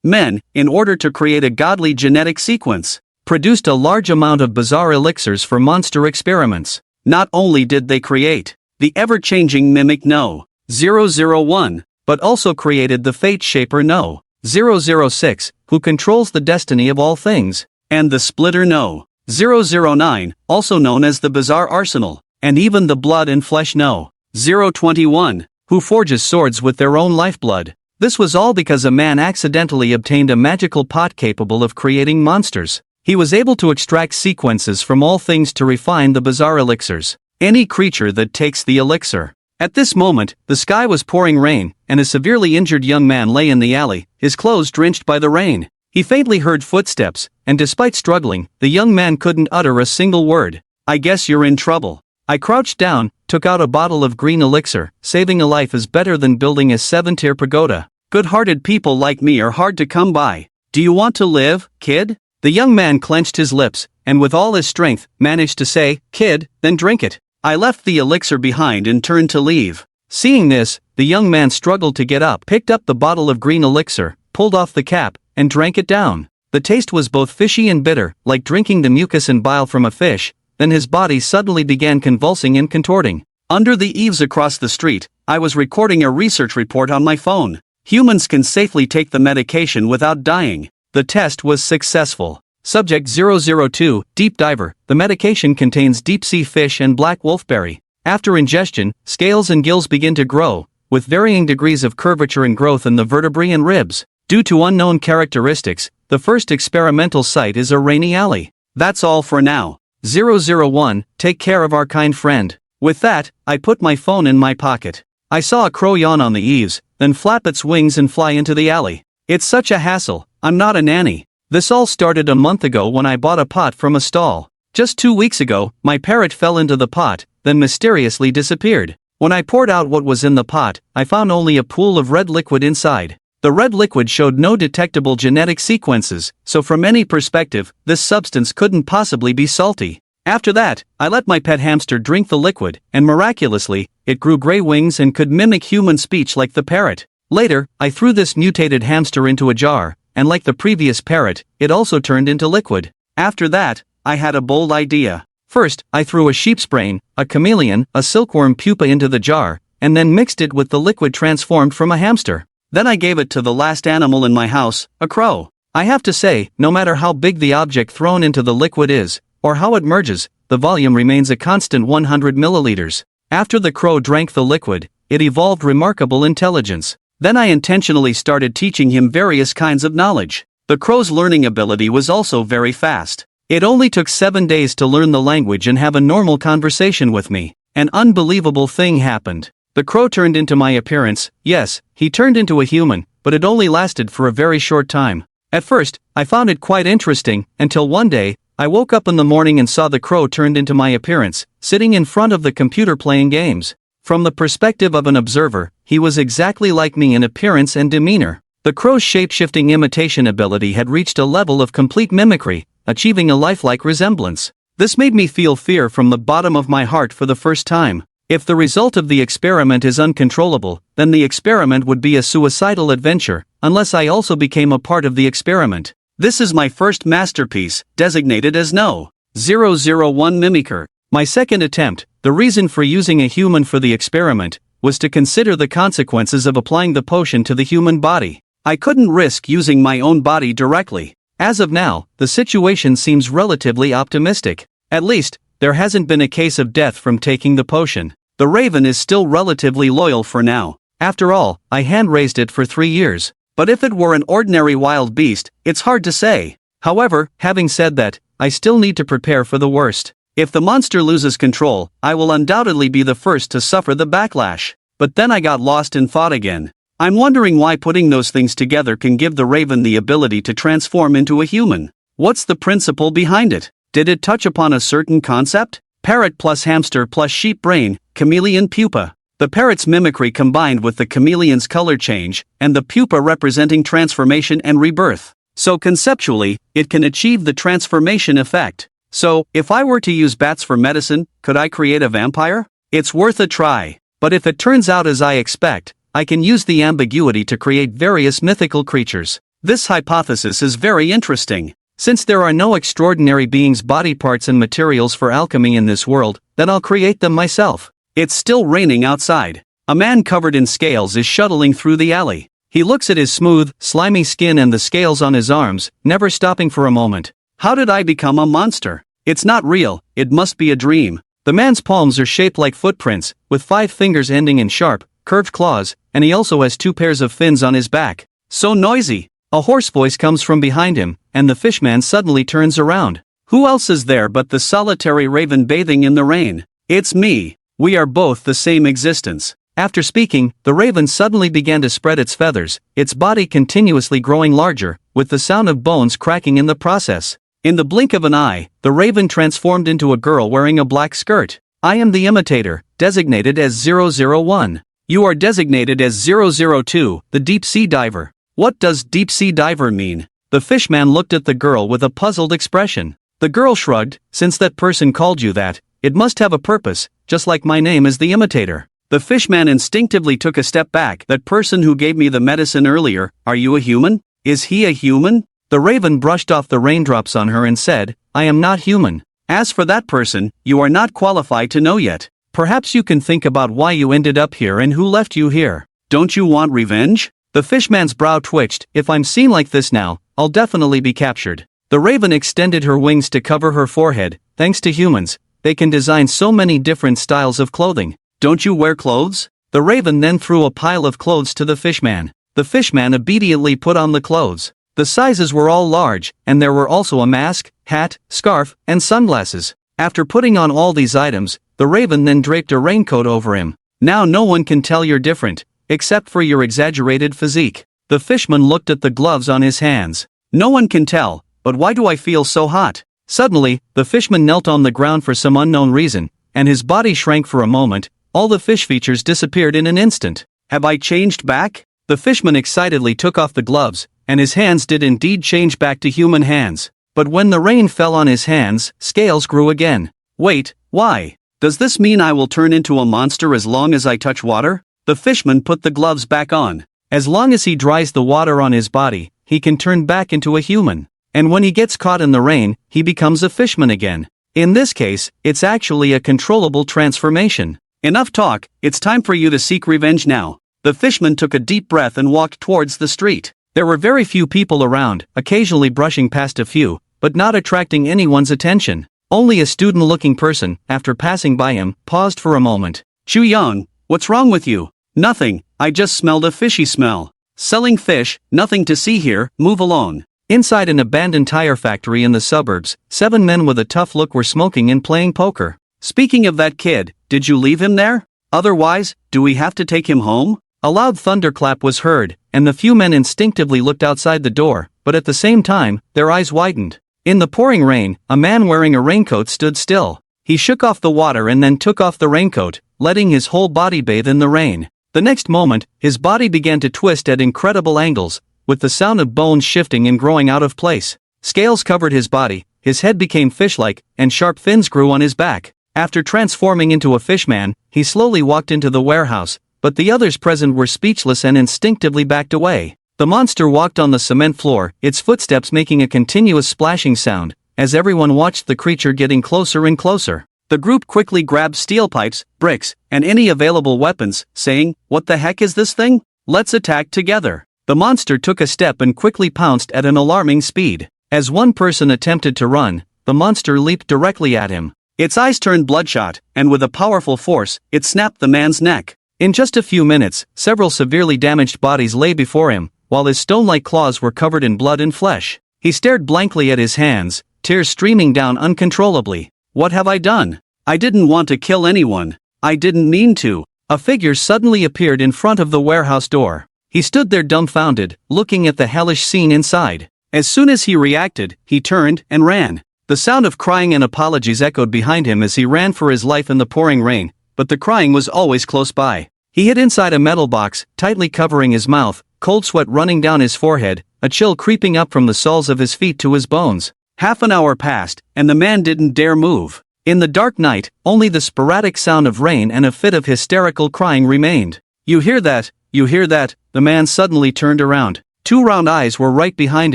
Men, in order to create a godly genetic sequence, produced a large amount of bizarre elixirs for monster experiments. Not only did they create the ever-changing mimic No. 001, but also created the fate shaper No. 006, who controls the destiny of all things, and the splitter No. 009, also known as the Bizarre Arsenal, and even the blood and flesh No. 021, who forges swords with their own lifeblood. This was all because a man accidentally obtained a magical pot capable of creating monsters. He was able to extract sequences from all things to refine the bizarre elixirs. Any creature that takes the elixir. At this moment, the sky was pouring rain, and a severely injured young man lay in the alley, his clothes drenched by the rain. He faintly heard footsteps, and despite struggling, the young man couldn't utter a single word. "I guess you're in trouble." I crouched down, took out a bottle of green elixir. Saving a life is better than building a 7-tier pagoda. Good-hearted people like me are hard to come by. "Do you want to live, kid?" The young man clenched his lips, and with all his strength, managed to say, "Kid, then drink it." I left the elixir behind and turned to leave. Seeing this, the young man struggled to get up, picked up the bottle of green elixir, pulled off the cap, and drank it down. The taste was both fishy and bitter, like drinking the mucus and bile from a fish. Then his body suddenly began convulsing and contorting. Under the eaves across the street, I was recording a research report on my phone. Humans can safely take the medication without dying. The test was successful. Subject 002, Deep Diver. The medication contains deep-sea fish and black wolfberry. After ingestion, scales and gills begin to grow, with varying degrees of curvature and growth in the vertebrae and ribs. Due to unknown characteristics, the first experimental site is a rainy alley. That's all for now. 001, take care of our kind friend. With that, I put my phone in my pocket. I saw a crow yawn on the eaves, then flap its wings and fly into the alley. It's such a hassle. I'm not a nanny. This all started a month ago when I bought a pot from a stall. Just 2 weeks ago, my parrot fell into the pot, then mysteriously disappeared. When I poured out what was in the pot, I found only a pool of red liquid inside. The red liquid showed no detectable genetic sequences, so from any perspective, this substance couldn't possibly be salty. After that, I let my pet hamster drink the liquid, and miraculously, it grew gray wings and could mimic human speech like the parrot. Later, I threw this mutated hamster into a jar, and like the previous parrot, it also turned into liquid. After that, I had a bold idea. First, I threw a sheep's brain, a chameleon, a silkworm pupa into the jar, and then mixed it with the liquid transformed from a hamster. Then I gave it to the last animal in my house, a crow. I have to say, no matter how big the object thrown into the liquid is, or how it merges, the volume remains a constant 100 milliliters. After the crow drank the liquid, it evolved remarkable intelligence. Then I intentionally started teaching him various kinds of knowledge. The crow's learning ability was also very fast. It only took 7 days to learn the language and have a normal conversation with me. An unbelievable thing happened. The crow turned into my appearance. Yes, he turned into a human, but it only lasted for a very short time. At first, I found it quite interesting, until one day, I woke up in the morning and saw the crow turned into my appearance, sitting in front of the computer playing games. From the perspective of an observer, he was exactly like me in appearance and demeanor. The crow's shape-shifting imitation ability had reached a level of complete mimicry, achieving a lifelike resemblance. This made me feel fear from the bottom of my heart for the first time. If the result of the experiment is uncontrollable, then the experiment would be a suicidal adventure, unless I also became a part of the experiment. This is my first masterpiece, designated as No. 001 Mimicker. My second attempt, the reason for using a human for the experiment, was to consider the consequences of applying the potion to the human body. I couldn't risk using my own body directly. As of now, the situation seems relatively optimistic. At least, there hasn't been a case of death from taking the potion. The raven is still relatively loyal for now. After all, I hand-raised it for 3 years. But if it were an ordinary wild beast, it's hard to say. However, having said that, I still need to prepare for the worst. If the monster loses control, I will undoubtedly be the first to suffer the backlash. But then I got lost in thought again. I'm wondering why putting those things together can give the raven the ability to transform into a human. What's the principle behind it? Did it touch upon a certain concept? Parrot plus hamster plus sheep brain, chameleon pupa. The parrot's mimicry combined with the chameleon's color change, and the pupa representing transformation and rebirth. So conceptually, it can achieve the transformation effect. So, if I were to use bats for medicine, could I create a vampire? It's worth a try. But if it turns out as I expect, I can use the ambiguity to create various mythical creatures. This hypothesis is very interesting. Since there are no extraordinary beings' body parts and materials for alchemy in this world, then I'll create them myself. It's still raining outside. A man covered in scales is shuttling through the alley. He looks at his smooth, slimy skin and the scales on his arms, never stopping for a moment. How did I become a monster? It's not real, it must be a dream. The man's palms are shaped like footprints, with 5 fingers ending in sharp, curved claws, and he also has 2 pairs of fins on his back. So noisy! A hoarse voice comes from behind him, and the fishman suddenly turns around. Who else is there but the solitary raven bathing in the rain? It's me. We are both the same existence. After speaking, the raven suddenly began to spread its feathers, its body continuously growing larger, with the sound of bones cracking in the process. In the blink of an eye, the raven transformed into a girl wearing a black skirt. I am the imitator, designated as 001. You are designated as 002, the deep sea diver. What does deep sea diver mean? The fishman looked at the girl with a puzzled expression. The girl shrugged. Since that person called you that, it must have a purpose, just like my name is the imitator. The fishman instinctively took a step back. That person who gave me the medicine earlier, are you a human? Is he a human? The raven brushed off the raindrops on her and said, I am not human. As for that person, you are not qualified to know yet. Perhaps you can think about why you ended up here and who left you here. Don't you want revenge? The fishman's brow twitched. If I'm seen like this now, I'll definitely be captured. The raven extended her wings to cover her forehead. Thanks to humans, they can design so many different styles of clothing. Don't you wear clothes? The raven then threw a pile of clothes to the fishman. The fishman obediently put on the clothes. The sizes were all large, and there were also a mask, hat, scarf, and sunglasses. After putting on all these items, the raven then draped a raincoat over him. Now no one can tell you're different, except for your exaggerated physique. The fishman looked at the gloves on his hands. No one can tell, but why do I feel so hot? Suddenly, the fishman knelt on the ground for some unknown reason, and his body shrank for a moment. All the fish features disappeared in an instant. Have I changed back? The fishman excitedly took off the gloves, and his hands did indeed change back to human hands. But when the rain fell on his hands, scales grew again. Wait, why? Does this mean I will turn into a monster as long as I touch water? The fishman put the gloves back on. As long as he dries the water on his body, he can turn back into a human. And when he gets caught in the rain, he becomes a fishman again. In this case, it's actually a controllable transformation. Enough talk, it's time for you to seek revenge now. The fishman took a deep breath and walked towards the street. There were very few people around, occasionally brushing past a few, but not attracting anyone's attention. Only a student-looking person, after passing by him, paused for a moment. Chu Yang, what's wrong with you? Nothing, I just smelled a fishy smell. Selling fish, nothing to see here, move along. Inside an abandoned tire factory in the suburbs, 7 men with a tough look were smoking and playing poker. Speaking of that kid, did you leave him there? Otherwise, do we have to take him home? A loud thunderclap was heard, and the few men instinctively looked outside the door, but at the same time, their eyes widened. In the pouring rain, a man wearing a raincoat stood still. He shook off the water and then took off the raincoat, letting his whole body bathe in the rain. The next moment, his body began to twist at incredible angles, with the sound of bones shifting and growing out of place. Scales covered his body, his head became fish-like, and sharp fins grew on his back. After transforming into a fishman, he slowly walked into the warehouse, but the others present were speechless and instinctively backed away. The monster walked on the cement floor, its footsteps making a continuous splashing sound, as everyone watched the creature getting closer and closer. The group quickly grabbed steel pipes, bricks, and any available weapons, saying, "What the heck is this thing? Let's attack together." The monster took a step and quickly pounced at an alarming speed. As one person attempted to run, the monster leaped directly at him. Its eyes turned bloodshot, and with a powerful force, it snapped the man's neck. In just a few minutes, several severely damaged bodies lay before him, while his stone-like claws were covered in blood and flesh. He stared blankly at his hands, tears streaming down uncontrollably. What have I done? I didn't want to kill anyone. I didn't mean to. A figure suddenly appeared in front of the warehouse door. He stood there dumbfounded, looking at the hellish scene inside. As soon as he reacted, he turned and ran. The sound of crying and apologies echoed behind him as he ran for his life in the pouring rain, but the crying was always close by. He hid inside a metal box, tightly covering his mouth, cold sweat running down his forehead, a chill creeping up from the soles of his feet to his bones. Half an hour passed, and the man didn't dare move. In the dark night, only the sporadic sound of rain and a fit of hysterical crying remained. You hear that? You hear that?" The man suddenly turned around. two round eyes were right behind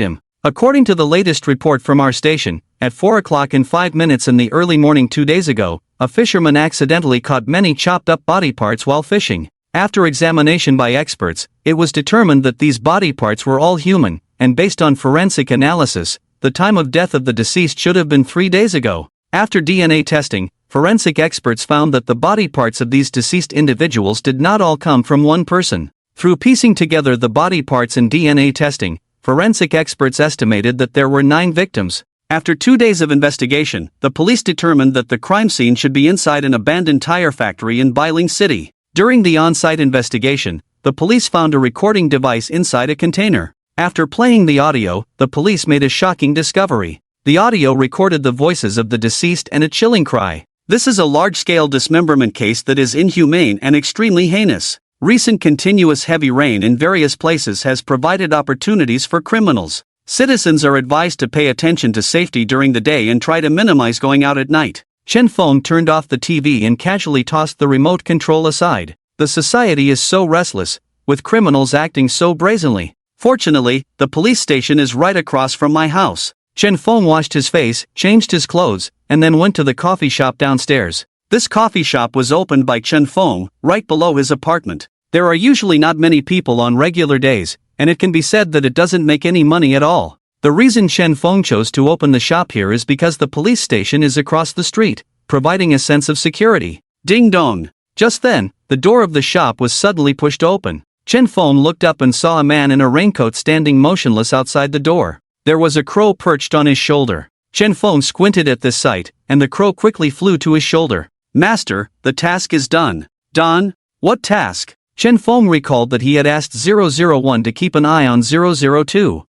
him. According to the latest report from our station, at 4 o'clock and 5 minutes in the early morning 2 days ago, a fisherman accidentally caught many chopped up body parts while fishing. After examination by experts, it was determined that these body parts were all human, and based on forensic analysis, the time of death of the deceased should have been 3 days ago. After DNA testing, forensic experts found that the body parts of these deceased individuals did not all come from one person. Through piecing together the body parts and DNA testing, forensic experts estimated that there were 9 victims. After 2 days of investigation, the police determined that the crime scene should be inside an abandoned tire factory in Bailing City. During the on-site investigation, the police found a recording device inside a container. After playing the audio, the police made a shocking discovery. The audio recorded the voices of the deceased and a chilling cry. This is a large-scale dismemberment case that is inhumane and extremely heinous. Recent continuous heavy rain in various places has provided opportunities for criminals. Citizens are advised to pay attention to safety during the day and try to minimize going out at night. Chen Feng turned off the TV and casually tossed the remote control aside. The society is so restless, with criminals acting so brazenly. Fortunately, the police station is right across from my house. Chen Feng washed his face, changed his clothes, and then went to the coffee shop downstairs. This coffee shop was opened by Chen Feng, right below his apartment. There are usually not many people on regular days, and it can be said that it doesn't make any money at all. The reason Chen Feng chose to open the shop here is because the police station is across the street, providing a sense of security. Ding dong! Just then, the door of the shop was suddenly pushed open. Chen Feng looked up and saw a man in a raincoat standing motionless outside the door. There was a crow perched on his shoulder. Chen Feng squinted at this sight, and the crow quickly flew to his shoulder. Master, the task is done. Done? What task? Chen Feng recalled that he had asked 001 to keep an eye on 002.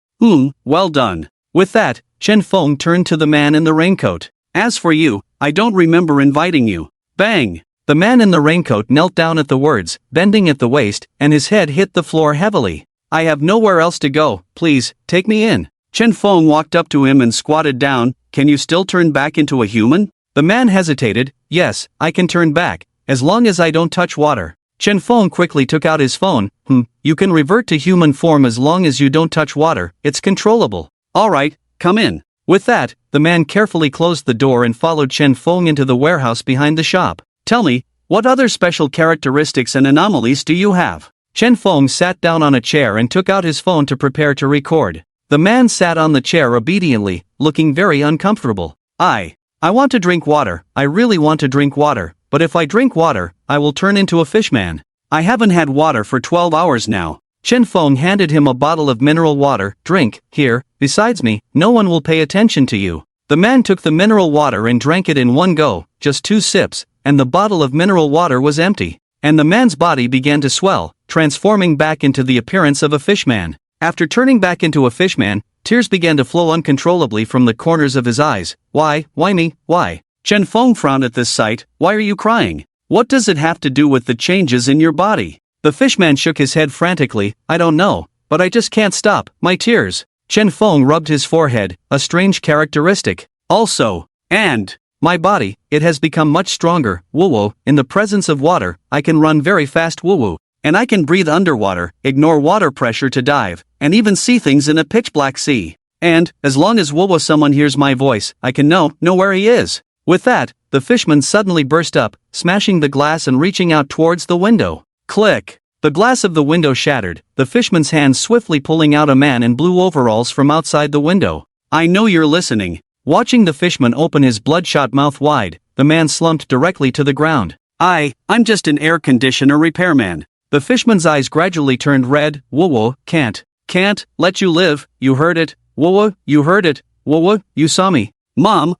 Well done. With that, Chen Feng turned to the man in the raincoat. As for you, I don't remember inviting you. Bang! The man in the raincoat knelt down at the words, bending at the waist, and his head hit the floor heavily. I have nowhere else to go, please, take me in. Chen Feng walked up to him and squatted down. Can you still turn back into a human? The man hesitated. Yes, I can turn back, as long as I don't touch water. Chen Feng quickly took out his phone. You can revert to human form as long as you don't touch water, it's controllable. Alright, come in. With that, the man carefully closed the door and followed Chen Feng into the warehouse behind the shop. Tell me, what other special characteristics and anomalies do you have? Chen Feng sat down on a chair and took out his phone to prepare to record. The man sat on the chair obediently, looking very uncomfortable. I want to drink water, I really want to drink water, but if I drink water, I will turn into a fishman. I haven't had water for 12 hours now. Chen Feng handed him a bottle of mineral water. Drink, here, besides me, no one will pay attention to you. The man took the mineral water and drank it in one go, just 2 sips, and the bottle of mineral water was empty. And the man's body began to swell, transforming back into the appearance of a fishman. After turning back into a fishman, tears began to flow uncontrollably from the corners of his eyes. Why me, why? Chen Feng frowned at this sight. Why are you crying? What does it have to do with the changes in your body? The fishman shook his head frantically. I don't know, but I just can't stop my tears. Chen Feng rubbed his forehead, a strange characteristic. Also, and my body, it has become much stronger. Woo-woo, in the presence of water, I can run very fast. Woo-woo. And I can breathe underwater, ignore water pressure to dive, and even see things in a pitch-black sea. And, as long as someone hears my voice, I can know where he is. With that, the fishman suddenly burst up, smashing the glass and reaching out towards the window. Click! The glass of the window shattered, the fishman's hand swiftly pulling out a man in blue overalls from outside the window. I know you're listening. Watching the fishman open his bloodshot mouth wide, the man slumped directly to the ground. I'm just an air conditioner repairman. The fishman's eyes gradually turned red. Woo-woo, can't let you live, you heard it. Woo-woo, you heard it. Woo-woo, you saw me. Mom,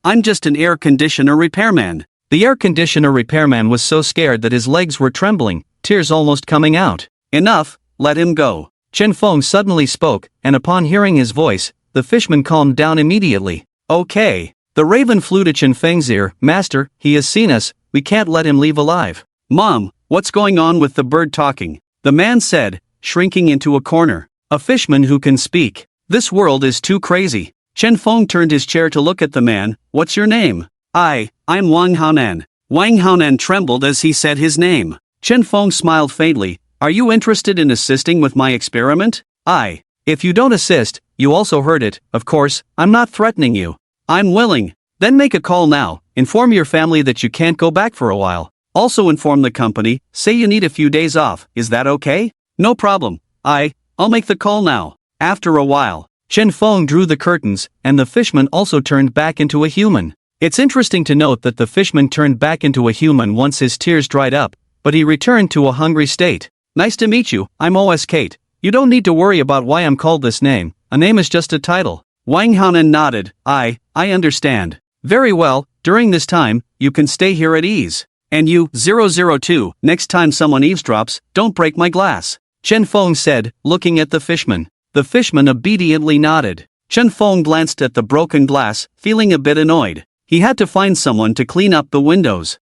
I'm just an air conditioner repairman. The air conditioner repairman was so scared that his legs were trembling, tears almost coming out. Enough, let him go. Chen Feng suddenly spoke, and upon hearing his voice, the fishman calmed down immediately. Okay. The raven flew to Chen Feng's ear. Master, he has seen us, we can't let him leave alive. Mom, what's going on with the bird talking? The man said, shrinking into a corner. A fishman who can speak. This world is too crazy. Chen Feng turned his chair to look at the man. What's your name? I'm Wang Haonan. Wang Haonan trembled as he said his name. Chen Feng smiled faintly. Are you interested in assisting with my experiment? If you don't assist, you also hurt it. Of course, I'm not threatening you. I'm willing. Then make a call now, inform your family that you can't go back for a while. Also inform the company, say you need a few days off, is that okay? No problem. I'll make the call now. After a while, Chen Feng drew the curtains, and the fishman also turned back into a human. It's interesting to note that the fishman turned back into a human once his tears dried up, but he returned to a hungry state. Nice to meet you, I'm OS Kate. You don't need to worry about why I'm called this name, a name is just a title. Wang Haonan nodded. I understand. Very well, during this time, you can stay here at ease. And you, 002, next time someone eavesdrops, don't break my glass. Chen Feng said, looking at the fishman. The fishman obediently nodded. Chen Feng glanced at the broken glass, feeling a bit annoyed. He had to find someone to clean up the windows.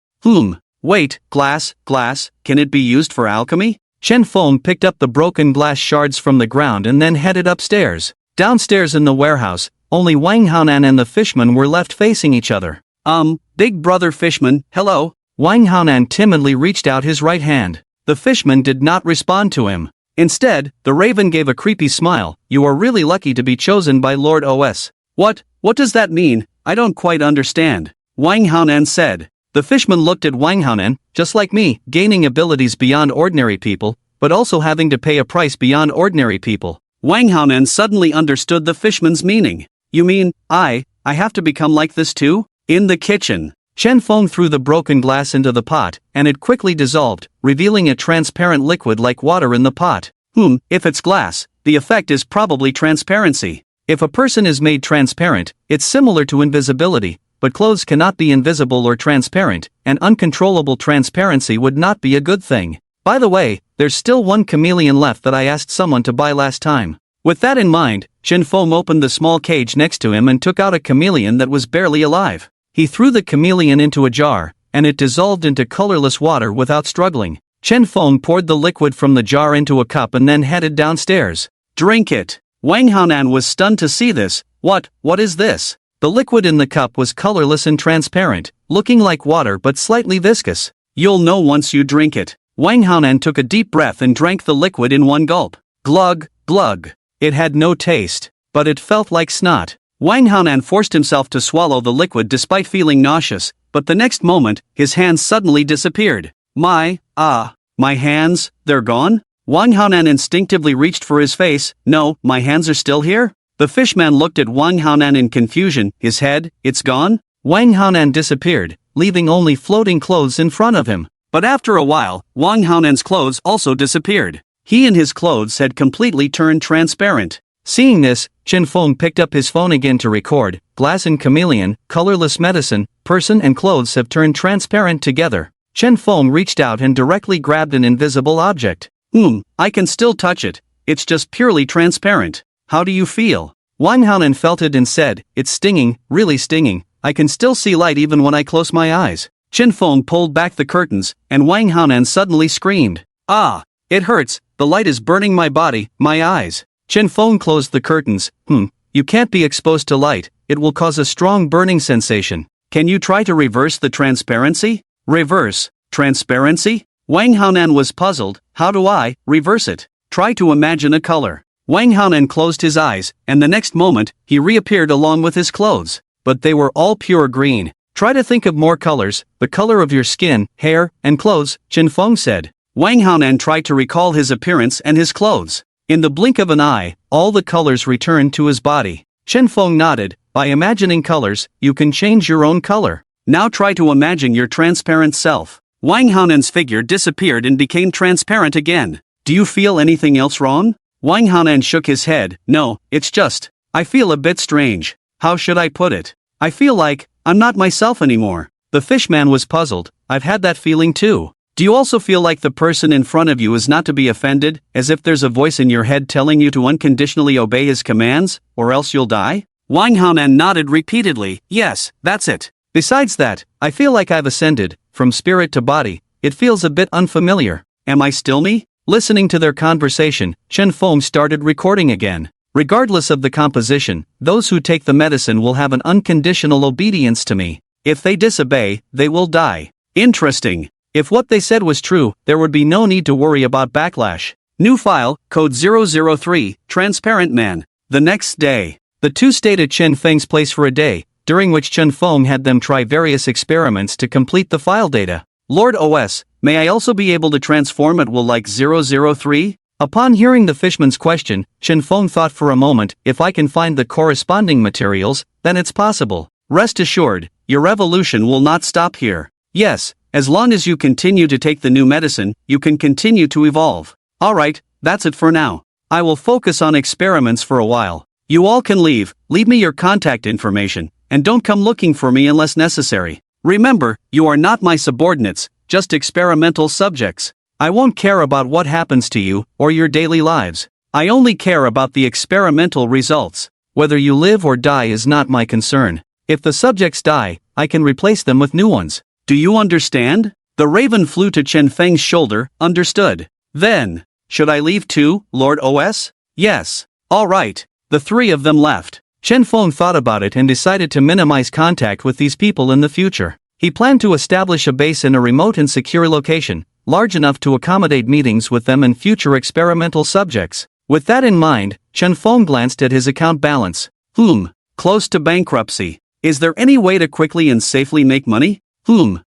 Wait, glass, can it be used for alchemy? Chen Feng picked up the broken glass shards from the ground and then headed upstairs. Downstairs in the warehouse, only Wang Haonan and the fishman were left facing each other. Big brother fishman, hello? Wang Haonan timidly reached out his right hand. The fishman did not respond to him. Instead, the raven gave a creepy smile. You are really lucky to be chosen by Lord OS. What does that mean? I don't quite understand. Wang Haonan said. The fishman looked at Wang Haonan, just like me, gaining abilities beyond ordinary people, but also having to pay a price beyond ordinary people. Wang Haonan suddenly understood the fishman's meaning. You mean, I have to become like this too? In the kitchen, Chen Feng threw the broken glass into the pot, and it quickly dissolved, revealing a transparent liquid like water in the pot. If it's glass, the effect is probably transparency. If a person is made transparent, it's similar to invisibility, but clothes cannot be invisible or transparent, and uncontrollable transparency would not be a good thing. By the way, there's still one chameleon left that I asked someone to buy last time. With that in mind, Chen Feng opened the small cage next to him and took out a chameleon that was barely alive. He threw the chameleon into a jar, and it dissolved into colorless water without struggling. Chen Feng poured the liquid from the jar into a cup and then headed downstairs. Drink it. Wang Haonan was stunned to see this. What is this? The liquid in the cup was colorless and transparent, looking like water but slightly viscous. You'll know once you drink it. Wang Haonan took a deep breath and drank the liquid in one gulp. Glug, glug. It had no taste, but it felt like snot. Wang Haonan forced himself to swallow the liquid despite feeling nauseous, but the next moment, his hands suddenly disappeared. My hands, they're gone? Wang Haonan instinctively reached for his face. No, my hands are still here? The fishman looked at Wang Haonan in confusion. His head, it's gone? Wang Haonan disappeared, leaving only floating clothes in front of him. But after a while, Wang Haonan's clothes also disappeared. He and his clothes had completely turned transparent. Seeing this, Chen Feng picked up his phone again to record. Glass and chameleon, colorless medicine, person and clothes have turned transparent together. Chen Feng reached out and directly grabbed an invisible object. I can still touch it. It's just purely transparent. How do you feel? Wang Haonan felt it and said, it's stinging, really stinging. I can still see light even when I close my eyes. Chen Feng pulled back the curtains, and Wang Haonan suddenly screamed. It hurts, the light is burning my body, my eyes. Chen Feng closed the curtains. You can't be exposed to light, it will cause a strong burning sensation. Can you try to reverse the transparency? Reverse transparency? Wang Haonan was puzzled. How do I reverse it? Try to imagine a color. Wang Haonan closed his eyes, and the next moment, he reappeared along with his clothes. But they were all pure green. Try to think of more colors, the color of your skin, hair, and clothes, Chen Feng said. Wang Haonan tried to recall his appearance and his clothes. In the blink of an eye, all the colors returned to his body. Chen Feng nodded. By imagining colors, you can change your own color. Now try to imagine your transparent self. Wang Haonan's figure disappeared and became transparent again. Do you feel anything else wrong? Wang Haonan shook his head. No, it's just, I feel a bit strange. How should I put it? I feel like, I'm not myself anymore. The fishman was puzzled. I've had that feeling too. Do you also feel like the person in front of you is not to be offended, as if there's a voice in your head telling you to unconditionally obey his commands, or else you'll die? Wang Haonan nodded repeatedly. Yes, that's it. Besides that, I feel like I've ascended, from spirit to body. It feels a bit unfamiliar. Am I still me? Listening to their conversation, Chen Feng started recording again. Regardless of the composition, those who take the medicine will have an unconditional obedience to me. If they disobey, they will die. Interesting. If what they said was true, there would be no need to worry about backlash. New file, code 003, transparent man. The next day, the two stayed at Chen Feng's place for a day, during which Chen Feng had them try various experiments to complete the file data. Lord OS, may I also be able to transform at will like 003? Upon hearing the fishman's question, Chen Feng thought for a moment, if I can find the corresponding materials, then it's possible. Rest assured, your evolution will not stop here. Yes, as long as you continue to take the new medicine, you can continue to evolve. Alright, that's it for now. I will focus on experiments for a while. You all can leave me your contact information, and don't come looking for me unless necessary. Remember, you are not my subordinates, just experimental subjects. I won't care about what happens to you, or your daily lives. I only care about the experimental results. Whether you live or die is not my concern. If the subjects die, I can replace them with new ones. Do you understand? The raven flew to Chen Feng's shoulder. Understood. Then, should I leave too, Lord OS? Yes. Alright. The three of them left. Chen Feng thought about it and decided to minimize contact with these people in the future. He planned to establish a base in a remote and secure location, large enough to accommodate meetings with them and future experimental subjects. With that in mind, Chen Feng glanced at his account balance. Close to bankruptcy. Is there any way to quickly and safely make money?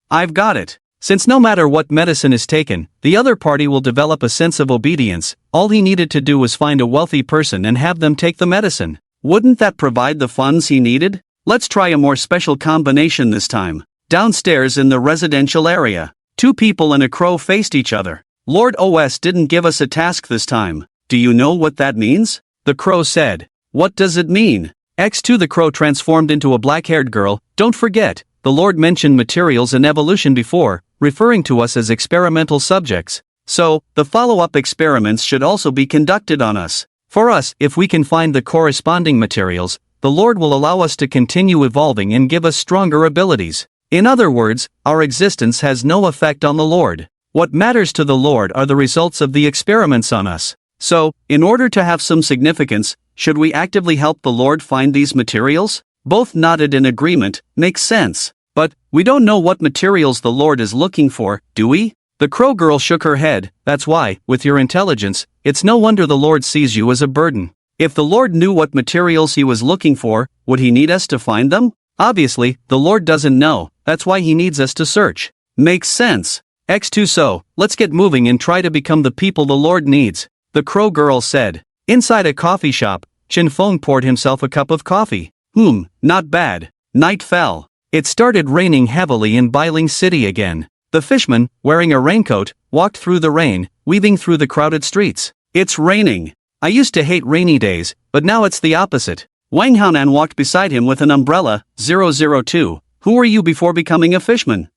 I've got it. Since no matter what medicine is taken, the other party will develop a sense of obedience, all he needed to do was find a wealthy person and have them take the medicine. Wouldn't that provide the funds he needed? Let's try a more special combination this time. Downstairs in the residential area, two people and a crow faced each other. Lord OS didn't give us a task this time. Do you know what that means? The crow said. What does it mean? X2 The crow transformed into a black-haired girl. Don't forget, the Lord mentioned materials and evolution before, referring to us as experimental subjects. So, the follow-up experiments should also be conducted on us. For us, if we can find the corresponding materials, the Lord will allow us to continue evolving and give us stronger abilities. In other words, our existence has no effect on the Lord. What matters to the Lord are the results of the experiments on us. So, in order to have some significance, should we actively help the Lord find these materials? Both nodded in agreement. Makes sense. But, we don't know what materials the Lord is looking for, do we? The crow girl shook her head. That's why, with your intelligence, it's no wonder the Lord sees you as a burden. If the Lord knew what materials he was looking for, would he need us to find them? Obviously, the Lord doesn't know, that's why he needs us to search. Makes sense. X2 So, let's get moving and try to become the people the Lord needs, the crow girl said. Inside a coffee shop, Chen Feng poured himself a cup of coffee. Not bad. Night fell. It started raining heavily in Bailing City again. The fishman, wearing a raincoat, walked through the rain, weaving through the crowded streets. It's raining. I used to hate rainy days, but now it's the opposite. Wang Haonan walked beside him with an umbrella. 002. Who were you before becoming a fishman?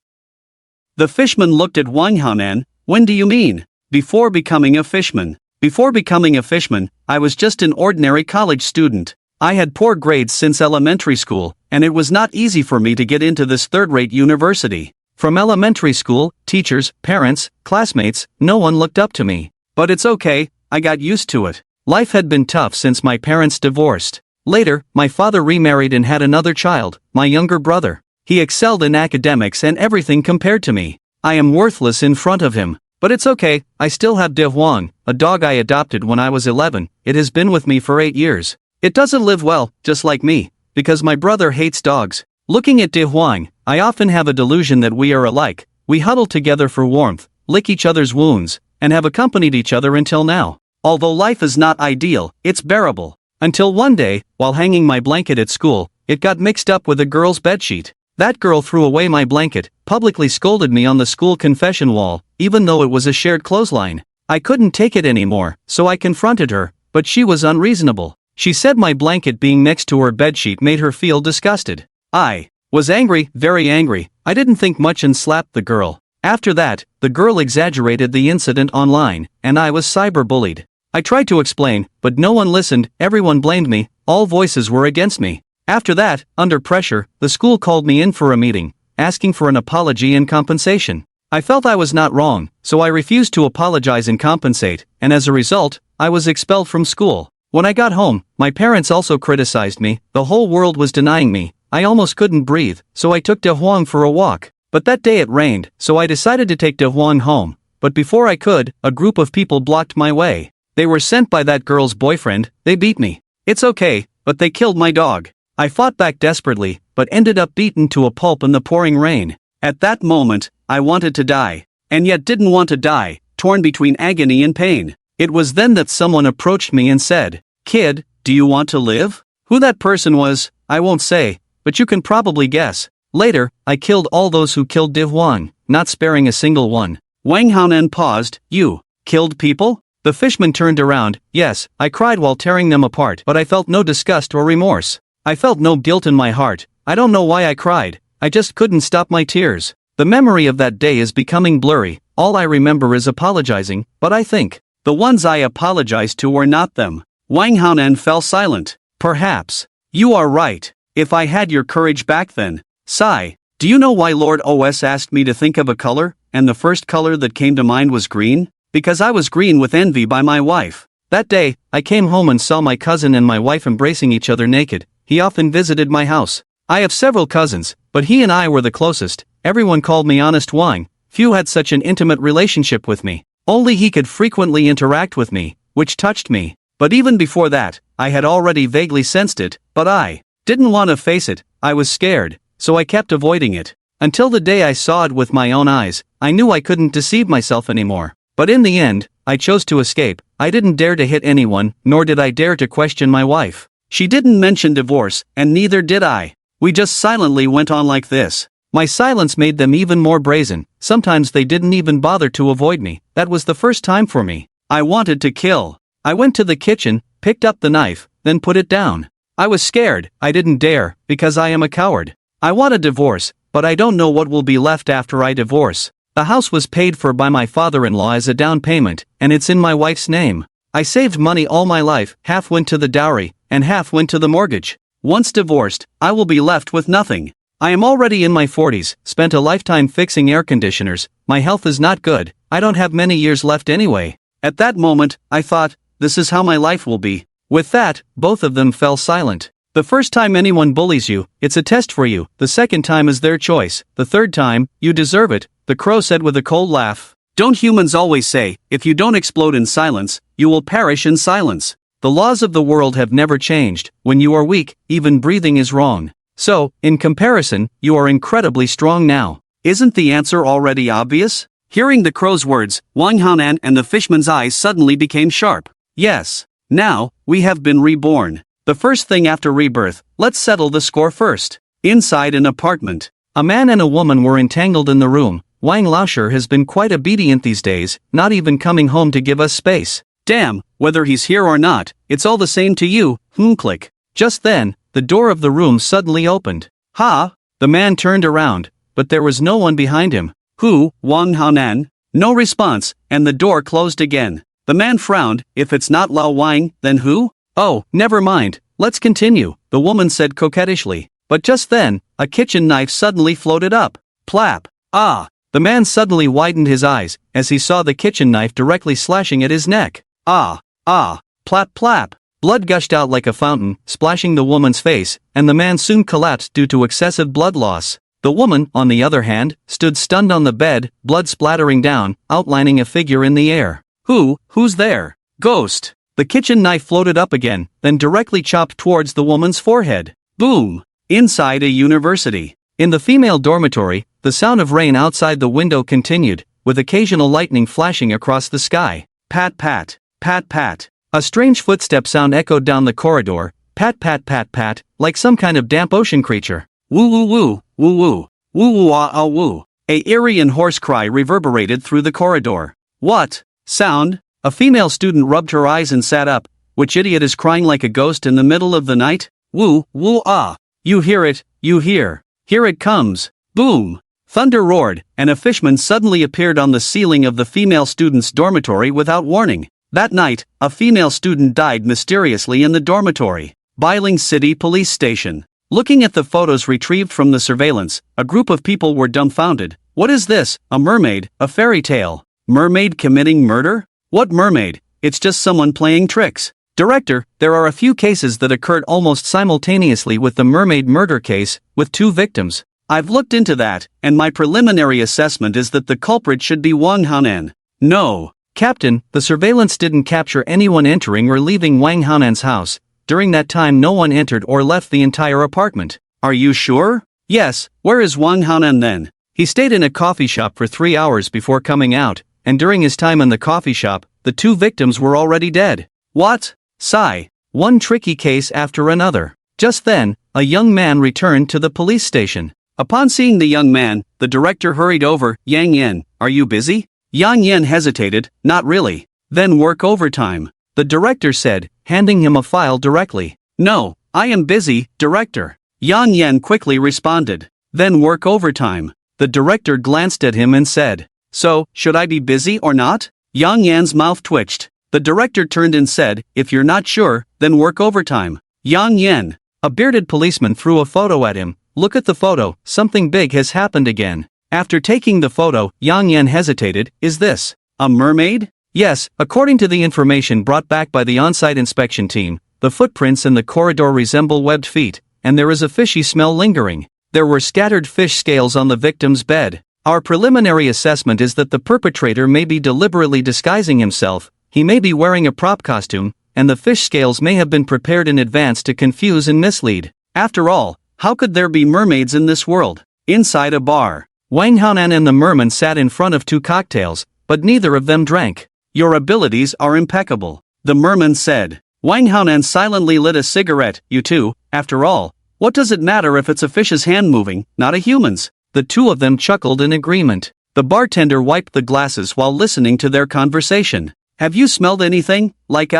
The fishman looked at Wang Haonan. When do you mean? Before becoming a fishman. Before becoming a fishman, I was just an ordinary college student. I had poor grades since elementary school, and it was not easy for me to get into this third-rate university. From elementary school, teachers, parents, classmates, no one looked up to me. But it's okay, I got used to it. Life had been tough since my parents divorced. Later, my father remarried and had another child, my younger brother. He excelled in academics and everything compared to me. I am worthless in front of him. But it's okay, I still have De Huang, a dog I adopted when I was 11. It has been with me for 8 years. It doesn't live well, just like me, because my brother hates dogs. Looking at De Huang, I often have a delusion that we are alike. We huddle together for warmth, lick each other's wounds, and have accompanied each other until now. Although life is not ideal, it's bearable. Until one day, while hanging my blanket at school, it got mixed up with a girl's bedsheet. That girl threw away my blanket, publicly scolded me on the school confession wall, even though it was a shared clothesline. I couldn't take it anymore, so I confronted her, but she was unreasonable. She said my blanket being next to her bedsheet made her feel disgusted. I was angry, very angry. I didn't think much and slapped the girl. After that, the girl exaggerated the incident online, and I was cyberbullied. I tried to explain, but no one listened, everyone blamed me, all voices were against me. After that, under pressure, the school called me in for a meeting, asking for an apology and compensation. I felt I was not wrong, so I refused to apologize and compensate, and as a result, I was expelled from school. When I got home, my parents also criticized me, the whole world was denying me, I almost couldn't breathe, so I took De Huang for a walk. But that day it rained, so I decided to take De Huang home, but before I could, a group of people blocked my way. They were sent by that girl's boyfriend. They beat me. It's okay, but they killed my dog. I fought back desperately, but ended up beaten to a pulp in the pouring rain. At that moment, I wanted to die. And yet didn't want to die, torn between agony and pain. It was then that someone approached me and said, "Kid, do you want to live?" Who that person was, I won't say, but you can probably guess. Later, I killed all those who killed Div Wang, not sparing a single one. Wang Haonan paused. You killed people? The fishman turned around. Yes, I cried while tearing them apart, but I felt no disgust or remorse. I felt no guilt in my heart. I don't know why I cried. I just couldn't stop my tears. The memory of that day is becoming blurry. All I remember is apologizing, but I think the ones I apologized to were not them. Wang Haonan fell silent. Perhaps. You are right. If I had your courage back then. Sigh. Do you know why Lord OS asked me to think of a color, and the first color that came to mind was green? Because I was green with envy by my wife. That day, I came home and saw my cousin and my wife embracing each other naked. He often visited my house. I have several cousins, but he and I were the closest. Everyone called me Honest Wang. Few had such an intimate relationship with me. Only he could frequently interact with me, which touched me. But even before that, I had already vaguely sensed it, but I didn't want to face it. I was scared, so I kept avoiding it. Until the day I saw it with my own eyes, I knew I couldn't deceive myself anymore. But in the end, I chose to escape. I didn't dare to hit anyone, nor did I dare to question my wife. She didn't mention divorce, and neither did I. We just silently went on like this. My silence made them even more brazen. Sometimes they didn't even bother to avoid me. That was the first time for me. I wanted to kill. I went to the kitchen, picked up the knife, then put it down. I was scared. I didn't dare, because I am a coward. I want a divorce, but I don't know what will be left after I divorce. The house was paid for by my father-in-law as a down payment, and it's in my wife's name. I saved money all my life. Half went to the dowry, and half went to the mortgage. Once divorced, I will be left with nothing. I am already in my 40s, spent a lifetime fixing air conditioners. My health is not good. I don't have many years left anyway. At that moment, I thought, this is how my life will be. With that, both of them fell silent. The first time anyone bullies you, it's a test for you. The second time is their choice. The third time, you deserve it, the crow said with a cold laugh. Don't humans always say, if you don't explode in silence, you will perish in silence? The laws of the world have never changed. When you are weak, even breathing is wrong. So, in comparison, you are incredibly strong now. Isn't the answer already obvious? Hearing the crow's words, Wang Haonan and the fishman's eyes suddenly became sharp. Yes. Now, we have been reborn. The first thing after rebirth, let's settle the score first. Inside an apartment. A man and a woman were entangled in the room. Wang Laosher has been quite obedient these days, not even coming home to give us space. Damn, whether he's here or not, it's all the same to you, click. Just then, the door of the room suddenly opened. Ha! The man turned around, but there was no one behind him. Who, Wang Haonan? No response, and the door closed again. The man frowned. If it's not Lao Wang, then who? Oh, never mind, let's continue, the woman said coquettishly. But just then, a kitchen knife suddenly floated up. Plap! Ah! The man suddenly widened his eyes, as he saw the kitchen knife directly slashing at his neck. Ah! Ah! Plap plap! Blood gushed out like a fountain, splashing the woman's face, and the man soon collapsed due to excessive blood loss. The woman, on the other hand, stood stunned on the bed, blood splattering down, outlining a figure in the air. Who's there? Ghost! The kitchen knife floated up again, then directly chopped towards the woman's forehead. Boom! Inside a university. In the female dormitory, the sound of rain outside the window continued, with occasional lightning flashing across the sky. Pat pat, pat pat. A strange footstep sound echoed down the corridor. Pat pat pat pat, like some kind of damp ocean creature. Woo woo woo, woo woo, woo woo ah ah woo. A eerie and hoarse cry reverberated through the corridor. What? Sound? A female student rubbed her eyes and sat up. Which idiot is crying like a ghost in the middle of the night? Woo, woo ah. You hear it, you hear. Here it comes. Boom. Thunder roared, and a fishman suddenly appeared on the ceiling of the female student's dormitory without warning. That night, a female student died mysteriously in the dormitory. Bailing City Police Station. Looking at the photos retrieved from the surveillance, a group of people were dumbfounded. What is this? A mermaid? A fairy tale? Mermaid committing murder? What mermaid? It's just someone playing tricks. Director, there are a few cases that occurred almost simultaneously with the mermaid murder case, with 2 victims. I've looked into that, and my preliminary assessment is that the culprit should be Wang Haonan. No. Captain, the surveillance didn't capture anyone entering or leaving Wang Haonan's house. During that time no one entered or left the entire apartment. Are you sure? Yes. Where is Wang Haonan then? He stayed in a coffee shop for 3 hours before coming out, and during his time in the coffee shop, the 2 victims were already dead. What? Sigh. One tricky case after another. Just then, a young man returned to the police station. Upon seeing the young man, the director hurried over. Yang Yan, are you busy? Yang Yan hesitated. Not really. Then work overtime. The director said, handing him a file directly. No, I am busy, director. Yang Yan quickly responded. Then work overtime. The director glanced at him and said, so, should I be busy or not? Yang Yan's mouth twitched. The director turned and said, if you're not sure, then work overtime. Yang Yan. A bearded policeman threw a photo at him. Look at the photo, something big has happened again. After taking the photo, Yang Yan hesitated. Is this a mermaid? Yes, according to the information brought back by the on-site inspection team, the footprints in the corridor resemble webbed feet, and there is a fishy smell lingering. There were scattered fish scales on the victim's bed. Our preliminary assessment is that the perpetrator may be deliberately disguising himself. He may be wearing a prop costume, and the fish scales may have been prepared in advance to confuse and mislead. After all, how could there be mermaids in this world? Inside a bar, Wang Haonan and the merman sat in front of 2 cocktails, but neither of them drank. Your abilities are impeccable, the merman said. Wang Haonan silently lit a cigarette. You too, after all, what does it matter if it's a fish's hand moving, not a human's? The 2 of them chuckled in agreement. The bartender wiped the glasses while listening to their conversation. Have you smelled anything, like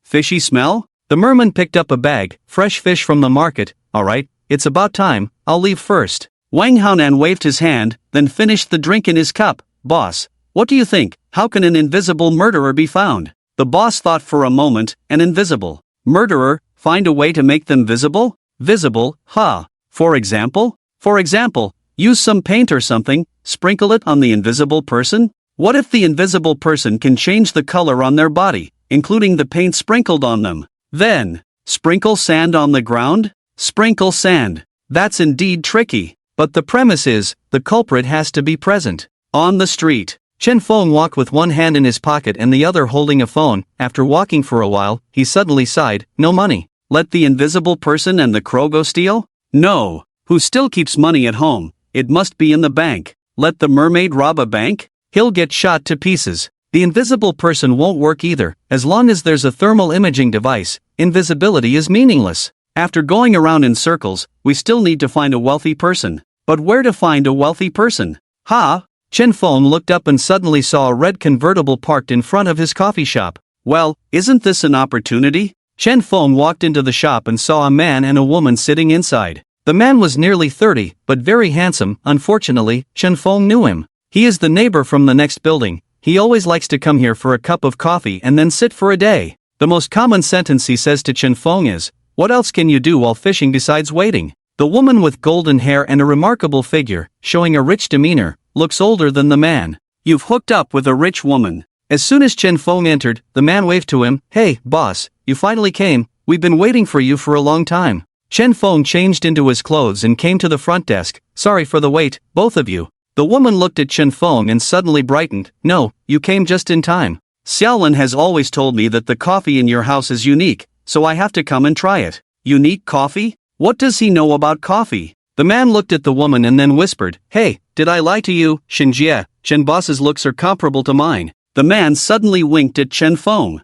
fishy smell? The merman picked up a bag, fresh fish from the market. Alright, it's about time, I'll leave first. Wang Haonan waved his hand, then finished the drink in his cup. Boss, what do you think? How can an invisible murderer be found? The boss thought for a moment. An invisible murderer, find a way to make them visible? Visible, huh? For example? For example, use some paint or something, sprinkle it on the invisible person? What if the invisible person can change the color on their body, including the paint sprinkled on them? Then, sprinkle sand on the ground? Sprinkle sand. That's indeed tricky. But the premise is, the culprit has to be present. On the street, Chen Feng walked with one hand in his pocket and the other holding a phone. After walking for a while, he suddenly sighed. No money. Let the invisible person and the crow go steal? No. Who still keeps money at home? It must be in the bank. Let the mermaid rob a bank? He'll get shot to pieces. The invisible person won't work either. As long as there's a thermal imaging device, invisibility is meaningless. After going around in circles, we still need to find a wealthy person. But where to find a wealthy person? Chen Feng looked up and suddenly saw a red convertible parked in front of his coffee shop. Well, isn't this an opportunity? Chen Feng walked into the shop and saw a man and a woman sitting inside. The man was nearly 30, but very handsome. Unfortunately, Chen Feng knew him. He is the neighbor from the next building. He always likes to come here for a cup of coffee and then sit for a day. The most common sentence he says to Chen Feng is, what else can you do while fishing besides waiting? The woman with golden hair and a remarkable figure, showing a rich demeanor, looks older than the man. You've hooked up with a rich woman. As soon as Chen Feng entered, the man waved to him. Hey, boss, you finally came. We've been waiting for you for a long time. Chen Feng changed into his clothes and came to the front desk. Sorry for the wait, both of you. The woman looked at Chen Feng and suddenly brightened. No, you came just in time. Xiaolin has always told me that the coffee in your house is unique, so I have to come and try it. Unique coffee? What does he know about coffee? The man looked at the woman and then whispered, Hey, did I lie to you, Shinjie? Chen boss's looks are comparable to mine. The man suddenly winked at Chen Feng.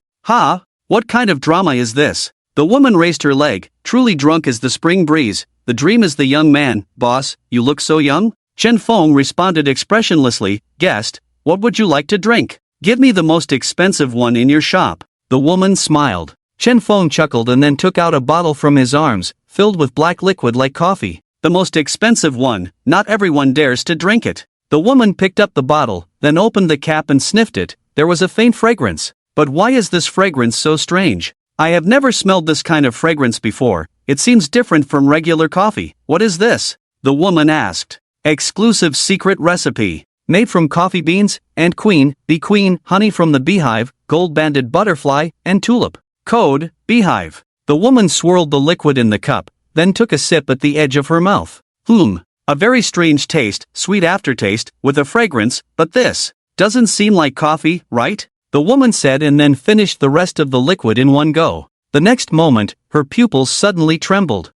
What kind of drama is this? The woman raised her leg. Truly drunk as the spring breeze. The dream is the young man. Boss, you look so young? Chen Feng responded expressionlessly. Guest, what would you like to drink? Give me the most expensive one in your shop. The woman smiled. Chen Feng chuckled and then took out a bottle from his arms, filled with black liquid like coffee. The most expensive one, not everyone dares to drink it. The woman picked up the bottle, then opened the cap and sniffed it. There was a faint fragrance. But why is this fragrance so strange? I have never smelled this kind of fragrance before. It seems different from regular coffee. What is this? The woman asked. Exclusive secret recipe. Made from coffee beans, and bee queen, honey from the beehive, gold-banded butterfly, and tulip. Code, beehive. The woman swirled the liquid in the cup, then took a sip at the edge of her mouth. A very strange taste, sweet aftertaste, with a fragrance, but this. Doesn't seem like coffee, right? The woman said and then finished the rest of the liquid in one go. The next moment, her pupils suddenly trembled.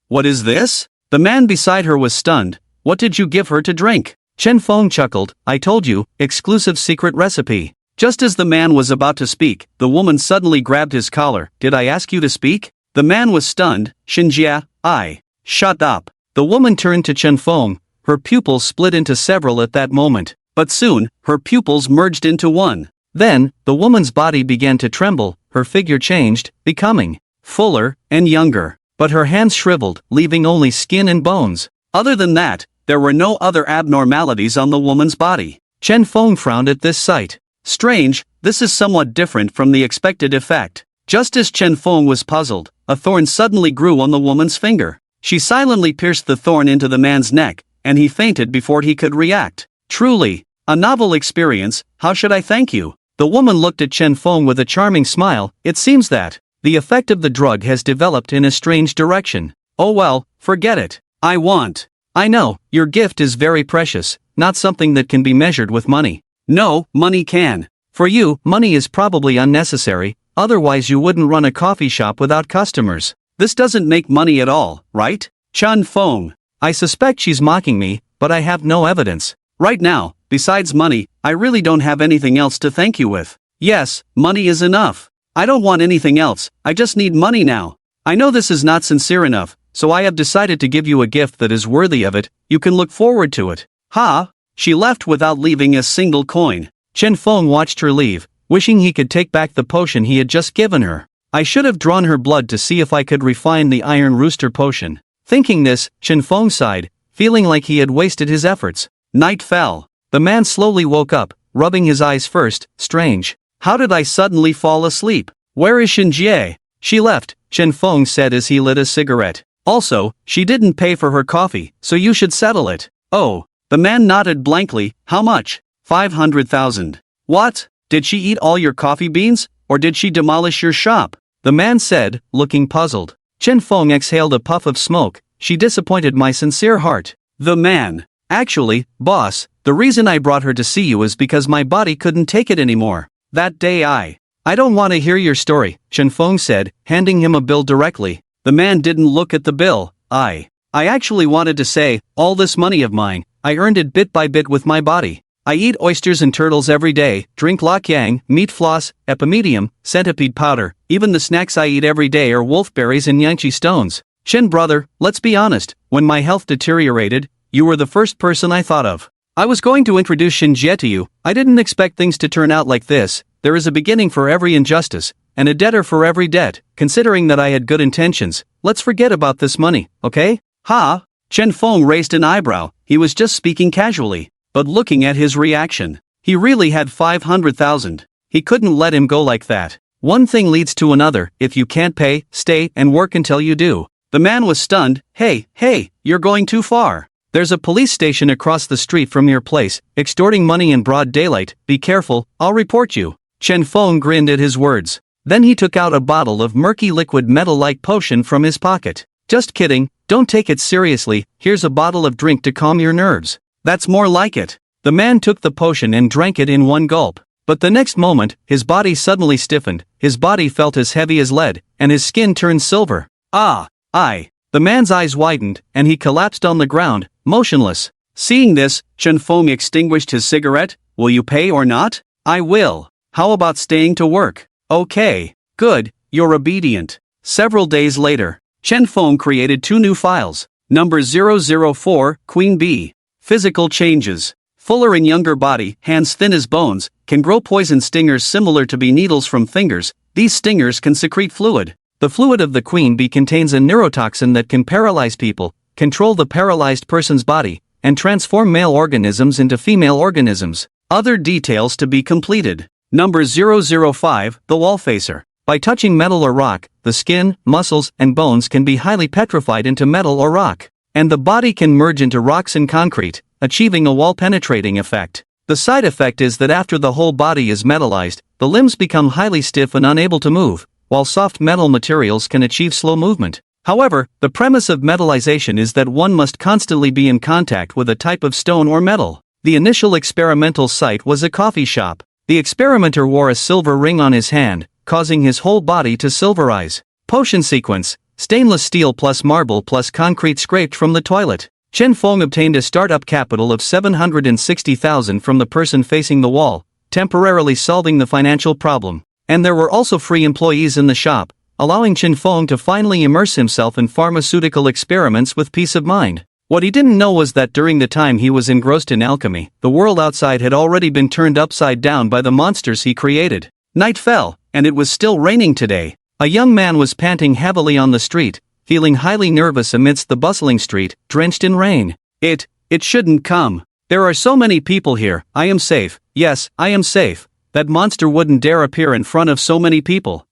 What is this? The man beside her was stunned. What did you give her to drink? Chen Feng chuckled. I told you, exclusive secret recipe. Just as the man was about to speak, the woman suddenly grabbed his collar. Did I ask you to speak? The man was stunned. Xinjia, shut up. The woman turned to Chen Feng. Her pupils split into several at that moment. But soon, her pupils merged into one. Then, the woman's body began to tremble, her figure changed, becoming fuller and younger. But her hands shriveled, leaving only skin and bones. Other than that, there were no other abnormalities on the woman's body. Chen Feng frowned at this sight. Strange, this is somewhat different from the expected effect. Just as Chen Feng was puzzled, a thorn suddenly grew on the woman's finger. She silently pierced the thorn into the man's neck, and he fainted before he could react. Truly, a novel experience. How should I thank you? The woman looked at Chen Feng with a charming smile. It seems that the effect of the drug has developed in a strange direction. Oh well, forget it. I know, your gift is very precious, not something that can be measured with money. No, money can. For you, money is probably unnecessary, otherwise you wouldn't run a coffee shop without customers. This doesn't make money at all, right? Chen Feng. I suspect she's mocking me, but I have no evidence. Right now, besides money, I really don't have anything else to thank you with. Yes, money is enough. I don't want anything else, I just need money now. I know this is not sincere enough, so I have decided to give you a gift that is worthy of it. You can look forward to it. She left without leaving a single coin. Chen Feng watched her leave, wishing he could take back the potion he had just given her. I should have drawn her blood to see if I could refine the Iron Rooster potion. Thinking this, Chen Feng sighed, feeling like he had wasted his efforts. Night fell. The man slowly woke up, rubbing his eyes first. Strange. How did I suddenly fall asleep? Where is Xinjie? She left, Chen Feng said as he lit a cigarette. Also, she didn't pay for her coffee, so you should settle it. Oh. The man nodded blankly. How much? 500,000. What? Did she eat all your coffee beans, or did she demolish your shop? The man said, looking puzzled. Chen Feng exhaled a puff of smoke. She disappointed my sincere heart. The man. Actually, boss, the reason I brought her to see you is because my body couldn't take it anymore. That day I don't want to hear your story, Chen Feng said, handing him a bill directly. The man didn't look at the bill. I actually wanted to say, all this money of mine, I earned it bit by bit with my body. I eat oysters and turtles every day, drink lok yang, meat floss, epimedium, centipede powder, even the snacks I eat every day are wolfberries and Yangtze stones. Chen brother, let's be honest, when my health deteriorated, you were the first person I thought of. I was going to introduce Xinjie to you. I didn't expect things to turn out like this. There is a beginning for every injustice, and a debtor for every debt. Considering that I had good intentions, let's forget about this money, okay? Chen Feng raised an eyebrow. He was just speaking casually, but looking at his reaction, he really had 500,000. He couldn't let him go like that. One thing leads to another. If you can't pay, stay and work until you do. The man was stunned. Hey, you're going too far. There's a police station across the street from your place, extorting money in broad daylight. Be careful, I'll report you. Chen Feng grinned at his words. Then he took out a bottle of murky liquid metal-like potion from his pocket. Just kidding, don't take it seriously, here's a bottle of drink to calm your nerves. That's more like it. The man took the potion and drank it in one gulp. But the next moment, his body suddenly stiffened, his body felt as heavy as lead, and his skin turned silver. The man's eyes widened, and he collapsed on the ground, motionless. Seeing this, Chen Feng extinguished his cigarette. Will you pay or not? I will. How about staying to work? Okay. Good, you're obedient. Several days later, Chen Feng created 2 new files. Number 004, Queen Bee. Physical changes. Fuller and younger body, hands thin as bones, can grow poison stingers similar to bee needles from fingers. These stingers can secrete fluid. The fluid of the queen bee contains a neurotoxin that can paralyze people, control the paralyzed person's body, and transform male organisms into female organisms. Other details to be completed. Number 005, the wall facer. By touching metal or rock, the skin, muscles, and bones can be highly petrified into metal or rock, and the body can merge into rocks and concrete, achieving a wall-penetrating effect. The side effect is that after the whole body is metallized, the limbs become highly stiff and unable to move, while soft metal materials can achieve slow movement. However, the premise of metallization is that one must constantly be in contact with a type of stone or metal. The initial experimental site was a coffee shop. The experimenter wore a silver ring on his hand, causing his whole body to silverize. Potion sequence: stainless steel plus marble plus concrete scraped from the toilet. Chen Feng obtained a startup capital of 760,000 from the person facing the wall, temporarily solving the financial problem. And there were also free employees in the shop, allowing Chen Feng to finally immerse himself in pharmaceutical experiments with peace of mind. What he didn't know was that during the time he was engrossed in alchemy, the world outside had already been turned upside down by the monsters he created. Night fell, and it was still raining today. A young man was panting heavily on the street, feeling highly nervous amidst the bustling street, drenched in rain. It shouldn't come. There are so many people here. I am safe. Yes, I am safe. That monster wouldn't dare appear in front of so many people.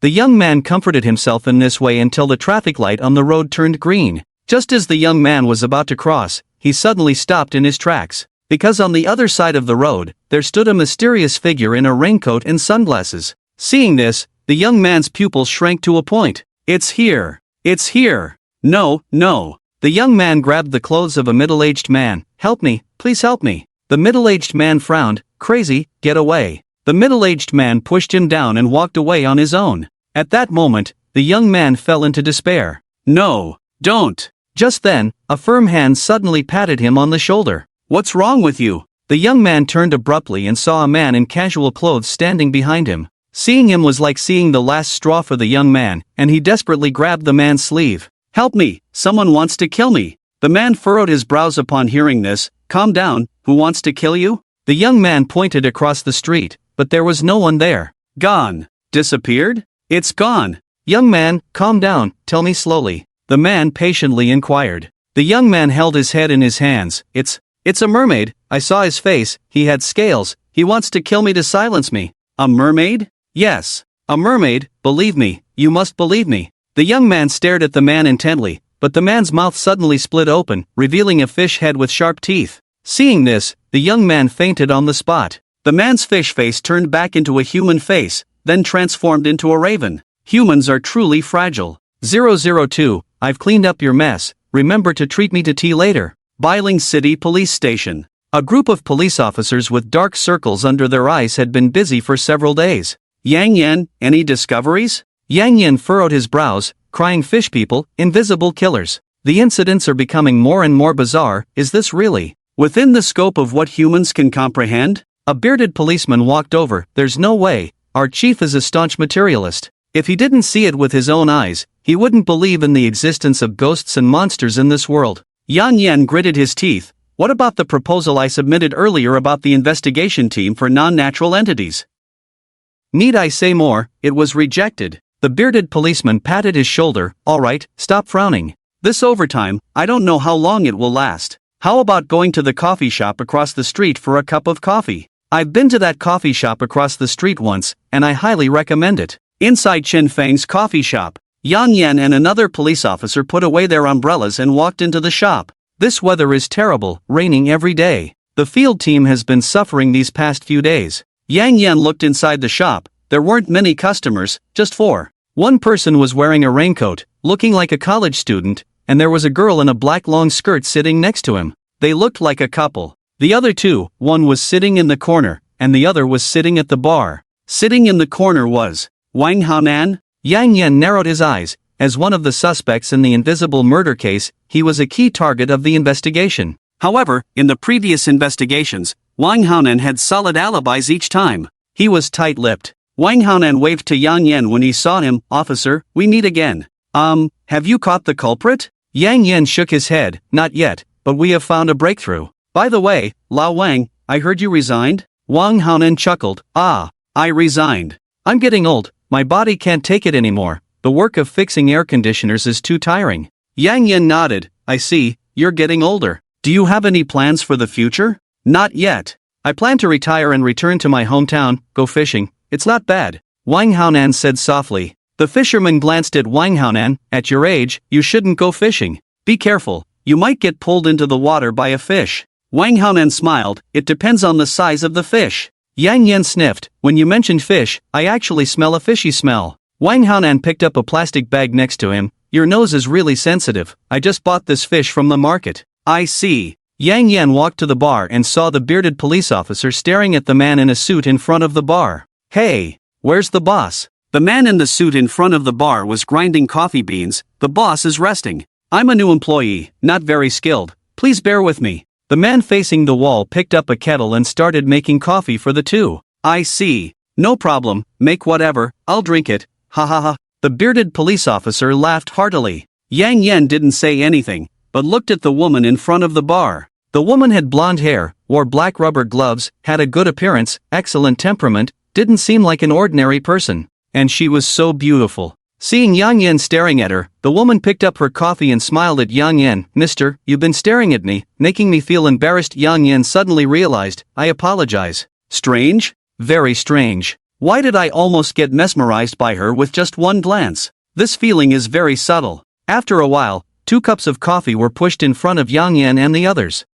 The young man comforted himself in this way until the traffic light on the road turned green. Just as the young man was about to cross, he suddenly stopped in his tracks. Because on the other side of the road, there stood a mysterious figure in a raincoat and sunglasses. Seeing this, the young man's pupils shrank to a point. It's here. It's here. No, no. The young man grabbed the clothes of a middle-aged man. Help me, please help me. The middle-aged man frowned. Crazy, get away. The middle-aged man pushed him down and walked away on his own. At that moment, the young man fell into despair. No, don't. Just then, a firm hand suddenly patted him on the shoulder. What's wrong with you? The young man turned abruptly and saw a man in casual clothes standing behind him. Seeing him was like seeing the last straw for the young man, and he desperately grabbed the man's sleeve. Help me, someone wants to kill me. The man furrowed his brows upon hearing this. Calm down, who wants to kill you? The young man pointed across the street, but there was no one there. Gone. Disappeared? It's gone. Young man, calm down, tell me slowly. The man patiently inquired. The young man held his head in his hands. It's a mermaid. I saw his face. He had scales. He wants to kill me to silence me. A mermaid? Yes. A mermaid, believe me, you must believe me. The young man stared at the man intently, but the man's mouth suddenly split open, revealing a fish head with sharp teeth. Seeing this, the young man fainted on the spot. The man's fish face turned back into a human face, then transformed into a raven. Humans are truly fragile. 002, I've cleaned up your mess, remember to treat me to tea later. Bailing City Police Station. A group of police officers with dark circles under their eyes had been busy for several days. Yang Yan, any discoveries? Yang Yan furrowed his brows, crying fish people, invisible killers. The incidents are becoming more and more bizarre. Is this really within the scope of what humans can comprehend? A bearded policeman walked over. There's no way. Our chief is a staunch materialist. If he didn't see it with his own eyes, he wouldn't believe in the existence of ghosts and monsters in this world. Yang Yan gritted his teeth. What about the proposal I submitted earlier about the investigation team for non-natural entities? Need I say more? It was rejected. The bearded policeman patted his shoulder. All right, stop frowning. This overtime, I don't know how long it will last. How about going to the coffee shop across the street for a cup of coffee? I've been to that coffee shop across the street once, and I highly recommend it. Inside Chen Feng's coffee shop, Yang Yan and another police officer put away their umbrellas and walked into the shop. This weather is terrible, raining every day. The field team has been suffering these past few days. Yang Yan looked inside the shop. There weren't many customers, just 4. One person was wearing a raincoat, looking like a college student, and there was a girl in a black long skirt sitting next to him. They looked like a couple. The other two, one was sitting in the corner, and the other was sitting at the bar. Sitting in the corner was Wang Haonan. Yang Yan narrowed his eyes. As one of the suspects in the invisible murder case, he was a key target of the investigation. However, in the previous investigations, Wang Haonan had solid alibis each time. He was tight-lipped. Wang Haonan waved to Yang Yan when he saw him. Officer, we meet again. Have you caught the culprit? Yang Yan shook his head. Not yet, but we have found a breakthrough. By the way, Lao Wang, I heard you resigned? Wang Haonan chuckled. I resigned. I'm getting old, my body can't take it anymore. The work of fixing air conditioners is too tiring. Yang Yan nodded. I see, you're getting older. Do you have any plans for the future? Not yet. I plan to retire and return to my hometown, go fishing. It's not bad. Wang Haonan said softly. The fisherman glanced at Wang Haonan. At your age, you shouldn't go fishing. Be careful, you might get pulled into the water by a fish. Wang Haonan smiled. It depends on the size of the fish. Yang Yan sniffed. When you mentioned fish, I actually smell a fishy smell. Wang Haonan picked up a plastic bag next to him. Your nose is really sensitive. I just bought this fish from the market. I see. Yang Yan walked to the bar and saw the bearded police officer staring at the man in a suit in front of the bar. Hey, where's the boss? The man in the suit in front of the bar was grinding coffee beans. The boss is resting. I'm a new employee, not very skilled. Please bear with me. The man facing the wall picked up a kettle and started making coffee for the two. I see. No problem, make whatever, I'll drink it. Ha ha ha. The bearded police officer laughed heartily. Yang Yan didn't say anything, but looked at the woman in front of the bar. The woman had blonde hair, wore black rubber gloves, had a good appearance, excellent temperament, didn't seem like an ordinary person. And she was so beautiful. Seeing Yang Yan staring at her, the woman picked up her coffee and smiled at Yang Yan. Mister, you've been staring at me, making me feel embarrassed. Yang Yan suddenly realized, I apologize. Strange? Very strange. Why did I almost get mesmerized by her with just one glance? This feeling is very subtle. After a while, 2 cups of coffee were pushed in front of Yang Yan and the others.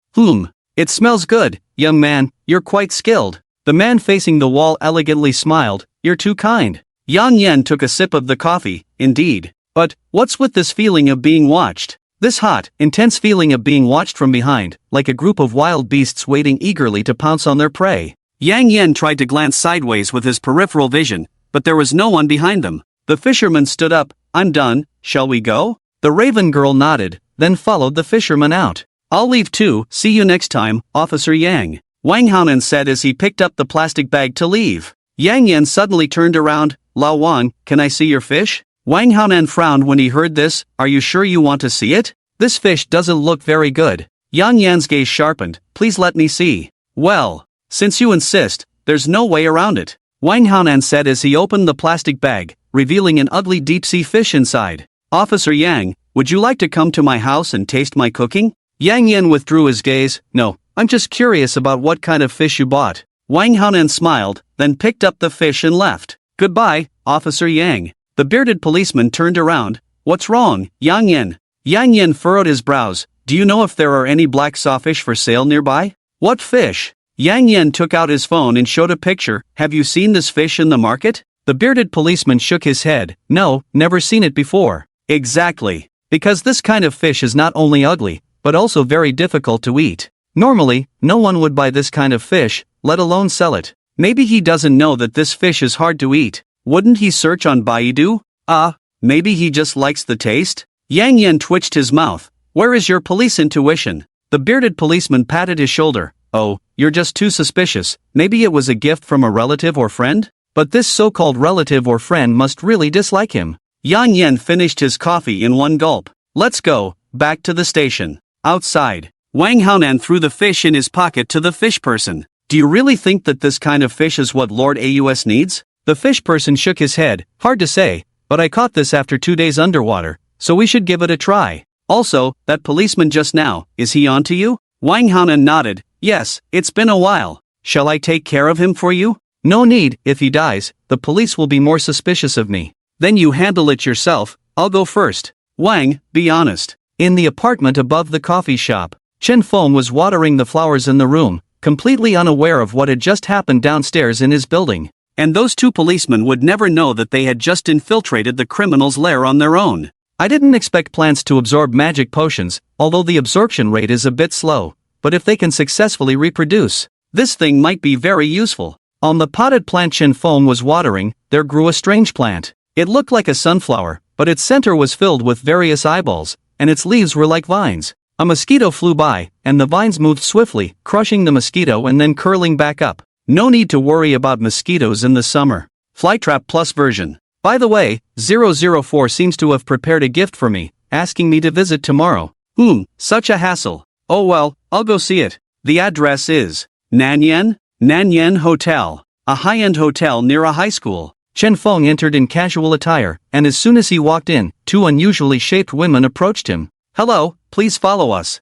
It smells good, young man, you're quite skilled. The man facing the wall elegantly smiled, you're too kind. Yang Yan took a sip of the coffee, indeed. But, what's with this feeling of being watched? This hot, intense feeling of being watched from behind, like a group of wild beasts waiting eagerly to pounce on their prey. Yang Yan tried to glance sideways with his peripheral vision, but there was no one behind them. The fisherman stood up. I'm done, shall we go? The raven girl nodded, then followed the fisherman out. I'll leave too, see you next time, Officer Yang. Wang Haonan said as he picked up the plastic bag to leave. Yang Yan suddenly turned around. Lao Wang, can I see your fish? Wang Haonan frowned when he heard this. Are you sure you want to see it? This fish doesn't look very good. Yang Yan's gaze sharpened. Please let me see. Well, since you insist, there's no way around it. Wang Haonan said as he opened the plastic bag, revealing an ugly deep-sea fish inside. Officer Yang, would you like to come to my house and taste my cooking? Yang Yan withdrew his gaze. No, I'm just curious about what kind of fish you bought. Wang Haonan smiled, then picked up the fish and left. Goodbye, Officer Yang. The bearded policeman turned around. What's wrong, Yang Yan? Yang Yan furrowed his brows. Do you know if there are any black sawfish for sale nearby? What fish? Yang Yan took out his phone and showed a picture. Have you seen this fish in the market? The bearded policeman shook his head. No, never seen it before. Exactly. Because this kind of fish is not only ugly, but also very difficult to eat. Normally, no one would buy this kind of fish, let alone sell it. Maybe he doesn't know that this fish is hard to eat. Wouldn't he search on Baidu? Maybe he just likes the taste? Yang Yan twitched his mouth. Where is your police intuition? The bearded policeman patted his shoulder. Oh, you're just too suspicious. Maybe it was a gift from a relative or friend? But this so-called relative or friend must really dislike him. Yang Yan finished his coffee in one gulp. Let's go, back to the station. Outside, Wang Haonan threw the fish in his pocket to the fish person. Do you really think that this kind of fish is what Lord Aus needs? The fish person shook his head. Hard to say, but I caught this after 2 days underwater, so we should give it a try. Also, that policeman just now, is he on to you? Wang Haonan nodded. Yes, it's been a while. Shall I take care of him for you? No need. If he dies, the police will be more suspicious of me. Then you handle it yourself. I'll go first. Wang, be honest. In the apartment above the coffee shop, Chen Feng was watering the flowers in the room, completely unaware of what had just happened downstairs in his building. And those 2 policemen would never know that they had just infiltrated the criminal's lair on their own. I didn't expect plants to absorb magic potions, although the absorption rate is a bit slow. But if they can successfully reproduce, this thing might be very useful. On the potted plant Chen Feng was watering, there grew a strange plant. It looked like a sunflower, but its center was filled with various eyeballs, and its leaves were like vines. A mosquito flew by, and the vines moved swiftly, crushing the mosquito and then curling back up. No need to worry about mosquitoes in the summer. Flytrap Plus version. By the way, 004 seems to have prepared a gift for me, asking me to visit tomorrow. Such a hassle. Oh well, I'll go see it. The address is Nanyan Hotel, a high-end hotel near a high school. Chen Feng entered in casual attire, and as soon as he walked in, 2 unusually shaped women approached him. Hello, please follow us.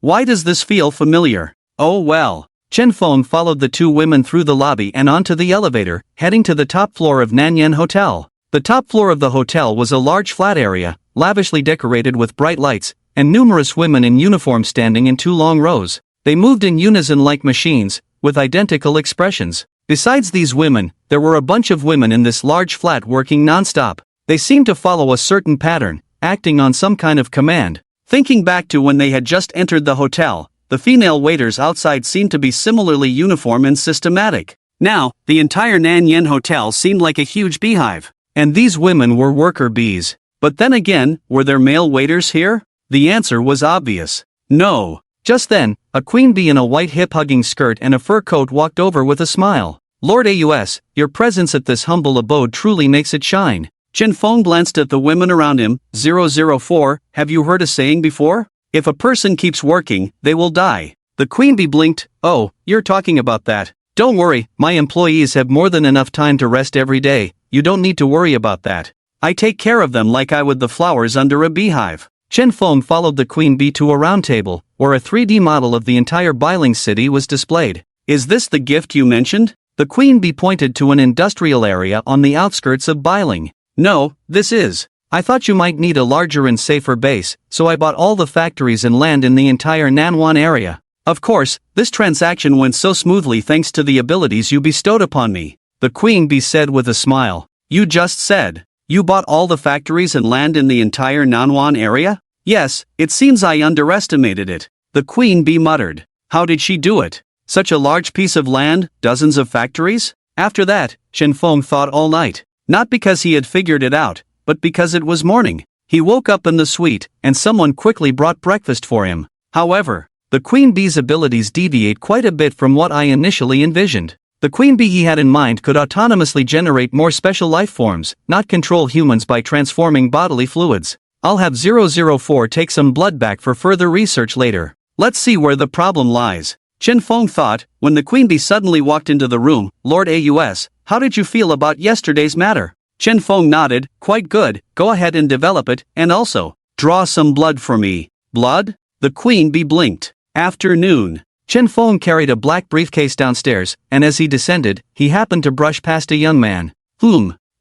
Why does this feel familiar? Oh well. Chen Feng followed the 2 women through the lobby and onto the elevator, heading to the top floor of Nanyan Hotel. The top floor of the hotel was a large flat area, lavishly decorated with bright lights, and numerous women in uniform standing in 2 long rows. They moved in unison like machines, with identical expressions. Besides these women, there were a bunch of women in this large flat working non-stop. They seemed to follow a certain pattern, acting on some kind of command. Thinking back to when they had just entered the hotel, the female waiters outside seemed to be similarly uniform and systematic. Now, the entire Nan Yen Hotel seemed like a huge beehive. And these women were worker bees. But then again, were there male waiters here? The answer was obvious. No. Just then, a queen bee in a white hip-hugging skirt and a fur coat walked over with a smile. Lord Aus, your presence at this humble abode truly makes it shine. Chen Feng glanced at the women around him. 004, have you heard a saying before? If a person keeps working, they will die. The queen bee blinked. Oh, you're talking about that. Don't worry, my employees have more than enough time to rest every day. You don't need to worry about that. I take care of them like I would the flowers under a beehive. Chen Feng followed the queen bee to a round table, where a 3D model of the entire Bailing city was displayed. Is this the gift you mentioned? The queen bee pointed to an industrial area on the outskirts of Bailing. No, this is. I thought you might need a larger and safer base, so I bought all the factories and land in the entire Nanwan area. Of course, this transaction went so smoothly thanks to the abilities you bestowed upon me. The queen bee said with a smile. You just said. You bought all the factories and land in the entire Nanwan area? Yes, it seems I underestimated it. The queen bee muttered. How did she do it? Such a large piece of land, dozens of factories? After that, Chen Feng thought all night. Not because he had figured it out, but because it was morning. He woke up in the suite, and someone quickly brought breakfast for him. However, the queen bee's abilities deviate quite a bit from what I initially envisioned. The queen bee he had in mind could autonomously generate more special life forms, not control humans by transforming bodily fluids. I'll have 004 take some blood back for further research later. Let's see where the problem lies. Chen Feng thought, when the queen bee suddenly walked into the room. Lord Aus, how did you feel about yesterday's matter? Chen Feng nodded. Quite good, go ahead and develop it, and also, draw some blood for me. Blood? The queen bee blinked. Afternoon. Chen Feng carried a black briefcase downstairs, and as he descended, he happened to brush past a young man.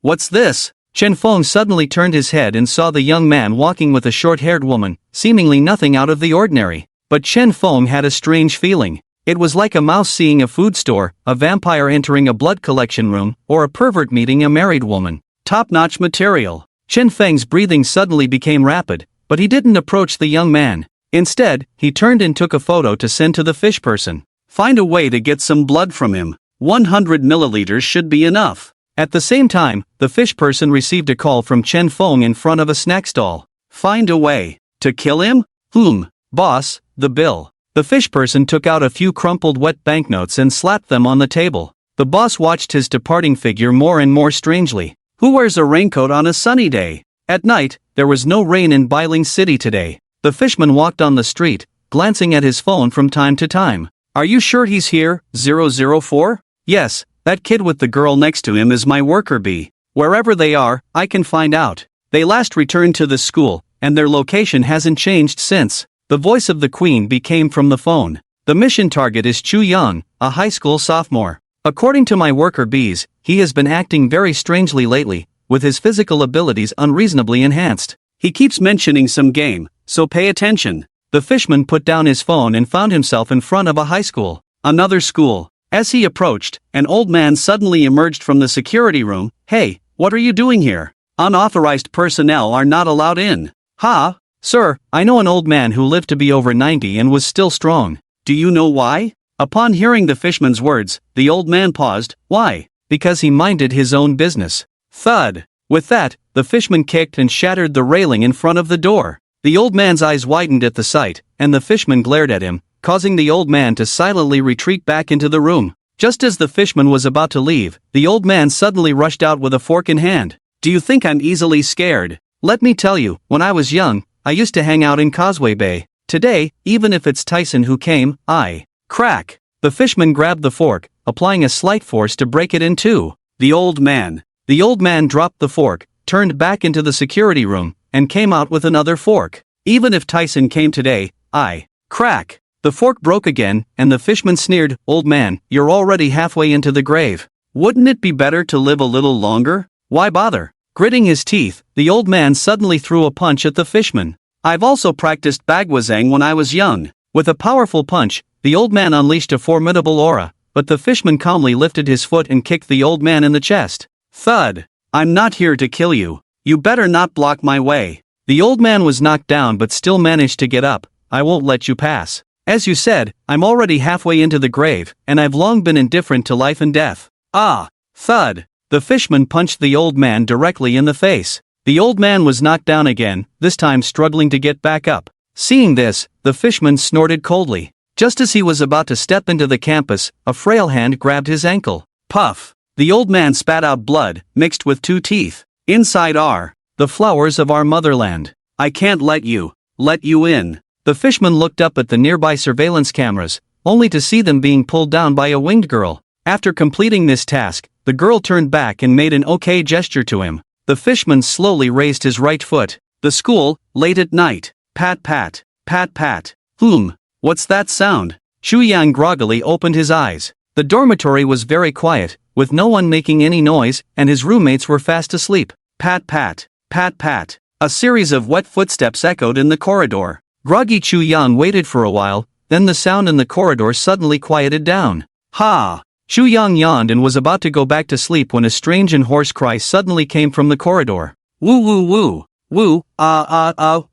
What's this? Chen Feng suddenly turned his head and saw the young man walking with a short-haired woman, seemingly nothing out of the ordinary. But Chen Feng had a strange feeling. It was like a mouse seeing a food store, a vampire entering a blood collection room, or a pervert meeting a married woman. Top-notch material. Chen Feng's breathing suddenly became rapid, but he didn't approach the young man. Instead, he turned and took a photo to send to the fish person. Find a way to get some blood from him. 100 milliliters should be enough. At the same time, the fish person received a call from Chen Feng in front of a snack stall. Find a way. To kill him? Boss, the bill. The fish person took out a few crumpled wet banknotes and slapped them on the table. The boss watched his departing figure more and more strangely. Who wears a raincoat on a sunny day? At night, there was no rain in Bailing City today. The fishman walked on the street, glancing at his phone from time to time. Are you sure he's here, 004? Yes, that kid with the girl next to him is my worker bee. Wherever they are, I can find out. They last returned to the school, and their location hasn't changed since. The voice of the queen bee came from the phone. The mission target is Chu Young, a high school sophomore. According to my worker bees, he has been acting very strangely lately, with his physical abilities unreasonably enhanced. He keeps mentioning some game, so pay attention. The fishman put down his phone and found himself in front of a high school. Another school. As he approached, an old man suddenly emerged from the security room. Hey, what are you doing here? Unauthorized personnel are not allowed in. Ha? Sir, I know an old man who lived to be over 90 and was still strong. Do you know why? Upon hearing the fishman's words, the old man paused. Why? Because he minded his own business. Thud. With that, the fishman kicked and shattered the railing in front of the door. The old man's eyes widened at the sight, and the fishman glared at him, causing the old man to silently retreat back into the room. Just as the fishman was about to leave, the old man suddenly rushed out with a fork in hand. Do you think I'm easily scared? Let me tell you, when I was young, I used to hang out in Causeway Bay. Today, even if it's Tyson who came, crack. The fishman grabbed the fork, applying a slight force to break it in two. The old man dropped the fork, turned back into the security room, and came out with another fork. Even if Tyson came today, crack. The fork broke again, and the fishman sneered, Old man, you're already halfway into the grave. Wouldn't it be better to live a little longer? Why bother? Gritting his teeth, the old man suddenly threw a punch at the fishman. I've also practiced bagwazang when I was young. With a powerful punch, the old man unleashed a formidable aura, but the fishman calmly lifted his foot and kicked the old man in the chest. Thud. I'm not here to kill you. You better not block my way. The old man was knocked down but still managed to get up. I won't let you pass. As you said, I'm already halfway into the grave, and I've long been indifferent to life and death. Ah! Thud! The fishman punched the old man directly in the face. The old man was knocked down again, this time struggling to get back up. Seeing this, the fishman snorted coldly. Just as he was about to step into the campus, a frail hand grabbed his ankle. Puff! The old man spat out blood, mixed with 2 teeth. Inside are the flowers of our motherland. I can't let you in. The fishman looked up at the nearby surveillance cameras, only to see them being pulled down by a winged girl. After completing this task, the girl turned back and made an okay gesture to him. The fishman slowly raised his right foot. The school, late at night. Pat pat, pat pat. What's that sound? Shu Yang groggily opened his eyes. The dormitory was very quiet, with no one making any noise, and his roommates were fast asleep. Pat pat, pat pat. A series of wet footsteps echoed in the corridor. Groggy Chu Yang waited for a while, then the sound in the corridor suddenly quieted down. Ha! Chu Yang yawned and was about to go back to sleep when a strange and hoarse cry suddenly came from the corridor. Woo woo woo! Woo,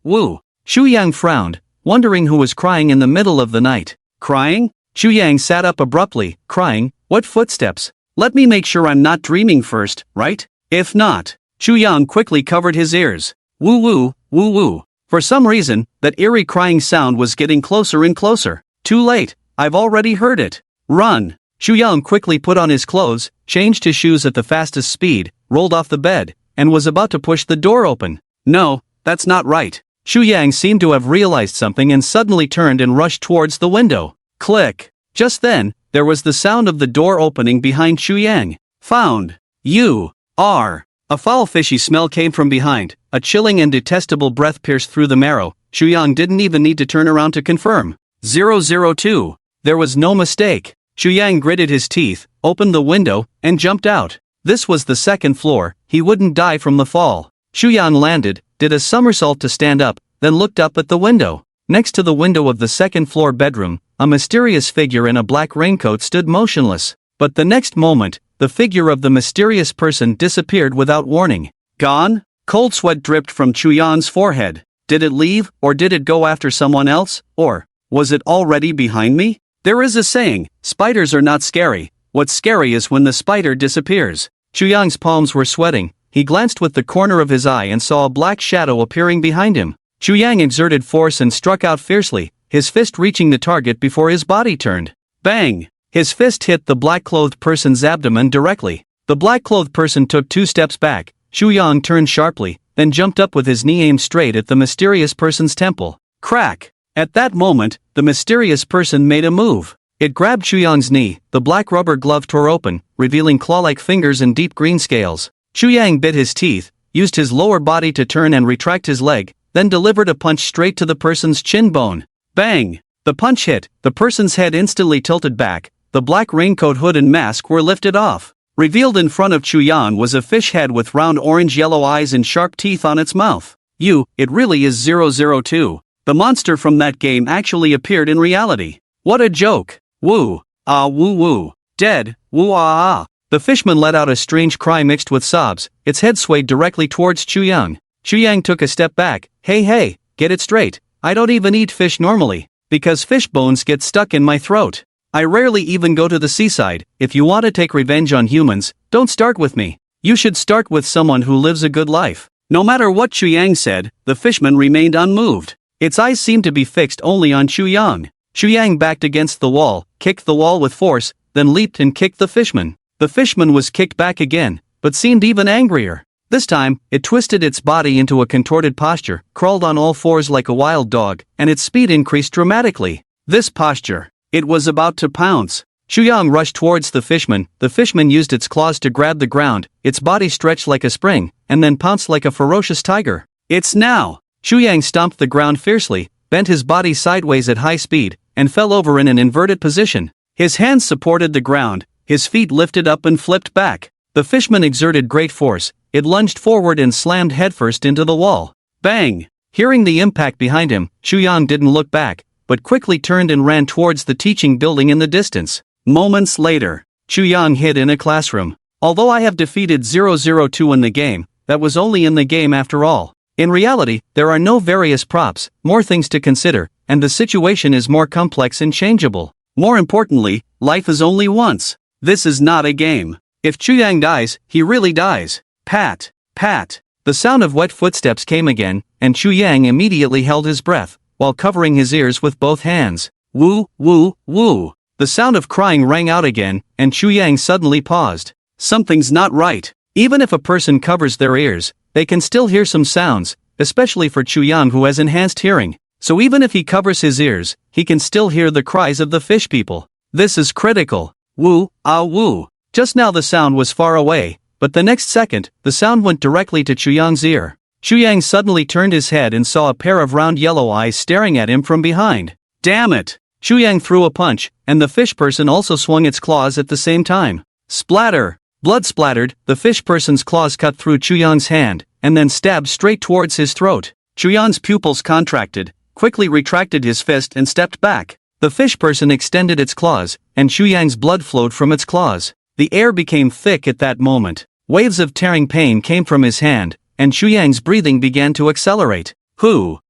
woo! Chu Yang frowned, wondering who was crying in the middle of the night. Crying? Chu Yang sat up abruptly, crying, what footsteps? Let me make sure I'm not dreaming first, right? If not. Chu Yang quickly covered his ears. Woo woo, woo woo. For some reason, that eerie crying sound was getting closer and closer. Too late, I've already heard it. Run! Chu Yang quickly put on his clothes, changed his shoes at the fastest speed, rolled off the bed, and was about to push the door open. No, that's not right. Chu Yang seemed to have realized something and suddenly turned and rushed towards the window. Click! Just then, there was the sound of the door opening behind Chu Yang. Found! You! Are! A foul fishy smell came from behind, a chilling and detestable breath pierced through the marrow. Chu Yang didn't even need to turn around to confirm. 002. There was no mistake. Chu Yang gritted his teeth, opened the window, and jumped out. This was the 2nd floor, he wouldn't die from the fall. Chu Yang landed, did a somersault to stand up, then looked up at the window. Next to the window of the 2nd floor bedroom, a mysterious figure in a black raincoat stood motionless. But the next moment, the figure of the mysterious person disappeared without warning. Gone? Cold sweat dripped from Chu Yang's forehead. Did it leave, or did it go after someone else, or was it already behind me? There is a saying, spiders are not scary, what's scary is when the spider disappears. Chu Yang's palms were sweating, he glanced with the corner of his eye and saw a black shadow appearing behind him. Chu Yang exerted force and struck out fiercely, his fist reaching the target before his body turned. Bang! His fist hit the black-clothed person's abdomen directly. The black-clothed person took 2 steps back. Chu Yang turned sharply, then jumped up with his knee aimed straight at the mysterious person's temple. Crack! At that moment, the mysterious person made a move. It grabbed Chu Yang's knee, the black rubber glove tore open, revealing claw-like fingers and deep green scales. Chu Yang bit his teeth, used his lower body to turn and retract his leg, then delivered a punch straight to the person's chin bone. Bang! The punch hit, the person's head instantly tilted back, the black raincoat hood and mask were lifted off. Revealed in front of Chu Yang was a fish head with round orange-yellow eyes and sharp teeth on its mouth. It really is 002. The monster from that game actually appeared in reality. What a joke! Woo! Ah woo woo! Dead! Woo ah ah! The fishman let out a strange cry mixed with sobs, its head swayed directly towards Chu Yang. Chu Yang took a step back. Hey, get it straight. I don't even eat fish normally, because fish bones get stuck in my throat. I rarely even go to the seaside. If you want to take revenge on humans, don't start with me. You should start with someone who lives a good life. No matter what Chu Yang said, the fishman remained unmoved. Its eyes seemed to be fixed only on Chu Yang. Chu Yang backed against the wall, kicked the wall with force, then leaped and kicked the fishman. The fishman was kicked back again, but seemed even angrier. This time, it twisted its body into a contorted posture, crawled on all fours like a wild dog, and its speed increased dramatically. This posture. It was about to pounce. Chu Yang rushed towards the fishman used its claws to grab the ground, its body stretched like a spring, and then pounced like a ferocious tiger. It's now! Chu Yang stomped the ground fiercely, bent his body sideways at high speed, and fell over in an inverted position. His hands supported the ground, his feet lifted up and flipped back. The fishman exerted great force, it lunged forward and slammed headfirst into the wall. Bang! Hearing the impact behind him, Chu Yang didn't look back, but quickly turned and ran towards the teaching building in the distance. Moments later, Chu Yang hid in a classroom. Although I have defeated 002 in the game, that was only in the game after all. In reality, there are no various props, more things to consider, and the situation is more complex and changeable. More importantly, life is only once. This is not a game. If Chuyang dies, he really dies. Pat, pat. The sound of wet footsteps came again, and Chuyang immediately held his breath, while covering his ears with both hands. Woo, woo, woo. The sound of crying rang out again, and Chuyang suddenly paused. Something's not right. Even if a person covers their ears, they can still hear some sounds, especially for Chuyang who has enhanced hearing. So even if he covers his ears, he can still hear the cries of the fish people. This is critical. Woo, ah woo. Just now the sound was far away, but the next second, the sound went directly to Chuyang's ear. Chuyang suddenly turned his head and saw a pair of round yellow eyes staring at him from behind. Damn it! Chuyang threw a punch, and the fish person also swung its claws at the same time. Splatter! Blood splattered, the fish person's claws cut through Chuyang's hand, and then stabbed straight towards his throat. Chuyang's pupils contracted, quickly retracted his fist and stepped back. The fish person extended its claws, and Chuyang's blood flowed from its claws. The air became thick at that moment. Waves of tearing pain came from his hand, and Chuyang's breathing began to accelerate. Who?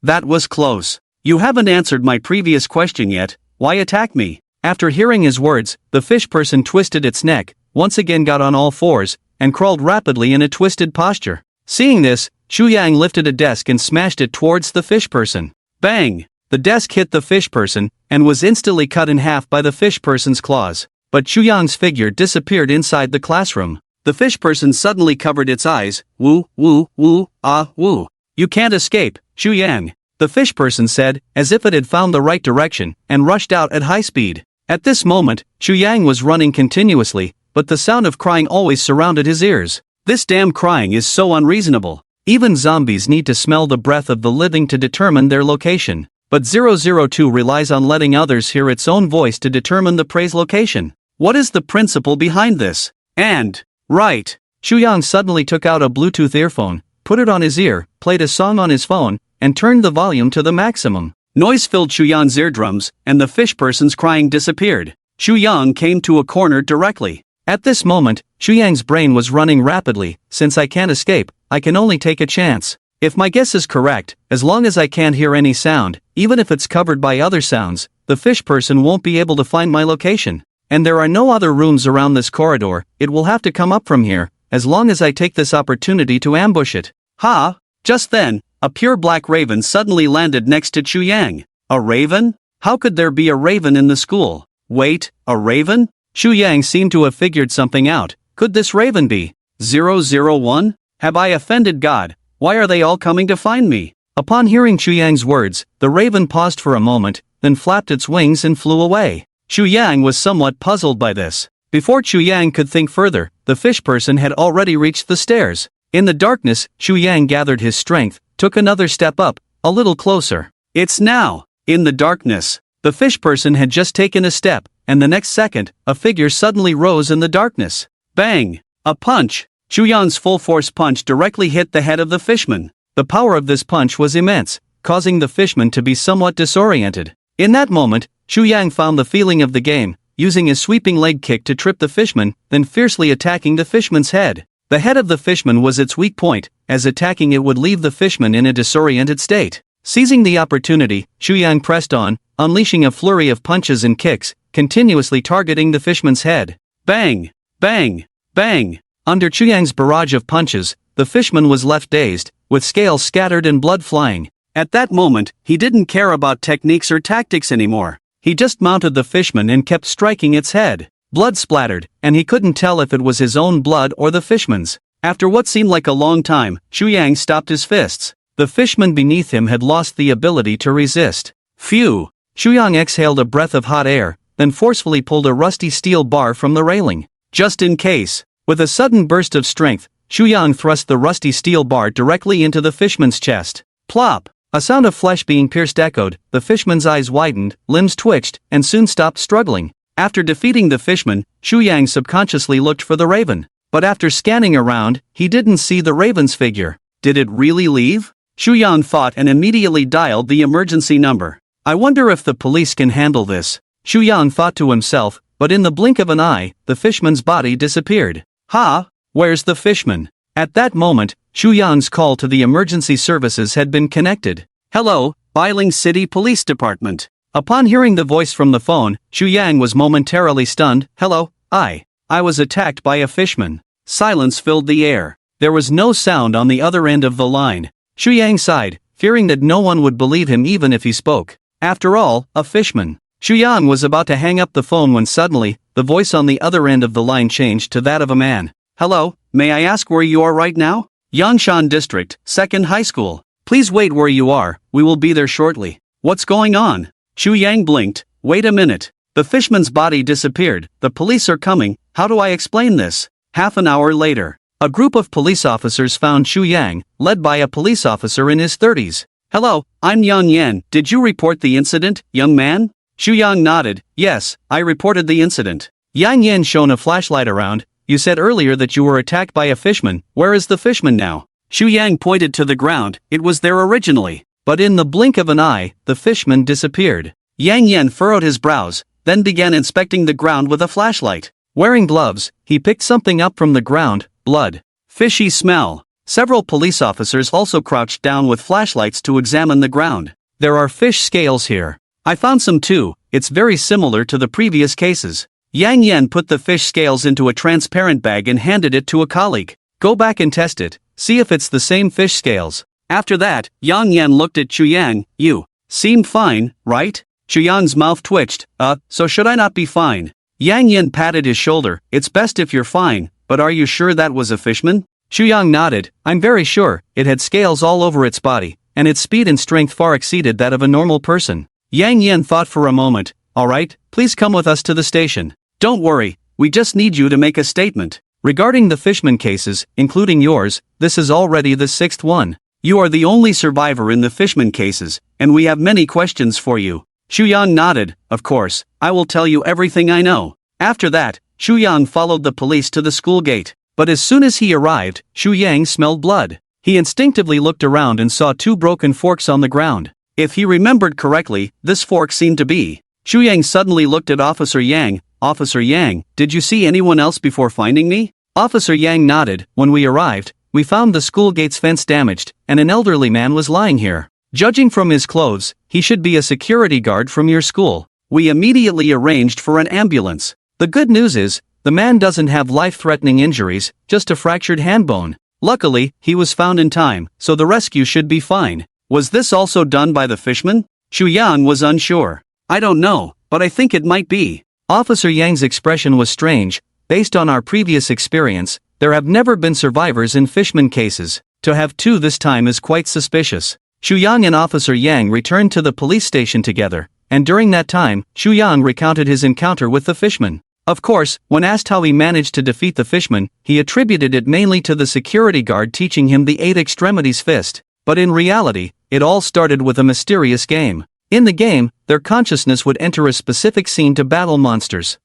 That was close. You haven't answered my previous question yet, why attack me? After hearing his words, the fish person twisted its neck, once again got on all fours, and crawled rapidly in a twisted posture. Seeing this, Chuyang lifted a desk and smashed it towards the fish person. Bang! The desk hit the fish person, and was instantly cut in half by the fish person's claws. But Chuyang's figure disappeared inside the classroom. The fish person suddenly covered its eyes. Woo, woo, woo, ah, woo. You can't escape, Chuyang, the fish person said, as if it had found the right direction, and rushed out at high speed. At this moment, Chuyang was running continuously, but the sound of crying always surrounded his ears. This damn crying is so unreasonable. Even zombies need to smell the breath of the living to determine their location. But 002 relies on letting others hear its own voice to determine the prey's location. What is the principle behind this? And, right. Chuyang suddenly took out a Bluetooth earphone, put it on his ear, played a song on his phone, and turned the volume to the maximum. Noise filled Chuyang's eardrums, and the fish person's crying disappeared. Chuyang came to a corner directly. At this moment, Chuyang's brain was running rapidly. Since I can't escape, I can only take a chance. If my guess is correct, as long as I can't hear any sound, even if it's covered by other sounds, the fish person won't be able to find my location. And there are no other rooms around this corridor, it will have to come up from here, as long as I take this opportunity to ambush it. Ha! Just then, a pure black raven suddenly landed next to Chuyang. A raven? How could there be a raven in the school? Wait, a raven? Chuyang seemed to have figured something out. Could this raven be 001? Have I offended God? Why are they all coming to find me? Upon hearing Chuyang's words, the raven paused for a moment, then flapped its wings and flew away. Chuyang was somewhat puzzled by this. Before Chuyang could think further, the fish person had already reached the stairs. In the darkness, Chuyang gathered his strength, took another step up, a little closer. It's now. In the darkness, the fish person had just taken a step, and the next second, a figure suddenly rose in the darkness. Bang! A punch! Chuyang's full-force punch directly hit the head of the fishman. The power of this punch was immense, causing the fishman to be somewhat disoriented. In that moment, Chuyang found the feeling of the game, using his sweeping leg kick to trip the fishman, then fiercely attacking the fishman's head. The head of the fishman was its weak point, as attacking it would leave the fishman in a disoriented state. Seizing the opportunity, Chuyang pressed on, unleashing a flurry of punches and kicks, continuously targeting the fishman's head. Bang! Bang! Bang! Under Chuyang's barrage of punches, the fishman was left dazed, with scales scattered and blood flying. At that moment, he didn't care about techniques or tactics anymore. He just mounted the fishman and kept striking its head. Blood splattered, and he couldn't tell if it was his own blood or the fishman's. After what seemed like a long time, Chuyang stopped his fists. The fishman beneath him had lost the ability to resist. Phew! Chuyang exhaled a breath of hot air, then forcefully pulled a rusty steel bar from the railing. Just in case. With a sudden burst of strength, Chuyang thrust the rusty steel bar directly into the fishman's chest. Plop! A sound of flesh being pierced echoed, the fishman's eyes widened, limbs twitched, and soon stopped struggling. After defeating the fishman, Chuyang subconsciously looked for the raven. But after scanning around, he didn't see the raven's figure. Did it really leave? Chuyang thought and immediately dialed the emergency number. I wonder if the police can handle this. Chuyang thought to himself, but in the blink of an eye, the fishman's body disappeared. Ha! Where's the fishman? At that moment, Chuyang's call to the emergency services had been connected. Hello, Bailing City Police Department. Upon hearing the voice from the phone, Xu Yang was momentarily stunned. Hello, I was attacked by a fishman. Silence filled the air. There was no sound on the other end of the line. Xu Yang sighed, fearing that no one would believe him even if he spoke. After all, a fishman. Xu Yang was about to hang up the phone when suddenly, the voice on the other end of the line changed to that of a man. Hello, may I ask where you are right now? Yangshan District, 2nd High School. Please wait where you are, we will be there shortly. What's going on? Xu Yang blinked. Wait a minute. The fishman's body disappeared. The police are coming. How do I explain this? Half an hour later, a group of police officers found Xu Yang, led by a police officer in his 30s. Hello, I'm Yang Yan. Did you report the incident, young man? Xu Yang nodded. Yes, I reported the incident. Yang Yan shone a flashlight around. You said earlier that you were attacked by a fishman. Where is the fishman now? Xu Yang pointed to the ground. It was there originally. But in the blink of an eye, the fishman disappeared. Yang Yan furrowed his brows, then began inspecting the ground with a flashlight. Wearing gloves, he picked something up from the ground. Blood. Fishy smell. Several police officers also crouched down with flashlights to examine the ground. There are fish scales here. I found some too. It's very similar to the previous cases. Yang Yan put the fish scales into a transparent bag and handed it to a colleague. Go back and test it. See if it's the same fish scales. After that, Yang Yan looked at Xu Yang. You seem fine, right? Xu Yang's mouth twitched. So should I not be fine? Yang Yan patted his shoulder. It's best if you're fine, but are you sure that was a fishman? Xu Yang nodded. I'm very sure. It had scales all over its body, and its speed and strength far exceeded that of a normal person. Yang Yan thought for a moment. Alright, please come with us to the station. Don't worry, we just need you to make a statement. Regarding the fishman cases, including yours, this is already the 6th one. You are the only survivor in the fishman cases, and we have many questions for you. Xu Yang nodded. Of course, I will tell you everything I know. After that, Xu Yang followed the police to the school gate. But as soon as he arrived, Xu Yang smelled blood. He instinctively looked around and saw 2 broken forks on the ground. If he remembered correctly, this fork seemed to be. Xu Yang suddenly looked at Officer Yang. Officer Yang, did you see anyone else before finding me? Officer Yang nodded. When we arrived, we found the school gate's fence damaged, and an elderly man was lying here. Judging from his clothes, he should be a security guard from your school. We immediately arranged for an ambulance. The good news is, the man doesn't have life-threatening injuries, just a fractured hand bone. Luckily, he was found in time, so the rescue should be fine. Was this also done by the fishman? Xu Yang was unsure. I don't know, but I think it might be. Officer Yang's expression was strange. Based on our previous experience, there have never been survivors in fishman cases. To have 2 this time is quite suspicious. Xu Yang and Officer Yang returned to the police station together, and during that time, Xu Yang recounted his encounter with the fishman. Of course, when asked how he managed to defeat the fishman, he attributed it mainly to the security guard teaching him the 8 extremities fist. But in reality, it all started with a mysterious game. In the game, their consciousness would enter a specific scene to battle monsters.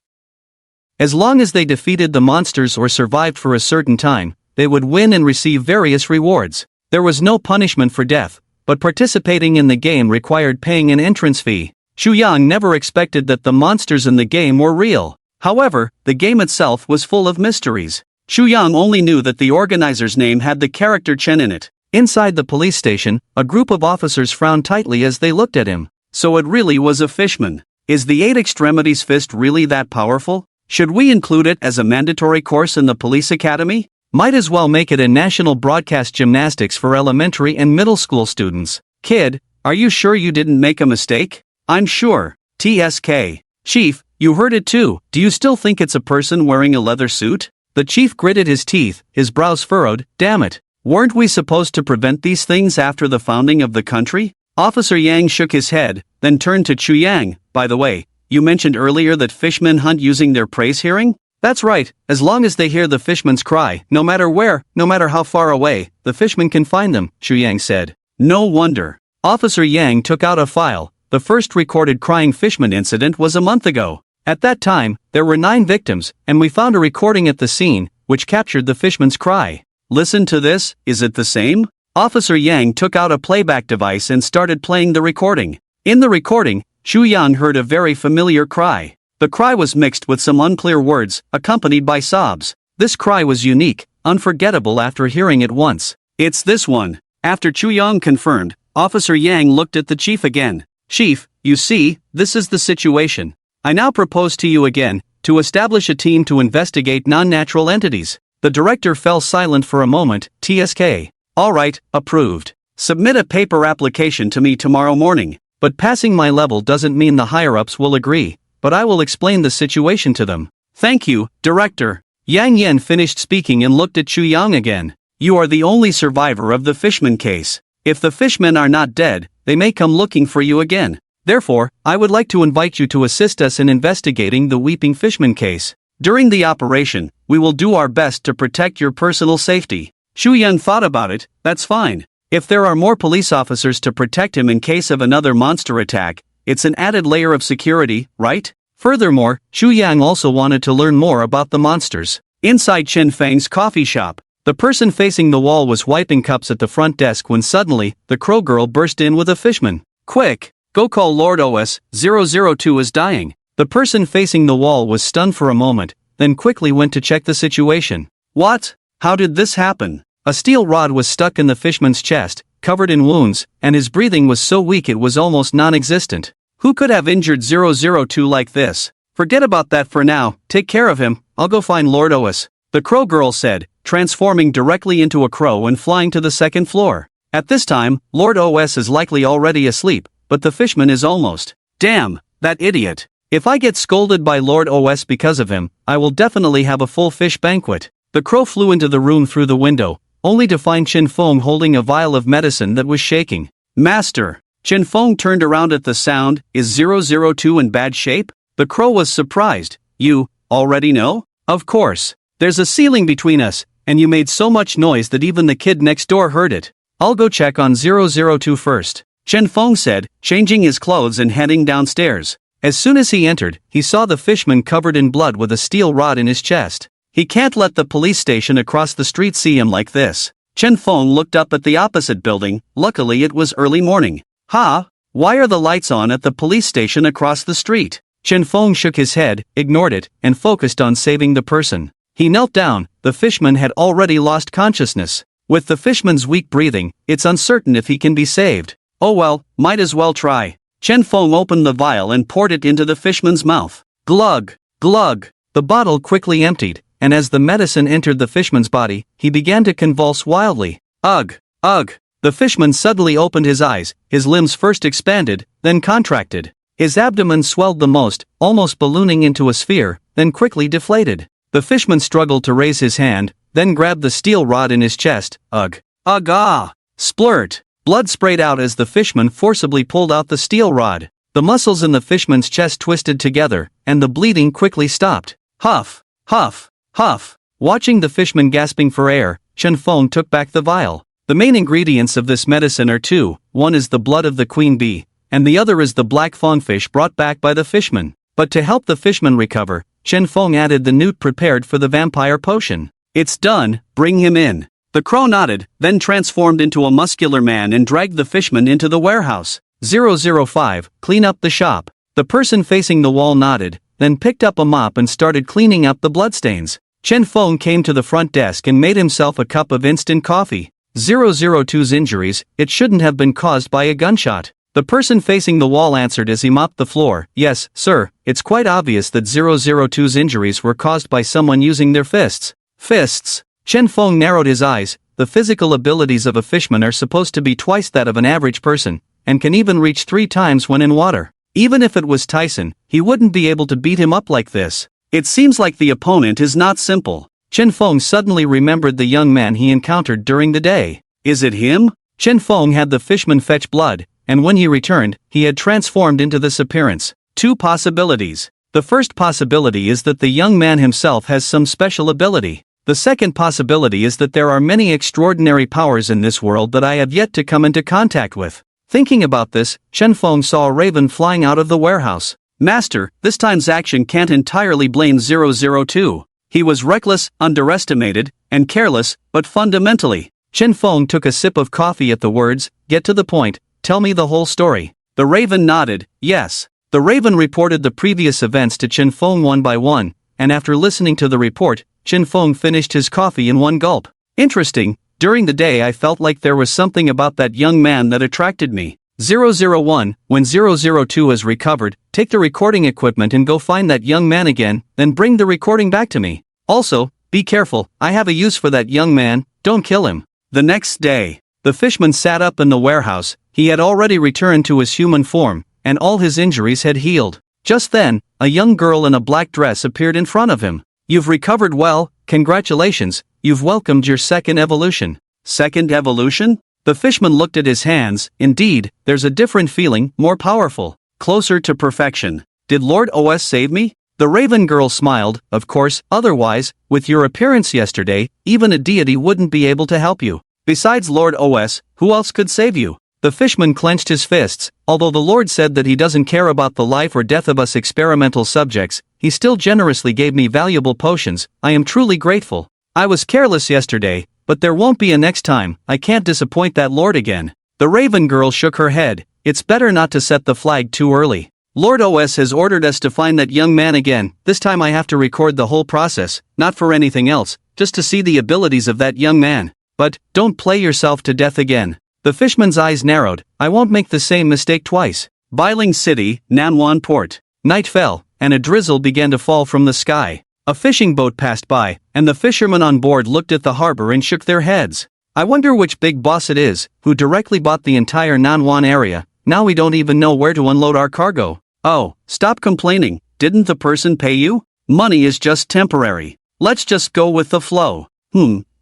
As long as they defeated the monsters or survived for a certain time, they would win and receive various rewards. There was no punishment for death, but participating in the game required paying an entrance fee. Xu Yang never expected that the monsters in the game were real. However, the game itself was full of mysteries. Xu Yang only knew that the organizer's name had the character Chen in it. Inside the police station, a group of officers frowned tightly as they looked at him. So it really was a fishman. Is the 8 extremities fist really that powerful? Should we include it as a mandatory course in the police academy? Might as well make it a national broadcast gymnastics for elementary and middle school students. Kid, are you sure you didn't make a mistake? I'm sure. TSK. Chief, you heard it too. Do you still think it's a person wearing a leather suit? The chief gritted his teeth, his brows furrowed. Damn it. Weren't we supposed to prevent these things after the founding of the country? Officer Yang shook his head, then turned to Xu Yang. By the way, you mentioned earlier that fishmen hunt using their praise hearing? That's right, as long as they hear the fishman's cry, no matter where, no matter how far away, the fishman can find them, Xu Yang said. No wonder. Officer Yang took out a file. The first recorded crying fishman incident was a month ago. At that time, there were 9 victims, and we found a recording at the scene, which captured the fishman's cry. Listen to this, is it the same? Officer Yang took out a playback device and started playing the recording. In the recording, Xu Yang heard a very familiar cry. The cry was mixed with some unclear words, accompanied by sobs. This cry was unique, unforgettable after hearing it once. It's this one. After Xu Yang confirmed, Officer Yang looked at the chief again. Chief, you see, this is the situation. I now propose to you again, to establish a team to investigate non-natural entities. The director fell silent for a moment. TSK. Alright, approved. Submit a paper application to me tomorrow morning. But passing my level doesn't mean the higher-ups will agree, but I will explain the situation to them. Thank you, Director. Yang Yen finished speaking and looked at Chu Yang again. You are the only survivor of the Fishman case. If the fishmen are not dead, they may come looking for you again. Therefore, I would like to invite you to assist us in investigating the Weeping Fishman case. During the operation, we will do our best to protect your personal safety. Chu Yang thought about it. That's fine. If there are more police officers to protect him in case of another monster attack, it's an added layer of security, right? Furthermore, Chu Yang also wanted to learn more about the monsters. Inside Chen Feng's coffee shop, the person facing the wall was wiping cups at the front desk when suddenly, the crow girl burst in with a fishman. Quick! Go call Lord OS-002 is dying. The person facing the wall was stunned for a moment, then quickly went to check the situation. What? How did this happen? A steel rod was stuck in the fishman's chest, covered in wounds, and his breathing was so weak it was almost non-existent. Who could have injured 002 like this? Forget about that for now, take care of him, I'll go find Lord OS. The crow girl said, transforming directly into a crow and flying to the second floor. At this time, Lord OS is likely already asleep, but the fishman is almost. Damn, that idiot. If I get scolded by Lord OS because of him, I will definitely have a full fish banquet. The crow flew into the room through the window, only to find Chen Feng holding a vial of medicine that was shaking. Master! Chen Feng turned around at the sound. Is 002 in bad shape? The crow was surprised. You already know? Of course. There's a ceiling between us, and you made so much noise that even the kid next door heard it. I'll go check on 002 first. Chen Feng said, changing his clothes and heading downstairs. As soon as he entered, he saw the fishman covered in blood with a steel rod in his chest. He can't let the police station across the street see him like this. Chen Feng looked up at the opposite building. Luckily it was early morning. Why are the lights on at the police station across the street? Chen Feng shook his head, ignored it, and focused on saving the person. He knelt down. The fishman had already lost consciousness. With the fishman's weak breathing, it's uncertain if he can be saved. Oh well, might as well try. Chen Feng opened the vial and poured it into the fishman's mouth. Glug! Glug! The bottle quickly emptied, and as the medicine entered the fishman's body, he began to convulse wildly. Ugh! Ugh! The fishman suddenly opened his eyes, his limbs first expanded, then contracted. His abdomen swelled the most, almost ballooning into a sphere, then quickly deflated. The fishman struggled to raise his hand, then grabbed the steel rod in his chest. Ugh! Ugh! Ah! Splurt! Blood sprayed out as the fishman forcibly pulled out the steel rod. The muscles in the fishman's chest twisted together, and the bleeding quickly stopped. Huff! Huff! Huff! Watching the fishman gasping for air, Chen Feng took back the vial. The main ingredients of this medicine are two. One is the blood of the queen bee, and the other is the black fawnfish brought back by the fishman. But to help the fishman recover, Chen Feng added the newt prepared for the vampire potion. It's done, bring him in. The crow nodded, then transformed into a muscular man and dragged the fishman into the warehouse. 005, clean up the shop. The person facing the wall nodded, then picked up a mop and started cleaning up the bloodstains. Chen Feng came to the front desk and made himself a cup of instant coffee. 002's injuries, it shouldn't have been caused by a gunshot. The person facing the wall answered as he mopped the floor. Yes, sir, it's quite obvious that 002's injuries were caused by someone using their fists. Fists? Chen Feng narrowed his eyes. The physical abilities of a fishman are supposed to be twice that of an average person, and can even reach 3 times when in water. Even if it was Tyson, he wouldn't be able to beat him up like this. It seems like the opponent is not simple. Chen Feng suddenly remembered the young man he encountered during the day. Is it him? Chen Feng had the fishman fetch blood, and when he returned, he had transformed into this appearance. 2 possibilities. The first possibility is that the young man himself has some special ability. The second possibility is that there are many extraordinary powers in this world that I have yet to come into contact with. Thinking about this, Chen Feng saw a raven flying out of the warehouse. Master, this time's action can't entirely blame 002. He was reckless, underestimated, and careless, but fundamentally. Chen Feng took a sip of coffee at the words, get to the point, tell me the whole story. The raven nodded, yes. The raven reported the previous events to Chen Feng one by one, and after listening to the report, Chen Feng finished his coffee in one gulp. Interesting, During the day I felt like there was something about that young man that attracted me. 001, when 002 is recovered, take the recording equipment and go find that young man again, then bring the recording back to me. Also, be careful, I have a use for that young man, don't kill him. The next day, the fishman sat up in the warehouse. He had already returned to his human form, and all his injuries had healed. Just then, a young girl in a black dress appeared in front of him. You've recovered well, congratulations, you've welcomed your second evolution. Second evolution? The fishman looked at his hands. Indeed, there's a different feeling, more powerful, closer to perfection. Did Lord OS save me? The raven girl smiled. Of course, otherwise, with your appearance yesterday, even a deity wouldn't be able to help you. Besides Lord OS, who else could save you? The fishman clenched his fists. Although the Lord said that he doesn't care about the life or death of us experimental subjects, he still generously gave me valuable potions. I am truly grateful. I was careless yesterday, but there won't be a next time. I can't disappoint that Lord again. The raven girl shook her head. It's better not to set the flag too early. Lord OS has ordered us to find that young man again. This time I have to record the whole process, not for anything else, just to see the abilities of that young man. But, don't play yourself to death again. The fishman's eyes narrowed. I won't make the same mistake twice. Bailing City, Nanwan Port. Night fell, and a drizzle began to fall from the sky. A fishing boat passed by, and the fishermen on board looked at the harbor and shook their heads. I wonder which big boss it is, who directly bought the entire Nanwan area. Now we don't even know where to unload our cargo. Oh, stop complaining. Didn't the person pay you? Money is just temporary. Let's just go with the flow.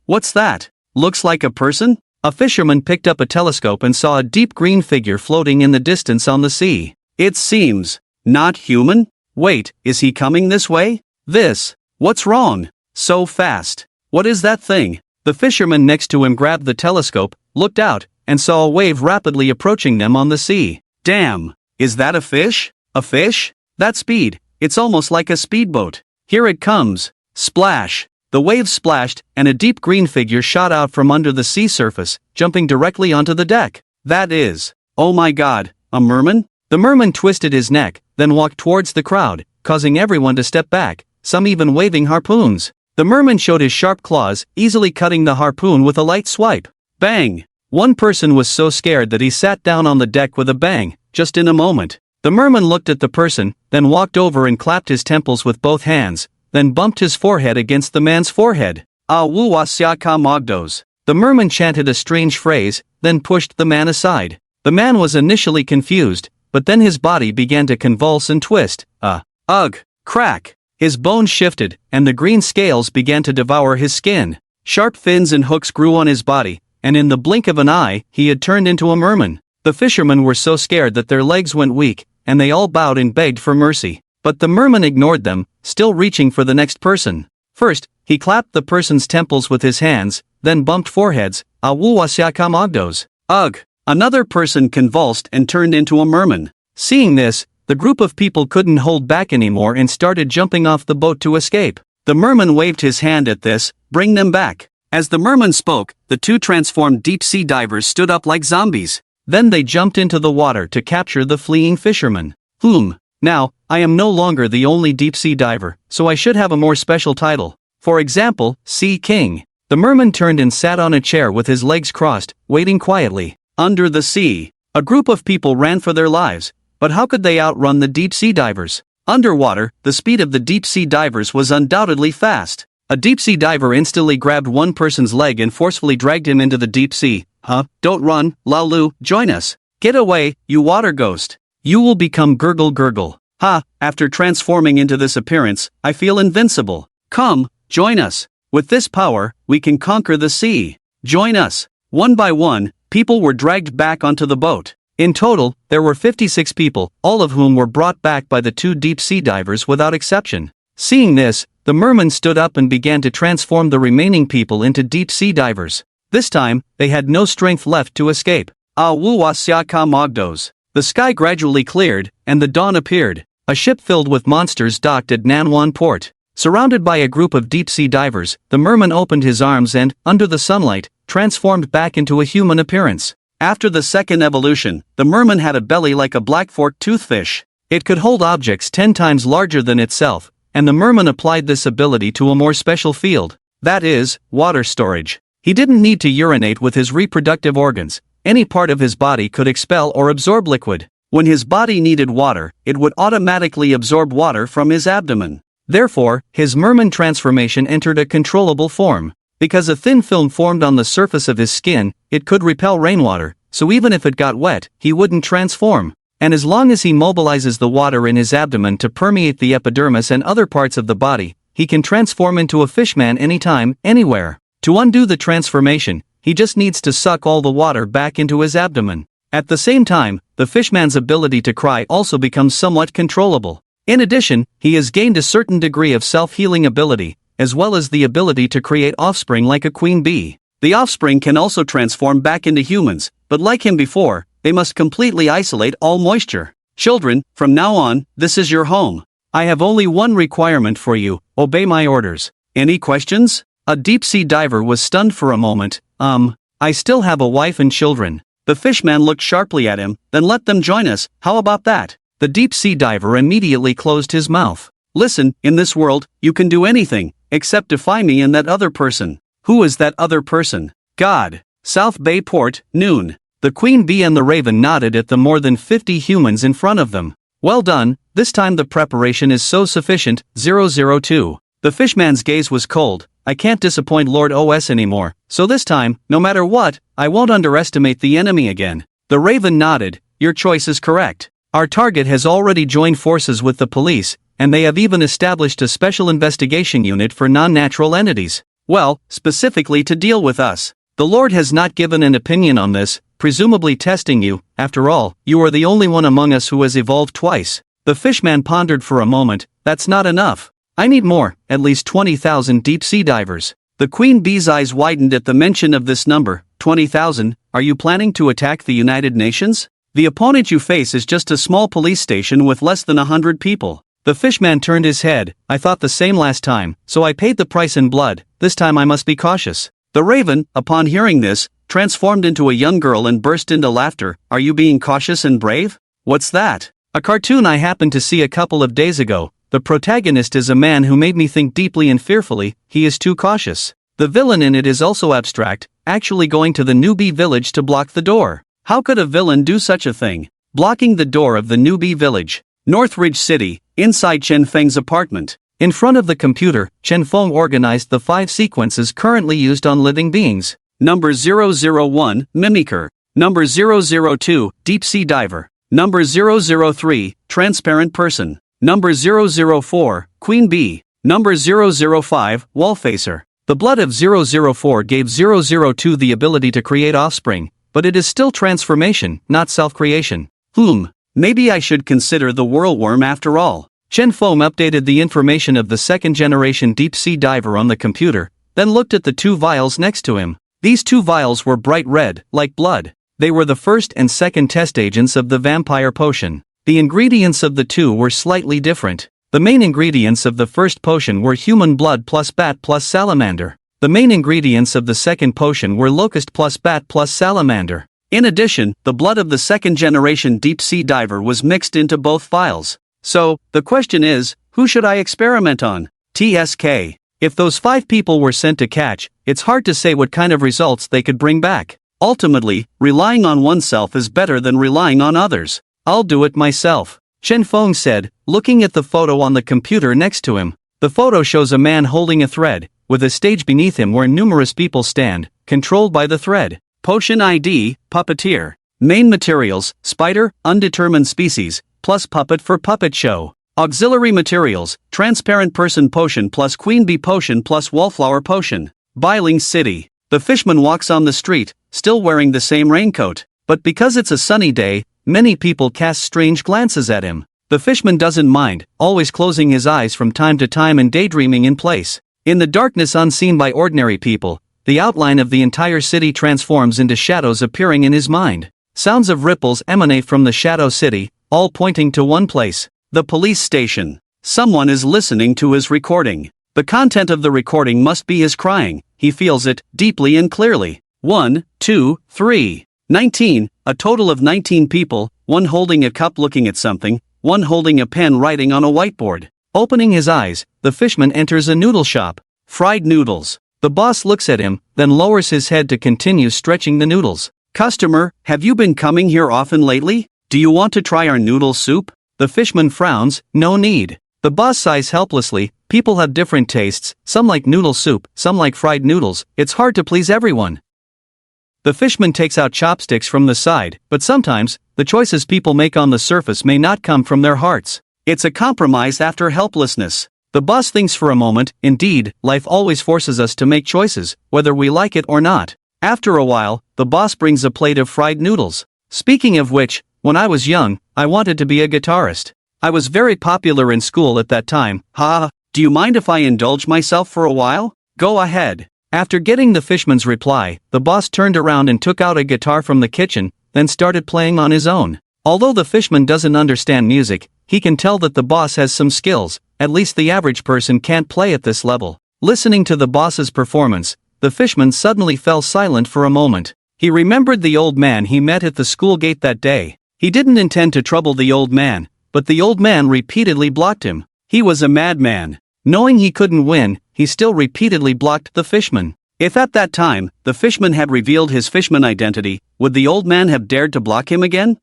What's that? Looks like a person? A fisherman picked up a telescope and saw a deep green figure floating in the distance on the sea. It seems not human? Wait, is he coming this way? What's wrong? So fast. What is that thing? The fisherman next to him grabbed the telescope, looked out, and saw a wave rapidly approaching them on the sea. Damn, is that a fish? A fish? That speed, it's almost like a speedboat. Here it comes. Splash. The waves splashed, and a deep green figure shot out from under the sea surface, jumping directly onto the deck. That is, oh my god, a merman? The merman twisted his neck, then walked towards the crowd, causing everyone to step back, some even waving harpoons. The merman showed his sharp claws, easily cutting the harpoon with a light swipe. Bang! One person was so scared that he sat down on the deck with a bang, just in a moment. The merman looked at the person, then walked over and clapped his temples with both hands, then bumped his forehead against the man's forehead. Ah wu wa siaka mogdos. The merman chanted a strange phrase, then pushed the man aside. The man was initially confused, but then his body began to convulse and twist. Ugh! Crack! His bones shifted, and the green scales began to devour his skin. Sharp fins and hooks grew on his body, and in the blink of an eye, he had turned into a merman. The fishermen were so scared that their legs went weak, and they all bowed and begged for mercy. But the merman ignored them, still reaching for the next person. First, he clapped the person's temples with his hands, then bumped foreheads. Awuwasiakamogdos. Ugh! Another person convulsed and turned into a merman. Seeing this, the group of people couldn't hold back anymore and started jumping off the boat to escape. The merman waved his hand at this. Bring them back. As the merman spoke, the two transformed deep-sea divers stood up like zombies. Then they jumped into the water to capture the fleeing fisherman. Now, I am no longer the only deep-sea diver, so I should have a more special title. For example, Sea King. The merman turned and sat on a chair with his legs crossed, waiting quietly. Under the sea, a group of people ran for their lives, but how could they outrun the deep-sea divers? Underwater, the speed of the deep-sea divers was undoubtedly fast. A deep-sea diver instantly grabbed one person's leg and forcefully dragged him into the deep sea. Don't run, Laolu, join us. Get away, you water ghost. You will become gurgle gurgle. After transforming into this appearance, I feel invincible. Come, join us. With this power, we can conquer the sea. Join us. One by one, people were dragged back onto the boat. In total, there were 56 people, all of whom were brought back by the two deep-sea divers without exception. Seeing this, the merman stood up and began to transform the remaining people into deep-sea divers. This time, they had no strength left to escape. Awuwasiaka mogdos. The sky gradually cleared, and the dawn appeared. A ship filled with monsters docked at Nanwan Port. Surrounded by a group of deep-sea divers, the merman opened his arms and, under the sunlight, transformed back into a human appearance. After the second evolution, the merman had a belly like a black forked toothfish. It could hold objects 10 times larger than itself, and the merman applied this ability to a more special field. That is, water storage. He didn't need to urinate with his reproductive organs. Any part of his body could expel or absorb liquid. When his body needed water, it would automatically absorb water from his abdomen. Therefore, his merman transformation entered a controllable form. Because a thin film formed on the surface of his skin, it could repel rainwater, so even if it got wet, he wouldn't transform. And as long as he mobilizes the water in his abdomen to permeate the epidermis and other parts of the body, he can transform into a fishman anytime, anywhere. To undo the transformation, he just needs to suck all the water back into his abdomen. At the same time, the fishman's ability to cry also becomes somewhat controllable. In addition, he has gained a certain degree of self-healing ability, as well as the ability to create offspring like a queen bee. The offspring can also transform back into humans, but like him before, they must completely isolate all moisture. Children, from now on, this is your home. I have only one requirement for you: obey my orders. Any questions? A deep-sea diver was stunned for a moment. I still have a wife and children. The fishman looked sharply at him, then let them join us, how about that? The deep-sea diver immediately closed his mouth. Listen, in this world, you can do anything, except defy me and that other person. Who is that other person? God. South Bay Port, noon. The queen bee and the raven nodded at the more than 50 humans in front of them. Well done, this time the preparation is so sufficient. 002. The fishman's gaze was cold. I can't disappoint Lord OS anymore, so this time, no matter what, I won't underestimate the enemy again. The raven nodded. Your choice is correct. Our target has already joined forces with the police, and they have even established a special investigation unit for non-natural entities. Well, specifically to deal with us. The Lord has not given an opinion on this, presumably testing you. After all, you are the only one among us who has evolved twice. The fishman pondered for a moment. That's not enough. I need more, at least 20,000 deep-sea divers. The queen bee's eyes widened at the mention of this number. 20,000, are you planning to attack the United Nations? The opponent you face is just a small police station with less than 100 people. The fishman turned his head. I thought the same last time, so I paid the price in blood. This time I must be cautious. The raven, upon hearing this, transformed into a young girl and burst into laughter. Are you being cautious and brave? What's that? A cartoon I happened to see a couple of days ago. The protagonist is a man who made me think deeply and fearfully. He is too cautious. The villain in it is also abstract, actually going to the newbie village to block the door. How could a villain do such a thing? Blocking the door of the newbie village. Northridge City, inside Chen Feng's apartment. In front of the computer, Chen Feng organized the 5 sequences currently used on living beings. Number 001, Mimicker. Number 002, Deep Sea Diver. Number 003, Transparent Person. Number 004, Queen Bee. Number 005, Wallfacer. The blood of 004 gave 002 the ability to create offspring, but it is still transformation, not self-creation. Maybe I should consider the whirlworm after all. Chen Feng updated the information of the second-generation deep-sea diver on the computer, then looked at the 2 vials next to him. These 2 vials were bright red, like blood. They were the first and second test agents of the vampire potion. The ingredients of the 2 were slightly different. The main ingredients of the first potion were human blood plus bat plus salamander. The main ingredients of the second potion were locust plus bat plus salamander. In addition, the blood of the second-generation deep-sea diver was mixed into both vials. So, the question is, who should I experiment on? TSK. If those 5 people were sent to catch, it's hard to say what kind of results they could bring back. Ultimately, relying on oneself is better than relying on others. I'll do it myself, Chen Feng said, looking at the photo on the computer next to him. The photo shows a man holding a thread, with a stage beneath him where numerous people stand, controlled by the thread. Potion ID, Puppeteer. Main materials, spider, undetermined species, plus puppet for puppet show. Auxiliary materials, transparent person potion plus queen bee potion plus wallflower potion. Bailing City. The fishman walks on the street, still wearing the same raincoat. But because it's a sunny day, many people cast strange glances at him. The fishman doesn't mind, always closing his eyes from time to time and daydreaming in place. In the darkness unseen by ordinary people, the outline of the entire city transforms into shadows appearing in his mind. Sounds of ripples emanate from the shadow city, all pointing to one place, the police station. Someone is listening to his recording. The content of the recording must be his crying. He feels it, deeply and clearly. 1, 2, 3. 19, a total of 19 people, one holding a cup looking at something, one holding a pen writing on a whiteboard. Opening his eyes, the fishman enters a noodle shop. Fried noodles. The boss looks at him, then lowers his head to continue stretching the noodles. Customer, have you been coming here often lately? Do you want to try our noodle soup? The fishman frowns, no need. The boss sighs helplessly, people have different tastes, some like noodle soup, some like fried noodles, it's hard to please everyone. The fishman takes out chopsticks from the side, but sometimes, the choices people make on the surface may not come from their hearts. It's a compromise after helplessness. The boss thinks for a moment, indeed, life always forces us to make choices, whether we like it or not. After a while, the boss brings a plate of fried noodles. Speaking of which, when I was young, I wanted to be a guitarist. I was very popular in school at that time, do you mind if I indulge myself for a while? Go ahead. After getting the fishman's reply, the boss turned around and took out a guitar from the kitchen, then started playing on his own. Although the fishman doesn't understand music, he can tell that the boss has some skills, at least the average person can't play at this level. Listening to the boss's performance, the fishman suddenly fell silent for a moment. He remembered the old man he met at the school gate that day. He didn't intend to trouble the old man, but the old man repeatedly blocked him. He was a madman. Knowing he couldn't win, he still repeatedly blocked the fishman. If at that time, the fishman had revealed his fishman identity, would the old man have dared to block him again?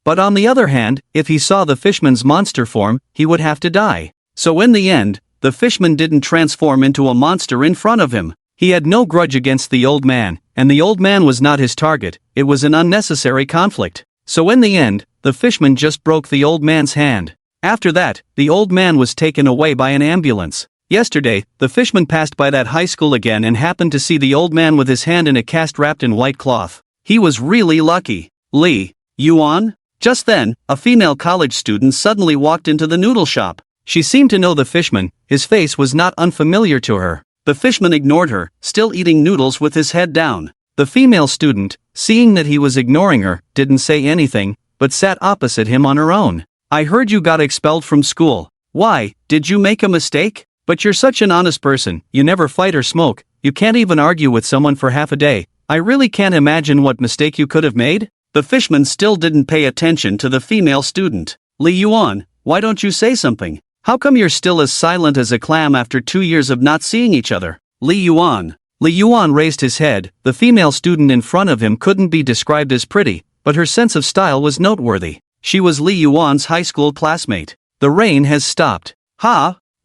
But on the other hand, if he saw the fishman's monster form, he would have to die. So in the end, the fishman didn't transform into a monster in front of him. He had no grudge against the old man, and the old man was not his target, it was an unnecessary conflict. So in the end, the fishman just broke the old man's hand. After that, the old man was taken away by an ambulance. Yesterday, the fishman passed by that high school again and happened to see the old man with his hand in a cast wrapped in white cloth. He was really lucky. Lee, you on? Just then, a female college student suddenly walked into the noodle shop. She seemed to know the fishman, his face was not unfamiliar to her. The fishman ignored her, still eating noodles with his head down. The female student, seeing that he was ignoring her, didn't say anything, but sat opposite him on her own. I heard you got expelled from school. Why, did you make a mistake? But you're such an honest person, you never fight or smoke, you can't even argue with someone for half a day. I really can't imagine what mistake you could have made. The fishman still didn't pay attention to the female student. Lee Yuan, why don't you say something? How come you're still as silent as a clam after 2 years of not seeing each other? Lee Yuan. Lee Yuan raised his head. The female student in front of him couldn't be described as pretty, but her sense of style was noteworthy. She was Lee Yuan's high school classmate. The rain has stopped.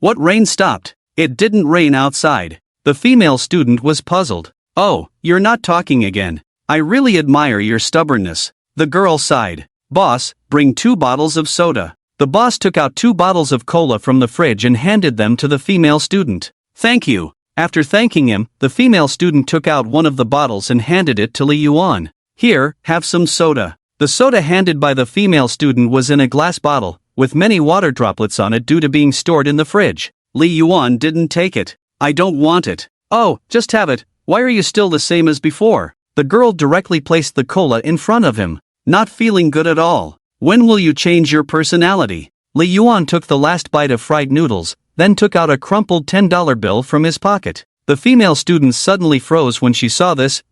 What rain stopped? It didn't rain outside. The female student was puzzled. Oh, you're not talking again. I really admire your stubbornness. The girl sighed. Boss, bring 2 bottles of soda. The boss took out 2 bottles of cola from the fridge and handed them to the female student. Thank you. After thanking him, the female student took out one of the bottles and handed it to Lee Yuan. Here, have some soda. The soda handed by the female student was in a glass bottle, with many water droplets on it due to being stored in the fridge. Lee Yuan didn't take it. I don't want it. Oh, just have it. Why are you still the same as before? The girl directly placed the cola in front of him. Not feeling good at all. When will you change your personality? Lee Yuan took the last bite of fried noodles, then took out a crumpled $10 bill from his pocket. The female student suddenly froze when she saw this.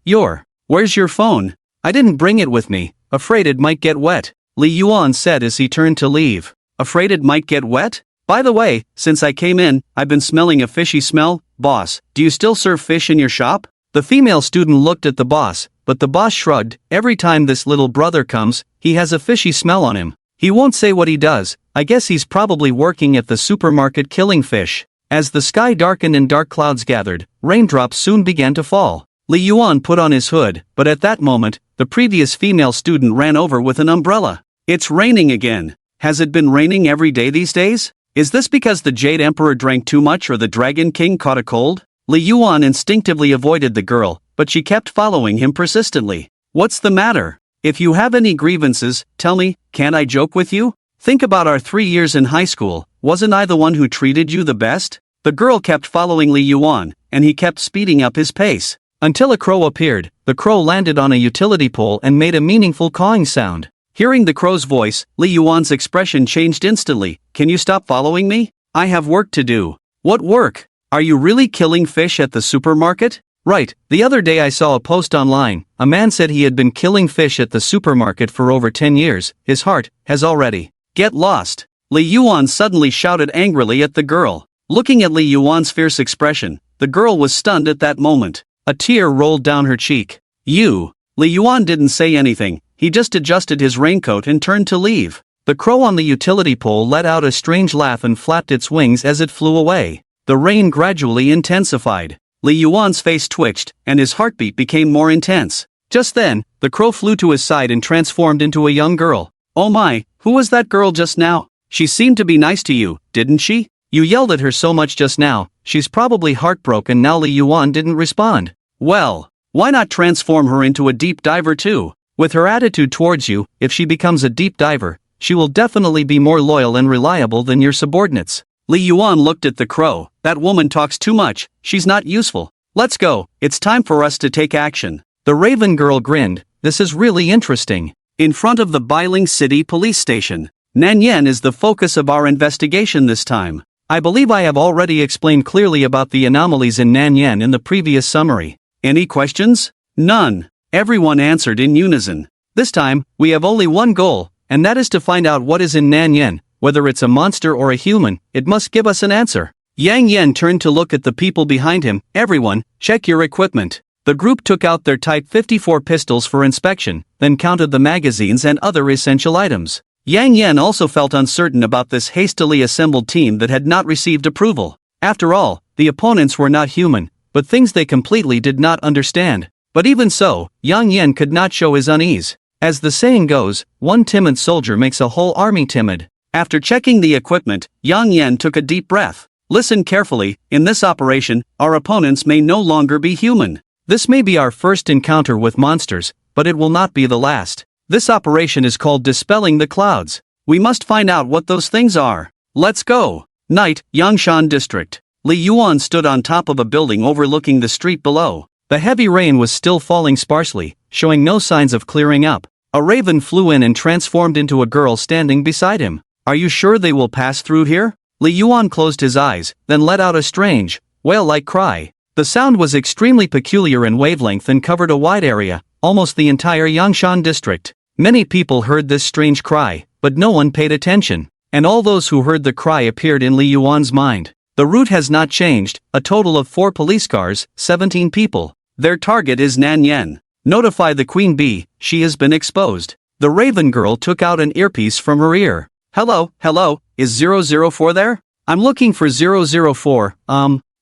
Where's your phone? I didn't bring it with me, afraid it might get wet. Lee Yuan said as he turned to leave. Afraid it might get wet? By the way, since I came in, I've been smelling a fishy smell. Boss, do you still serve fish in your shop? The female student looked at the boss, but the boss shrugged. Every time this little brother comes, he has a fishy smell on him. He won't say what he does. I guess he's probably working at the supermarket killing fish. As the sky darkened and dark clouds gathered, raindrops soon began to fall. Lee Yuan put on his hood, but at that moment, the previous female student ran over with an umbrella. It's raining again. Has it been raining every day these days? Is this because the Jade Emperor drank too much or the Dragon King caught a cold? Lee Yuan instinctively avoided the girl, but she kept following him persistently. What's the matter? If you have any grievances, tell me, can't I joke with you? Think about our 3 years in high school, wasn't I the one who treated you the best? The girl kept following Lee Yuan, and he kept speeding up his pace. Until a crow appeared. The crow landed on a utility pole and made a meaningful cawing sound. Hearing the crow's voice, Lee Yuan's expression changed instantly. Can you stop following me? I have work to do. What work? Are you really killing fish at the supermarket? Right, the other day I saw a post online. A man said he had been killing fish at the supermarket for over 10 years. His heart has already. Get lost. Lee Yuan suddenly shouted angrily at the girl. Looking at Lee Yuan's fierce expression, The girl was stunned at that moment. A tear rolled down her cheek. Li Yuan didn't say anything, he just adjusted his raincoat and turned to leave. The crow on the utility pole let out a strange laugh and flapped its wings as it flew away. The rain gradually intensified. Li Yuan's face twitched, and his heartbeat became more intense. Just then, the crow flew to his side and transformed into a young girl. Oh my, who was that girl just now? She seemed to be nice to you, didn't she? You yelled at her so much just now, she's probably heartbroken now. Li Yuan didn't respond. Well, why not transform her into a deep diver too? With her attitude towards you, if she becomes a deep diver, she will definitely be more loyal and reliable than your subordinates. Li Yuan looked at the crow. That woman talks too much, she's not useful. Let's go, it's time for us to take action. The raven girl grinned. This is really interesting. In front of the Bailing City police station, Nanyan is the focus of our investigation this time. I believe I have already explained clearly about the anomalies in Nanyan in the previous summary. Any questions? None. Everyone answered in unison. This time, we have only one goal, and that is to find out what is in Nanyan. Whether it's a monster or a human, it must give us an answer. Yang Yen turned to look at the people behind him. Everyone, check your equipment. The group took out their Type 54 pistols for inspection, then counted the magazines and other essential items. Yang Yen also felt uncertain about this hastily assembled team that had not received approval. After all, the opponents were not human, but things they completely did not understand. But even so, Yang Yen could not show his unease. As the saying goes, one timid soldier makes a whole army timid. After checking the equipment, Yang Yen took a deep breath. Listen carefully, in this operation, our opponents may no longer be human. This may be our first encounter with monsters, but it will not be the last. This operation is called Dispelling the Clouds. We must find out what those things are. Let's go. Night, Yangshan District. Li Yuan stood on top of a building overlooking the street below. The heavy rain was still falling sparsely, showing no signs of clearing up. A raven flew in and transformed into a girl standing beside him. Are you sure they will pass through here? Li Yuan closed his eyes, then let out a strange, wail-like cry. The sound was extremely peculiar in wavelength and covered a wide area, almost the entire Yangshan district. Many people heard this strange cry, but no one paid attention, and all those who heard the cry appeared in Li Yuan's mind. The route has not changed, a total of 4 police cars, 17 people. Their target is Nanyan. Notify the Queen Bee, she has been exposed. The raven girl took out an earpiece from her ear. Hello, is 004 there? I'm looking for 004,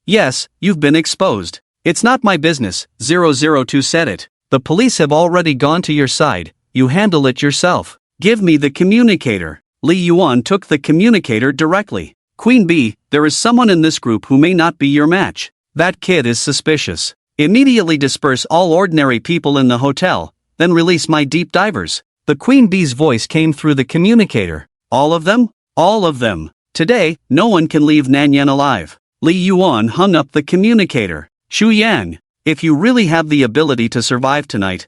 Yes, you've been exposed. It's not my business, 002 said it. The police have already gone to your side, you handle it yourself. Give me the communicator. Li Yuan took the communicator directly. Queen Bee, there is someone in this group who may not be your match. That kid is suspicious. Immediately disperse all ordinary people in the hotel, then release my deep divers. The Queen Bee's voice came through the communicator. All of them? All of them. Today, no one can leave Nanyan alive. Li Yuan hung up the communicator. Shu Yang, if you really have the ability to survive tonight,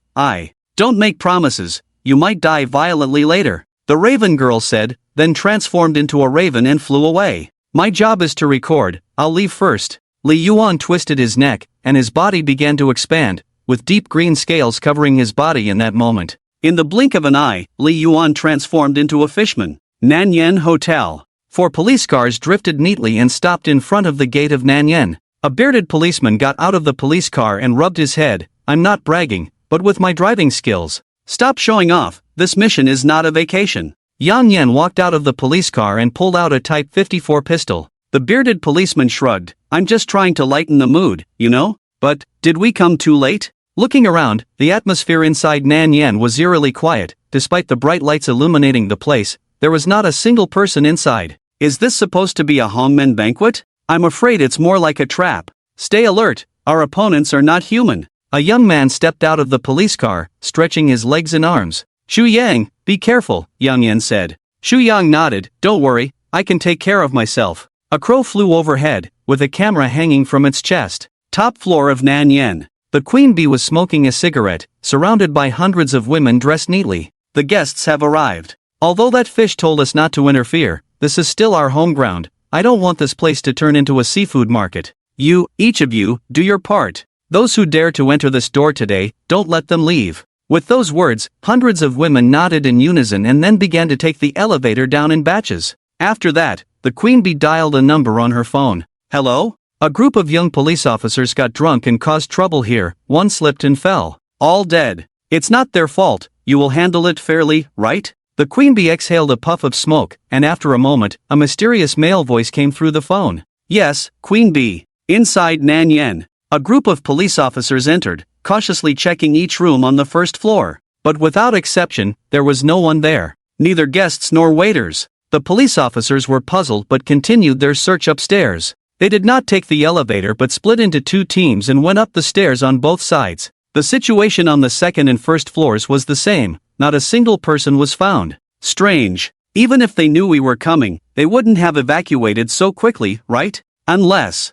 don't make promises, you might die violently later. The raven girl said, then transformed into a raven and flew away. My job is to record, I'll leave first. Li Yuan twisted his neck, and his body began to expand, with deep green scales covering his body in that moment. In the blink of an eye, Li Yuan transformed into a fishman. Nanyan Hotel. 4 police cars drifted neatly and stopped in front of the gate of Nanyan. A bearded policeman got out of the police car and rubbed his head. I'm not bragging, but with my driving skills. Stop showing off, this mission is not a vacation. Yang Yan walked out of the police car and pulled out a Type 54 pistol. The bearded policeman shrugged. I'm just trying to lighten the mood, you know? But, did we come too late? Looking around, the atmosphere inside Nanyan was eerily quiet. Despite the bright lights illuminating the place, there was not a single person inside. Is this supposed to be a hongmen banquet? I'm afraid it's more like a trap. Stay alert, our opponents are not human. A young man stepped out of the police car, stretching his legs and arms. Shu Yang, be careful, Yang Yan said. Shu Yang nodded, don't worry, I can take care of myself. A crow flew overhead, with a camera hanging from its chest. Top floor of Nanyan. The Queen Bee was smoking a cigarette, surrounded by hundreds of women dressed neatly. The guests have arrived. Although that fish told us not to interfere, this is still our home ground. I don't want this place to turn into a seafood market. You, each of you, do your part. Those who dare to enter this door today, don't let them leave. With those words, hundreds of women nodded in unison and then began to take the elevator down in batches. After that, the Queen Bee dialed a number on her phone. Hello? A group of young police officers got drunk and caused trouble here. One slipped and fell. All dead. It's not their fault. You will handle it fairly, right? The queen bee exhaled a puff of smoke, and after a moment, a mysterious male voice came through the phone. Yes, Queen Bee. Inside Nan Yen. A group of police officers entered, cautiously checking each room on the first floor. But without exception, there was no one there. Neither guests nor waiters. The police officers were puzzled but continued their search upstairs. They did not take the elevator but split into two teams and went up the stairs on both sides. The situation on the second and first floors was the same. Not a single person was found. Strange. Even if they knew we were coming, they wouldn't have evacuated so quickly, right? Unless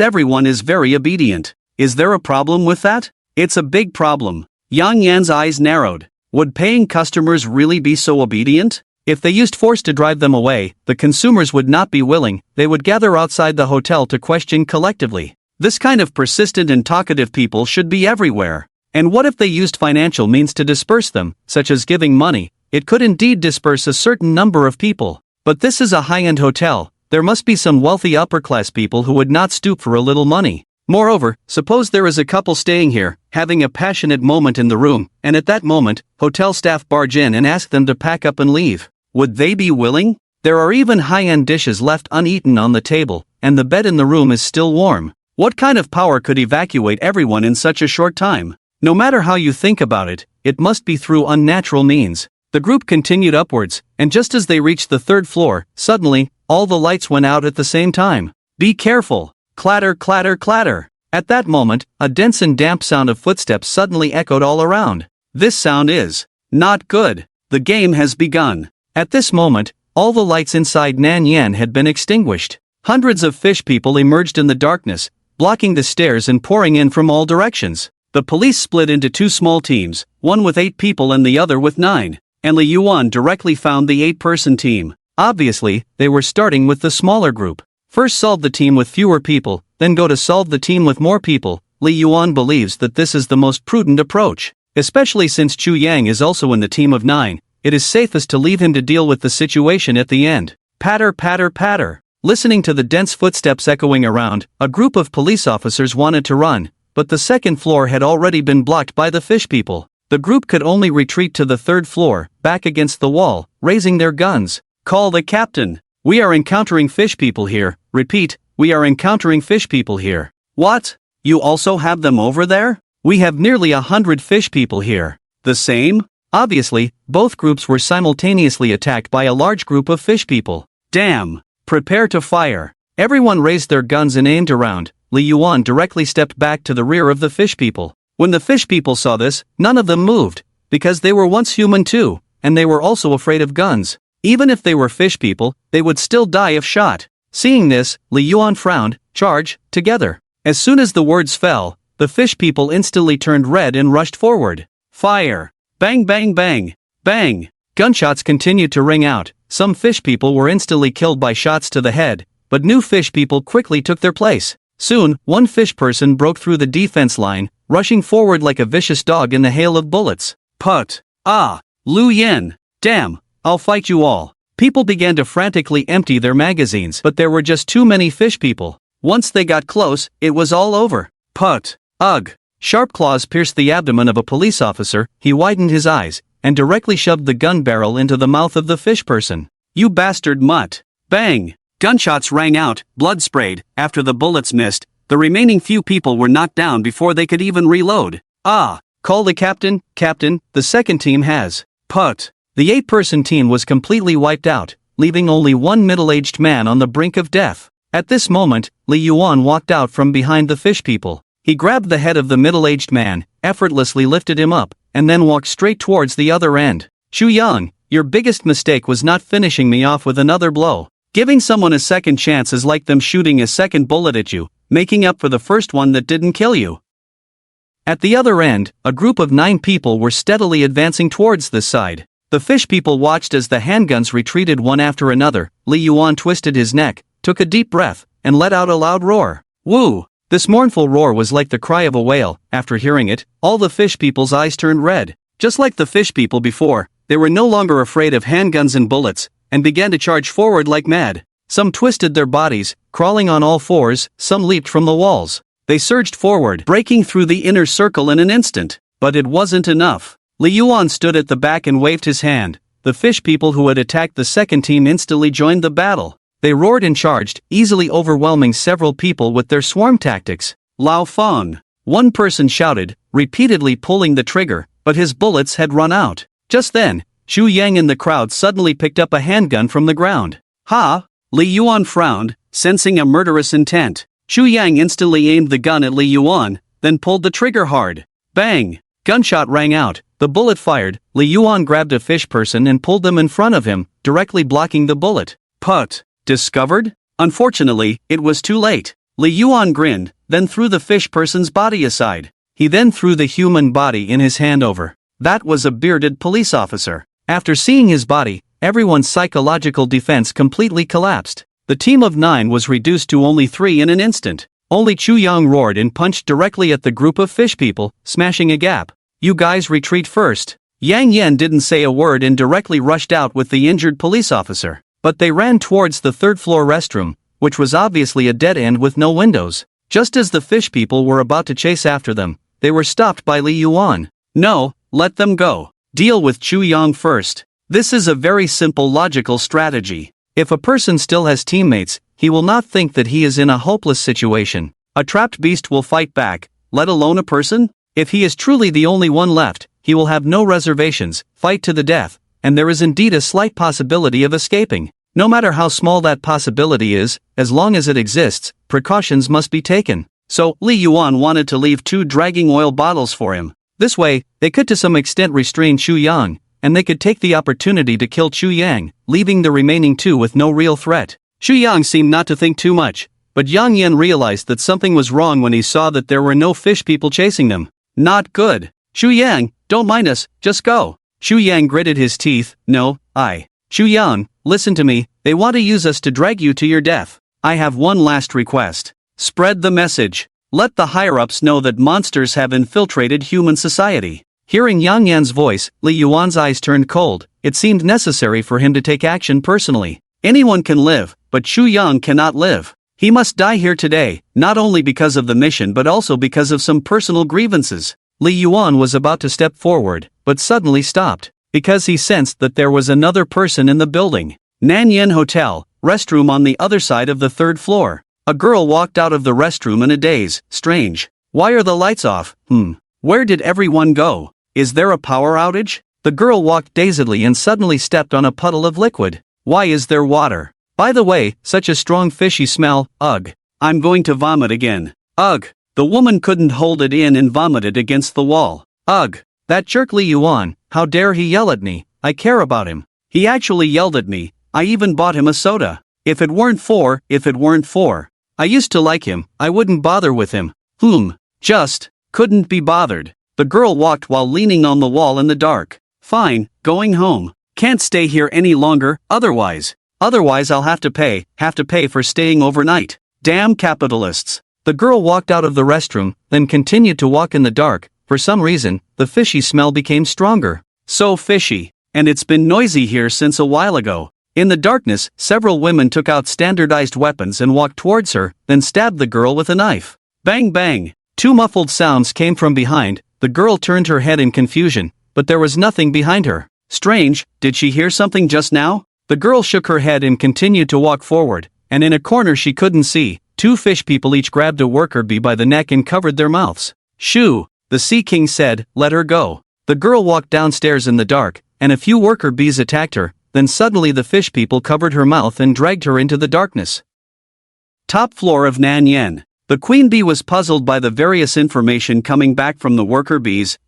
everyone is very obedient. Is there a problem with that? It's a big problem. Yang Yan's eyes narrowed. Would paying customers really be so obedient? If they used force to drive them away, the consumers would not be willing. They would gather outside the hotel to question collectively. This kind of persistent and talkative people should be everywhere. And what if they used financial means to disperse them, such as giving money? It could indeed disperse a certain number of people. But this is a high-end hotel. There must be some wealthy upper-class people who would not stoop for a little money. Moreover, suppose there is a couple staying here, having a passionate moment in the room, and at that moment, hotel staff barge in and ask them to pack up and leave. Would they be willing? There are even high-end dishes left uneaten on the table, and the bed in the room is still warm. What kind of power could evacuate everyone in such a short time? No matter how you think about it, it must be through unnatural means. The group continued upwards, and just as they reached the third floor, suddenly, all the lights went out at the same time. Be careful! Clatter, clatter, clatter! At that moment, a dense and damp sound of footsteps suddenly echoed all around. This sound is not good. The game has begun. At this moment, all the lights inside Nan Yan had been extinguished. Hundreds of fish people emerged in the darkness, blocking the stairs and pouring in from all directions. The police split into two small teams, one with 8 people and the other with 9, and Li Yuan directly found the 8-person team. Obviously, they were starting with the smaller group. First solve the team with fewer people, then go to solve the team with more people. Li Yuan believes that this is the most prudent approach. Especially since Chu Yang is also in the team of 9, it is safest to leave him to deal with the situation at the end. Patter, patter, patter. Listening to the dense footsteps echoing around, a group of police officers wanted to run, but the second floor had already been blocked by the fish people. The group could only retreat to the third floor, back against the wall, raising their guns. Call the captain. We are encountering fish people here. Repeat, we are encountering fish people here. What? You also have them over there? We have nearly 100 fish people here. The same? Obviously, both groups were simultaneously attacked by a large group of fish people. Damn! Prepare to fire. Everyone raised their guns and aimed around. Li Yuan directly stepped back to the rear of the fish people. When the fish people saw this, none of them moved, because they were once human too, and they were also afraid of guns. Even if they were fish people, they would still die if shot. Seeing this, Li Yuan frowned. Charge, together. As soon as the words fell, the fish people instantly turned red and rushed forward. Fire! Bang bang bang! Bang! Gunshots continued to ring out. Some fish people were instantly killed by shots to the head, but new fish people quickly took their place. Soon, one fish person broke through the defense line, rushing forward like a vicious dog in the hail of bullets. Put! Ah! Lu Yen! Damn! I'll fight you all. People began to frantically empty their magazines, but there were just too many fish people. Once they got close, it was all over. Put! Ugh! Sharp claws pierced the abdomen of a police officer. He widened his eyes, and directly shoved the gun barrel into the mouth of the fish person. You bastard mutt! Bang! Gunshots rang out, blood sprayed. After the bullets missed, the remaining few people were knocked down before they could even reload. Ah! Call the captain. Captain, the second team has. Put! The 8-person team was completely wiped out, leaving only one middle-aged man on the brink of death. At this moment, Li Yuan walked out from behind the fish people. He grabbed the head of the middle-aged man, effortlessly lifted him up, and then walked straight towards the other end. Chu Yang, your biggest mistake was not finishing me off with another blow. Giving someone a second chance is like them shooting a second bullet at you, making up for the first one that didn't kill you. At the other end, a group of 9 people were steadily advancing towards this side. The fish people watched as the handguns retreated one after another. Li Yuan twisted his neck, took a deep breath, and let out a loud roar. Woo! This mournful roar was like the cry of a whale. After hearing it, all the fish people's eyes turned red. Just like the fish people before, they were no longer afraid of handguns and bullets, and began to charge forward like mad. Some twisted their bodies, crawling on all fours, some leaped from the walls. They surged forward, breaking through the inner circle in an instant. But it wasn't enough. Li Yuan stood at the back and waved his hand. The fish people who had attacked the second team instantly joined the battle. They roared and charged, easily overwhelming several people with their swarm tactics. Lao Feng. One person shouted, repeatedly pulling the trigger, but his bullets had run out. Just then, Xu Yang in the crowd suddenly picked up a handgun from the ground. Ha! Li Yuan frowned, sensing a murderous intent. Xu Yang instantly aimed the gun at Li Yuan, then pulled the trigger hard. Bang! Gunshot rang out. The bullet fired. Li Yuan grabbed a fish person and pulled them in front of him, directly blocking the bullet. Put. Discovered? Unfortunately, it was too late. Li Yuan grinned, then threw the fish person's body aside. He then threw the human body in his hand over. That was a bearded police officer. After seeing his body, everyone's psychological defense completely collapsed. The team of 9 was reduced to only 3 in an instant. Only Chu Yang roared and punched directly at the group of fish people, smashing a gap. You guys retreat first. Yang Yan didn't say a word and directly rushed out with the injured police officer. But they ran towards the third-floor restroom, which was obviously a dead end with no windows. Just as the fish people were about to chase after them, they were stopped by Li Yuan. No, let them go. Deal with Chu Yang first. This is a very simple logical strategy. If a person still has teammates, he will not think that he is in a hopeless situation. A trapped beast will fight back, let alone a person? If he is truly the only one left, he will have no reservations, fight to the death, and there is indeed a slight possibility of escaping. No matter how small that possibility is, as long as it exists, precautions must be taken. So, Li Yuan wanted to leave 2 dragging oil bottles for him. This way, they could to some extent restrain Xu Yang, and they could take the opportunity to kill Chu Yang, leaving the remaining 2 with no real threat. Xu Yang seemed not to think too much, but Yang Yan realized that something was wrong when he saw that there were no fish people chasing them. Not good. Xu Yang, don't mind us, just go. Xu Yang gritted his teeth. No, Xu Yang, listen to me, they want to use us to drag you to your death. I have one last request. Spread the message. Let the higher-ups know that monsters have infiltrated human society. Hearing Yang Yan's voice, Li Yuan's eyes turned cold. It seemed necessary for him to take action personally. Anyone can live, but Xu Yang cannot live. He must die here today, not only because of the mission but also because of some personal grievances. Li Yuan was about to step forward, but suddenly stopped, because he sensed that there was another person in the building. Nanyan Hotel, restroom on the other side of the 3rd floor. A girl walked out of the restroom in a daze. Strange. Why are the lights off? Where did everyone go? Is there a power outage? The girl walked dazedly and suddenly stepped on a puddle of liquid. Why is there water? By the way, such a strong fishy smell. Ugh. I'm going to vomit again. Ugh. The woman couldn't hold it in and vomited against the wall. Ugh. That jerk Li Yuan, how dare he yell at me? I care about him. He actually yelled at me. I even bought him a soda. If it weren't for. I used to like him, I wouldn't bother with him. Just couldn't be bothered. The girl walked while leaning on the wall in the dark. Fine, going home. Can't stay here any longer, otherwise I'll have to pay for staying overnight. Damn capitalists. The girl walked out of the restroom, then continued to walk in the dark. For some reason, the fishy smell became stronger. So fishy. And it's been noisy here since a while ago. In the darkness, several women took out standardized weapons and walked towards her, then stabbed the girl with a knife. Bang bang. 2 muffled sounds came from behind. The girl turned her head in confusion, but there was nothing behind her. Strange, did she hear something just now? The girl shook her head and continued to walk forward, and in a corner she couldn't see, 2 fish people each grabbed a worker bee by the neck and covered their mouths. Shoo! The Sea King said, let her go. The girl walked downstairs in the dark, and a few worker bees attacked her, then suddenly the fish people covered her mouth and dragged her into the darkness. Top floor of Nanyan. The queen bee was puzzled by the various information coming back from the worker bees.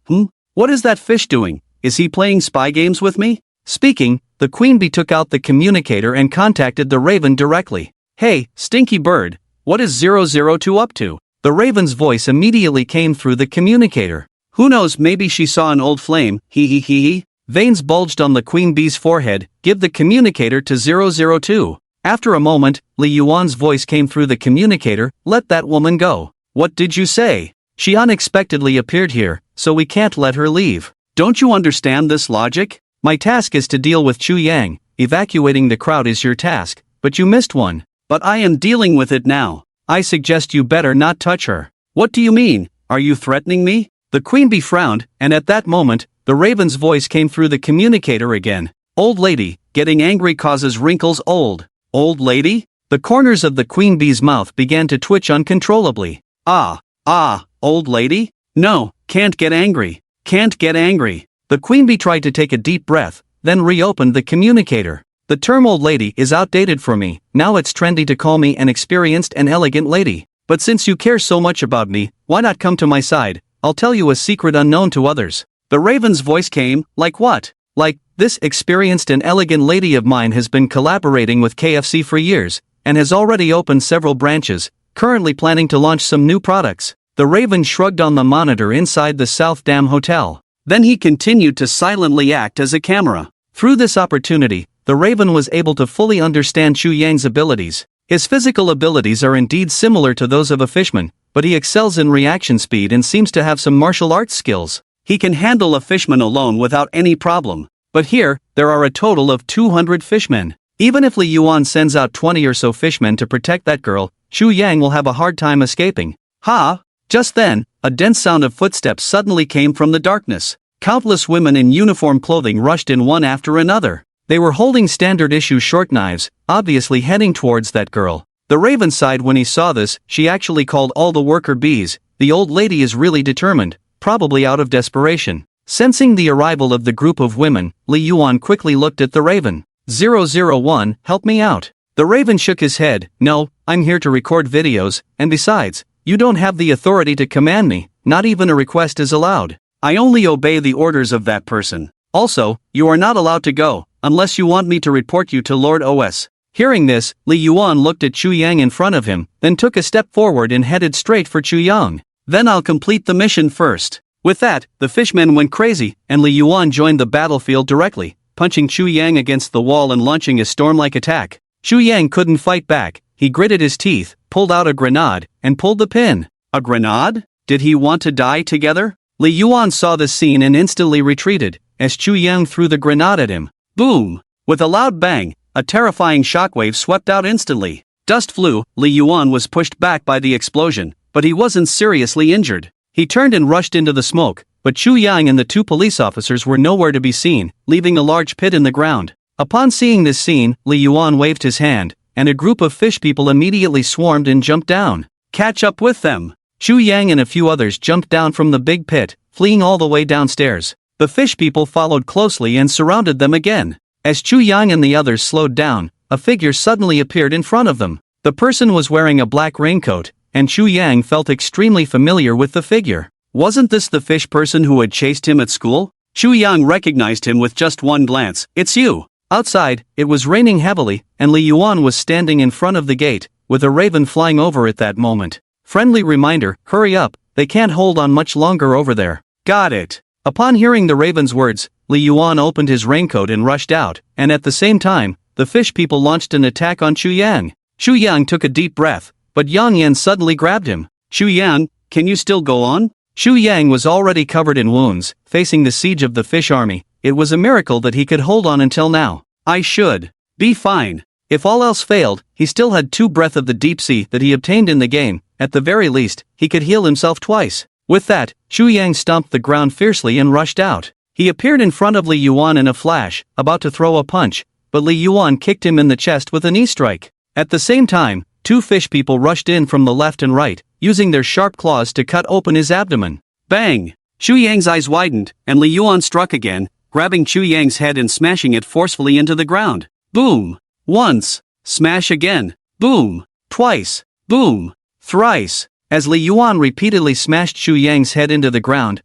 What is that fish doing? Is he playing spy games with me? Speaking, the queen bee took out the communicator and contacted the raven directly. Hey, stinky bird, what is 002 up to? The raven's voice immediately came through the communicator. Who knows, maybe she saw an old flame, hee. Veins bulged on the queen bee's forehead. Give the communicator to 002. After a moment, Li Yuan's voice came through the communicator. Let that woman go. What did you say? She unexpectedly appeared here, so we can't let her leave. Don't you understand this logic? My task is to deal with Chu Yang. Evacuating the crowd is your task. but you missed one. But I am dealing with it now. I suggest you better not touch her. What do you mean? Are you threatening me? The queen bee frowned, and at that moment, the raven's voice came through the communicator again. Old lady, getting angry causes wrinkles. Old lady? The corners of the queen bee's mouth began to twitch uncontrollably. Old lady? No, can't get angry. Can't get angry. The queen bee tried to take a deep breath, then reopened the communicator. The term old lady is outdated for me. Now it's trendy to call me an experienced and elegant lady. But since you care so much about me, why not come to my side? I'll tell you a secret unknown to others. The raven's voice came. Like what? Like, this experienced and elegant lady of mine has been collaborating with KFC for years, and has already opened several branches, currently planning to launch some new products. The raven shrugged on the monitor inside the South Dam Hotel. Then he continued to silently act as a camera. Through this opportunity, the raven was able to fully understand Chu Yang's abilities. His physical abilities are indeed similar to those of a fishman, but he excels in reaction speed and seems to have some martial arts skills. He can handle a fishman alone without any problem. But here, there are a total of 200 fishmen. Even if Li Yuan sends out 20 or so fishmen to protect that girl, Chu Yang will have a hard time escaping. Ha! Just then, a dense sound of footsteps suddenly came from the darkness. Countless women in uniform clothing rushed in one after another. They were holding standard-issue short knives, obviously heading towards that girl. The raven sighed when he saw this. She actually called all the worker bees. The old lady is really determined, probably out of desperation. Sensing the arrival of the group of women, Li Yuan quickly looked at the raven. 001, help me out. The raven shook his head. No, I'm here to record videos, and besides, you don't have the authority to command me. Not even a request is allowed. I only obey the orders of that person. Also, you are not allowed to go, unless you want me to report you to Lord OS. Hearing this, Li Yuan looked at Chu Yang in front of him, then took a step forward and headed straight for Chu Yang. Then I'll complete the mission first. With that, the fishmen went crazy, and Li Yuan joined the battlefield directly, punching Chu Yang against the wall and launching a storm-like attack. Chu Yang couldn't fight back. He gritted his teeth, pulled out a grenade, and pulled the pin. A grenade? Did he want to die together? Li Yuan saw this scene and instantly retreated, as Chu Yang threw the grenade at him. Boom! With a loud bang, a terrifying shockwave swept out instantly. Dust flew. Li Yuan was pushed back by the explosion, but he wasn't seriously injured. He turned and rushed into the smoke, but Chu Yang and the two police officers were nowhere to be seen, leaving a large pit in the ground. Upon seeing this scene, Li Yuan waved his hand, and a group of fish people immediately swarmed and jumped down. Catch up with them! Chu Yang and a few others jumped down from the big pit, fleeing all the way downstairs. The fish people followed closely and surrounded them again. As Chu Yang and the others slowed down, a figure suddenly appeared in front of them. The person was wearing a black raincoat, and Chu Yang felt extremely familiar with the figure. Wasn't this the fish person who had chased him at school? Chu Yang recognized him with just one glance. It's you! Outside, it was raining heavily, and Li Yuan was standing in front of the gate, with a raven flying over at that moment. Friendly reminder, hurry up, they can't hold on much longer over there. Got it. Upon hearing the raven's words, Li Yuan opened his raincoat and rushed out, and at the same time, the fish people launched an attack on Chu Yang. Chu Yang took a deep breath, but Yang Yan suddenly grabbed him. Chu Yang, can you still go on? Chu Yang was already covered in wounds, facing the siege of the fish army. It was a miracle that he could hold on until now. I should be fine. If all else failed, he still had 2 breath of the deep sea that he obtained in the game. At the very least, he could heal himself twice. With that, Chu Yang stomped the ground fiercely and rushed out. He appeared in front of Li Yuan in a flash, about to throw a punch, but Li Yuan kicked him in the chest with a knee strike. At the same time, 2 fish people rushed in from the left and right, using their sharp claws to cut open his abdomen. Bang! Chu Yang's eyes widened, and Li Yuan struck again, grabbing Chu Yang's head and smashing it forcefully into the ground. Boom! Once. Smash again. Boom! Twice. Boom! Thrice. As Li Yuan repeatedly smashed Chu Yang's head into the ground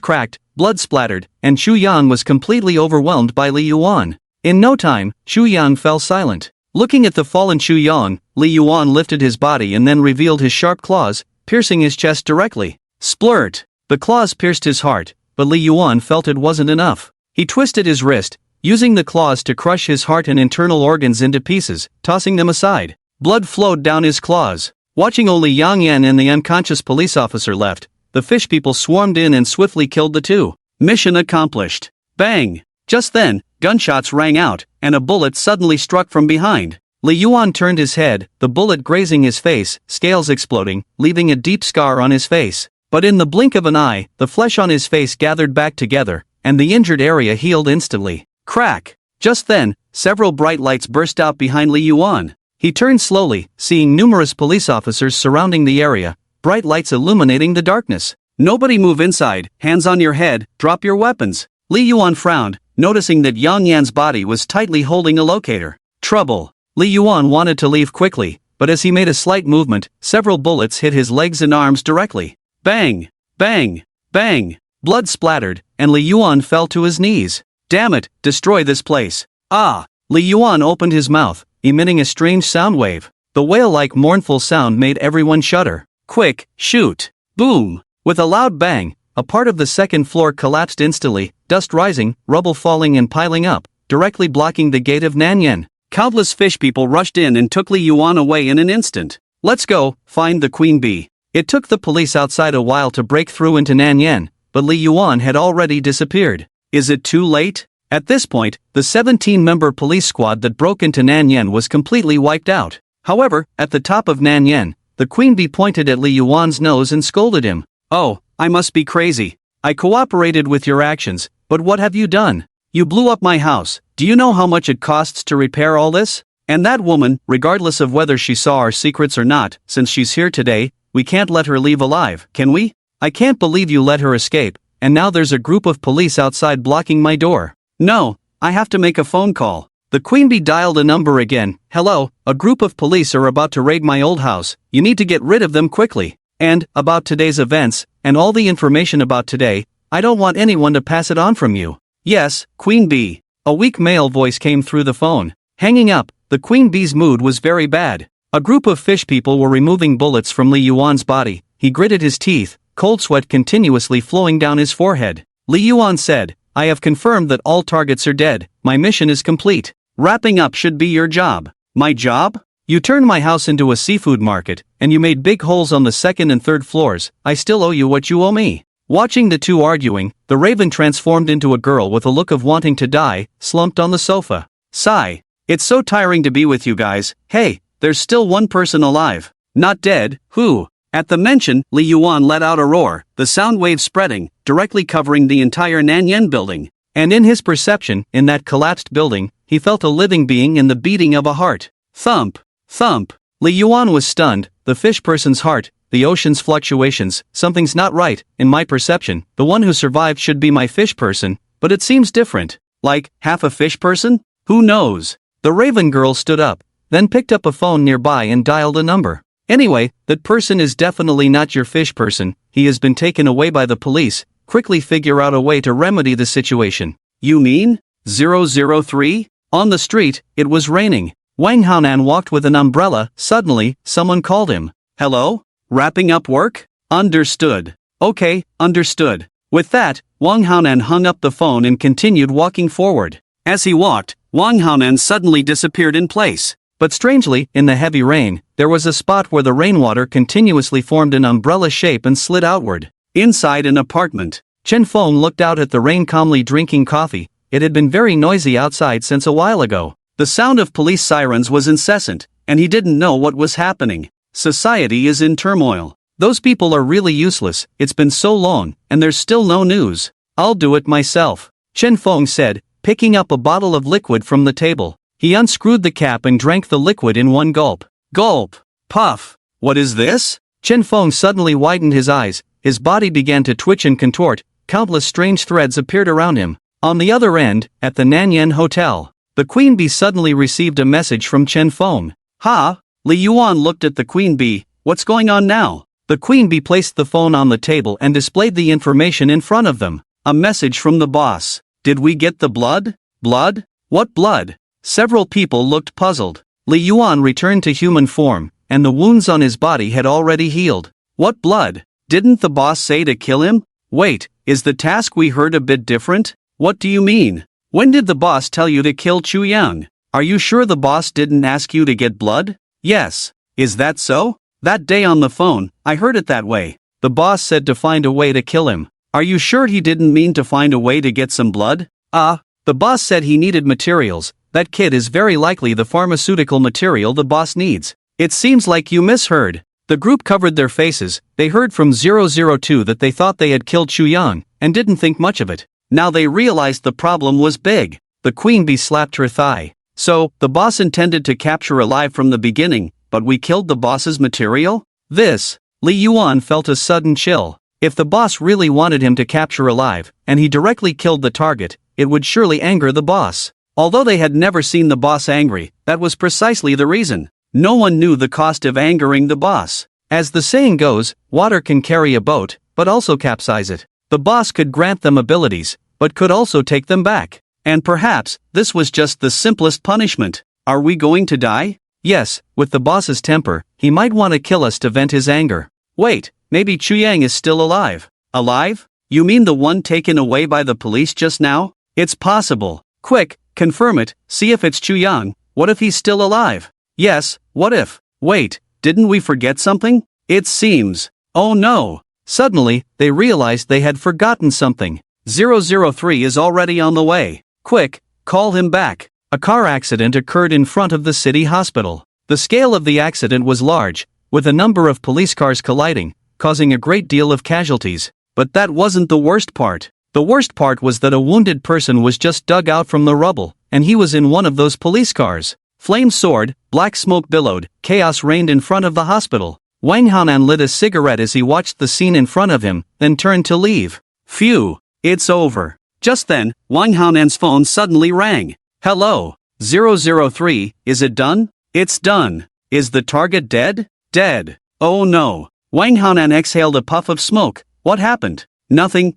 cracked, blood splattered, and Chu Yang was completely overwhelmed by Li Yuan. In no time, Chu Yang fell silent. Looking at the fallen Chu Yang, Li Yuan lifted his body and then revealed his sharp claws, piercing his chest directly. Splurt! The claws pierced his heart, but Li Yuan felt it wasn't enough. He twisted his wrist, using the claws to crush his heart and internal organs into pieces, tossing them aside. Blood flowed down his claws. Watching only Yang Yan and the unconscious police officer left, the fish people swarmed in and swiftly killed the two. Mission accomplished. Bang! Just then, gunshots rang out, and a bullet suddenly struck from behind. Li Yuan turned his head, the bullet grazing his face, scales exploding, leaving a deep scar on his face. But in the blink of an eye, the flesh on his face gathered back together, and the injured area healed instantly. Crack! Just then, several bright lights burst out behind Li Yuan. He turned slowly, seeing numerous police officers surrounding the area, bright lights illuminating the darkness. Nobody move inside, hands on your head, drop your weapons. Li Yuan frowned, noticing that Yang Yan's body was tightly holding a locator. Trouble. Li Yuan wanted to leave quickly, but as he made a slight movement, several bullets hit his legs and arms directly. Bang! Bang! Bang! Blood splattered, and Li Yuan fell to his knees. Damn it, destroy this place. Ah! Li Yuan opened his mouth, emitting a strange sound wave. The wail-like mournful sound made everyone shudder. Quick, shoot! Boom! With a loud bang, a part of the second floor collapsed instantly, dust rising, rubble falling and piling up, directly blocking the gate of Nanyan. Countless fish people rushed in and took Li Yuan away in an instant. Let's go, find the queen bee. It took the police outside a while to break through into Nanyan, but Li Yuan had already disappeared. Is it too late? At this point, the 17-member police squad that broke into Nanyan was completely wiped out. However, at the top of Nanyan, the queen bee pointed at Li Yuan's nose and scolded him. Oh, I must be crazy. I cooperated with your actions, but what have you done? You blew up my house. Do you know how much it costs to repair all this? And that woman, regardless of whether she saw our secrets or not, since she's here today, we can't let her leave alive, can we? I can't believe you let her escape, and now there's a group of police outside blocking my door. No, I have to make a phone call. The queen bee dialed a number again. Hello, a group of police are about to raid my old house. You need to get rid of them quickly. And, about today's events, and all the information about today, I don't want anyone to pass it on from you. Yes, Queen Bee. A weak male voice came through the phone. Hanging up, the Queen Bee's mood was very bad. A group of fish people were removing bullets from Li Yuan's body. He gritted his teeth, cold sweat continuously flowing down his forehead. Li Yuan said, I have confirmed that all targets are dead. My mission is complete. Wrapping up should be your job. My job? You turned my house into a seafood market, and you made big holes on the second and third floors. I still owe you what you owe me. Watching the two arguing, the raven transformed into a girl with a look of wanting to die, slumped on the sofa. Sigh. It's so tiring to be with you guys. Hey, there's still one person alive. Not dead. Who? At the mention, Li Yuan let out a roar, the sound wave spreading, directly covering the entire Nanyan building. And in his perception, in that collapsed building, he felt a living being in the beating of a heart. Thump. Thump. Li Yuan was stunned, the fish person's heart, the ocean's fluctuations, something's not right. In my perception, the one who survived should be my fish person, but it seems different. Like, half a fish person? Who knows? The raven girl stood up, then picked up a phone nearby and dialed a number. Anyway, that person is definitely not your fish person. He has been taken away by the police. Quickly figure out a way to remedy the situation. You mean? 003? On the street, it was raining. Wang Haonan walked with an umbrella. Suddenly, someone called him. Hello? Wrapping up work? Understood. Okay, understood. With that, Wang Haonan hung up the phone and continued walking forward. As he walked, Wang Haonan suddenly disappeared in place. But strangely, in the heavy rain, there was a spot where the rainwater continuously formed an umbrella shape and slid outward. Inside an apartment, Chen Feng looked out at the rain calmly drinking coffee. It had been very noisy outside since a while ago. The sound of police sirens was incessant, and he didn't know what was happening. Society is in turmoil. Those people are really useless. It's been so long, and there's still no news. I'll do it myself, Chen Feng said, picking up a bottle of liquid from the table. He unscrewed the cap and drank the liquid in one gulp. Gulp! Puff! What is this? Chen Feng suddenly widened his eyes, his body began to twitch and contort, countless strange threads appeared around him. On the other end, at the Nanyan Hotel, the Queen Bee suddenly received a message from Chen Feng. Ha! Li Yuan looked at the Queen Bee. What's going on now? The Queen Bee placed the phone on the table and displayed the information in front of them. A message from the boss. Did we get the blood? Blood? What blood? Several people looked puzzled. Li Yuan returned to human form, and the wounds on his body had already healed. What blood? Didn't the boss say to kill him? Wait, is the task we heard a bit different? What do you mean? When did the boss tell you to kill Chu Yang? Are you sure the boss didn't ask you to get blood? Yes. Is that so? That day on the phone, I heard it that way. The boss said to find a way to kill him. Are you sure he didn't mean to find a way to get some blood? The boss said he needed materials, That kid is very likely the pharmaceutical material the boss needs. It seems like you misheard. The group covered their faces. They heard from 002 that they thought they had killed Chu Yang, and didn't think much of it. Now they realized the problem was big. The queen bee slapped her thigh. So, the boss intended to capture alive from the beginning, but we killed the boss's material? Li Yuan felt a sudden chill. If the boss really wanted him to capture alive, and he directly killed the target, it would surely anger the boss. Although they had never seen the boss angry, that was precisely the reason. No one knew the cost of angering the boss. As the saying goes, water can carry a boat, but also capsize it. The boss could grant them abilities, but could also take them back. And perhaps, this was just the simplest punishment. Are we going to die? Yes, with the boss's temper, he might want to kill us to vent his anger. Wait, maybe Chu Yang is still alive. Alive? You mean the one taken away by the police just now? It's possible. Quick, confirm it, see if it's Chu Yang. What if he's still alive? Yes, what if? Wait, didn't we forget something? It seems. Oh no. Suddenly, they realized they had forgotten something. 003 is already on the way. Quick, call him back. A car accident occurred in front of the city hospital. The scale of the accident was large, with a number of police cars colliding, causing a great deal of casualties. But that wasn't the worst part. The worst part was that a wounded person was just dug out from the rubble, and he was in one of those police cars. Flames soared, black smoke billowed, chaos reigned in front of the hospital. Wang Hanan lit a cigarette as he watched the scene in front of him, then turned to leave. Phew, it's over. Just then, Wang Hanan's phone suddenly rang. Hello, 003, is it done? It's done. Is the target dead? Dead. Oh no. Wang Hanan exhaled a puff of smoke. What happened? Nothing.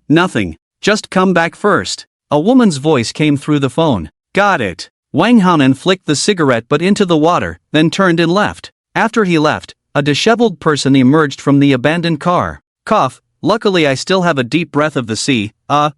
Just come back first. A woman's voice came through the phone. Got it. Wang Hanan flicked the cigarette butt into the water, then turned and left. After he left, a disheveled person emerged from the abandoned car. Cough, luckily I still have a deep breath of the sea.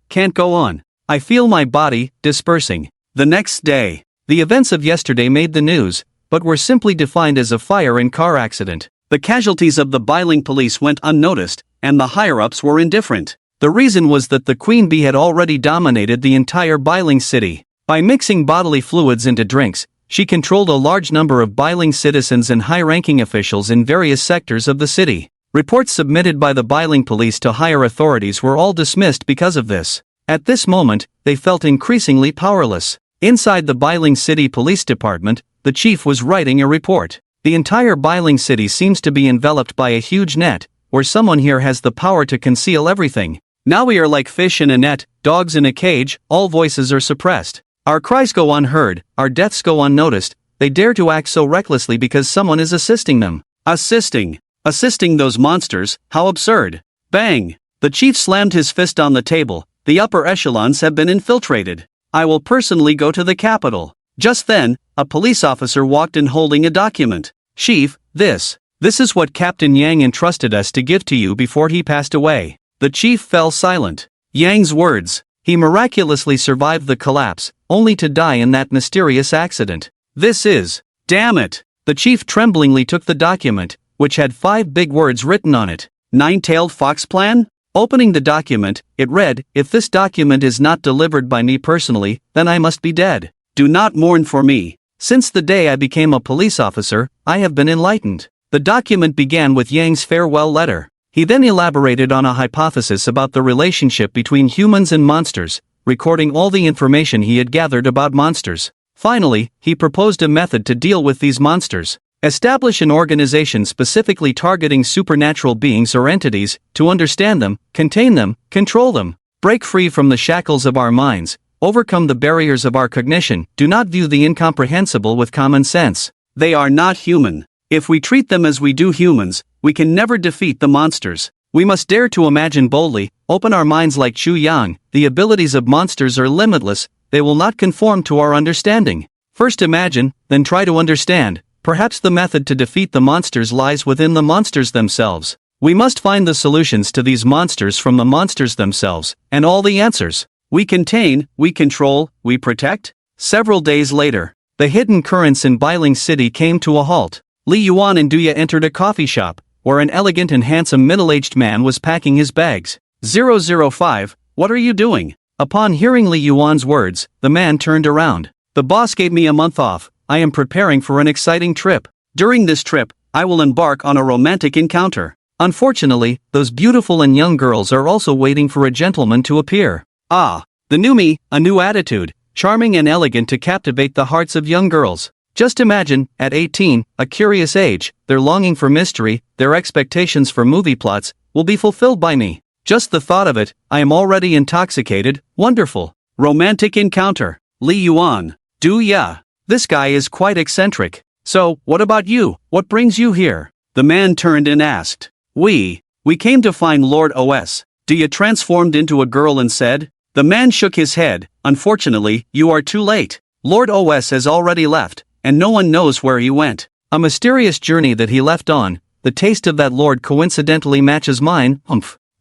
Can't go on. I feel my body dispersing. The next day, the events of yesterday made the news, but were simply defined as a fire and car accident. The casualties of the Bailing police went unnoticed, and the higher-ups were indifferent. The reason was that the queen bee had already dominated the entire Bailing city. By mixing bodily fluids into drinks, she controlled a large number of Bailing citizens and high-ranking officials in various sectors of the city. Reports submitted by the Bailing police to higher authorities were all dismissed because of this. At this moment, they felt increasingly powerless. Inside the Bailing City Police Department, the chief was writing a report. The entire Bailing city seems to be enveloped by a huge net, where someone here has the power to conceal everything. Now we are like fish in a net, dogs in a cage, all voices are suppressed. Our cries go unheard, our deaths go unnoticed. They dare to act so recklessly because someone is assisting them. Assisting those monsters, how absurd. Bang! The chief slammed his fist on the table. The upper echelons have been infiltrated. I will personally go to the capital. Just then, a police officer walked in holding a document. Chief, this is what Captain Yang entrusted us to give to you before he passed away. The chief fell silent. Yang's words. He miraculously survived the collapse, only to die in that mysterious accident. Damn it! The chief tremblingly took the document, which had 5 big words written on it. Nine-tailed fox plan? Opening the document, it read, if this document is not delivered by me personally, then I must be dead. Do not mourn for me. Since the day I became a police officer, I have been enlightened. The document began with Yang's farewell letter. He then elaborated on a hypothesis about the relationship between humans and monsters, recording all the information he had gathered about monsters. Finally, he proposed a method to deal with these monsters. Establish an organization specifically targeting supernatural beings or entities, to understand them, contain them, control them, break free from the shackles of our minds, overcome the barriers of our cognition. Do not view the incomprehensible with common sense. They are not human. If we treat them as we do humans, we can never defeat the monsters. We must dare to imagine boldly, open our minds like Chu Yang. The abilities of monsters are limitless, they will not conform to our understanding. First imagine, then try to understand. Perhaps the method to defeat the monsters lies within the monsters themselves. We must find the solutions to these monsters from the monsters themselves, and all the answers. We contain, we control, we protect. Several days later, the hidden currents in Bailing City came to a halt. Li Yuan and Duya entered a coffee shop, where an elegant and handsome middle-aged man was packing his bags. 005, what are you doing? Upon hearing Li Yuan's words, the man turned around. The boss gave me a month off. I am preparing for an exciting trip. During this trip, I will embark on a romantic encounter. Unfortunately, those beautiful and young girls are also waiting for a gentleman to appear. Ah, the new me, a new attitude, charming and elegant to captivate the hearts of young girls. Just imagine, at 18, a curious age, their longing for mystery, their expectations for movie plots, will be fulfilled by me. Just the thought of it, I am already intoxicated. Wonderful. Romantic encounter. Li Yuan. Yeah. This guy is quite eccentric. So, what about you? What brings you here? The man turned and asked. We came to find Lord OS. Dia transformed into a girl and said. The man shook his head. Unfortunately, you are too late. Lord OS has already left, and no one knows where he went. A mysterious journey that he left on. The taste of that lord coincidentally matches mine.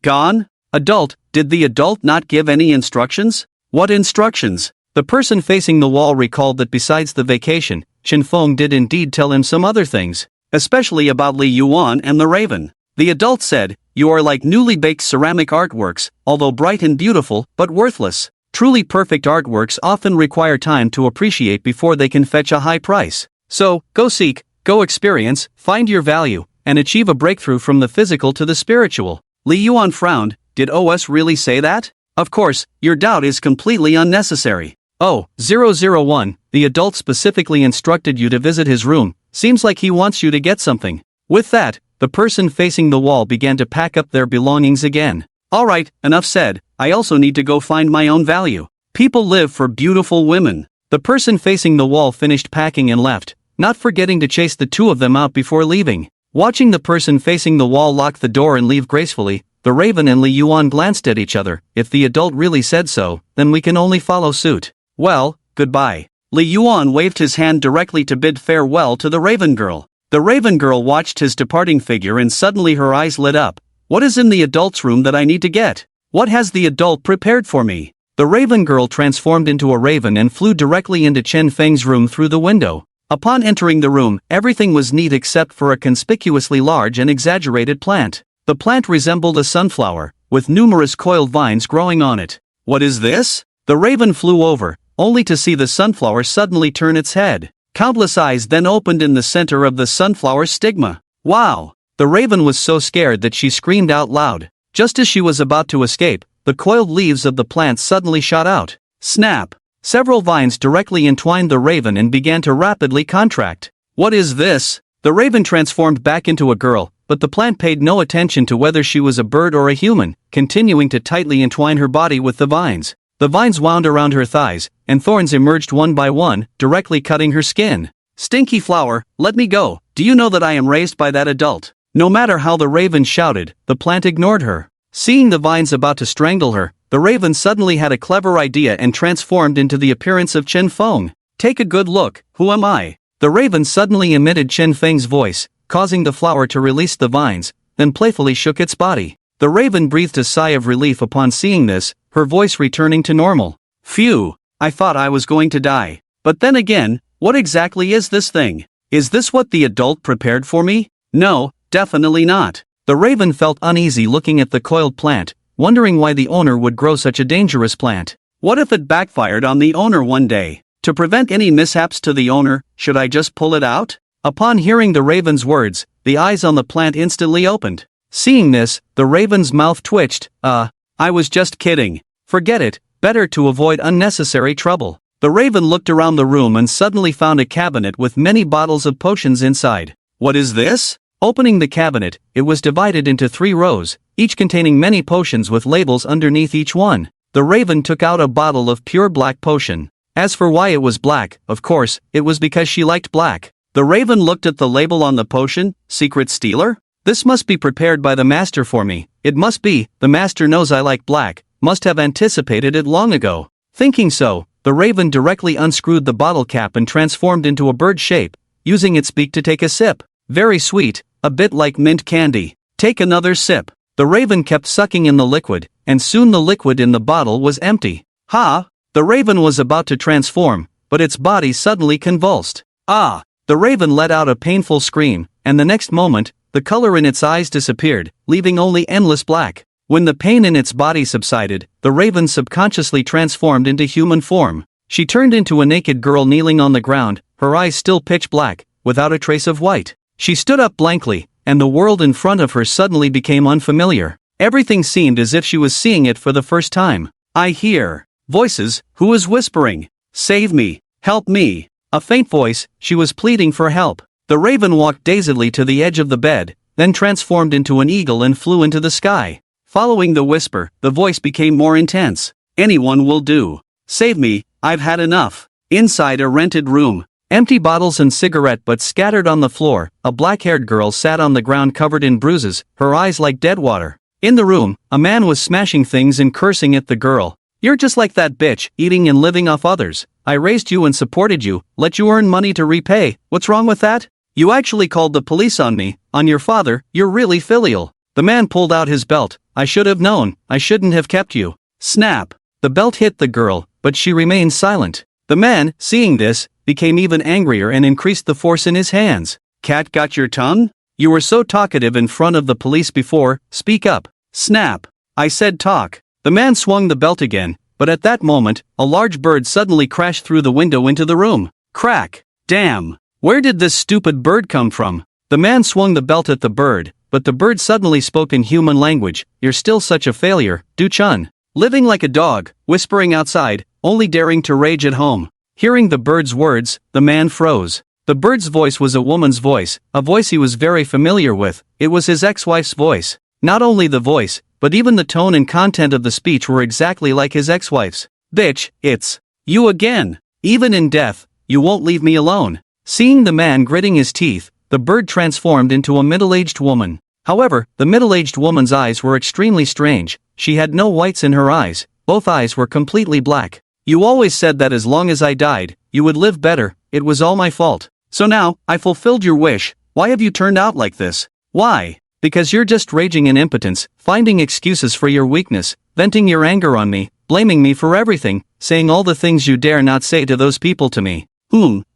Gone? Adult, did the adult not give any instructions? What instructions? The person facing the wall recalled that besides the vacation, Chen Feng did indeed tell him some other things, especially about Li Yuan and the raven. The adult said, you are like newly baked ceramic artworks, although bright and beautiful, but worthless. Truly perfect artworks often require time to appreciate before they can fetch a high price. So, go seek, go experience, find your value, and achieve a breakthrough from the physical to the spiritual. Li Yuan frowned. Did OS really say that? Of course, your doubt is completely unnecessary. Oh, 001, the adult specifically instructed you to visit his room. Seems like he wants you to get something. With that, the person facing the wall began to pack up their belongings again. Alright, enough said, I also need to go find my own value. People live for beautiful women. The person facing the wall finished packing and left, not forgetting to chase the two of them out before leaving. Watching the person facing the wall lock the door and leave gracefully, the raven and Li Yuan glanced at each other. If the adult really said so, then we can only follow suit. Well, goodbye. Li Yuan waved his hand directly to bid farewell to the raven girl. The raven girl watched his departing figure and suddenly her eyes lit up. What is in the adult's room that I need to get? What has the adult prepared for me? The raven girl transformed into a raven and flew directly into Chen Feng's room through the window. Upon entering the room, everything was neat except for a conspicuously large and exaggerated plant. The plant resembled a sunflower, with numerous coiled vines growing on it. What is this? The raven flew over, only to see the sunflower suddenly turn its head. Countless eyes then opened in the center of the sunflower stigma. Wow! The raven was so scared that she screamed out loud. Just as she was about to escape, the coiled leaves of the plant suddenly shot out. Snap! Several vines directly entwined the raven and began to rapidly contract. What is this? The raven transformed back into a girl, but the plant paid no attention to whether she was a bird or a human, continuing to tightly entwine her body with the vines. The vines wound around her thighs, and thorns emerged one by one, directly cutting her skin. Stinky flower, let me go. Do you know that I am raised by that adult? No matter how the raven shouted, the plant ignored her. Seeing the vines about to strangle her, the raven suddenly had a clever idea and transformed into the appearance of Chen Feng. Take a good look, who am I? The raven suddenly emitted Chen Feng's voice, causing the flower to release the vines, then playfully shook its body. The raven breathed a sigh of relief upon seeing this, her voice returning to normal. Phew, I thought I was going to die. But then again, what exactly is this thing? Is this what the adult prepared for me? No, definitely not. The raven felt uneasy looking at the coiled plant, wondering why the owner would grow such a dangerous plant. What if it backfired on the owner one day? To prevent any mishaps to the owner, should I just pull it out? Upon hearing the raven's words, the eyes on the plant instantly opened. Seeing this, the raven's mouth twitched. I was just kidding. Forget it, better to avoid unnecessary trouble. The raven looked around the room and suddenly found a cabinet with many bottles of potions inside. What is this? Opening the cabinet, it was divided into 3 rows, each containing many potions with labels underneath each one. The raven took out a bottle of pure black potion. As for why it was black, of course, it was because she liked black. The raven looked at the label on the potion. Secret stealer? This must be prepared by the master for me. It must be, the master knows I like black, must have anticipated it long ago. Thinking so, the raven directly unscrewed the bottle cap and transformed into a bird shape, using its beak to take a sip. Very sweet, a bit like mint candy. Take another sip. The raven kept sucking in the liquid, and soon the liquid in the bottle was empty. Ha! The raven was about to transform, but its body suddenly convulsed. Ah! The raven let out a painful scream, and the next moment, the color in its eyes disappeared, leaving only endless black. When the pain in its body subsided, the raven subconsciously transformed into human form. She turned into a naked girl kneeling on the ground, her eyes still pitch black, without a trace of white. She stood up blankly, and the world in front of her suddenly became unfamiliar. Everything seemed as if she was seeing it for the first time. I hear voices. Who is whispering? Save me! Help me! A faint voice, she was pleading for help. The raven walked dazedly to the edge of the bed, then transformed into an eagle and flew into the sky. Following the whisper, the voice became more intense. Anyone will do. Save me, I've had enough. Inside a rented room, empty bottles and cigarette butts scattered on the floor, a black-haired girl sat on the ground covered in bruises, her eyes like dead water. In the room, a man was smashing things and cursing at the girl. You're just like that bitch, eating and living off others. I raised you and supported you, let you earn money to repay. What's wrong with that? You actually called the police on me, on your father. You're really filial. The man pulled out his belt. I should have known. I shouldn't have kept you. Snap. The belt hit the girl, but she remained silent. The man, seeing this, became even angrier and increased the force in his hands. Cat got your tongue? You were so talkative in front of the police before. Speak up. Snap. I said talk. The man swung the belt again, but at that moment, a large bird suddenly crashed through the window into the room. Crack. Damn. Where did this stupid bird come from? The man swung the belt at the bird, but the bird suddenly spoke in human language. You're still such a failure, Du-chun. Living like a dog, whispering outside, only daring to rage at home. Hearing the bird's words, the man froze. The bird's voice was a woman's voice, a voice he was very familiar with. It was his ex-wife's voice. Not only the voice, but even the tone and content of the speech were exactly like his ex-wife's. Bitch, it's you again. Even in death, you won't leave me alone. Seeing the man gritting his teeth, the bird transformed into a middle-aged woman. However, the middle-aged woman's eyes were extremely strange. She had no whites in her eyes, both eyes were completely black. You always said that as long as I died, you would live better. It was all my fault. So now, I fulfilled your wish. Why have you turned out like this? Why? Because you're just raging in impotence, finding excuses for your weakness, venting your anger on me, blaming me for everything, saying all the things you dare not say to those people to me.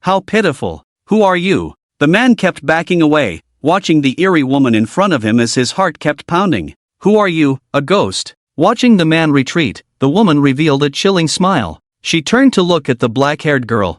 How pitiful. Who are you? The man kept backing away, watching the eerie woman in front of him as his heart kept pounding. Who are you, a ghost? Watching the man retreat, the woman revealed a chilling smile. She turned to look at the black-haired girl.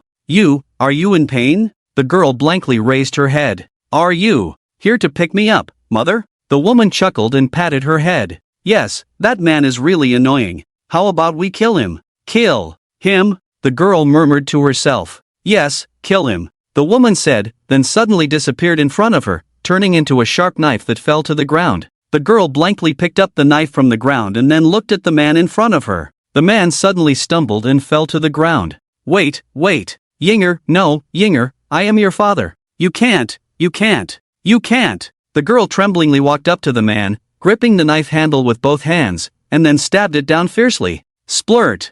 Are you in pain? The girl blankly raised her head. Are you here to pick me up, mother? The woman chuckled and patted her head. Yes, that man is really annoying. How about we kill him? Kill him? The girl murmured to herself. Yes, kill him, the woman said, then suddenly disappeared in front of her, turning into a sharp knife that fell to the ground. The girl blankly picked up the knife from the ground and then looked at the man in front of her. The man suddenly stumbled and fell to the ground. Wait. Yinger, no, Yinger, I am your father. You can't. The girl tremblingly walked up to the man, gripping the knife handle with both hands, and then stabbed it down fiercely. Splurt.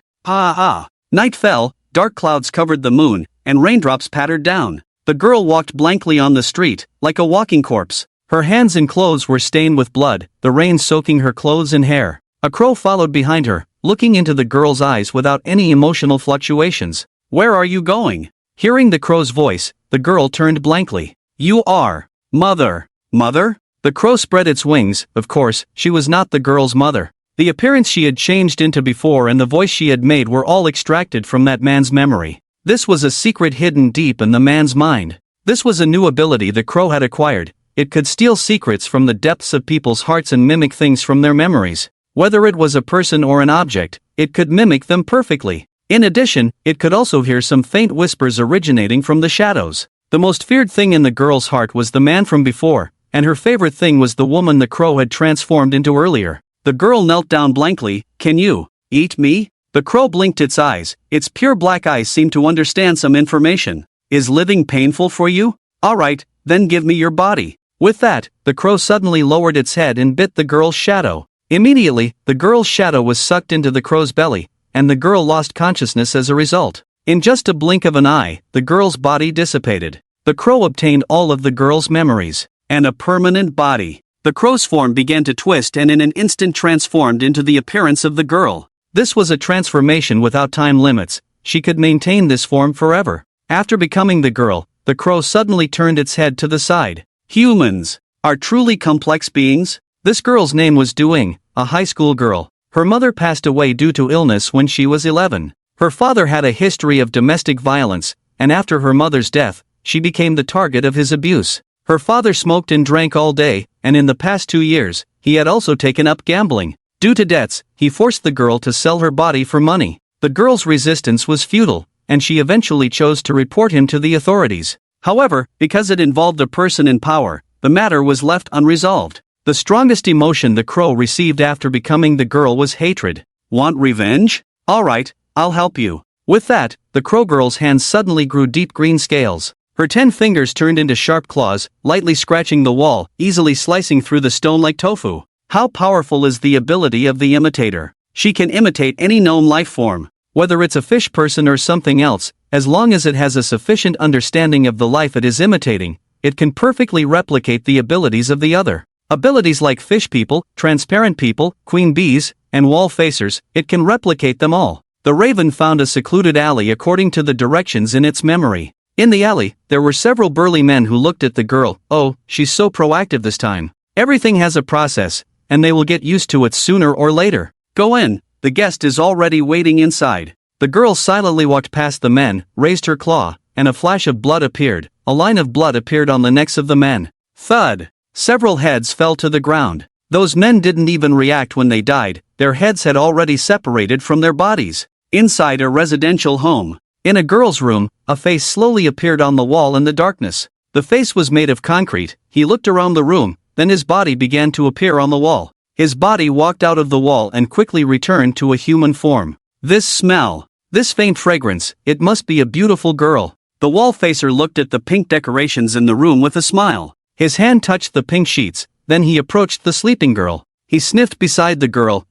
Night fell, dark clouds covered the moon, and raindrops pattered down. The girl walked blankly on the street, like a walking corpse. Her hands and clothes were stained with blood, the rain soaking her clothes and hair. A crow followed behind her, looking into the girl's eyes without any emotional fluctuations. Where are you going? Hearing the crow's voice, the girl turned blankly. You are mother. Mother? The crow spread its wings. Of course, she was not the girl's mother. The appearance she had changed into before and the voice she had made were all extracted from that man's memory. This was a secret hidden deep in the man's mind. This was a new ability the crow had acquired. It could steal secrets from the depths of people's hearts and mimic things from their memories. Whether it was a person or an object, it could mimic them perfectly. In addition, it could also hear some faint whispers originating from the shadows. The most feared thing in the girl's heart was the man from before, and her favorite thing was the woman the crow had transformed into earlier. The girl knelt down blankly. Can you eat me? The crow blinked its eyes. Its pure black eyes seemed to understand some information. Is living painful for you? Alright, then give me your body. With that, the crow suddenly lowered its head and bit the girl's shadow. Immediately, the girl's shadow was sucked into the crow's belly, and the girl lost consciousness as a result. In just a blink of an eye, the girl's body dissipated. The crow obtained all of the girl's memories, and a permanent body. The crow's form began to twist and in an instant transformed into the appearance of the girl. This was a transformation without time limits. She could maintain this form forever. After becoming the girl, the crow suddenly turned its head to the side. Humans are truly complex beings? This girl's name was Duing, a high school girl. Her mother passed away due to illness when she was 11. Her father had a history of domestic violence, and after her mother's death, she became the target of his abuse. Her father smoked and drank all day, and in the past 2 years, he had also taken up gambling. Due to debts, he forced the girl to sell her body for money. The girl's resistance was futile, and she eventually chose to report him to the authorities. However, because it involved a person in power, the matter was left unresolved. The strongest emotion the crow received after becoming the girl was hatred. Want revenge? Alright, I'll help you. With that, the crow girl's hands suddenly grew deep green scales. Her 10 fingers turned into sharp claws, lightly scratching the wall, easily slicing through the stone like tofu. How powerful is the ability of the imitator? She can imitate any known life form, whether it's a fish person or something else, as long as it has a sufficient understanding of the life it is imitating, it can perfectly replicate the abilities of the other. Abilities like fish people, transparent people, queen bees, and wall facers, it can replicate them all. The raven found a secluded alley according to the directions in its memory. In the alley, there were several burly men who looked at the girl. Oh, she's so proactive this time. Everything has a process, and they will get used to it sooner or later. Go in, the guest is already waiting inside. The girl silently walked past the men, raised her claw, and a flash of blood appeared. A line of blood appeared on the necks of the men. Thud! Several heads fell to the ground. Those men didn't even react when they died, their heads had already separated from their bodies. Inside a residential home. In a girl's room, a face slowly appeared on the wall in the darkness. The face was made of concrete. He looked around the room, then his body began to appear on the wall. His body walked out of the wall and quickly returned to a human form. This smell, this faint fragrance, it must be a beautiful girl. The wall facer looked at the pink decorations in the room with a smile. His hand touched the pink sheets, then he approached the sleeping girl. He sniffed beside the girl.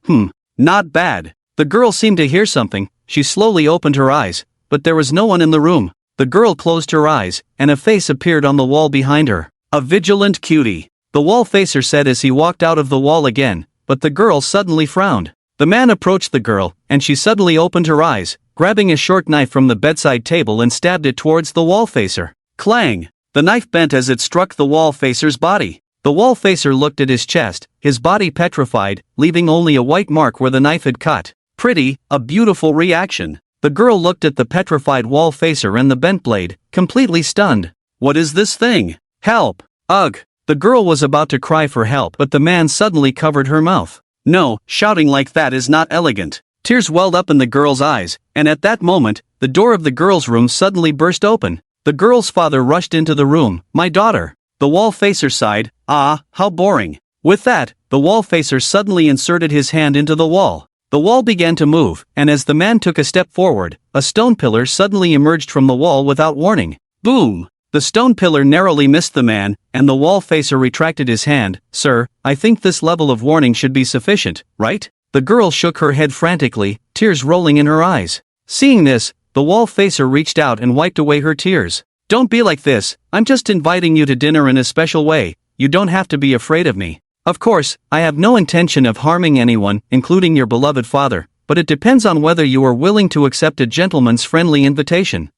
Not bad. The girl seemed to hear something. She slowly opened her eyes, but there was no one in the room. The girl closed her eyes, and a face appeared on the wall behind her. A vigilant cutie. The wall facer said as he walked out of the wall again, but the girl suddenly frowned. The man approached the girl, and she suddenly opened her eyes, grabbing a short knife from the bedside table and stabbed it towards the wall facer. Clang! The knife bent as it struck the wall facer's body. The wall facer looked at his chest, his body petrified, leaving only a white mark where the knife had cut. Pretty, a beautiful reaction. The girl looked at the petrified wall facer and the bent blade, completely stunned. What is this thing? Help! Ugh! The girl was about to cry for help, but the man suddenly covered her mouth. No, shouting like that is not elegant. Tears welled up in the girl's eyes, and at that moment, the door of the girl's room suddenly burst open. The girl's father rushed into the room. My daughter. The wall facer sighed. Ah, how boring. With that, the wall facer suddenly inserted his hand into the wall. The wall began to move, and as the man took a step forward, a stone pillar suddenly emerged from the wall without warning. Boom! The stone pillar narrowly missed the man, and the wall facer retracted his hand. Sir, I think this level of warning should be sufficient, right? The girl shook her head frantically, tears rolling in her eyes. Seeing this, the wall facer reached out and wiped away her tears. Don't be like this, I'm just inviting you to dinner in a special way, you don't have to be afraid of me. Of course, I have no intention of harming anyone, including your beloved father, but it depends on whether you are willing to accept a gentleman's friendly invitation.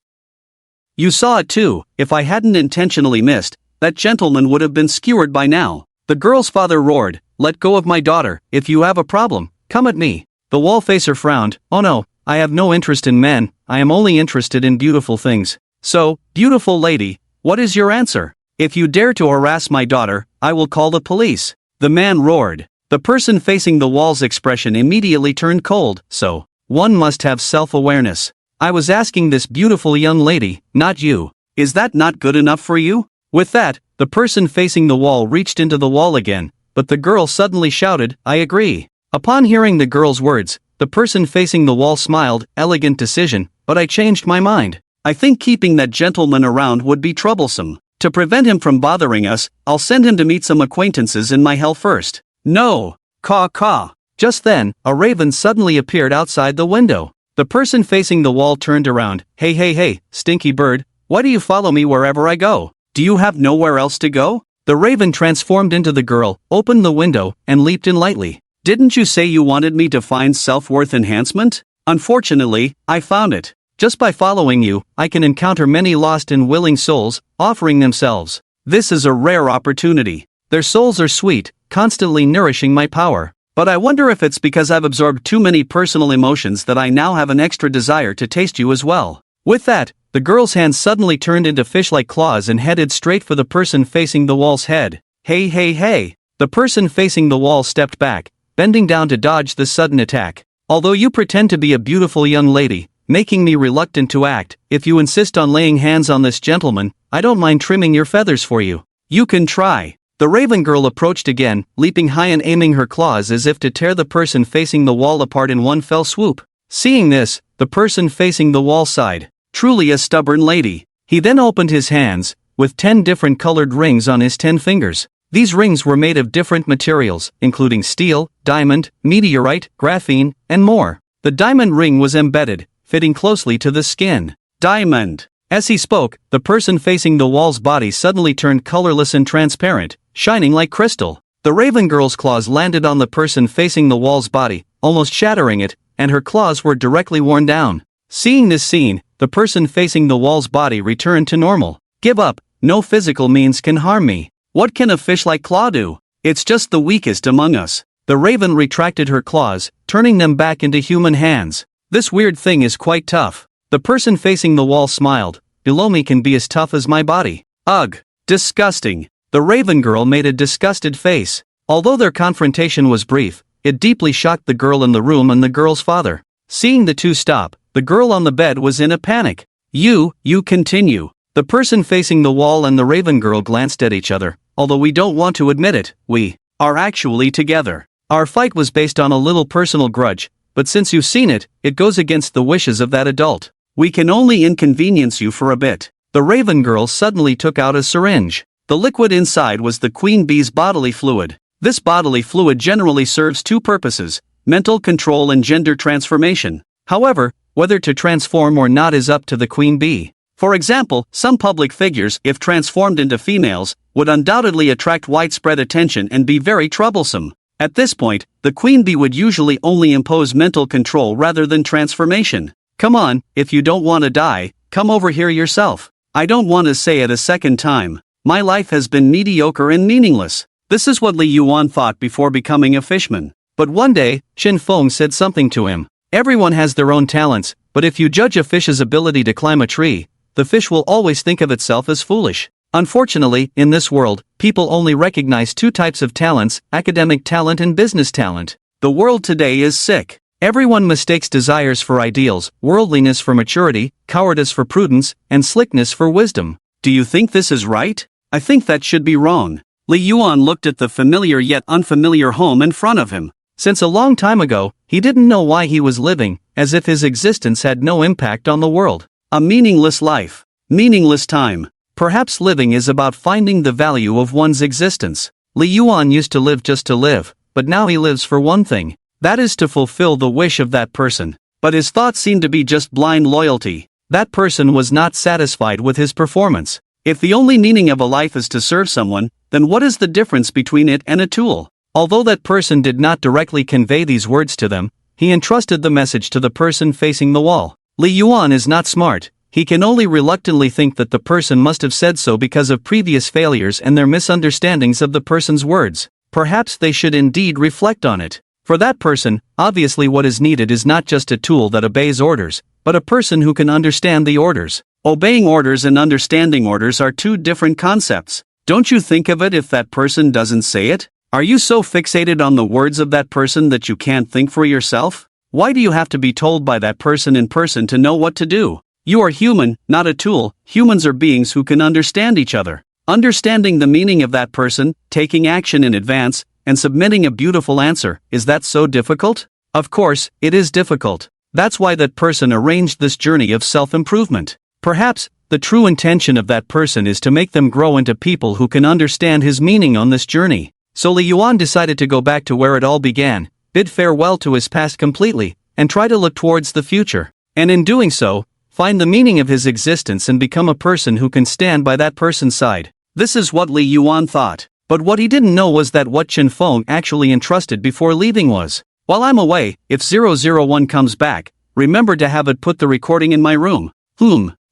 You saw it too. If I hadn't intentionally missed, that gentleman would have been skewered by now. The girl's father roared, let go of my daughter, if you have a problem, come at me. The wall facer frowned, oh no, I have no interest in men, I am only interested in beautiful things. So, beautiful lady, what is your answer? If you dare to harass my daughter, I will call the police. The man roared. The person facing the wall's expression immediately turned cold. So, one must have self-awareness. I was asking this beautiful young lady, not you. Is that not good enough for you? With that, the person facing the wall reached into the wall again, but the girl suddenly shouted, I agree. Upon hearing the girl's words, the person facing the wall smiled, elegant decision, but I changed my mind. I think keeping that gentleman around would be troublesome. To prevent him from bothering us, I'll send him to meet some acquaintances in my hell first. No! Caw caw. Just then, a raven suddenly appeared outside the window. The person facing the wall turned around. Hey, stinky bird, why do you follow me wherever I go? Do you have nowhere else to go? The raven transformed into the girl, opened the window, and leaped in lightly. Didn't you say you wanted me to find self-worth enhancement? Unfortunately, I found it. Just by following you, I can encounter many lost and willing souls, offering themselves. This is a rare opportunity. Their souls are sweet, constantly nourishing my power. But I wonder if it's because I've absorbed too many personal emotions that I now have an extra desire to taste you as well. With that, the girl's hands suddenly turned into fish-like claws and headed straight for the person facing the wall's head. Hey hey hey! The person facing the wall stepped back, bending down to dodge the sudden attack. Although you pretend to be a beautiful young lady, making me reluctant to act, if you insist on laying hands on this gentleman, I don't mind trimming your feathers for you. You can try. The raven girl approached again, leaping high and aiming her claws as if to tear the person facing the wall apart in one fell swoop. Seeing this, the person facing the wall sighed. Truly a stubborn lady. He then opened his hands, with 10 different colored rings on his 10 fingers. These rings were made of different materials, including steel, diamond, meteorite, graphene, and more. The diamond ring was embedded, fitting closely to the skin. Diamond. As he spoke, the person facing the wall's body suddenly turned colorless and transparent, shining like crystal. The raven girl's claws landed on the person facing the wall's body, almost shattering it, and her claws were directly worn down. Seeing this scene, the person facing the wall's body returned to normal. Give up, no physical means can harm me. What can a fish-like claw do? It's just the weakest among us. The raven retracted her claws, turning them back into human hands. This weird thing is quite tough. The person facing the wall smiled. Below me can be as tough as my body. Ugh, disgusting. The raven girl made a disgusted face. Although their confrontation was brief, it deeply shocked the girl in the room and the girl's father. Seeing the two stop, the girl on the bed was in a panic. You continue. The person facing the wall and the raven girl glanced at each other. Although we don't want to admit it, we are actually together. Our fight was based on a little personal grudge, but since you've seen it, it goes against the wishes of that adult. We can only inconvenience you for a bit. The raven girl suddenly took out a syringe. The liquid inside was the queen bee's bodily fluid. This bodily fluid generally serves two purposes: mental control and gender transformation. However, whether to transform or not is up to the queen bee. For example, some public figures, if transformed into females, would undoubtedly attract widespread attention and be very troublesome. At this point, the queen bee would usually only impose mental control rather than transformation. Come on, if you don't want to die, come over here yourself. I don't want to say it a second time. My life has been mediocre and meaningless. This is what Li Yuan thought before becoming a fishman. But one day, Qin Feng said something to him. Everyone has their own talents, but if you judge a fish's ability to climb a tree, the fish will always think of itself as foolish. Unfortunately, in this world, people only recognize two types of talents: academic talent and business talent. The world today is sick. Everyone mistakes desires for ideals, worldliness for maturity, cowardice for prudence, and slickness for wisdom. Do you think this is right? I think that should be wrong. Li Yuan looked at the familiar yet unfamiliar home in front of him. Since a long time ago, he didn't know why he was living, as if his existence had no impact on the world. A meaningless life. Meaningless time. Perhaps living is about finding the value of one's existence. Li Yuan used to live just to live, but now he lives for one thing. That is to fulfill the wish of that person. But his thoughts seemed to be just blind loyalty. That person was not satisfied with his performance. If the only meaning of a life is to serve someone, then what is the difference between it and a tool? Although that person did not directly convey these words to them, he entrusted the message to the person facing the wall. Li Yuan is not smart. He can only reluctantly think that the person must have said so because of previous failures and their misunderstandings of the person's words. Perhaps they should indeed reflect on it. For that person, obviously what is needed is not just a tool that obeys orders, but a person who can understand the orders. Obeying orders and understanding orders are two different concepts. Don't you think of it if that person doesn't say it? Are you so fixated on the words of that person that you can't think for yourself? Why do you have to be told by that person in person to know what to do? You are human, not a tool. Humans are beings who can understand each other. Understanding the meaning of that person, taking action in advance, and submitting a beautiful answer, is that so difficult? Of course, it is difficult. That's why that person arranged this journey of self-improvement. Perhaps, the true intention of that person is to make them grow into people who can understand his meaning on this journey. So Li Yuan decided to go back to where it all began, bid farewell to his past completely, and try to look towards the future. And in doing so, find the meaning of his existence and become a person who can stand by that person's side. This is what Li Yuan thought. But what he didn't know was that what Qin Feng actually entrusted before leaving was, while I'm away, if 001 comes back, remember to have it put the recording in my room.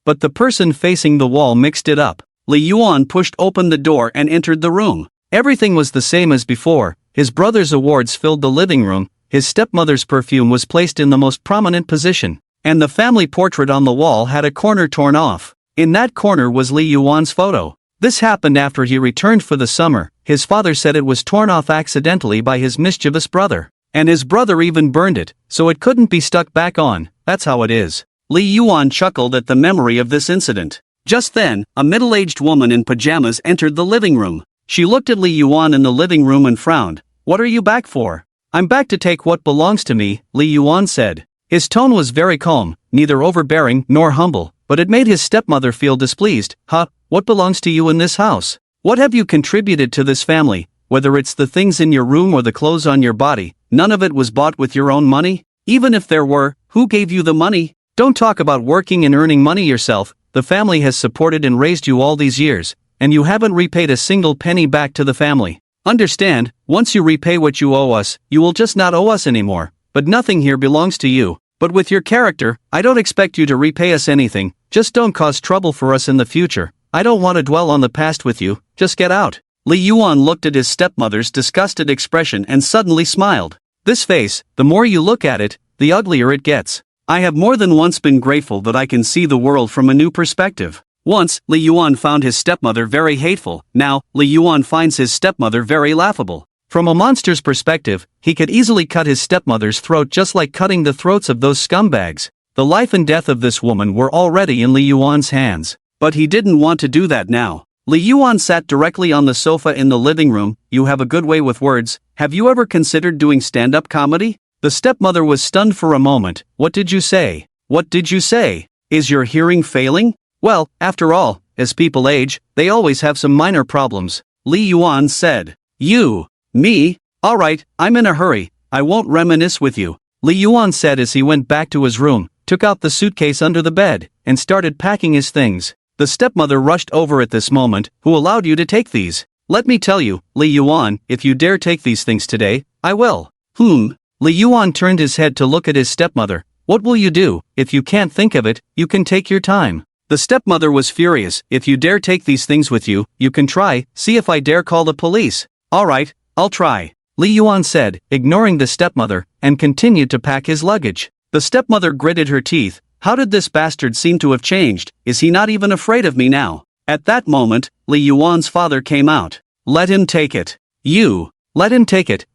But the person facing the wall mixed it up. Li Yuan pushed open the door and entered the room. Everything was the same as before. His brother's awards filled the living room, his stepmother's perfume was placed in the most prominent position, and the family portrait on the wall had a corner torn off. In that corner was Lee Yuan's photo. This happened after he returned for the summer. His father said it was torn off accidentally by his mischievous brother. And his brother even burned it, so it couldn't be stuck back on. That's how it is. Lee Yuan chuckled at the memory of this incident. Just then, a middle-aged woman in pajamas entered the living room. She looked at Lee Yuan in the living room and frowned. "What are you back for?" "I'm back to take what belongs to me," Lee Yuan said. His tone was very calm, neither overbearing nor humble, but it made his stepmother feel displeased. "Huh? What belongs to you in this house? What have you contributed to this family? Whether it's the things in your room or the clothes on your body, none of it was bought with your own money? Even if there were, who gave you the money? Don't talk about working and earning money yourself. The family has supported and raised you all these years, and you haven't repaid a single penny back to the family. Understand, once you repay what you owe us, you will just not owe us anymore. But nothing here belongs to you. But with your character, I don't expect you to repay us anything. Just don't cause trouble for us in the future. I don't want to dwell on the past with you. Just get out." Lee Yuan looked at his stepmother's disgusted expression and suddenly smiled. This face, the more you look at it, the uglier it gets. I have more than once been grateful that I can see the world from a new perspective. Once, Lee Yuan found his stepmother very hateful. Now, Lee Yuan finds his stepmother very laughable. From a monster's perspective, he could easily cut his stepmother's throat just like cutting the throats of those scumbags. The life and death of this woman were already in Lee Yuan's hands. But he didn't want to do that now. Lee Yuan sat directly on the sofa in the living room. "You have a good way with words. Have you ever considered doing stand-up comedy?" The stepmother was stunned for a moment. "What did you say? What did you say? Is your hearing failing?" "Well, after all, as people age, they always have some minor problems," Lee Yuan said. "You? Me? Alright, I'm in a hurry. I won't reminisce with you," Lee Yuan said as he went back to his room, took out the suitcase under the bed, and started packing his things. The stepmother rushed over at this moment. "Who allowed you to take these?" "Let me tell you, Lee Yuan, if you dare take these things today, I will." Lee Yuan turned his head to look at his stepmother. "What will you do? If you can't think of it, you can take your time." The stepmother was furious. "If you dare take these things with you, you can try, see if I dare call the police." "Alright, I'll try," Lee Yuan said, ignoring the stepmother, and continued to pack his luggage. The stepmother gritted her teeth. How did this bastard seem to have changed? Is he not even afraid of me now? At that moment, Lee Yuan's father came out. "Let him take it. You. Let him take it,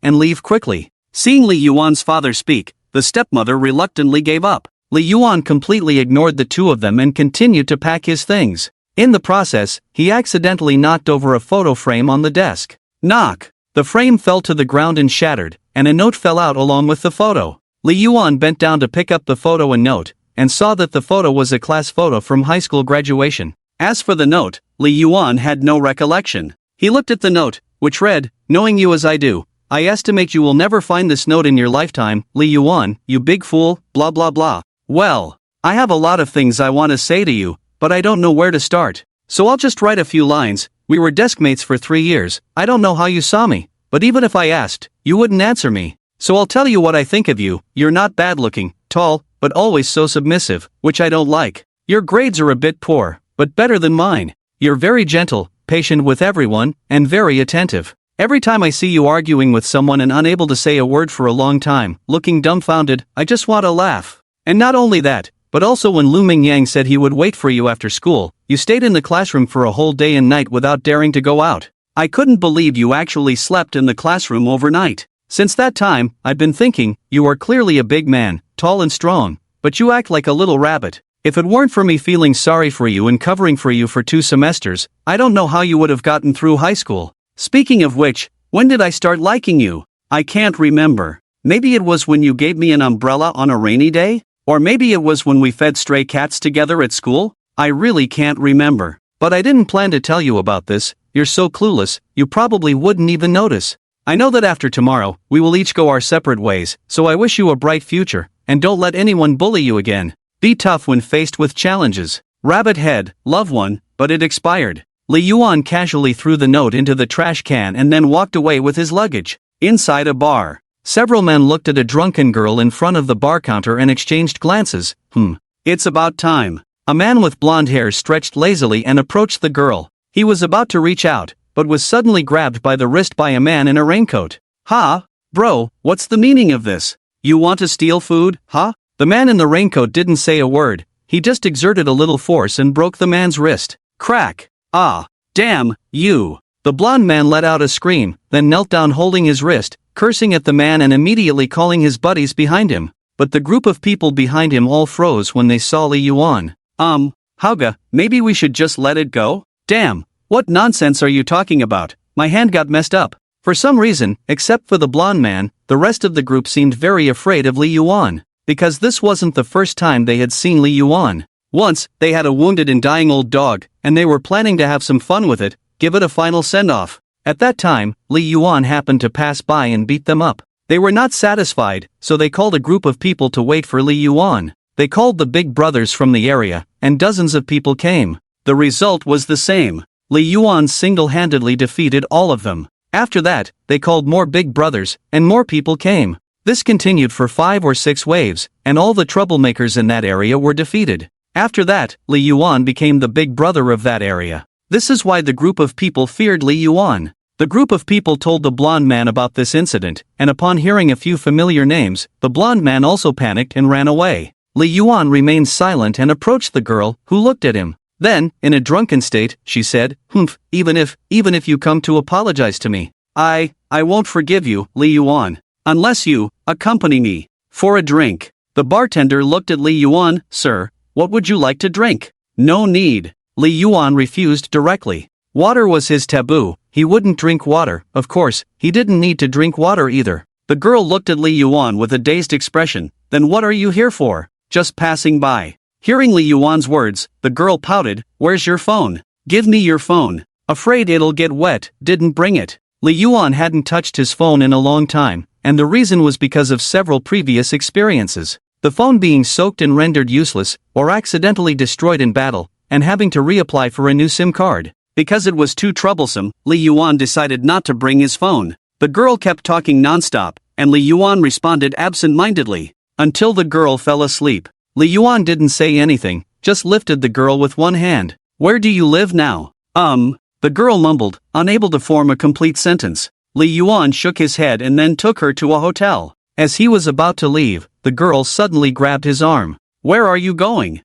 and leave quickly." Seeing Lee Yuan's father speak, the stepmother reluctantly gave up. Lee Yuan completely ignored the two of them and continued to pack his things. In the process, he accidentally knocked over a photo frame on the desk. Knock! The frame fell to the ground and shattered, and a note fell out along with the photo. Lee Yuan bent down to pick up the photo and note, and saw that the photo was a class photo from high school graduation. As for the note, Lee Yuan had no recollection. He looked at the note, which read, "Knowing you as I do, I estimate you will never find this note in your lifetime, Lee Yuan, you big fool, blah blah blah." Well, I have a lot of things I want to say to you, but I don't know where to start. So I'll just write a few lines. We were desk mates for 3 years. I don't know how you saw me, but even if I asked, you wouldn't answer me. So I'll tell you what I think of you. You're not bad looking, tall, but always so submissive, which I don't like. Your grades are a bit poor, but better than mine. You're very gentle, patient with everyone, and very attentive. Every time I see you arguing with someone and unable to say a word for a long time, looking dumbfounded, I just want to laugh. And not only that, but also when Lu Mingyang said he would wait for you after school, you stayed in the classroom for a whole day and night without daring to go out. I couldn't believe you actually slept in the classroom overnight. Since that time, I've been thinking, you are clearly a big man, tall and strong, but you act like a little rabbit. If it weren't for me feeling sorry for you and covering for you for 2 semesters, I don't know how you would have gotten through high school. Speaking of which, when did I start liking you? I can't remember. Maybe it was when you gave me an umbrella on a rainy day? Or maybe it was when we fed stray cats together at school? I really can't remember. But I didn't plan to tell you about this. You're so clueless, you probably wouldn't even notice. I know that after tomorrow, we will each go our separate ways, so I wish you a bright future, and don't let anyone bully you again. Be tough when faced with challenges. Rabbit head, love one, but it expired. Lee Yuan casually threw the note into the trash can and then walked away with his luggage. Inside a bar, several men looked at a drunken girl in front of the bar counter and exchanged glances. It's about time. A man with blonde hair stretched lazily and approached the girl. He was about to reach out, but was suddenly grabbed by the wrist by a man in a raincoat. "Ha? Bro, what's the meaning of this? You want to steal food, huh?" The man in the raincoat didn't say a word, he just exerted a little force and broke the man's wrist. Crack! Ah! Damn, you! The blonde man let out a scream, then knelt down holding his wrist, cursing at the man and immediately calling his buddies behind him. But the group of people behind him all froze when they saw Li Yuan. Hauga, maybe we should just let it go? Damn, what nonsense are you talking about? My hand got messed up. For some reason, except for the blonde man, the rest of the group seemed very afraid of Li Yuan. Because this wasn't the first time they had seen Li Yuan. Once, they had a wounded and dying old dog, and they were planning to have some fun with it, give it a final send-off. At that time, Li Yuan happened to pass by and beat them up. They were not satisfied, so they called a group of people to wait for Li Yuan. They called the big brothers from the area, and dozens of people came. The result was the same. Li Yuan single-handedly defeated all of them. After that, they called more big brothers, and more people came. This continued for 5 or 6 waves, and all the troublemakers in that area were defeated. After that, Li Yuan became the big brother of that area. This is why the group of people feared Li Yuan. The group of people told the blonde man about this incident, and upon hearing a few familiar names, the blonde man also panicked and ran away. Li Yuan remained silent and approached the girl, who looked at him. Then, in a drunken state, she said, "Humph, even if you come to apologize to me, I won't forgive you, Li Yuan. Unless you accompany me for a drink." The bartender looked at Li Yuan. "Sir, what would you like to drink?" "No need." Li Yuan refused directly. Water was his taboo, he wouldn't drink water. Of course, he didn't need to drink water either. The girl looked at Li Yuan with a dazed expression. "Then what are you here for?" "Just passing by." Hearing Li Yuan's words, the girl pouted. "Where's your phone? Give me your phone." Afraid it'll get wet, didn't bring it. Li Yuan hadn't touched his phone in a long time, and the reason was because of several previous experiences. The phone being soaked and rendered useless, or accidentally destroyed in battle, and having to reapply for a new SIM card. Because it was too troublesome, Li Yuan decided not to bring his phone. The girl kept talking nonstop, and Li Yuan responded absent-mindedly. Until the girl fell asleep. Li Yuan didn't say anything, just lifted the girl with one hand. "Where do you live now?" The girl mumbled, unable to form a complete sentence. Li Yuan shook his head and then took her to a hotel. As he was about to leave, the girl suddenly grabbed his arm. "Where are you going?"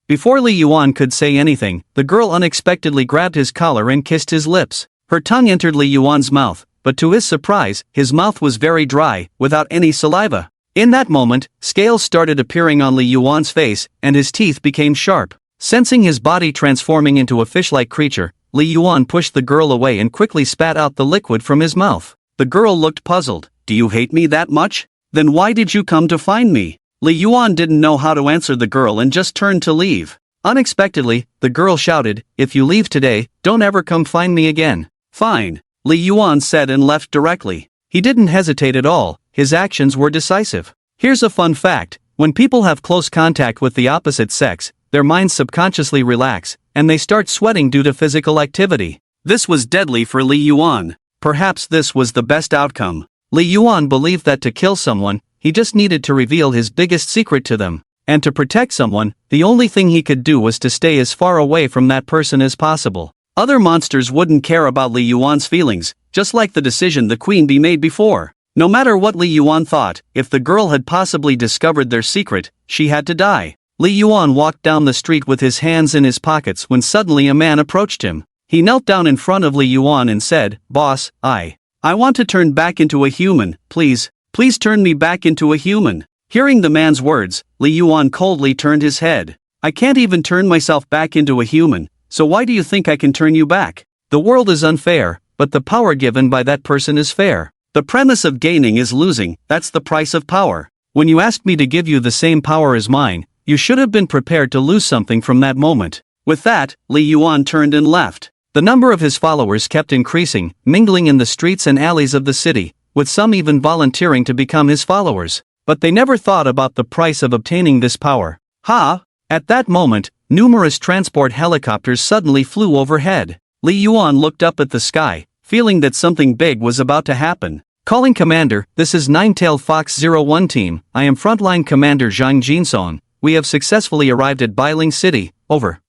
Before Li Yuan could say anything, the girl unexpectedly grabbed his collar and kissed his lips. Her tongue entered Li Yuan's mouth, but to his surprise, his mouth was very dry, without any saliva. In that moment, scales started appearing on Li Yuan's face, and his teeth became sharp. Sensing his body transforming into a fish-like creature, Li Yuan pushed the girl away and quickly spat out the liquid from his mouth. The girl looked puzzled. "Do you hate me that much? Then why did you come to find me?" Li Yuan didn't know how to answer the girl and just turned to leave. Unexpectedly, the girl shouted, "If you leave today, don't ever come find me again." "Fine," Li Yuan said and left directly. He didn't hesitate at all, his actions were decisive. Here's a fun fact, when people have close contact with the opposite sex, their minds subconsciously relax, and they start sweating due to physical activity. This was deadly for Li Yuan. Perhaps this was the best outcome. Li Yuan believed that to kill someone, he just needed to reveal his biggest secret to them. And to protect someone, the only thing he could do was to stay as far away from that person as possible. Other monsters wouldn't care about Li Yuan's feelings, just like the decision the queen bee made before. No matter what Li Yuan thought, if the girl had possibly discovered their secret, she had to die. Li Yuan walked down the street with his hands in his pockets when suddenly a man approached him. He knelt down in front of Li Yuan and said, "Boss, I want to turn back into a human, please turn me back into a human." Hearing the man's words, Li Yuan coldly turned his head. "I can't even turn myself back into a human, so why do you think I can turn you back? The world is unfair, but the power given by that person is fair. The premise of gaining is losing, that's the price of power. When you asked me to give you the same power as mine, you should have been prepared to lose something from that moment." With that, Li Yuan turned and left. The number of his followers kept increasing, mingling in the streets and alleys of the city, with some even volunteering to become his followers. But they never thought about the price of obtaining this power. At that moment, numerous transport helicopters suddenly flew overhead. Li Yuan looked up at the sky, feeling that something big was about to happen. "Calling Commander, this is Nine-Tailed Fox 01 team, I am Frontline Commander Zhang Jinson. We have successfully arrived at Bailing City, over."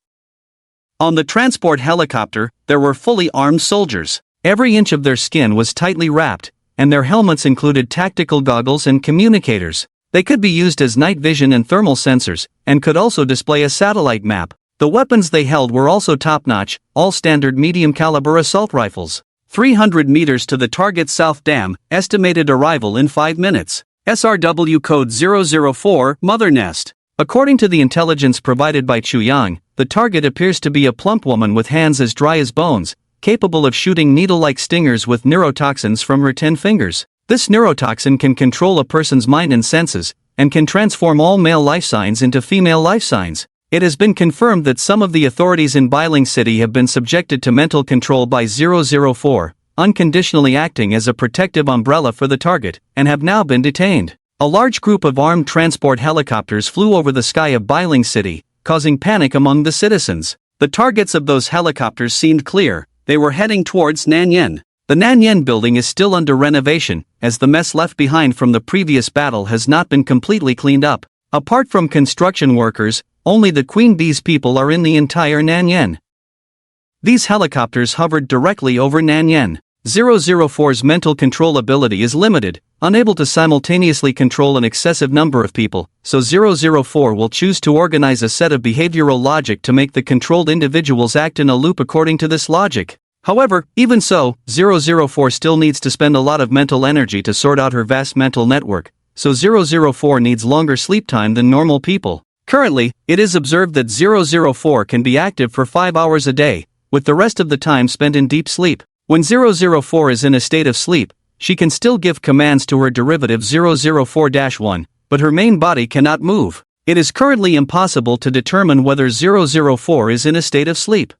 On the transport helicopter, there were fully armed soldiers. Every inch of their skin was tightly wrapped, and their helmets included tactical goggles and communicators. They could be used as night vision and thermal sensors, and could also display a satellite map. The weapons they held were also top-notch, all standard medium-caliber assault rifles. 300 meters to the target South Dam, estimated arrival in 5 minutes. SRW code 004, Mother Nest. According to the intelligence provided by Chuyang, the target appears to be a plump woman with hands as dry as bones, capable of shooting needle-like stingers with neurotoxins from her 10 fingers. This neurotoxin can control a person's mind and senses, and can transform all male life signs into female life signs. It has been confirmed that some of the authorities in Bailing City have been subjected to mental control by 004, unconditionally acting as a protective umbrella for the target, and have now been detained. A large group of armed transport helicopters flew over the sky of Bailing City, causing panic among the citizens. The targets of those helicopters seemed clear. They were heading towards Nanyan. The Nanyan building is still under renovation, as the mess left behind from the previous battle has not been completely cleaned up. Apart from construction workers, only the Queen Bee's people are in the entire Nanyan. These helicopters hovered directly over Nanyan. 004's mental control ability is limited, unable to simultaneously control an excessive number of people, so 004 will choose to organize a set of behavioral logic to make the controlled individuals act in a loop according to this logic. However, even so, 004 still needs to spend a lot of mental energy to sort out her vast mental network, so 004 needs longer sleep time than normal people. Currently, it is observed that 004 can be active for 5 hours a day, with the rest of the time spent in deep sleep. When 004 is in a state of sleep, she can still give commands to her derivative 004-1, but her main body cannot move. It is currently impossible to determine whether 004 is in a state of sleep.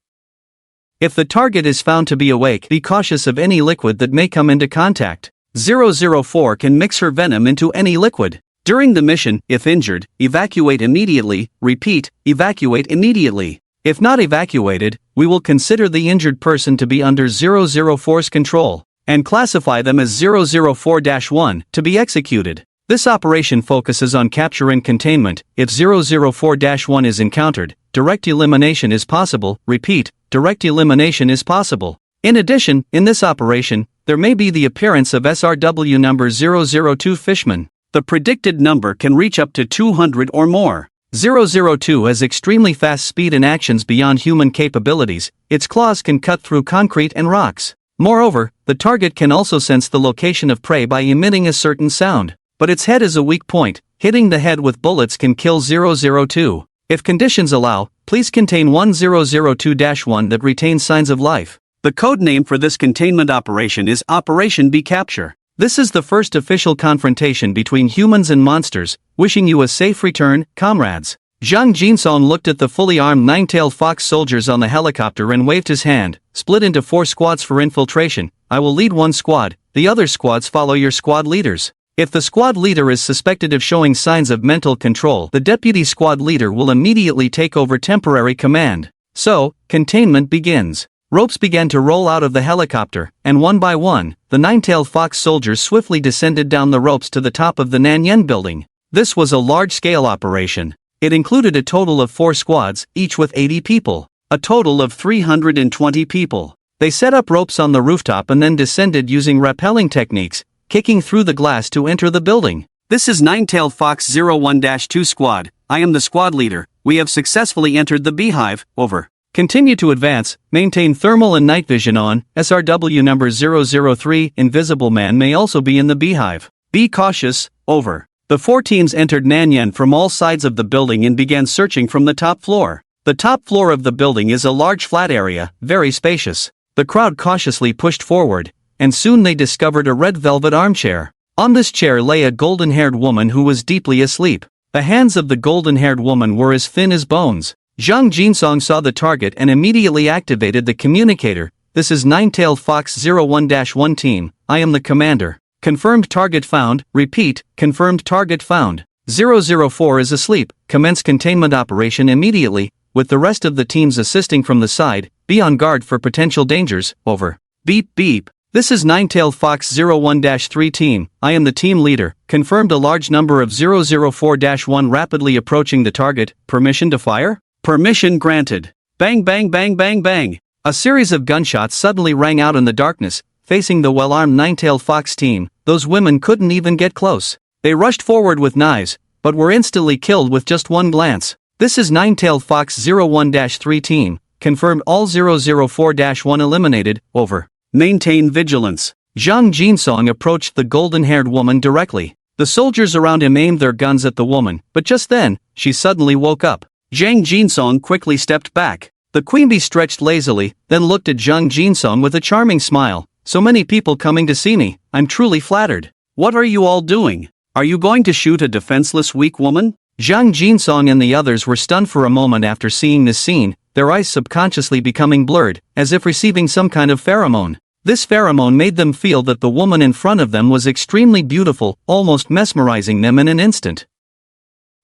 If the target is found to be awake, be cautious of any liquid that may come into contact. 004 can mix her venom into any liquid. During the mission, if injured, evacuate immediately. Repeat, evacuate immediately. If not evacuated, we will consider the injured person to be under 004's control, and classify them as 004-1 to be executed. This operation focuses on capture and containment. If 004-1 is encountered, direct elimination is possible. Repeat, direct elimination is possible. In addition, in this operation, there may be the appearance of SRW number 002 Fishman. The predicted number can reach up to 200 or more. 002 has extremely fast speed and actions beyond human capabilities. Its claws can cut through concrete and rocks. Moreover, the target can also sense the location of prey by emitting a certain sound. But its head is a weak point. Hitting the head with bullets can kill 002. If conditions allow, please contain 1002-1 that retains signs of life. The code name for this containment operation is Operation Bee Capture. This is the first official confrontation between humans and monsters. Wishing you a safe return, comrades. Zhang Jinsong looked at the fully armed nine-tailed fox soldiers on the helicopter and waved his hand. Split into 4 squads for infiltration. I will lead one squad, the other squads follow your squad leaders. If the squad leader is suspected of showing signs of mental control, the deputy squad leader will immediately take over temporary command. So, containment begins. Ropes began to roll out of the helicopter, and one by one, the nine-tailed fox soldiers swiftly descended down the ropes to the top of the Nanyan building. This was a large-scale operation. It included a total of 4 squads, each with 80 people. A total of 320 people. They set up ropes on the rooftop and then descended using rappelling techniques, kicking through the glass to enter the building. This is Nine-Tailed Fox 01-2 Squad. I am the squad leader. We have successfully entered the beehive. Over. Continue to advance, maintain thermal and night vision on. SRW number 003, Invisible Man may also be in the beehive. Be cautious. Over. The 4 teams entered Nanyan from all sides of the building and began searching from the top floor. The top floor of the building is a large flat area, very spacious. The crowd cautiously pushed forward, and soon they discovered a red velvet armchair. On this chair lay a golden-haired woman who was deeply asleep. The hands of the golden-haired woman were as thin as bones. Zhang Jinsong saw the target and immediately activated the communicator. This is Nine-Tailed Fox 01-1 team, I am the commander. Confirmed target found. Repeat, confirmed target found. 004 is asleep. Commence containment operation immediately, with the rest of the teams assisting from the side. Be on guard for potential dangers. Over. Beep beep. This is Nine-Tailed Fox 01-3 team, I am the team leader. Confirmed a large number of 004-1 rapidly approaching the target. Permission to fire? Permission granted. Bang bang bang bang bang. A series of gunshots suddenly rang out in the darkness, facing the well-armed Nine-Tailed Fox team. Those women couldn't even get close. They rushed forward with knives, but were instantly killed with just one glance. This is Nine-Tailed Fox 01-3 team. Confirmed all 004-1 eliminated, over. Maintain vigilance. Zhang Jinsong approached the golden-haired woman directly. The soldiers around him aimed their guns at the woman, but just then, she suddenly woke up. Zhang Jinsong quickly stepped back. The queen bee stretched lazily, then looked at Zhang Jinsong with a charming smile. So many people coming to see me, I'm truly flattered. What are you all doing? Are you going to shoot a defenseless weak woman? Zhang Jinsong and the others were stunned for a moment after seeing this scene, their eyes subconsciously becoming blurred, as if receiving some kind of pheromone. This pheromone made them feel that the woman in front of them was extremely beautiful, almost mesmerizing them in an instant.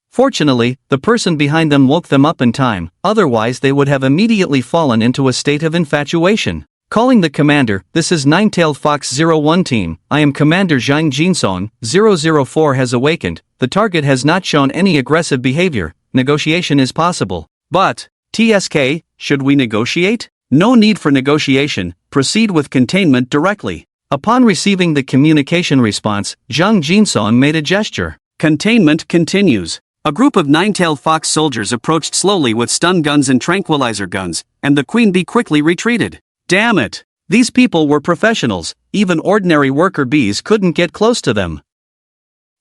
Fortunately, the person behind them woke them up in time, otherwise they would have immediately fallen into a state of infatuation. Calling the commander, this is Nine-Tailed Fox 01 team, I am Commander Zhang Jinsong, 004 has awakened, the target has not shown any aggressive behavior, negotiation is possible. But, TSK, should we negotiate? No need for negotiation, proceed with containment directly. Upon receiving the communication response, Zhang Jinsong made a gesture. Containment continues. A group of Nine-Tailed Fox soldiers approached slowly with stun guns and tranquilizer guns, and the queen bee quickly retreated. Damn it! These people were professionals, even ordinary worker bees couldn't get close to them.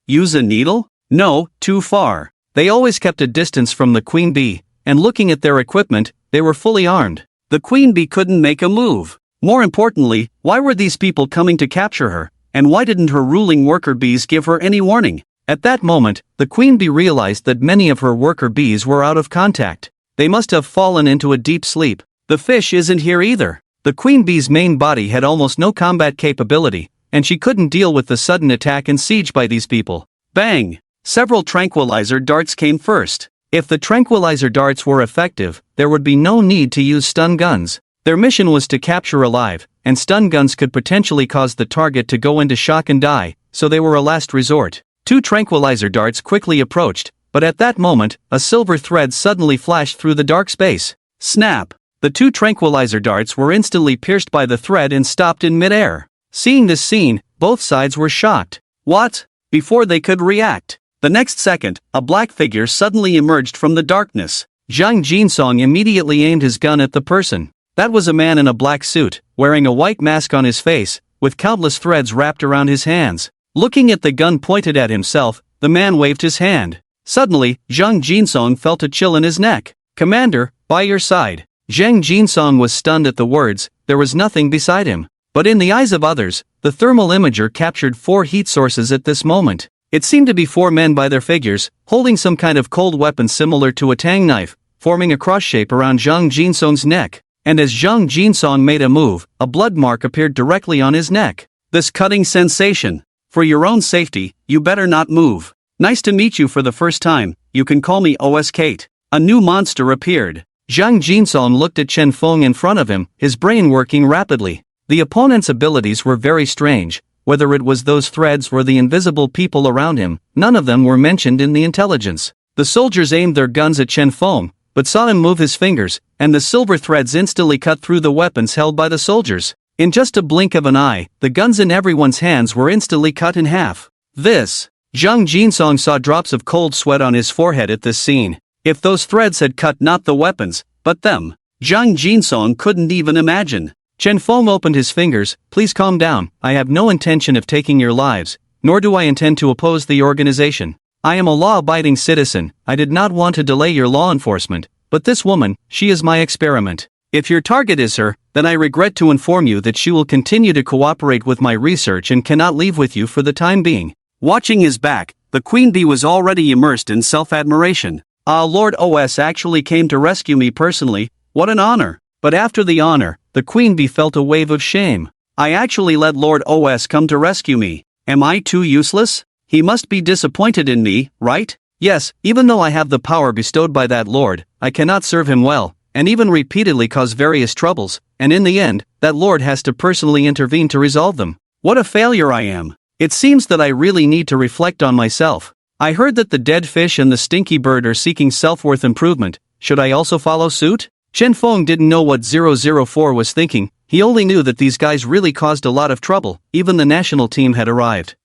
Use a needle? No, too far. They always kept a distance from the queen bee, and looking at their equipment, they were fully armed. The queen bee couldn't make a move. More importantly, why were these people coming to capture her, and why didn't her ruling worker bees give her any warning? At that moment, the queen bee realized that many of her worker bees were out of contact. They must have fallen into a deep sleep. The fish isn't here either. The queen bee's main body had almost no combat capability, and she couldn't deal with the sudden attack and siege by these people. Bang! Several tranquilizer darts came first. If the tranquilizer darts were effective, there would be no need to use stun guns. Their mission was to capture alive, and stun guns could potentially cause the target to go into shock and die, so they were a last resort. 2 tranquilizer darts quickly approached, but at that moment, a silver thread suddenly flashed through the dark space. Snap! The 2 tranquilizer darts were instantly pierced by the thread and stopped in midair. Seeing this scene, both sides were shocked. What? Before they could react. The next second, a black figure suddenly emerged from the darkness. Zhang Jinsong immediately aimed his gun at the person. That was a man in a black suit, wearing a white mask on his face, with countless threads wrapped around his hands. Looking at the gun pointed at himself, the man waved his hand. Suddenly, Zhang Jinsong felt a chill in his neck. Commander, by your side. Zhang Jinsong was stunned at the words, there was nothing beside him. But in the eyes of others, the thermal imager captured 4 heat sources at this moment. It seemed to be 4 men by their figures, holding some kind of cold weapon similar to a tang knife, forming a cross shape around Zhang Jinsong's neck. And as Zhang Jinsong made a move, a blood mark appeared directly on his neck. This cutting sensation. For your own safety, you better not move. Nice to meet you for the first time, you can call me OS Kate. A new monster appeared. Zhang Jinsong looked at Chen Feng in front of him, his brain working rapidly. The opponent's abilities were very strange, whether it was those threads or the invisible people around him, none of them were mentioned in the intelligence. The soldiers aimed their guns at Chen Feng, but saw him move his fingers, and the silver threads instantly cut through the weapons held by the soldiers. In just a blink of an eye, the guns in everyone's hands were instantly cut in half. Zhang Jinsong saw drops of cold sweat on his forehead at this scene. If those threads had cut not the weapons, but them, Zhang Jinsong couldn't even imagine. Chen Feng opened his fingers, please calm down, I have no intention of taking your lives, nor do I intend to oppose the organization. I am a law-abiding citizen, I did not want to delay your law enforcement, but this woman, she is my experiment. If your target is her, then I regret to inform you that she will continue to cooperate with my research and cannot leave with you for the time being. Watching his back, the queen bee was already immersed in self-admiration. Lord OS actually came to rescue me personally, what an honor. But after the honor, the queen bee felt a wave of shame. I actually let Lord OS come to rescue me. Am I too useless? He must be disappointed in me, right? Yes, even though I have the power bestowed by that lord, I cannot serve him well, and even repeatedly cause various troubles, and in the end, that lord has to personally intervene to resolve them. What a failure I am. It seems that I really need to reflect on myself. I heard that the dead fish and the stinky bird are seeking self-worth improvement, should I also follow suit? Chen Feng didn't know what 004 was thinking, he only knew that these guys really caused a lot of trouble, even the national team had arrived.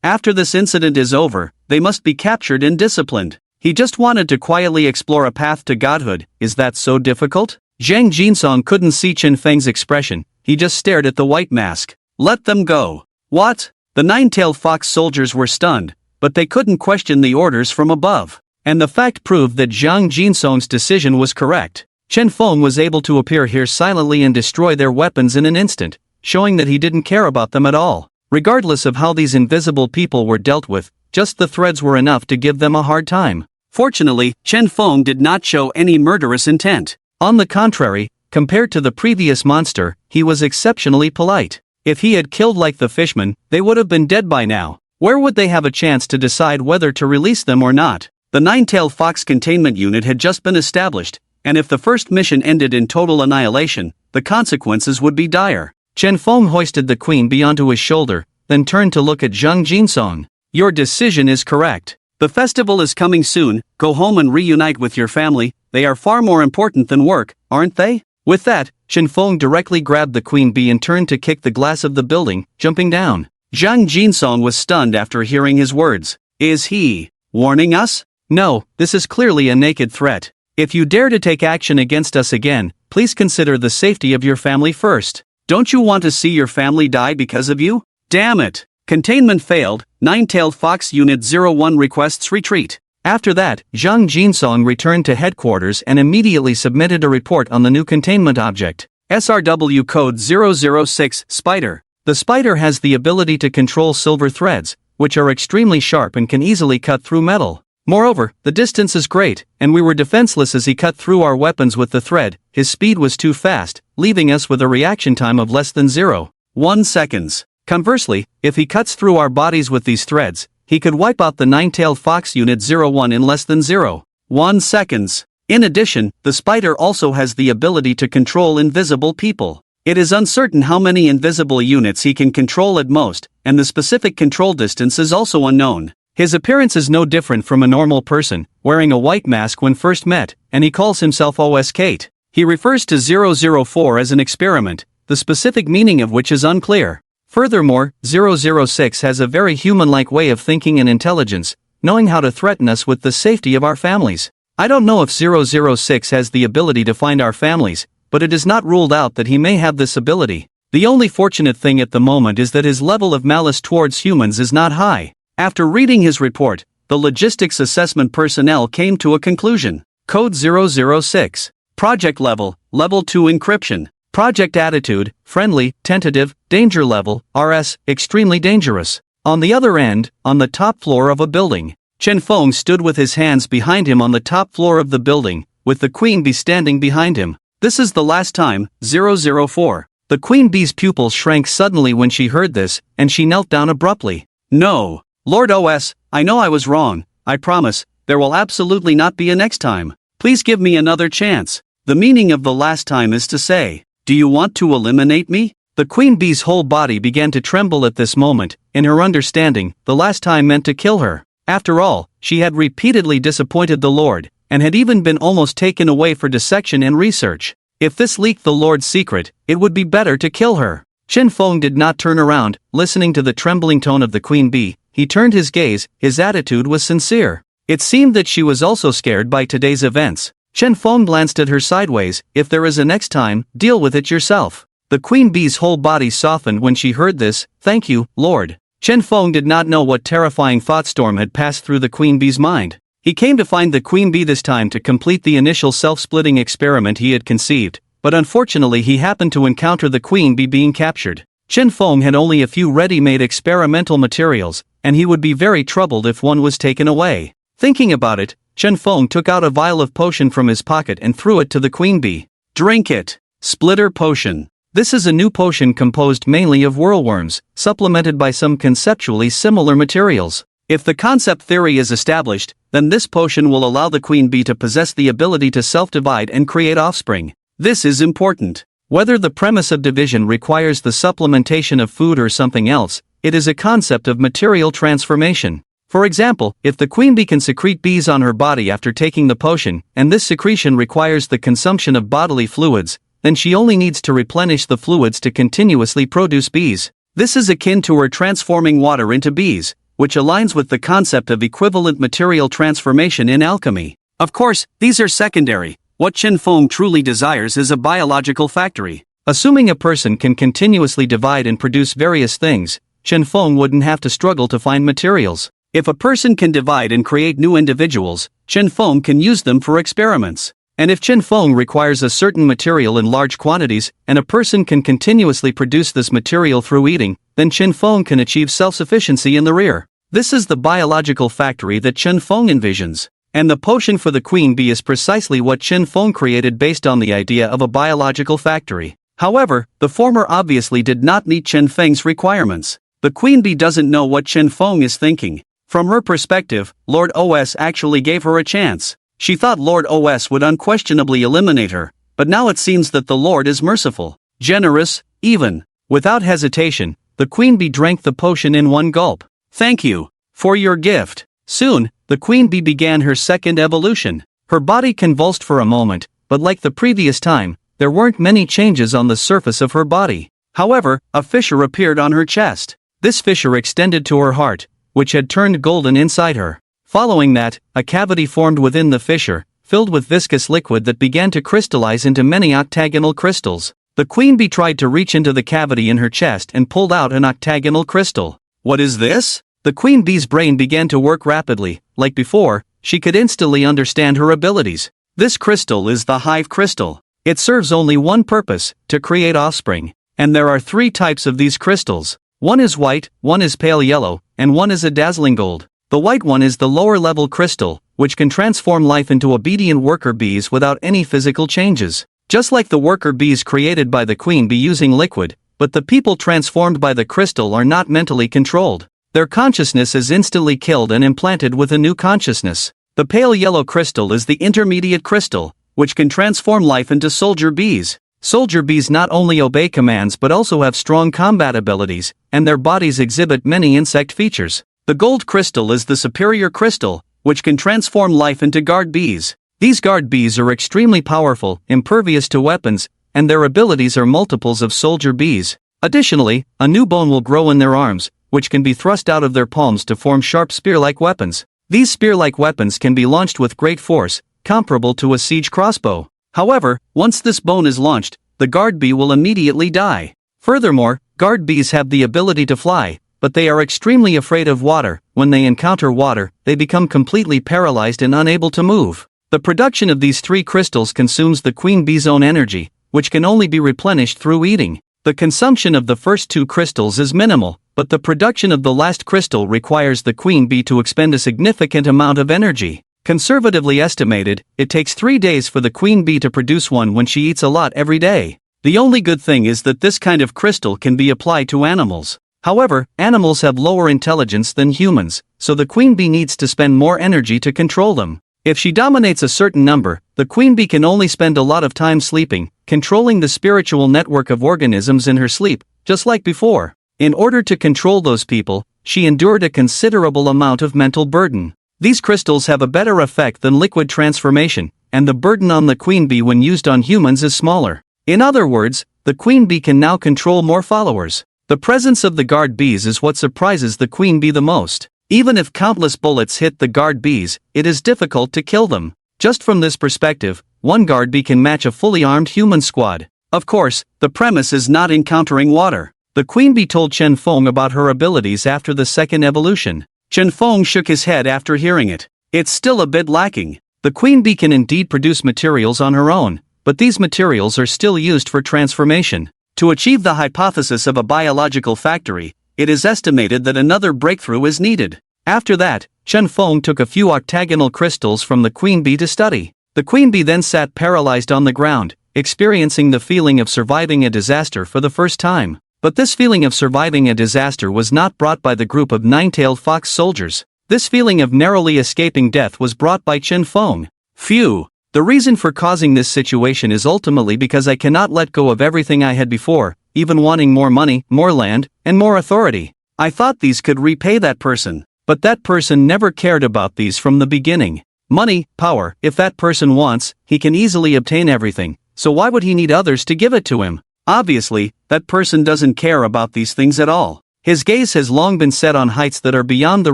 After this incident is over, they must be captured and disciplined. He just wanted to quietly explore a path to godhood. Is that so difficult? Zhang Jinsong couldn't see Chen Feng's expression, he just stared at the white mask. Let them go. What? The nine-tailed fox soldiers were stunned, but they couldn't question the orders from above. And the fact proved that Zhang Jinsong's decision was correct. Chen Feng was able to appear here silently and destroy their weapons in an instant, showing that he didn't care about them at all. Regardless of how these invisible people were dealt with, just the threads were enough to give them a hard time. Fortunately, Chen Feng did not show any murderous intent. On the contrary, compared to the previous monster, he was exceptionally polite. If he had killed like the fishmen, they would have been dead by now. Where would they have a chance to decide whether to release them or not? The nine-tailed fox containment unit had just been established, and if the first mission ended in total annihilation, the consequences would be dire. Chen Feng hoisted the queen bee onto his shoulder, then turned to look at Zhang Jinsong. Your decision is correct. The festival is coming soon, go home and reunite with your family, they are far more important than work, aren't they? With that, Chen Feng directly grabbed the queen bee and turned to kick the glass of the building, jumping down. Zhang Jinsong was stunned after hearing his words. Is he warning us? No, this is clearly a naked threat. If you dare to take action against us again, please consider the safety of your family first. Don't you want to see your family die because of you? Damn it! Containment failed, Nine-Tailed Fox Unit 01 requests retreat. After that, Zhang Jinsong returned to headquarters and immediately submitted a report on the new containment object. SRW code 006 Spider. The spider has the ability to control silver threads, which are extremely sharp and can easily cut through metal. Moreover, the distance is great, and we were defenseless as he cut through our weapons with the thread. His speed was too fast, leaving us with a reaction time of less than 0.1 seconds. Conversely, if he cuts through our bodies with these threads, he could wipe out the Nine-Tailed Fox Unit 01 in less than 0.1 seconds. In addition, the spider also has the ability to control invisible people. It is uncertain how many invisible units he can control at most, and the specific control distance is also unknown. His appearance is no different from a normal person, wearing a white mask when first met, and he calls himself OS Kate. He refers to 004 as an experiment, the specific meaning of which is unclear. Furthermore, 006 has a very human-like way of thinking and intelligence, knowing how to threaten us with the safety of our families. I don't know if 006 has the ability to find our families, but it is not ruled out that he may have this ability. The only fortunate thing at the moment is that his level of malice towards humans is not high. After reading his report, the logistics assessment personnel came to a conclusion. Code 006. Project level, level 2 encryption. Project attitude, friendly, tentative, danger level, RS, extremely dangerous. On the other end, on the top floor of a building, Chen Feng stood with his hands behind him on the top floor of the building, with the queen bee standing behind him. This is the last time, 004. The queen bee's pupils shrank suddenly when she heard this, and she knelt down abruptly. No. Lord OS, I know I was wrong, I promise, there will absolutely not be a next time. Please give me another chance. The meaning of the last time is to say, do you want to eliminate me? The queen bee's whole body began to tremble at this moment. In her understanding, the last time meant to kill her. After all, she had repeatedly disappointed the Lord, and had even been almost taken away for dissection and research. If this leaked the Lord's secret, it would be better to kill her. Chen Feng did not turn around, listening to the trembling tone of the queen bee. He turned his gaze, his attitude was sincere. It seemed that she was also scared by today's events. Chen Feng glanced at her sideways. If there is a next time, deal with it yourself. The queen bee's whole body softened when she heard this. Thank you, Lord. Chen Feng did not know what terrifying thought-storm had passed through the queen bee's mind. He came to find the queen bee this time to complete the initial self-splitting experiment he had conceived, but unfortunately he happened to encounter the queen bee being captured. Chen Feng had only a few ready-made experimental materials, and he would be very troubled if one was taken away. Thinking about it, Chen Feng took out a vial of potion from his pocket and threw it to the queen bee. Drink it. Splitter potion. This is a new potion composed mainly of whirlworms, supplemented by some conceptually similar materials. If the concept theory is established, then this potion will allow the queen bee to possess the ability to self-divide and create offspring. This is important. Whether the premise of division requires the supplementation of food or something else, it is a concept of material transformation. For example, if the queen bee can secrete bees on her body after taking the potion, and this secretion requires the consumption of bodily fluids, then she only needs to replenish the fluids to continuously produce bees. This is akin to her transforming water into bees, which aligns with the concept of equivalent material transformation in alchemy. Of course, these are secondary. What Chen Feng truly desires is a biological factory. Assuming a person can continuously divide and produce various things, Chen Feng wouldn't have to struggle to find materials. If a person can divide and create new individuals, Chen Feng can use them for experiments. And if Chen Feng requires a certain material in large quantities, and a person can continuously produce this material through eating, then Chen Feng can achieve self-sufficiency in the rear. This is the biological factory that Chen Feng envisions. And the potion for the queen bee is precisely what Chen Feng created based on the idea of a biological factory. However, the former obviously did not meet Chen Feng's requirements. The queen bee doesn't know what Chen Feng is thinking. From her perspective, Lord OS actually gave her a chance. She thought Lord OS would unquestionably eliminate her, but now it seems that the Lord is merciful, generous, even. Without hesitation, the queen bee drank the potion in one gulp. Thank you for your gift. Soon, the queen bee began her second evolution. Her body convulsed for a moment, but like the previous time, there weren't many changes on the surface of her body. However, a fissure appeared on her chest. This fissure extended to her heart, which had turned golden inside her. Following that, a cavity formed within the fissure, filled with viscous liquid that began to crystallize into many octagonal crystals. The queen bee tried to reach into the cavity in her chest and pulled out an octagonal crystal. What is this? The queen bee's brain began to work rapidly. Like before, she could instantly understand her abilities. This crystal is the hive crystal. It serves only one purpose, to create offspring. And there are 3 types of these crystals. One is white, one is pale yellow, and one is a dazzling gold. The white one is the lower level crystal, which can transform life into obedient worker bees without any physical changes. Just like the worker bees created by the queen bee using liquid, but the people transformed by the crystal are not mentally controlled. Their consciousness is instantly killed and implanted with a new consciousness. The pale yellow crystal is the intermediate crystal, which can transform life into soldier bees. Soldier bees not only obey commands but also have strong combat abilities, and their bodies exhibit many insect features. The gold crystal is the superior crystal, which can transform life into guard bees. These guard bees are extremely powerful, impervious to weapons, and their abilities are multiples of soldier bees. Additionally, a new bone will grow in their arms, which can be thrust out of their palms to form sharp spear-like weapons. These spear-like weapons can be launched with great force, comparable to a siege crossbow. However, once this bone is launched, the guard bee will immediately die. Furthermore, guard bees have the ability to fly, but they are extremely afraid of water. When they encounter water, they become completely paralyzed and unable to move. The production of these 3 crystals consumes the queen bee's own energy, which can only be replenished through eating. The consumption of the first 2 crystals is minimal, but the production of the last crystal requires the queen bee to expend a significant amount of energy. Conservatively estimated, it takes 3 days for the queen bee to produce one when she eats a lot every day. The only good thing is that this kind of crystal can be applied to animals. However, animals have lower intelligence than humans, so the queen bee needs to spend more energy to control them. If she dominates a certain number, the queen bee can only spend a lot of time sleeping, controlling the spiritual network of organisms in her sleep, just like before. In order to control those people, she endured a considerable amount of mental burden. These crystals have a better effect than liquid transformation, and the burden on the queen bee when used on humans is smaller. In other words, the queen bee can now control more followers. The presence of the guard bees is what surprises the queen bee the most. Even if countless bullets hit the guard bees, it is difficult to kill them. Just from this perspective, one guard bee can match a fully armed human squad. Of course, the premise is not encountering water. The queen bee told Chen Feng about her abilities after the second evolution. Chen Feng shook his head after hearing it. It's still a bit lacking. The queen bee can indeed produce materials on her own, but these materials are still used for transformation. To achieve the hypothesis of a biological factory, it is estimated that another breakthrough is needed. After that, Chen Feng took a few octagonal crystals from the queen bee to study. The queen bee then sat paralyzed on the ground, experiencing the feeling of surviving a disaster for the first time. But this feeling of surviving a disaster was not brought by the group of 9-tailed fox soldiers. This feeling of narrowly escaping death was brought by Chen Feng. Phew! The reason for causing this situation is ultimately because I cannot let go of everything I had before, even wanting more money, more land, and more authority. I thought these could repay that person. But that person never cared about these from the beginning. Money, power, if that person wants, he can easily obtain everything, so why would he need others to give it to him? Obviously, that person doesn't care about these things at all. His gaze has long been set on heights that are beyond the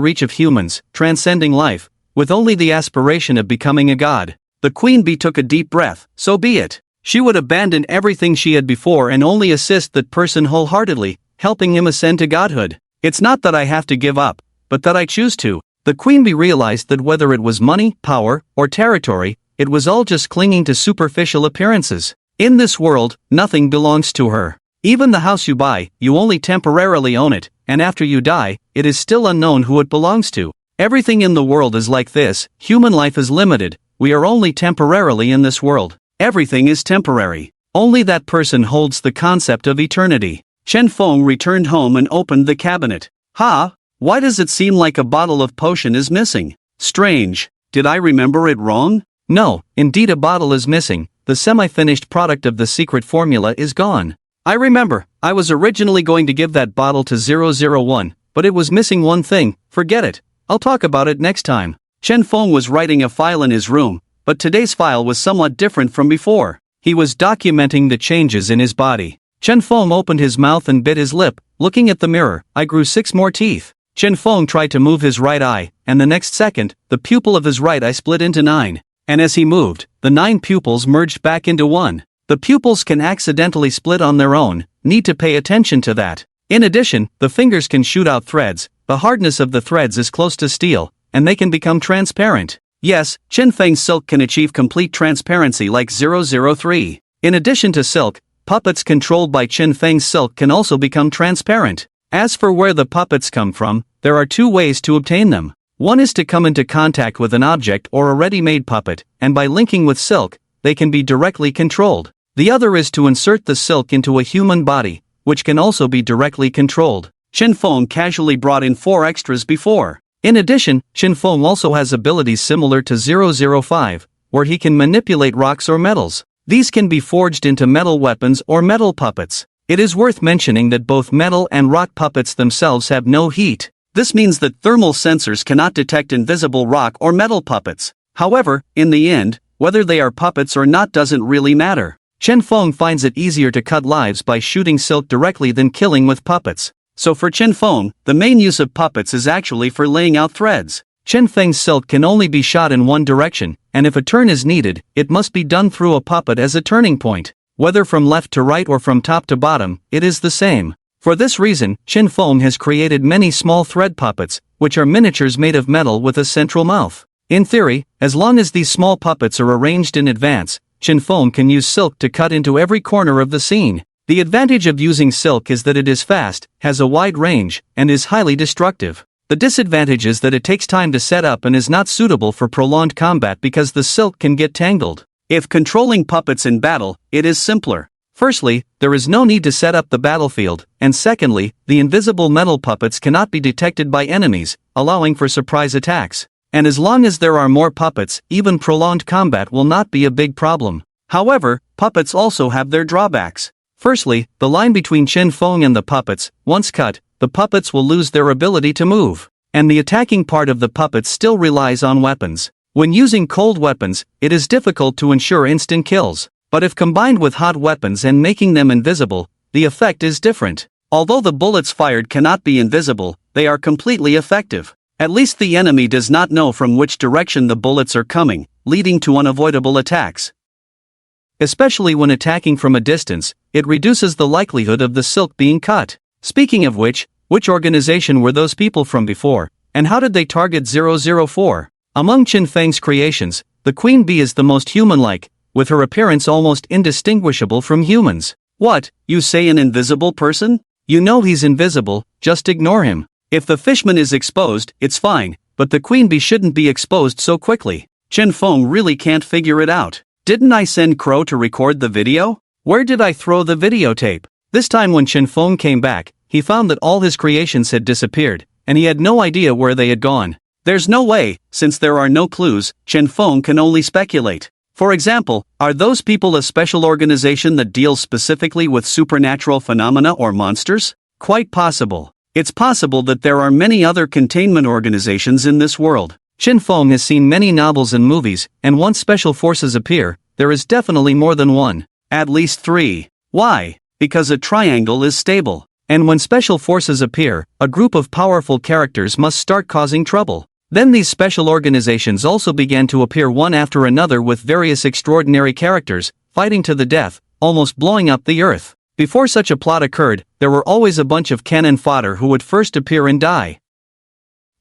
reach of humans, transcending life, with only the aspiration of becoming a god. The queen bee took a deep breath. So be it. She would abandon everything she had before and only assist that person wholeheartedly, helping him ascend to godhood. It's not that I have to give up, but that I choose to. The queen bee realized that whether it was money, power, or territory, it was all just clinging to superficial appearances. In this world, nothing belongs to her. Even the house you buy, you only temporarily own it, and after you die, it is still unknown who it belongs to. Everything in the world is like this. Human life is limited. We are only temporarily in this world. Everything is temporary. Only that person holds the concept of eternity. Chen Feng returned home and opened the cabinet. Why does it seem like a bottle of potion is missing? Strange. Did I remember it wrong? No, indeed a bottle is missing. The semi-finished product of the secret formula is gone. I remember, I was originally going to give that bottle to 001, but it was missing one thing. Forget it. I'll talk about it next time. Chen Feng was writing a file in his room, but today's file was somewhat different from before. He was documenting the changes in his body. Chen Feng opened his mouth and bit his lip, looking at the mirror. I grew 6 more teeth. Chen Feng tried to move his right eye, and the next second, the pupil of his right eye split into 9. And as he moved, the 9 pupils merged back into 1. The pupils can accidentally split on their own, need to pay attention to that. In addition, the fingers can shoot out threads. The hardness of the threads is close to steel, and they can become transparent. Yes, Chen Feng's silk can achieve complete transparency like 003. In addition to silk, puppets controlled by Chen Feng's silk can also become transparent. As for where the puppets come from, there are 2 ways to obtain them. One is to come into contact with an object or a ready-made puppet, and by linking with silk, they can be directly controlled. The other is to insert the silk into a human body, which can also be directly controlled. Chen Feng casually brought in 4 extras before. In addition, Chen Feng also has abilities similar to 005, where he can manipulate rocks or metals. These can be forged into metal weapons or metal puppets. It is worth mentioning that both metal and rock puppets themselves have no heat. This means that thermal sensors cannot detect invisible rock or metal puppets. However, in the end, whether they are puppets or not doesn't really matter. Chen Feng finds it easier to cut lives by shooting silk directly than killing with puppets. So for Chen Feng, the main use of puppets is actually for laying out threads. Chen Feng's silk can only be shot in one direction, and if a turn is needed, it must be done through a puppet as a turning point. Whether from left to right or from top to bottom, it is the same. For this reason, Chen Feng has created many small thread puppets, which are miniatures made of metal with a central mouth. In theory, as long as these small puppets are arranged in advance, Chen Feng can use silk to cut into every corner of the scene. The advantage of using silk is that it is fast, has a wide range, and is highly destructive. The disadvantage is that it takes time to set up and is not suitable for prolonged combat because the silk can get tangled. If controlling puppets in battle, it is simpler. Firstly, there is no need to set up the battlefield, and secondly, the invisible metal puppets cannot be detected by enemies, allowing for surprise attacks. And as long as there are more puppets, even prolonged combat will not be a big problem. However, puppets also have their drawbacks. Firstly, the line between Chen Feng and the puppets, once cut, the puppets will lose their ability to move. And the attacking part of the puppets still relies on weapons. When using cold weapons, it is difficult to ensure instant kills. But if combined with hot weapons and making them invisible, the effect is different. Although the bullets fired cannot be invisible, they are completely effective. At least the enemy does not know from which direction the bullets are coming, leading to unavoidable attacks. Especially when attacking from a distance, it reduces the likelihood of the silk being cut. Speaking of which organization were those people from before, and how did they target 004? Among Chen Feng's creations, the queen bee is the most human-like, with her appearance almost indistinguishable from humans. What, you say an invisible person? You know he's invisible, just ignore him. If the fishman is exposed, it's fine, but the queen bee shouldn't be exposed so quickly. Chen Feng really can't figure it out. Didn't I send Crow to record the video? Where did I throw the videotape? This time when Chen Feng came back, he found that all his creations had disappeared, and he had no idea where they had gone. There's no way, since there are no clues, Chen Feng can only speculate. For example, are those people a special organization that deals specifically with supernatural phenomena or monsters? Quite possible. It's possible that there are many other containment organizations in this world. Chen Feng has seen many novels and movies, and once special forces appear, there is definitely more than one. At least 3. Why? Because a triangle is stable. And when special forces appear, a group of powerful characters must start causing trouble. Then these special organizations also began to appear one after another with various extraordinary characters, fighting to the death, almost blowing up the earth. Before such a plot occurred, there were always a bunch of cannon fodder who would first appear and die.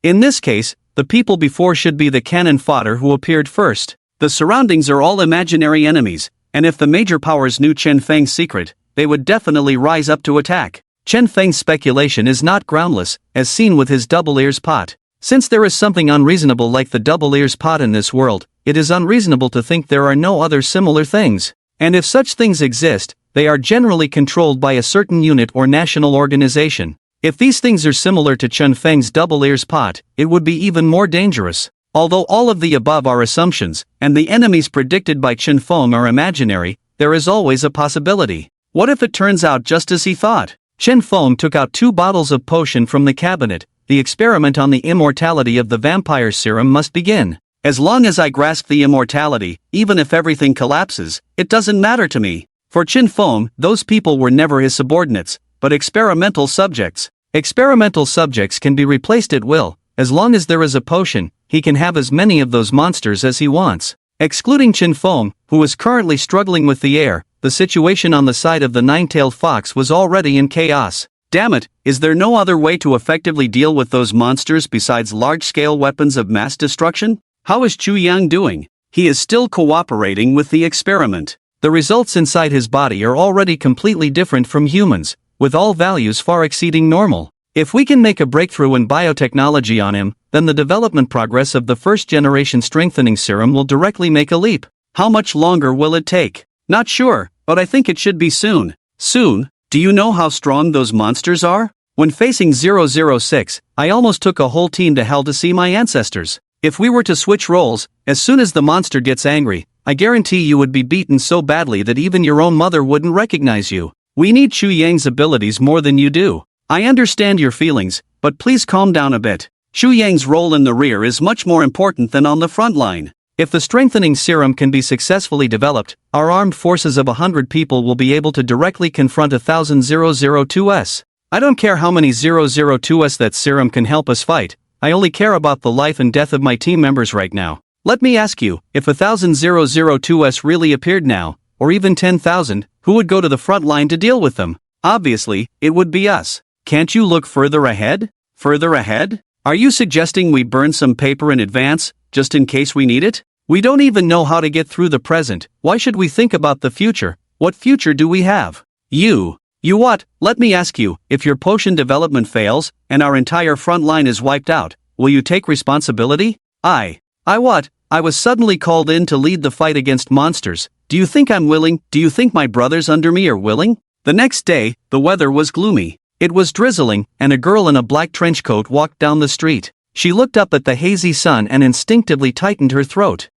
In this case, the people before should be the cannon fodder who appeared first. The surroundings are all imaginary enemies, and if the major powers knew Chen Feng's secret, they would definitely rise up to attack. Chen Feng's speculation is not groundless, as seen with his double ears pot. Since there is something unreasonable like the double ears pot in this world, it is unreasonable to think there are no other similar things. And if such things exist, they are generally controlled by a certain unit or national organization. If these things are similar to Chen Feng's double ears pot, it would be even more dangerous. Although all of the above are assumptions, and the enemies predicted by Chen Feng are imaginary, there is always a possibility. What if it turns out just as he thought? Chen Feng took out 2 bottles of potion from the cabinet. The experiment on the immortality of the vampire serum must begin. As long as I grasp the immortality, even if everything collapses, it doesn't matter to me. For Chen Feng, those people were never his subordinates, but experimental subjects. Experimental subjects can be replaced at will. As long as there is a potion, he can have as many of those monsters as he wants. Excluding Chen Feng, who is currently struggling with the air, the situation on the side of the nine-tailed fox was already in chaos. Damn it, is there no other way to effectively deal with those monsters besides large-scale weapons of mass destruction? How is Chu Yang doing? He is still cooperating with the experiment. The results inside his body are already completely different from humans, with all values far exceeding normal. If we can make a breakthrough in biotechnology on him, then the development progress of the first-generation strengthening serum will directly make a leap. How much longer will it take? Not sure, but I think it should be soon. Soon? Do you know how strong those monsters are? When facing 006, I almost took a whole team to hell to see my ancestors. If we were to switch roles, as soon as the monster gets angry, I guarantee you would be beaten so badly that even your own mother wouldn't recognize you. We need Chu Yang's abilities more than you do. I understand your feelings, but please calm down a bit. Chu Yang's role in the rear is much more important than on the front line. If the strengthening serum can be successfully developed, our armed forces of 100 people will be able to directly confront 1,000 002s. I don't care how many 002s that serum can help us fight, I only care about the life and death of my team members right now. Let me ask you, if 1,000 002s really appeared now, or even 10,000, who would go to the front line to deal with them? Obviously, it would be us. Can't you look further ahead? Further ahead? Are you suggesting we burn some paper in advance, just in case we need it? We don't even know how to get through the present, why should we think about the future? What future do we have? You what? Let me ask you, if your potion development fails, and our entire front line is wiped out, will you take responsibility? I what? I was suddenly called in to lead the fight against monsters. Do you think I'm willing? Do you think my brothers under me are willing? The next day, the weather was gloomy. It was drizzling, and a girl in a black trench coat walked down the street. She looked up at the hazy sun and instinctively tightened her throat.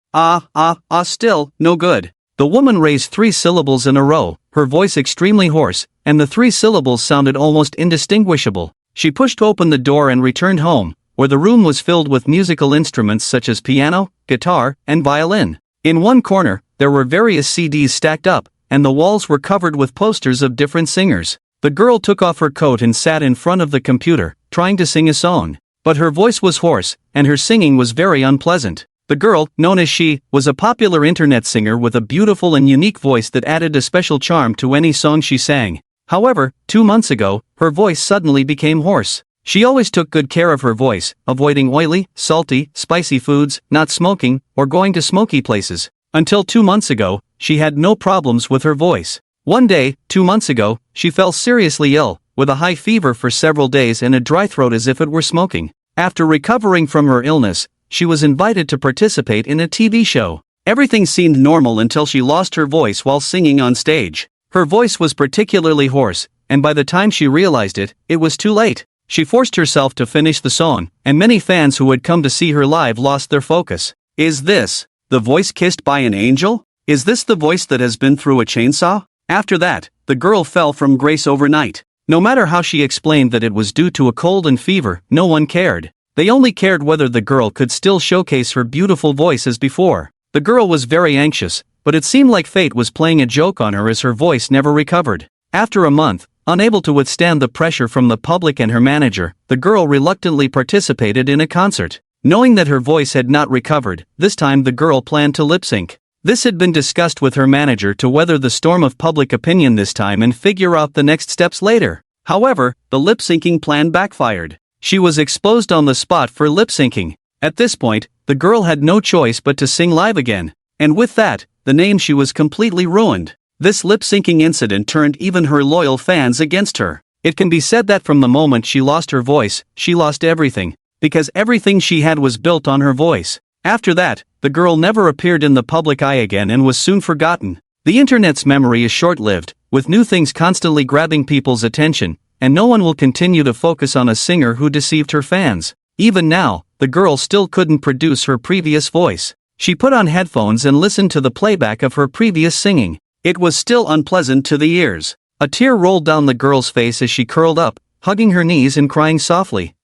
Still, no good. The woman raised 3 syllables in a row, her voice extremely hoarse, and the 3 syllables sounded almost indistinguishable. She pushed open the door and returned home, where the room was filled with musical instruments such as piano, guitar, and violin. In one corner, there were various CDs stacked up, and the walls were covered with posters of different singers. The girl took off her coat and sat in front of the computer, trying to sing a song. But her voice was hoarse, and her singing was very unpleasant. The girl, known as She, was a popular internet singer with a beautiful and unique voice that added a special charm to any song she sang. However, 2 months ago, her voice suddenly became hoarse. She always took good care of her voice, avoiding oily, salty, spicy foods, not smoking, or going to smoky places. Until 2 months ago, she had no problems with her voice. One day, 2 months ago, she fell seriously ill, with a high fever for several days and a dry throat as if it were smoking. After recovering from her illness, she was invited to participate in a TV show. Everything seemed normal until she lost her voice while singing on stage. Her voice was particularly hoarse, and by the time she realized it, it was too late. She forced herself to finish the song, and many fans who had come to see her live lost their focus. Is this the voice kissed by an angel? Is this the voice that has been through a chainsaw? After that, the girl fell from grace overnight. No matter how she explained that it was due to a cold and fever, no one cared. They only cared whether the girl could still showcase her beautiful voice as before. The girl was very anxious, but it seemed like fate was playing a joke on her as her voice never recovered. After a month, unable to withstand the pressure from the public and her manager, the girl reluctantly participated in a concert. Knowing that her voice had not recovered, this time the girl planned to lip-sync. This had been discussed with her manager to weather the storm of public opinion this time and figure out the next steps later. However, the lip-syncing plan backfired. She was exposed on the spot for lip-syncing. At this point, the girl had no choice but to sing live again. And with that, the name she was completely ruined. This lip-syncing incident turned even her loyal fans against her. It can be said that from the moment she lost her voice, she lost everything. Because everything she had was built on her voice. After that, the girl never appeared in the public eye again and was soon forgotten. The internet's memory is short-lived, with new things constantly grabbing people's attention, and no one will continue to focus on a singer who deceived her fans. Even now, the girl still couldn't produce her previous voice. She put on headphones and listened to the playback of her previous singing. It was still unpleasant to the ears. A tear rolled down the girl's face as she curled up, hugging her knees and crying softly.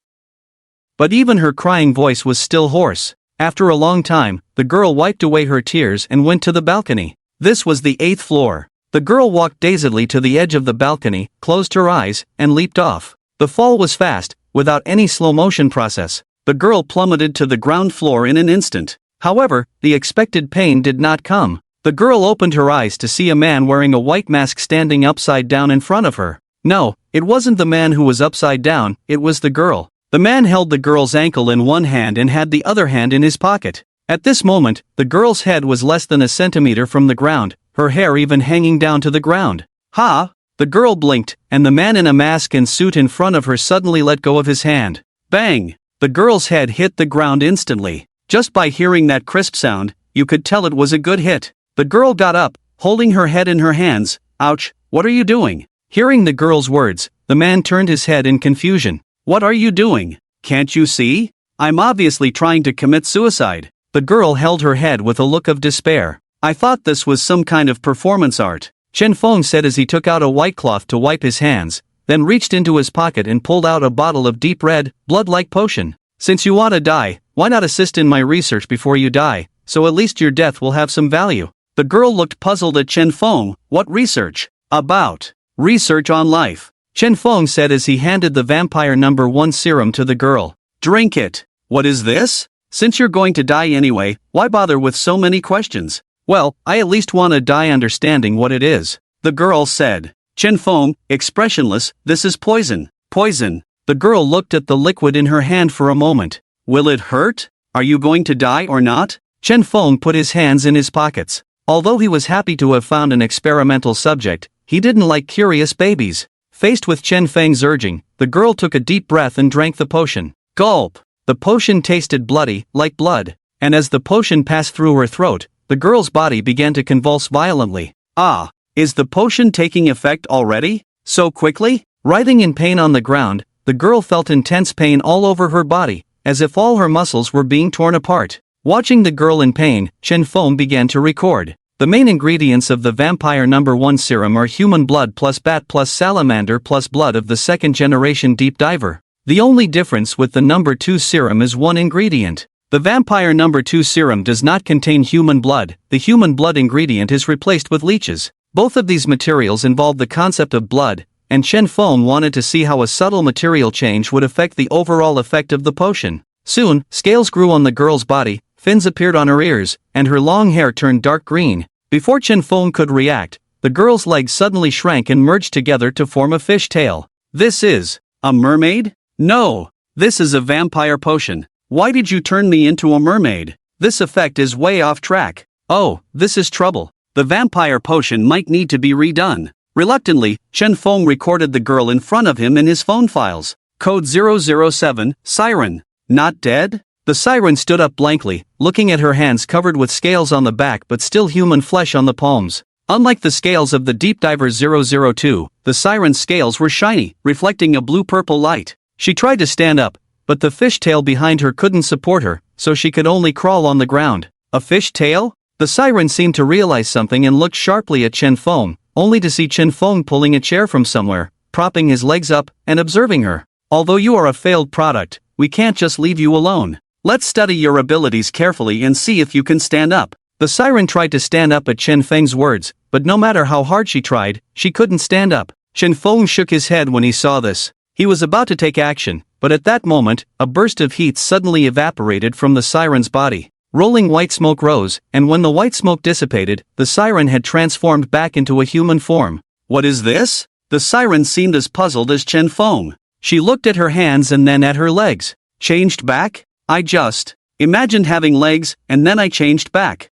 But even her crying voice was still hoarse. After a long time, the girl wiped away her tears and went to the balcony. This was the 8th floor. The girl walked dazedly to the edge of the balcony, closed her eyes, and leaped off. The fall was fast, without any slow-motion process. The girl plummeted to the ground floor in an instant. However, the expected pain did not come. The girl opened her eyes to see a man wearing a white mask standing upside down in front of her. No, it wasn't the man who was upside down, it was the girl. The man held the girl's ankle in one hand and had the other hand in his pocket. At this moment, the girl's head was less than a centimeter from the ground, her hair even hanging down to the ground. Ha! The girl blinked, and the man in a mask and suit in front of her suddenly let go of his hand. Bang! The girl's head hit the ground instantly. Just by hearing that crisp sound, you could tell it was a good hit. The girl got up, holding her head in her hands. Ouch, what are you doing? Hearing the girl's words, the man turned his head in confusion. What are you doing? Can't you see? I'm obviously trying to commit suicide. The girl held her head with a look of despair. I thought this was some kind of performance art, Chen Feng said as he took out a white cloth to wipe his hands, then reached into his pocket and pulled out a bottle of deep red, blood-like potion. Since you want to die, why not assist in my research before you die, so at least your death will have some value. The girl looked puzzled at Chen Feng. What research? About. Research on life. Chen Feng said as he handed the vampire number 1 serum to the girl. Drink it. What is this? Since you're going to die anyway, why bother with so many questions? Well, I at least want to die understanding what it is. The girl said. Chen Feng, expressionless, this is poison. Poison. The girl looked at the liquid in her hand for a moment. Will it hurt? Are you going to die or not? Chen Feng put his hands in his pockets. Although he was happy to have found an experimental subject, he didn't like curious babies. Faced with Chen Feng's urging, the girl took a deep breath and drank the potion. Gulp! The potion tasted bloody, like blood, and as the potion passed through her throat, the girl's body began to convulse violently. Ah! Is the potion taking effect already? So quickly? Writhing in pain on the ground, the girl felt intense pain all over her body, as if all her muscles were being torn apart. Watching the girl in pain, Chen Feng began to record. The main ingredients of the vampire number 1 serum are human blood plus bat plus salamander plus blood of the 2nd generation deep diver. The only difference with the number 2 serum is one ingredient. The vampire number 2 serum does not contain human blood. The human blood ingredient is replaced with leeches. Both of these materials involve the concept of blood, and Chen Feng wanted to see how a subtle material change would affect the overall effect of the potion. Soon, scales grew on the girl's body, fins appeared on her ears, and her long hair turned dark green. Before Chen Feng could react, the girl's legs suddenly shrank and merged together to form a fish tail. This is a mermaid? No, this is a vampire potion. Why did you turn me into a mermaid? This effect is way off track. Oh, this is trouble. The vampire potion might need to be redone. Reluctantly, Chen Feng recorded the girl in front of him in his phone files. Code 007, Siren. Not dead? The siren stood up blankly, looking at her hands covered with scales on the back but still human flesh on the palms. Unlike the scales of the deep diver 002, the siren's scales were shiny, reflecting a blue-purple light. She tried to stand up, but the fish tail behind her couldn't support her, so she could only crawl on the ground. A fish tail? The siren seemed to realize something and looked sharply at Chen Feng, only to see Chen Feng pulling a chair from somewhere. propping his legs up and observing her. Although you are a failed product, we can't just leave you alone. Let's study your abilities carefully and see if you can stand up. The siren tried to stand up at Chen Feng's words, but no matter how hard she tried, she couldn't stand up. Chen Feng shook his head when he saw this. He was about to take action, but at that moment, a burst of heat suddenly evaporated from the siren's body. Rolling white smoke rose, and when the white smoke dissipated, the siren had transformed back into a human form. What is this? The siren seemed as puzzled as Chen Feng. She looked at her hands and then at her legs. Changed back? I just imagined having legs, and then I changed back.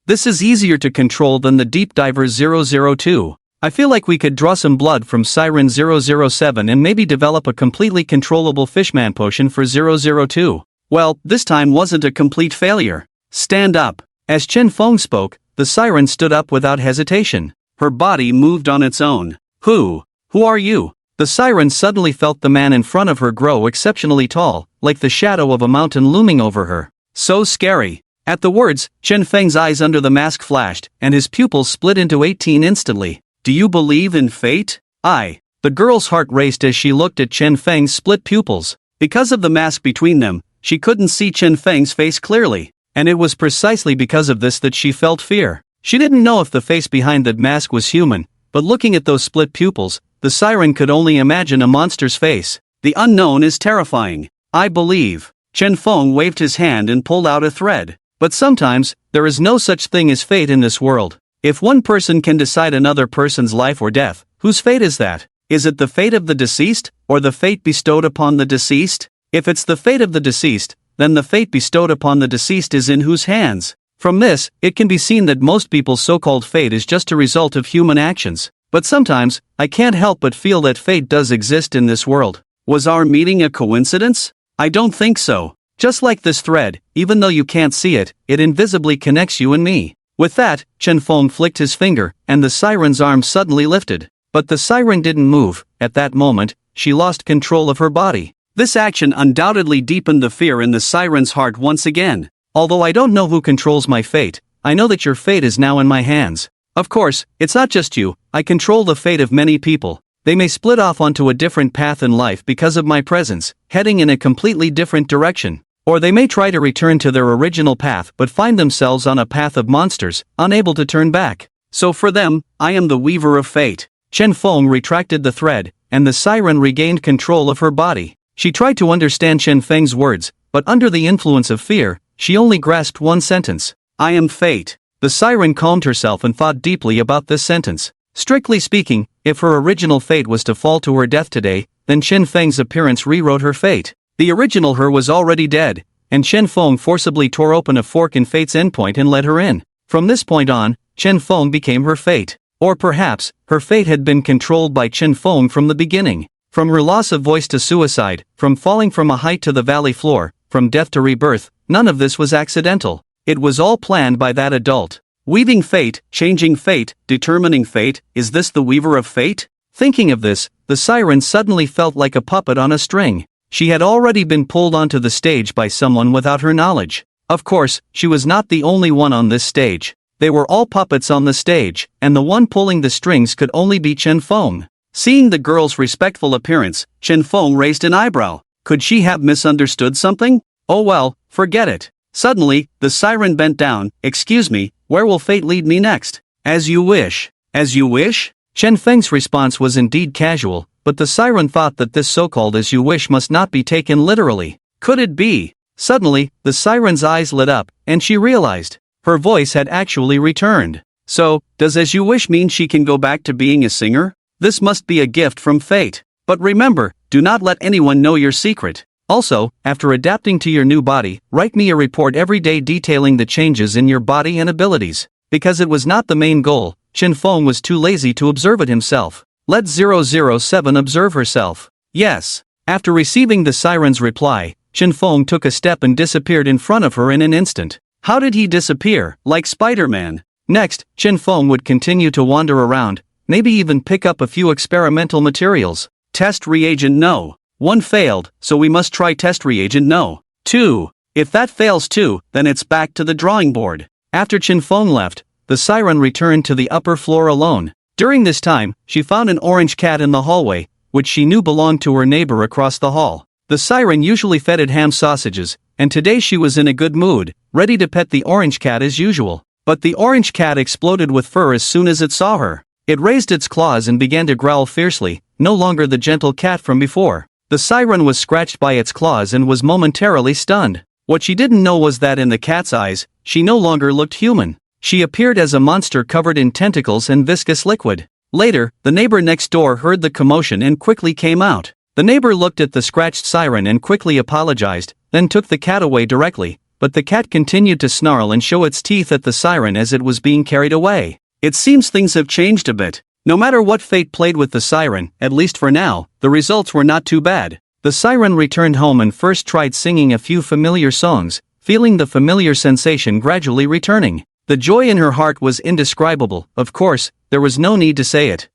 This is easier to control than the Deep Diver 002. I feel like we could draw some blood from Siren 007 and maybe develop a completely controllable Fishman potion for 002. Well, this time wasn't a complete failure. Stand up. As Chen Feng spoke, the siren stood up without hesitation. Her body moved on its own. Who are you? The siren suddenly felt the man in front of her grow exceptionally tall, like the shadow of a mountain looming over her. So scary. At the words, Chen Feng's eyes under the mask flashed, and his pupils split into 18 instantly. Do you believe in fate? The girl's heart raced as she looked at Chen Feng's split pupils. Because of the mask between them, she couldn't see Chen Feng's face clearly, and it was precisely because of this that she felt fear. She didn't know if the face behind that mask was human, but looking at those split pupils, the siren could only imagine a monster's face. The unknown is terrifying. I believe. Chen Feng waved his hand and pulled out a thread. But sometimes, there is no such thing as fate in this world. If one person can decide another person's life or death, whose fate is that? Is it the fate of the deceased, or the fate bestowed upon the deceased? If it's the fate of the deceased, then the fate bestowed upon the deceased is in whose hands? From this, it can be seen that most people's so-called fate is just a result of human actions. But sometimes, I can't help but feel that fate does exist in this world. Was our meeting a coincidence? I don't think so. Just like this thread, even though you can't see it, it invisibly connects you and me. With that, Chen Feng flicked his finger, and the siren's arm suddenly lifted. But the siren didn't move. At that moment, she lost control of her body. This action undoubtedly deepened the fear in the siren's heart once again. Although I don't know who controls my fate, I know that your fate is now in my hands. Of course, it's not just you, I control the fate of many people. They may split off onto a different path in life because of my presence, heading in a completely different direction. Or they may try to return to their original path but find themselves on a path of monsters, unable to turn back. So for them, I am the weaver of fate. Chen Feng retracted the thread, and the siren regained control of her body. She tried to understand Chen Feng's words, but under the influence of fear, she only grasped one sentence. I am fate. The siren calmed herself and thought deeply about this sentence. Strictly speaking, if her original fate was to fall to her death today, then Chen Feng's appearance rewrote her fate. The original her was already dead, and Chen Feng forcibly tore open a fork in fate's endpoint and let her in. From this point on, Chen Feng became her fate. Or perhaps, her fate had been controlled by Chen Feng from the beginning. From her loss of voice to suicide, from falling from a height to the valley floor, from death to rebirth, none of this was accidental. It was all planned by that adult. Weaving fate, changing fate, determining fate, is this the weaver of fate? Thinking of this, the siren suddenly felt like a puppet on a string. She had already been pulled onto the stage by someone without her knowledge. Of course, she was not the only one on this stage. They were all puppets on the stage, and the one pulling the strings could only be Chen Feng. Seeing the girl's respectful appearance, Chen Feng raised an eyebrow. Could she have misunderstood something? Oh well, forget it. Suddenly, the siren bent down. Excuse me, where will fate lead me next? As you wish. As you wish? Chen Feng's response was indeed casual, but the siren thought that this so-called as you wish must not be taken literally. Could it be? Suddenly, the siren's eyes lit up, and she realized. Her voice had actually returned. So, does as you wish mean she can go back to being a singer? This must be a gift from fate. But remember, do not let anyone know your secret. Also, after adapting to your new body, write me a report every day detailing the changes in your body and abilities. Because it was not the main goal, Chen Feng was too lazy to observe it himself. Let 007 observe herself. Yes. After receiving the siren's reply, Chen Feng took a step and disappeared in front of her in an instant. How did he disappear? Like Spider-Man. Next, Chen Feng would continue to wander around, maybe even pick up a few experimental materials. Test reagent no. 1 failed, so we must try test reagent no. 2. If that fails too, then it's back to the drawing board. After Chen Feng left, the siren returned to the upper floor alone. During this time, she found an orange cat in the hallway, which she knew belonged to her neighbor across the hall. The siren usually fed it ham sausages, and today she was in a good mood, ready to pet the orange cat as usual. But the orange cat exploded with fur as soon as it saw her. It raised its claws and began to growl fiercely, no longer the gentle cat from before. The siren was scratched by its claws and was momentarily stunned. What she didn't know was that in the cat's eyes, she no longer looked human. She appeared as a monster covered in tentacles and viscous liquid. Later, the neighbor next door heard the commotion and quickly came out. The neighbor looked at the scratched siren and quickly apologized, then took the cat away directly, but the cat continued to snarl and show its teeth at the siren as it was being carried away. It seems things have changed a bit. No matter what fate played with the siren, at least for now, the results were not too bad. The siren returned home and first tried singing a few familiar songs, feeling the familiar sensation gradually returning. The joy in her heart was indescribable. Of course, there was no need to say it.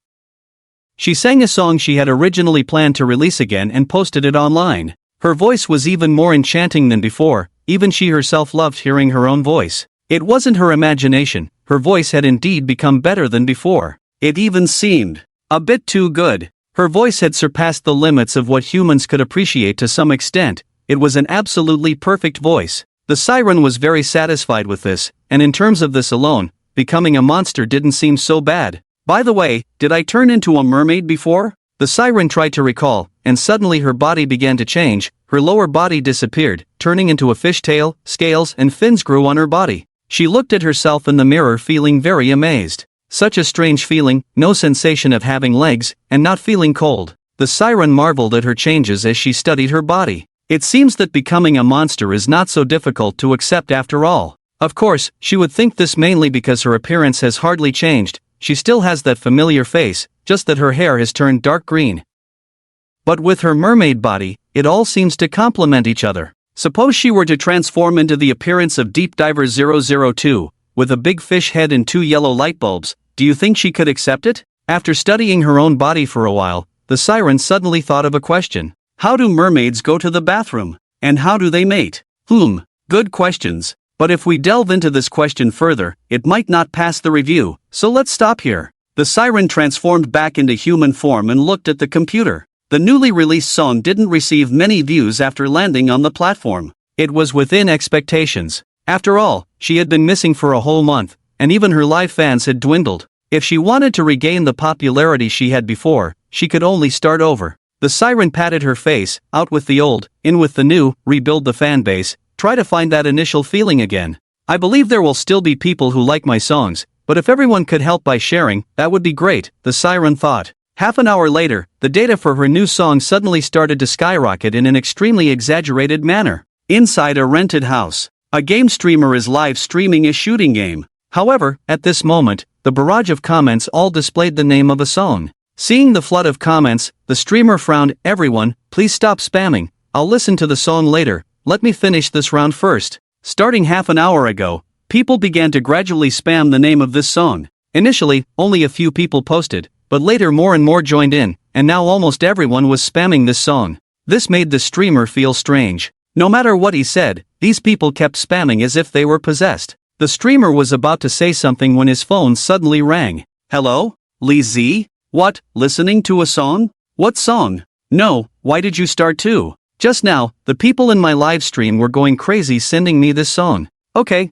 She sang a song she had originally planned to release again and posted it online. Her voice was even more enchanting than before, even she herself loved hearing her own voice. It wasn't her imagination, her voice had indeed become better than before. It even seemed a bit too good. Her voice had surpassed the limits of what humans could appreciate to some extent. It was an absolutely perfect voice. The siren was very satisfied with this, and in terms of this alone, becoming a monster didn't seem so bad. By the way, did I turn into a mermaid before? The siren tried to recall, and suddenly her body began to change. Her lower body disappeared, turning into a fishtail, scales and fins grew on her body. She looked at herself in the mirror feeling very amazed. Such a strange feeling, no sensation of having legs, and not feeling cold. The siren marveled at her changes as she studied her body. It seems that becoming a monster is not so difficult to accept after all. Of course, she would think this mainly because her appearance has hardly changed. She still has that familiar face, just that her hair has turned dark green. But with her mermaid body, it all seems to complement each other. Suppose she were to transform into the appearance of Deep Diver 002, with a big fish head and 2 yellow light bulbs, do you think she could accept it? After studying her own body for a while, the siren suddenly thought of a question. How do mermaids go to the bathroom? And how do they mate? Good questions. But if we delve into this question further, it might not pass the review, so let's stop here. The siren transformed back into human form and looked at the computer. The newly released song didn't receive many views after landing on the platform. It was within expectations. After all, she had been missing for a whole month, and even her live fans had dwindled. If she wanted to regain the popularity she had before, she could only start over. The siren patted her face, out with the old, in with the new, rebuild the fan base. Try to find that initial feeling again. I believe there will still be people who like my songs, but if everyone could help by sharing, that would be great, the siren thought. Half an hour later, the data for her new song suddenly started to skyrocket in an extremely exaggerated manner. Inside a rented house, a game streamer is live streaming a shooting game. However, at this moment, the barrage of comments all displayed the name of a song. Seeing the flood of comments, the streamer frowned. Everyone, please stop spamming. I'll listen to the song later. Let me finish this round first. Starting half an hour ago, people began to gradually spam the name of this song. Initially, only a few people posted, but later more and more joined in, and now almost everyone was spamming this song. This made the streamer feel strange. No matter what he said, these people kept spamming as if they were possessed. The streamer was about to say something when his phone suddenly rang. Hello? Lee Z? What, listening to a song? What song? No, why did you start too? Just now, the people in my live stream were going crazy sending me this song. Okay,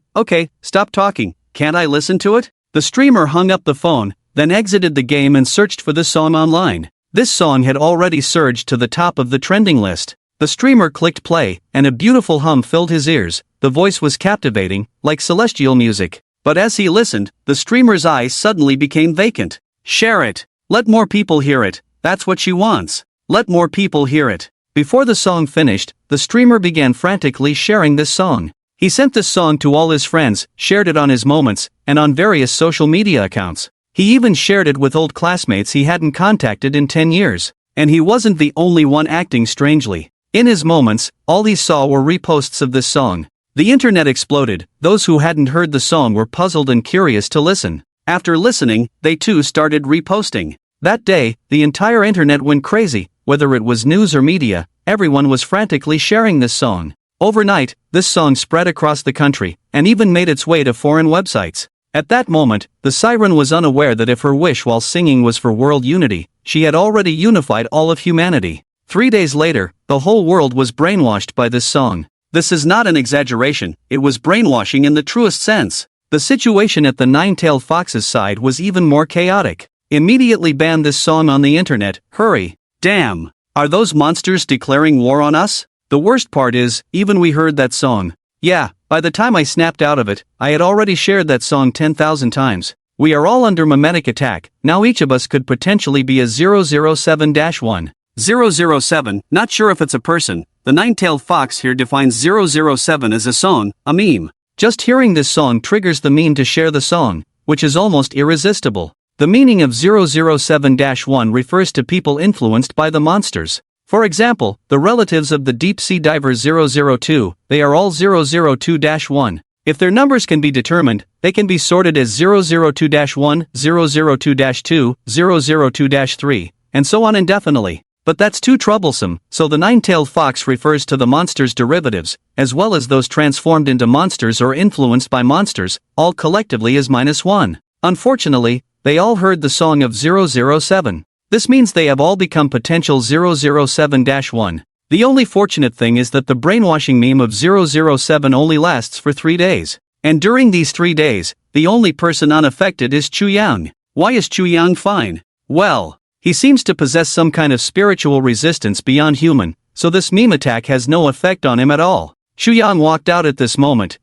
stop talking, can't I listen to it? The streamer hung up the phone, then exited the game and searched for the song online. This song had already surged to the top of the trending list. The streamer clicked play, and a beautiful hum filled his ears. The voice was captivating, like celestial music. But as he listened, the streamer's eyes suddenly became vacant. Share it. Let more people hear it. That's what she wants. Let more people hear it. Before the song finished, the streamer began frantically sharing this song. He sent this song to all his friends, shared it on his moments, and on various social media accounts. He even shared it with old classmates he hadn't contacted in 10 years. And he wasn't the only one acting strangely. In his moments, all he saw were reposts of this song. The internet exploded. Those who hadn't heard the song were puzzled and curious to listen. After listening, they too started reposting. That day, the entire internet went crazy. Whether it was news or media, everyone was frantically sharing this song. Overnight, this song spread across the country, and even made its way to foreign websites. At that moment, the siren was unaware that if her wish while singing was for world unity, she had already unified all of humanity. 3 days later, the whole world was brainwashed by this song. This is not an exaggeration, it was brainwashing in the truest sense. The situation at the Nine-Tailed Fox's side was even more chaotic. Immediately ban this song on the internet, hurry. Damn. Are those monsters declaring war on us? The worst part is, even we heard that song. Yeah, by the time I snapped out of it, I had already shared that song 10,000 times. We are all under memetic attack, now each of us could potentially be a 007-1. 007, not sure if it's a person. The Nine-Tailed Fox here defines 007 as a song, a meme. Just hearing this song triggers the meme to share the song, which is almost irresistible. The meaning of 007-1 refers to people influenced by the monsters. For example, the relatives of the deep-sea diver 002, they are all 002-1. If their numbers can be determined, they can be sorted as 002-1, 002-2, 002-3, and so on indefinitely. But that's too troublesome, so the Nine-Tailed Fox refers to the monsters' derivatives, as well as those transformed into monsters or influenced by monsters, all collectively as -1. Unfortunately, they all heard the song of 007. This means they have all become potential 007-1. The only fortunate thing is that the brainwashing meme of 007 only lasts for 3 days. And during these 3 days, the only person unaffected is Chu Yang. Why is Chu Yang fine? Well, he seems to possess some kind of spiritual resistance beyond human, so this meme attack has no effect on him at all. Chu Yang walked out at this moment.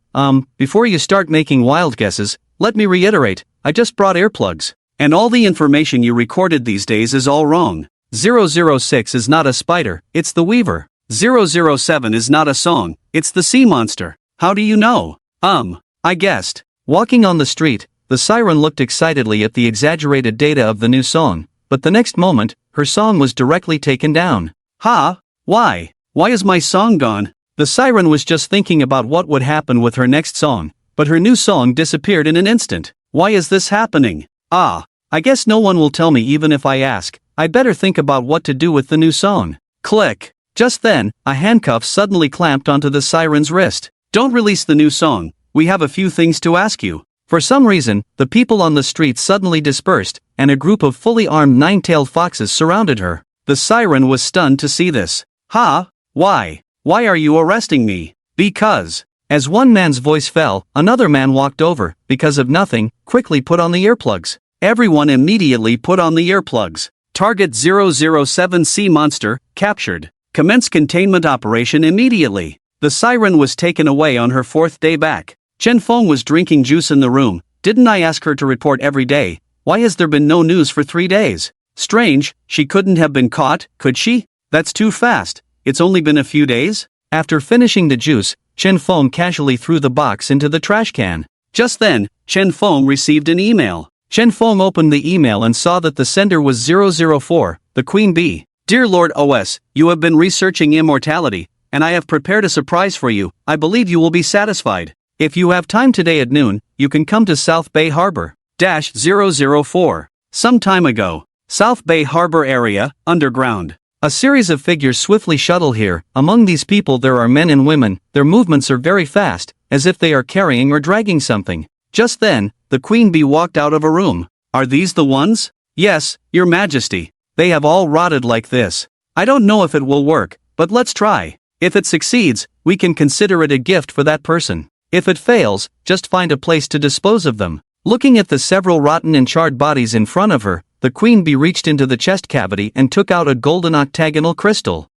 Before you start making wild guesses, let me reiterate, I just brought earplugs. And all the information you recorded these days is all wrong. 006 is not a spider, it's the Weaver. 007 is not a song, it's the sea monster. How do you know? I guessed. Walking on the street, the siren looked excitedly at the exaggerated data of the new song, but the next moment, her song was directly taken down. Ha! Why? Why is my song gone? The siren was just thinking about what would happen with her next song, but her new song disappeared in an instant. Why is this happening? I guess no one will tell me even if I ask. I'd better think about what to do with the new song. Click. Just then, a handcuff suddenly clamped onto the siren's wrist. Don't release the new song, we have a few things to ask you. For some reason, the people on the street suddenly dispersed, and a group of fully armed nine-tailed foxes surrounded her. The siren was stunned to see this. Ha! Why? Why are you arresting me? Because. As one man's voice fell, another man walked over, because of nothing, quickly put on the earplugs. Everyone immediately put on the earplugs. Target 007 Sea Monster, captured. Commence containment operation immediately. The siren was taken away on her 4th day back. Chen Feng was drinking juice in the room. Didn't I ask her to report every day? Why has there been no news for 3 days? Strange, she couldn't have been caught, could she? That's too fast. It's only been a few days? After finishing the juice, Chen Feng casually threw the box into the trash can. Just then, Chen Feng received an email. Chen Feng opened the email and saw that the sender was 004, the Queen Bee. Dear Lord OS, you have been researching immortality, and I have prepared a surprise for you. I believe you will be satisfied. If you have time today at noon, you can come to South Bay Harbor. 004. Some time ago. South Bay Harbor area, underground. A series of figures swiftly shuttle here. Among these people there are men and women. Their movements are very fast, as if they are carrying or dragging something. Just then, the Queen Bee walked out of a room. Are these the ones? Yes, Your Majesty. They have all rotted like this. I don't know if it will work, but let's try. If it succeeds, we can consider it a gift for that person. If it fails, just find a place to dispose of them. Looking at the several rotten and charred bodies in front of her, the Queen Bee reached into the chest cavity and took out a golden octagonal crystal.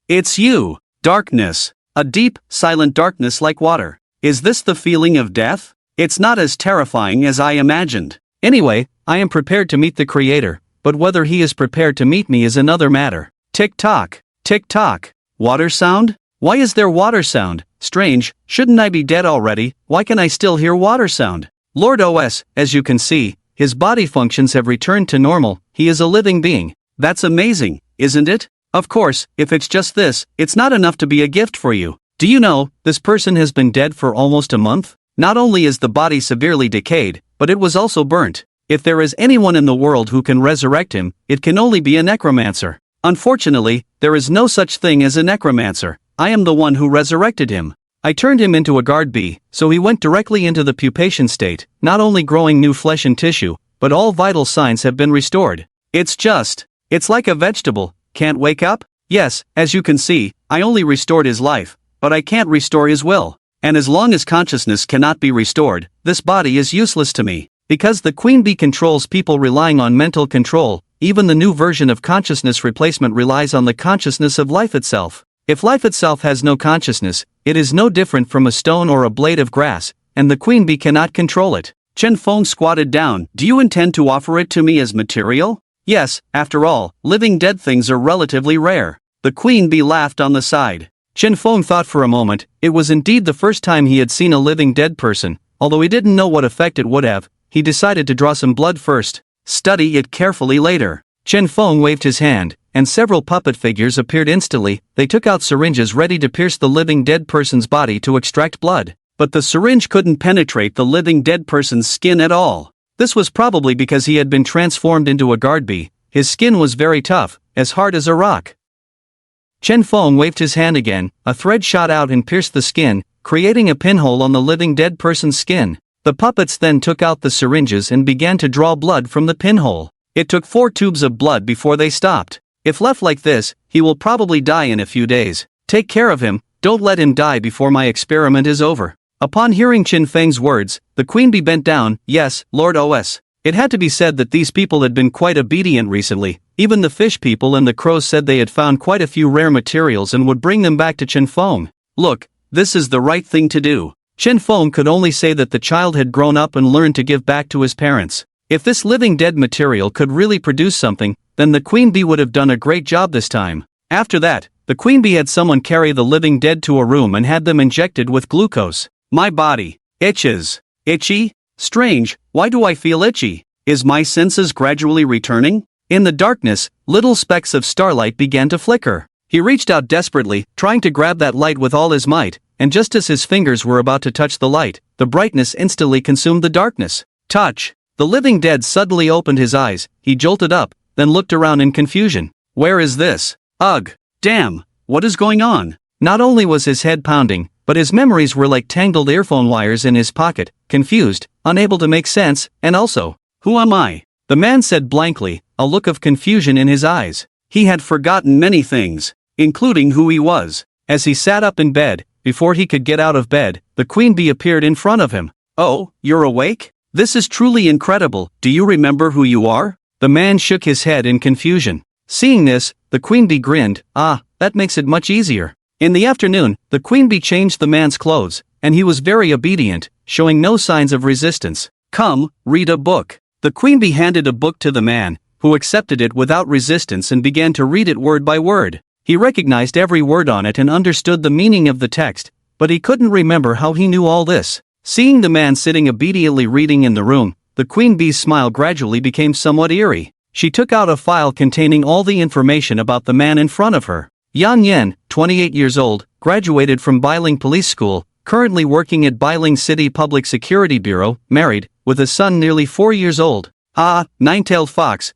It's you. Darkness. A deep, silent darkness like water. Is this the feeling of death? It's not as terrifying as I imagined. Anyway, I am prepared to meet the Creator, but whether he is prepared to meet me is another matter. Tick-tock. Tick-tock. Water sound? Why is there water sound? Strange, shouldn't I be dead already? Why can I still hear water sound? Lord OS, as you can see, his body functions have returned to normal. He is a living being. That's amazing, isn't it? Of course, if it's just this, it's not enough to be a gift for you. Do you know, this person has been dead for almost a month? Not only is the body severely decayed, but it was also burnt. If there is anyone in the world who can resurrect him, it can only be a necromancer. Unfortunately, there is no such thing as a necromancer. I am the one who resurrected him. I turned him into a guard bee, so he went directly into the pupation state, not only growing new flesh and tissue, but all vital signs have been restored. It's like a vegetable, can't wake up? Yes, as you can see, I only restored his life, but I can't restore his will. And as long as consciousness cannot be restored, this body is useless to me. Because the queen bee controls people relying on mental control, even the new version of consciousness replacement relies on the consciousness of life itself. If life itself has no consciousness, it is no different from a stone or a blade of grass, and the queen bee cannot control it. Chen Feng squatted down. Do you intend to offer it to me as material? Yes, after all, living dead things are relatively rare. The queen bee laughed on the side. Chen Feng thought for a moment. It was indeed the first time he had seen a living dead person. Although he didn't know what effect it would have, he decided to draw some blood first, study it carefully later. Chen Feng waved his hand, and several puppet figures appeared instantly. They took out syringes ready to pierce the living dead person's body to extract blood. But the syringe couldn't penetrate the living dead person's skin at all. This was probably because he had been transformed into a guard bee. His skin was very tough, as hard as a rock. Chen Feng waved his hand again. A thread shot out and pierced the skin, creating a pinhole on the living dead person's skin. The puppets then took out the syringes and began to draw blood from the pinhole. It took 4 tubes of blood before they stopped. If left like this, he will probably die in a few days. Take care of him, don't let him die before my experiment is over. Upon hearing Chen Feng's words, the queen bee bent down. Yes, Lord OS. It had to be said that these people had been quite obedient recently. Even the fish people and the crows said they had found quite a few rare materials and would bring them back to Chen Feng. Look, this is the right thing to do. Chen Feng could only say that the child had grown up and learned to give back to his parents. If this living dead material could really produce something, then the queen bee would have done a great job this time. After that, the queen bee had someone carry the living dead to a room and had them injected with glucose. My body itches. Itchy? Strange, why do I feel itchy? Is my senses gradually returning? In the darkness, little specks of starlight began to flicker. He reached out desperately, trying to grab that light with all his might, and just as his fingers were about to touch the light, the brightness instantly consumed the darkness. Touch! The living dead suddenly opened his eyes. He jolted up, then looked around in confusion. Where is this? Ugh! Damn! What is going on? Not only was his head pounding, but his memories were like tangled earphone wires in his pocket, confused, unable to make sense, and also, who am I? The man said blankly, a look of confusion in his eyes. He had forgotten many things, including who he was. As he sat up in bed, before he could get out of bed, the queen bee appeared in front of him. Oh, you're awake? This is truly incredible. Do you remember who you are? The man shook his head in confusion. Seeing this, the queen bee grinned. Ah, that makes it much easier. In the afternoon, the queen bee changed the man's clothes, and he was very obedient, showing no signs of resistance. Come, read a book. The queen bee handed a book to the man, who accepted it without resistance and began to read it word by word. He recognized every word on it and understood the meaning of the text, but he couldn't remember how he knew all this. Seeing the man sitting obediently reading in the room, the queen bee's smile gradually became somewhat eerie. She took out a file containing all the information about the man in front of her. Yang Yen, 28 years old, graduated from Bailing Police School, currently working at Bailing City Public Security Bureau, married, with a son nearly 4 years old. Ah, nine-tailed fox,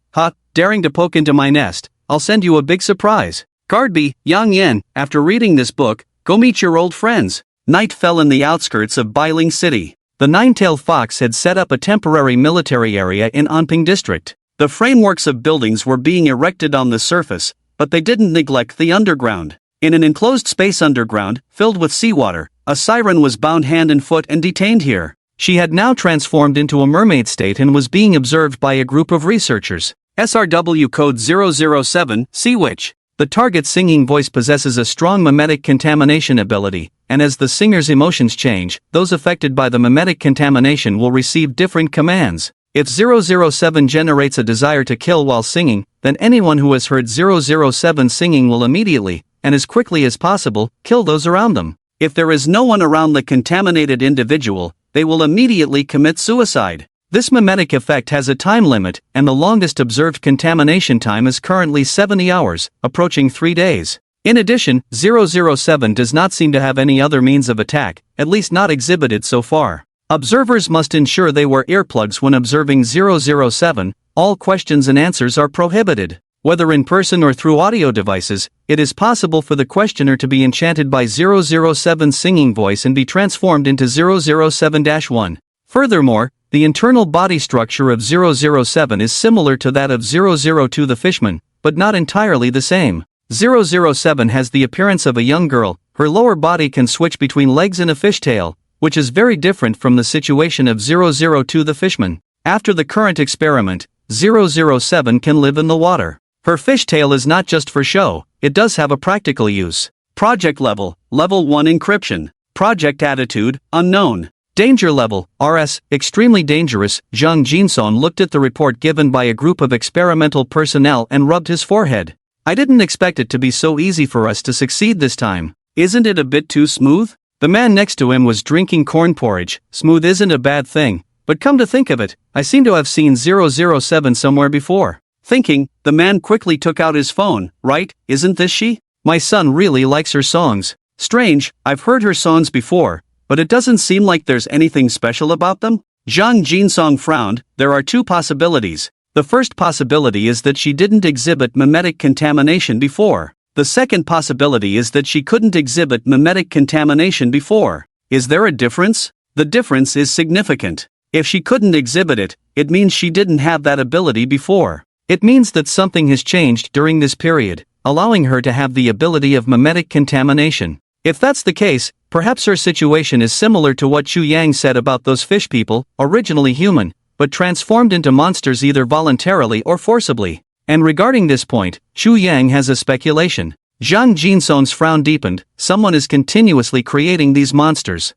daring to poke into my nest. I'll send you a big surprise. Guardbee, Yang Yen, after reading this book, go meet your old friends. Night fell in the outskirts of Bailing City. The nine-tailed fox had set up a temporary military area in Anping District. The frameworks of buildings were being erected on the surface, but they didn't neglect the underground. In an enclosed space underground, filled with seawater, a siren was bound hand and foot and detained here. She had now transformed into a mermaid state and was being observed by a group of researchers. SRW code 007, Sea Witch. The target's singing voice possesses a strong mimetic contamination ability, and as the singer's emotions change, those affected by the mimetic contamination will receive different commands. If 007 generates a desire to kill while singing, then anyone who has heard 007 singing will immediately, and as quickly as possible, kill those around them. If there is no one around the contaminated individual, they will immediately commit suicide. This mimetic effect has a time limit, and the longest observed contamination time is currently 70 hours, approaching 3 days. In addition, 007 does not seem to have any other means of attack, at least not exhibited so far. Observers must ensure they wear earplugs when observing 007. All questions and answers are prohibited. Whether in person or through audio devices, it is possible for the questioner to be enchanted by 007's singing voice and be transformed into 007-1. Furthermore, the internal body structure of 007 is similar to that of 002 the Fishman, but not entirely the same. 007 has the appearance of a young girl, her lower body can switch between legs and a fishtail, which is very different from the situation of 002 the Fishman. After the current experiment, 007 can live in the water. Her fishtail is not just for show, it does have a practical use. Project level, level 1 encryption. Project attitude, unknown. Danger level, RS, extremely dangerous. Zhang Jinsong looked at the report given by a group of experimental personnel and rubbed his forehead. I didn't expect it to be so easy for us to succeed this time. Isn't it a bit too smooth? The man next to him was drinking corn porridge. Smooth isn't a bad thing, but come to think of it, I seem to have seen 007 somewhere before. Thinking, the man quickly took out his phone. Right, isn't this she? My son really likes her songs. Strange, I've heard her songs before, but it doesn't seem like there's anything special about them. Zhang Jinsong frowned. There are two possibilities. The first possibility is that she didn't exhibit mimetic contamination before. The second possibility is that she couldn't exhibit mimetic contamination before. Is there a difference? The difference is significant. If she couldn't exhibit it, it means she didn't have that ability before. It means that something has changed during this period, allowing her to have the ability of mimetic contamination. If that's the case, perhaps her situation is similar to what Xu Yang said about those fish people, originally human, but transformed into monsters either voluntarily or forcibly. And regarding this point, Xu Yang has a speculation. Zhang Jinsong's frown deepened. Someone is continuously creating these monsters.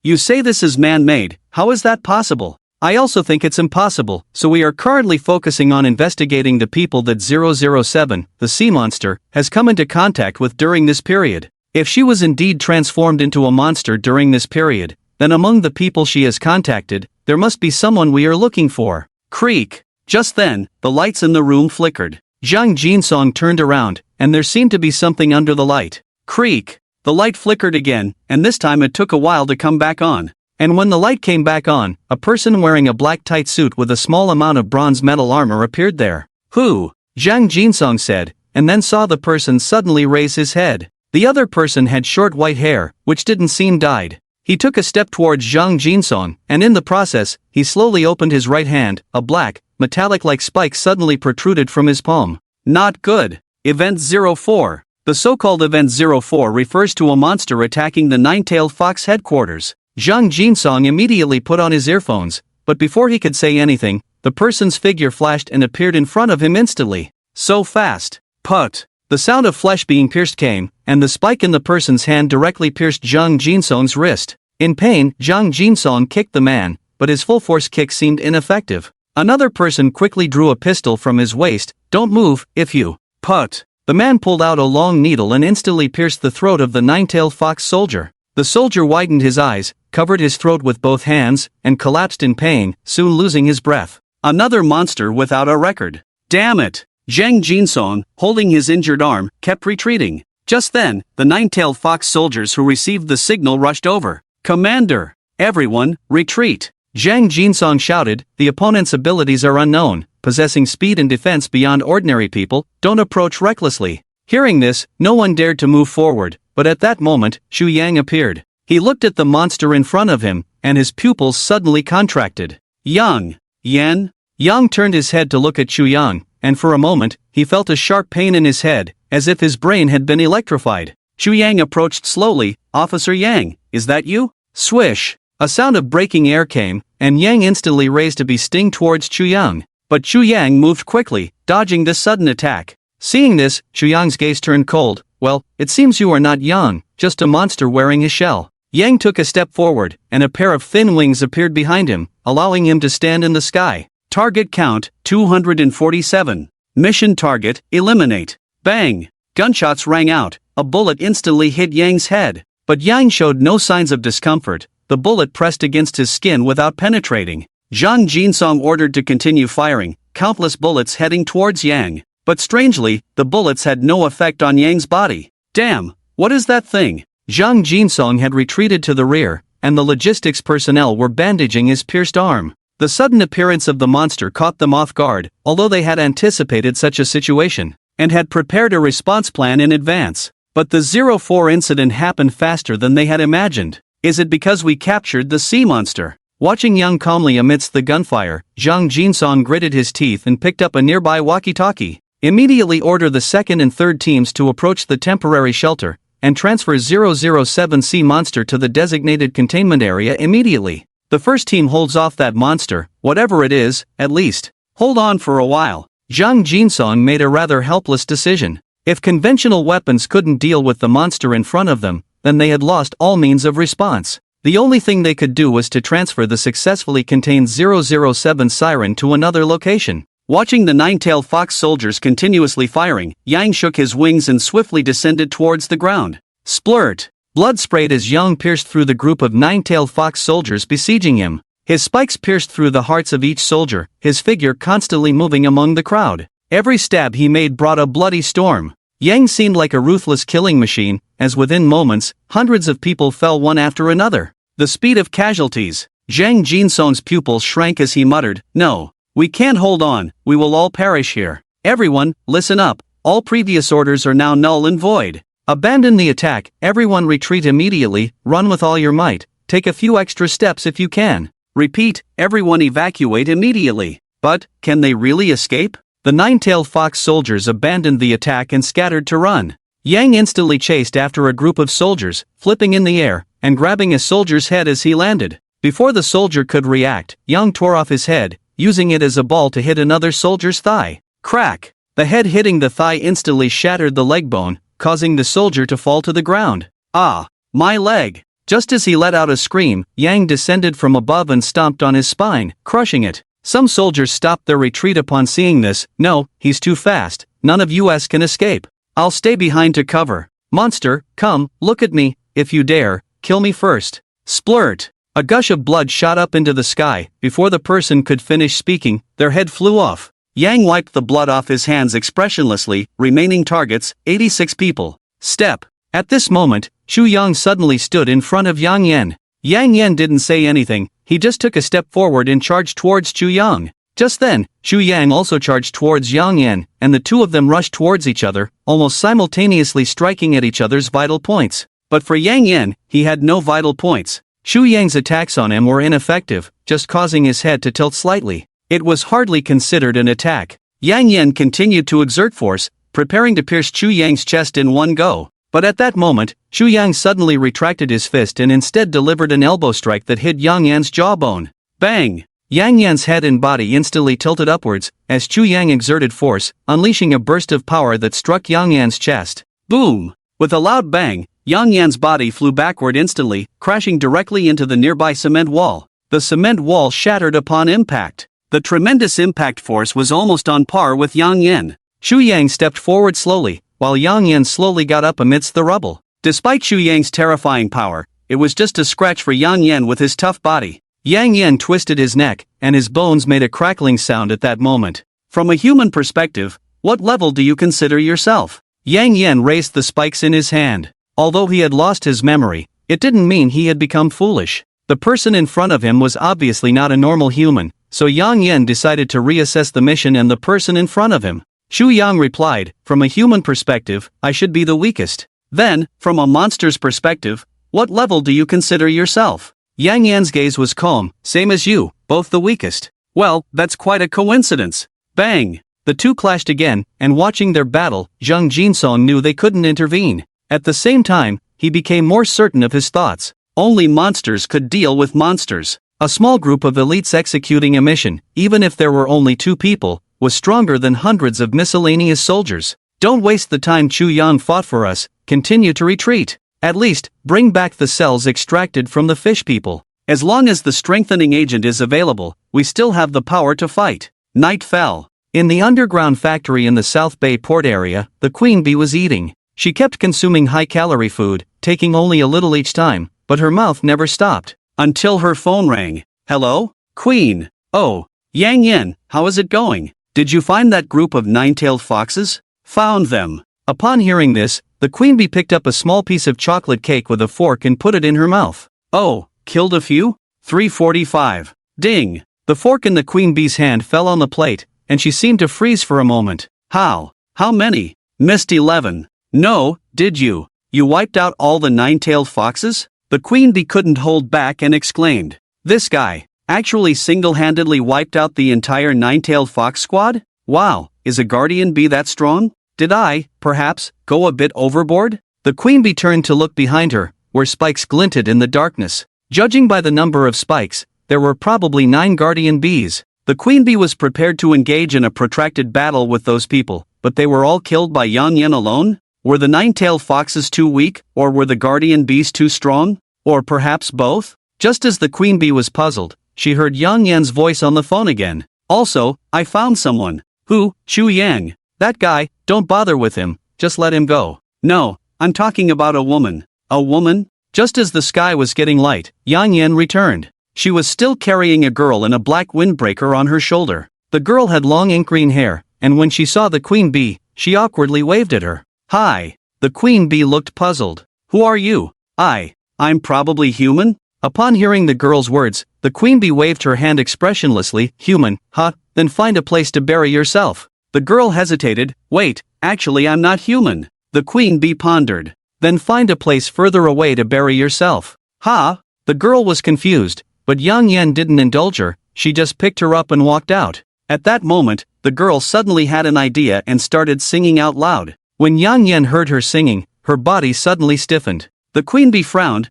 You say this is man-made, how is that possible? I also think it's impossible, so we are currently focusing on investigating the people that 007, the sea monster, has come into contact with during this period. If she was indeed transformed into a monster during this period, then among the people she has contacted, there must be someone we are looking for. Creak. Just then, the lights in the room flickered. Zhang Jinsong turned around, and there seemed to be something under the light. Creak. The light flickered again, and this time it took a while to come back on. And when the light came back on, a person wearing a black tight suit with a small amount of bronze metal armor appeared there. Who? Zhang Jinsong said, and then saw the person suddenly raise his head. The other person had short white hair, which didn't seem dyed. He took a step towards Zhang Jinsong, and in the process, he slowly opened his right hand. A black, metallic-like spike suddenly protruded from his palm. Not good. Event 04. The so-called Event 04 refers to a monster attacking the nine-tailed fox headquarters. Zhang Jinsong immediately put on his earphones, but before he could say anything, the person's figure flashed and appeared in front of him instantly. So fast. Put. The sound of flesh being pierced came, and the spike in the person's hand directly pierced Zhang Jinsong's wrist. In pain, Zhang Jinsong kicked the man, but his full-force kick seemed ineffective. Another person quickly drew a pistol from his waist. Don't move, if you. Put. The man pulled out a long needle and instantly pierced the throat of the nine-tailed fox soldier. The soldier widened his eyes, covered his throat with both hands, and collapsed in pain, soon losing his breath. Another monster without a record. Damn it! Zhang Jinsong, holding his injured arm, kept retreating. Just then, the nine-tailed fox soldiers who received the signal rushed over. Commander! Everyone, retreat! Zhang Jinsong shouted, the opponent's abilities are unknown, possessing speed and defense beyond ordinary people, don't approach recklessly. Hearing this, no one dared to move forward, but at that moment, Xu Yang appeared. He looked at the monster in front of him, and his pupils suddenly contracted. Yang. Yan? Yang turned his head to look at Xu Yang, and for a moment, he felt a sharp pain in his head, as if his brain had been electrified. Xu Yang approached slowly. Officer Yang, is that you? Swish. A sound of breaking air came, and Yang instantly raised a bee sting towards Xu Yang. But Xu Yang moved quickly, dodging this sudden attack. Seeing this, Xu Yang's gaze turned cold. Well, it seems you are not Yang, just a monster wearing his shell. Yang took a step forward, and a pair of thin wings appeared behind him, allowing him to stand in the sky. Target count, 247. Mission target, eliminate. Bang! Gunshots rang out. A bullet instantly hit Yang's head. But Yang showed no signs of discomfort. The bullet pressed against his skin without penetrating. Zhang Jinsong ordered to continue firing, countless bullets heading towards Yang. But strangely, the bullets had no effect on Yang's body. Damn, what is that thing? Zhang Jinsong had retreated to the rear, and the logistics personnel were bandaging his pierced arm. The sudden appearance of the monster caught them off guard, although they had anticipated such a situation and had prepared a response plan in advance. But the 04 incident happened faster than they had imagined. Is it because we captured the sea monster? Watching Young calmly amidst the gunfire, Zhang Jinsong gritted his teeth and picked up a nearby walkie-talkie. Immediately order the second and third teams to approach the temporary shelter and transfer 007 sea monster to the designated containment area immediately. The first team holds off that monster, whatever it is, at least. Hold on for a while. Zhang Jinsong made a rather helpless decision. If conventional weapons couldn't deal with the monster in front of them, then they had lost all means of response. The only thing they could do was to transfer the successfully contained 007 siren to another location. Watching the nine-tailed fox soldiers continuously firing, Yang shook his wings and swiftly descended towards the ground. Splurt! Blood sprayed as Yang pierced through the group of nine-tailed fox soldiers besieging him. His spikes pierced through the hearts of each soldier, his figure constantly moving among the crowd. Every stab he made brought a bloody storm. Yang seemed like a ruthless killing machine, as within moments, hundreds of people fell one after another. The speed of casualties. Zhang Jinsong's pupils shrank as he muttered, "No. We can't hold on, we will all perish here. Everyone, listen up, all previous orders are now null and void. Abandon the attack, everyone retreat immediately, run with all your might, take a few extra steps if you can. Repeat, everyone evacuate immediately." But, can they really escape? The nine-tailed fox soldiers abandoned the attack and scattered to run. Yang instantly chased after a group of soldiers, flipping in the air, and grabbing a soldier's head as he landed. Before the soldier could react, Yang tore off his head, using it as a ball to hit another soldier's thigh. Crack! The head hitting the thigh instantly shattered the leg bone, causing the soldier to fall to the ground. Ah! My leg! Just as he let out a scream, Yang descended from above and stomped on his spine, crushing it. Some soldiers stopped their retreat upon seeing this. "No, he's too fast, none of us can escape. I'll stay behind to cover. Monster, come, look at me, if you dare, kill me first." Splurt! A gush of blood shot up into the sky. Before the person could finish speaking, their head flew off. Yang wiped the blood off his hands expressionlessly. Remaining targets, 86 people. Step. At this moment, Xu Yang suddenly stood in front of Yang Yan. Yang Yan didn't say anything, he just took a step forward and charged towards Xu Yang. Just then, Xu Yang also charged towards Yang Yan, and the two of them rushed towards each other, almost simultaneously striking at each other's vital points. But for Yang Yan, he had no vital points. Xu Yang's attacks on him were ineffective, just causing his head to tilt slightly. It was hardly considered an attack. Yang Yan continued to exert force, preparing to pierce Xu Yang's chest in one go. But at that moment, Xu Yang suddenly retracted his fist and instead delivered an elbow strike that hit Yang Yan's jawbone. Bang! Yang Yan's head and body instantly tilted upwards, as Xu Yang exerted force, unleashing a burst of power that struck Yang Yan's chest. Boom! With a loud bang, Yang Yan's body flew backward instantly, crashing directly into the nearby cement wall. The cement wall shattered upon impact. The tremendous impact force was almost on par with Yang Yan. Xu Yang stepped forward slowly, while Yang Yan slowly got up amidst the rubble. Despite Xu Yang's terrifying power, it was just a scratch for Yang Yan with his tough body. Yang Yan twisted his neck, and his bones made a crackling sound at that moment. From a human perspective, what level do you consider yourself? Yang Yan raised the spikes in his hand. Although he had lost his memory, it didn't mean he had become foolish. The person in front of him was obviously not a normal human, so Yang Yan decided to reassess the mission and the person in front of him. Xu Yang replied, "From a human perspective, I should be the weakest." Then, from a monster's perspective, what level do you consider yourself? Yang Yan's gaze was calm, "Same as you, both the weakest." "Well, that's quite a coincidence." Bang! The two clashed again, and watching their battle, Zhang Jinsong knew they couldn't intervene. At the same time, he became more certain of his thoughts. Only monsters could deal with monsters. A small group of elites executing a mission, even if there were only 2 people, was stronger than hundreds of miscellaneous soldiers. Don't waste the time Xu Yang fought for us, continue to retreat. At least, bring back the cells extracted from the fish people. As long as the strengthening agent is available, we still have the power to fight. Night fell. In the underground factory in the South Bay port area, the queen bee was eating. She kept consuming high-calorie food, taking only a little each time, but her mouth never stopped. Until her phone rang. "Hello? Queen. Oh, Yang Yan, how is it going? Did you find that group of 9-tailed foxes?" "Found them." Upon hearing this, the queen bee picked up a small piece of chocolate cake with a fork and put it in her mouth. "Oh, killed a few? 3:45. Ding. The fork in the queen bee's hand fell on the plate, and she seemed to freeze for a moment. How? How many? Missed 11. No, did you? You wiped out all the nine-tailed foxes? The queen bee couldn't hold back and exclaimed. This guy actually single-handedly wiped out the entire nine-tailed fox squad? Wow, is a guardian bee that strong? Did I, perhaps, go a bit overboard? The queen bee turned to look behind her, where spikes glinted in the darkness. Judging by the number of spikes, there were probably 9 guardian bees. The queen bee was prepared to engage in a protracted battle with those people, but they were all killed by Yang Yan alone? Were the nine-tailed foxes too weak, or were the guardian bees too strong? Or perhaps both? Just as the queen bee was puzzled, she heard Yang Yan's voice on the phone again. Also, I found someone. Who? Shu Yang. That guy, don't bother with him, just let him go. No, I'm talking about a woman. A woman? Just as the sky was getting light, Yang Yan returned. She was still carrying a girl in a black windbreaker on her shoulder. The girl had long ink green hair, and when she saw the queen bee, she awkwardly waved at her. Hi. The queen bee looked puzzled. Who are you? I'm probably human? Upon hearing the girl's words, the queen bee waved her hand expressionlessly. Human, huh? Then find a place to bury yourself. The girl hesitated. Wait, actually I'm not human. The queen bee pondered. Then find a place further away to bury yourself. Ha? The girl was confused, but Yang Yan didn't indulge her, she just picked her up and walked out. At that moment, the girl suddenly had an idea and started singing out loud. When Yang Yan heard her singing, her body suddenly stiffened. The queen bee frowned.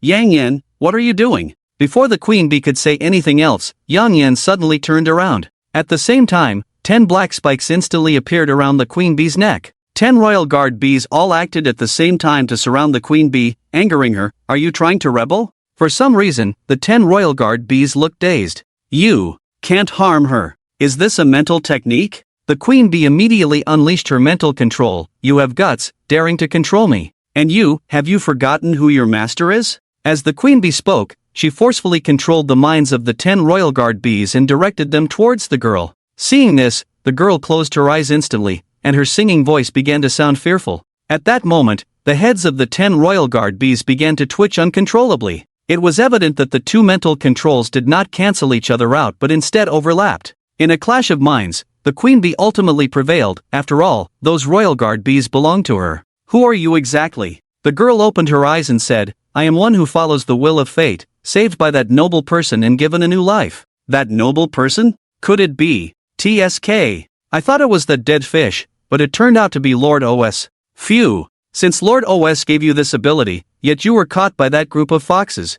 Yang Yan, what are you doing? Before the queen bee could say anything else, Yang Yan suddenly turned around. At the same time, 10 black spikes instantly appeared around the queen bee's neck. 10 royal guard bees all acted at the same time to surround the queen bee, angering her. Are you trying to rebel? For some reason, the 10 royal guard bees looked dazed. You can't harm her. Is this a mental technique? The queen bee immediately unleashed her mental control. You have guts, daring to control me. And you, have you forgotten who your master is? As the queen bee spoke, she forcefully controlled the minds of the 10 royal guard bees and directed them towards the girl. Seeing this, the girl closed her eyes instantly, and her singing voice began to sound fearful. At that moment, the heads of the 10 royal guard bees began to twitch uncontrollably. It was evident that the two mental controls did not cancel each other out but instead overlapped. In a clash of minds, the queen bee ultimately prevailed. After all, those royal guard bees belonged to her. Who are you exactly? The girl opened her eyes and said, I am one who follows the will of fate, saved by that noble person and given a new life. That noble person? Could it be TSK? I thought it was that dead fish, but it turned out to be Lord OS. Phew. Since Lord OS gave you this ability, yet you were caught by that group of foxes,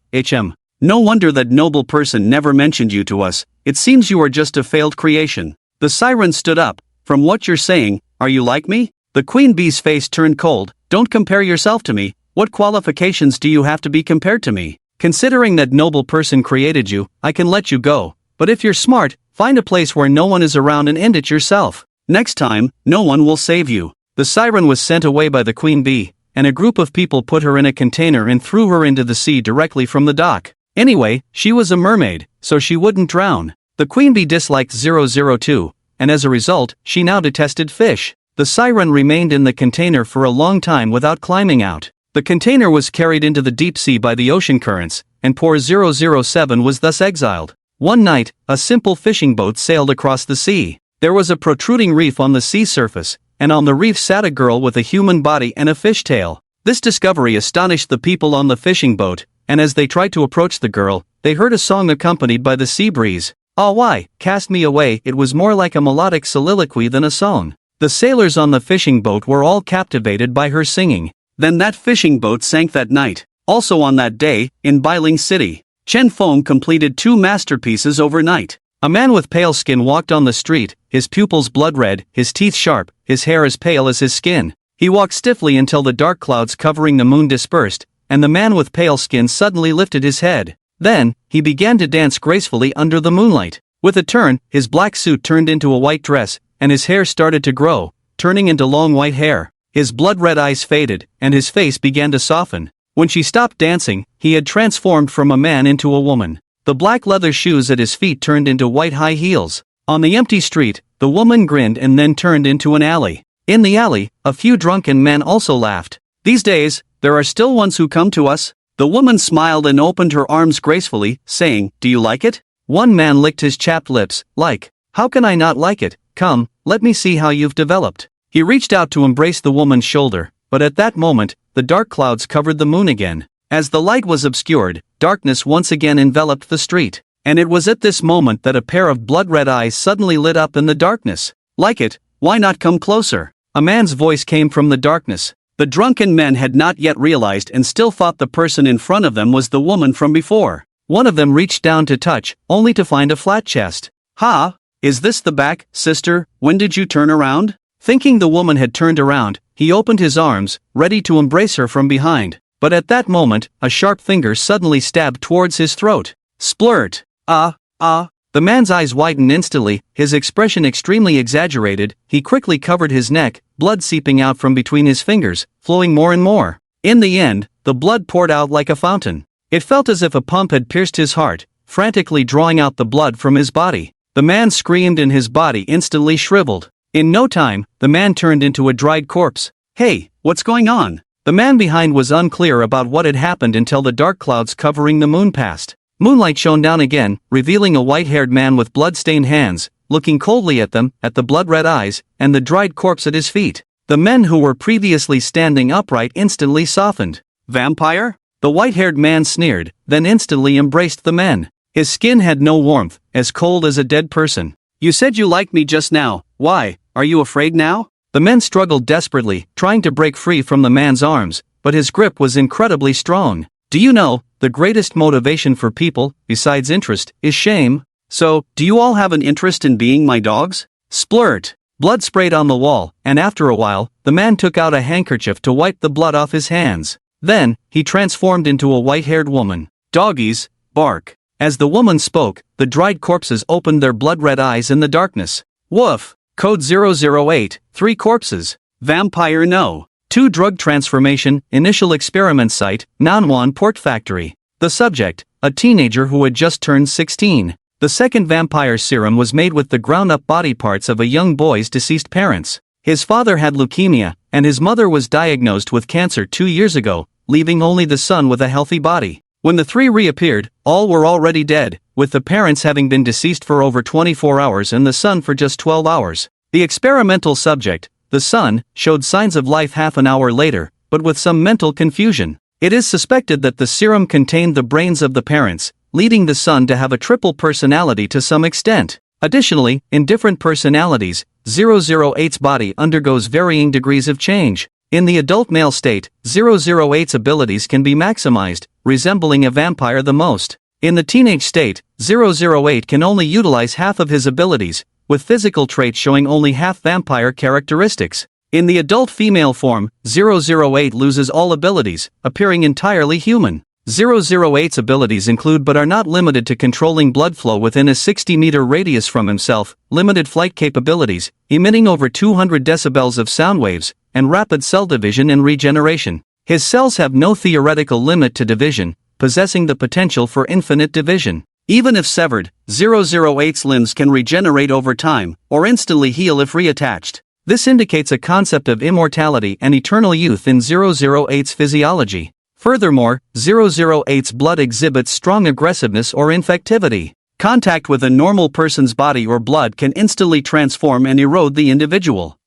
No wonder that noble person never mentioned you to us. It seems you are just a failed creation. The siren stood up. From what you're saying, are you like me? The queen bee's face turned cold. Don't compare yourself to me. What qualifications do you have to be compared to me? Considering that noble person created you, I can let you go. But if you're smart, find a place where no one is around and end it yourself. Next time, no one will save you. The siren was sent away by the queen bee, and a group of people put her in a container and threw her into the sea directly from the dock. Anyway, she was a mermaid, so she wouldn't drown. The queen bee disliked 002, and as a result, she now detested fish. The siren remained in the container for a long time without climbing out. The container was carried into the deep sea by the ocean currents, and poor 007 was thus exiled. One night, a simple fishing boat sailed across the sea. There was a protruding reef on the sea surface, and on the reef sat a girl with a human body and a fish tail. This discovery astonished the people on the fishing boat, and as they tried to approach the girl, they heard a song accompanied by the sea breeze. Ah, why, cast me away. It was more like a melodic soliloquy than a song. The sailors on the fishing boat were all captivated by her singing. Then that fishing boat sank that night. Also on that day, in Bailing City, Chen Feng completed 2 masterpieces overnight. A man with pale skin walked on the street, his pupils blood red, his teeth sharp, his hair as pale as his skin. He walked stiffly until the dark clouds covering the moon dispersed, and the man with pale skin suddenly lifted his head. Then, he began to dance gracefully under the moonlight. With a turn, his black suit turned into a white dress, and his hair started to grow, turning into long white hair. His blood-red eyes faded, and his face began to soften. When she stopped dancing, he had transformed from a man into a woman. The black leather shoes at his feet turned into white high heels. On the empty street, the woman grinned and then turned into an alley. In the alley, a few drunken men also laughed. These days, there are still ones who come to us. The woman smiled and opened her arms gracefully, saying, Do you like it? One man licked his chapped lips, like, "How can I not like it? Come, let me see how you've developed." He reached out to embrace the woman's shoulder, but at that moment, the dark clouds covered the moon again. As the light was obscured, darkness once again enveloped the street. And it was at this moment that a pair of blood-red eyes suddenly lit up in the darkness. "Like it? Why not come closer?" A man's voice came from the darkness. The drunken men had not yet realized and still thought the person in front of them was the woman from before. One of them reached down to touch, only to find a flat chest. "Ha! Is this the back, sister? When did you turn around?" Thinking the woman had turned around, he opened his arms, ready to embrace her from behind. But at that moment, a sharp finger suddenly stabbed towards his throat. Splurt! The man's eyes widened instantly, his expression extremely exaggerated. He quickly covered his neck, blood seeping out from between his fingers, flowing more and more. In the end, the blood poured out like a fountain. It felt as if a pump had pierced his heart, frantically drawing out the blood from his body. The man screamed and his body instantly shriveled. In no time, the man turned into a dried corpse. "Hey, what's going on?" The man behind was unclear about what had happened until the dark clouds covering the moon passed. Moonlight shone down again, revealing a white-haired man with blood-stained hands, looking coldly at them, at the blood-red eyes, and the dried corpse at his feet. The men who were previously standing upright instantly softened. "Vampire?" The white-haired man sneered, then instantly embraced the men. His skin had no warmth, as cold as a dead person. "You said you liked me just now. Why, are you afraid now?" The men struggled desperately, trying to break free from the man's arms, but his grip was incredibly strong. "Do you know, the greatest motivation for people, besides interest, is shame? So, do you all have an interest in being my dogs?" Splurt! Blood sprayed on the wall, and after a while, the man took out a handkerchief to wipe the blood off his hands. Then, he transformed into a white-haired woman. "Doggies, bark." As the woman spoke, the dried corpses opened their blood-red eyes in the darkness. "Woof! Code 008, 3 corpses. Vampire no. 2 drug transformation, initial experiment site, Manhwa Port Factory. The subject, a teenager who had just turned 16. The second vampire serum was made with the ground-up body parts of a young boy's deceased parents. His father had leukemia, and his mother was diagnosed with cancer 2 years ago, leaving only the son with a healthy body. When the 3 reappeared, all were already dead, with the parents having been deceased for over 24 hours and the son for just 12 hours. The experimental subject, the son, showed signs of life half an hour later, but with some mental confusion. It is suspected that the serum contained the brains of the parents, leading the son to have a triple personality to some extent. Additionally, in different personalities, 008's body undergoes varying degrees of change. In the adult male state, 008's abilities can be maximized, resembling a vampire the most. In the teenage state, 008 can only utilize half of his abilities, with physical traits showing only half vampire characteristics. In the adult female form, 008 loses all abilities, appearing entirely human. 008's abilities include but are not limited to controlling blood flow within a 60-meter radius from himself, limited flight capabilities, emitting over 200 decibels of sound waves, and rapid cell division and regeneration. His cells have no theoretical limit to division, possessing the potential for infinite division. Even if severed, 008's limbs can regenerate over time, or instantly heal if reattached. This indicates a concept of immortality and eternal youth in 008's physiology. Furthermore, 008's blood exhibits strong aggressiveness or infectivity. Contact with a normal person's body or blood can instantly transform and erode the individual.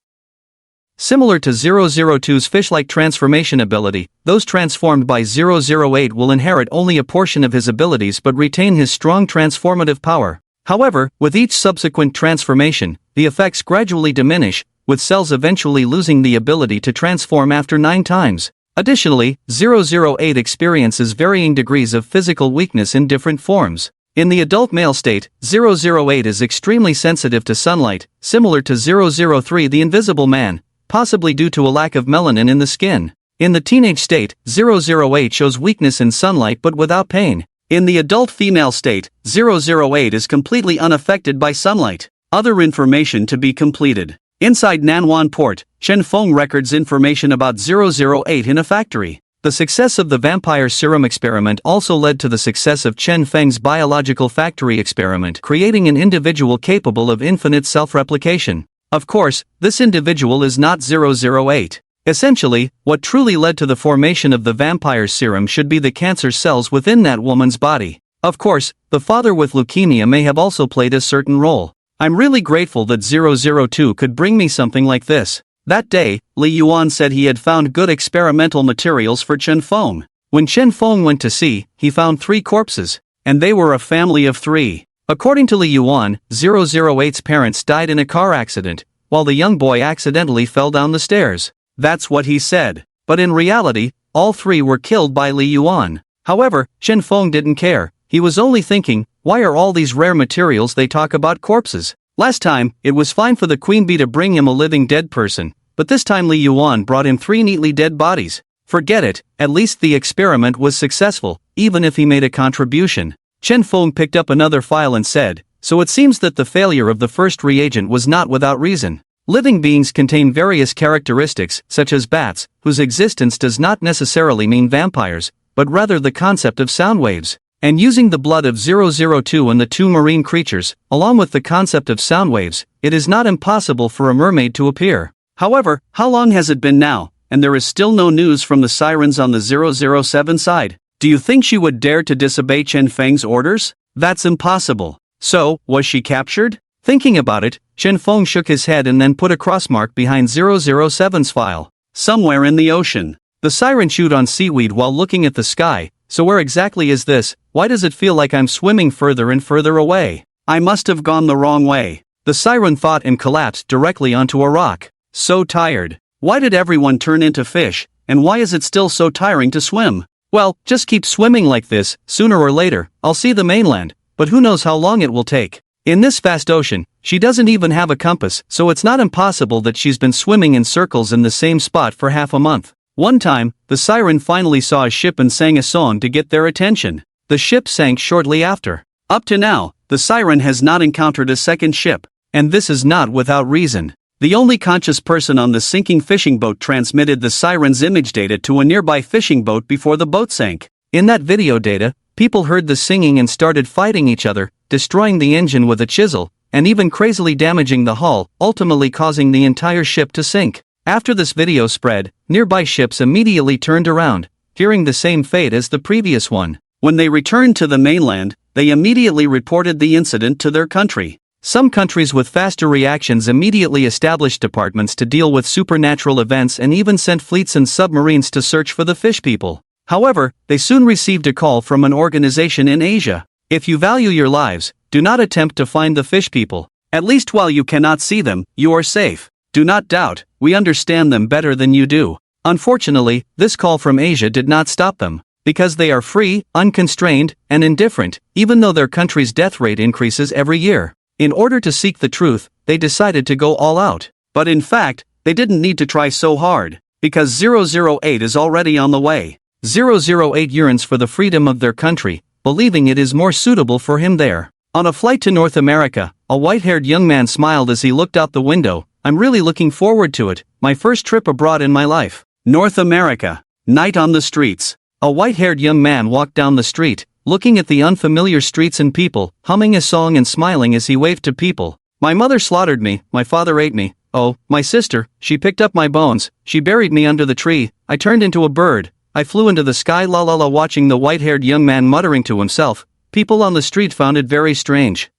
Similar to 002's fish-like transformation ability, those transformed by 008 will inherit only a portion of his abilities but retain his strong transformative power. However, with each subsequent transformation, the effects gradually diminish, with cells eventually losing the ability to transform after 9 times. Additionally, 008 experiences varying degrees of physical weakness in different forms. In the adult male state, 008 is extremely sensitive to sunlight, similar to 003 the Invisible Man, possibly due to a lack of melanin in the skin. In the teenage state, 008 shows weakness in sunlight but without pain. In the adult female state, 008 is completely unaffected by sunlight. Other information to be completed. Inside Nanwan Port, Chen Feng records information about 008 in a factory. The success of the vampire serum experiment also led to the success of Chen Feng's biological factory experiment, creating an individual capable of infinite self-replication. Of course, this individual is not 008. Essentially, what truly led to the formation of the vampire serum should be the cancer cells within that woman's body. Of course, the the father with leukemia may have also played a certain role. I'm really grateful that 002 could bring me something like this. That day, Li Yuan said he had found good experimental materials for Chen Feng. When Chen Feng went to see, he found 3 corpses, and they were a family of 3. According to Li Yuan, 008's parents died in a car accident, while the young boy accidentally fell down the stairs. That's what he said. But in reality, all 3 were killed by Li Yuan. However, Chen Feng didn't care. He was only thinking, why are all these rare materials they talk about corpses? Last time, it was fine for the queen bee to bring him a living dead person, but this time Li Yuan brought him 3 neatly dead bodies. Forget it, at least the experiment was successful, even if he made a contribution. Chen Feng picked up another file and said, so it seems that the failure of the first reagent was not without reason. Living beings contain various characteristics, such as bats, whose existence does not necessarily mean vampires, but rather the concept of sound waves. And using the blood of 002 and the 2 marine creatures, along with the concept of sound waves, it is not impossible for a mermaid to appear. However, how long has it been now, and there is still no news from the sirens on the 007 side? Do you think she would dare to disobey Chen Feng's orders? That's impossible. So, was she captured? Thinking about it, Chen Feng shook his head and then put a crossmark behind 007's file. Somewhere in the ocean. The siren chewed on seaweed while looking at the sky. So where exactly is this? Why does it feel like I'm swimming further and further away? I must have gone the wrong way. The siren thought and collapsed directly onto a rock. So tired. Why did everyone turn into fish, and why is it still so tiring to swim? Well, just keep swimming like this, sooner or later, I'll see the mainland, but who knows how long it will take. In this vast ocean, she doesn't even have a compass, so it's not impossible that she's been swimming in circles in the same spot for half a month. One time, the siren finally saw a ship and sang a song to get their attention. The ship sank shortly after. Up to now, the siren has not encountered a second ship, and this is not without reason. The only conscious person on the sinking fishing boat transmitted the siren's image data to a nearby fishing boat before the boat sank. In that video data, people heard the singing and started fighting each other, destroying the engine with a chisel, and even crazily damaging the hull, ultimately causing the entire ship to sink. After this video spread, nearby ships immediately turned around, fearing the same fate as the previous one. When they returned to the mainland, they immediately reported the incident to their country. Some countries with faster reactions immediately established departments to deal with supernatural events and even sent fleets and submarines to search for the fish people. However, they soon received a call from an organization in Asia. If you value your lives, do not attempt to find the fish people. At least while you cannot see them, you are safe. Do not doubt, we understand them better than you do. Unfortunately, this call from Asia did not stop them. Because they are free, unconstrained, and indifferent, even though their country's death rate increases every year. In order to seek the truth, they decided to go all out. But in fact, they didn't need to try so hard, because 008 is already on the way. 008 yearns for the freedom of their country, believing it is more suitable for him there. On a flight to North America, a white-haired young man smiled as he looked out the window. I'm really looking forward to it, my first trip abroad in my life. North America. Night on the streets. A white-haired young man walked down the street, looking at the unfamiliar streets and people, humming a song and smiling as he waved to people. My mother slaughtered me, my father ate me. Oh, my sister, she picked up my bones, she buried me under the tree, I turned into a bird, I flew into the sky la la la. Watching the white-haired young man muttering to himself, people on the street found it very strange.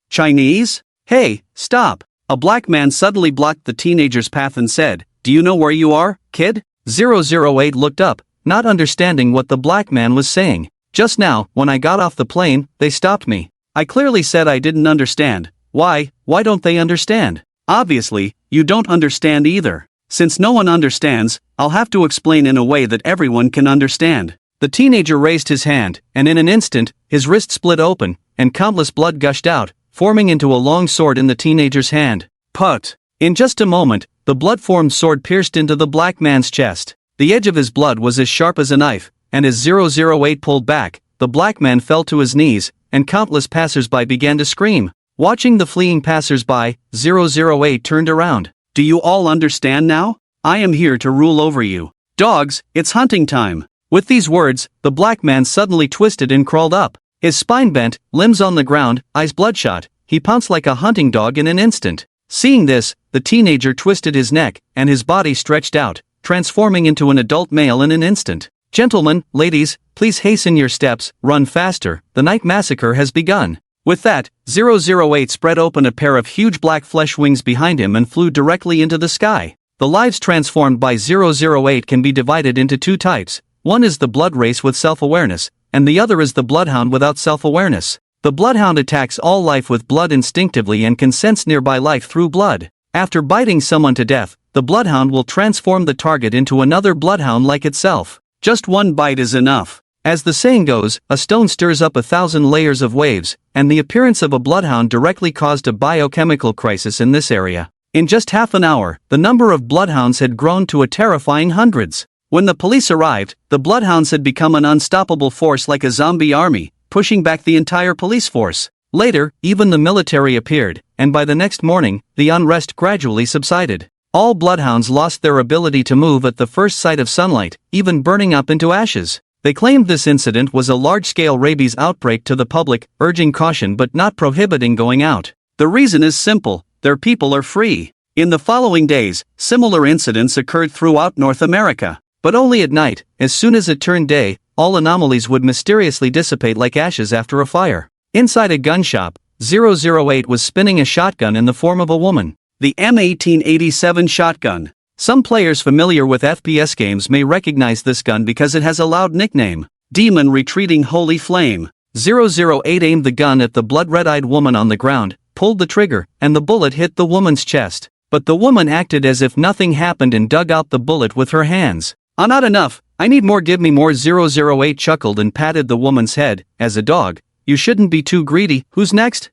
Chinese? Hey, stop. A black man suddenly blocked the teenager's path and said, do you know where you are, kid? 008 looked up, not understanding what the black man was saying. Just now, when I got off the plane, they stopped me. I clearly said I didn't understand. Why don't they understand? Obviously, you don't understand either. Since no one understands, I'll have to explain in a way that everyone can understand. The teenager raised his hand, and in an instant, his wrist split open, and countless blood gushed out, forming into a long sword in the teenager's hand. Put! In just a moment, the blood-formed sword pierced into the black man's chest. The edge of his blood was as sharp as a knife, and as 008 pulled back, the black man fell to his knees, and countless passers-by began to scream. Watching the fleeing passers-by, 008 turned around. Do you all understand now? I am here to rule over you. Dogs, it's hunting time. With these words, the black man suddenly twisted and crawled up. His spine bent, limbs on the ground, eyes bloodshot, he pounced like a hunting dog in an instant. Seeing this, the teenager twisted his neck, and his body stretched out, transforming into an adult male in an instant. Gentlemen, ladies, please hasten your steps, run faster, the night massacre has begun. With that, 008 spread open a pair of huge black flesh wings behind him and flew directly into the sky. The lives transformed by 008 can be divided into two types. One is the blood race with self-awareness, and the other is the bloodhound without self-awareness. The bloodhound attacks all life with blood instinctively and can sense nearby life through blood. After biting someone to death, the bloodhound will transform the target into another bloodhound like itself. Just one bite is enough. As the saying goes, a stone stirs up 1,000 layers of waves, and the appearance of a bloodhound directly caused a biochemical crisis in this area. In just half an hour, the number of bloodhounds had grown to a terrifying hundreds. When the police arrived, the bloodhounds had become an unstoppable force like a zombie army, pushing back the entire police force. Later, even the military appeared, and by the next morning, the unrest gradually subsided. All bloodhounds lost their ability to move at the first sight of sunlight, even burning up into ashes. They claimed this incident was a large-scale rabies outbreak to the public, urging caution but not prohibiting going out. The reason is simple: their people are free. In the following days, similar incidents occurred throughout North America. But only at night. As soon as it turned day, all anomalies would mysteriously dissipate like ashes after a fire. Inside a gun shop, 008 was spinning a shotgun in the form of a woman. The M1887 shotgun. Some players familiar with FPS games may recognize this gun because it has a loud nickname: Demon Retreating Holy Flame. 008 aimed the gun at the blood-red-eyed woman on the ground, pulled the trigger, and the bullet hit the woman's chest. But the woman acted as if nothing happened and dug out the bullet with her hands. Not enough, I need more, give me more. 008 chuckled and patted the woman's head. As a dog, you shouldn't be too greedy. Who's next?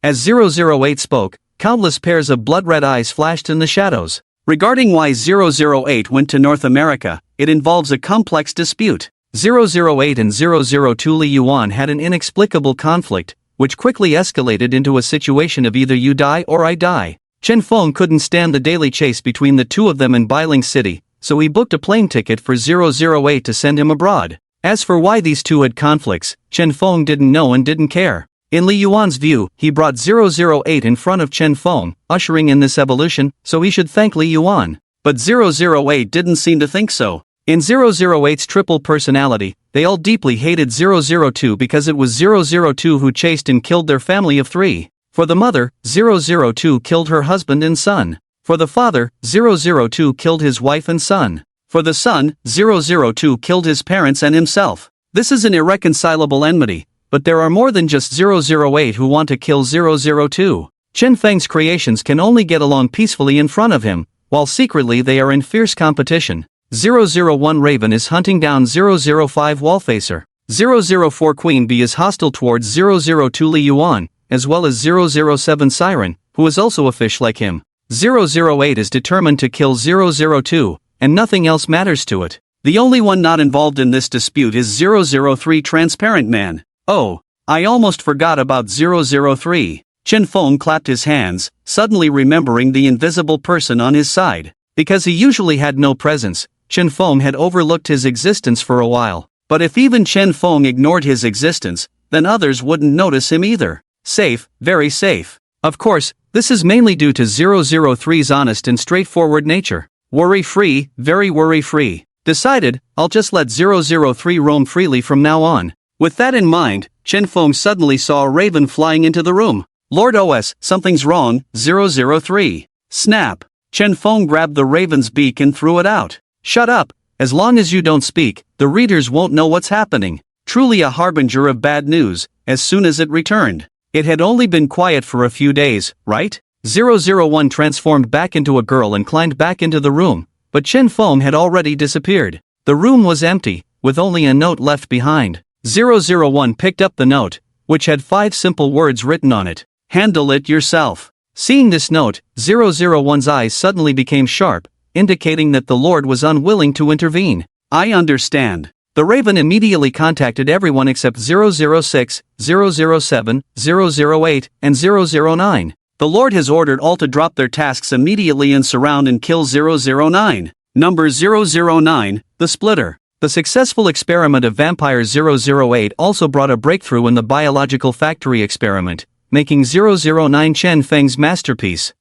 As 008 spoke, countless pairs of blood-red eyes flashed in the shadows. Regarding why 008 went to North America, it involves a complex dispute. 008 and 002 Li Yuan had an inexplicable conflict, which quickly escalated into a situation of either you die or I die. Chen Feng couldn't stand the daily chase between the two of them in Bailing City, so he booked a plane ticket for 008 to send him abroad. As for why these two had conflicts, Chen Feng didn't know and didn't care. In Li Yuan's view, he brought 008 in front of Chen Feng, ushering in this evolution, so he should thank Li Yuan. But 008 didn't seem to think so. In 008's triple personality, they all deeply hated 002 because it was 002 who chased and killed their family of 3. For the mother, 002 killed her husband and son. For the father, 002 killed his wife and son. For the son, 002 killed his parents and himself. This is an irreconcilable enmity, but there are more than just 008 who want to kill 002. Chen Feng's creations can only get along peacefully in front of him, while secretly they are in fierce competition. 001 Raven is hunting down 005 Wallfacer. 004 Queen Bee is hostile towards 002 Li Yuan, as well as 007 Siren, who is also a fish like him. 008 is determined to kill 002, and nothing else matters to it. The only one not involved in this dispute is 003 Transparent Man. Oh, I almost forgot about 003. Chen Feng clapped his hands, suddenly remembering the invisible person on his side. Because he usually had no presence, Chen Feng had overlooked his existence for a while. But if even Chen Feng ignored his existence, then others wouldn't notice him either. Safe, very safe. Of course, this is mainly due to 003's honest and straightforward nature. Worry-free, very worry-free. Decided, I'll just let 003 roam freely from now on. With that in mind, Chen Feng suddenly saw a raven flying into the room. Lord OS, something's wrong, 003. Snap. Chen Feng grabbed the raven's beak and threw it out. Shut up. As long as you don't speak, the readers won't know what's happening. Truly a harbinger of bad news. As soon as it returned, it had only been quiet for a few days, right? 001 transformed back into a girl and climbed back into the room, but Chen Feng had already disappeared. The room was empty, with only a note left behind. 001 picked up the note, which had 5 simple words written on it. Handle it yourself. Seeing this note, 001's eyes suddenly became sharp, indicating that the Lord was unwilling to intervene. I understand. The Raven immediately contacted everyone except 006, 007, 008, and 009. The Lord has ordered all to drop their tasks immediately and surround and kill 009. Number 009, the Splitter. The successful experiment of Vampire 008 also brought a breakthrough in the biological factory experiment, making 009 Chen Feng's masterpiece.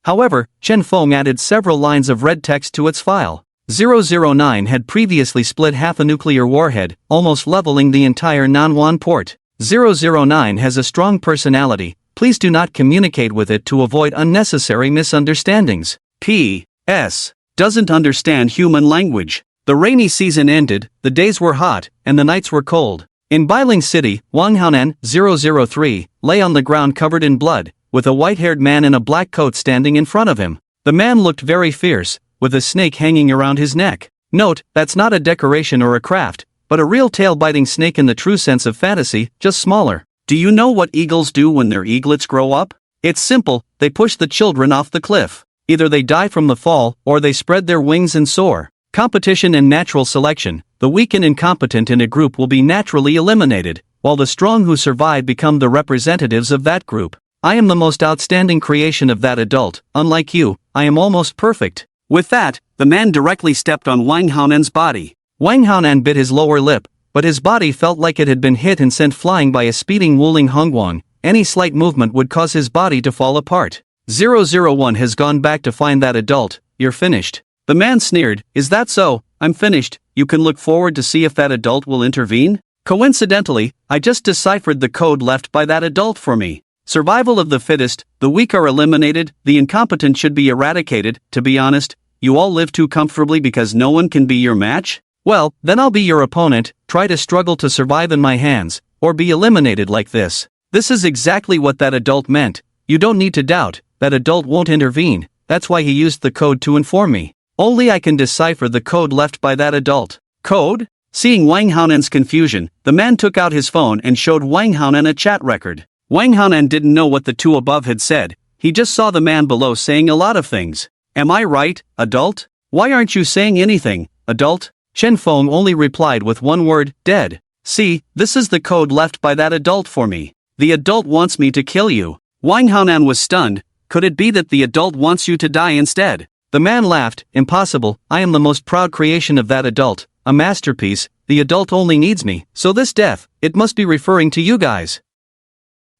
However, Chen Feng added several lines of red text to its file. 009 had previously split half a nuclear warhead, almost leveling the entire Nanwan port. 009 has a strong personality, please do not communicate with it to avoid unnecessary misunderstandings. P.S. Doesn't understand human language. The rainy season ended, the days were hot, and the nights were cold. In Bailing City, Wanghaonan, 003, lay on the ground covered in blood, with a white-haired man in a black coat standing in front of him. The man looked very fierce, with a snake hanging around his neck. Note, that's not a decoration or a craft, but a real tail-biting snake in the true sense of fantasy, just smaller. Do you know what eagles do when their eaglets grow up? It's simple, they push the children off the cliff. Either they die from the fall, or they spread their wings and soar. Competition and natural selection, the weak and incompetent in a group will be naturally eliminated, while the strong who survive become the representatives of that group. I am the most outstanding creation of that adult, unlike you, I am almost perfect. With that, the man directly stepped on Wang Haonan's body. Wang Haonan bit his lower lip, but his body felt like it had been hit and sent flying by a speeding Wuling Hongguang. Any slight movement would cause his body to fall apart. 001 has gone back to find that adult, you're finished. The man sneered, is that so? I'm finished, you can look forward to see if that adult will intervene? Coincidentally, I just deciphered the code left by that adult for me. Survival of the fittest, the weak are eliminated, the incompetent should be eradicated. To be honest, you all live too comfortably because no one can be your match? Well, then I'll be your opponent, try to struggle to survive in my hands, or be eliminated like this. This is exactly what that adult meant. You don't need to doubt, that adult won't intervene, that's why he used the code to inform me. Only I can decipher the code left by that adult. Code? Seeing Wang Haonan's confusion, the man took out his phone and showed Wang Haonan a chat record. Wang Haonan didn't know what the two above had said, he just saw the man below saying a lot of things. Am I right, adult? Why aren't you saying anything, adult? Chen Feng only replied with one word, dead. See, this is the code left by that adult for me. The adult wants me to kill you. Wang Haonan was stunned, could it be that the adult wants you to die instead? The man laughed, impossible, I am the most proud creation of that adult, a masterpiece, the adult only needs me, so this death, it must be referring to you guys.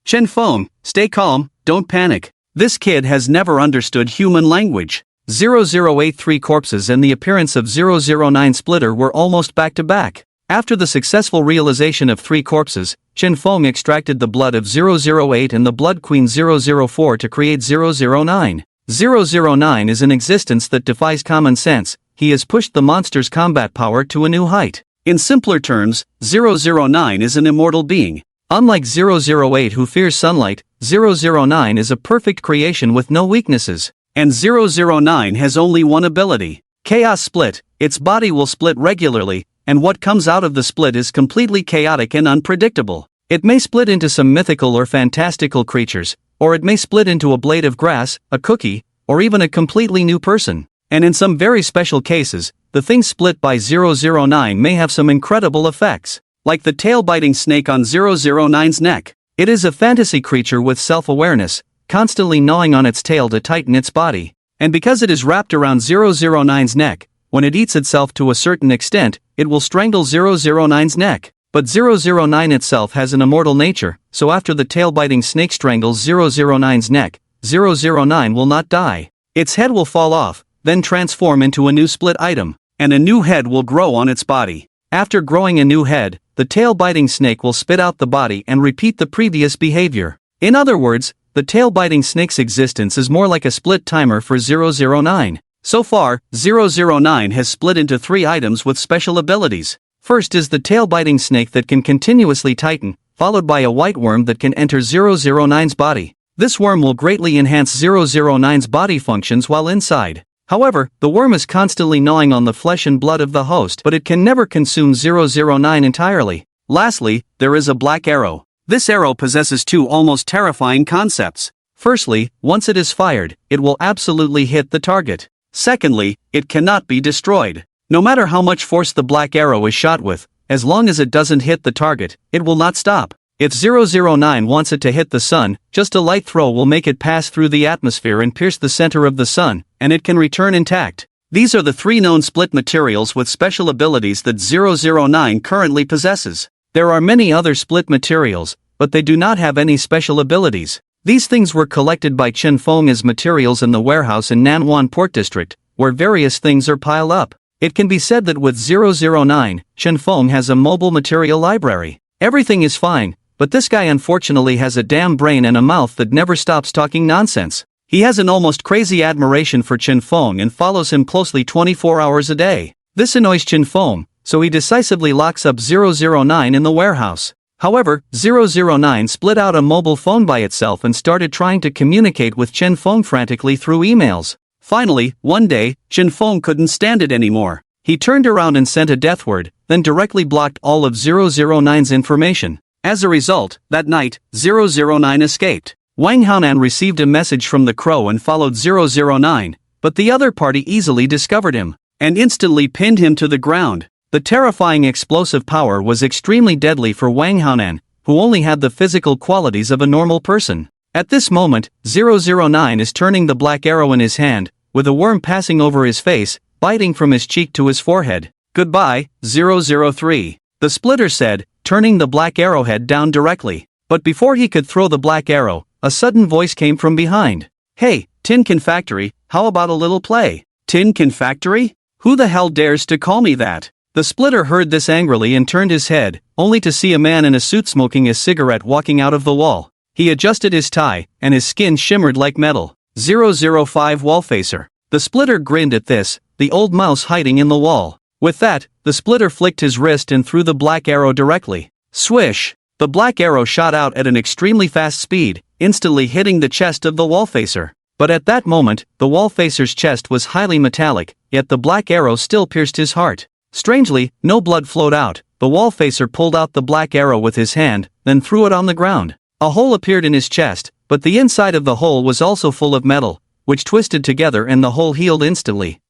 Chen Feng, stay calm, don't panic. This kid has never understood human language. 0083 corpses and the appearance of 009 splitter were almost back to back. After the successful realization of 3 corpses, Chen Feng extracted the blood of 008 and the blood queen 004 to create 009. 009 is an existence that defies common sense, he has pushed the monster's combat power to a new height. In simpler terms, 009 is an immortal being. Unlike 008 who fears sunlight, 009 is a perfect creation with no weaknesses. And 009 has only one ability. Chaos Split, its body will split regularly, and what comes out of the split is completely chaotic and unpredictable. It may split into some mythical or fantastical creatures, or it may split into a blade of grass, a cookie, or even a completely new person. And in some very special cases, the thing split by 009 may have some incredible effects. Like the tail-biting snake on 009's neck. It is a fantasy creature with self-awareness, constantly gnawing on its tail to tighten its body. And because it is wrapped around 009's neck, when it eats itself to a certain extent, it will strangle 009's neck. But 009 itself has an immortal nature, so after the tail-biting snake strangles 009's neck, 009 will not die. Its head will fall off, then transform into a new split item, and a new head will grow on its body. After growing a new head, the tail-biting snake will spit out the body and repeat the previous behavior. In other words, the tail-biting snake's existence is more like a split timer for 009. So far, 009 has split into 3 items with special abilities. First is the tail-biting snake that can continuously tighten, followed by a white worm that can enter 009's body. This worm will greatly enhance 009's body functions while inside. However, the worm is constantly gnawing on the flesh and blood of the host, but it can never consume 009 entirely. Lastly, there is a black arrow. This arrow possesses 2 almost terrifying concepts. Firstly, once it is fired, it will absolutely hit the target. Secondly, it cannot be destroyed. No matter how much force the black arrow is shot with, as long as it doesn't hit the target, it will not stop. If 009 wants it to hit the sun, just a light throw will make it pass through the atmosphere and pierce the center of the sun, and it can return intact. These are the 3 known split materials with special abilities that 009 currently possesses. There are many other split materials, but they do not have any special abilities. These things were collected by Chen Feng as materials in the warehouse in Nanwan Port District, where various things are piled up. It can be said that with 009, Chen Feng has a mobile material library. Everything is fine, but this guy unfortunately has a damn brain and a mouth that never stops talking nonsense. He has an almost crazy admiration for Chen Feng and follows him closely 24 hours a day. This annoys Chen Feng, so he decisively locks up 009 in the warehouse. However, 009 split out a mobile phone by itself and started trying to communicate with Chen Feng frantically through emails. Finally, one day, Chen Feng couldn't stand it anymore. He turned around and sent a death word, then directly blocked all of 009's information. As a result, that night, 009 escaped. Wang Haonan received a message from the crow and followed 009, but the other party easily discovered him and instantly pinned him to the ground. The terrifying explosive power was extremely deadly for Wang Haonan, who only had the physical qualities of a normal person. At this moment, 009 is turning the black arrow in his hand, with a worm passing over his face, biting from his cheek to his forehead. "Goodbye, 003. The splitter said, turning the black arrowhead down directly. But before he could throw the black arrow, a sudden voice came from behind. "Hey, Tin Can Factory, how about a little play?" "Tin Can Factory? Who the hell dares to call me that?" The splitter heard this angrily and turned his head, only to see a man in a suit smoking a cigarette walking out of the wall. He adjusted his tie, and his skin shimmered like metal. 005 Wallfacer. The splitter grinned at this, the old mouse hiding in the wall. With that, the splitter flicked his wrist and threw the black arrow directly. Swish! The black arrow shot out at an extremely fast speed, instantly hitting the chest of the Wallfacer. But at that moment, the Wallfacer's chest was highly metallic, yet the black arrow still pierced his heart. Strangely, no blood flowed out. The Wallfacer pulled out the black arrow with his hand, then threw it on the ground. A hole appeared in his chest, but the inside of the hole was also full of metal, which twisted together and the hole healed instantly.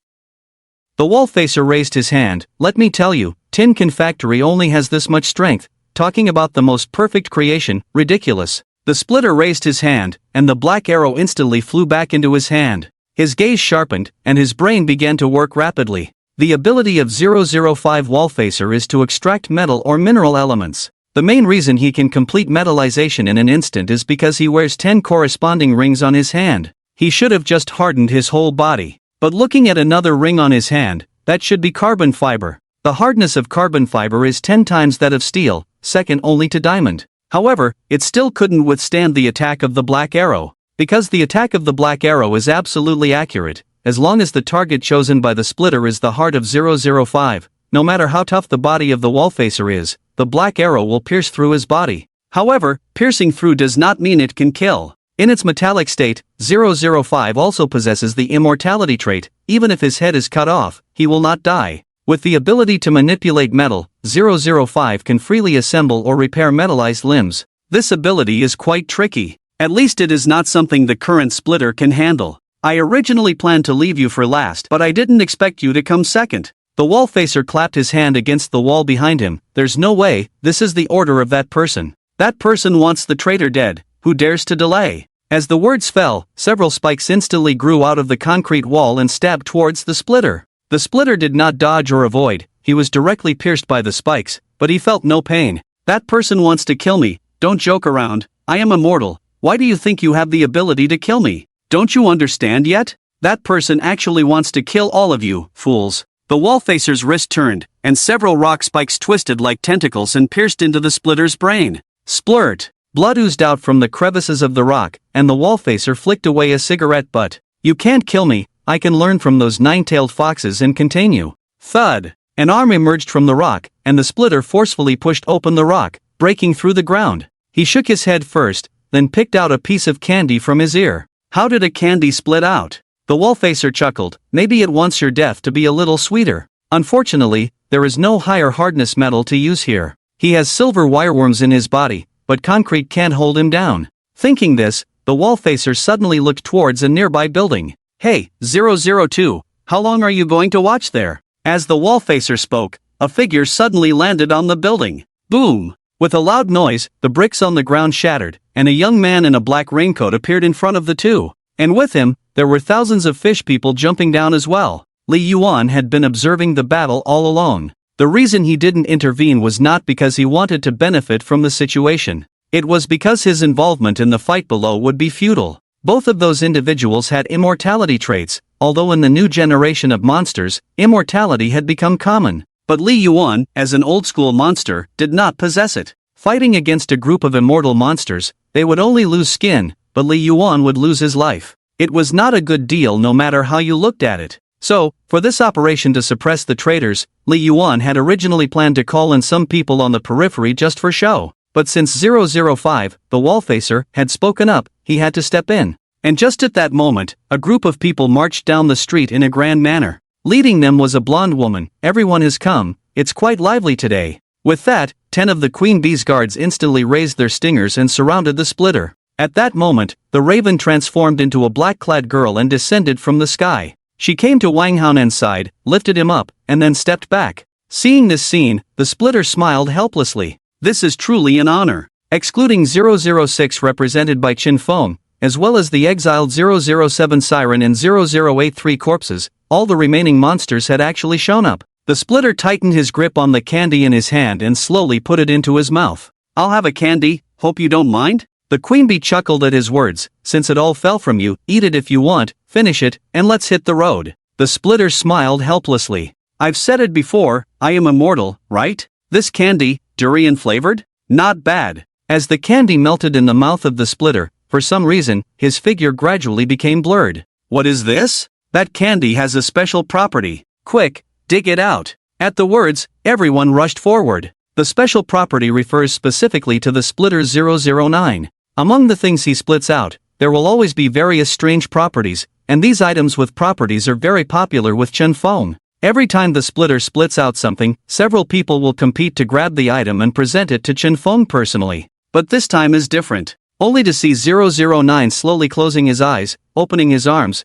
The Wallfacer raised his hand. "Let me tell you, Tin Can Factory only has this much strength. Talking about the most perfect creation, ridiculous." The splitter raised his hand, and the black arrow instantly flew back into his hand. His gaze sharpened, and his brain began to work rapidly. The ability of 005 Wallfacer is to extract metal or mineral elements. The main reason he can complete metallization in an instant is because he wears 10 corresponding rings on his hand. He should have just hardened his whole body. But looking at another ring on his hand, that should be carbon fiber. The hardness of carbon fiber is 10 times that of steel, second only to diamond. However, it still couldn't withstand the attack of the black arrow. Because the attack of the black arrow is absolutely accurate, as long as the target chosen by the splitter is the heart of 005, no matter how tough the body of the Wallfacer is, the black arrow will pierce through his body. However, piercing through does not mean it can kill. In its metallic state, 005 also possesses the immortality trait. Even if his head is cut off, he will not die. With the ability to manipulate metal, 005 can freely assemble or repair metallized limbs. This ability is quite tricky. At least it is not something the current splitter can handle. "I originally planned to leave you for last, but I didn't expect you to come second." The Wallfacer clapped his hand against the wall behind him. "There's no way, this is the order of that person. That person wants the traitor dead. Who dares to delay?" As the words fell, several spikes instantly grew out of the concrete wall and stabbed towards the splitter. The splitter did not dodge or avoid, he was directly pierced by the spikes, but he felt no pain. "That person wants to kill me. Don't joke around. I am immortal. Why do you think you have the ability to kill me? Don't you understand yet? That person actually wants to kill all of you, fools." The Wallfacer's wrist turned, and several rock spikes twisted like tentacles and pierced into the splitter's brain. Splurt! Blood oozed out from the crevices of the rock, and the Wallfacer flicked away a cigarette butt. "You can't kill me, I can learn from those nine-tailed foxes and contain you." Thud! An arm emerged from the rock, and the splitter forcefully pushed open the rock, breaking through the ground. He shook his head first, then picked out a piece of candy from his ear. "How did a candy split out?" The Wallfacer chuckled. "Maybe it wants your death to be a little sweeter." Unfortunately, there is no higher hardness metal to use here. He has silver wireworms in his body, but concrete can't hold him down. Thinking this, the Wallfacer suddenly looked towards a nearby building. "Hey, 002, how long are you going to watch there?" As the Wallfacer spoke, a figure suddenly landed on the building. Boom! With a loud noise, the bricks on the ground shattered, and a young man in a black raincoat appeared in front of the two. And with him, there were thousands of fish people jumping down as well. Li Yuan had been observing the battle all along. The reason he didn't intervene was not because he wanted to benefit from the situation. It was because his involvement in the fight below would be futile. Both of those individuals had immortality traits, although in the new generation of monsters, immortality had become common. But Li Yuan, as an old-school monster, did not possess it. Fighting against a group of immortal monsters, they would only lose skin, but Li Yuan would lose his life. It was not a good deal no matter how you looked at it. So, for this operation to suppress the traitors, Li Yuan had originally planned to call in some people on the periphery just for show. But since 005, the wallfacer, had spoken up, he had to step in. And just at that moment, a group of people marched down the street in a grand manner. Leading them was a blonde woman. "Everyone has come, it's quite lively today." With that, 10 of the Queen Bee's guards instantly raised their stingers and surrounded the splitter. At that moment, the raven transformed into a black-clad girl and descended from the sky. She came to Wang Haonan's side, lifted him up, and then stepped back. Seeing this scene, the splitter smiled helplessly. This is truly an honor. Excluding 006 represented by Qin Feng, as well as the exiled 007 Siren and 0083 corpses, all the remaining monsters had actually shown up. The splitter tightened his grip on the candy in his hand and slowly put it into his mouth. "I'll have a candy, hope you don't mind?" The queen bee chuckled at his words. "Since it all fell from you, eat it if you want, finish it, and let's hit the road." The splitter smiled helplessly. "I've said it before, I am immortal, right? This candy, durian flavored? Not bad." As the candy melted in the mouth of the splitter, for some reason, his figure gradually became blurred. "What is this? That candy has a special property. Quick, dig it out." At the words, everyone rushed forward. The special property refers specifically to the splitter 009. Among the things he splits out, there will always be various strange properties, and these items with properties are very popular with Qin Feng. Every time the splitter splits out something, several people will compete to grab the item and present it to Qin Feng personally. But this time is different. Only to see 009 slowly closing his eyes, opening his arms.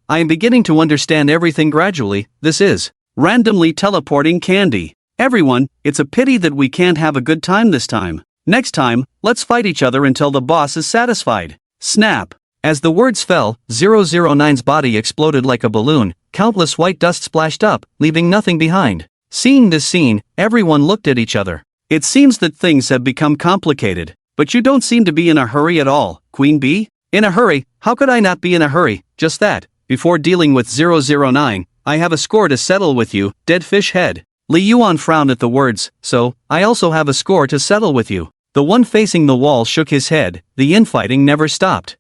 I am beginning to understand everything gradually. This is randomly teleporting candy. Everyone, it's a pity that we can't have a good time this time. Next time, let's fight each other until the boss is satisfied. Snap. As the words fell, 009's body exploded like a balloon. Countless white dust splashed up, leaving nothing behind. Seeing this scene, everyone looked at each other. It seems that things have become complicated. But you don't seem to be in a hurry at all, Queen Bee. In a hurry? How could I not be in a hurry? Just that. Before dealing with 009, I have a score to settle with you, dead fish head. Li Yuan frowned at the words. So, I also have a score to settle with you. The one facing the wall shook his head. The infighting never stopped.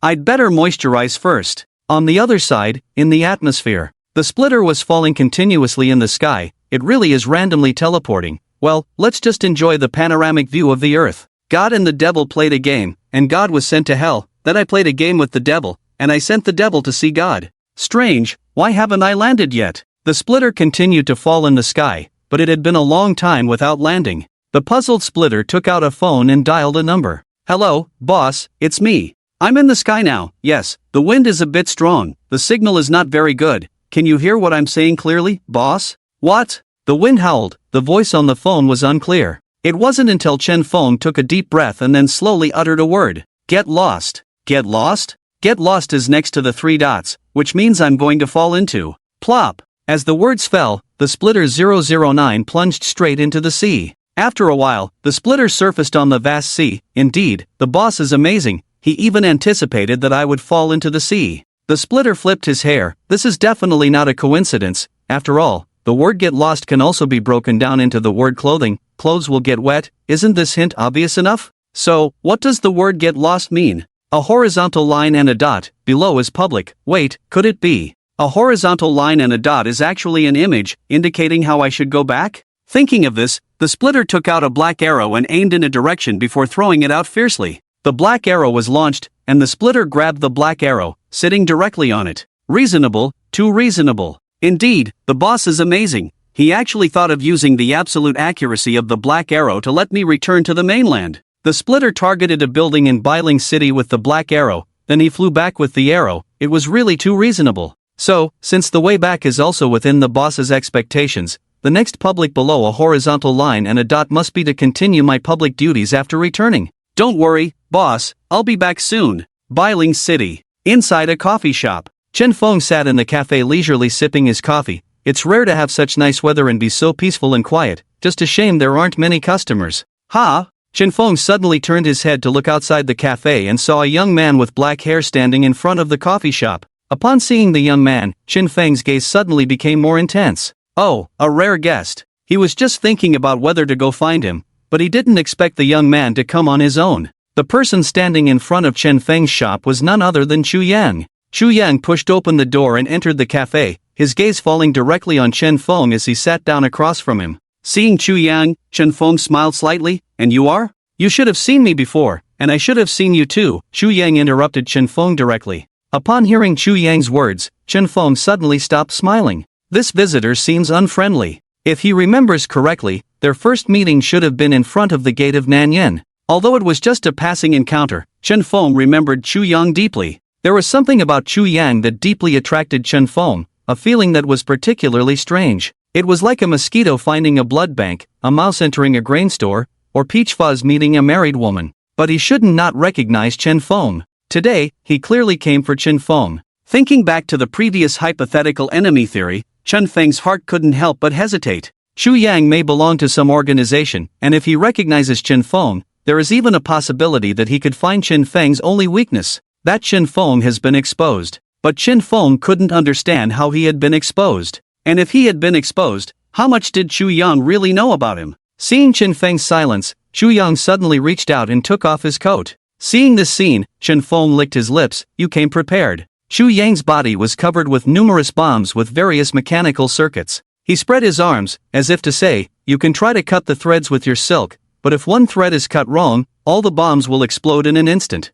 I'd better moisturize first. On the other side, in the atmosphere, the splitter was falling continuously in the sky. It really is randomly teleporting. Well, let's just enjoy the panoramic view of the earth. God and the devil played a game, and God was sent to hell. Then I played a game with the devil, and I sent the devil to see God. Strange, why haven't I landed yet? The splitter continued to fall in the sky, but it had been a long time without landing. The puzzled splitter took out a phone and dialed a number. "Hello, boss, it's me. I'm in the sky now. Yes, the wind is a bit strong. The signal is not very good. Can you hear what I'm saying clearly, boss?" "What?" The wind howled. The voice on the phone was unclear. It wasn't until Qin Feng took a deep breath and then slowly uttered a word. "Get lost." "Get lost?" "Get lost" is next to the 3 dots, which means I'm going to fall into. Plop. As the words fell, the splitter 009 plunged straight into the sea. After a while, the splitter surfaced on the vast sea. Indeed, the boss is amazing. He even anticipated that I would fall into the sea. The splitter flipped his hair. This is definitely not a coincidence. After all, the word "get lost" can also be broken down into the word clothing. Clothes will get wet. Isn't this hint obvious enough? So, what does the word "get lost" mean? A horizontal line and a dot, below is public. Wait, could it be? A horizontal line and a dot is actually an image, indicating how I should go back? Thinking of this, the splitter took out a black arrow and aimed in a direction before throwing it out fiercely. The black arrow was launched, and the splitter grabbed the black arrow, sitting directly on it. Reasonable, too reasonable. Indeed, the boss is amazing. He actually thought of using the absolute accuracy of the black arrow to let me return to the mainland. The splitter targeted a building in Bailing City with the black arrow, then he flew back with the arrow. It was really too reasonable. So, since the way back is also within the boss's expectations, the next public below a horizontal line and a dot must be to continue my public duties after returning. Don't worry, boss, I'll be back soon. Bailing City. Inside a coffee shop. Qin Feng sat in the cafe leisurely sipping his coffee. It's rare to have such nice weather and be so peaceful and quiet. Just a shame there aren't many customers. Ha! Qin Feng suddenly turned his head to look outside the cafe and saw a young man with black hair standing in front of the coffee shop. Upon seeing the young man, Qin Feng's gaze suddenly became more intense. Oh, a rare guest. He was just thinking about whether to go find him, but he didn't expect the young man to come on his own. The person standing in front of Chen Feng's shop was none other than Chu Yang. Chu Yang pushed open the door and entered the cafe, his gaze falling directly on Chen Feng as he sat down across from him. Seeing Chu Yang, Chen Feng smiled slightly. "And you are? You should have seen me before, and I should have seen you too," Chu Yang interrupted Chen Feng directly. Upon hearing Chu Yang's words, Chen Feng suddenly stopped smiling. This visitor seems unfriendly. If he remembers correctly, their first meeting should have been in front of the gate of Nanyan. Although it was just a passing encounter, Chen Feng remembered Chu Yang deeply. There was something about Chu Yang that deeply attracted Chen Feng, a feeling that was particularly strange. It was like a mosquito finding a blood bank, a mouse entering a grain store, or Peach Fuzz meeting a married woman. But he shouldn't not recognize Chen Feng. Today, he clearly came for Chen Feng. Thinking back to the previous hypothetical enemy theory, Chen Feng's heart couldn't help but hesitate. Chu Yang may belong to some organization, and if he recognizes Chen Feng, there is even a possibility that he could find Chen Feng's only weakness, that Chen Feng has been exposed. But Chen Feng couldn't understand how he had been exposed. And if he had been exposed, how much did Chu Yang really know about him? Seeing Chen Feng's silence, Chu Yang suddenly reached out and took off his coat. Seeing this scene, Chen Feng licked his lips. "You came prepared." Chu Yang's body was covered with numerous bombs with various mechanical circuits. He spread his arms, as if to say, "You can try to cut the threads with your silk, but if one thread is cut wrong, all the bombs will explode in an instant.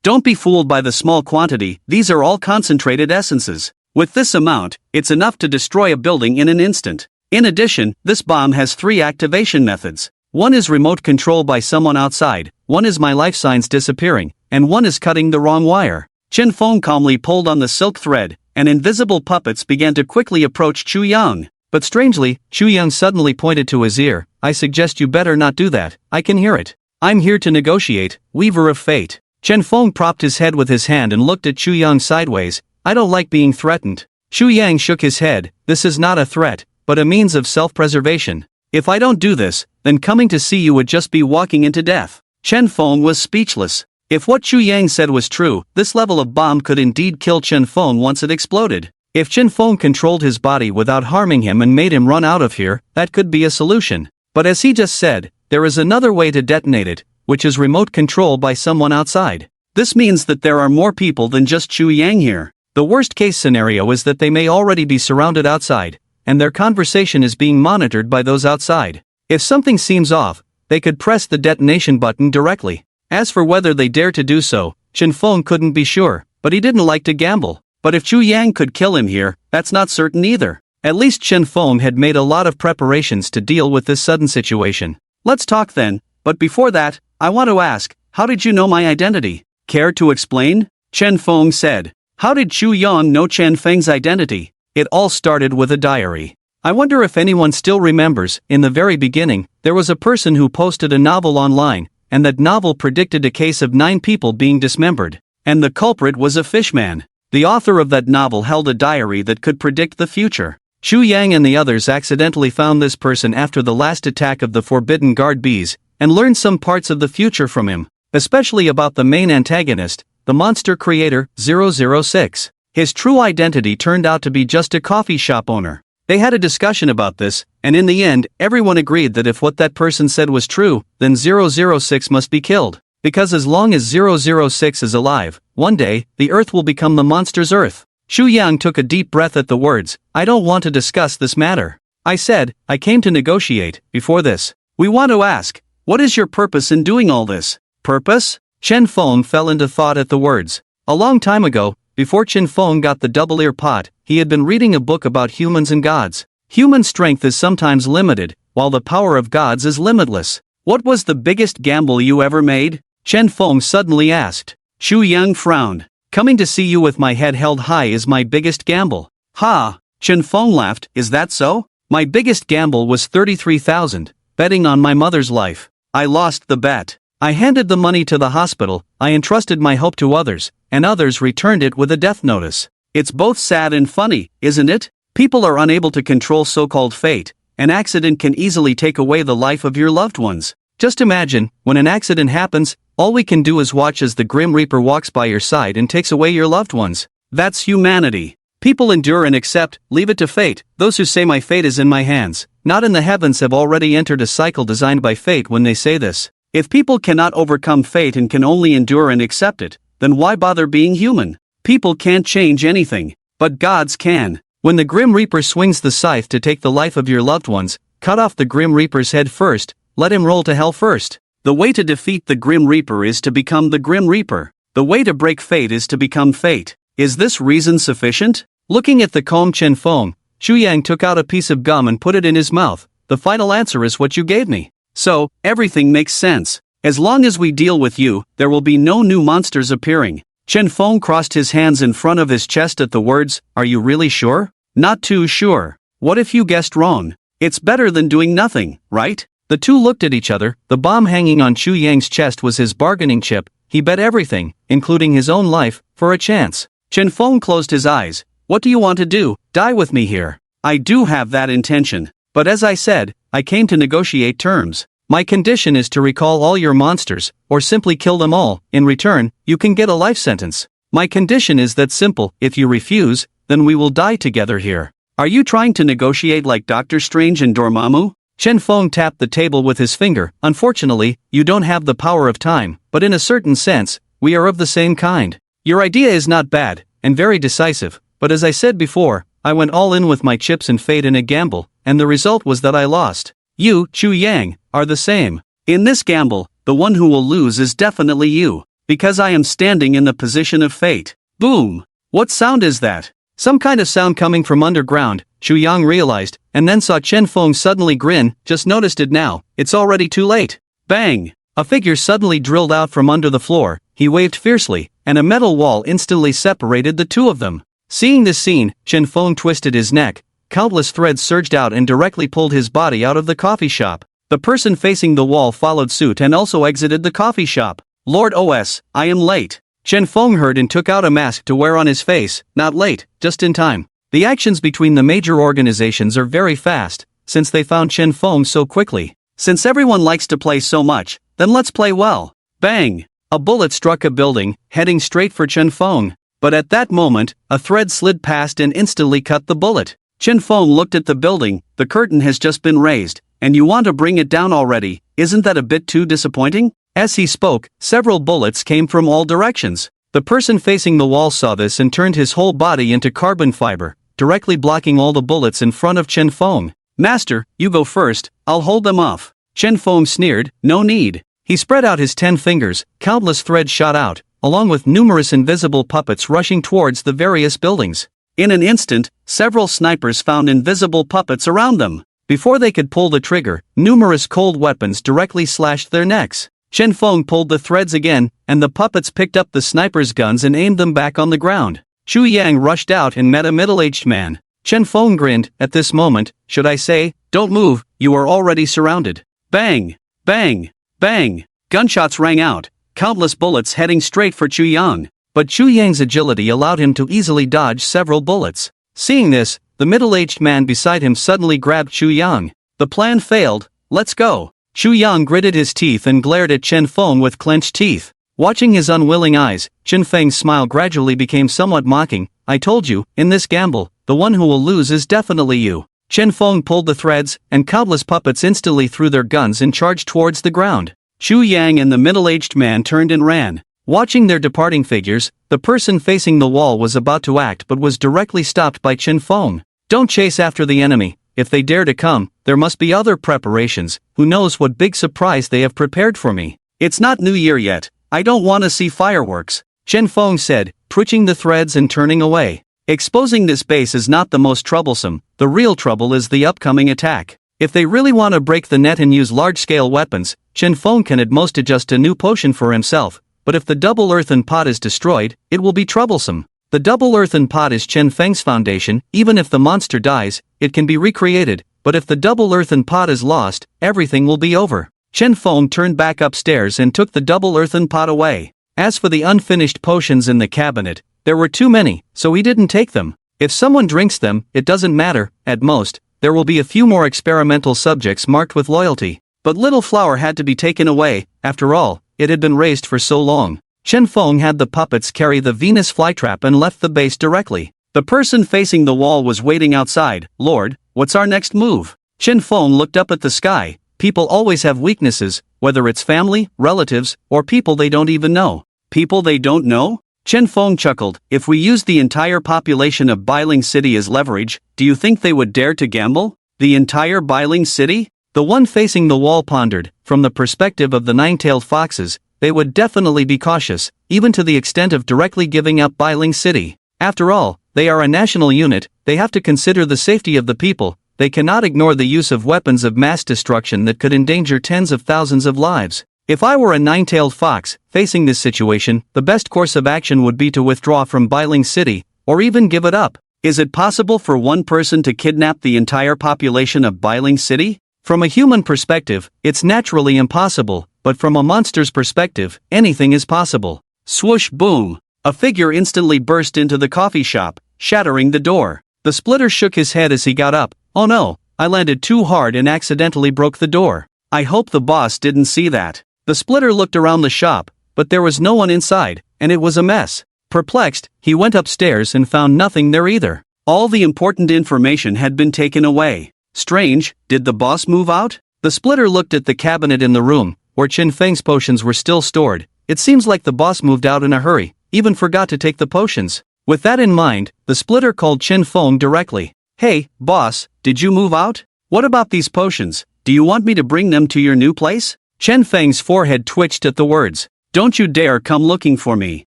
Don't be fooled by the small quantity, these are all concentrated essences. With this amount, it's enough to destroy a building in an instant. In addition, this bomb has 3 activation methods. One is remote control by someone outside, one is my life signs disappearing, and one is cutting the wrong wire." Chen Feng calmly pulled on the silk thread, and invisible puppets began to quickly approach Chu Yang. But strangely, Chu Yang suddenly pointed to his ear. "I suggest you better not do that, I can hear it. I'm here to negotiate, weaver of fate." Chen Feng propped his head with his hand and looked at Chu Yang sideways. "I don't like being threatened." Chu Yang shook his head. "This is not a threat, but a means of self-preservation. If I don't do this, then coming to see you would just be walking into death." Chen Feng was speechless. If what Chu Yang said was true, this level of bomb could indeed kill Chen Feng once it exploded. If Chen Feng controlled his body without harming him and made him run out of here, that could be a solution. But as he just said, there is another way to detonate it, which is remote control by someone outside. This means that there are more people than just Chu Yang here. The worst case scenario is that they may already be surrounded outside, and their conversation is being monitored by those outside. If something seems off, they could press the detonation button directly. As for whether they dare to do so, Chen Feng couldn't be sure, but he didn't like to gamble. But if Chu Yang could kill him here, that's not certain either. At least Chen Feng had made a lot of preparations to deal with this sudden situation. "Let's talk then, but before that, I want to ask, how did you know my identity? Care to explain?" Chen Feng said. How did Chu Yang know Chen Feng's identity? It all started with a diary. I wonder if anyone still remembers, in the very beginning, there was a person who posted a novel online, and that novel predicted a case of 9 people being dismembered. And the culprit was a fishman. The author of that novel held a diary that could predict the future. Chu Yang and the others accidentally found this person after the last attack of the forbidden guard bees, and learned some parts of the future from him, especially about the main antagonist, the monster creator, 006. His true identity turned out to be just a coffee shop owner. They had a discussion about this, and in the end, everyone agreed that if what that person said was true, then 006 must be killed. Because as long as 006 is alive, one day, the Earth will become the monster's Earth. Chu Yang took a deep breath at the words, "I don't want to discuss this matter. I said, I came to negotiate. Before this, we want to ask, what is your purpose in doing all this?" Purpose? Chen Feng fell into thought at the words. A long time ago, before Chen Feng got the double-ear pot, he had been reading a book about humans and gods. Human strength is sometimes limited, while the power of gods is limitless. What was the biggest gamble you ever made? Chen Feng suddenly asked. Chu Yang frowned. Coming to see you with my head held high is my biggest gamble. Ha! Chen Feng laughed. Is that so? My biggest gamble was 33,000, betting on my mother's life. I lost the bet. I handed the money to the hospital, I entrusted my hope to others, and others returned it with a death notice. It's both sad and funny, isn't it? People are unable to control so-called fate. An accident can easily take away the life of your loved ones. Just imagine, when an accident happens, all we can do is watch as the Grim Reaper walks by your side and takes away your loved ones. That's humanity. People endure and accept, leave it to fate. Those who say my fate is in my hands, not in the heavens, have already entered a cycle designed by fate when they say this. If people cannot overcome fate and can only endure and accept it, then why bother being human? People can't change anything, but gods can. When the Grim Reaper swings the scythe to take the life of your loved ones, cut off the Grim Reaper's head first, let him roll to hell first. The way to defeat the Grim Reaper is to become the Grim Reaper. The way to break fate is to become fate. Is this reason sufficient? Looking at the calm Chen Feng, Xu Yang took out a piece of gum and put it in his mouth. The final answer is what you gave me. So, everything makes sense. As long as we deal with you, there will be no new monsters appearing. Chen Feng crossed his hands in front of his chest at the words, "Are you really sure?" "Not too sure." "What if you guessed wrong?" "It's better than doing nothing, right?" The two looked at each other. The bomb hanging on Xu Yang's chest was his bargaining chip. He bet everything, including his own life, for a chance. Chen Feng closed his eyes. "What do you want to do? Die with me here?" "I do have that intention. But as I said, I came to negotiate terms. My condition is to recall all your monsters, or simply kill them all. In return, you can get a life sentence. My condition is that simple. If you refuse, then we will die together here." "Are you trying to negotiate like Doctor Strange and Dormammu?" Chen Feng tapped the table with his finger. "Unfortunately, you don't have the power of time, but in a certain sense, we are of the same kind. Your idea is not bad, and very decisive, but as I said before, I went all in with my chips and fate in a gamble, and the result was that I lost. You, Xu Yang, are the same. In this gamble, the one who will lose is definitely you, because I am standing in the position of fate." Boom! What sound is that? Some kind of sound coming from underground, Xu Yang realized, and then saw Chen Feng suddenly grin. "Just noticed it now, it's already too late." Bang! A figure suddenly drilled out from under the floor. He waved fiercely, and a metal wall instantly separated the two of them. Seeing this scene, Chen Feng twisted his neck. Countless threads surged out and directly pulled his body out of the coffee shop. The person facing the wall followed suit and also exited the coffee shop. "Lord OS, I am late." Chen Feng heard and took out a mask to wear on his face. Not late, just in time. The actions between the major organizations are very fast, since they found Chen Feng so quickly. Since everyone likes to play so much, then let's play well. Bang! A bullet struck a building, heading straight for Chen Feng. But at that moment, a thread slid past and instantly cut the bullet. Chen Feng looked at the building. "The curtain has just been raised, and you want to bring it down already. Isn't that a bit too disappointing?" As he spoke, several bullets came from all directions. The person facing the wall saw this and turned his whole body into carbon fiber, directly blocking all the bullets in front of Chen Feng. "Master, you go first, I'll hold them off." Chen Feng sneered. "No need." He spread out his 10 fingers. Countless threads shot out, along with numerous invisible puppets rushing towards the various buildings. In an instant, several snipers found invisible puppets around them. Before they could pull the trigger, numerous cold weapons directly slashed their necks. Chen Feng pulled the threads again, and the puppets picked up the snipers' guns and aimed them back on the ground. Xu Yang rushed out and met a middle-aged man. Chen Feng grinned. "At this moment, should I say, don't move, you are already surrounded." Bang! Bang! Bang! Gunshots rang out, countless bullets heading straight for Xu Yang. But Xu Yang's agility allowed him to easily dodge several bullets. Seeing this, the middle-aged man beside him suddenly grabbed Xu Yang. "The plan failed, let's go." Xu Yang gritted his teeth and glared at Chen Feng with clenched teeth. Watching his unwilling eyes, Chen Feng's smile gradually became somewhat mocking. "I told you, in this gamble, the one who will lose is definitely you." Chen Feng pulled the threads, and countless puppets instantly threw their guns and charged towards the ground. Xu Yang and the middle-aged man turned and ran. Watching their departing figures, the person facing the wall was about to act but was directly stopped by Chen Feng. "Don't chase after the enemy. If they dare to come, there must be other preparations. Who knows what big surprise they have prepared for me. It's not New Year yet. I don't want to see fireworks," Chen Feng said, twitching the threads and turning away. Exposing this base is not the most troublesome. The real trouble is the upcoming attack. If they really want to break the net and use large-scale weapons, Chen Feng can at most adjust a new potion for himself. But if the double earthen pot is destroyed, it will be troublesome. The double earthen pot is Chen Feng's foundation. Even if the monster dies, it can be recreated, but if the double earthen pot is lost, everything will be over. Chen Feng turned back upstairs and took the double earthen pot away. As for the unfinished potions in the cabinet, there were too many, so he didn't take them. If someone drinks them, it doesn't matter. At most, there will be a few more experimental subjects marked with loyalty. But little flower had to be taken away. After all, it had been raised for so long. Chen Feng had the puppets carry the Venus flytrap and left the base directly. The person facing the wall was waiting outside. Lord, what's our next move? Chen Feng looked up at the sky. People always have weaknesses, whether it's family, relatives, or people they don't even know. People they don't know? Chen Feng chuckled. If we used the entire population of Bailing City as leverage, do you think they would dare to gamble? The entire Bailing City? The one facing the wall pondered. From the perspective of the nine-tailed foxes, they would definitely be cautious, even to the extent of directly giving up Bailing City. After all, they are a national unit, they have to consider the safety of the people. They cannot ignore the use of weapons of mass destruction that could endanger tens of thousands of lives. If I were a nine-tailed fox, facing this situation, the best course of action would be to withdraw from Bailing City, or even give it up. Is it possible for one person to kidnap the entire population of Bailing City? From a human perspective, it's naturally impossible, but from a monster's perspective, anything is possible. Swoosh boom! A figure instantly burst into the coffee shop, shattering the door. The splitter shook his head as he got up. Oh no, I landed too hard and accidentally broke the door. I hope the boss didn't see that. The splitter looked around the shop, but there was no one inside, and it was a mess. Perplexed, he went upstairs and found nothing there either. All the important information had been taken away. Strange, did the boss move out? The splitter looked at the cabinet in the room, where Chen Feng's potions were still stored. It seems like the boss moved out in a hurry, even forgot to take the potions. With that in mind, the splitter called Chen Feng directly. Hey, boss, did you move out? What about these potions? Do you want me to bring them to your new place? Chen Feng's forehead twitched at the words. Don't you dare come looking for me.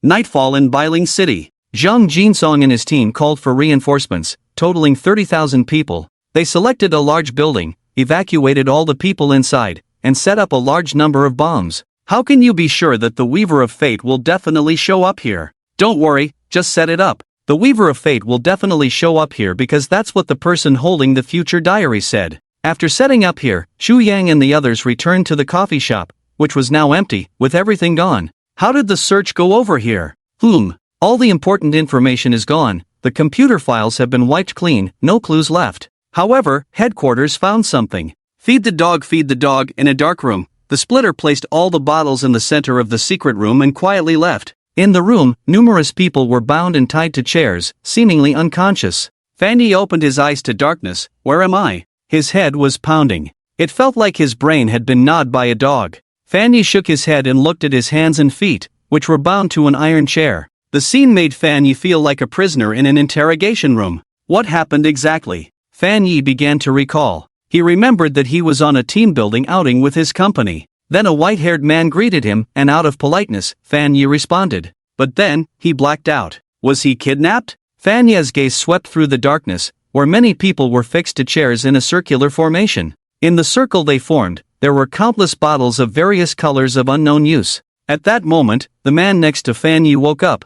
Nightfall in Bailing City. Zhang Jinsong and his team called for reinforcements, totaling 30,000 people. They selected a large building, evacuated all the people inside, and set up a large number of bombs. How can you be sure that the Weaver of Fate will definitely show up here? Don't worry, just set it up. The Weaver of Fate will definitely show up here because that's what the person holding the future diary said. After setting up here, Xu Yang and the others returned to the coffee shop, which was now empty, with everything gone. How did the search go over here? All the important information is gone, the computer files have been wiped clean, no clues left. However, headquarters found something. Feed the dog in a dark room. The splitter placed all the bottles in the center of the secret room and quietly left. In the room, numerous people were bound and tied to chairs, seemingly unconscious. Fan Yi opened his eyes to darkness. Where am I? His head was pounding. It felt like his brain had been gnawed by a dog. Fan Yi shook his head and looked at his hands and feet, which were bound to an iron chair. The scene made Fan Yi feel like a prisoner in an interrogation room. What happened exactly? Fan Yi began to recall. He remembered that he was on a team-building outing with his company. Then a white-haired man greeted him, and out of politeness, Fan Yi responded. But then, he blacked out. Was he kidnapped? Fan Yi's gaze swept through the darkness, where many people were fixed to chairs in a circular formation. In the circle they formed, there were countless bottles of various colors of unknown use. At that moment, the man next to Fan Yi woke up.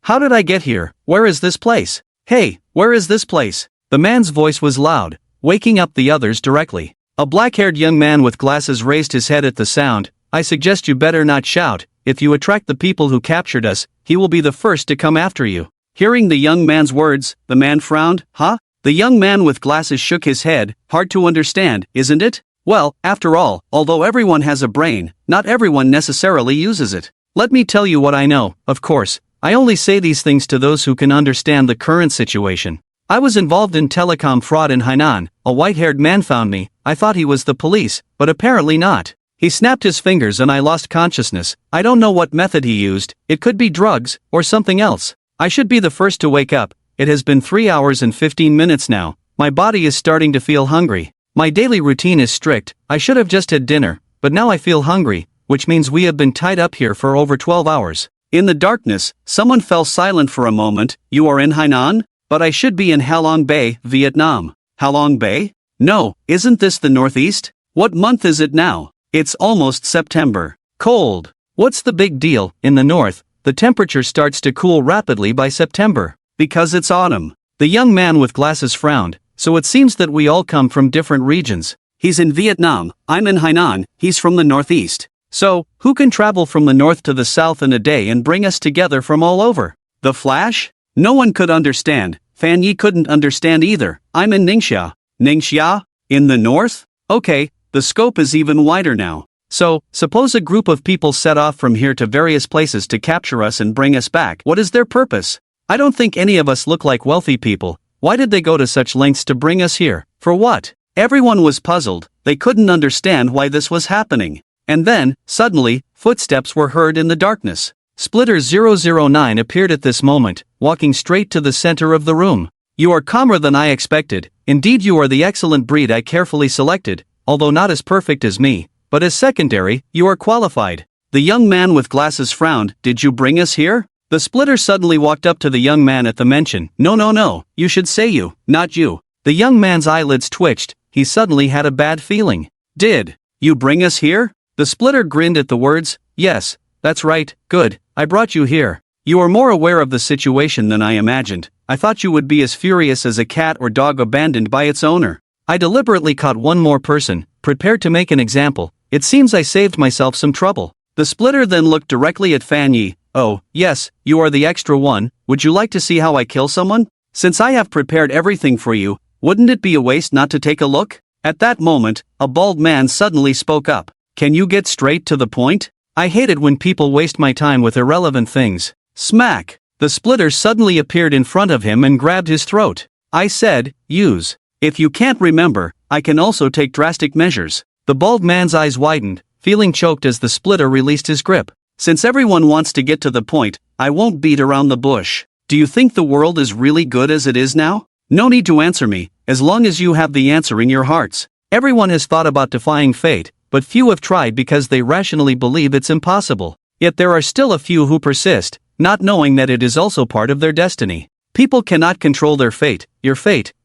How did I get here? Where is this place? Hey, where is this place? The man's voice was loud, waking up the others directly. A black-haired young man with glasses raised his head at the sound. I suggest you better not shout. If you attract the people who captured us, he will be the first to come after you. Hearing the young man's words, the man frowned. Huh? The young man with glasses shook his head. Hard to understand, isn't it? Well, after all, although everyone has a brain, not everyone necessarily uses it. Let me tell you what I know. Of course, I only say these things to those who can understand the current situation. I was involved in telecom fraud in Hainan. A white-haired man found me. I thought he was the police, but apparently not. He snapped his fingers and I lost consciousness. I don't know what method he used. It could be drugs, or something else. I should be the first to wake up. It has been 3 hours and 15 minutes now. My body is starting to feel hungry. My daily routine is strict. I should have just had dinner, but now I feel hungry, which means we have been tied up here for over 12 hours. In the darkness, someone fell silent for a moment. You are in Hainan? But I should be in Halong Bay, Vietnam. Halong Bay? No, isn't this the Northeast? What month is it now? It's almost September. Cold. What's the big deal? In the north, the temperature starts to cool rapidly by September. Because it's autumn. The young man with glasses frowned. So it seems that we all come from different regions. He's in Vietnam, I'm in Hainan, he's from the Northeast. So, who can travel from the north to the south in a day and bring us together from all over? The Flash? No one could understand. Fan Yi couldn't understand either. I'm in Ningxia. Ningxia? In the north? Okay, the scope is even wider now. So, suppose a group of people set off from here to various places to capture us and bring us back. What is their purpose? I don't think any of us look like wealthy people. Why did they go to such lengths to bring us here? For what? Everyone was puzzled. They couldn't understand why this was happening. And then, suddenly, footsteps were heard in the darkness. Splitter 009 appeared at this moment, walking straight to the center of the room. You are calmer than I expected. Indeed, you are the excellent breed I carefully selected, although not as perfect as me, but as secondary, you are qualified. The young man with glasses frowned. Did you bring us here? The Splitter suddenly walked up to the young man at the mention. No, you should say you, not you. The young man's eyelids twitched. He suddenly had a bad feeling. Did you bring us here? The Splitter grinned at the words. Yes, that's right, good, I brought you here. You are more aware of the situation than I imagined. I thought you would be as furious as a cat or dog abandoned by its owner. I deliberately caught one more person, prepared to make an example. It seems I saved myself some trouble. The Splitter then looked directly at Fan Yi. Oh, yes, you are the extra one. Would you like to see how I kill someone? Since I have prepared everything for you, wouldn't it be a waste not to take a look? At that moment, a bald man suddenly spoke up. Can you get straight to the point? I hate it when people waste my time with irrelevant things. Smack! The Splitter suddenly appeared in front of him and grabbed his throat. I said, use. If you can't remember, I can also take drastic measures. The bald man's eyes widened, feeling choked as the Splitter released his grip. Since everyone wants to get to the point, I won't beat around the bush. Do you think the world is really good as it is now? No need to answer me, as long as you have the answer in your hearts. Everyone has thought about defying fate, but few have tried because they rationally believe it's impossible. Yet there are still a few who persist, not knowing that it is also part of their destiny. People cannot control their fate.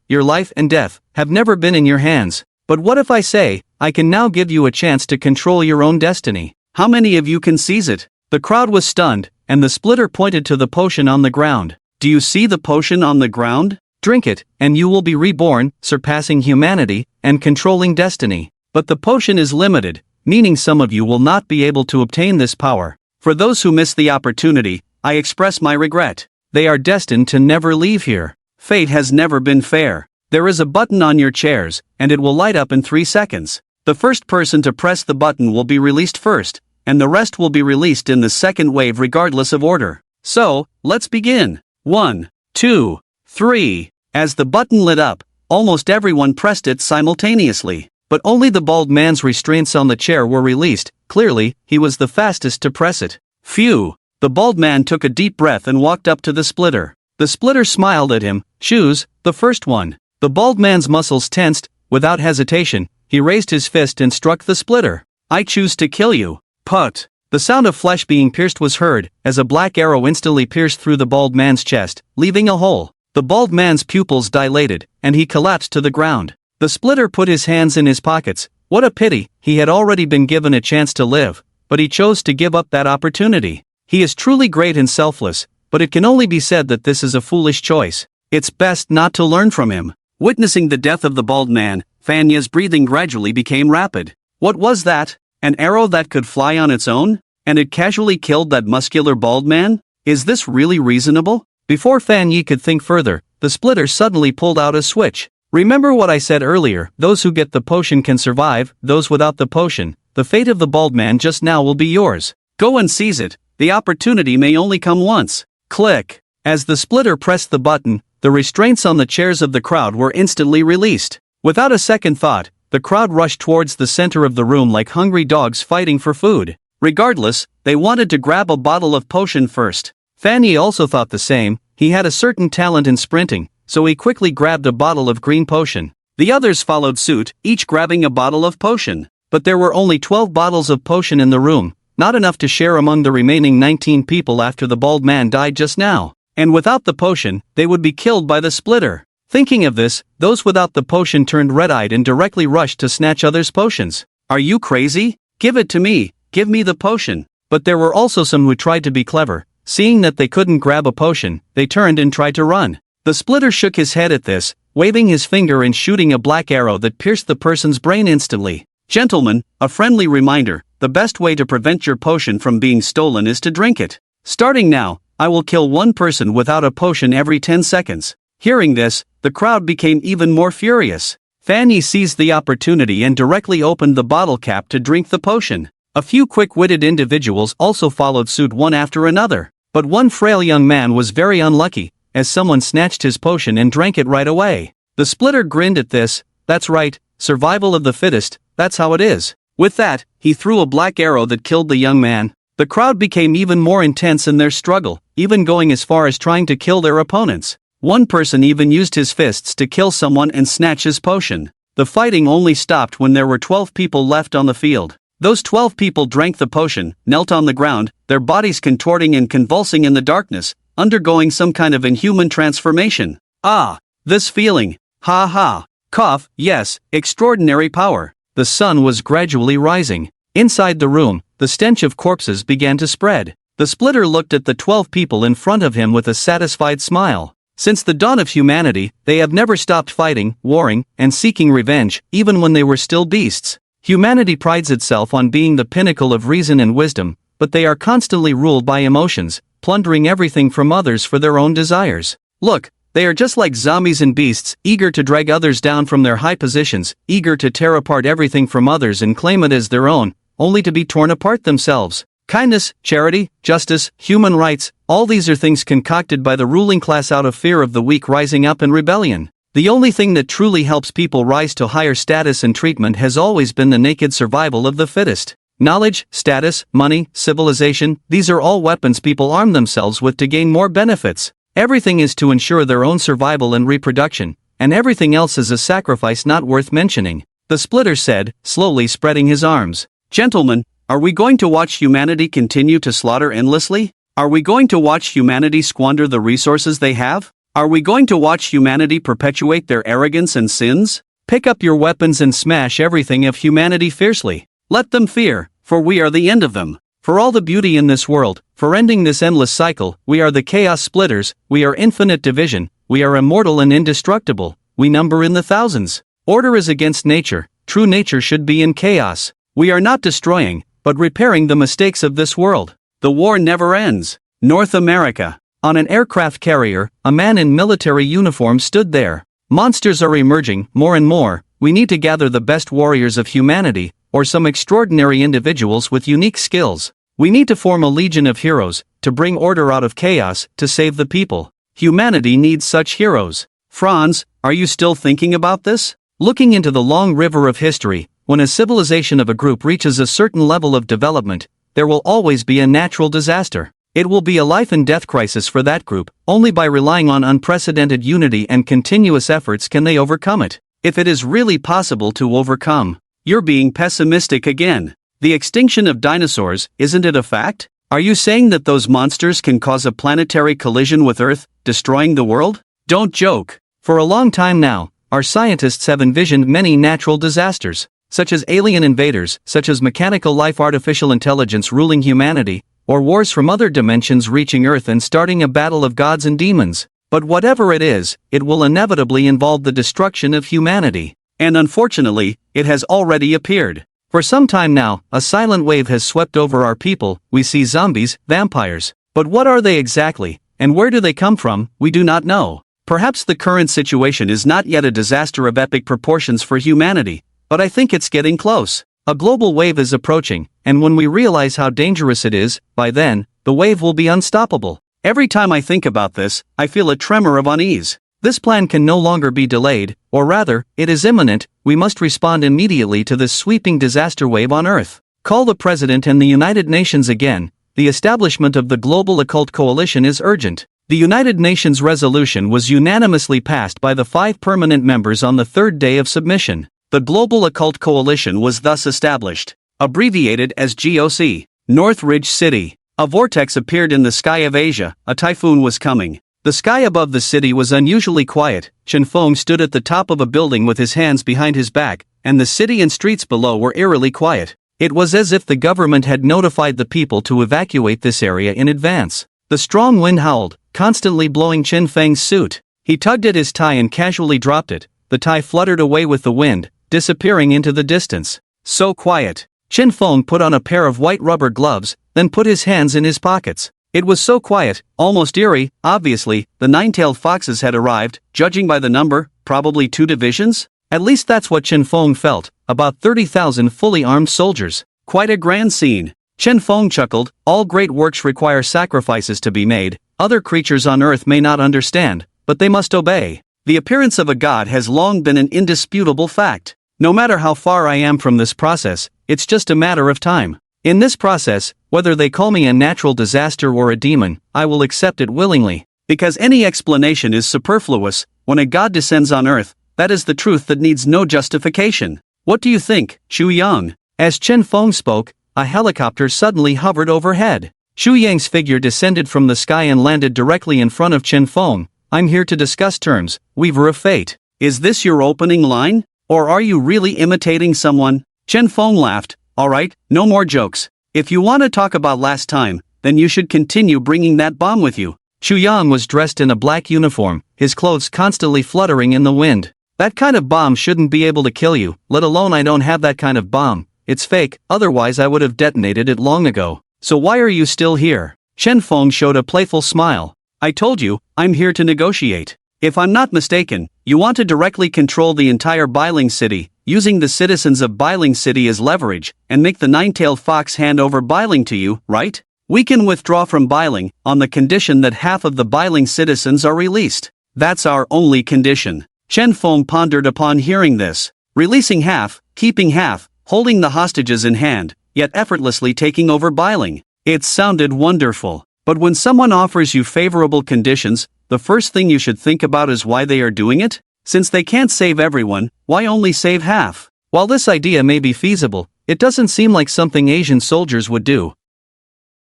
Your life and death, have never been in your hands. But what if I say, I can now give you a chance to control your own destiny? How many of you can seize it? The crowd was stunned, and the Splitter pointed to the potion on the ground. Do you see the potion on the ground? Drink it, and you will be reborn, surpassing humanity, and controlling destiny. But the potion is limited, meaning some of you will not be able to obtain this power. For those who miss the opportunity, I express my regret. They are destined to never leave here. Fate has never been fair. There is a button on your chairs, and it will light up in 3 seconds. The first person to press the button will be released first, and the rest will be released in the second wave regardless of order. So, let's begin. 1, 2, 3. As the button lit up, almost everyone pressed it simultaneously. But only the bald man's restraints on the chair were released. Clearly, he was the fastest to press it. Phew! The bald man took a deep breath and walked up to the Splitter. The Splitter smiled at him. Choose, the first one. The bald man's muscles tensed. Without hesitation, he raised his fist and struck the Splitter. I choose to kill you. Put! The sound of flesh being pierced was heard, as a black arrow instantly pierced through the bald man's chest, leaving a hole. The bald man's pupils dilated, and he collapsed to the ground. The Splitter put his hands in his pockets. What a pity, he had already been given a chance to live, but he chose to give up that opportunity. He is truly great and selfless, but it can only be said that this is a foolish choice. It's best not to learn from him. Witnessing the death of the bald man, Fanya's breathing gradually became rapid. What was that? An arrow that could fly on its own? And it casually killed that muscular bald man? Is this really reasonable? Before Fan Yi could think further, the Splitter suddenly pulled out a switch. Remember what I said earlier, those who get the potion can survive, those without the potion, the fate of the bald man just now will be yours. Go and seize it, the opportunity may only come once. Click. As the Splitter pressed the button, the restraints on the chairs of the crowd were instantly released. Without a second thought, the crowd rushed towards the center of the room like hungry dogs fighting for food. Regardless, they wanted to grab a bottle of potion first. Fanny also thought the same. He had a certain talent in sprinting, so he quickly grabbed a bottle of green potion. The others followed suit, each grabbing a bottle of potion. But there were only 12 bottles of potion in the room, not enough to share among the remaining 19 people after the bald man died just now. And without the potion, they would be killed by the Splitter. Thinking of this, those without the potion turned red-eyed and directly rushed to snatch others' potions. Are you crazy? Give it to me, give me the potion. But there were also some who tried to be clever. Seeing that they couldn't grab a potion, they turned and tried to run. The Splitter shook his head at this, waving his finger and shooting a black arrow that pierced the person's brain instantly. Gentlemen, a friendly reminder, the best way to prevent your potion from being stolen is to drink it. Starting now, I will kill one person without a potion every 10 seconds. Hearing this, the crowd became even more furious. Fanny seized the opportunity and directly opened the bottle cap to drink the potion. A few quick-witted individuals also followed suit one after another. But one frail young man was very unlucky, as someone snatched his potion and drank it right away. The splitter grinned at this. That's right, survival of the fittest, that's how it is. With that, he threw a black arrow that killed the young man. The crowd became even more intense in their struggle, even going as far as trying to kill their opponents. One person even used his fists to kill someone and snatch his potion. The fighting only stopped when there were 12 people left on the field. Those 12 people drank the potion, knelt on the ground, their bodies contorting and convulsing in the darkness, undergoing some kind of inhuman transformation. Ah, this feeling. Ha ha. Cough, yes, extraordinary power. The sun was gradually rising. Inside the room, the stench of corpses began to spread. The splitter looked at the 12 people in front of him with a satisfied smile. Since the dawn of humanity, they have never stopped fighting, warring, and seeking revenge, even when they were still beasts. Humanity prides itself on being the pinnacle of reason and wisdom, but they are constantly ruled by emotions, plundering everything from others for their own desires. Look, they are just like zombies and beasts, eager to drag others down from their high positions, eager to tear apart everything from others and claim it as their own, only to be torn apart themselves. Kindness, charity, justice, human rights, all these are things concocted by the ruling class out of fear of the weak rising up in rebellion. The only thing that truly helps people rise to higher status and treatment has always been the naked survival of the fittest. Knowledge, status, money, civilization, these are all weapons people arm themselves with to gain more benefits. Everything is to ensure their own survival and reproduction, and everything else is a sacrifice not worth mentioning. The splitter said, slowly spreading his arms. Gentlemen, are we going to watch humanity continue to slaughter endlessly? Are we going to watch humanity squander the resources they have? Are we going to watch humanity perpetuate their arrogance and sins? Pick up your weapons and smash everything of humanity fiercely. Let them fear, for we are the end of them. For all the beauty in this world, for ending this endless cycle, we are the chaos splitters, we are infinite division, we are immortal and indestructible, we number in the thousands. Order is against nature, true nature should be in chaos. We are not destroying, but repairing the mistakes of this world. The war never ends. North America. On an aircraft carrier, a man in military uniform stood there. Monsters are emerging, more and more. We need to gather the best warriors of humanity, or some extraordinary individuals with unique skills. We need to form a legion of heroes, to bring order out of chaos, to save the people. Humanity needs such heroes. Franz, are you still thinking about this? Looking into the long river of history, when a civilization of a group reaches a certain level of development, there will always be a natural disaster. It will be a life and death crisis for that group. Only by relying on unprecedented unity and continuous efforts can they overcome it. If it is really possible to overcome. You're being pessimistic again. The extinction of dinosaurs, isn't it a fact? Are you saying that those monsters can cause a planetary collision with Earth, destroying the world? Don't joke. For a long time now, our scientists have envisioned many natural disasters, such as alien invaders, such as mechanical life, artificial intelligence ruling humanity, or wars from other dimensions reaching Earth and starting a battle of gods and demons. But whatever it is, it will inevitably involve the destruction of humanity. And unfortunately, it has already appeared. For some time now, a silent wave has swept over our people. We see zombies, vampires. But what are they exactly, and where do they come from? We do not know. Perhaps the current situation is not yet a disaster of epic proportions for humanity, but I think it's getting close. A global wave is approaching, and when we realize how dangerous it is, by then, the wave will be unstoppable. Every time I think about this, I feel a tremor of unease. This plan can no longer be delayed, or rather, it is imminent. We must respond immediately to this sweeping disaster wave on Earth. Call the President and the United Nations again. The establishment of the Global Occult Coalition is urgent. The United Nations resolution was unanimously passed by the 5 permanent members on the 3rd day of submission. The Global Occult Coalition was thus established, abbreviated as GOC. Northridge City. A vortex appeared in the sky of Asia. A typhoon was coming. The sky above the city was unusually quiet. Chen Feng stood at the top of a building with his hands behind his back, and the city and streets below were eerily quiet. It was as if the government had notified the people to evacuate this area in advance. The strong wind howled, constantly blowing Chen Feng's suit. He tugged at his tie and casually dropped it. The tie fluttered away with the wind, disappearing into the distance. So quiet. Chen Feng put on a pair of white rubber gloves, then put his hands in his pockets. It was so quiet, almost eerie. Obviously, the 9-tailed foxes had arrived, judging by the number, probably 2 divisions? At least that's what Chen Feng felt, about 30,000 fully armed soldiers. Quite a grand scene. Chen Feng chuckled, all great works require sacrifices to be made, other creatures on earth may not understand, but they must obey. The appearance of a god has long been an indisputable fact. No matter how far I am from this process, it's just a matter of time. In this process, whether they call me a natural disaster or a demon, I will accept it willingly. Because any explanation is superfluous, when a god descends on earth, that is the truth that needs no justification. What do you think, Xu Yang? As Chen Feng spoke, a helicopter suddenly hovered overhead. Xu Yang's figure descended from the sky and landed directly in front of Chen Feng. I'm here to discuss terms, Weaver of Fate. Is this your opening line? Or are you really imitating someone? Chen Feng laughed. Alright, no more jokes. If you want to talk about last time, then you should continue bringing that bomb with you. Xu Yang was dressed in a black uniform, his clothes constantly fluttering in the wind. That kind of bomb shouldn't be able to kill you, let alone I don't have that kind of bomb. It's fake, otherwise I would have detonated it long ago. So why are you still here? Chen Feng showed a playful smile. I told you, I'm here to negotiate. If I'm not mistaken, you want to directly control the entire Bailing City, using the citizens of Bailing City as leverage, and make the nine-tailed fox hand over Bailing to you, right? We can withdraw from Bailing, on the condition that half of the Bailing citizens are released. That's our only condition. Chen Feng pondered upon hearing this. Releasing half, keeping half, holding the hostages in hand, yet effortlessly taking over Bailing. It sounded wonderful. But when someone offers you favorable conditions, the first thing you should think about is why they are doing it? Since they can't save everyone, why only save half? While this idea may be feasible, it doesn't seem like something Asian soldiers would do.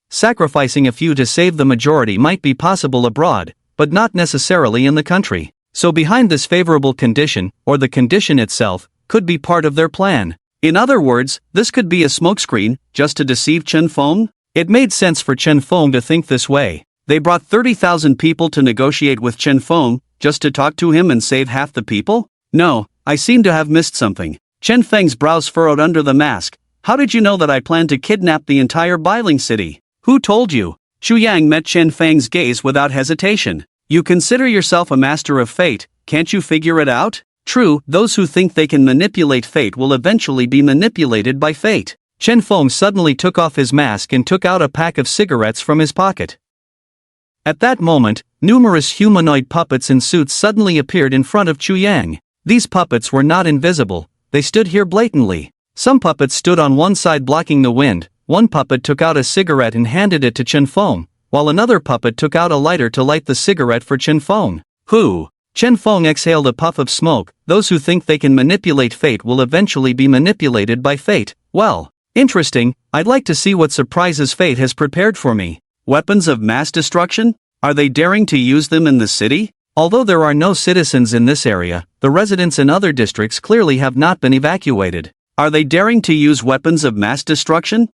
Sacrificing a few to save the majority might be possible abroad, but not necessarily in the country. So behind this favorable condition, or the condition itself, could be part of their plan. In other words, this could be a smokescreen, just to deceive Chen Feng? It made sense for Chen Feng to think this way. They brought 30,000 people to negotiate with Chen Feng, just to talk to him and save half the people? No, I seem to have missed something. Chen Feng's brows furrowed under the mask. How did you know that I planned to kidnap the entire Bailing City? Who told you? Xu Yang met Chen Feng's gaze without hesitation. You consider yourself a master of fate, can't you figure it out? True, those who think they can manipulate fate will eventually be manipulated by fate. Chen Feng suddenly took off his mask and took out a pack of cigarettes from his pocket. At that moment, numerous humanoid puppets in suits suddenly appeared in front of Xu Yang. These puppets were not invisible, they stood here blatantly. Some puppets stood on one side blocking the wind, one puppet took out a cigarette and handed it to Chen Feng, while another puppet took out a lighter to light the cigarette for Chen Feng. Who? Chen Feng exhaled a puff of smoke. Those who think they can manipulate fate will eventually be manipulated by fate. Well, interesting, I'd like to see what surprises fate has prepared for me. Weapons of mass destruction? Are they daring to use them in the city? Although there are no citizens in this area, the residents in other districts clearly have not been evacuated. Are they daring to use weapons of mass destruction?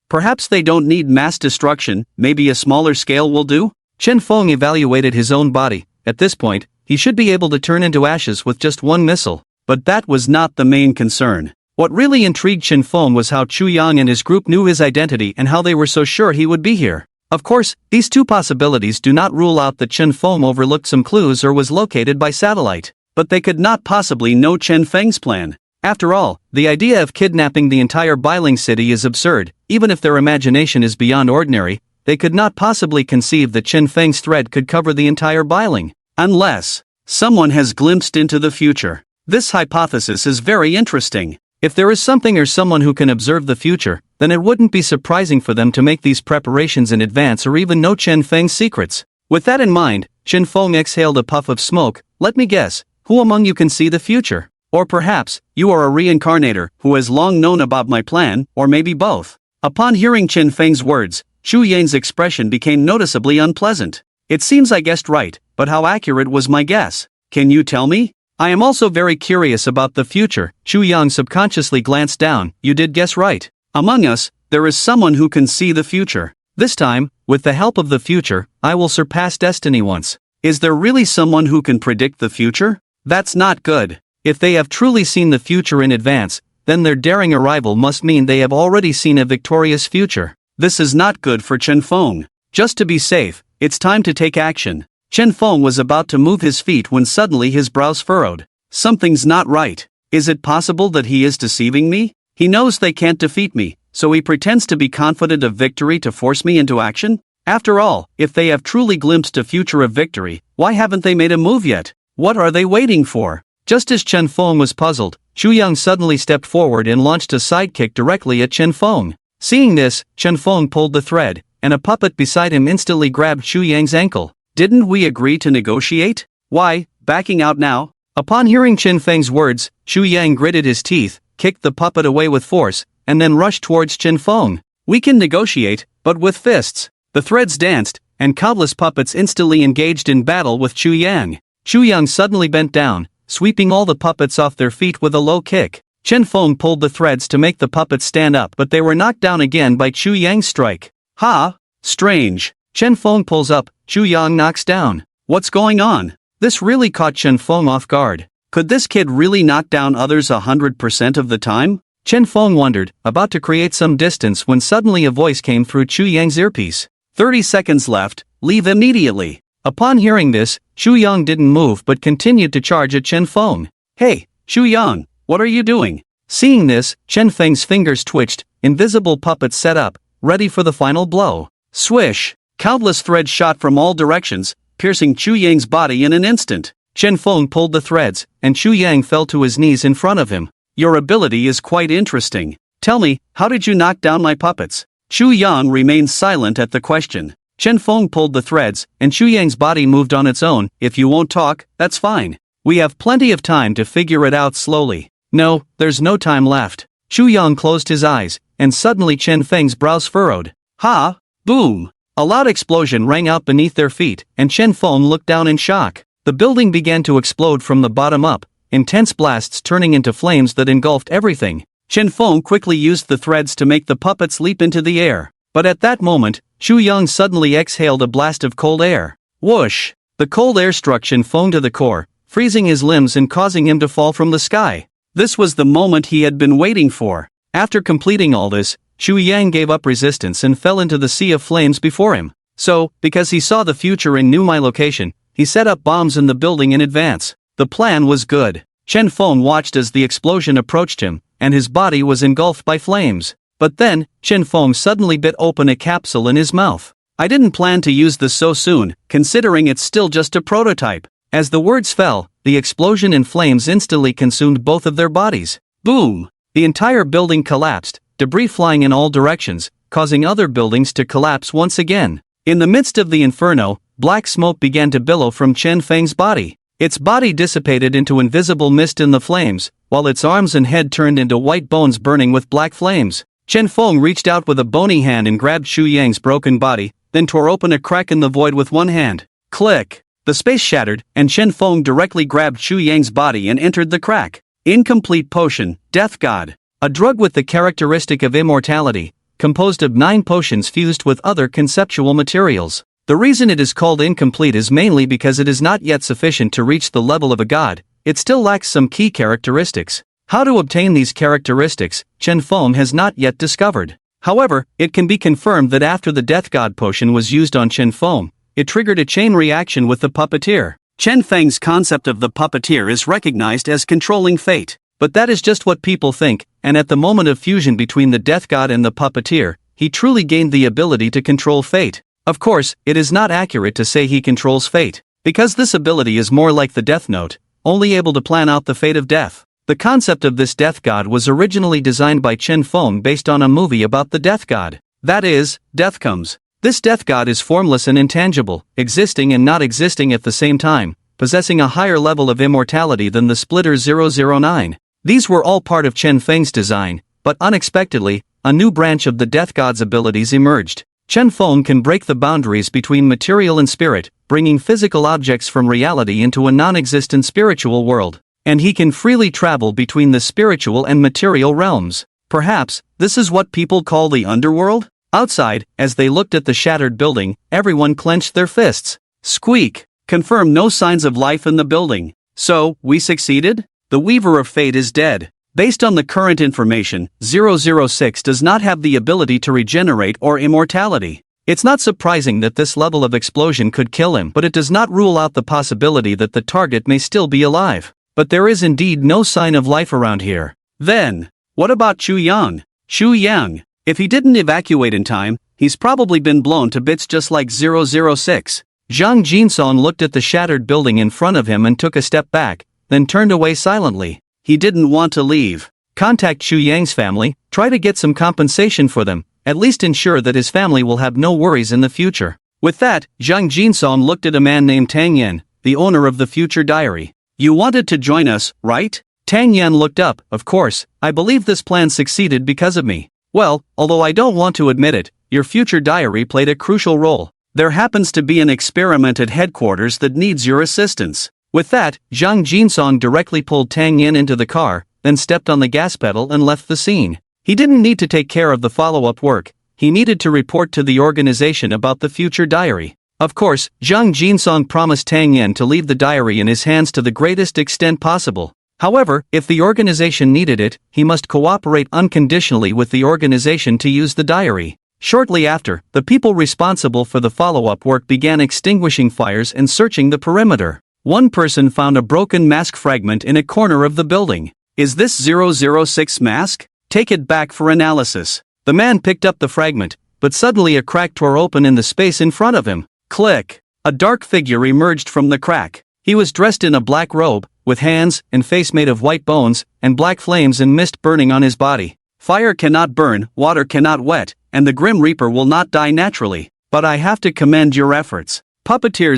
Perhaps they don't need mass destruction, maybe a smaller scale will do? Chen Feng evaluated his own body. At this point, he should be able to turn into ashes with just one missile. But that was not the main concern. What really intrigued Chen Feng was how Xu Yang and his group knew his identity and how they were so sure he would be here. Of course, these two possibilities do not rule out that Chen Feng overlooked some clues or was located by satellite. But they could not possibly know Chen Feng's plan. After all, the idea of kidnapping the entire Bailing City is absurd. Even if their imagination is beyond ordinary, they could not possibly conceive that Chen Feng's threat could cover the entire Bailing. Unless someone has glimpsed into the future. This hypothesis is very interesting. If there is something or someone who can observe the future, then it wouldn't be surprising for them to make these preparations in advance or even know Chen Feng's secrets. With that in mind, Chen Feng exhaled a puff of smoke. Let me guess, who among you can see the future? Or perhaps, you are a reincarnator who has long known about my plan, or maybe both. Upon hearing Chen Feng's words, Xu Yang's expression became noticeably unpleasant. It seems I guessed right, but how accurate was my guess? Can you tell me? I am also very curious about the future. Xu Yang subconsciously glanced down. You did guess right. Among us, there is someone who can see the future. This time, with the help of the future, I will surpass destiny once. Is there really someone who can predict the future? That's not good. If they have truly seen the future in advance, then their daring arrival must mean they have already seen a victorious future. This is not good for Chen Feng. Just to be safe, it's time to take action. Chen Feng was about to move his feet when suddenly his brows furrowed. Something's not right. Is it possible that he is deceiving me? He knows they can't defeat me, so he pretends to be confident of victory to force me into action? After all, if they have truly glimpsed a future of victory, why haven't they made a move yet? What are they waiting for? Just as Chen Feng was puzzled, Chu Yang suddenly stepped forward and launched a sidekick directly at Chen Feng. Seeing this, Chen Feng pulled the thread, and a puppet beside him instantly grabbed Chu Yang's ankle. Didn't we agree to negotiate? Why, backing out now? Upon hearing Chen Feng's words, Chu Yang gritted his teeth, kicked the puppet away with force, and then rushed towards Chen Feng. We can negotiate, but with fists. The threads danced, and countless puppets instantly engaged in battle with Chu Yang. Chu Yang suddenly bent down, sweeping all the puppets off their feet with a low kick. Chen Feng pulled the threads to make the puppets stand up, but they were knocked down again by Chu Yang's strike. Ha! Strange. Chen Feng pulls up, Chu Yang knocks down. What's going on? This really caught Chen Feng off guard. Could this kid really knock down others 100% of the time? Chen Feng wondered, about to create some distance when suddenly a voice came through Chu Yang's earpiece. 30 seconds left, leave immediately. Upon hearing this, Chu Yang didn't move but continued to charge at Chen Feng. Hey, Chu Yang, what are you doing? Seeing this, Chen Feng's fingers twitched, invisible puppets set up, ready for the final blow. Swish! Countless threads shot from all directions, piercing Chu Yang's body in an instant. Chen Feng pulled the threads, and Chu Yang fell to his knees in front of him. Your ability is quite interesting. Tell me, how did you knock down my puppets? Chu Yang remained silent at the question. Chen Feng pulled the threads, and Chu Yang's body moved on its own. If you won't talk, that's fine. We have plenty of time to figure it out slowly. No, there's no time left. Chu Yang closed his eyes, and suddenly Chen Feng's brows furrowed. Ha! Boom! A loud explosion rang out beneath their feet, and Chen Feng looked down in shock. The building began to explode from the bottom up, intense blasts turning into flames that engulfed everything. Chen Feng quickly used the threads to make the puppets leap into the air. But at that moment, Chu Yang suddenly exhaled a blast of cold air. Whoosh! The cold air struck Chen Feng to the core, freezing his limbs and causing him to fall from the sky. This was the moment he had been waiting for. After completing all this, Chu Yang gave up resistance and fell into the sea of flames before him. So, because he saw the future and knew my location, he set up bombs in the building in advance. The plan was good. Chen Feng watched as the explosion approached him, and his body was engulfed by flames. But then, Chen Feng suddenly bit open a capsule in his mouth. I didn't plan to use this so soon, considering it's still just a prototype. As the words fell, the explosion and flames instantly consumed both of their bodies. Boom! The entire building collapsed, debris flying in all directions, causing other buildings to collapse once again. In the midst of the inferno, black smoke began to billow from Chen Feng's body. Its body dissipated into invisible mist in the flames, while its arms and head turned into white bones burning with black flames. Chen Feng reached out with a bony hand and grabbed Chu Yang's broken body, then tore open a crack in the void with one hand. Click! The space shattered, and Chen Feng directly grabbed Chu Yang's body and entered the crack. Incomplete potion, Death God. A drug with the characteristic of immortality, composed of 9 potions fused with other conceptual materials. The reason it is called incomplete is mainly because it is not yet sufficient to reach the level of a god. It still lacks some key characteristics. How to obtain these characteristics, Chen Feng has not yet discovered. However, it can be confirmed that after the Death God potion was used on Chen Feng, it triggered a chain reaction with the puppeteer. Chen Feng's concept of the puppeteer is recognized as controlling fate. But that is just what people think, and at the moment of fusion between the Death God and the puppeteer, he truly gained the ability to control fate. Of course, it is not accurate to say he controls fate, because this ability is more like the Death Note, only able to plan out the fate of death. The concept of this Death God was originally designed by Chen Feng based on a movie about the Death God. That is, Death Comes. This Death God is formless and intangible, existing and not existing at the same time, possessing a higher level of immortality than the Splitter 009. These were all part of Chen Feng's design, but unexpectedly, a new branch of the Death God's abilities emerged. Chen Feng can break the boundaries between material and spirit, bringing physical objects from reality into a non-existent spiritual world. And he can freely travel between the spiritual and material realms. Perhaps, this is what people call the underworld? Outside, as they looked at the shattered building, everyone clenched their fists. Squeak! Confirm no signs of life in the building. So, we succeeded? The Weaver of Fate is dead. Based on the current information, 006 does not have the ability to regenerate or immortality. It's not surprising that this level of explosion could kill him, but it does not rule out the possibility that the target may still be alive. But there is indeed no sign of life around here. Then, what about Chu Yang? Chu Yang, If he didn't evacuate in time, he's probably been blown to bits just like 006. Zhang Jinsong looked at the shattered building in front of him and took a step back, then turned away silently. He didn't want to leave. Contact Xu Yang's family, try to get some compensation for them, at least ensure that his family will have no worries in the future. With that, Zhang Jinsong looked at a man named Tang Yan, the owner of the future diary. You wanted to join us, right? Tang Yan looked up. Of course, I believe this plan succeeded because of me. Well, although I don't want to admit it, your future diary played a crucial role. There happens to be an experiment at headquarters that needs your assistance. With that, Zhang Jinsong directly pulled Tang Yan into the car, then stepped on the gas pedal and left the scene. He didn't need to take care of the follow-up work, he needed to report to the organization about the future diary. Of course, Zhang Jinsong promised Tang Yan to leave the diary in his hands to the greatest extent possible. However, if the organization needed it, he must cooperate unconditionally with the organization to use the diary. Shortly after, the people responsible for the follow-up work began extinguishing fires and searching the perimeter. One person found a broken mask fragment in a corner of the building. Is this 006 mask? Take it back for analysis. The man picked up the fragment, but suddenly a crack tore open in the space in front of him. Click! A dark figure emerged from the crack. He was dressed in a black robe, with hands and face made of white bones, and black flames and mist burning on his body. Fire cannot burn, water cannot wet, and the Grim Reaper will not die naturally. But I have to commend your efforts. Puppeteer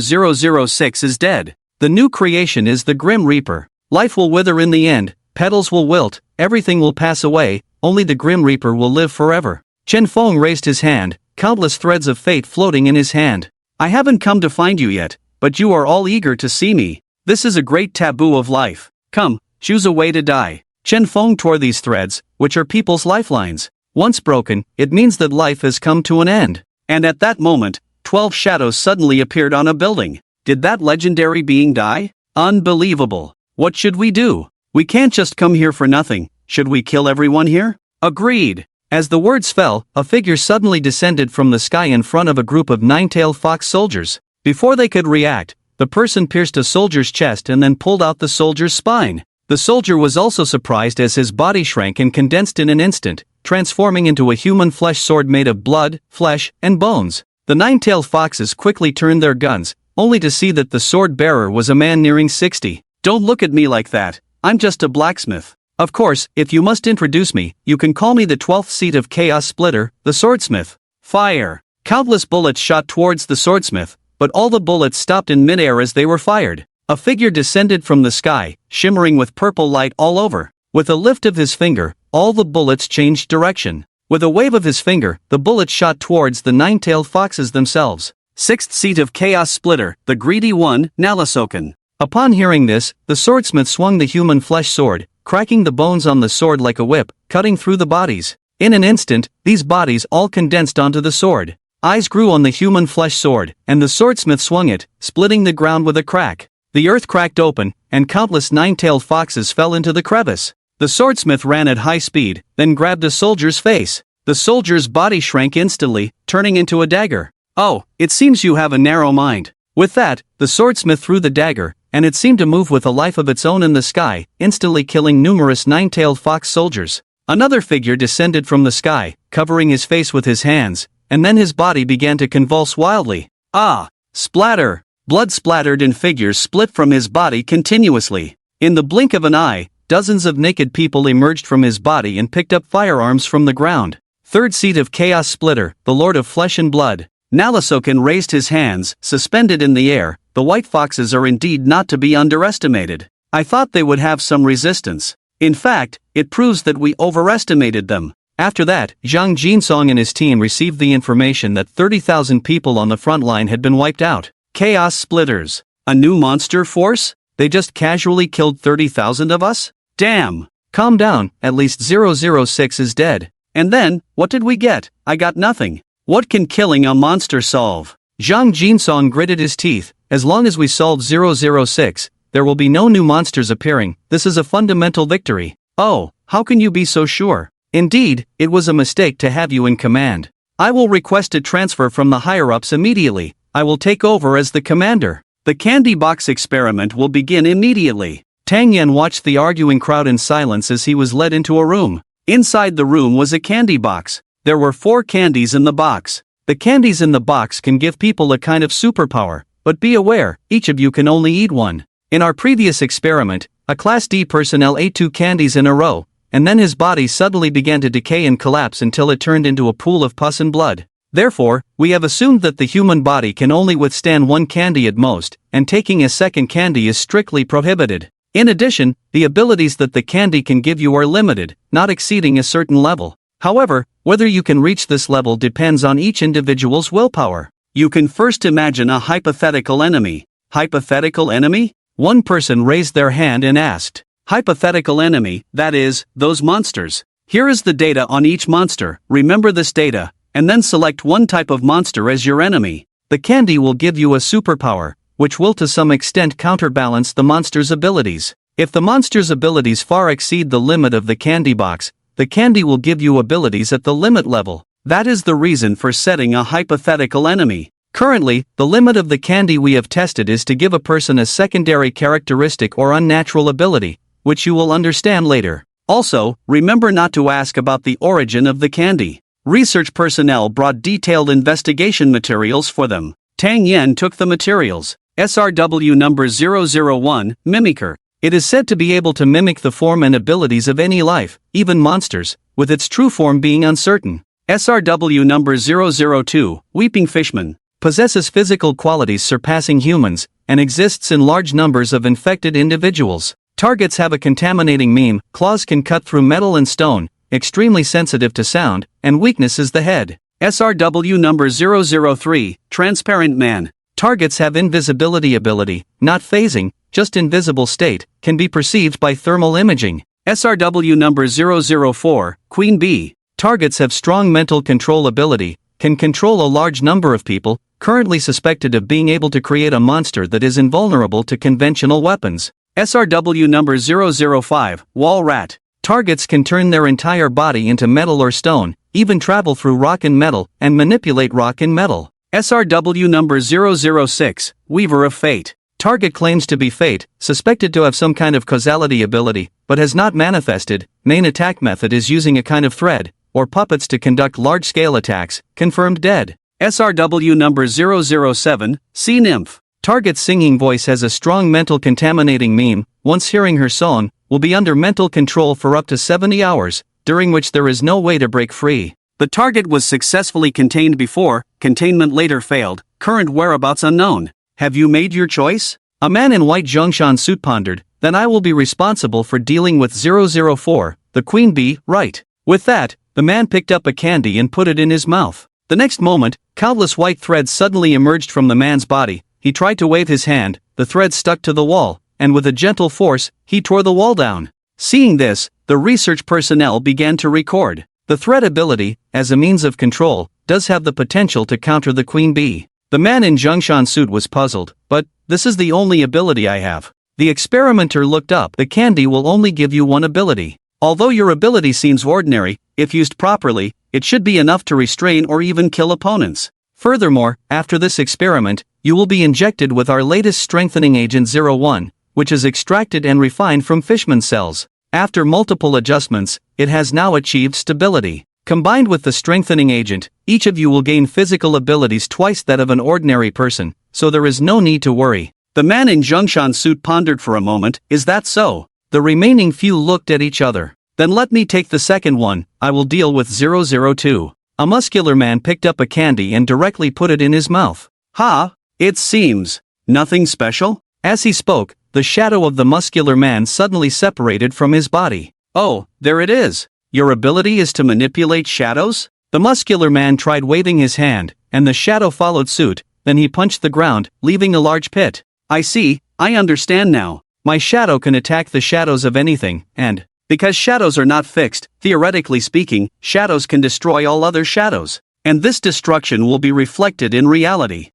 006 is dead. The new creation is the Grim Reaper. Life will wither in the end, petals will wilt, everything will pass away, only the Grim Reaper will live forever. Chen Feng raised his hand, countless threads of fate floating in his hand. I haven't come to find you yet, but you are all eager to see me. This is a great taboo of life. Come, choose a way to die. Chen Feng tore these threads, which are people's lifelines. Once broken, it means that life has come to an end. And at that moment, 12 shadows suddenly appeared on a building. Did that legendary being die? Unbelievable. What should we do? We can't just come here for nothing. Should we kill everyone here? Agreed. As the words fell, a figure suddenly descended from the sky in front of a group of nine-tailed fox soldiers. Before they could react, the person pierced a soldier's chest and then pulled out the soldier's spine. The soldier was also surprised as his body shrank and condensed in an instant, transforming into a human flesh sword made of blood, flesh, and bones. The nine-tailed foxes quickly turned their guns, only to see that the sword bearer was a man nearing 60. Don't look at me like that, I'm just a blacksmith. Of course, if you must introduce me, you can call me the 12th seat of Chaos Splitter, the swordsmith. Fire! Countless bullets shot towards the swordsmith, but all the bullets stopped in midair as they were fired. A figure descended from the sky, shimmering with purple light all over. With a lift of his finger, all the bullets changed direction. With a wave of his finger, the bullets shot towards the nine-tailed foxes themselves. 6th seat of Chaos Splitter, the greedy one, Nalasoken. Upon hearing this, the swordsmith swung the human flesh sword, cracking the bones on the sword like a whip, cutting through the bodies. In an instant, these bodies all condensed onto the sword. Eyes grew on the human flesh sword, and the swordsmith swung it, splitting the ground with a crack. The earth cracked open, and countless nine-tailed foxes fell into the crevice. The swordsmith ran at high speed, then grabbed a soldier's face. The soldier's body shrank instantly, turning into a dagger. Oh, it seems you have a narrow mind. With that, the swordsmith threw the dagger, and it seemed to move with a life of its own in the sky, instantly killing numerous nine-tailed fox soldiers. Another figure descended from the sky, covering his face with his hands, and then his body began to convulse wildly. Ah! Splatter! Blood splattered and figures split from his body continuously. In the blink of an eye, dozens of naked people emerged from his body and picked up firearms from the ground. 3rd seat of Chaos Splitter, the Lord of Flesh and Blood. Nalasoken raised his hands, suspended in the air. The white foxes are indeed not to be underestimated. I thought they would have some resistance. In fact, it proves that we overestimated them. After that, Zhang Jinsong and his team received the information that 30,000 people on the front line had been wiped out. Chaos Splitters. A new monster force? They just casually killed 30,000 of us? Damn! Calm down, at least 006 is dead. And then, what did we get? I got nothing. What can killing a monster solve? Zhang Jinsong gritted his teeth. As long as we solve 006, there will be no new monsters appearing. This is a fundamental victory. Oh, how can you be so sure? Indeed, it was a mistake to have you in command. I will request a transfer from the higher-ups immediately. I will take over as the commander. The candy box experiment will begin immediately. Tang Yan watched the arguing crowd in silence as he was led into a room. Inside the room was a candy box. There were 4 candies in the box. The candies in the box can give people a kind of superpower, but be aware, each of you can only eat one. In our previous experiment, a Class D personnel ate 2 candies in a row, and then his body suddenly began to decay and collapse until it turned into a pool of pus and blood. Therefore, we have assumed that the human body can only withstand 1 candy at most, and taking a second candy is strictly prohibited. In addition, the abilities that the candy can give you are limited, not exceeding a certain level. However, whether you can reach this level depends on each individual's willpower. You can first imagine a hypothetical enemy. Hypothetical enemy? One person raised their hand and asked. Hypothetical enemy, that is, those monsters. Here is the data on each monster. Remember this data, and then select one type of monster as your enemy. The candy will give you a superpower, which will to some extent counterbalance the monster's abilities. If the monster's abilities far exceed the limit of the candy box, the candy will give you abilities at the limit level. That is the reason for setting a hypothetical enemy. Currently, the limit of the candy we have tested is to give a person a secondary characteristic or unnatural ability, which you will understand later. Also, remember not to ask about the origin of the candy. Research personnel brought detailed investigation materials for them. Tang Yen took the materials. SRW number 001, Mimicker. It is said to be able to mimic the form and abilities of any life, even monsters, with its true form being uncertain. SRW number 002, Weeping Fishman. Possesses physical qualities surpassing humans, and exists in large numbers of infected individuals. Targets have a contaminating meme, claws can cut through metal and stone, extremely sensitive to sound, and weakness is the head. SRW number 003, Transparent Man. Targets have invisibility ability, not phasing, just invisible state, can be perceived by thermal imaging. SRW number 004, Queen Bee. Targets have strong mental control ability, can control a large number of people, currently suspected of being able to create a monster that is invulnerable to conventional weapons. SRW number 005, Wall Rat. Targets can turn their entire body into metal or stone, even travel through rock and metal, and manipulate rock and metal. SRW number 006, Weaver of Fate. Target claims to be Fate, suspected to have some kind of causality ability, but has not manifested. Main attack method is using a kind of thread, or puppets to conduct large-scale attacks, confirmed dead. SRW number 007, Sea Nymph. Target's singing voice has a strong mental contaminating meme. Once hearing her song, will be under mental control for up to 70 hours, during which there is no way to break free. The target was successfully contained before, containment later failed, current whereabouts unknown. Have you made your choice? A man in white Zhongshan suit pondered, then I will be responsible for dealing with 004, the Queen Bee, right? With that, the man picked up a candy and put it in his mouth. The next moment, countless white threads suddenly emerged from the man's body. He tried to wave his hand, the threads stuck to the wall, and with a gentle force, he tore the wall down. Seeing this, the research personnel began to record. The thread ability, as a means of control, does have the potential to counter the Queen Bee. The man in Zhongshan suit was puzzled, but, this is the only ability I have. The experimenter looked up. The candy will only give you one ability. Although your ability seems ordinary, if used properly, it should be enough to restrain or even kill opponents. Furthermore, after this experiment, you will be injected with our latest strengthening agent 01, which is extracted and refined from fishman cells. After multiple adjustments, it has now achieved stability. Combined with the strengthening agent, each of you will gain physical abilities twice that of an ordinary person, so there is no need to worry. The man in Zhongshan suit pondered for a moment, is that so? The remaining few looked at each other. Then let me take the second one, I will deal with 002. A muscular man picked up a candy and directly put it in his mouth. Ha! It seems. Nothing special? As he spoke, the shadow of the muscular man suddenly separated from his body. Oh, there it is. Your ability is to manipulate shadows? The muscular man tried waving his hand, and the shadow followed suit, then he punched the ground, leaving a large pit. I see, I understand now. My shadow can attack the shadows of anything, and, because shadows are not fixed, theoretically speaking, shadows can destroy all other shadows. And this destruction will be reflected in reality.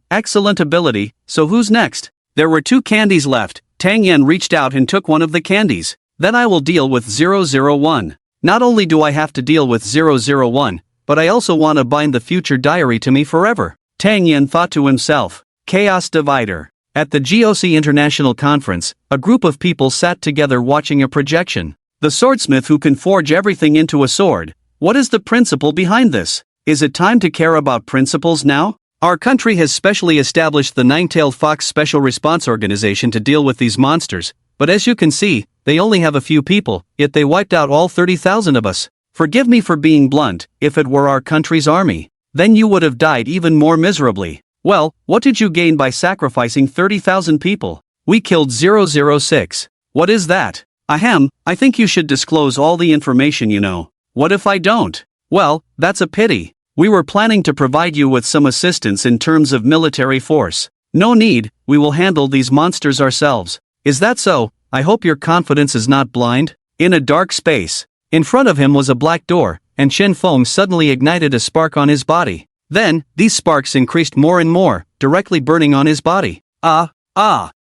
Excellent ability, so who's next? There were 2 candies left. Tang Yen reached out and took one of the candies. Then I will deal with 001. Not only do I have to deal with 001, but I also want to bind the future diary to me forever. Tang Yen thought to himself. Chaos Divider. At the GOC International Conference, a group of people sat together watching a projection. The swordsmith who can forge everything into a sword, What is the principle behind this? Is it time to care about principles now? Our country has specially established the Nine-Tailed Fox Special Response Organization to deal with these monsters, but as you can see, they only have a few people, yet they wiped out all 30,000 of us. Forgive me for being blunt, if it were our country's army, then you would have died even more miserably. Well, what did you gain by sacrificing 30,000 people? We killed 006. What is that? Ahem, I think you should disclose all the information you know. What if I don't? Well, that's a pity. We were planning to provide you with some assistance in terms of military force. No need, we will handle these monsters ourselves. Is that so? I hope your confidence is not blind. In a dark space, in front of him was a black door, and Chen Feng suddenly ignited a spark on his body. Then, these sparks increased more and more, directly burning on his body.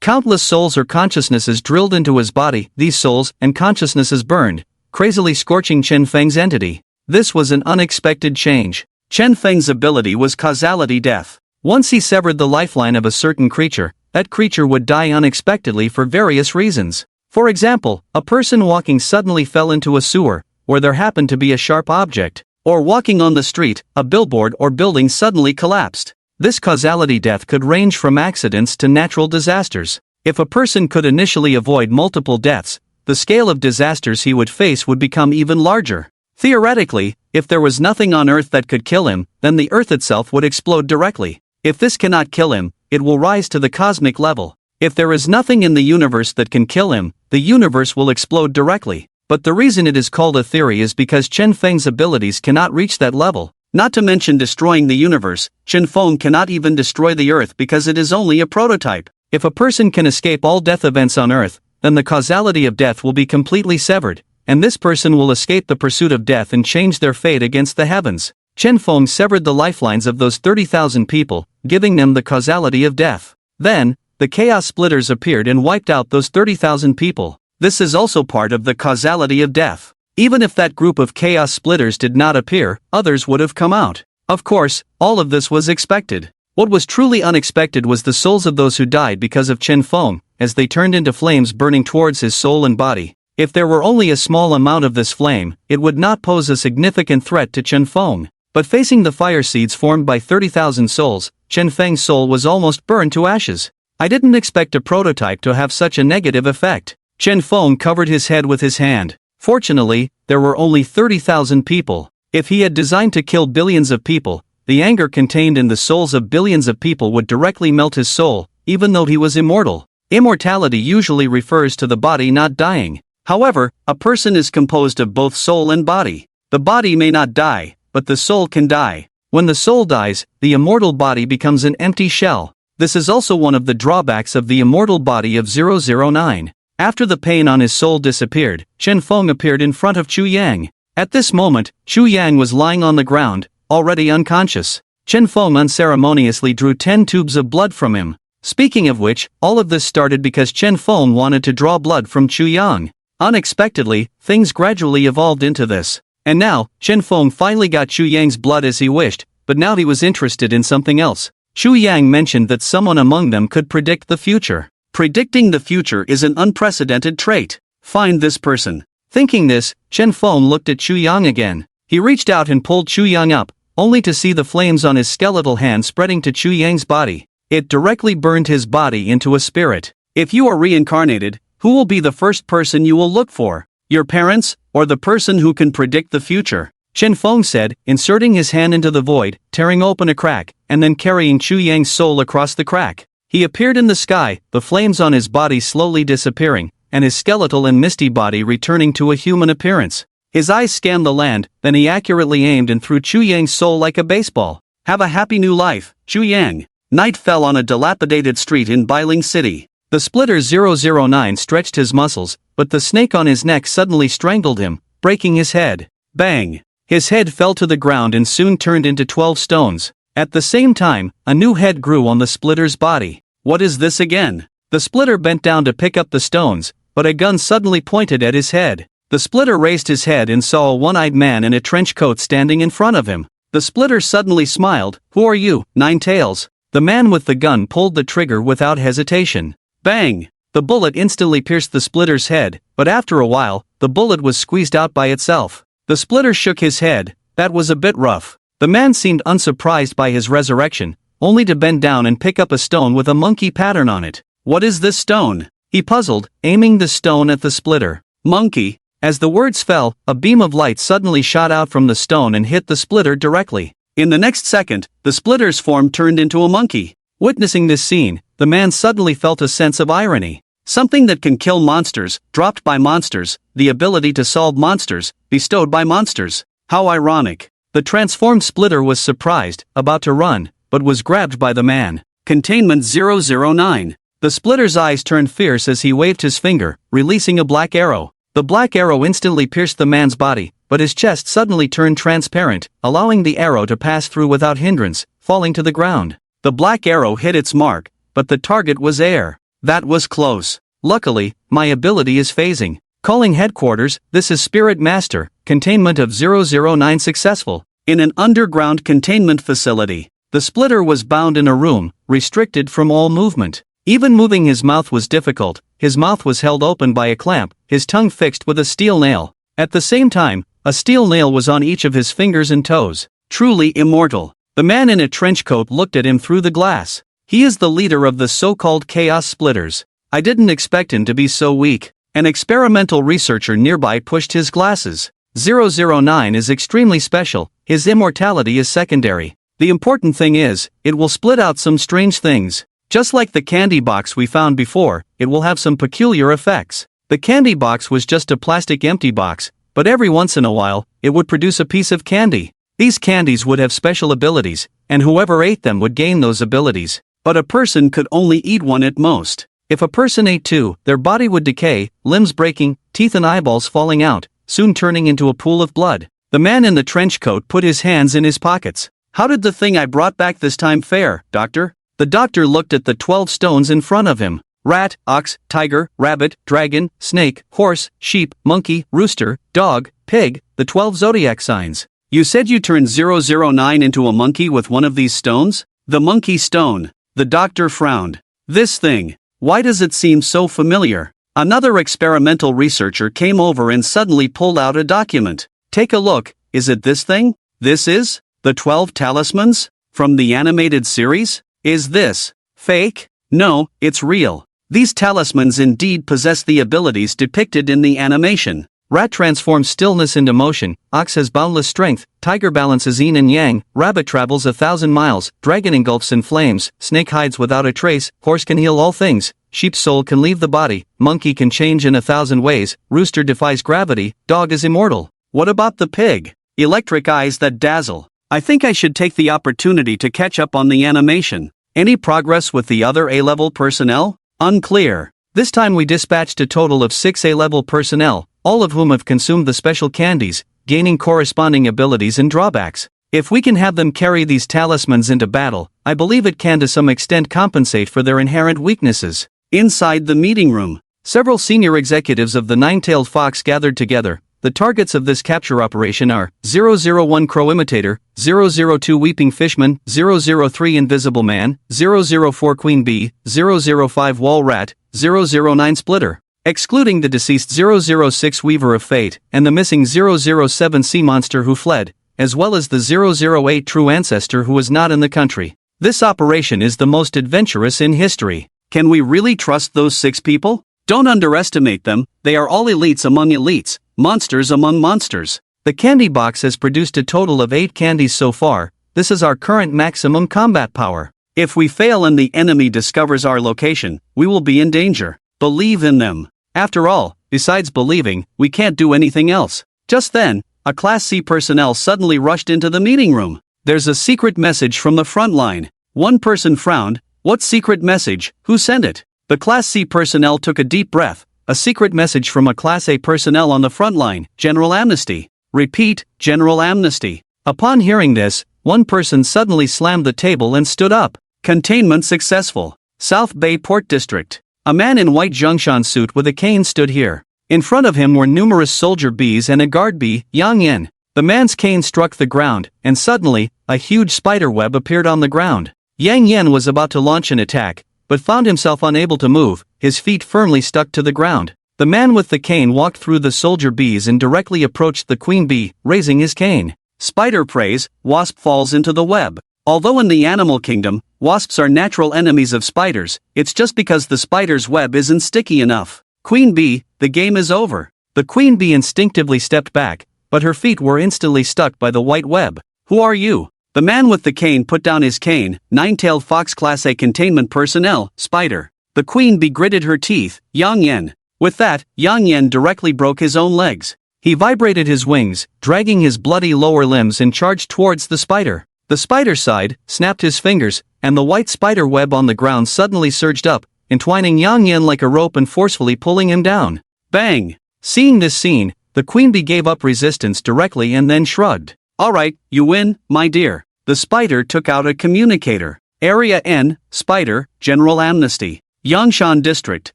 Countless souls or consciousnesses drilled into his body. These souls and consciousnesses burned, crazily scorching Chen Feng's entity. This was an unexpected change. Chen Feng's ability was causality death. Once he severed the lifeline of a certain creature, that creature would die unexpectedly for various reasons. For example, a person walking suddenly fell into a sewer, where there happened to be a sharp object, or walking on the street, a billboard or building suddenly collapsed. This causality death could range from accidents to natural disasters. If a person could initially avoid multiple deaths, the scale of disasters he would face would become even larger. Theoretically, if there was nothing on Earth that could kill him, then the Earth itself would explode directly. If this cannot kill him, it will rise to the cosmic level. If there is nothing in the universe that can kill him, the universe will explode directly. But the reason it is called a theory is because Chen Feng's abilities cannot reach that level. Not to mention destroying the universe, Chen Feng cannot even destroy the Earth because it is only a prototype. If a person can escape all death events on Earth, then the causality of death will be completely severed, and this person will escape the pursuit of death and change their fate against the heavens. Chen Feng severed the lifelines of those 30,000 people, giving them the causality of death. Then, the chaos splitters appeared and wiped out those 30,000 people. This is also part of the causality of death. Even if that group of chaos splitters did not appear, others would have come out. Of course, all of this was expected. What was truly unexpected was the souls of those who died because of Chen Feng, as they turned into flames burning towards his soul and body. If there were only a small amount of this flame, it would not pose a significant threat to Chen Feng. But facing the fire seeds formed by 30,000 souls, Chen Feng's soul was almost burned to ashes. I didn't expect a prototype to have such a negative effect. Chen Feng covered his head with his hand. Fortunately, there were only 30,000 people. If he had designed to kill billions of people, the anger contained in the souls of billions of people would directly melt his soul, even though he was immortal. Immortality usually refers to the body not dying. However, a person is composed of both soul and body. The body may not die, but the soul can die. When the soul dies, the immortal body becomes an empty shell. This is also one of the drawbacks of the immortal body of 009. After the pain on his soul disappeared, Chen Feng appeared in front of Chu Yang. At this moment, Chu Yang was lying on the ground, already unconscious. Chen Feng unceremoniously drew 10 tubes of blood from him. Speaking of which, all of this started because Chen Feng wanted to draw blood from Chu Yang. Unexpectedly, things gradually evolved into this. And now, Chen Feng finally got Chu Yang's blood as he wished, but now he was interested in something else. Chu Yang mentioned that someone among them could predict the future. Predicting the future is an unprecedented trait. Find this person. Thinking this, Chen Feng looked at Chu Yang again. He reached out and pulled Chu Yang up, only to see the flames on his skeletal hand spreading to Chu Yang's body. It directly burned his body into a spirit. If you are reincarnated, who will be the first person you will look for? Your parents, or the person who can predict the future? Chen Feng said, inserting his hand into the void, tearing open a crack, and then carrying Chu Yang's soul across the crack. He appeared in the sky, the flames on his body slowly disappearing, and his skeletal and misty body returning to a human appearance. His eyes scanned the land, then he accurately aimed and threw Chu Yang's soul like a baseball. Have a happy new life, Chu Yang. Night fell on a dilapidated street in Bailing City. The splitter 009 stretched his muscles, but the snake on his neck suddenly strangled him, breaking his head. Bang! His head fell to the ground and soon turned into 12 stones. At the same time, a new head grew on the splitter's body. What is this again? The splitter bent down to pick up the stones, but a gun suddenly pointed at his head. The splitter raised his head and saw a one-eyed man in a trench coat standing in front of him. The splitter suddenly smiled. Who are you, Nine Tails? The man with the gun pulled the trigger without hesitation. Bang! The bullet instantly pierced the splitter's head, but after a while, the bullet was squeezed out by itself. The splitter shook his head. That was a bit rough. The man seemed unsurprised by his resurrection, only to bend down and pick up a stone with a monkey pattern on it. What is this stone? He puzzled, aiming the stone at the splitter. Monkey. As the words fell, a beam of light suddenly shot out from the stone and hit the splitter directly. In the next second, the splitter's form turned into a monkey. Witnessing this scene, the man suddenly felt a sense of irony. Something that can kill monsters, dropped by monsters, the ability to solve monsters, bestowed by monsters. How ironic. The transformed splitter was surprised, about to run, but was grabbed by the man. Containment 009. The splitter's eyes turned fierce as he waved his finger, releasing a black arrow. The black arrow instantly pierced the man's body, but his chest suddenly turned transparent, allowing the arrow to pass through without hindrance, falling to the ground. The black arrow hit its mark, but the target was air. That was close. Luckily, my ability is phasing. Calling headquarters, this is Spirit Master, containment of 009 successful. In an underground containment facility, the splitter was bound in a room, restricted from all movement. Even moving his mouth was difficult. His mouth was held open by a clamp, his tongue fixed with a steel nail. At the same time, a steel nail was on each of his fingers and toes. Truly immortal. The man in a trench coat looked at him through the glass. He is the leader of the so-called Chaos Splitters. I didn't expect him to be so weak. An experimental researcher nearby pushed his glasses. 009 is extremely special, his immortality is secondary. The important thing is, it will split out some strange things. Just like the candy box we found before, it will have some peculiar effects. The candy box was just a plastic empty box, but every once in a while, it would produce a piece of candy. These candies would have special abilities, and whoever ate them would gain those abilities. But a person could only eat one at most. If a person ate two, their body would decay, limbs breaking, teeth and eyeballs falling out, soon turning into a pool of blood. The man in the trench coat put his hands in his pockets. How did the thing I brought back this time fare, doctor? The doctor looked at the 12 stones in front of him. Rat, ox, tiger, rabbit, dragon, snake, horse, sheep, monkey, rooster, dog, pig, the 12 zodiac signs. You said you turned 009 into a monkey with one of these stones? The monkey stone. The doctor frowned. This thing. Why does it seem so familiar? Another experimental researcher came over and suddenly pulled out a document. Take a look, is it this thing? This is? The 12 talismans? From the animated series? Is this fake? No, it's real. These talismans indeed possess the abilities depicted in the animation. Rat transforms stillness into motion, ox has boundless strength, tiger balances yin and yang, rabbit travels 1,000 miles, dragon engulfs in flames, snake hides without a trace, horse can heal all things, sheep's soul can leave the body, monkey can change in 1,000 ways, rooster defies gravity, dog is immortal. What about the pig? Electric eyes that dazzle. I think I should take the opportunity to catch up on the animation. Any progress with the other A-level personnel? Unclear. This time we dispatched a total of 6 A-level personnel, all of whom have consumed the special candies, gaining corresponding abilities and drawbacks. If we can have them carry these talismans into battle, I believe it can to some extent compensate for their inherent weaknesses. Inside the meeting room, several senior executives of the Nine-Tailed Fox gathered together. The targets of this capture operation are 001 Crow Imitator, 002 Weeping Fishman, 003 Invisible Man, 004 Queen Bee, 005 Wall Rat, 009 Splitter. Excluding the deceased 006 Weaver of Fate, and the missing 007 Sea Monster who fled, as well as the 008 True Ancestor who is not in the country. This operation is the most adventurous in history. Can we really trust those 6 people? Don't underestimate them, they are all elites among elites, monsters among monsters. The candy box has produced a total of 8 candies so far. This is our current maximum combat power. If we fail and the enemy discovers our location, we will be in danger. Believe in them. After all, besides believing, we can't do anything else. Just then, a Class C personnel suddenly rushed into the meeting room. There's a secret message from the front line. One person frowned. What secret message? Who sent it? The Class C personnel took a deep breath. A secret message from a Class A personnel on the front line. General amnesty. Repeat, general amnesty. Upon hearing this, one person suddenly slammed the table and stood up. Containment successful. South Bay Port District. A man in white Zhongshan suit with a cane stood here. In front of him were numerous soldier bees and a guard bee, Yang Yen. The man's cane struck the ground, and suddenly, a huge spider web appeared on the ground. Yang Yen was about to launch an attack, but found himself unable to move, his feet firmly stuck to the ground. The man with the cane walked through the soldier bees and directly approached the queen bee, raising his cane. Spider preys, wasp falls into the web. Although in the animal kingdom, wasps are natural enemies of spiders, it's just because the spider's web isn't sticky enough. Queen bee, the game is over. The queen bee instinctively stepped back, but her feet were instantly stuck by the white web. Who are you? The man with the cane put down his cane. Nine-tailed fox Class A containment personnel, spider. The queen bee gritted her teeth. Yang Yen. With that, Yang Yen directly broke his own legs. He vibrated his wings, dragging his bloody lower limbs and charged towards the spider. The spider sighed, snapped his fingers, and the white spider web on the ground suddenly surged up, entwining Yang Yen like a rope and forcefully pulling him down. Bang! Seeing this scene, the queen bee gave up resistance directly and then shrugged. Alright, you win, my dear. The spider took out a communicator. Area N, Spider, General Amnesty. Yangshan District,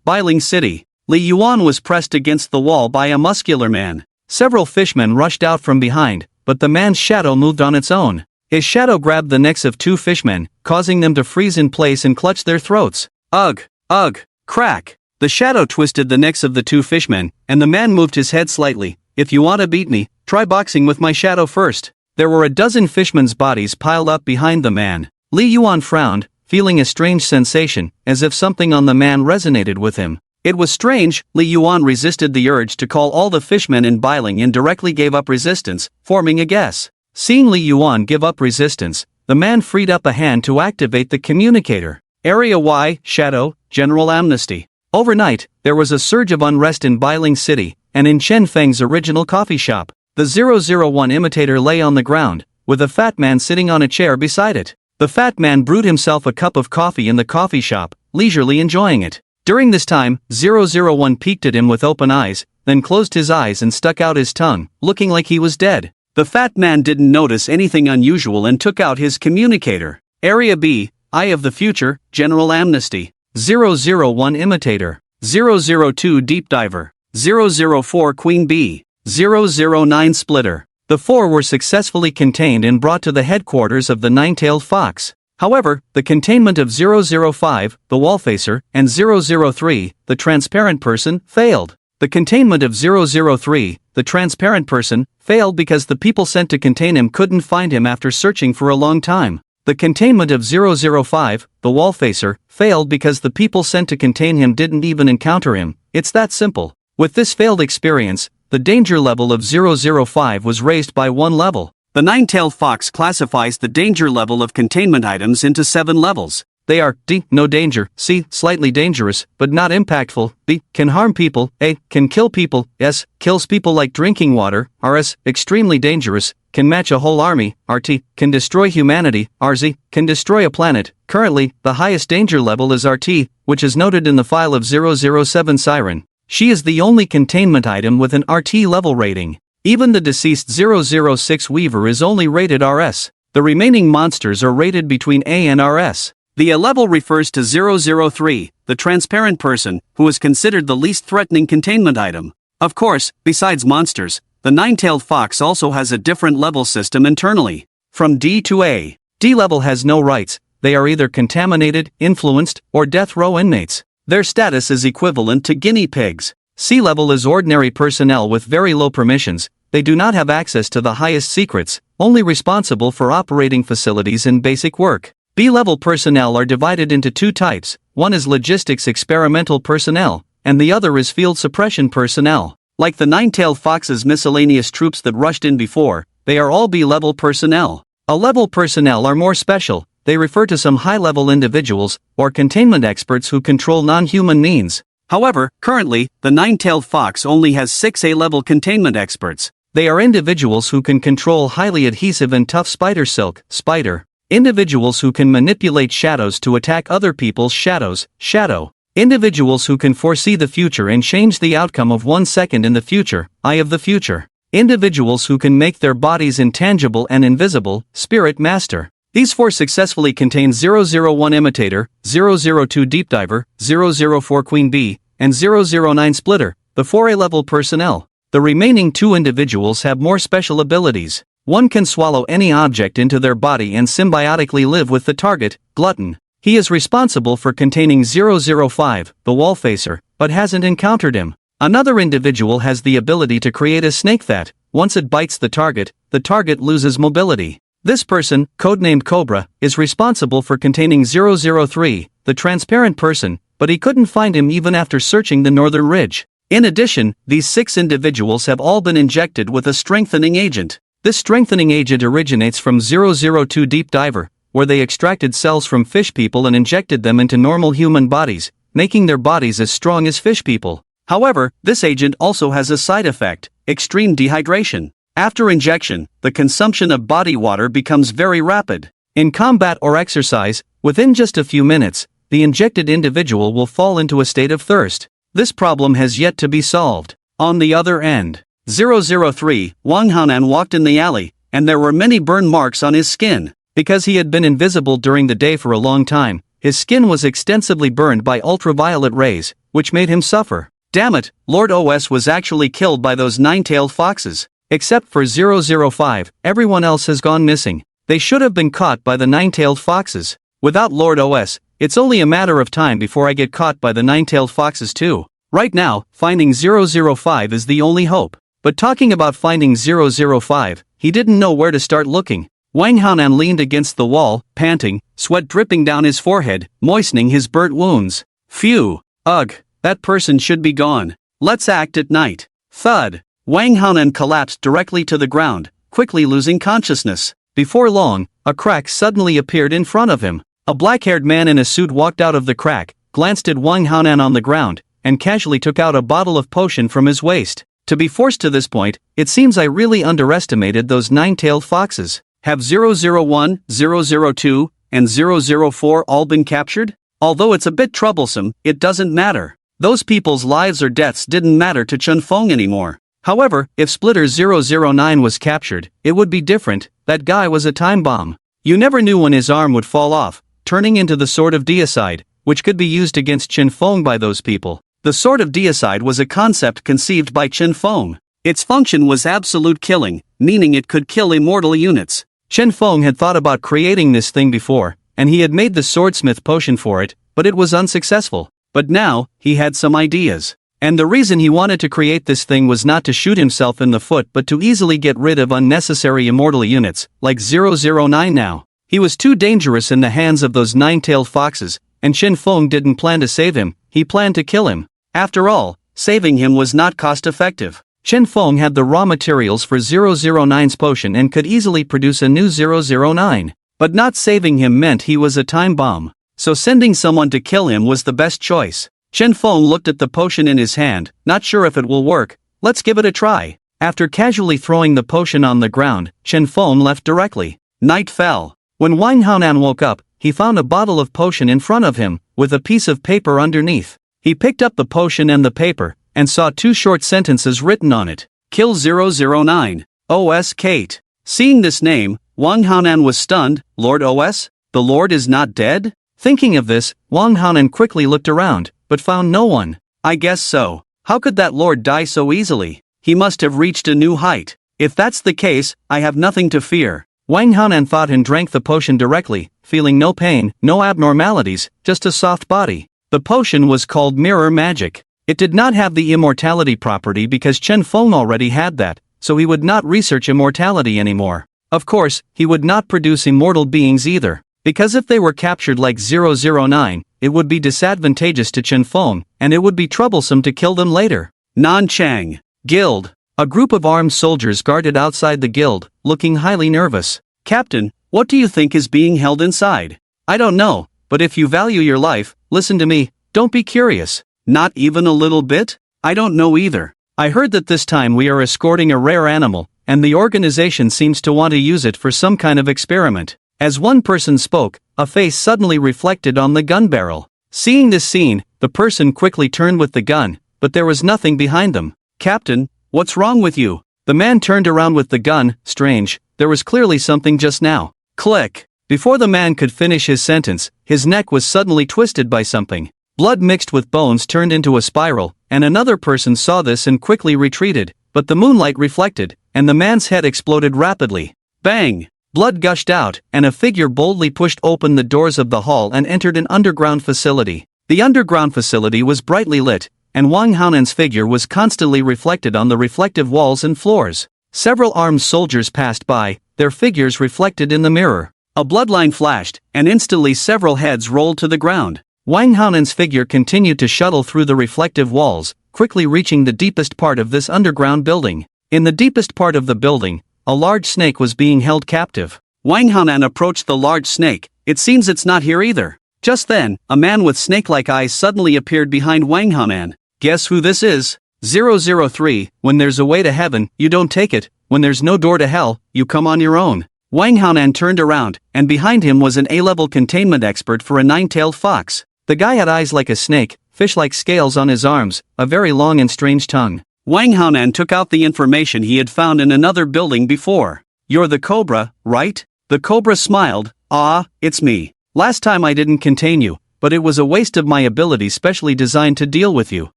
Bailing City. Li Yuan was pressed against the wall by a muscular man. Several fishmen rushed out from behind, but the man's shadow moved on its own. His shadow grabbed the necks of two fishmen, causing them to freeze in place and clutch their throats. Ugh! Ugh! Crack! The shadow twisted the necks of the two fishmen, and the man moved his head slightly. If you want to beat me, try boxing with my shadow first. There were a dozen fishmen's bodies piled up behind the man. Li Yuan frowned, feeling a strange sensation, as if something on the man resonated with him. It was strange. Li Yuan resisted the urge to call all the fishmen in Bailing and directly gave up resistance, forming a guess. Seeing Li Yuan give up resistance, the man freed up a hand to activate the communicator. Area Y, Shadow, General Amnesty. Overnight, there was a surge of unrest in Bailing City, and in Chen Feng's original coffee shop. The 001 imitator lay on the ground, with a fat man sitting on a chair beside it. The fat man brewed himself a cup of coffee in the coffee shop, leisurely enjoying it. During this time, 001 peeked at him with open eyes, then closed his eyes and stuck out his tongue, looking like he was dead. The fat man didn't notice anything unusual and took out his communicator. Area B, Eye of the Future, General Amnesty. 001 Imitator. 002 Deep Diver. 004 Queen Bee. 009 Splitter. The four were successfully contained and brought to the headquarters of the Nine-Tailed Fox. However, the containment of 005, the Wallfacer, and 003, the Transparent Person, failed. The containment of 003, the Transparent Person, failed because the people sent to contain him couldn't find him after searching for a long time. The containment of 005, the Wallfacer, failed because the people sent to contain him didn't even encounter him. It's that simple. With this failed experience, the danger level of 005 was raised by one level. The Nine-Tailed Fox classifies the danger level of containment items into 7 levels. They are D. No danger, C. Slightly dangerous, but not impactful, B. Can harm people, A. Can kill people, S. Kills people like drinking water, RS. Extremely dangerous, can match a whole army, RT. Can destroy humanity, RZ. Can destroy a planet. Currently, the highest danger level is RT, which is noted in the file of 007 Siren. She is the only containment item with an RT level rating. Even the deceased 006 Weaver is only rated RS. The remaining monsters are rated between A and RS. The A level refers to 003, the Transparent Person, who is considered the least threatening containment item. Of course, besides monsters, the Nine-Tailed Fox also has a different level system internally. From D to A. D level has no rights, they are either contaminated, influenced, or death row inmates. Their status is equivalent to guinea pigs. C level is ordinary personnel with very low permissions. They do not have access to the highest secrets, only responsible for operating facilities and basic work. B-level personnel are divided into 2 types, one is logistics experimental personnel, and the other is field suppression personnel. Like the Nine-Tailed Fox's miscellaneous troops that rushed in before, they are all B-level personnel. A-level personnel are more special, they refer to some high-level individuals, or containment experts who control non-human means. However, currently, the Nine-Tailed Fox only has 6 A-level containment experts. They are individuals who can control highly adhesive and tough spider silk, spider. Individuals who can manipulate shadows to attack other people's shadows, shadow. Individuals who can foresee the future and change the outcome of 1 second in the future, eye of the future. Individuals who can make their bodies intangible and invisible, spirit master. These 4 successfully contain 001 Imitator, 002 Deep Diver, 004 Queen Bee, and 009 Splitter, the 4 A-level personnel. The remaining 2 individuals have more special abilities. One can swallow any object into their body and symbiotically live with the target, Glutton. He is responsible for containing 005, the Wallfacer, but hasn't encountered him. Another individual has the ability to create a snake that, once it bites the target loses mobility. This person, codenamed Cobra, is responsible for containing 003, the transparent person, but he couldn't find him even after searching the northern ridge. In addition, these 6 individuals have all been injected with a strengthening agent. This strengthening agent originates from 002 Deep Diver, where they extracted cells from fish people and injected them into normal human bodies, making their bodies as strong as fish people. However, this agent also has a side effect: extreme dehydration. After injection, the consumption of body water becomes very rapid. In combat or exercise, within just a few minutes, the injected individual will fall into a state of thirst. This problem has yet to be solved. On the other end, 003, Wang Hanan walked in the alley, and there were many burn marks on his skin. Because he had been invisible during the day for a long time, his skin was extensively burned by ultraviolet rays, which made him suffer. Damn it, Lord OS was actually killed by those 9-tailed foxes. Except for 005, everyone else has gone missing. They should have been caught by the 9-tailed foxes. Without Lord OS, it's only a matter of time before I get caught by the 9-tailed foxes too. Right now, finding 005 is the only hope. But talking about finding 005, he didn't know where to start looking. Wang Hanan leaned against the wall, panting, sweat dripping down his forehead, moistening his burnt wounds. Phew. Ugh, that person should be gone. Let's act at night. Thud. Wang Hanan collapsed directly to the ground, quickly losing consciousness. Before long, a crack suddenly appeared in front of him. A black-haired man in a suit walked out of the crack, glanced at Wang Hanan on the ground, and casually took out a bottle of potion from his waist. To be forced to this point, it seems I really underestimated those 9-tailed foxes. Have 001, 002, and 004 all been captured? Although it's a bit troublesome, it doesn't matter. Those people's lives or deaths didn't matter to Chen Feng anymore. However, if Splitter 009 was captured, it would be different. That guy was a time bomb. You never knew when his arm would fall off, turning into the Sword of Deicide, which could be used against Chen Feng by those people. The Sword of Deicide was a concept conceived by Chen Feng. Its function was absolute killing, meaning it could kill immortal units. Chen Feng had thought about creating this thing before, and he had made the swordsmith potion for it, but it was unsuccessful. But now, he had some ideas. And the reason he wanted to create this thing was not to shoot himself in the foot but to easily get rid of unnecessary immortal units, like 009 now. He was too dangerous in the hands of those 9-tailed foxes, and Chen Feng didn't plan to save him, he planned to kill him. After all, saving him was not cost-effective. Chen Feng had the raw materials for 009's potion and could easily produce a new 009. But not saving him meant he was a time bomb. So sending someone to kill him was the best choice. Chen Feng looked at the potion in his hand, not sure if it will work. Let's give it a try. After casually throwing the potion on the ground, Chen Feng left directly. Night fell. When Wang Hanan woke up, he found a bottle of potion in front of him, with a piece of paper underneath. He picked up the potion and the paper, and saw 2 short sentences written on it. Kill 009. OS Kate. Seeing this name, Wang Hanan was stunned. Lord OS? The Lord is not dead? Thinking of this, Wang Hanan quickly looked around, but found no one. I guess so. How could that lord die so easily? He must have reached a new height. If that's the case, I have nothing to fear. Wang Hanan thought and drank the potion directly, feeling no pain, no abnormalities, just a soft body. The potion was called Mirror Magic. It did not have the immortality property because Chen Feng already had that, so he would not research immortality anymore. Of course, he would not produce immortal beings either, because if they were captured like 009, it would be disadvantageous to Chen Feng, and it would be troublesome to kill them later. Nanchang Guild. A group of armed soldiers guarded outside the guild, looking highly nervous. Captain, what do you think is being held inside? I don't know, but if you value your life, listen to me, don't be curious. Not even a little bit? I don't know either. I heard that this time we are escorting a rare animal, and the organization seems to want to use it for some kind of experiment. As one person spoke, a face suddenly reflected on the gun barrel. Seeing this scene, the person quickly turned with the gun, but there was nothing behind them. Captain, what's wrong with you? The man turned around with the gun. Strange, there was clearly something just now. Click. Before the man could finish his sentence, his neck was suddenly twisted by something. Blood mixed with bones turned into a spiral, and another person saw this and quickly retreated, but the moonlight reflected, and the man's head exploded rapidly. Bang! Blood gushed out, and a figure boldly pushed open the doors of the hall and entered an underground facility. The underground facility was brightly lit, and Wang Haonan's figure was constantly reflected on the reflective walls and floors. Several armed soldiers passed by, their figures reflected in the mirror. A bloodline flashed, and instantly several heads rolled to the ground. Wang Haonan's figure continued to shuttle through the reflective walls, quickly reaching the deepest part of this underground building. In the deepest part of the building, a large snake was being held captive. Wang Haonan approached the large snake. It seems it's not here either. Just then, a man with snake-like eyes suddenly appeared behind Wang Haonan. Guess who this is? 003, when there's a way to heaven, you don't take it, when there's no door to hell, you come on your own. Wang Haonan turned around, and behind him was an A-level containment expert for a nine-tailed fox. The guy had eyes like a snake, fish-like scales on his arms, a very long and strange tongue. Wang Haonan took out the information he had found in another building before. You're the Cobra, right? The Cobra smiled. Ah, it's me. Last time I didn't contain you, but it was a waste of my abilities specially designed to deal with you.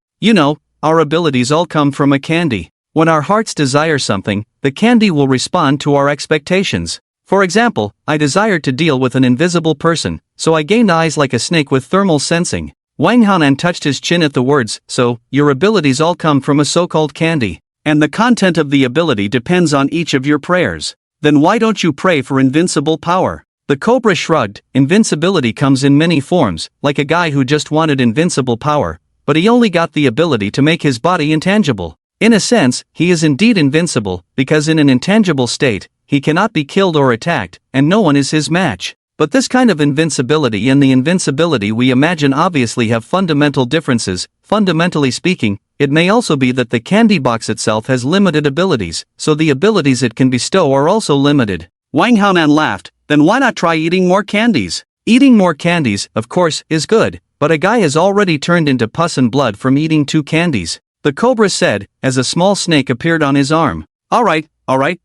You know, our abilities all come from a candy. When our hearts desire something, the candy will respond to our expectations. For example, I desired to deal with an invisible person, so I gained eyes like a snake with thermal sensing. Wang Haonan touched his chin at the words, so, your abilities all come from a so-called candy. And the content of the ability depends on each of your prayers. Then why don't you pray for invincible power? The Cobra shrugged. Invincibility comes in many forms, like a guy who just wanted invincible power, but he only got the ability to make his body intangible. In a sense, he is indeed invincible, because in an intangible state, he cannot be killed or attacked, and no one is his match. But this kind of invincibility and the invincibility we imagine obviously have fundamental differences. Fundamentally speaking, it may also be that the candy box itself has limited abilities, so the abilities it can bestow are also limited. Wang Haonan laughed. Then why not try eating more candies? Eating more candies, of course, is good, but a guy has already turned into pus and blood from eating 2 candies. The Cobra said, as a small snake appeared on his arm. Alright,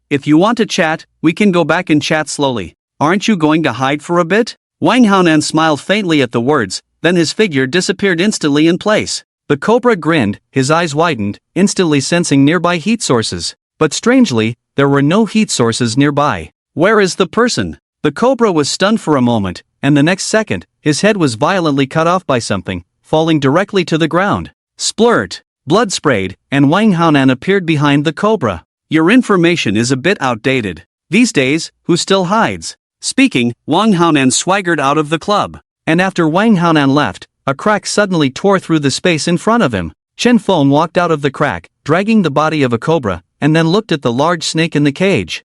if you want to chat, we can go back and chat slowly. Aren't you going to hide for a bit? Wang Haonan smiled faintly at the words, then his figure disappeared instantly in place. The Cobra grinned, his eyes widened, instantly sensing nearby heat sources. But strangely, there were no heat sources nearby. Where is the person? The Cobra was stunned for a moment, and the next second, his head was violently cut off by something, falling directly to the ground. Splurt! Blood sprayed, and Wang Haonan appeared behind the Cobra. Your information is a bit outdated. These days, who still hides? Speaking, Wang Haonan swaggered out of the club. And after Wang Haonan left, a crack suddenly tore through the space in front of him. Chen Feng walked out of the crack, dragging the body of a cobra, and then looked at the large snake in the cage.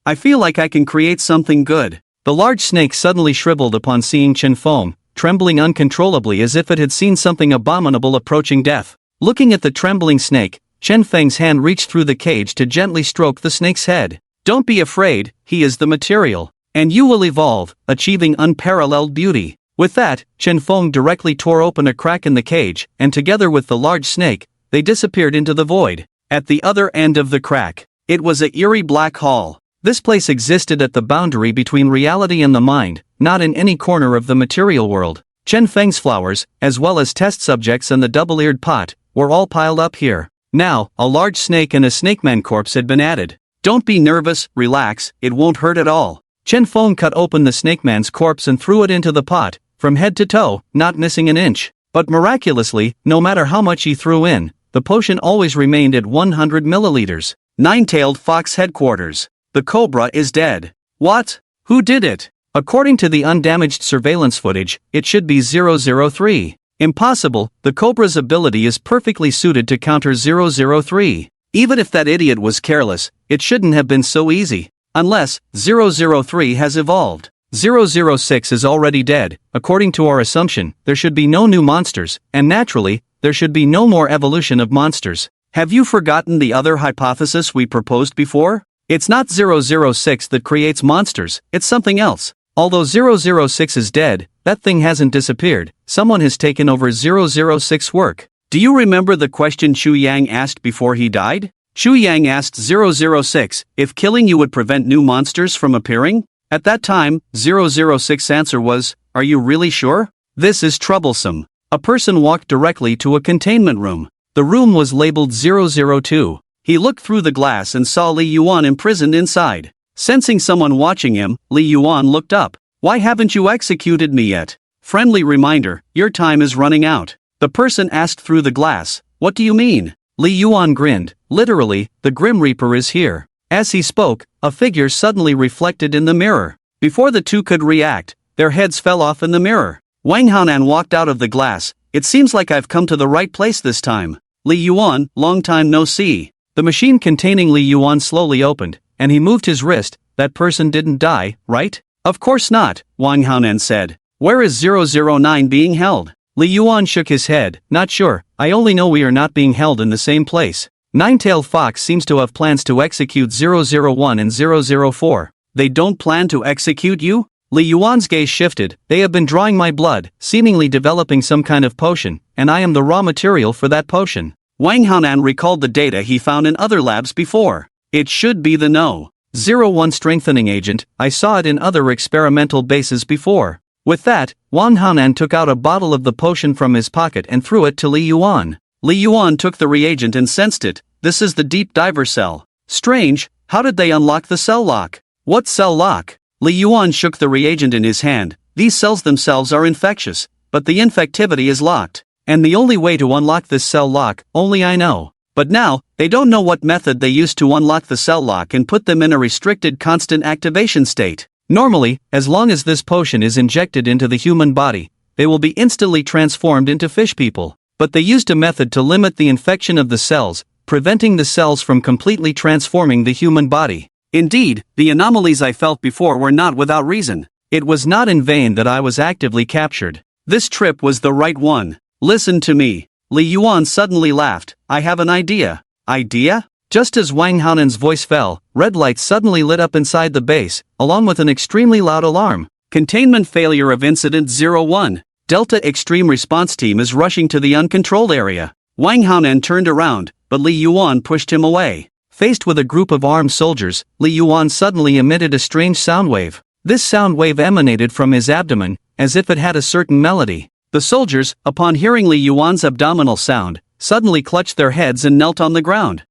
I feel like I can create something good. The large snake suddenly shriveled upon seeing Chen Feng, trembling uncontrollably as if it had seen something abominable approaching death. Looking at the trembling snake, Chen Feng's hand reached through the cage to gently stroke the snake's head. Don't be afraid, he is the material. And you will evolve, achieving unparalleled beauty. With that, Chen Feng directly tore open a crack in the cage, and together with the large snake, they disappeared into the void. At the other end of the crack, it was an eerie black hall. This place existed at the boundary between reality and the mind, not in any corner of the material world. Chen Feng's flowers, as well as test subjects and the double-eared pot, were all piled up here. Now, a large snake and a snakeman corpse had been added. Don't be nervous, relax, it won't hurt at all. Chen Feng cut open the snakeman's corpse and threw it into the pot, from head to toe, not missing an inch. But miraculously, no matter how much he threw in, the potion always remained at 100 milliliters. Nine-tailed fox headquarters. The cobra is dead. What? Who did it? According to the undamaged surveillance footage, it should be 003. Impossible, the cobra's ability is perfectly suited to counter 003. Even if that idiot was careless, it shouldn't have been so easy. Unless 003 has evolved. 006 is already dead. According to our assumption, there should be no new monsters, and naturally, there should be no more evolution of monsters. Have you forgotten the other hypothesis we proposed before? It's not 006 that creates monsters, it's something else. Although 006 is dead, that thing hasn't disappeared. Someone has taken over 006's work. Do you remember the question Xu Yang asked before he died? Xu Yang asked 006 if killing you would prevent new monsters from appearing? At that time, 006's answer was, "Are you really sure? This is troublesome." A person walked directly to a containment room. The room was labeled 002. He looked through the glass and saw Li Yuan imprisoned inside. Sensing someone watching him, Li Yuan looked up. "Why haven't you executed me yet?" Friendly reminder, your time is running out. The person asked through the glass, "What do you mean?" Li Yuan grinned, "Literally, the Grim Reaper is here." As he spoke, a figure suddenly reflected in the mirror. Before the two could react, their heads fell off in the mirror. Wang Haonan walked out of the glass. "It seems like I've come to the right place this time. Li Yuan, long time no see." The machine containing Li Yuan slowly opened, and he moved his wrist. "That person didn't die, right?" "Of course not," Wang Haonan said. "Where is 009 being held?" Li Yuan shook his head. "Not sure, I only know we are not being held in the same place. Nine-tailed Fox seems to have plans to execute 001 and 004. They don't plan to execute you? Li Yuan's gaze shifted. "They have been drawing my blood, seemingly developing some kind of potion, and I am the raw material for that potion." Wang Haonan recalled the data he found in other labs before. It should be the No. 01 strengthening agent. I saw it in other experimental bases before. With that, Wang Haonan took out a bottle of the potion from his pocket and threw it to Li Yuan. Li Yuan took the reagent and sensed it. "This is the deep diver cell. Strange, how did they unlock the cell lock?" "What cell lock?" Li Yuan shook the reagent in his hand. "These cells themselves are infectious, but the infectivity is locked. And the only way to unlock this cell lock, only I know. But now, they don't know what method they used to unlock the cell lock and put them in a restricted constant activation state. Normally, as long as this potion is injected into the human body, they will be instantly transformed into fish people. But they used a method to limit the infection of the cells, preventing the cells from completely transforming the human body. Indeed, the anomalies I felt before were not without reason. It was not in vain that I was actively captured. This trip was the right one. Listen to me." Li Yuan suddenly laughed. "I have an idea." "Idea?" Just as Wang Haonan's voice fell, red lights suddenly lit up inside the base, along with an extremely loud alarm. "Containment failure of Incident 01. Delta Extreme Response Team is rushing to the uncontrolled area." Wang Haonan turned around, but Li Yuan pushed him away. Faced with a group of armed soldiers, Li Yuan suddenly emitted a strange sound wave. This sound wave emanated from his abdomen, as if it had a certain melody. The soldiers, upon hearing Li Yuan's abdominal sound, suddenly clutched their heads and knelt on the ground.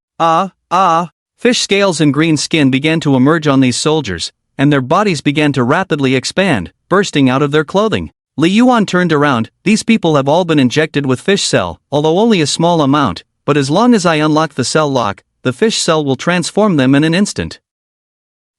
Fish scales and green skin began to emerge on these soldiers, and their bodies began to rapidly expand, bursting out of their clothing. Li Yuan turned around. "These people have all been injected with fish cell, although only a small amount, but as long as I unlock the cell lock, the fish cell will transform them in an instant.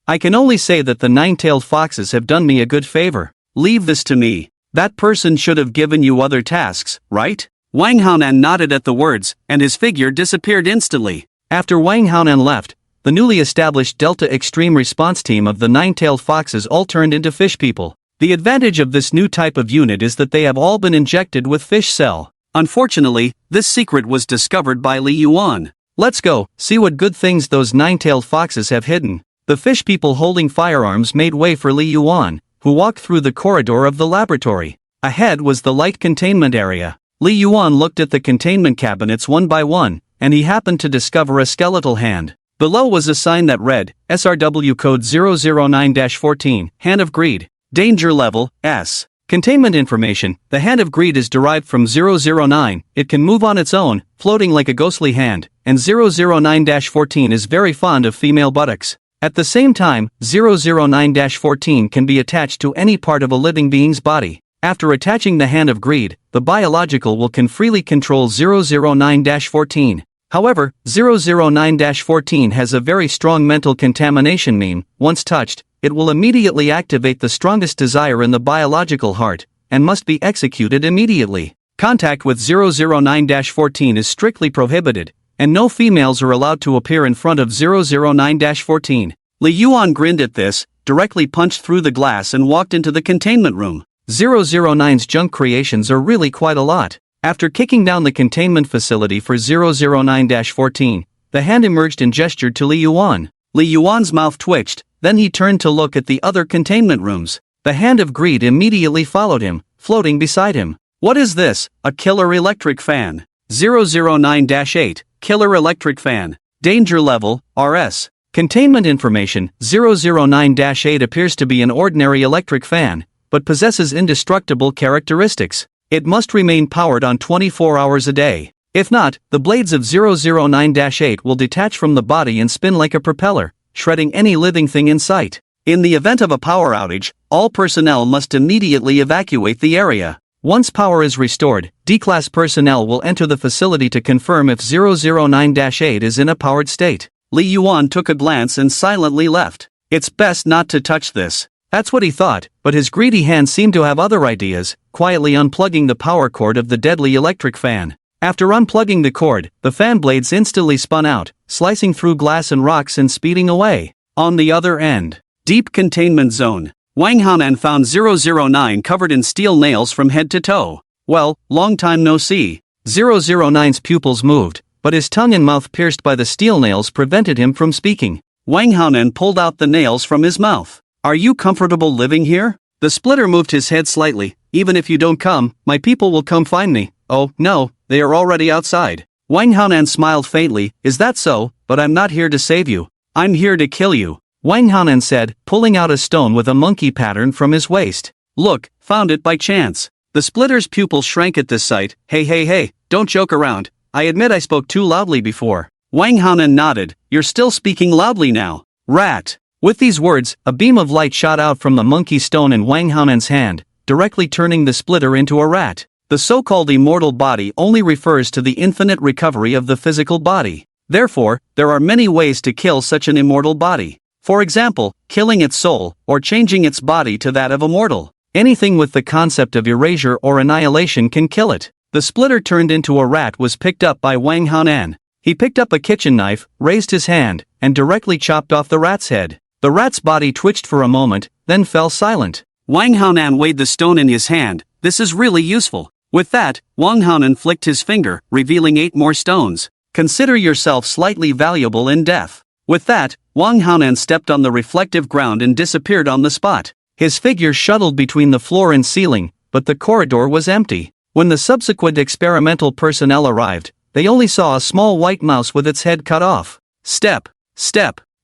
I can only say that the nine-tailed foxes have done me a good favor. Leave this to me. That person should have given you other tasks, right?" Wang Haonan nodded at the words, and his figure disappeared instantly. After Wang Haonan left, the newly established Delta Extreme Response Team of the nine-tailed foxes all turned into fish people. The advantage of this new type of unit is that they have all been injected with fish cell. Unfortunately, this secret was discovered by Li Yuan. "Let's go, see what good things those nine-tailed foxes have hidden." The fish people holding firearms made way for Li Yuan, who walked through the corridor of the laboratory. Ahead was the light containment area. Li Yuan looked at the containment cabinets one by one, and he happened to discover a skeletal hand. Below was a sign that read, SRW code 009-14, Hand of Greed. Danger level, S. Containment information, the Hand of Greed is derived from 009, it can move on its own, floating like a ghostly hand, and 009-14 is very fond of female buttocks. At the same time, 009-14 can be attached to any part of a living being's body. After attaching the Hand of Greed, the biological will can freely control 009-14. However, 009-14 has a very strong mental contamination mean. Once touched, it will immediately activate the strongest desire in the biological heart, and must be executed immediately. Contact with 009-14 is strictly prohibited, and no females are allowed to appear in front of 009-14. Li Yuan grinned at this, directly punched through the glass and walked into the containment room. 009's junk creations are really quite a lot. After kicking down the containment facility for 009-14, the hand emerged and gestured to Li Yuan. Li Yuan's mouth twitched, then he turned to look at the other containment rooms. The Hand of Greed immediately followed him, floating beside him. What is this? A killer electric fan. 009-8, killer electric fan. Danger level, RS. Containment information, 009-8 appears to be an ordinary electric fan, but possesses indestructible characteristics. It must remain powered on 24 hours a day. If not, the blades of 009-8 will detach from the body and spin like a propeller, shredding any living thing in sight. In the event of a power outage, all personnel must immediately evacuate the area. Once power is restored, D-Class personnel will enter the facility to confirm if 009-8 is in a powered state. Li Yuan took a glance and silently left. It's best not to touch this. That's what he thought, but his greedy hand seemed to have other ideas, quietly unplugging the power cord of the deadly electric fan. After unplugging the cord, the fan blades instantly spun out, slicing through glass and rocks and speeding away. On the other end, deep containment zone. Wang Hanan found 009 covered in steel nails from head to toe. Well, long time no see. 009's pupils moved, but his tongue and mouth pierced by the steel nails prevented him from speaking. Wang Hanan pulled out the nails from his mouth. Are you comfortable living here? The splitter moved his head slightly. Even if you don't come, my people will come find me. Oh, no, they are already outside. Wang Hanan smiled faintly. Is that so? But I'm not here to save you. I'm here to kill you. Wang Hanan said, pulling out a stone with a monkey pattern from his waist. Look, found it by chance. The splitter's pupil shrank at this sight. Hey, don't joke around. I admit I spoke too loudly before. Wang Hanan nodded. You're still speaking loudly now. Rat. With these words, a beam of light shot out from the monkey stone in Wang Hanan's hand, directly turning the splitter into a rat. The so-called immortal body only refers to the infinite recovery of the physical body. Therefore, there are many ways to kill such an immortal body. For example, killing its soul, or changing its body to that of a mortal. Anything with the concept of erasure or annihilation can kill it. The splitter turned into a rat was picked up by Wang Hanan. He picked up a kitchen knife, raised his hand, and directly chopped off the rat's head. The rat's body twitched for a moment, then fell silent. Wang Hanan weighed the stone in his hand. This is really useful. With that, Wang Hanan flicked his finger, revealing 8 more stones. Consider yourself slightly valuable in death. With that, Wang Hanan stepped on the reflective ground and disappeared on the spot. His figure shuttled between the floor and ceiling, but the corridor was empty. When the subsequent experimental personnel arrived, they only saw a small white mouse with its head cut off. Step.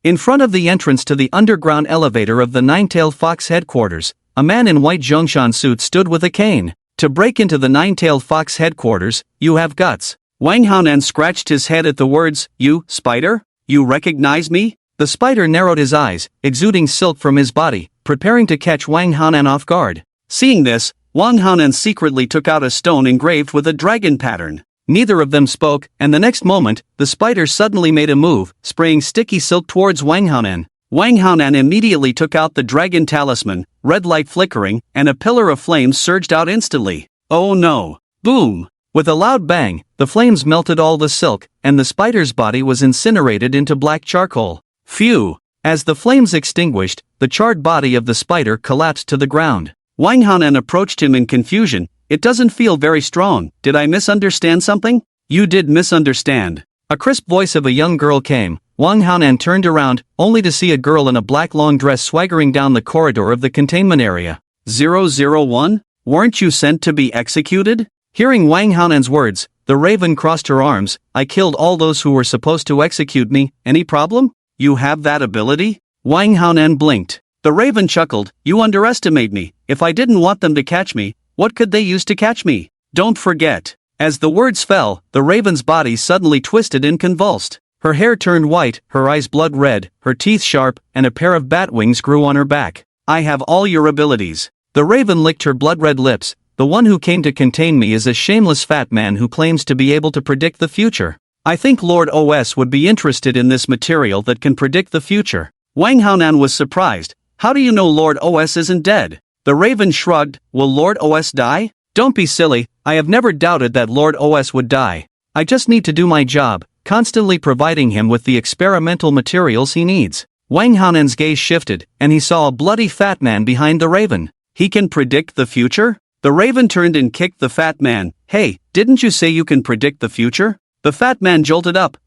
In front of the entrance to the underground elevator of the Nine-Tailed Fox headquarters, a man in white Zhongshan suit stood with a cane. To break into the Nine-Tailed Fox headquarters, you have guts. Wang Hanan scratched his head at the words, You, spider? You recognize me? The spider narrowed his eyes, exuding silk from his body, preparing to catch Wang Hanan off guard. Seeing this, Wang Hanan secretly took out a stone engraved with a dragon pattern. Neither of them spoke, and the next moment, the spider suddenly made a move, spraying sticky silk towards Wang Hanan. Wang Hanan immediately took out the dragon talisman, red light flickering, and a pillar of flames surged out instantly. Oh no! Boom! With a loud bang, the flames melted all the silk, and the spider's body was incinerated into black charcoal. Phew! As the flames extinguished, the charred body of the spider collapsed to the ground. Wang Hanan approached him in confusion. It doesn't feel very strong. Did I misunderstand something? You did misunderstand. A crisp voice of a young girl came. Wang Hanan turned around, only to see a girl in a black long dress swaggering down the corridor of the containment area. 001? Weren't you sent to be executed? Hearing Wang Hanan's words, the raven crossed her arms. I killed all those who were supposed to execute me. Any problem? You have that ability? Wang Hanan blinked. The raven chuckled. You underestimate me. If I didn't want them to catch me, what could they use to catch me? Don't forget. As the words fell, the raven's body suddenly twisted and convulsed. Her hair turned white, her eyes blood red, her teeth sharp, and a pair of bat wings grew on her back. I have all your abilities. The raven licked her blood-red lips. The one who came to contain me is a shameless fat man who claims to be able to predict the future. I think Lord OS would be interested in this material that can predict the future. Wang Hanan was surprised. How do you know Lord OS isn't dead? The raven shrugged. Will Lord OS die? Don't be silly. I have never doubted that Lord OS would die. I just need to do my job, constantly providing him with the experimental materials he needs. Wang Hanan's gaze shifted, and he saw a bloody fat man behind the raven. He can predict the future? The raven turned and kicked the fat man. Hey, didn't you say you can predict the future? The fat man jolted up.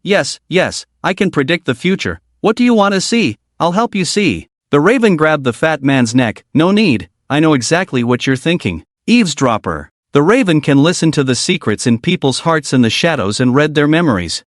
Yes, I can predict the future. What do you want to see? I'll help you see. The raven grabbed the fat man's neck. No need. I know exactly what you're thinking. Eavesdropper. The raven can listen to the secrets in people's hearts and the shadows and read their memories.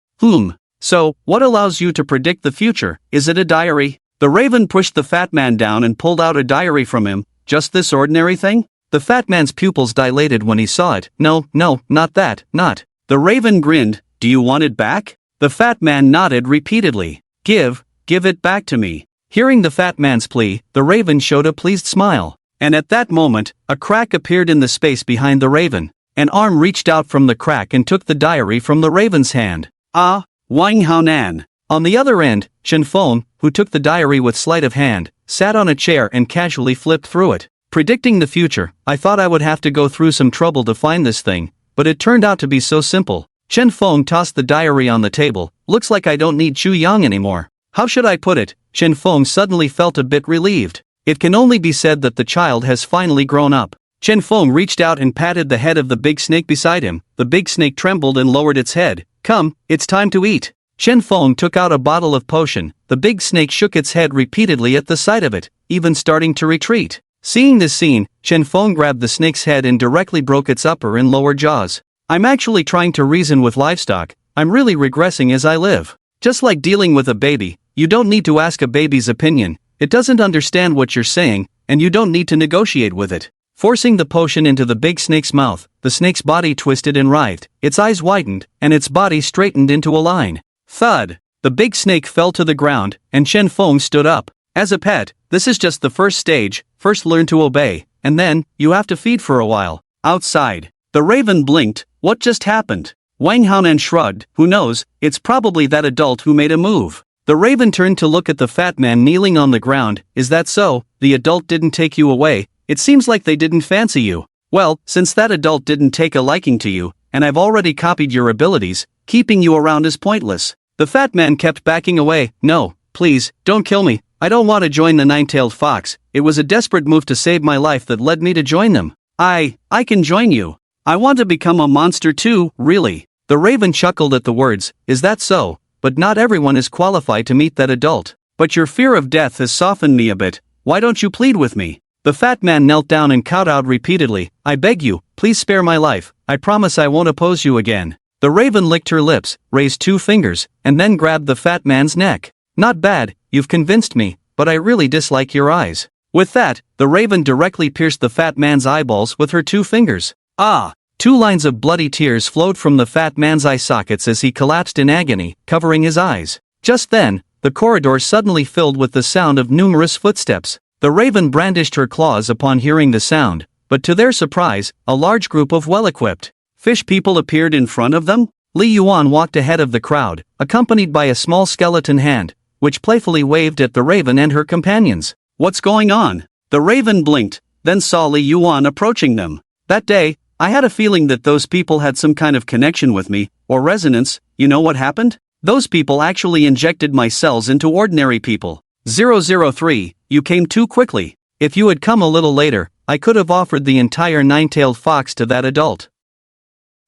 So, what allows you to predict the future? Is it a diary? The raven pushed the fat man down and pulled out a diary from him. Just this ordinary thing? The fat man's pupils dilated when he saw it. No, not that, not. The raven grinned. Do you want it back? The fat man nodded repeatedly. Give it back to me. Hearing the fat man's plea, the raven showed a pleased smile. And at that moment, a crack appeared in the space behind the raven. An arm reached out from the crack and took the diary from the raven's hand. Ah, Wang Haonan. On the other end, Shen Feng, who took the diary with sleight of hand, sat on a chair and casually flipped through it. Predicting the future, I thought I would have to go through some trouble to find this thing, but it turned out to be so simple. Shen Feng tossed the diary on the table. Looks like I don't need Chu Yang anymore. How should I put it? Shen Feng suddenly felt a bit relieved. It can only be said that the child has finally grown up. Shen Feng reached out and patted the head of the big snake beside him. The big snake trembled and lowered its head. Come, it's time to eat. Shen Feng took out a bottle of potion. The big snake shook its head repeatedly at the sight of it, even starting to retreat. Seeing this scene, Shen Feng grabbed the snake's head and directly broke its upper and lower jaws. I'm actually trying to reason with livestock. I'm really regressing as I live. Just like dealing with a baby, you don't need to ask a baby's opinion. It doesn't understand what you're saying, and you don't need to negotiate with it. Forcing the potion into the big snake's mouth, the snake's body twisted and writhed, its eyes widened, and its body straightened into a line. Thud! The big snake fell to the ground, and Shen Feng stood up. As a pet, this is just the first stage. First learn to obey, and then, you have to feed for a while. Outside. The raven blinked. What just happened? Wang Haonan shrugged. Who knows, it's probably that adult who made a move. The raven turned to look at the fat man kneeling on the ground. Is that so? The adult didn't take you away. It seems like they didn't fancy you. Well, since that adult didn't take a liking to you, and I've already copied your abilities, keeping you around is pointless. The fat man kept backing away. No, please, don't kill me. I don't want to join the nine-tailed fox. It was a desperate move to save my life that led me to join them. I can join you. I want to become a monster too, really. The raven chuckled at the words. Is that so? But not everyone is qualified to meet that adult. But your fear of death has softened me a bit. Why don't you plead with me? The fat man knelt down and kowtowed repeatedly. I beg you, please spare my life. I promise I won't oppose you again. The raven licked her lips, raised 2 fingers, and then grabbed the fat man's neck. Not bad, you've convinced me, but I really dislike your eyes. With that, the raven directly pierced the fat man's eyeballs with her 2 fingers. Ah! 2 lines of bloody tears flowed from the fat man's eye sockets as he collapsed in agony, covering his eyes. Just then, the corridor suddenly filled with the sound of numerous footsteps. The raven brandished her claws upon hearing the sound, but to their surprise, a large group of well-equipped fish people appeared in front of them. Li Yuan walked ahead of the crowd, accompanied by a small skeleton hand, which playfully waved at the raven and her companions. What's going on? The raven blinked, then saw Li Yuan approaching them. That day, I had a feeling that those people had some kind of connection with me, or resonance. You know what happened? Those people actually injected my cells into ordinary people. 003, you came too quickly. If you had come a little later, I could have offered the entire nine-tailed fox to that adult.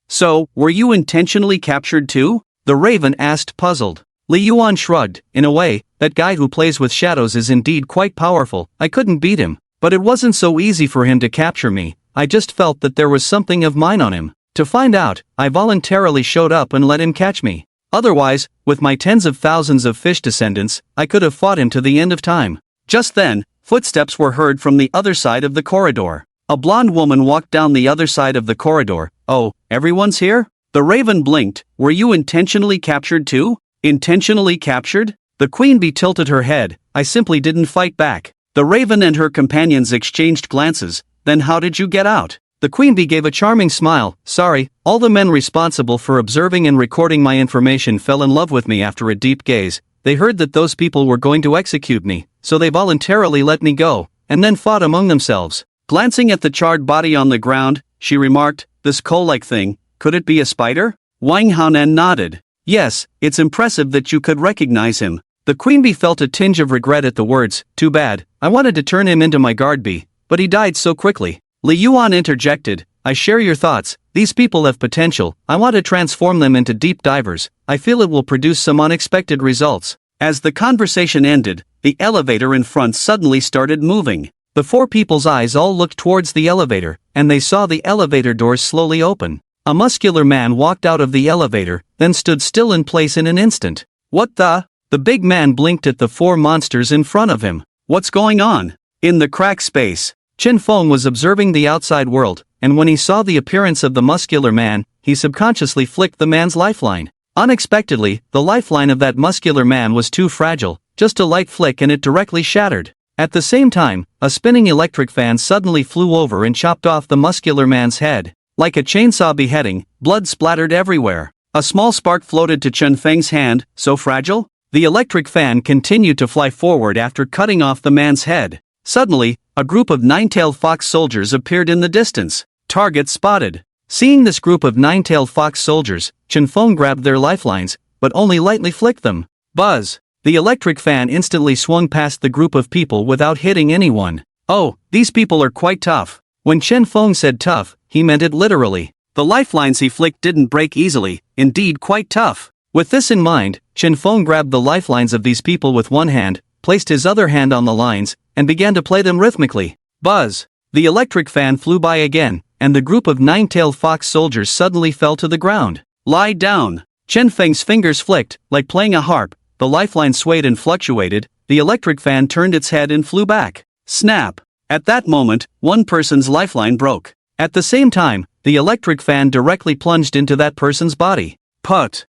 So, were you intentionally captured too? The raven asked, puzzled. Li Yuan shrugged. In a way, that guy who plays with shadows is indeed quite powerful. I couldn't beat him, but it wasn't so easy for him to capture me. I just felt that there was something of mine on him. To find out, I voluntarily showed up and let him catch me. Otherwise, with my tens of thousands of fish descendants, I could have fought him to the end of time. Just then, footsteps were heard from the other side of the corridor. A blonde woman walked down the other side of the corridor. Oh, everyone's here? The raven blinked. Were you intentionally captured too? Intentionally captured? The queen bee tilted her head. I simply didn't fight back. The raven and her companions exchanged glances. Then how did you get out? The queen bee gave a charming smile. Sorry, all the men responsible for observing and recording my information fell in love with me after a deep gaze. They heard that those people were going to execute me, so they voluntarily let me go, and then fought among themselves. Glancing at the charred body on the ground, she remarked, this coal-like thing, could it be a spider? Wang Haonan nodded. Yes, it's impressive that you could recognize him. The queen bee felt a tinge of regret at the words. Too bad, I wanted to turn him into my guard bee, but he died so quickly. Li Yuan interjected, I share your thoughts. These people have potential. I want to transform them into deep divers. I feel it will produce some unexpected results. As the conversation ended, the elevator in front suddenly started moving. The 4 people's eyes all looked towards the elevator, and they saw the elevator doors slowly open. A muscular man walked out of the elevator, then stood still in place in an instant. What the? The big man blinked at the 4 monsters in front of him. What's going on? In the crack space, Shen Feng was observing the outside world, and when he saw the appearance of the muscular man, he subconsciously flicked the man's lifeline. Unexpectedly, the lifeline of that muscular man was too fragile, just a light flick and it directly shattered. At the same time, a spinning electric fan suddenly flew over and chopped off the muscular man's head. Like a chainsaw beheading, blood splattered everywhere. A small spark floated to Chen Feng's hand, so fragile? The electric fan continued to fly forward after cutting off the man's head. Suddenly, a group of nine-tailed fox soldiers appeared in the distance. Target spotted. Seeing this group of nine-tailed fox soldiers, Chen Feng grabbed their lifelines, but only lightly flicked them. Buzz! The electric fan instantly swung past the group of people without hitting anyone. Oh, these people are quite tough. When Chen Feng said tough, he meant it literally. The lifelines he flicked didn't break easily, indeed quite tough. With this in mind, Chen Feng grabbed the lifelines of these people with one hand, placed his other hand on the lines, and began to play them rhythmically. Buzz! The electric fan flew by again, and the group of nine-tailed fox soldiers suddenly fell to the ground. Lie down! Chen Feng's fingers flicked, like playing a harp, the lifeline swayed and fluctuated, the electric fan turned its head and flew back. Snap! At that moment, one person's lifeline broke. At the same time, the electric fan directly plunged into that person's body. Put!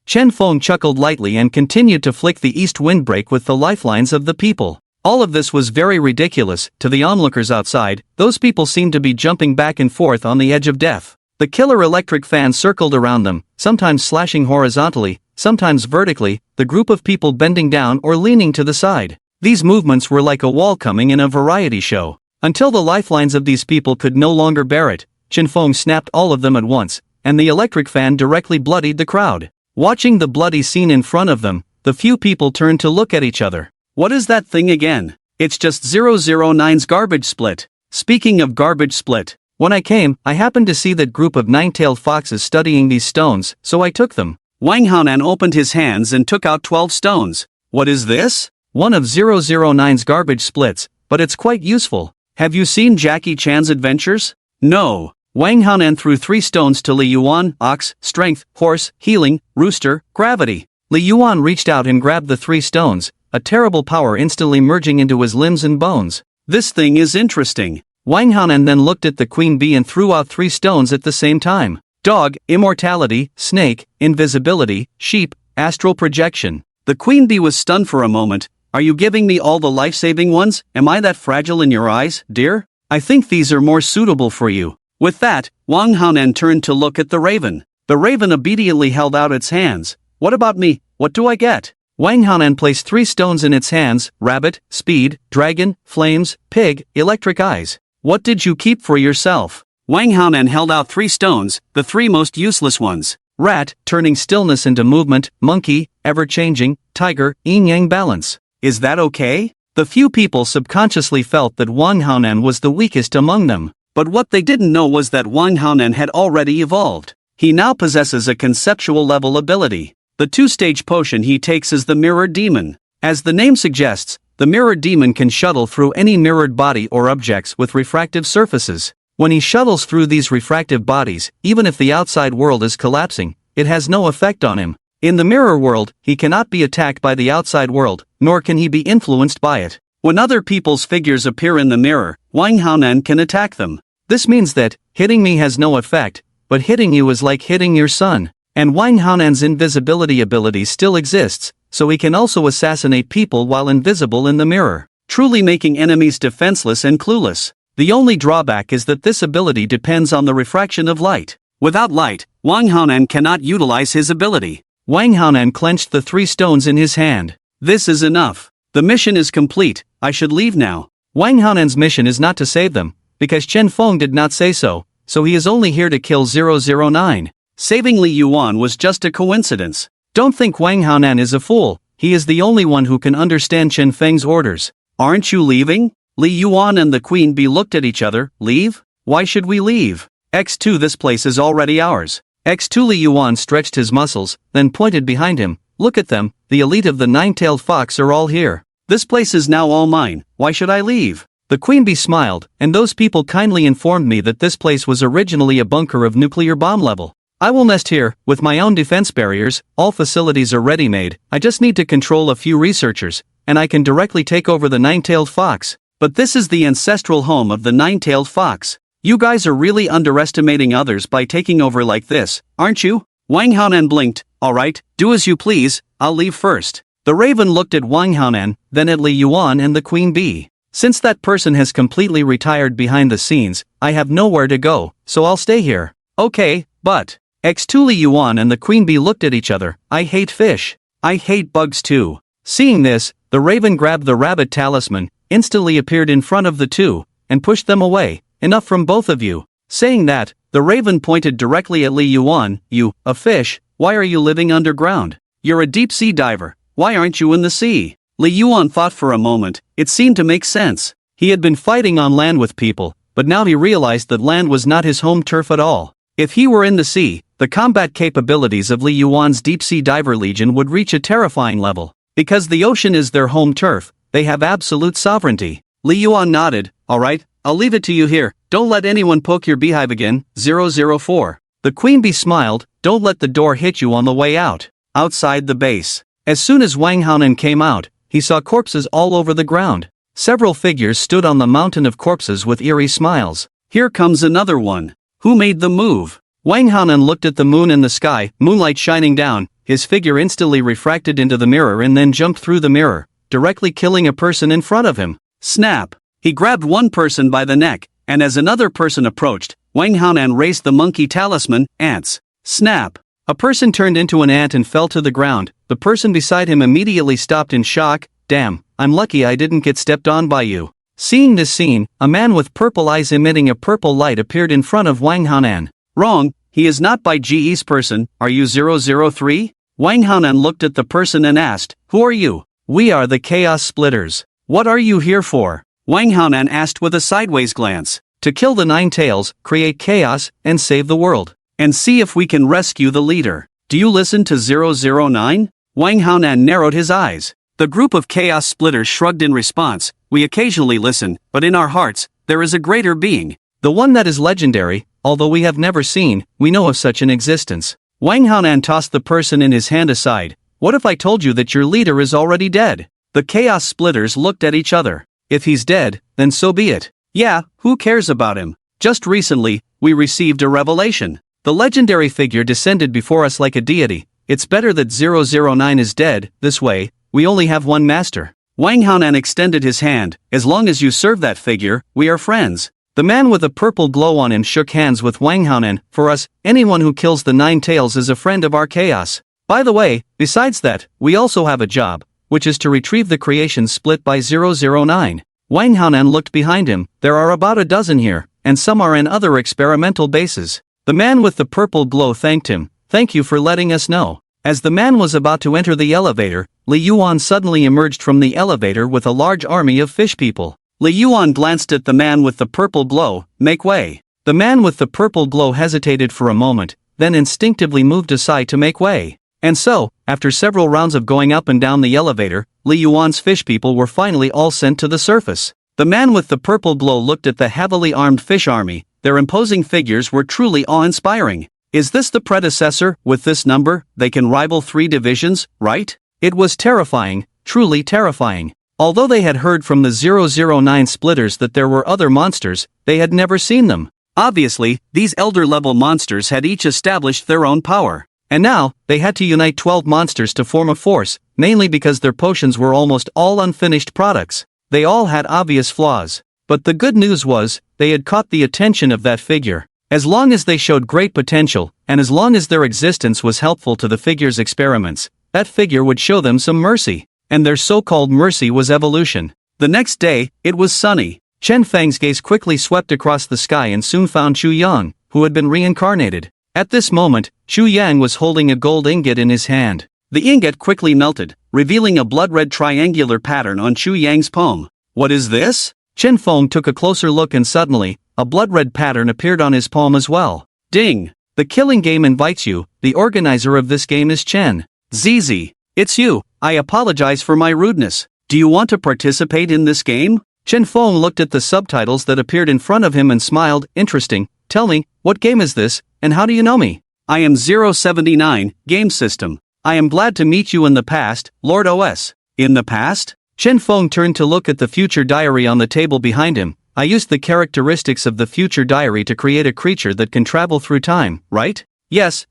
Chen Feng chuckled lightly and continued to flick the east windbreak with the lifelines of the people. All of this was very ridiculous. To the onlookers outside, those people seemed to be jumping back and forth on the edge of death. The killer electric fan circled around them, sometimes slashing horizontally, sometimes vertically, the group of people bending down or leaning to the side. These movements were like a wall coming in a variety show. Until the lifelines of these people could no longer bear it, Chen Feng snapped all of them at once, and the electric fan directly bloodied the crowd. Watching the bloody scene in front of them, the few people turned to look at each other. What is that thing again? It's just 009's garbage split. Speaking of garbage split, when I came, I happened to see that group of nine-tailed foxes studying these stones, so I took them. Wang Haonan opened his hands and took out 12 stones. What is this? One of 009's garbage splits, but it's quite useful. Have you seen Jackie Chan's adventures? No. Wang Haonan threw 3 stones to Li Yuan: ox, strength, horse, healing, rooster, gravity. Li Yuan reached out and grabbed the 3 stones, a terrible power instantly merging into his limbs and bones. This thing is interesting. Wang Haonan then looked at the queen bee and threw out 3 stones at the same time. Dog, immortality, snake, invisibility, sheep, astral projection. The queen bee was stunned for a moment. Are you giving me all the life-saving ones? Am I that fragile in your eyes, dear? I think these are more suitable for you. With that, Wang Haonan turned to look at the raven. The raven obediently held out its hands. What about me? What do I get? Wang Haonan placed 3 stones in its hands: rabbit, speed, dragon, flames, pig, electric eyes. What did you keep for yourself? Wang Haonan held out 3 stones, the 3 most useless ones. Rat, turning stillness into movement; monkey, ever-changing; tiger, yin-yang balance. Is that okay? The few people subconsciously felt that Wang Haonan was the weakest among them. But what they didn't know was that Wang Haonan had already evolved. He now possesses a conceptual level ability. The 2-stage potion he takes is the Mirror Demon. As the name suggests, the Mirror Demon can shuttle through any mirrored body or objects with refractive surfaces. When he shuttles through these refractive bodies, even if the outside world is collapsing, it has no effect on him. In the mirror world, he cannot be attacked by the outside world, nor can he be influenced by it. When other people's figures appear in the mirror, Wang Haonan can attack them. This means that, hitting me has no effect, but hitting you is like hitting your son. And Wang Haonan's invisibility ability still exists, so he can also assassinate people while invisible in the mirror, truly making enemies defenseless and clueless. The only drawback is that this ability depends on the refraction of light. Without light, Wang Haonan cannot utilize his ability. Wang Haonan clenched the 3 stones in his hand. This is enough. The mission is complete, I should leave now. Wang Haonan's mission is not to save them, because Chen Feng did not say so he is only here to kill 009. Saving Li Yuan was just a coincidence. Don't think Wang Haonan is a fool, he is the only one who can understand Chen Feng's orders. Aren't you leaving? Li Yuan and the queen bee looked at each other. Leave? Why should we leave? X2, this place is already ours. X2. Li Yuan stretched his muscles, then pointed behind him. Look at them, the elite of the 9-tailed fox are all here. This place is now all mine, why should I leave? The queen bee smiled, and those people kindly informed me that this place was originally a bunker of nuclear bomb level. I will nest here, with my own defense barriers, all facilities are ready-made, I just need to control a few researchers, and I can directly take over the 9-tailed fox. But this is the ancestral home of the 9-tailed fox. You guys are really underestimating others by taking over like this, aren't you? Wang Haonan blinked. Alright, do as you please, I'll leave first. The raven looked at Wang Haonan, then at Li Yuan and the queen bee. Since that person has completely retired behind the scenes, I have nowhere to go, so I'll stay here. Okay, but. X2 Li Yuan and the queen bee looked at each other. I hate fish. I hate bugs too. Seeing this, the raven grabbed the rabbit talisman, instantly appeared in front of the two, and pushed them away. Enough from both of you. Saying that, the raven pointed directly at Li Yuan. You, a fish, why are you living underground? You're a deep-sea diver, why aren't you in the sea? Li Yuan thought for a moment. It seemed to make sense. He had been fighting on land with people, but now he realized that land was not his home turf at all. If he were in the sea, the combat capabilities of Li Yuan's deep-sea diver legion would reach a terrifying level. Because the ocean is their home turf, they have absolute sovereignty. Li Yuan nodded. Alright, I'll leave it to you here. Don't let anyone poke your beehive again. 004. The queen bee smiled. Don't let the door hit you on the way out. Outside the base. As soon as Wang Haonan came out, he saw corpses all over the ground. Several figures stood on the mountain of corpses with eerie smiles. Here comes another one. Who made the move? Wang Haonan looked at the moon in the sky, moonlight shining down. His figure instantly refracted into the mirror and then jumped through the mirror, directly killing a person in front of him. Snap! He grabbed one person by the neck, and as another person approached, Wang Haonan raised the monkey talisman. Ants. Snap! A person turned into an ant and fell to the ground. The person beside him immediately stopped in shock. Damn, I'm lucky I didn't get stepped on by you. Seeing this scene, a man with purple eyes emitting a purple light appeared in front of Wang Haonan. Wrong, he is not by GE's person. Are you 003? Wang Haonan looked at the person and asked, who are you? We are the Chaos Splitters. What are you here for? Wang Haonan asked with a sideways glance. To kill the Nine Tails, create chaos, and save the world. And see if we can rescue the leader. Do you listen to 009? Wang Haonan narrowed his eyes. The group of Chaos Splitters shrugged in response. We occasionally listen, but in our hearts, there is a greater being. The one that is legendary, although we have never seen, we know of such an existence. Wang Haonan tossed the person in his hand aside. What if I told you that your leader is already dead? The Chaos Splitters looked at each other. If he's dead, then so be it. Yeah, who cares about him? Just recently, we received a revelation. The legendary figure descended before us like a deity. It's better that 009 is dead. This way, we only have one master. Wang Haonan extended his hand. As long as you serve that figure, we are friends. The man with a purple glow on him shook hands with Wang Haonan. For us, anyone who kills the Nine Tails is a friend of our chaos. By the way, besides that, we also have a job, which is to retrieve the creations split by 009. Wang Haonan looked behind him. There are about a dozen here, and some are in other experimental bases. The man with the purple glow thanked him. Thank you for letting us know. As the man was about to enter the elevator, Li Yuan suddenly emerged from the elevator with a large army of fish people. Li Yuan glanced at the man with the purple glow. Make way. The man with the purple glow hesitated for a moment, then instinctively moved aside to make way. And so, after several rounds of going up and down the elevator, Li Yuan's fish people were finally all sent to the surface. The man with the purple glow looked at the heavily armed fish army. Their imposing figures were truly awe-inspiring. Is this the predecessor? With this number, they can rival 3 divisions, right? It was terrifying, truly terrifying. Although they had heard from the 009 splitters that there were other monsters, they had never seen them. Obviously, these elder-level monsters had each established their own power. And now, they had to unite 12 monsters to form a force, mainly because their potions were almost all unfinished products. They all had obvious flaws. But the good news was, they had caught the attention of that figure. As long as they showed great potential, and as long as their existence was helpful to the figure's experiments, that figure would show them some mercy. And their so-called mercy was evolution. The next day, it was sunny. Chen Feng's gaze quickly swept across the sky and soon found Chu Yang, who had been reincarnated. At this moment, Chu Yang was holding a gold ingot in his hand. The ingot quickly melted, revealing a blood-red triangular pattern on Chu Yang's palm. What is this? Chen Feng took a closer look and suddenly, a blood-red pattern appeared on his palm as well. Ding! The killing game invites you. The organizer of this game is Chen. Zizi, it's you. I apologize for my rudeness. Do you want to participate in this game? Chen Feng looked at the subtitles that appeared in front of him and smiled. Interesting. Tell me, what game is this, and how do you know me? I am 079, Game System. I am glad to meet you in the past, Lord OS. In the past? Chen Feng turned to look at the future diary on the table behind him. I used the characteristics of the future diary to create a creature that can travel through time, right? Yes,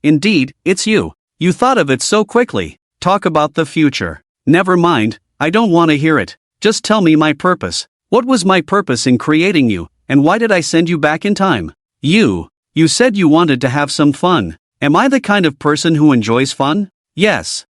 indeed, it's you. You thought of it so quickly. talk about the future. Never mind, I don't want to hear it. Just tell me my purpose. What was my purpose in creating you, and why did I send you back in time? You said you wanted to have some fun. Am I the kind of person who enjoys fun? Yes,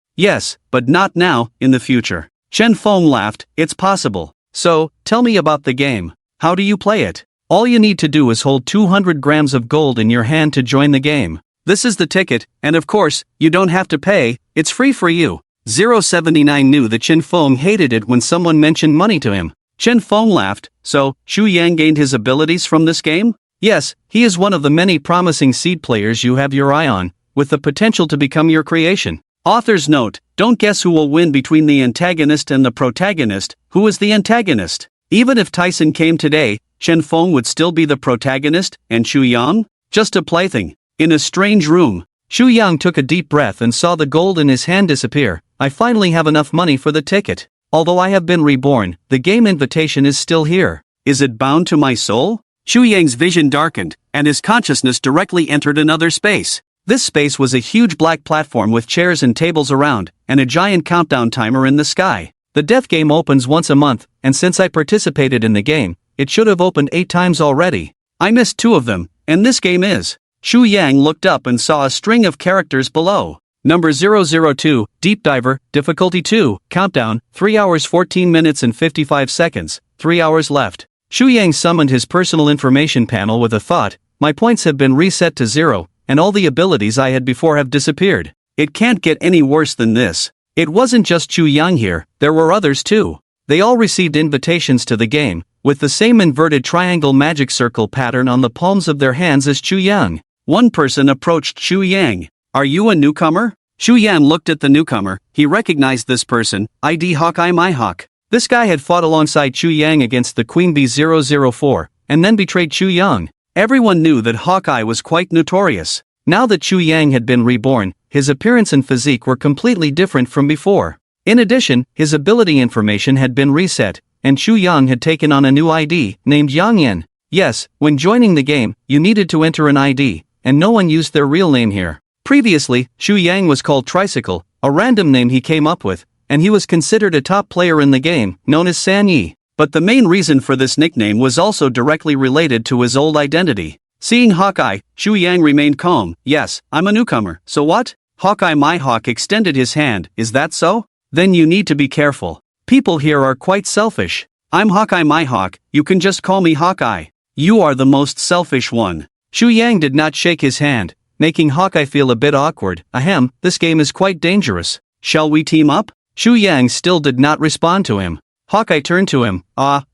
but not now, in the future. Chen Feng laughed. It's possible. So, tell me about the game. How do you play it? All you need to do is hold 200 grams of gold in your hand to join the game. This is the ticket, and of course, you don't have to pay, it's free for you. 079 knew that Chen Feng hated it when someone mentioned money to him. Chen Feng laughed. So, Xu Yang gained his abilities from this game? Yes, he is one of the many promising seed players you have your eye on, with the potential to become your creation. Author's note, don't guess who will win between the antagonist and the protagonist. Who is the antagonist? Even if Tyson came today, Chen Feng would still be the protagonist, and Xu Yang? Just a plaything. In a strange room, Xu Yang took a deep breath and saw the gold in his hand disappear. I finally have enough money for the ticket. Although I have been reborn, the game invitation is still here. Is it bound to my soul? Xu Yang's vision darkened, and his consciousness directly entered another space. This space was a huge black platform with chairs and tables around, and a giant countdown timer in the sky. The death game opens once a month, and since I participated in the game, it should have opened 8 times already. I missed 2 of them, and this game is. Xu Yang looked up and saw a string of characters below. Number 002, Deep Diver, Difficulty 2, Countdown, 3 hours 14 minutes and 55 seconds, 3 hours left. Xu Yang summoned his personal information panel with a thought, my points have been reset to 0, and all the abilities I had before have disappeared. It can't get any worse than this. It wasn't just Xu Yang here, there were others too. They all received invitations to the game, with the same inverted triangle magic circle pattern on the palms of their hands as Xu Yang. One person approached Xu Yang. Are you a newcomer? Xu Yang looked at the newcomer. He recognized this person, ID Hawkeye My Hawk. This guy had fought alongside Xu Yang against the Queen Bee 004, and then betrayed Xu Yang. Everyone knew that Hawkeye was quite notorious. Now that Xu Yang had been reborn, his appearance and physique were completely different from before. In addition, his ability information had been reset, and Xu Yang had taken on a new ID, named Yang Yan. Yes, when joining the game, you needed to enter an ID, and no one used their real name here. Previously, Xu Yang was called Tricycle, a random name he came up with, and he was considered a top player in the game, known as San Yi. But the main reason for this nickname was also directly related to his old identity. Seeing Hawkeye, Xu Yang remained calm. Yes, I'm a newcomer, so what? Hawkeye My Hawk extended his hand. Is that so? Then you need to be careful. People here are quite selfish. I'm Hawkeye My Hawk, you can just call me Hawkeye. You are the most selfish one. Xu Yang did not shake his hand, making Hawkeye feel a bit awkward. Ahem, this game is quite dangerous. Shall we team up? Xu Yang still did not respond to him. Hawkeye turned to him.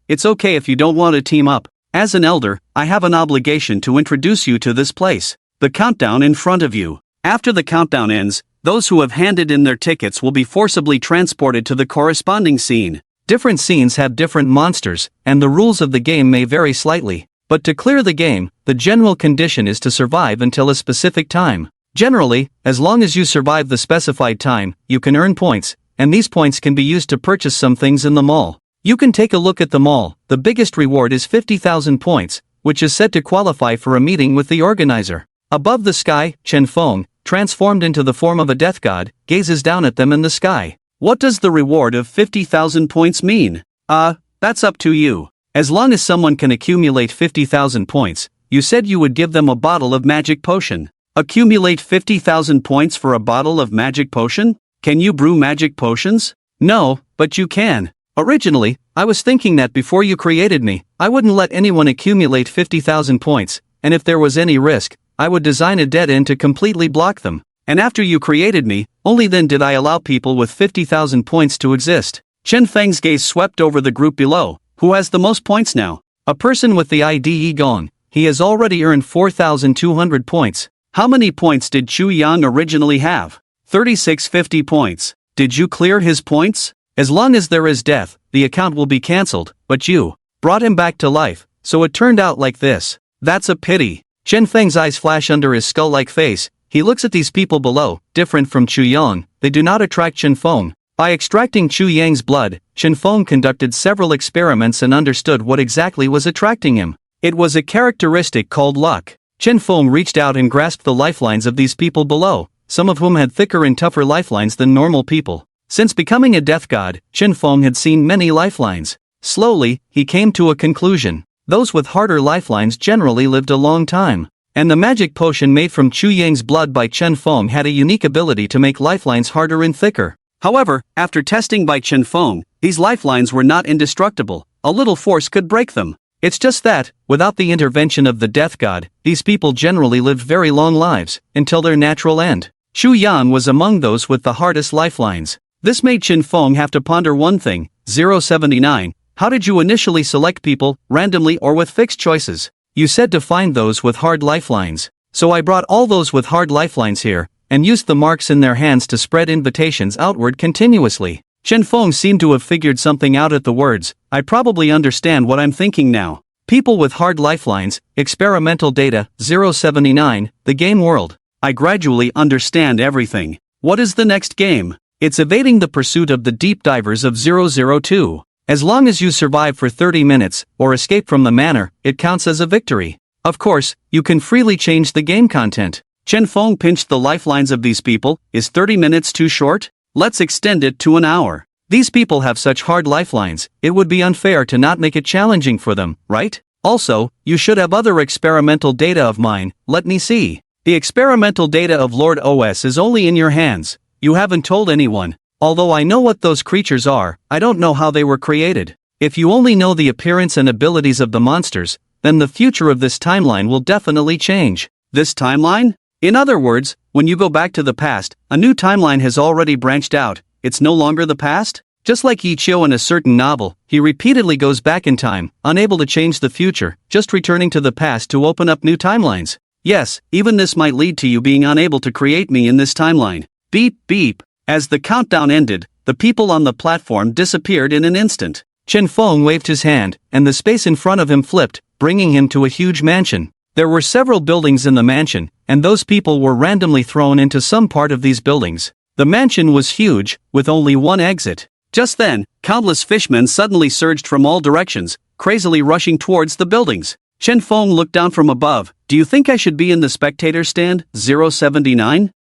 It's okay if you don't want to team up. As an elder, I have an obligation to introduce you to this place. The countdown in front of you. After the countdown ends, those who have handed in their tickets will be forcibly transported to the corresponding scene. Different scenes have different monsters, and the rules of the game may vary slightly. But to clear the game, the general condition is to survive until a specific time. Generally, as long as you survive the specified time, you can earn points, and these points can be used to purchase some things in the mall. You can take a look at the mall. The biggest reward is 50,000 points, which is said to qualify for a meeting with the organizer. Above the sky, Chen Feng, transformed into the form of a death god, gazes down at them in the sky. What does the reward of 50,000 points mean? That's up to you. As long as someone can accumulate 50,000 points, you said you would give them a bottle of magic potion. Accumulate 50,000 points for a bottle of magic potion? Can you brew magic potions? No, but you can. Originally, I was thinking that before you created me, I wouldn't let anyone accumulate 50,000 points, and if there was any risk, I would design a dead end to completely block them. And after you created me, only then did I allow people with 50,000 points to exist. Chen Feng's gaze swept over the group below. Who has the most points now? A person with the ID Gong. He has already earned 4,200 points. How many points did Xu Yang originally have? 3650 points. Did you clear his points? As long as there is death, the account will be cancelled, but you brought him back to life, so it turned out like this. That's a pity. Chen Feng's eyes flash under his skull-like face. He looks at these people below, different from Xu Yang. They do not attract Chen Feng. By extracting Xu Yang's blood, Chen Feng conducted several experiments and understood what exactly was attracting him. It was a characteristic called luck. Chen Feng reached out and grasped the lifelines of these people below. some of whom had thicker and tougher lifelines than normal people. Since becoming a death god, Chen Feng had seen many lifelines. Slowly, he came to a conclusion. Those with harder lifelines generally lived a long time. And the magic potion made from Chu Yang's blood by Chen Feng had a unique ability to make lifelines harder and thicker. However, after testing by Chen Feng, these lifelines were not indestructible. A little force could break them. It's just that, without the intervention of the death god, these people generally lived very long lives, until their natural end. Chu Yang was among those with the hardest lifelines. This made Chen Feng have to ponder one thing. 079. How did you initially select people, randomly or with fixed choices? You said to find those with hard lifelines. So I brought all those with hard lifelines here, and used the marks in their hands to spread invitations outward continuously. Chen Feng seemed to have figured something out at the words. I probably understand what I'm thinking now. People with hard lifelines, experimental data, 079, the game world. I gradually understand everything. What is the next game? It's evading the pursuit of the deep divers of 002. As long as you survive for 30 minutes, or escape from the manor, it counts as a victory. Of course, you can freely change the game content. Chen Feng pinched the lifelines of these people. Is 30 minutes too short? Let's extend it to an hour. These people have such hard lifelines, it would be unfair to not make it challenging for them, right? Also, you should have other experimental data of mine. Let me see. The experimental data of Lord OS is only in your hands. You haven't told anyone. Although I know what those creatures are, I don't know how they were created. If you only know the appearance and abilities of the monsters, then the future of this timeline will definitely change. This timeline? In other words, when you go back to the past, a new timeline has already branched out. It's no longer the past? Just like Yi Chiu in a certain novel, he repeatedly goes back in time, unable to change the future, just returning to the past to open up new timelines. Yes, even this might lead to you being unable to create me in this timeline. Beep beep. As the countdown ended, the people on the platform disappeared in an instant. Chen Feng waved his hand, and the space in front of him flipped, bringing him to a huge mansion. There were several buildings in the mansion, and those people were randomly thrown into some part of these buildings. The mansion was huge, with only one exit. Just then, countless fishmen suddenly surged from all directions, crazily rushing towards the buildings. Chen Feng looked down from above. Do you think I should be in the spectator stand, 079?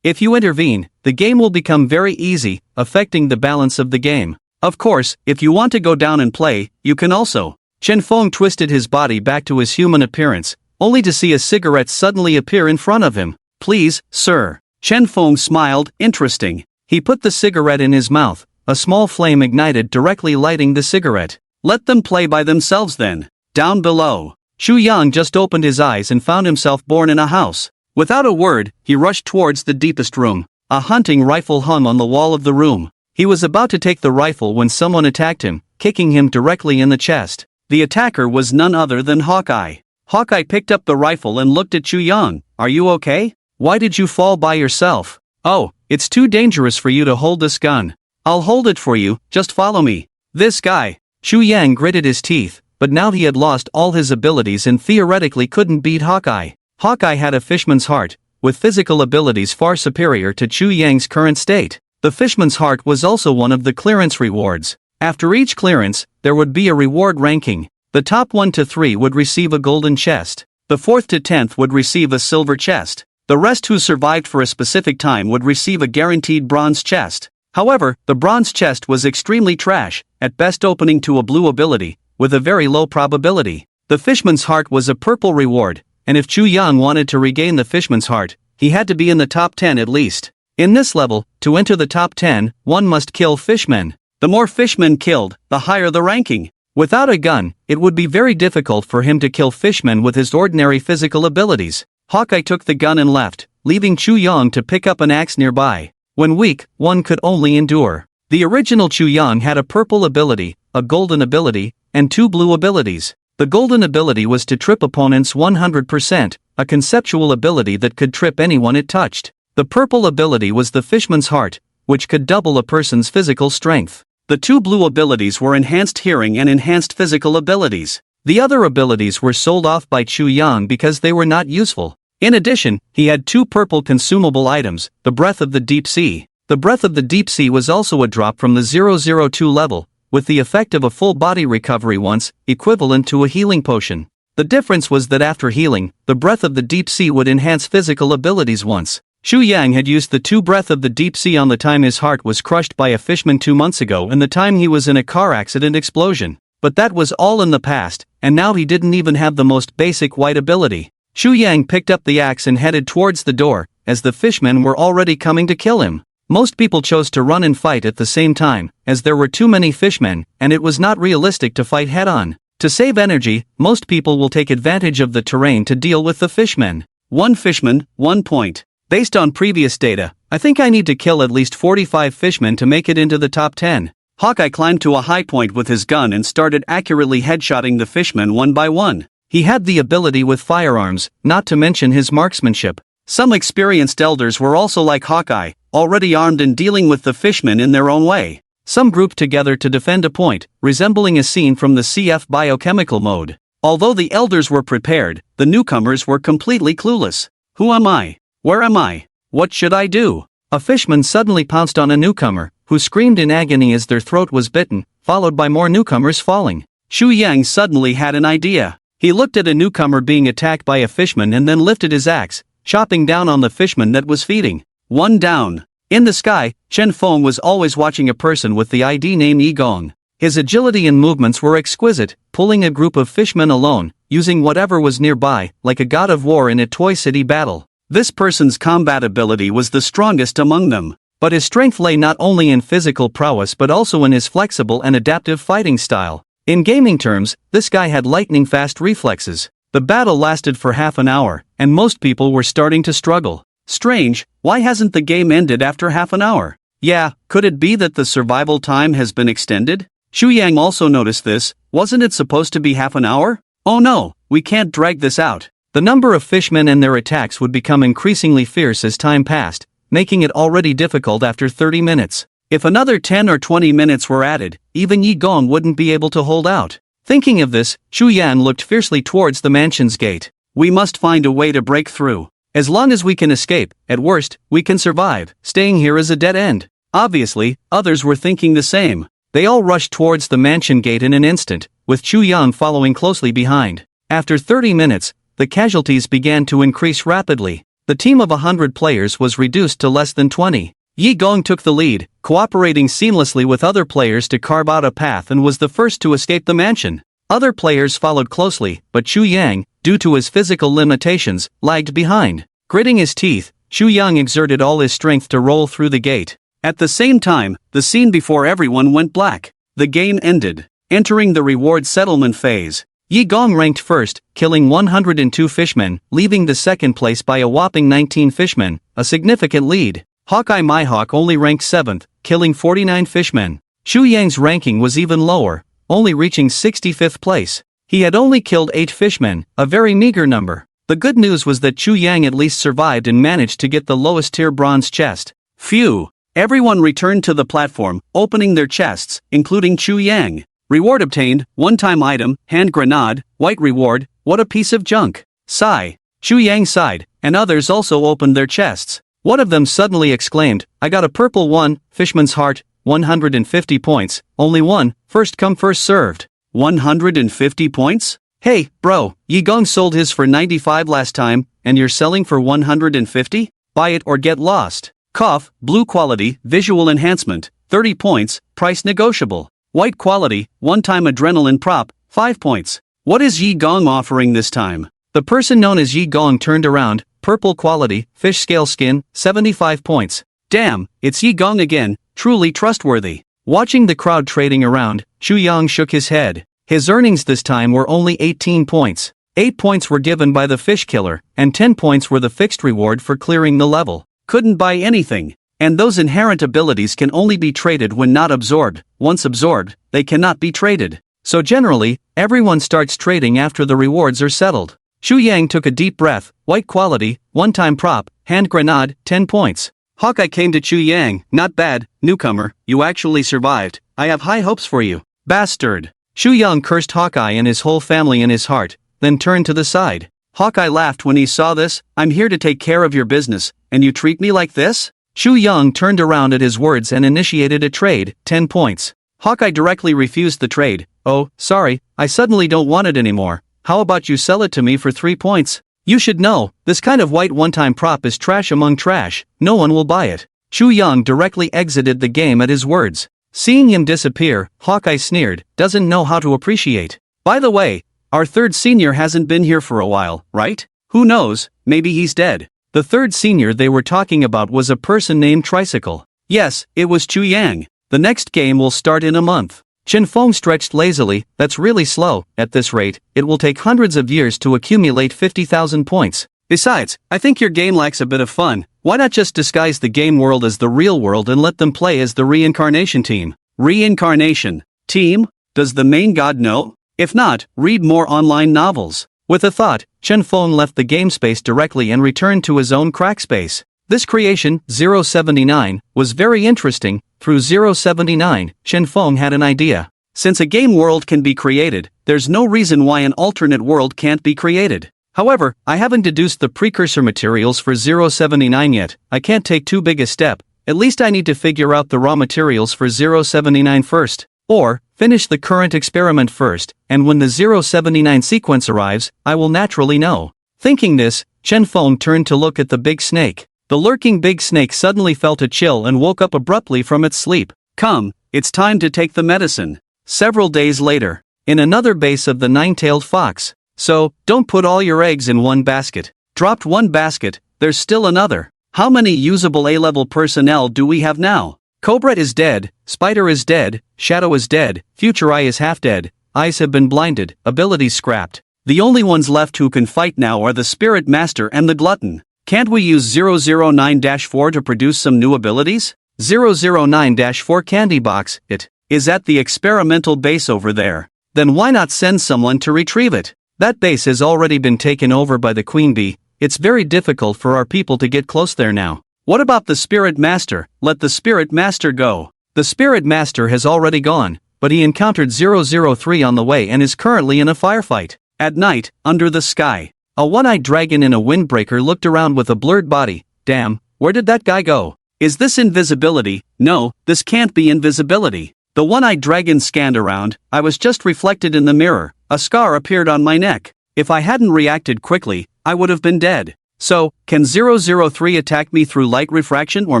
If you intervene, the game will become very easy, affecting the balance of the game. Of course, if you want to go down and play, you can also. Chen Feng twisted his body back to his human appearance, only to see a cigarette suddenly appear in front of him. Please, sir. Chen Feng smiled. Interesting. He put the cigarette in his mouth. A small flame ignited, directly lighting the cigarette. Let them play by themselves then. Down below. Xu Yang just opened his eyes and found himself born in a house. Without a word, he rushed towards the deepest room. A hunting rifle hung on the wall of the room. He was about to take the rifle when someone attacked him, kicking him directly in the chest. The attacker was none other than Hawkeye. Hawkeye picked up the rifle and looked at Xu Yang. Are you okay? Why did you fall by yourself? Oh, it's too dangerous for you to hold this gun. I'll hold it for you, just follow me. This guy. Xu Yang gritted his teeth, but now he had lost all his abilities and theoretically couldn't beat Hawkeye. Hawkeye had a fishman's heart, with physical abilities far superior to Chu Yang's current state. The fishman's heart was also one of the clearance rewards. After each clearance, there would be a reward ranking. The top 1 to 3 would receive a golden chest. The 4th to 10th would receive a silver chest. The rest who survived for a specific time would receive a guaranteed bronze chest. However, the bronze chest was extremely trash, at best opening to a blue ability, with a very low probability. The fishman's heart was a purple reward, and if Chu Yang wanted to regain the fishman's heart, he had to be in the top 10 at least. In this level, to enter the top 10, one must kill fishmen. The more fishmen killed, the higher the ranking. Without a gun, it would be very difficult for him to kill fishmen with his ordinary physical abilities. Hawkeye took the gun and left, leaving Chu Yang to pick up an axe nearby. When weak, one could only endure. The original Chu Yang had a purple ability, a golden ability, and 2 blue abilities. The golden ability was to trip opponents 100%, a conceptual ability that could trip anyone it touched. The purple ability was the fishman's heart, which could double a person's physical strength. The 2 blue abilities were enhanced hearing and enhanced physical abilities. The other abilities were sold off by Chu Yang because they were not useful. In addition, he had 2 purple consumable items, the Breath of the Deep Sea. The Breath of the Deep Sea was also a drop from the 002 level, with the effect of a full body recovery once, equivalent to a healing potion. The difference was that after healing, the Breath of the Deep Sea would enhance physical abilities once. Xu Yang had used the two breath of the deep sea on the time his heart was crushed by a fishman 2 months ago and the time he was in a car accident explosion. But that was all in the past, and now he didn't even have the most basic white ability. Xu Yang picked up the axe and headed towards the door, as the fishmen were already coming to kill him. Most people chose to run and fight at the same time, as there were too many fishmen, and it was not realistic to fight head-on. To save energy, most people will take advantage of the terrain to deal with the fishmen. 1 fishman, 1 point. Based on previous data, I think I need to kill at least 45 fishmen to make it into the top 10. Hawkeye climbed to a high point with his gun and started accurately headshotting the fishmen one by one. He had the ability with firearms, not to mention his marksmanship. Some experienced elders were also like Hawkeye, already armed and dealing with the fishmen in their own way. Some grouped together to defend a point, resembling a scene from the CF biochemical mode. Although the elders were prepared, the newcomers were completely clueless. Who am I? Where am I? What should I do? A fishman suddenly pounced on a newcomer, who screamed in agony as their throat was bitten, followed by more newcomers falling. Xu Yang suddenly had an idea. He looked at a newcomer being attacked by a fishman and then lifted his axe, chopping down on the fishman that was feeding. 1 down. In the sky, Chen Feng was always watching a person with the ID name Yi Gong. His agility and movements were exquisite, pulling a group of fishmen alone, using whatever was nearby, like a god of war in a Toy City battle. This person's combat ability was the strongest among them, but his strength lay not only in physical prowess but also in his flexible and adaptive fighting style. In gaming terms, this guy had lightning-fast reflexes. The battle lasted for half an hour, and most people were starting to struggle. Strange, why hasn't the game ended after half an hour? Yeah, could it be that the survival time has been extended? Xu Yang also noticed this. Wasn't it supposed to be half an hour? Oh no, we can't drag this out. The number of fishmen and their attacks would become increasingly fierce as time passed, making it already difficult after 30 minutes. If another 10 or 20 minutes were added, even Yi Gong wouldn't be able to hold out. Thinking of this, Xu Yan looked fiercely towards the mansion's gate. We must find a way to break through. As long as we can escape, at worst, we can survive. Staying here is a dead end. Obviously, others were thinking the same. They all rushed towards the mansion gate in an instant, with Chu Yan following closely behind. After 30 minutes, the casualties began to increase rapidly. The team of 100 players was reduced to less than 20. Yi Gong took the lead, cooperating seamlessly with other players to carve out a path and was the first to escape the mansion. Other players followed closely, but Chu Yang, due to his physical limitations, lagged behind. Gritting his teeth, Chu Yang exerted all his strength to roll through the gate. At the same time, the scene before everyone went black. The game ended. Entering the reward settlement phase. Yi Gong ranked first, killing 102 fishmen, leaving the second place by a whopping 19 fishmen, a significant lead. Hawkeye Mihawk only ranked 7th, killing 49 fishmen. Xu Yang's ranking was even lower, only reaching 65th place. He had only killed 8 fishmen, a very meager number. The good news was that Chu Yang at least survived and managed to get the lowest tier bronze chest. Phew! Everyone returned to the platform, opening their chests, including Chu Yang. Reward obtained, one-time item, hand grenade, white reward, what a piece of junk. Sigh. Chu Yang sighed, and others also opened their chests. One of them suddenly exclaimed, I got a purple one, Fishman's Heart, 150 points, only one, first come first served. 150 points? Hey, bro, Yi Gong sold his for 95 last time, and you're selling for 150? Buy it or get lost. Cough, blue quality, visual enhancement, 30 points, price negotiable. White quality, one-time adrenaline prop, 5 points. What is Yi Gong offering this time? The person known as Yi Gong turned around, purple quality, fish scale skin, 75 points. Damn, it's Yi Gong again, truly trustworthy. Watching the crowd trading around, Chu Yang shook his head. His earnings this time were only 18 points. 8 points were given by the fish killer, and 10 points were the fixed reward for clearing the level. Couldn't buy anything. And those inherent abilities can only be traded when not absorbed. Once absorbed, they cannot be traded. So generally, everyone starts trading after the rewards are settled. Xu Yang took a deep breath, white quality, one-time prop, hand grenade, 10 points. Hawkeye came to Chu Yang, not bad, newcomer, you actually survived, I have high hopes for you. Bastard. Xu Yang cursed Hawkeye and his whole family in his heart, then turned to the side. Hawkeye laughed when he saw this, I'm here to take care of your business, and you treat me like this? Xu Yang turned around at his words and initiated a trade, 10 points. Hawkeye directly refused the trade. Oh, sorry, I suddenly don't want it anymore. How about you sell it to me for 3 points? You should know, this kind of white one-time prop is trash among trash, no one will buy it. Chu Yang directly exited the game at his words. Seeing him disappear, Hawkeye sneered, doesn't know how to appreciate. By the way, our third senior hasn't been here for a while, right? Who knows, maybe he's dead. The third senior they were talking about was a person named Tricycle. Yes, it was Chu Yang. The next game will start in a month. Chen Feng stretched lazily, that's really slow, at this rate, it will take hundreds of years to accumulate 50,000 points. Besides, I think your game lacks a bit of fun, why not just disguise the game world as the real world and let them play as the reincarnation team? Reincarnation team? Does the main god know? If not, read more online novels. With a thought, Chen Feng left the game space directly and returned to his own crack space. This creation, 079, was very interesting. Through 079, Chen Feng had an idea. Since a game world can be created, there's no reason why an alternate world can't be created. However, I haven't deduced the precursor materials for 079 yet, I can't take too big a step, at least I need to figure out the raw materials for 079 first. Or, finish the current experiment first, and when the 079 sequence arrives, I will naturally know. Thinking this, Chen Feng turned to look at the big snake. The lurking big snake suddenly felt a chill and woke up abruptly from its sleep. Come, it's time to take the medicine. Several days later, in another base of the nine-tailed fox. So, don't put all your eggs in one basket. Dropped one basket, there's still another. How many usable A-level personnel do we have now? Cobra is dead, Spider is dead, Shadow is dead, Future Eye is half dead, eyes have been blinded, abilities scrapped. The only ones left who can fight now are the Spirit Master and the Glutton. Can't we use 009-4 to produce some new abilities? 009-4 Candy Box, it is at the experimental base over there. Then why not send someone to retrieve it? That base has already been taken over by the Queen Bee, it's very difficult for our people to get close there now. What about the Spirit Master? Let the Spirit Master go. The Spirit Master has already gone, but he encountered 003 on the way and is currently in a firefight. At night, under the sky. A one-eyed dragon in a windbreaker looked around with a blurred body. Damn, where did that guy go? Is this invisibility? No, this can't be invisibility. The one-eyed dragon scanned around. I was just reflected in the mirror. A scar appeared on my neck. If I hadn't reacted quickly, I would have been dead. So, can 003 attack me through light refraction or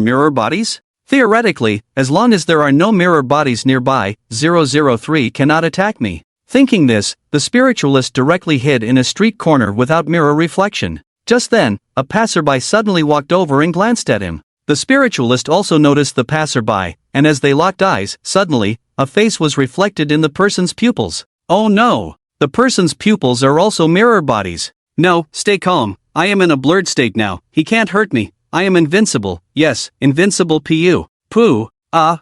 mirror bodies? Theoretically, as long as there are no mirror bodies nearby, 003 cannot attack me. Thinking this, the spiritualist directly hid in a street corner without mirror reflection. Just then, a passerby suddenly walked over and glanced at him. The spiritualist also noticed the passerby, and as they locked eyes, suddenly, a face was reflected in the person's pupils. Oh no! The person's pupils are also mirror bodies. No, stay calm, I am in a blurred state now, he can't hurt me, I am invincible, yes, invincible pu. Poo, a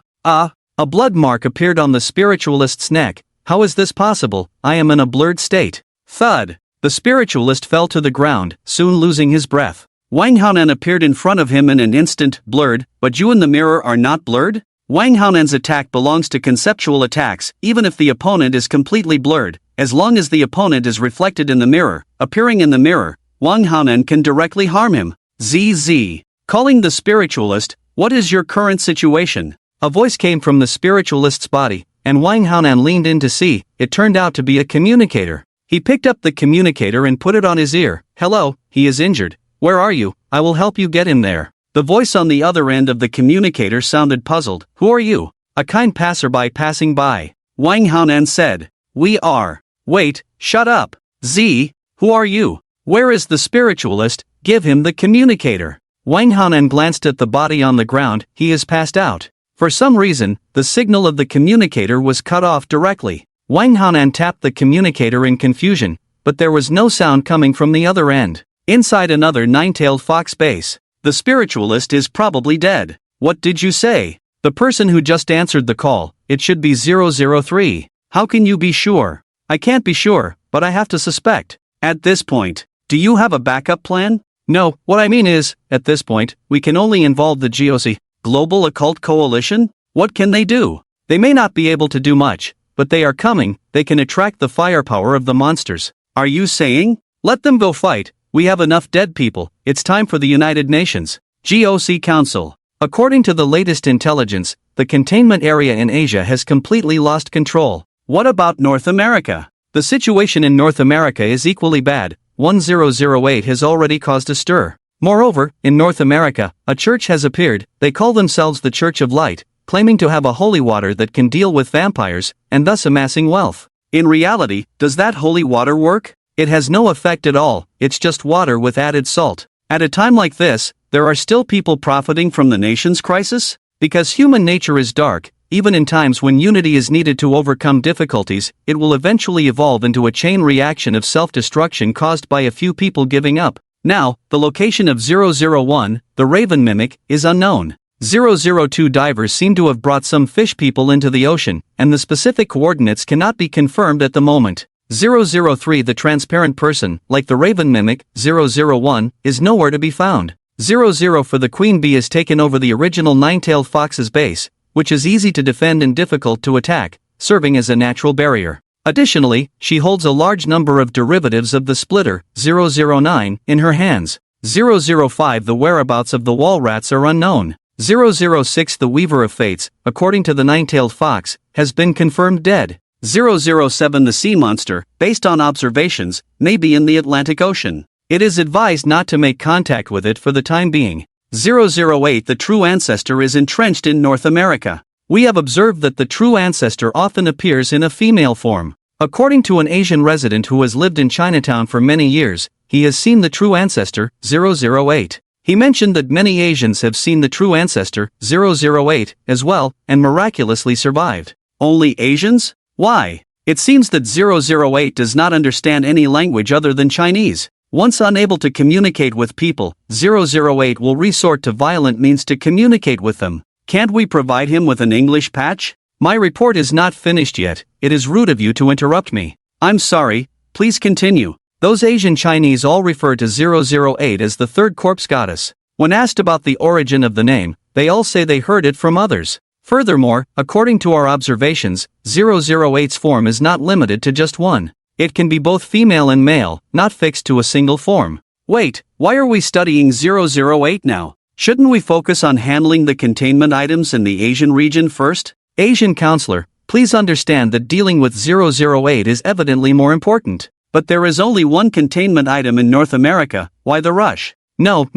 blood mark appeared on the spiritualist's neck. How is this possible? I am in a blurred state. Thud! The spiritualist fell to the ground, soon losing his breath. Wang Haonan appeared in front of him in an instant, blurred, but you and the mirror are not blurred? Wang Haonan's attack belongs to conceptual attacks, even if the opponent is completely blurred, as long as the opponent is reflected in the mirror, appearing in the mirror, Wang Haonan can directly harm him. ZZ. Calling the spiritualist, what is your current situation? A voice came from the spiritualist's body, and Wang Haonan leaned in to see. It turned out to be a communicator. He picked up the communicator and put it on his ear. Hello, he is injured. Where are you? I will help you get him there. The voice on the other end of the communicator sounded puzzled. Who are you? A kind passerby passing by. Wang Haonan said. We are. Wait, shut up. Z, who are you? Where is the spiritualist? Give him the communicator. Wang Haonan glanced at the body on the ground. He is passed out. For some reason, the signal of the communicator was cut off directly. Wang Haonan tapped the communicator in confusion, but there was no sound coming from the other end. Inside another nine-tailed fox base. The spiritualist is probably dead. What did you say? The person who just answered the call, it should be 003. How can you be sure? I can't be sure, but I have to suspect. At this point, do you have a backup plan? No, what I mean is, at this point, we can only involve the GOC, Global Occult Coalition? What can they do? They may not be able to do much, but they are coming, they can attract the firepower of the monsters. Are you saying? Let them go fight, we have enough dead people, it's time for the United Nations. GOC Council. According to the latest intelligence, the containment area in Asia has completely lost control. What about North America? The situation in North America is equally bad, 1008 has already caused a stir. Moreover, in North America, a church has appeared. They call themselves the Church of Light, claiming to have a holy water that can deal with vampires, and thus amassing wealth. In reality, does that holy water work? It has no effect at all, it's just water with added salt. At a time like this, there are still people profiting from the nation's crisis? Because human nature is dark, even in times when unity is needed to overcome difficulties, it will eventually evolve into a chain reaction of self-destruction caused by a few people giving up. Now, the location of 001, the Raven Mimic, is unknown. 002 divers seem to have brought some fish people into the ocean, and the specific coordinates cannot be confirmed at the moment. 003 the transparent person, like the Raven Mimic, 001, is nowhere to be found. 00 for the Queen Bee has taken over the original nine-tailed fox's base, which is easy to defend and difficult to attack, serving as a natural barrier. Additionally, she holds a large number of derivatives of the splitter, 009, in her hands. 005 the whereabouts of the wall rats are unknown. 006 the Weaver of Fates, according to the nine-tailed fox, has been confirmed dead. 007 the sea monster, based on observations, may be in the Atlantic Ocean. It is advised not to make contact with it for the time being. 008 the true ancestor is entrenched in North America. We have observed that the true ancestor often appears in a female form. According to an Asian resident who has lived in Chinatown for many years, he has seen the true ancestor, 008. He mentioned that many Asians have seen the true ancestor, 008, as well, and miraculously survived. Only Asians? Why? It seems that 008 does not understand any language other than Chinese. Once unable to communicate with people, 008 will resort to violent means to communicate with them. Can't we provide him with an English patch? My report is not finished yet. It is rude of you to interrupt me. I'm sorry, please continue. Those Asian Chinese all refer to 008 as the third corpse goddess. When asked about the origin of the name, they all say they heard it from others. Furthermore, according to our observations, 008's form is not limited to just one. It can be both female and male, not fixed to a single form. Wait, why are we studying 008 now? Shouldn't we focus on handling the containment items in the Asian region first? Asian counselor, please understand that dealing with 008 is evidently more important. But there is only one containment item in North America, why the rush? No,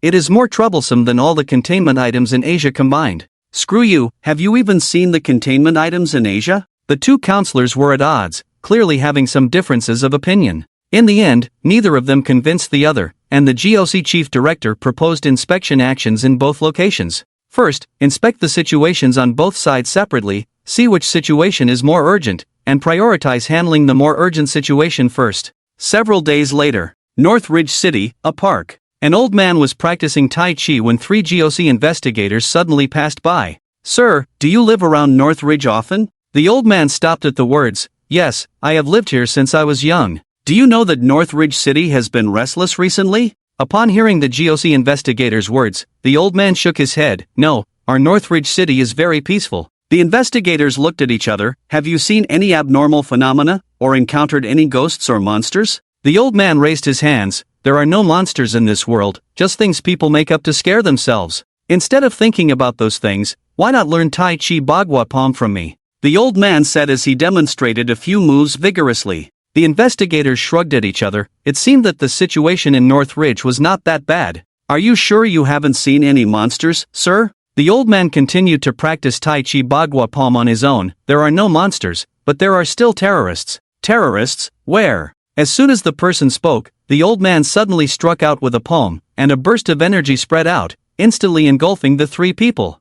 it is more troublesome than all the containment items in Asia combined. Screw you, have you even seen the containment items in Asia? The two counselors were at odds, clearly having some differences of opinion. In the end, neither of them convinced the other, and the GOC chief director proposed inspection actions in both locations. First, inspect the situations on both sides separately, see which situation is more urgent, and prioritize handling the more urgent situation first. Several days later, Northridge City, a park. An old man was practicing Tai Chi when three GOC investigators suddenly passed by. Sir, do you live around Northridge often? The old man stopped at the words, yes, I have lived here since I was young. Do you know that Northridge City has been restless recently? Upon hearing the GOC investigators' words, the old man shook his head. No, our Northridge City is very peaceful. The investigators looked at each other. Have you seen any abnormal phenomena, or encountered any ghosts or monsters? The old man raised his hands. There are no monsters in this world, just things people make up to scare themselves. Instead of thinking about those things, why not learn Tai Chi Bagua Palm from me? The old man said as he demonstrated a few moves vigorously. The investigators shrugged at each other. It seemed that the situation in Northridge was not that bad. Are you sure you haven't seen any monsters, sir? The old man continued to practice Tai Chi Bagua Palm on his own. There are no monsters, but there are still terrorists. Terrorists? Where? As soon as the person spoke, the old man suddenly struck out with a palm, and a burst of energy spread out, instantly engulfing the three people.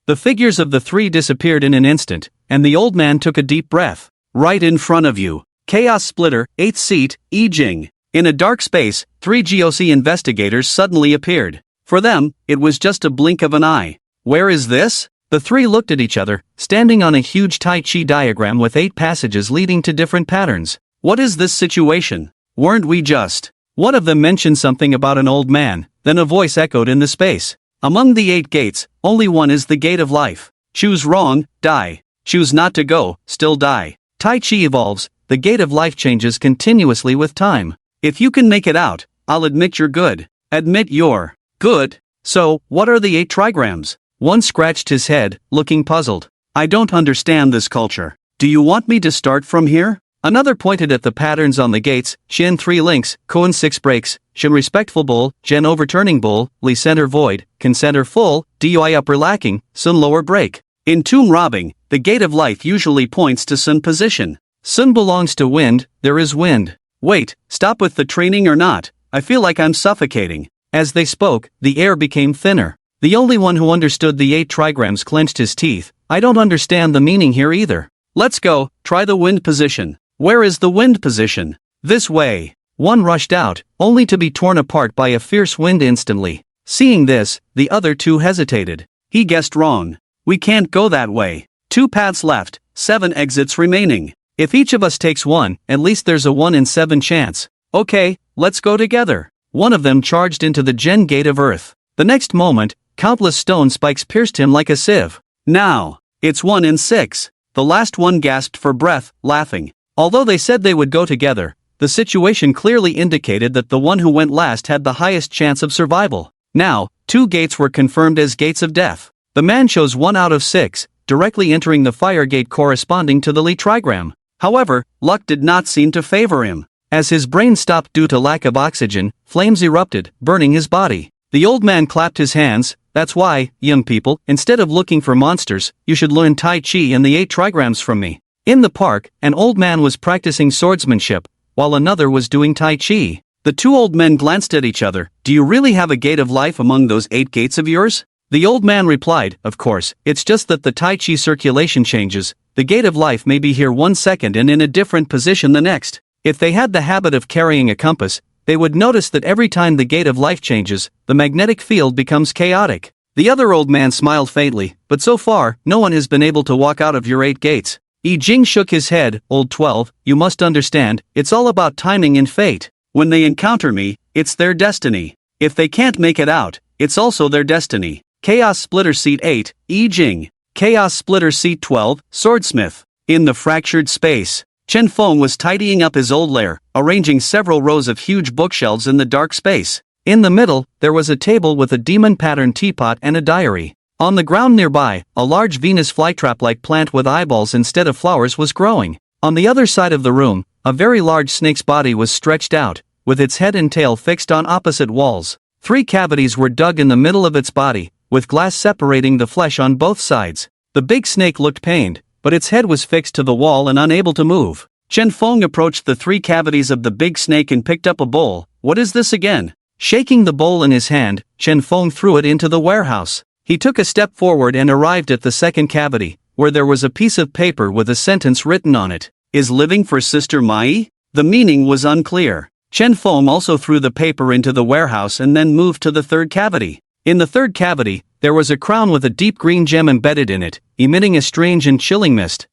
The figures of the three disappeared in an instant, and the old man took a deep breath. Right in front of you. Chaos Splitter, 8th seat, Yi Jing. In a dark space, three GOC investigators suddenly appeared. For them, it was just a blink of an eye. Where is this? The three looked at each other, standing on a huge Tai Chi diagram with 8 passages leading to different patterns. What is this situation? Weren't we just? One of them mentioned something about an old man, then a voice echoed in the space. Among the 8 gates, only one is the gate of life. Choose wrong, die. Choose not to go, still die. Tai Chi evolves, the gate of life changes continuously with time. If you can make it out, I'll admit you're good. Admit you're good. So, what are the 8 trigrams? One scratched his head, looking puzzled. I don't understand this culture. Do you want me to start from here? Another pointed at the patterns on the gates: Shin 3 links, Koan 6 breaks, Shin respectful bull, Jen overturning bull, Li center void, Kan center full, Dui upper lacking, Sun lower break. In tomb robbing, the gate of life usually points to Sun position. Sun belongs to wind, there is wind. Wait, stop with the training or not, I feel like I'm suffocating. As they spoke, the air became thinner. The only one who understood the 8 trigrams clenched his teeth. I don't understand the meaning here either. Let's go, try the wind position. Where is the wind position? This way. One rushed out, only to be torn apart by a fierce wind instantly. Seeing this, the other two hesitated. He guessed wrong. We can't go that way. 2 paths left, 7 exits remaining. If each of us takes one, at least there's a 1 in 7 chance. Okay, let's go together. One of them charged into the Gen gate of Earth. The next moment, countless stone spikes pierced him like a sieve. Now, it's 1 in 6. The last one gasped for breath, laughing. Although they said they would go together, the situation clearly indicated that the one who went last had the highest chance of survival. Now, 2 gates were confirmed as gates of death. The man chose 1 out of 6, directly entering the fire gate corresponding to the Li trigram. However, luck did not seem to favor him. As his brain stopped due to lack of oxygen, flames erupted, burning his body. The old man clapped his hands. That's why, young people, instead of looking for monsters, you should learn Tai Chi and the 8 trigrams from me. In the park, an old man was practicing swordsmanship, while another was doing Tai Chi. The 2 old men glanced at each other. Do you really have a gate of life among those 8 gates of yours? The old man replied, of course, it's just that the Tai Chi circulation changes. The gate of life may be here 1 second and in a different position the next. If they had the habit of carrying a compass, they would notice that every time the gate of life changes, the magnetic field becomes chaotic. The other old man smiled faintly, but so far, no one has been able to walk out of your 8 gates. Yi Jing shook his head. Old 12, you must understand, it's all about timing and fate. When they encounter me, it's their destiny. If they can't make it out, it's also their destiny. Chaos Splitter Seat 8, Yi Jing. Chaos Splitter Seat 12, Swordsmith. In the fractured space, Chen Feng was tidying up his old lair, arranging several rows of huge bookshelves in the dark space. In the middle, there was a table with a demon-patterned teapot and a diary. On the ground nearby, a large Venus flytrap-like plant with eyeballs instead of flowers was growing. On the other side of the room, a very large snake's body was stretched out, with its head and tail fixed on opposite walls. 3 cavities were dug in the middle of its body, with glass separating the flesh on both sides. The big snake looked pained, but its head was fixed to the wall and unable to move. Chen Feng approached the 3 cavities of the big snake and picked up a bowl. What is this again? Shaking the bowl in his hand, Chen Feng threw it into the warehouse. He took a step forward and arrived at the second cavity, where there was a piece of paper with a sentence written on it. Is living for Sister Mai? The meaning was unclear. Chen Feng also threw the paper into the warehouse and then moved to the 3rd cavity. In the 3rd cavity, there was a crown with a deep green gem embedded in it, emitting a strange and chilling mist.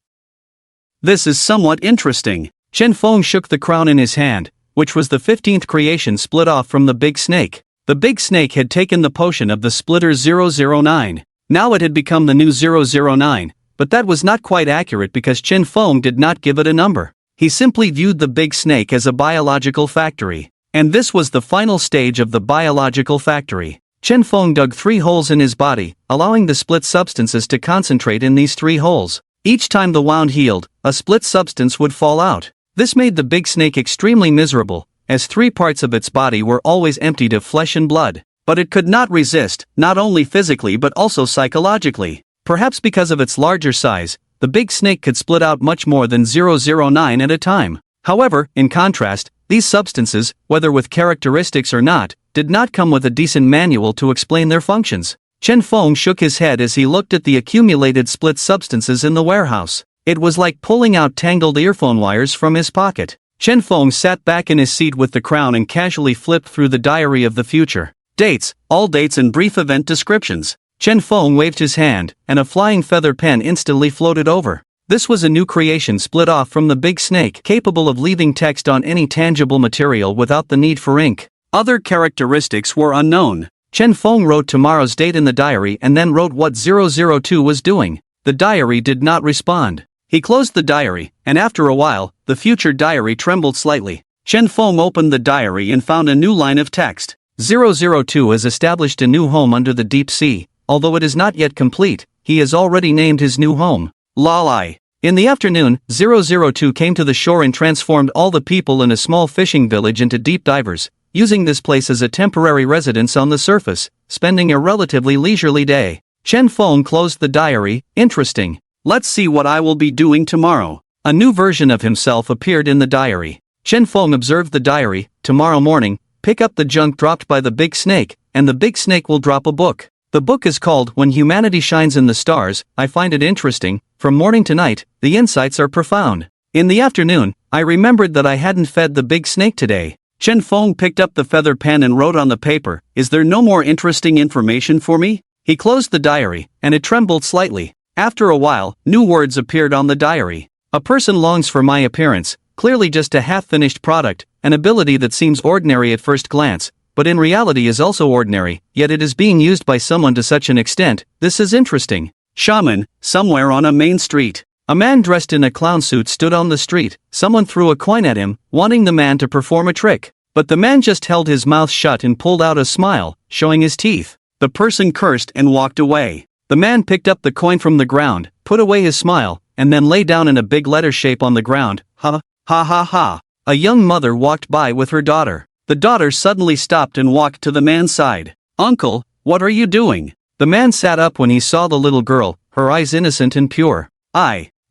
This is somewhat interesting. Chen Feng shook the crown in his hand, which was the 15th creation split off from the big snake. The big snake had taken the potion of the splitter 009. Now it had become the new 009, but that was not quite accurate because Chen Feng did not give it a number. He simply viewed the big snake as a biological factory. And this was the final stage of the biological factory. Chen Feng dug 3 holes in his body, allowing the split substances to concentrate in these 3 holes. Each time the wound healed, a split substance would fall out. This made the big snake extremely miserable, as 3 parts of its body were always emptied of flesh and blood. But it could not resist, not only physically but also psychologically. Perhaps because of its larger size, the big snake could split out much more than 009 at a time. However, in contrast, these substances, whether with characteristics or not, did not come with a decent manual to explain their functions. Chen Feng shook his head as he looked at the accumulated split substances in the warehouse. It was like pulling out tangled earphone wires from his pocket. Chen Feng sat back in his seat with the crown and casually flipped through the diary of the future. Dates, all dates and brief event descriptions. Chen Feng waved his hand, and a flying feather pen instantly floated over. This was a new creation split off from the big snake, capable of leaving text on any tangible material without the need for ink. Other characteristics were unknown. Chen Feng wrote tomorrow's date in the diary and then wrote what 002 was doing. The diary did not respond. He closed the diary, and after a while, the future diary trembled slightly. Chen Feng opened the diary and found a new line of text. 002 has established a new home under the deep sea. Although it is not yet complete, he has already named his new home Lalai. In the afternoon, 002 came to the shore and transformed all the people in a small fishing village into deep divers, using this place as a temporary residence on the surface, spending a relatively leisurely day. Chen Feng closed the diary. Interesting. Let's see what I will be doing tomorrow. A new version of himself appeared in the diary. Chen Feng observed the diary. Tomorrow morning, pick up the junk dropped by the big snake, and the big snake will drop a book. The book is called When Humanity Shines in the Stars. I find it interesting. From morning to night, the insights are profound. In the afternoon, I remembered that I hadn't fed the big snake today. Chen Feng picked up the feather pen and wrote on the paper, "Is there no more interesting information for me?" He closed the diary, and it trembled slightly. After a while, new words appeared on the diary. A person longs for my appearance, clearly just a half-finished product, an ability that seems ordinary at first glance, but in reality is also ordinary, yet it is being used by someone to such an extent. This is interesting. Shaman, somewhere on a main street. A man dressed in a clown suit stood on the street. Someone threw a coin at him, wanting the man to perform a trick. But the man just held his mouth shut and pulled out a smile, showing his teeth. The person cursed and walked away. The man picked up the coin from the ground, put away his smile, and then lay down in a big letter shape on the ground. Ha, ha ha ha. A young mother walked by with her daughter. The daughter suddenly stopped and walked to the man's side. "Uncle, what are you doing?" The man sat up when he saw the little girl, her eyes innocent and pure.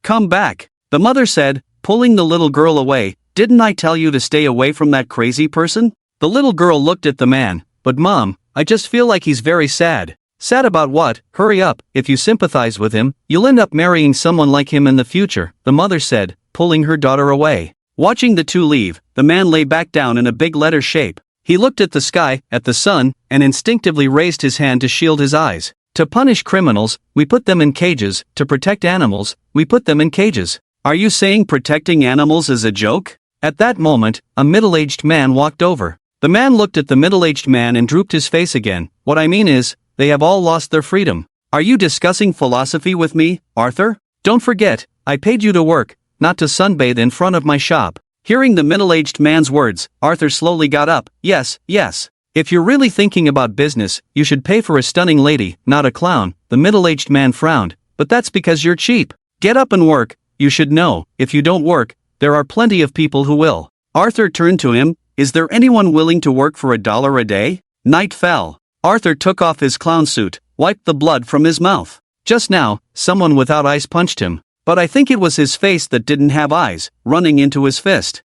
Come back," the mother said, pulling the little girl away. "Didn't I tell you to stay away from that crazy person?" The little girl looked at the man. "But Mom, I just feel like he's very sad." "Sad about what? Hurry up, if you sympathize with him, you'll end up marrying someone like him in the future," the mother said, pulling her daughter away. Watching the two leave, the man lay back down in a big letter shape. He looked at the sky, at the sun, and instinctively raised his hand to shield his eyes. To punish criminals, we put them in cages. To protect animals, we put them in cages. Are you saying protecting animals is a joke? At that moment, a middle-aged man walked over. The man looked at the middle-aged man and drooped his face again. "What I mean is, they have all lost their freedom." "Are you discussing philosophy with me, Arthur? Don't forget, I paid you to work, not to sunbathe in front of my shop." Hearing the middle-aged man's words, Arthur slowly got up. Yes. If you're really thinking about business, you should pay for a stunning lady, not a clown." The middle-aged man frowned. "But that's because you're cheap. Get up and work. You should know, if you don't work, there are plenty of people who will." Arthur turned to him. "Is there anyone willing to work for $1 a day?" Night fell. Arthur took off his clown suit, wiped the blood from his mouth. Just now, someone without eyes punched him. But I think it was his face that didn't have eyes, running into his fist.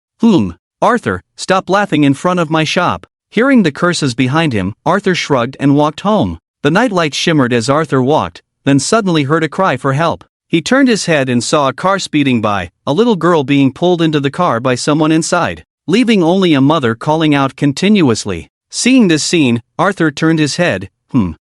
Arthur, stop laughing in front of my shop." Hearing the curses behind him, Arthur shrugged and walked home. The nightlight shimmered as Arthur walked, then suddenly heard a cry for help. He turned his head and saw a car speeding by, a little girl being pulled into the car by someone inside, leaving only a mother calling out continuously. Seeing this scene, Arthur turned his head.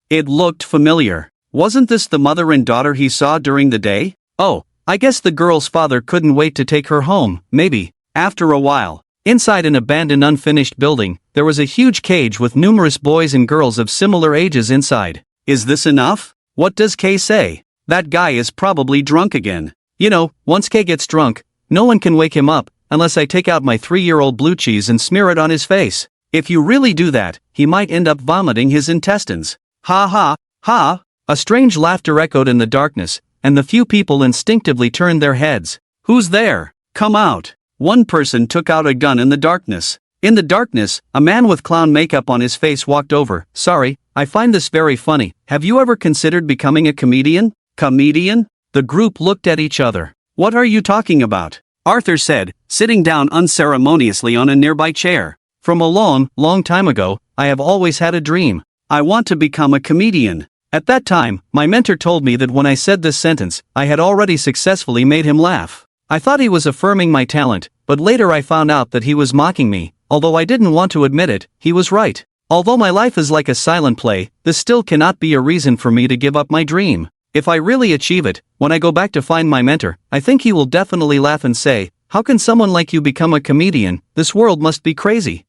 It looked familiar. Wasn't this the mother and daughter he saw during the day? Oh, I guess the girl's father couldn't wait to take her home, maybe. After a while, inside an abandoned unfinished building, there was a huge cage with numerous boys and girls of similar ages inside. "Is this enough? What does Kay say? That guy is probably drunk again. You know, once Kay gets drunk, no one can wake him up, unless I take out my 3-year-old blue cheese and smear it on his face. If you really do that, he might end up vomiting his intestines." Ha ha, ha! A strange laughter echoed in the darkness, and the few people instinctively turned their heads. "Who's there? Come out." One person took out a gun in the darkness. In the darkness, a man with clown makeup on his face walked over. "Sorry, I find this very funny. Have you ever considered becoming a comedian?" "Comedian?" The group looked at each other. "What are you talking about?" Arthur said, sitting down unceremoniously on a nearby chair. "From a long time ago, I have always had a dream. I want to become a comedian." At that time, my mentor told me that when I said this sentence, I had already successfully made him laugh. I thought he was affirming my talent, but later I found out that he was mocking me. Although I didn't want to admit it, he was right. Although my life is like a silent play, this still cannot be a reason for me to give up my dream. If I really achieve it, when I go back to find my mentor, I think he will definitely laugh and say, "How can someone like you become a comedian? This world must be crazy."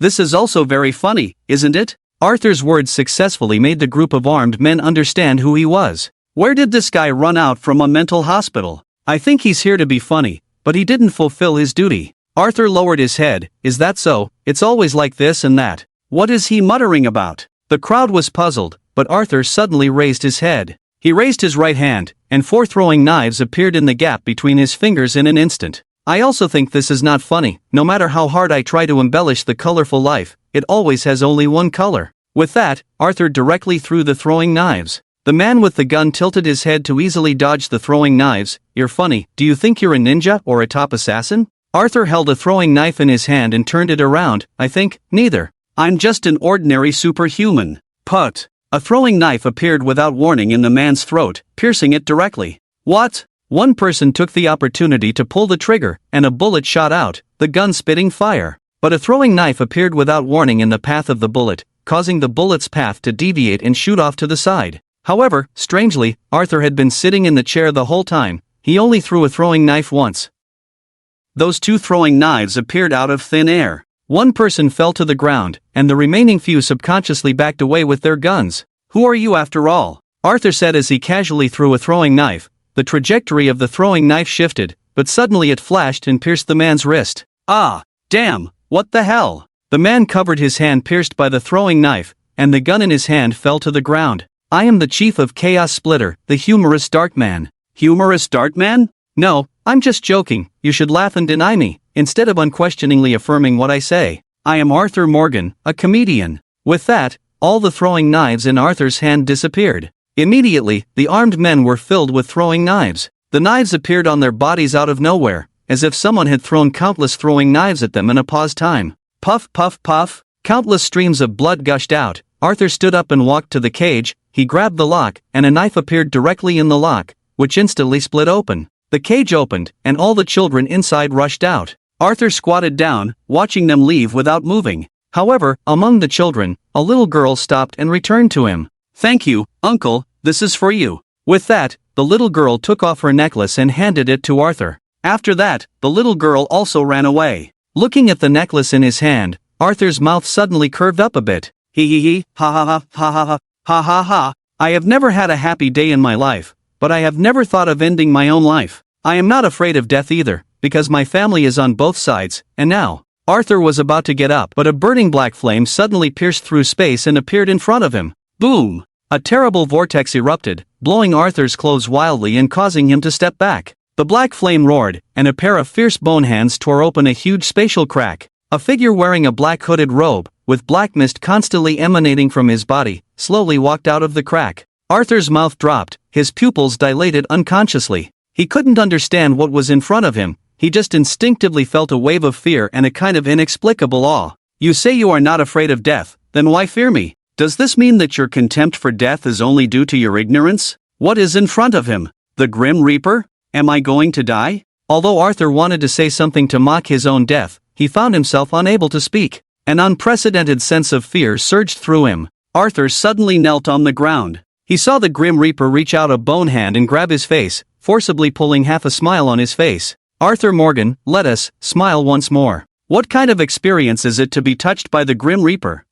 This is also very funny, isn't it? Arthur's words successfully made the group of armed men understand who he was. Where did this guy run out from a mental hospital? I think he's here to be funny, but he didn't fulfill his duty. Arthur lowered his head. Is that so? It's always like this and that. What is he muttering about? The crowd was puzzled, but Arthur suddenly raised his head. He raised his right hand, and 4 throwing knives appeared in the gap between his fingers in an instant. I also think this is not funny. No matter how hard I try to embellish the colorful life, it always has only one color. With that, Arthur directly threw the throwing knives. The man with the gun tilted his head to easily dodge the throwing knives. You're funny. Do you think you're a ninja or a top assassin? Arthur held a throwing knife in his hand and turned it around. I think, neither. I'm just an ordinary superhuman. Put. A throwing knife appeared without warning in the man's throat, piercing it directly. What? One person took the opportunity to pull the trigger, and a bullet shot out, the gun spitting fire. But a throwing knife appeared without warning in the path of the bullet, causing the bullet's path to deviate and shoot off to the side. However, strangely, Arthur had been sitting in the chair the whole time. He only threw a throwing knife once. Those 2 throwing knives appeared out of thin air. One person fell to the ground, and the remaining few subconsciously backed away with their guns. Who are you after all? Arthur said as he casually threw a throwing knife. The trajectory of the throwing knife shifted, but suddenly it flashed and pierced the man's wrist. Ah, damn, what the hell? The man covered his hand pierced by the throwing knife, and the gun in his hand fell to the ground. I am the chief of Chaos Splitter, the humorous Darkman. Humorous Darkman? No, I'm just joking. You should laugh and deny me, instead of unquestioningly affirming what I say. I am Arthur Morgan, a comedian. With that, all the throwing knives in Arthur's hand disappeared. Immediately, the armed men were filled with throwing knives. The knives appeared on their bodies out of nowhere, as if someone had thrown countless throwing knives at them in a pause time. Puff, puff, puff. Countless streams of blood gushed out. Arthur stood up and walked to the cage. He grabbed the lock, and a knife appeared directly in the lock, which instantly split open. The cage opened, and all the children inside rushed out. Arthur squatted down, watching them leave without moving. However, among the children, a little girl stopped and returned to him. Thank you, Uncle, this is for you. With that, the little girl took off her necklace and handed it to Arthur. After that, the little girl also ran away. Looking at the necklace in his hand, Arthur's mouth suddenly curved up a bit. He, ha ha ha, ha ha ha, ha ha ha. I have never had a happy day in my life, but I have never thought of ending my own life. I am not afraid of death either, because my family is on both sides, and now. Arthur was about to get up, but a burning black flame suddenly pierced through space and appeared in front of him. Boom! A terrible vortex erupted, blowing Arthur's clothes wildly and causing him to step back. The black flame roared, and a pair of fierce bone hands tore open a huge spatial crack. A figure wearing a black hooded robe, with black mist constantly emanating from his body, slowly walked out of the crack. Arthur's mouth dropped, his pupils dilated unconsciously. He couldn't understand what was in front of him. He just instinctively felt a wave of fear and a kind of inexplicable awe. You say you are not afraid of death, then why fear me? Does this mean that your contempt for death is only due to your ignorance? What is in front of him? The Grim Reaper? Am I going to die? Although Arthur wanted to say something to mock his own death, he found himself unable to speak. An unprecedented sense of fear surged through him. Arthur suddenly knelt on the ground. He saw the Grim Reaper reach out a bone hand and grab his face, forcibly pulling half a smile on his face. Arthur Morgan, let us smile once more. What kind of experience is it to be touched by the Grim Reaper?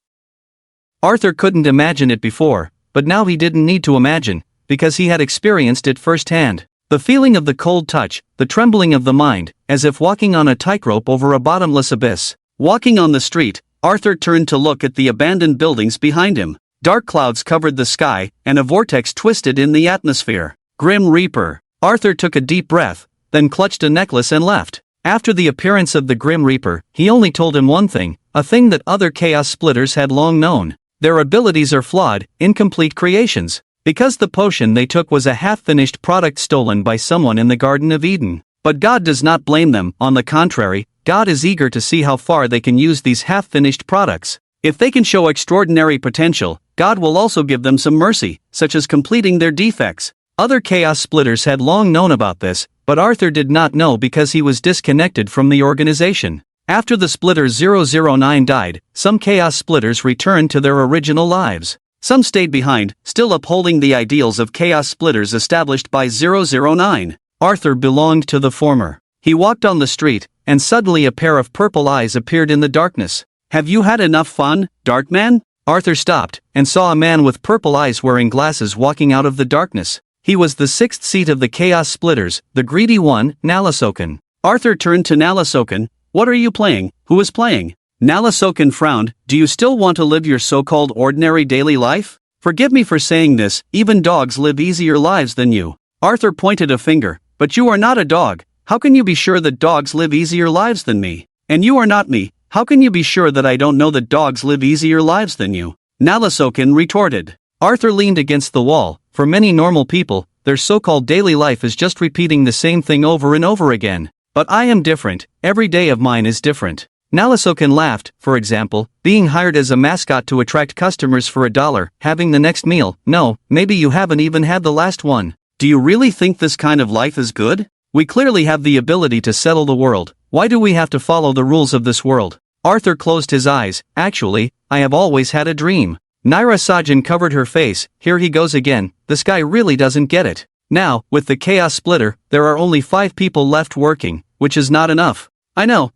Arthur couldn't imagine it before, but now he didn't need to imagine, because he had experienced it firsthand. The feeling of the cold touch, the trembling of the mind, as if walking on a tightrope over a bottomless abyss. Walking on the street, Arthur turned to look at the abandoned buildings behind him. Dark clouds covered the sky, and a vortex twisted in the atmosphere. Grim Reaper. Arthur took a deep breath, then clutched a necklace and left. After the appearance of the Grim Reaper, he only told him one thing, a thing that other Chaos Splitters had long known. Their abilities are flawed, incomplete creations. Because the potion they took was a half-finished product stolen by someone in the Garden of Eden. But God does not blame them, on the contrary, God is eager to see how far they can use these half-finished products. If they can show extraordinary potential, God will also give them some mercy, such as completing their defects. Other Chaos Splitters had long known about this, but Arthur did not know because he was disconnected from the organization. After the Splitter 009 died, some Chaos Splitters returned to their original lives. Some stayed behind, still upholding the ideals of Chaos Splitters established by 009. Arthur belonged to the former. He walked on the street, and suddenly a pair of purple eyes appeared in the darkness. Have you had enough fun, Darkman? Arthur stopped, and saw a man with purple eyes wearing glasses walking out of the darkness. He was the sixth seat of the Chaos Splitters, the greedy one, Nalasoken. Arthur turned to Nalasoken. What are you playing? Who is playing? Nalasoken frowned. Do you still want to live your so-called ordinary daily life? Forgive me for saying this, even dogs live easier lives than you. Arthur pointed a finger. But you are not a dog. How can you be sure that dogs live easier lives than me? And you are not me. How can you be sure that I don't know that dogs live easier lives than you? Nalasokin retorted. Arthur leaned against the wall. For many normal people, their so-called daily life is just repeating the same thing over and over again. But I am different. Every day of mine is different. Nalasokin laughed. For example, being hired as a mascot to attract customers for $1, having the next meal. No, maybe you haven't even had the last one. Do you really think this kind of life is good? We clearly have the ability to settle the world. Why do we have to follow the rules of this world? Arthur closed his eyes. Actually, I have always had a dream. Naira Sajin covered her face. Here he goes again. This guy really doesn't get it. Now, with the chaos splitter, there are only 5 people left working, which is not enough. I know.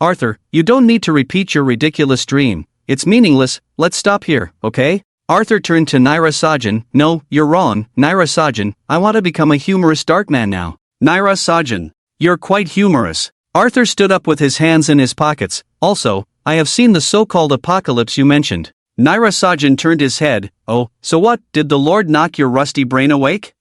Arthur, you don't need to repeat your ridiculous dream. It's meaningless. Let's stop here, okay? Arthur turned to Naira Sajin. No, you're wrong, Naira Sajin. I want to become a humorous dark man now. Naira Sajin, you're quite humorous. Arthur stood up with his hands in his pockets. Also, I have seen the so-called apocalypse you mentioned. Naira Sajin turned his head. Oh, so what, did the Lord knock your rusty brain awake?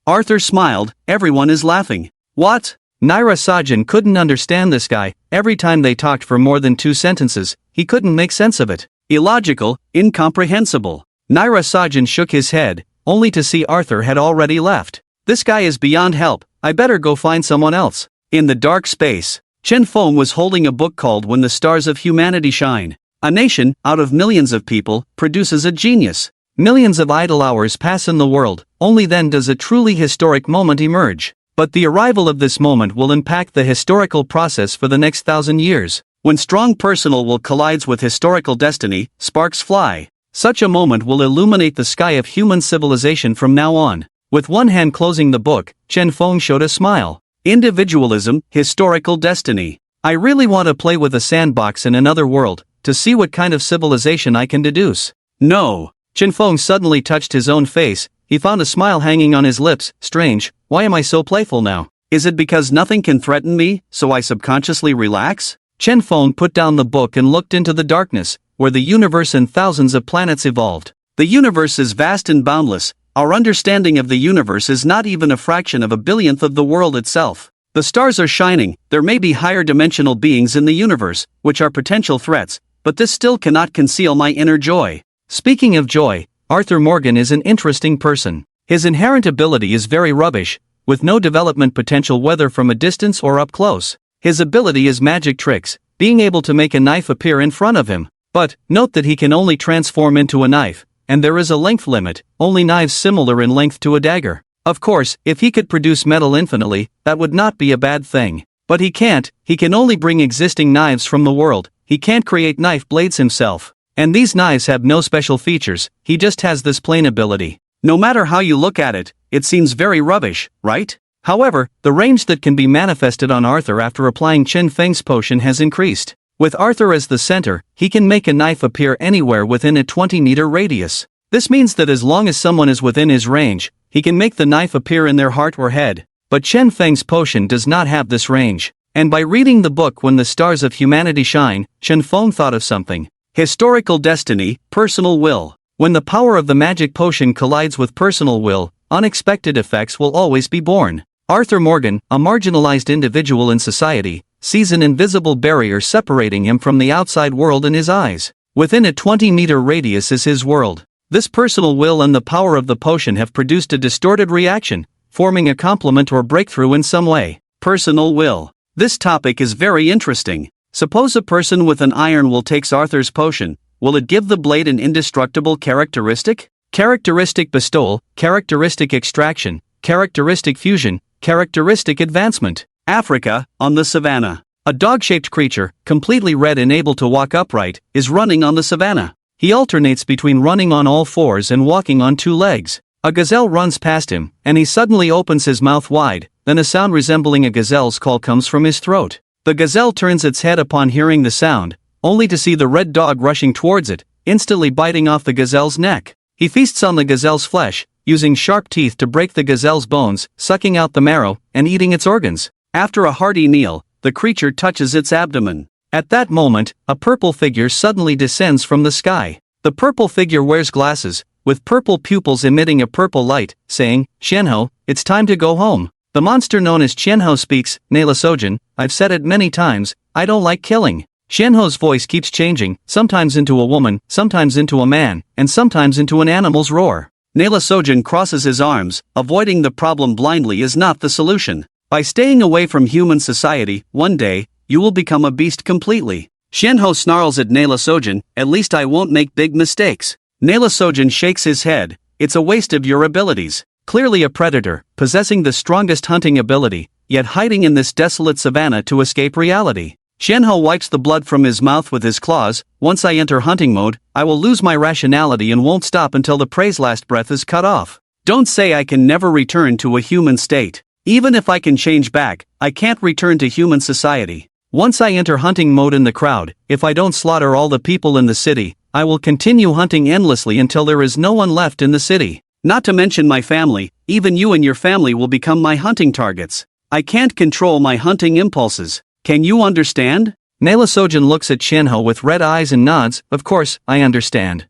Arthur smiled. Everyone is laughing. What? Naira Sajin couldn't understand this guy. Every time they talked for more than 2 sentences, he couldn't make sense of it. Illogical, incomprehensible. Naira Sajin shook his head, only to see Arthur had already left. This guy is beyond help. I better go find someone else. In the dark space, Chen Feng was holding a book called When the Stars of Humanity Shine. A nation, out of millions of people, produces a genius. Millions of idle hours pass in the world, only then does a truly historic moment emerge. But the arrival of this moment will impact the historical process for the next 1,000 years. When strong personal will collides with historical destiny, sparks fly. Such a moment will illuminate the sky of human civilization from now on. With one hand closing the book, Chen Feng showed a smile. Individualism, historical destiny. I really want to play with a sandbox in another world, to see what kind of civilization I can deduce. No. Chen Feng suddenly touched his own face. He found a smile hanging on his lips. Strange, why am I so playful now? Is it because nothing can threaten me, so I subconsciously relax? Chen Feng put down the book and looked into the darkness, where the universe and thousands of planets evolved. The universe is vast and boundless. Our understanding of the universe is not even a fraction of a billionth of the world itself. The stars are shining. There may be higher dimensional beings in the universe, which are potential threats, but this still cannot conceal my inner joy. Speaking of joy, Arthur Morgan is an interesting person. His inherent ability is very rubbish, with no development potential whether from a distance or up close. His ability is magic tricks, being able to make a knife appear in front of him. But, note that he can only transform into a knife, and there is a length limit, only knives similar in length to a dagger. Of course, if he could produce metal infinitely, that would not be a bad thing. But he can't, he can only bring existing knives from the world, he can't create knife blades himself. And these knives have no special features, he just has this plain ability. No matter how you look at it, it seems very rubbish, right? However, the range that can be manifested on Arthur after applying Chen Feng's potion has increased. With Arthur as the center, he can make a knife appear anywhere within a 20-meter radius. This means that as long as someone is within his range, he can make the knife appear in their heart or head. But Chen Feng's potion does not have this range. And by reading the book When the Stars of Humanity Shine, Chen Feng thought of something. Historical destiny, personal will. When the power of the magic potion collides with personal will, unexpected effects will always be born. Arthur Morgan, a marginalized individual in society, sees an invisible barrier separating him from the outside world in his eyes. Within a 20-meter radius is his world. This personal will and the power of the potion have produced a distorted reaction, forming a complement or breakthrough in some way. Personal will. This topic is very interesting. Suppose a person with an iron will takes Arthur's potion, will it give the blade an indestructible characteristic? Characteristic bestowal, characteristic extraction, characteristic fusion, characteristic advancement. Africa, on the savannah. A dog-shaped creature, completely red and able to walk upright, is running on the savannah. He alternates between running on all fours and walking on 2 legs. A gazelle runs past him, and he suddenly opens his mouth wide, then a sound resembling a gazelle's call comes from his throat. The gazelle turns its head upon hearing the sound, only to see the red dog rushing towards it, instantly biting off the gazelle's neck. He feasts on the gazelle's flesh, using sharp teeth to break the gazelle's bones, sucking out the marrow, and eating its organs. After a hearty meal, the creature touches its abdomen. At that moment, a purple figure suddenly descends from the sky. The purple figure wears glasses, with purple pupils emitting a purple light, saying, "Xianhou, it's time to go home." The monster known as Qianhou speaks, "Nela Sojin, I've said it many times, I don't like killing." Qianhou's voice keeps changing, sometimes into a woman, sometimes into a man, and sometimes into an animal's roar. Nela Sojin crosses his arms. Avoiding the problem blindly is not the solution. By staying away from human society, one day, you will become a beast completely. Qianhou snarls at Nela Sojin, "At least I won't make big mistakes." Nela Sojin shakes his head, "It's a waste of your abilities." Clearly a predator, possessing the strongest hunting ability, yet hiding in this desolate savanna to escape reality. Qianhou wipes the blood from his mouth with his claws. "Once I enter hunting mode, I will lose my rationality and won't stop until the prey's last breath is cut off. Don't say I can never return to a human state. Even if I can change back, I can't return to human society. Once I enter hunting mode in the crowd, if I don't slaughter all the people in the city, I will continue hunting endlessly until there is no one left in the city. Not to mention my family, even you and your family will become my hunting targets. I can't control my hunting impulses. Can you understand?" Nela Sojin looks at Qianhou with red eyes and nods, "Of course, I understand."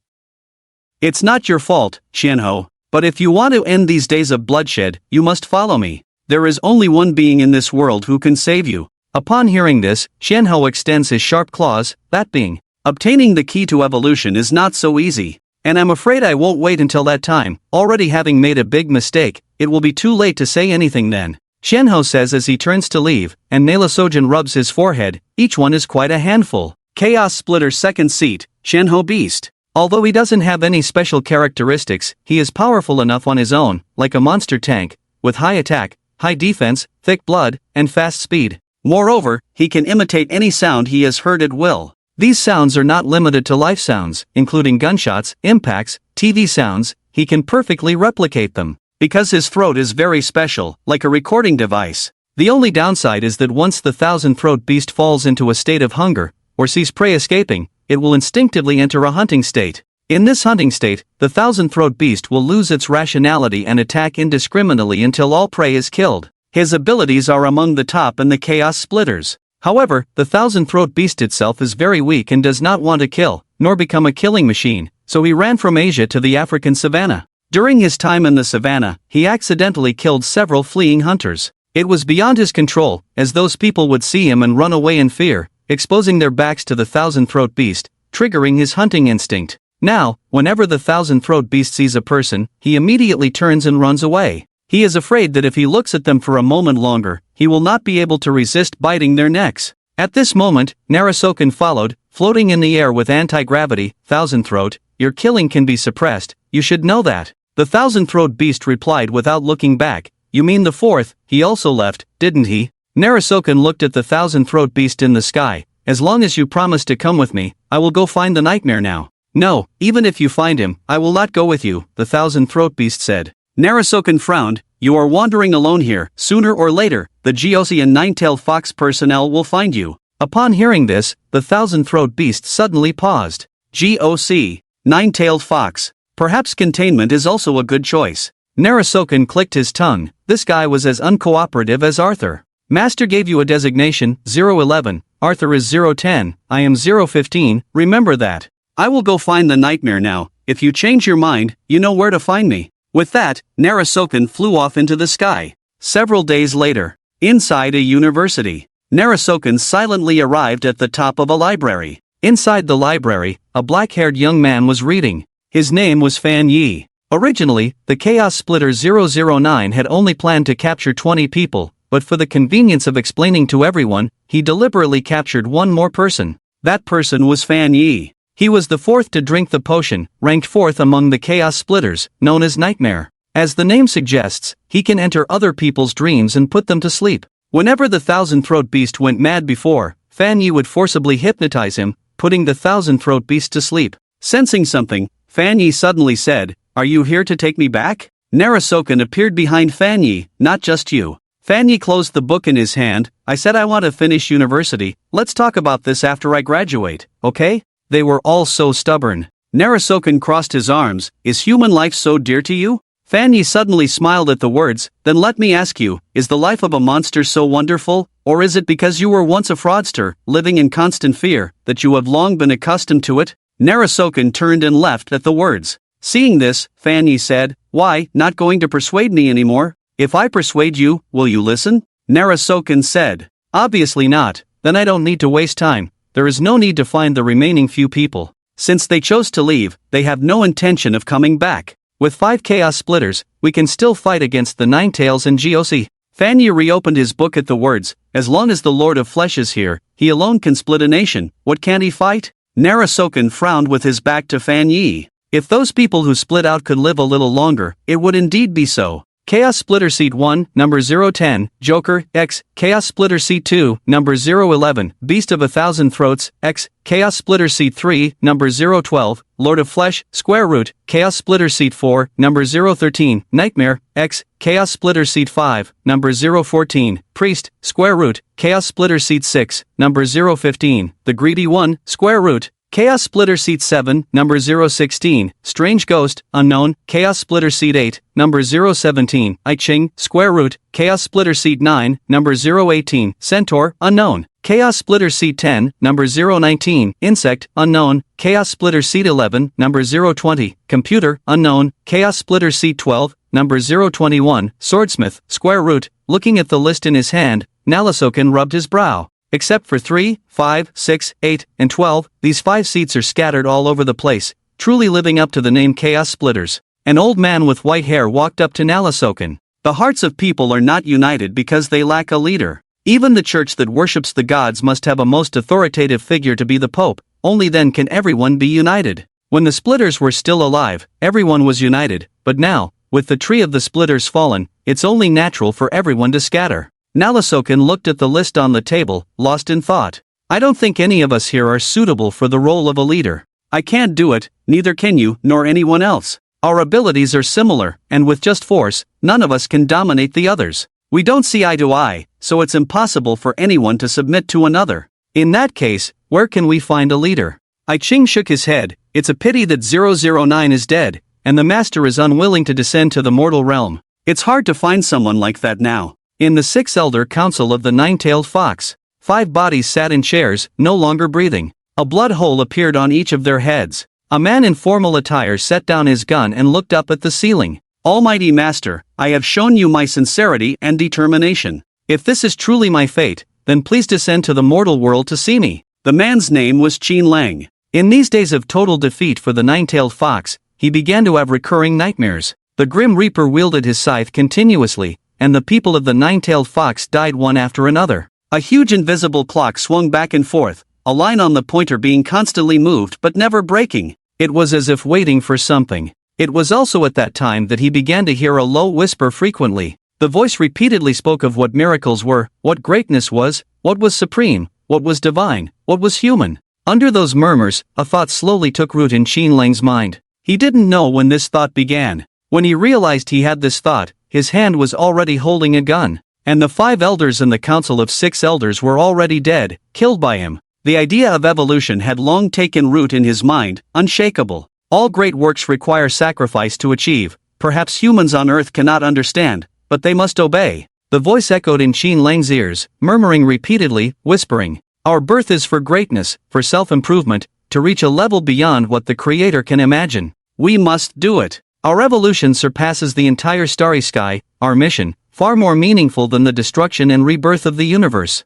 "It's not your fault, Qianhou, but if you want to end these days of bloodshed, you must follow me. There is only one being in this world who can save you." Upon hearing this, Qianhou extends his sharp claws, that being. Obtaining the key to evolution is not so easy. And I'm afraid I won't wait until that time. Already having made a big mistake, it will be too late to say anything then. Qianhou says as he turns to leave, and Nela Sojin rubs his forehead. Each one is quite a handful. Chaos Splitter's second seat, Qianhou Beast. Although he doesn't have any special characteristics, he is powerful enough on his own, like a monster tank, with high attack, high defense, thick blood, and fast speed. Moreover, he can imitate any sound he has heard at will. These sounds are not limited to life sounds, including gunshots, impacts, TV sounds. He can perfectly replicate them. Because his throat is very special, like a recording device. The only downside is that once the thousand-throat beast falls into a state of hunger, or sees prey escaping, it will instinctively enter a hunting state. In this hunting state, the thousand-throat beast will lose its rationality and attack indiscriminately until all prey is killed. His abilities are among the top in the Chaos Splitters. However, the thousand-throat beast itself is very weak and does not want to kill, nor become a killing machine, so he ran from Asia to the African savanna. During his time in the savanna, he accidentally killed several fleeing hunters. It was beyond his control, as those people would see him and run away in fear, exposing their backs to the thousand-throat beast, triggering his hunting instinct. Now, whenever the thousand-throat beast sees a person, he immediately turns and runs away. He is afraid that if he looks at them for a moment longer, he will not be able to resist biting their necks. At this moment, Narasoken followed, floating in the air with anti-gravity. "Thousand-throat, your killing can be suppressed, you should know that." The thousand-throat beast replied without looking back, "You mean the fourth, he also left, didn't he?" Narasoken looked at the thousand-throat beast in the sky. "As long as you promise to come with me, I will go find the nightmare now." "No, even if you find him, I will not go with you," the thousand-throat beast said. Narasoken frowned. "You are wandering alone here. Sooner or later, the Geosi and Nine-Tailed Fox personnel will find you." Upon hearing this, the thousand-throat beast suddenly paused. Goc, Nine-Tailed Fox. Perhaps containment is also a good choice. Narasoken clicked his tongue. This guy was as uncooperative as Arthur. "Master gave you a designation, 011, Arthur is 010, I am 015, remember that. I will go find the nightmare now. If you change your mind, you know where to find me." With that, Narasoken flew off into the sky. Several days later, inside a university, Narasoken silently arrived at the top of a library. Inside the library, a black-haired young man was reading. His name was Fan Yi. Originally, the Chaos Splitter 009 had only planned to capture 20 people, but for the convenience of explaining to everyone, he deliberately captured one more person. That person was Fan Yi. He was the fourth to drink the potion, ranked fourth among the Chaos Splitters, known as Nightmare. As the name suggests, he can enter other people's dreams and put them to sleep. Whenever the thousand-throat beast went mad before, Fan Yi would forcibly hypnotize him, putting the thousand-throat beast to sleep. Sensing something, Fan Yi suddenly said, "Are you here to take me back?" Narasoken appeared behind Fan Yi. "Not just you." Fan Yi closed the book in his hand. "I said I want to finish university. Let's talk about this after I graduate, okay?" They were all so stubborn. Narasoken crossed his arms. "Is human life so dear to you?" Fan Yi suddenly smiled at the words. "Then let me ask you, is the life of a monster so wonderful, or is it because you were once a fraudster, living in constant fear, that you have long been accustomed to it?" Narasoken turned and left at the words. Seeing this, Fan Yi said, "Why, not going to persuade me anymore? If I persuade you, will you listen?" Narasoken said, "Obviously not, then I don't need to waste time. There is no need to find the remaining few people. Since they chose to leave, they have no intention of coming back. With 5 Chaos Splitters, we can still fight against the Nine Tails and GOC." Fan Yi reopened his book at the words, "As long as the Lord of Flesh is here, he alone can split a nation. What can't he fight?" Narasoken frowned with his back to Fan Yi. If those people who split out could live a little longer, it would indeed be so. Chaos Splitter Seed 1, number 010, Joker, X, Chaos Splitter Seed 2, number 011, Beast of 1,000 Throats, X, Chaos Splitter Seed 3, number 012, Lord of Flesh, Square Root, Chaos Splitter Seed 4, number 013, Nightmare, X, Chaos Splitter Seed 5, number 014, Priest, Square Root, Chaos Splitter Seed 6, number 015, The Greedy One, Square Root, Chaos Splitter Seed 7, number 016, Strange Ghost, Unknown, Chaos Splitter Seed 8, number 017, I Ching, Square Root, Chaos Splitter Seed 9, number 018, Centaur, Unknown, Chaos Splitter Seed 10, number 019, Insect, Unknown, Chaos Splitter Seed 11, number 020, Computer, Unknown, Chaos Splitter Seed 12, number 021, Swordsmith, Square Root. Looking at the list in his hand, Narasoken rubbed his brow. Except for 3, 5, 6, 8, and 12, these 5 seats are scattered all over the place, truly living up to the name Chaos Splitters. An old man with white hair walked up to Narasoken. The hearts of people are not united because they lack a leader. Even the church that worships the gods must have a most authoritative figure to be the Pope, only then can everyone be united. When the Splitters were still alive, everyone was united, but now, with the tree of the Splitters fallen, it's only natural for everyone to scatter. Narasoken looked at the list on the table, lost in thought. I don't think any of us here are suitable for the role of a leader. I can't do it, neither can you, nor anyone else. Our abilities are similar, and with just force, none of us can dominate the others. We don't see eye to eye, so it's impossible for anyone to submit to another. In that case, where can we find a leader? I Ching shook his head. It's a pity that 009 is dead, and the master is unwilling to descend to the mortal realm. It's hard to find someone like that now. In the 6th Elder Council of the Nine-Tailed Fox, 5 bodies sat in chairs, no longer breathing. A blood hole appeared on each of their heads. A man in formal attire set down his gun and looked up at the ceiling. Almighty Master, I have shown you my sincerity and determination. If this is truly my fate, then please descend to the mortal world to see me. The man's name was Qin Lang. In these days of total defeat for the Nine-Tailed Fox, he began to have recurring nightmares. The Grim Reaper wielded his scythe continuously, and the people of the Nine-Tailed Fox died one after another. A huge invisible clock swung back and forth, a line on the pointer being constantly moved but never breaking. It was as if waiting for something. It was also at that time that he began to hear a low whisper frequently. The voice repeatedly spoke of what miracles were, what greatness was, what was supreme, what was divine, what was human. Under those murmurs, a thought slowly took root in Qin Lang's mind. He didn't know when this thought began. When he realized he had this thought, his hand was already holding a gun, and the 5 elders in the council of 6 elders were already dead, killed by him. The idea of evolution had long taken root in his mind, unshakable. All great works require sacrifice to achieve. Perhaps humans on Earth cannot understand, but they must obey. The voice echoed in Qin Lang's ears, murmuring repeatedly, whispering, "Our birth is for greatness, for self-improvement, to reach a level beyond what the Creator can imagine. We must do it. Our evolution surpasses the entire starry sky, our mission, far more meaningful than the destruction and rebirth of the universe."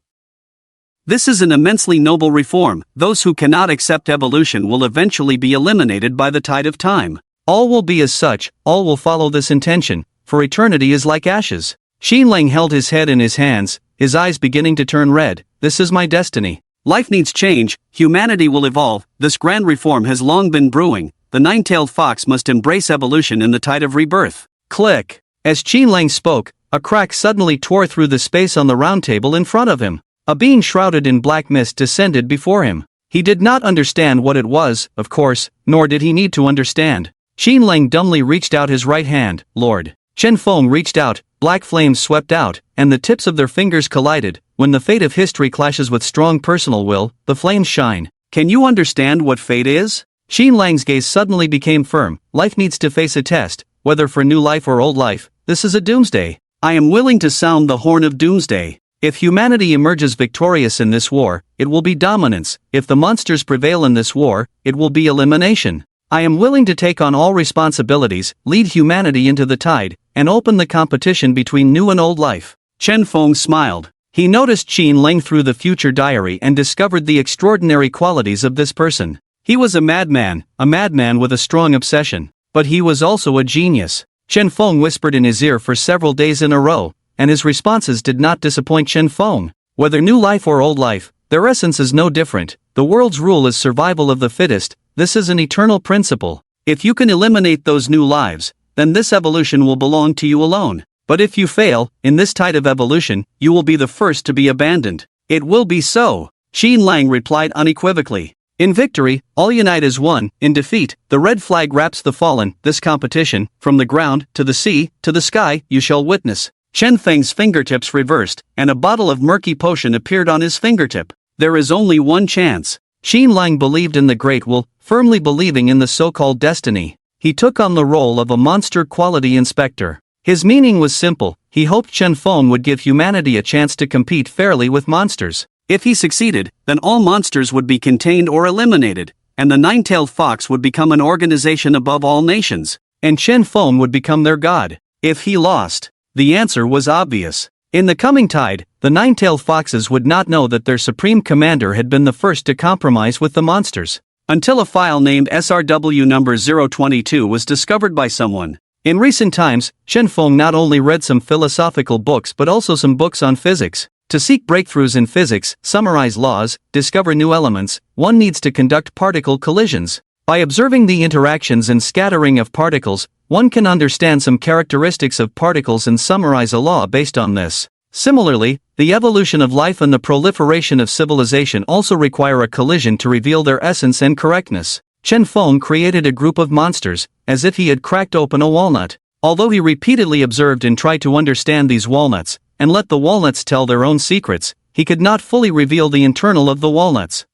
This is an immensely noble reform. Those who cannot accept evolution will eventually be eliminated by the tide of time. All will be as such, all will follow this intention, for eternity is like ashes. Qin Lang held his head in his hands, his eyes beginning to turn red. This is my destiny. Life needs change, humanity will evolve, this grand reform has long been brewing. The Nine-Tailed Fox must embrace evolution in the tide of rebirth. Click. As Qin Lang spoke, a crack suddenly tore through the space on the round table in front of him. A being shrouded in black mist descended before him. He did not understand what it was, of course, nor did he need to understand. Qin Lang dumbly reached out his right hand. Lord Chen Feng reached out, black flames swept out, and the tips of their fingers collided. When the fate of history clashes with strong personal will, the flames shine. Can you understand what fate is? Qin Lang's gaze suddenly became firm. Life needs to face a test, whether for new life or old life. This is a doomsday. I am willing to sound the horn of doomsday. If humanity emerges victorious in this war, it will be dominance. If the monsters prevail in this war, it will be elimination. I am willing to take on all responsibilities, lead humanity into the tide, and open the competition between new and old life. Chen Feng smiled. He noticed Qin Ling through the future diary and discovered the extraordinary qualities of this person. He was a madman with a strong obsession. But he was also a genius. Chen Feng whispered in his ear for several days in a row, and his responses did not disappoint Chen Feng. Whether new life or old life, their essence is no different. The world's rule is survival of the fittest. This is an eternal principle. If you can eliminate those new lives, then this evolution will belong to you alone. But if you fail, in this tide of evolution, you will be the first to be abandoned. It will be so. Qin Lang replied unequivocally. In victory, all unite as one. In defeat, the red flag wraps the fallen. This competition, from the ground, to the sea, to the sky, you shall witness. Chen Feng's fingertips reversed, and a bottle of murky potion appeared on his fingertip. There is only one chance. Qin Lang believed in the Great Will, firmly believing in the so-called destiny. He took on the role of a monster quality inspector. His meaning was simple. He hoped Chen Feng would give humanity a chance to compete fairly with monsters. If he succeeded, then all monsters would be contained or eliminated, and the nine-tailed fox would become an organization above all nations, and Chen Feng would become their god. If he lost, the answer was obvious. In the coming tide, the nine-tailed foxes would not know that their supreme commander had been the first to compromise with the monsters, until a file named SRW number 022 was discovered by someone. In recent times, Chen Feng not only read some philosophical books but also some books on physics. To seek breakthroughs in physics, summarize laws, discover new elements, one needs to conduct particle collisions. By observing the interactions and scattering of particles, one can understand some characteristics of particles and summarize a law based on this. Similarly, the evolution of life and the proliferation of civilization also require a collision to reveal their essence and correctness. Chen Feng created a group of monsters, as if he had cracked open a walnut. Although he repeatedly observed and tried to understand these walnuts, and let the walnuts tell their own secrets, he could not fully reveal the internal of the walnuts.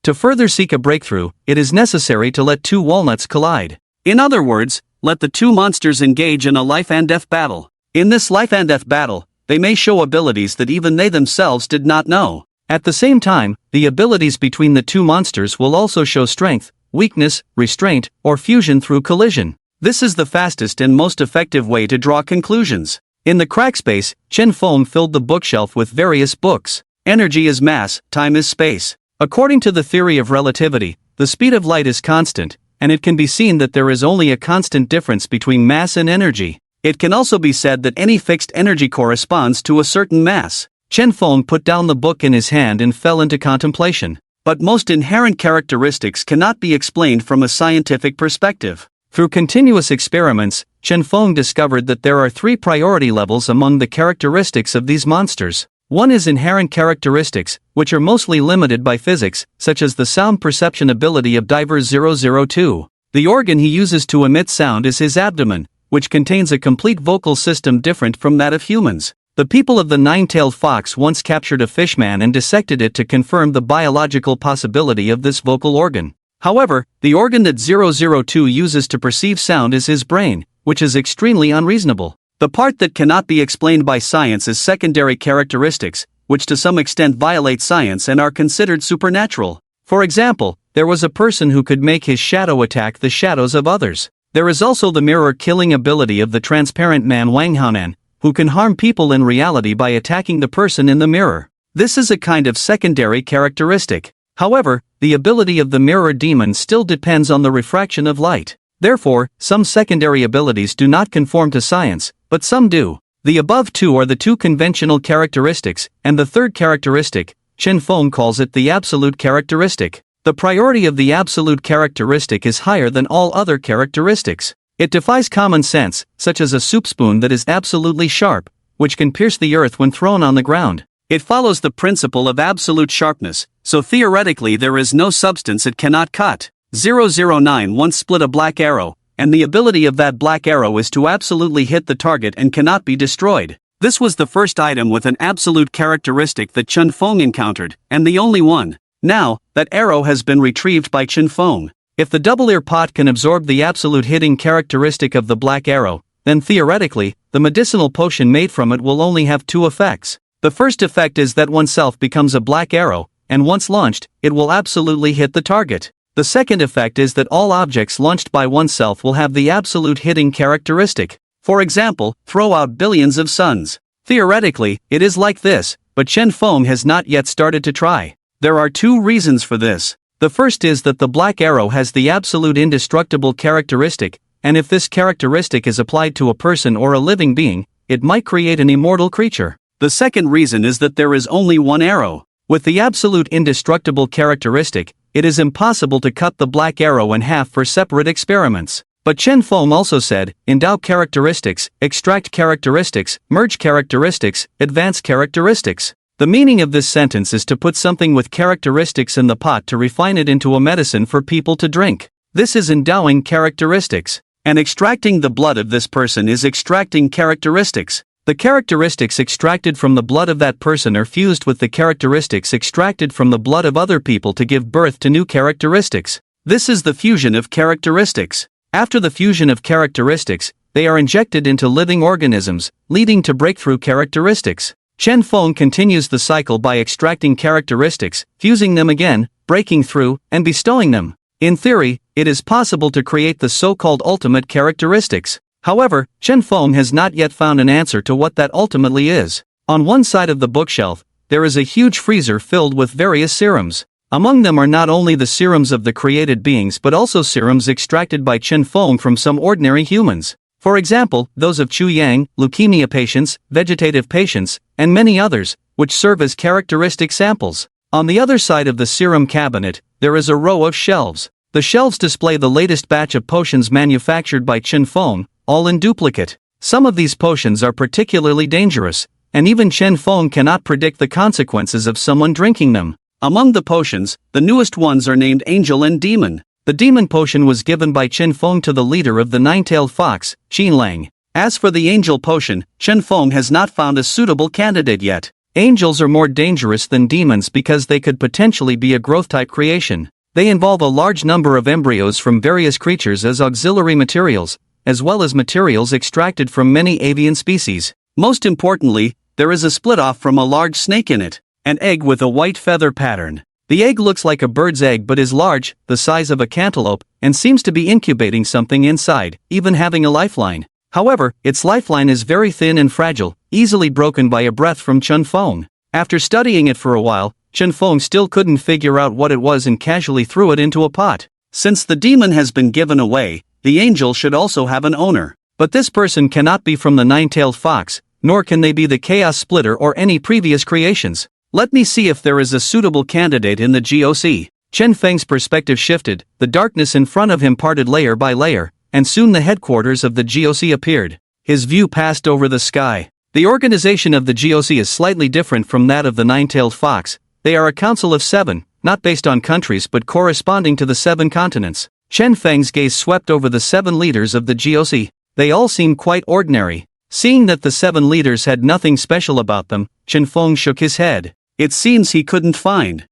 To further seek a breakthrough, it is necessary to let two walnuts collide. In other words, let the two monsters engage in a life and death battle. In this life and death battle, they may show abilities that even they themselves did not know. At the same time, the abilities between the two monsters will also show strength, weakness, restraint, or fusion through collision. This is the fastest and most effective way to draw conclusions. In the crack space, Chen Feng filled the bookshelf with various books. Energy is mass, time is space. According to the theory of relativity, the speed of light is constant, and it can be seen that there is only a constant difference between mass and energy. It can also be said that any fixed energy corresponds to a certain mass. Chen Feng put down the book in his hand and fell into contemplation. But most inherent characteristics cannot be explained from a scientific perspective. Through continuous experiments, Chen Feng discovered that there are three priority levels among the characteristics of these monsters. One is inherent characteristics, which are mostly limited by physics, such as the sound perception ability of Diver 002. The organ he uses to emit sound is his abdomen, which contains a complete vocal system different from that of humans. The people of the nine-tailed fox once captured a fishman and dissected it to confirm the biological possibility of this vocal organ. However, the organ that 002 uses to perceive sound is his brain, which is extremely unreasonable. The part that cannot be explained by science is secondary characteristics, which to some extent violate science and are considered supernatural. For example, there was a person who could make his shadow attack the shadows of others. There is also the mirror-killing ability of the transparent man Wang Haonan, who can harm people in reality by attacking the person in the mirror. This is a kind of secondary characteristic. However, the ability of the mirror demon still depends on the refraction of light. Therefore, some secondary abilities do not conform to science, but some do. The above two are the two conventional characteristics, and the third characteristic, Chen Feng calls it the absolute characteristic. The priority of the absolute characteristic is higher than all other characteristics. It defies common sense, such as a soup spoon that is absolutely sharp, which can pierce the earth when thrown on the ground. It follows the principle of absolute sharpness, so theoretically there is no substance it cannot cut. 009 once split a black arrow, and the ability of that black arrow is to absolutely hit the target and cannot be destroyed. This was the first item with an absolute characteristic that Chen Feng encountered, and the only one. Now, that arrow has been retrieved by Chen Feng. If the double-ear pot can absorb the absolute hitting characteristic of the black arrow, then theoretically, the medicinal potion made from it will only have two effects. The first effect is that oneself becomes a black arrow, and once launched, it will absolutely hit the target. The second effect is that all objects launched by oneself will have the absolute hitting characteristic. For example, throw out billions of suns. Theoretically, it is like this, but Chen Feng has not yet started to try. There are two reasons for this. The first is that the black arrow has the absolute indestructible characteristic, and if this characteristic is applied to a person or a living being, it might create an immortal creature. The second reason is that there is only one arrow. With the absolute indestructible characteristic, it is impossible to cut the black arrow in half for separate experiments. But Chen Feng also said, endow characteristics, extract characteristics, merge characteristics, advance characteristics. The meaning of this sentence is to put something with characteristics in the pot to refine it into a medicine for people to drink. This is endowing characteristics. And extracting the blood of this person is extracting characteristics. The characteristics extracted from the blood of that person are fused with the characteristics extracted from the blood of other people to give birth to new characteristics. This is the fusion of characteristics. After the fusion of characteristics, they are injected into living organisms, leading to breakthrough characteristics. Chen Feng continues the cycle by extracting characteristics, fusing them again, breaking through, and bestowing them. In theory, it is possible to create the so-called ultimate characteristics. However, Chen Feng has not yet found an answer to what that ultimately is. On one side of the bookshelf, there is a huge freezer filled with various serums. Among them are not only the serums of the created beings but also serums extracted by Chen Feng from some ordinary humans. For example, those of Chu Yang, leukemia patients, vegetative patients, and many others, which serve as characteristic samples. On the other side of the serum cabinet, there is a row of shelves. The shelves display the latest batch of potions manufactured by Chen Feng, all in duplicate. Some of these potions are particularly dangerous, and even Chen Feng cannot predict the consequences of someone drinking them. Among the potions, the newest ones are named Angel and Demon. The Demon potion was given by Chen Feng to the leader of the nine-tailed fox, Xin Lang. As for the Angel potion, Chen Feng has not found a suitable candidate yet. Angels are more dangerous than demons because they could potentially be a growth-type creation. They involve a large number of embryos from various creatures as auxiliary materials, as well as materials extracted from many avian species. Most importantly, there is a split-off from a large snake in it, an egg with a white feather pattern. The egg looks like a bird's egg but is large, the size of a cantaloupe, and seems to be incubating something inside, even having a lifeline. However, its lifeline is very thin and fragile, easily broken by a breath from Chen Feng. After studying it for a while, Chen Feng still couldn't figure out what it was and casually threw it into a pot. Since the demon has been given away, the angel should also have an owner. But this person cannot be from the nine-tailed fox, nor can they be the chaos splitter or any previous creations. Let me see if there is a suitable candidate in the GOC. Chen Feng's perspective shifted, the darkness in front of him parted layer by layer, and soon the headquarters of the GOC appeared. His view passed over the sky. The organization of the GOC is slightly different from that of the nine-tailed fox. They are a council of 7, not based on countries but corresponding to the 7 continents. Chen Feng's gaze swept over the 7 leaders of the GOC. They all seemed quite ordinary. Seeing that the 7 leaders had nothing special about them, Chen Feng shook his head. It seems he couldn't find.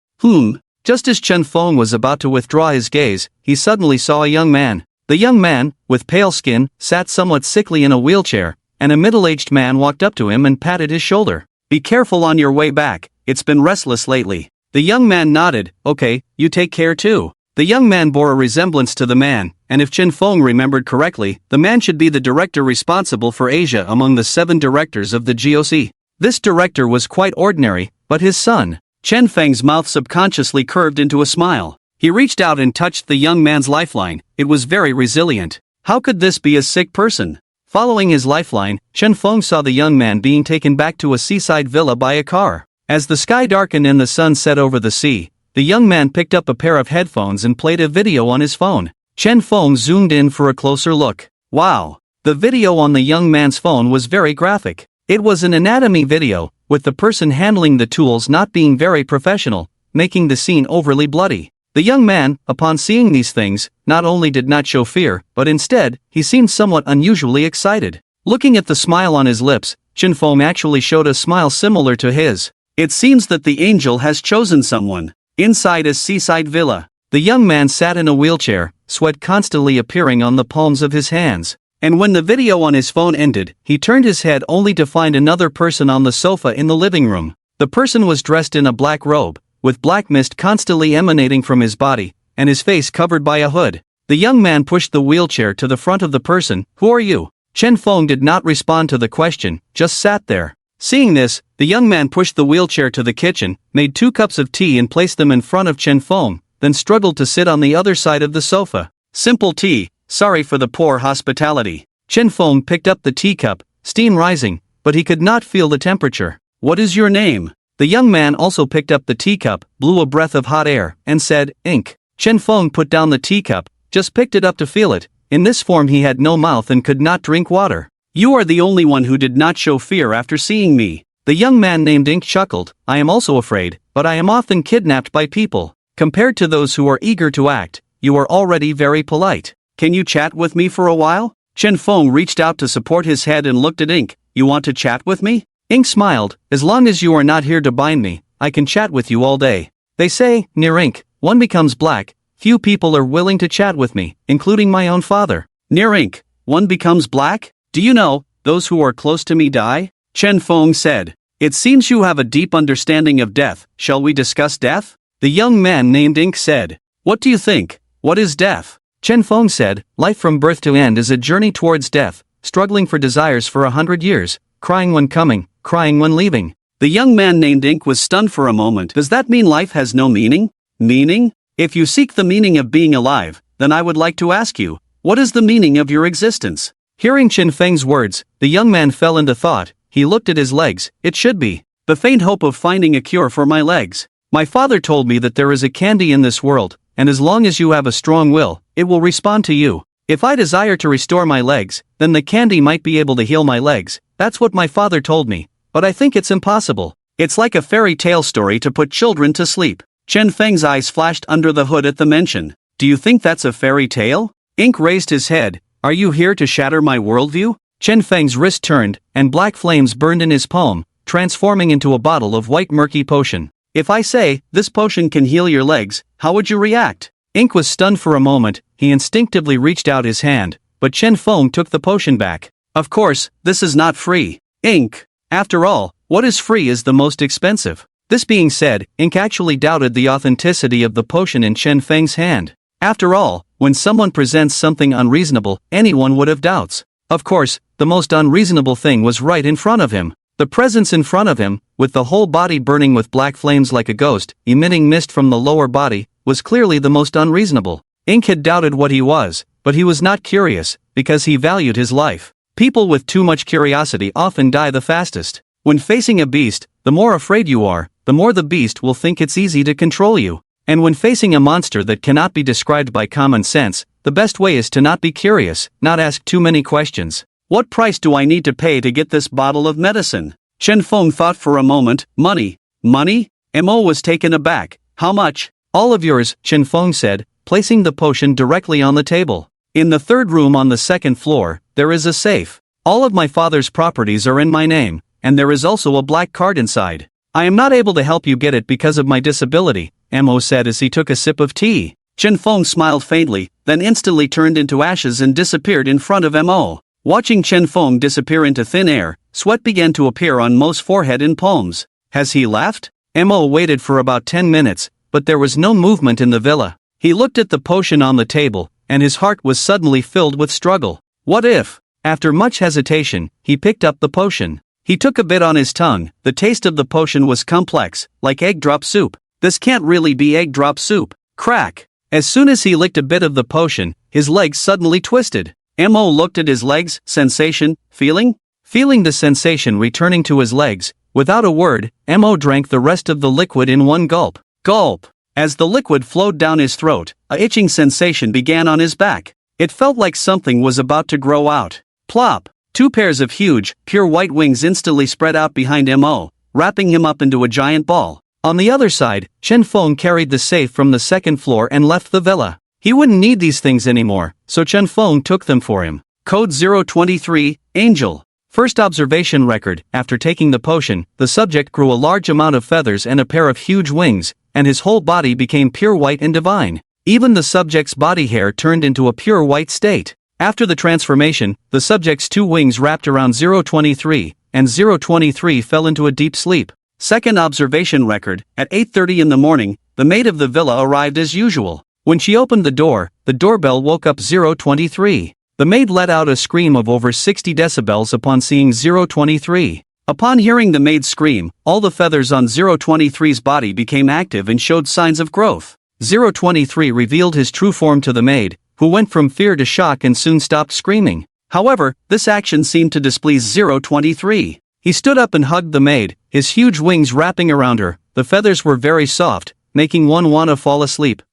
Just as Chen Feng was about to withdraw his gaze, he suddenly saw a young man. The young man, with pale skin, sat somewhat sickly in a wheelchair, and a middle-aged man walked up to him and patted his shoulder. Be careful on your way back, it's been restless lately. The young man nodded. Okay, you take care too. The young man bore a resemblance to the man, and if Chen Feng remembered correctly, the man should be the director responsible for Asia among the 7 directors of the GOC. This director was quite ordinary, but his son. Chen Feng's mouth subconsciously curved into a smile. He reached out and touched the young man's lifeline. It was very resilient. How could this be a sick person? Following his lifeline, Chen Feng saw the young man being taken back to a seaside villa by a car. As the sky darkened and the sun set over the sea, the young man picked up a pair of headphones and played a video on his phone. Chen Feng zoomed in for a closer look. Wow! The video on the young man's phone was very graphic. It was an anatomy video, with the person handling the tools not being very professional, making the scene overly bloody. The young man, upon seeing these things, not only did not show fear, but instead, he seemed somewhat unusually excited. Looking at the smile on his lips, Chen Feng actually showed a smile similar to his. It seems that the angel has chosen someone. Inside a seaside villa, the young man sat in a wheelchair, sweat constantly appearing on the palms of his hands. And when the video on his phone ended, he turned his head only to find another person on the sofa in the living room. The person was dressed in a black robe, with black mist constantly emanating from his body, and his face covered by a hood. The young man pushed the wheelchair to the front of the person. "Who are you?" Chen Feng did not respond to the question, just sat there. Seeing this, the young man pushed the wheelchair to the kitchen, made 2 cups of tea and placed them in front of Chen Feng, then struggled to sit on the other side of the sofa. "Simple tea, sorry for the poor hospitality." Chen Feng picked up the teacup, steam rising, but he could not feel the temperature. "What is your name?" The young man also picked up the teacup, blew a breath of hot air, and said, "Ink." Chen Feng put down the teacup, just picked it up to feel it. In this form he had no mouth and could not drink water. "You are the only one who did not show fear after seeing me." The young man named Ink chuckled. "I am also afraid, but I am often kidnapped by people. Compared to those who are eager to act, you are already very polite. Can you chat with me for a while?" Chen Feng reached out to support his head and looked at Ink. "You want to chat with me?" Ink smiled. "As long as you are not here to bind me, I can chat with you all day. They say, near ink, one becomes black. Few people are willing to chat with me, including my own father." "Near ink, one becomes black? Do you know, those who are close to me die?" Chen Feng said. "It seems you have a deep understanding of death. Shall we discuss death?" The young man named Ink said. "What do you think? What is death?" Chen Feng said, "Life from birth to end is a journey towards death, struggling for desires for 100 years, crying when coming, crying when leaving." The young man named Ink was stunned for a moment. "Does that mean life has no meaning?" "Meaning? If you seek the meaning of being alive, then I would like to ask you, what is the meaning of your existence?" Hearing Chen Feng's words, the young man fell into thought. He looked at his legs. "It should be the faint hope of finding a cure for my legs. My father told me that there is a candy in this world, and as long as you have a strong will, it will respond to you. If I desire to restore my legs, then the candy might be able to heal my legs. That's what my father told me, but I think it's impossible. It's like a fairy tale story to put children to sleep." Chen Feng's eyes flashed under the hood at the mention. "Do you think that's a fairy tale?" Ink raised his head. "Are you here to shatter my worldview?" Chen Feng's wrist turned, and black flames burned in his palm, transforming into a bottle of white murky potion. "If I say, this potion can heal your legs, how would you react?" Ink was stunned for a moment. He instinctively reached out his hand, but Chen Feng took the potion back. "Of course, this is not free. Ink. After all, what is free is the most expensive." This being said, Ink actually doubted the authenticity of the potion in Chen Feng's hand. After all, when someone presents something unreasonable, anyone would have doubts. Of course, the most unreasonable thing was right in front of him. The presence in front of him, with the whole body burning with black flames like a ghost, emitting mist from the lower body, was clearly the most unreasonable. Ink had doubted what he was, but he was not curious, because he valued his life. People with too much curiosity often die the fastest. When facing a beast, the more afraid you are, the more the beast will think it's easy to control you. And when facing a monster that cannot be described by common sense, the best way is to not be curious, not ask too many questions. "What price do I need to pay to get this bottle of medicine?" Chen Feng thought for a moment. "Money. Money?" Mo was taken aback. "How much?" "All of yours," Chen Feng said, placing the potion directly on the table. "In the third room on the second floor, there is a safe. All of my father's properties are in my name, and there is also a black card inside. I am not able to help you get it because of my disability," Mo said as he took a sip of tea. Chen Feng smiled faintly, then instantly turned into ashes and disappeared in front of Mo. Watching Chen Feng disappear into thin air, sweat began to appear on Mo's forehead and palms. Has he left? Mo waited for about 10 minutes, but there was no movement in the villa. He looked at the potion on the table, and his heart was suddenly filled with struggle. What if? After much hesitation, he picked up the potion. He took a bit on his tongue. The taste of the potion was complex, like egg drop soup. This can't really be egg drop soup. Crack! As soon as he licked a bit of the potion, his legs suddenly twisted. Mo looked at his legs. Sensation? Feeling? Feeling the sensation returning to his legs, without a word, Mo drank the rest of the liquid in one gulp. Gulp! As the liquid flowed down his throat, a itching sensation began on his back. It felt like something was about to grow out. Plop! 2 pairs of huge, pure white wings instantly spread out behind Mo, wrapping him up into a giant ball. On the other side, Chen Feng carried the safe from the second floor and left the villa. He wouldn't need these things anymore, so Chen Feng took them for him. Code 023, Angel. First observation record. After taking the potion, the subject grew a large amount of feathers and a pair of huge wings, and his whole body became pure white and divine. Even the subject's body hair turned into a pure white state. After the transformation, the subject's two wings wrapped around 023, and 023 fell into a deep sleep. Second observation record, at 8:30 in the morning, the maid of the villa arrived as usual. When she opened the doorbell woke up 023. The maid let out a scream of over 60 decibels upon seeing 023. Upon hearing the maid's scream, all the feathers on 023's body became active and showed signs of growth. 023 revealed his true form to the maid, who went from fear to shock and soon stopped screaming. However, this action seemed to displease 023. He stood up and hugged the maid, his huge wings wrapping around her. The feathers were very soft, making one want to fall asleep.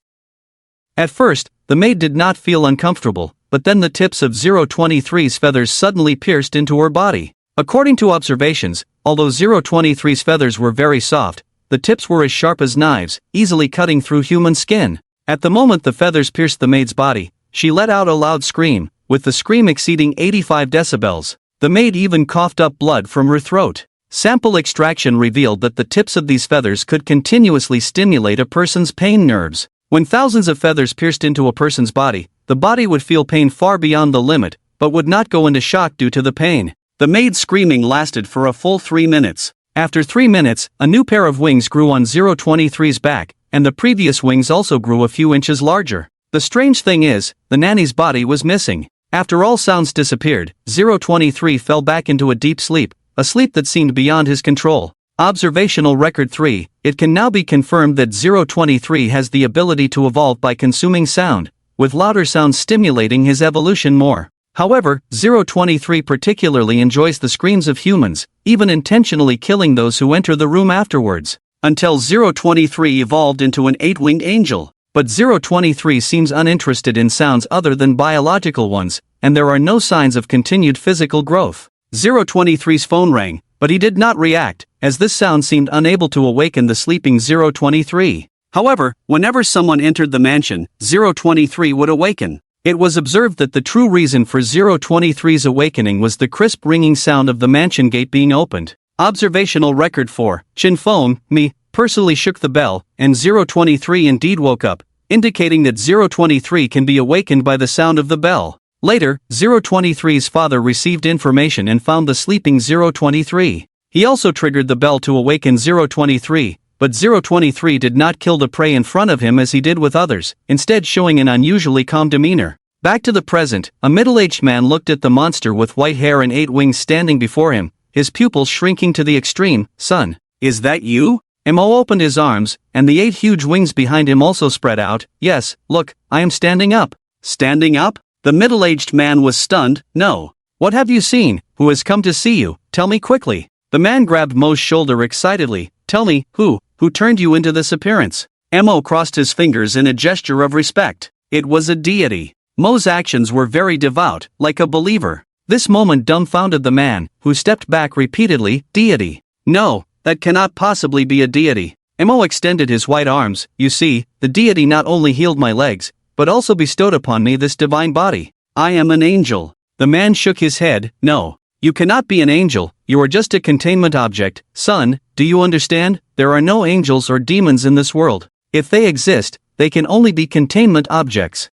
At first, the maid did not feel uncomfortable, but then the tips of 023's feathers suddenly pierced into her body. According to observations, although 023's feathers were very soft, the tips were as sharp as knives, easily cutting through human skin. At the moment the feathers pierced the maid's body, she let out a loud scream, with the scream exceeding 85 decibels. The maid even coughed up blood from her throat. Sample extraction revealed that the tips of these feathers could continuously stimulate a person's pain nerves. When thousands of feathers pierced into a person's body, the body would feel pain far beyond the limit, but would not go into shock due to the pain. The maid's screaming lasted for a full 3 minutes. After 3 minutes, a new pair of wings grew on 023's back, and the previous wings also grew a few inches larger. The strange thing is, the nanny's body was missing. After all sounds disappeared, 023 fell back into a deep sleep, a sleep that seemed beyond his control. Observational record 3, it can now be confirmed that 023 has the ability to evolve by consuming sound, with louder sounds stimulating his evolution more. However, 023 particularly enjoys the screams of humans, even intentionally killing those who enter the room afterwards. Until 023 evolved into an 8-winged angel. But 023 seems uninterested in sounds other than biological ones, and there are no signs of continued physical growth. 023's phone rang, but he did not react, as this sound seemed unable to awaken the sleeping 023. However, whenever someone entered the mansion, 023 would awaken. It was observed that the true reason for 023's awakening was the crisp ringing sound of the mansion gate being opened. Observational record 4, Chin phone, me, personally shook the bell, and 023 indeed woke up, indicating that 023 can be awakened by the sound of the bell. Later, 023's father received information and found the sleeping 023. He also triggered the bell to awaken 023, but 023 did not kill the prey in front of him as he did with others, instead showing an unusually calm demeanor. Back to the present, a middle-aged man looked at the monster with white hair and 8 wings standing before him, his pupils shrinking to the extreme. Son, is that you? Mo opened his arms, and the 8 huge wings behind him also spread out. Yes, look, I am standing up. Standing up? The middle-aged man was stunned. No. What have you seen? Who has come to see you? Tell me quickly. The man grabbed Mo's shoulder excitedly. Tell me, who turned you into this appearance? Mo crossed his fingers in a gesture of respect. It was a deity. Mo's actions were very devout, like a believer. This moment dumbfounded the man, who stepped back repeatedly. Deity. No, that cannot possibly be a deity. Mo extended his white arms. You see, the deity not only healed my legs, but also bestowed upon me this divine body. I am an angel. The man shook his head. No, you cannot be an angel, you are just a containment object. Son, do you understand? There are no angels or demons in this world. If they exist, they can only be containment objects.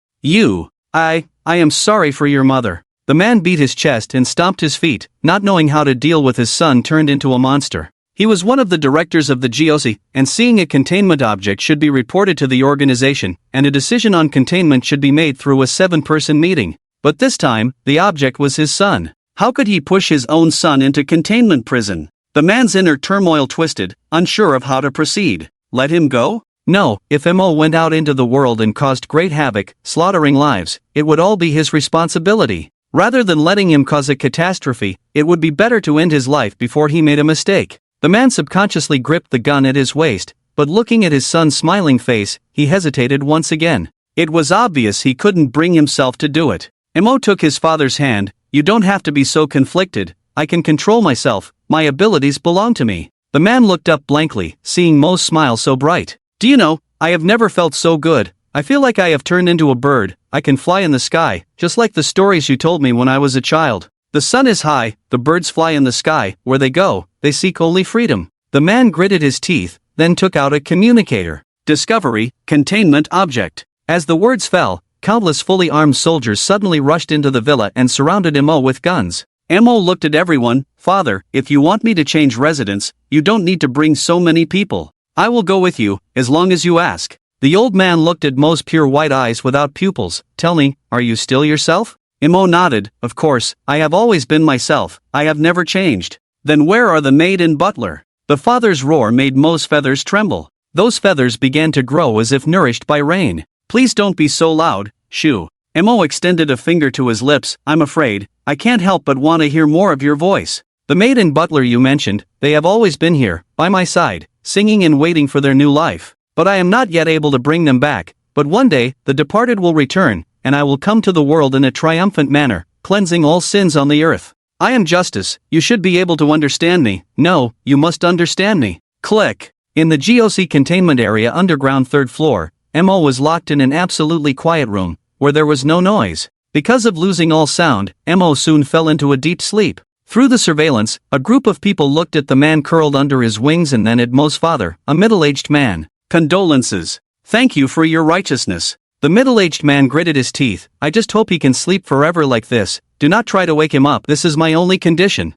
I am sorry for your mother. The man beat his chest and stomped his feet, not knowing how to deal with his son turned into a monster. He was one of the directors of the GOC, and seeing a containment object should be reported to the organization, and a decision on containment should be made through a 7-person meeting. But this time, the object was his son. How could he push his own son into containment prison? The man's inner turmoil twisted, unsure of how to proceed. Let him go? No, if Mo went out into the world and caused great havoc, slaughtering lives, it would all be his responsibility. Rather than letting him cause a catastrophe, it would be better to end his life before he made a mistake. The man subconsciously gripped the gun at his waist, but looking at his son's smiling face, he hesitated once again. It was obvious he couldn't bring himself to do it. Mo took his father's hand. You don't have to be so conflicted. I can control myself. My abilities belong to me. The man looked up blankly, seeing Mo's smile so bright. Do you know, I have never felt so good. I feel like I have turned into a bird. I can fly in the sky, just like the stories you told me when I was a child. The sun is high, the birds fly in the sky. Where they go, they seek only freedom. The man gritted his teeth, then took out a communicator. Discovery, containment object. As the words fell, countless fully armed soldiers suddenly rushed into the villa and surrounded Mo with guns. Mo looked at everyone. "Father, if you want me to change residence, you don't need to bring so many people. I will go with you, as long as you ask." The old man looked at Mo's pure white eyes without pupils. "Tell me, are you still yourself?" Mo nodded. "Of course, I have always been myself, I have never changed." "Then where are the maid and butler?" The father's roar made Mo's feathers tremble. Those feathers began to grow as if nourished by rain. "Please don't be so loud, shoo." Mo extended a finger to his lips. "I'm afraid, I can't help but want to hear more of your voice. The maid and butler you mentioned, they have always been here, by my side, singing and waiting for their new life. But I am not yet able to bring them back. But one day, the departed will return, and I will come to the world in a triumphant manner, cleansing all sins on the earth. I am justice, you should be able to understand me. No, you must understand me." Click. In the GOC containment area underground 3rd floor, Mo was locked in an absolutely quiet room, where there was no noise. Because of losing all sound, Mo soon fell into a deep sleep. Through the surveillance, a group of people looked at the man curled under his wings and then at Mo's father, a middle-aged man. "Condolences. Thank you for your righteousness." The middle-aged man gritted his teeth. "I just hope he can sleep forever like this. Do not try to wake him up. This is my only condition."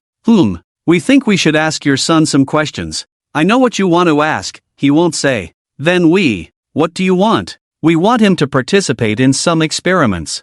We think we should ask your son some questions." "I know what you want to ask," he won't say. "Then what do you want?" "We want him to participate in some experiments."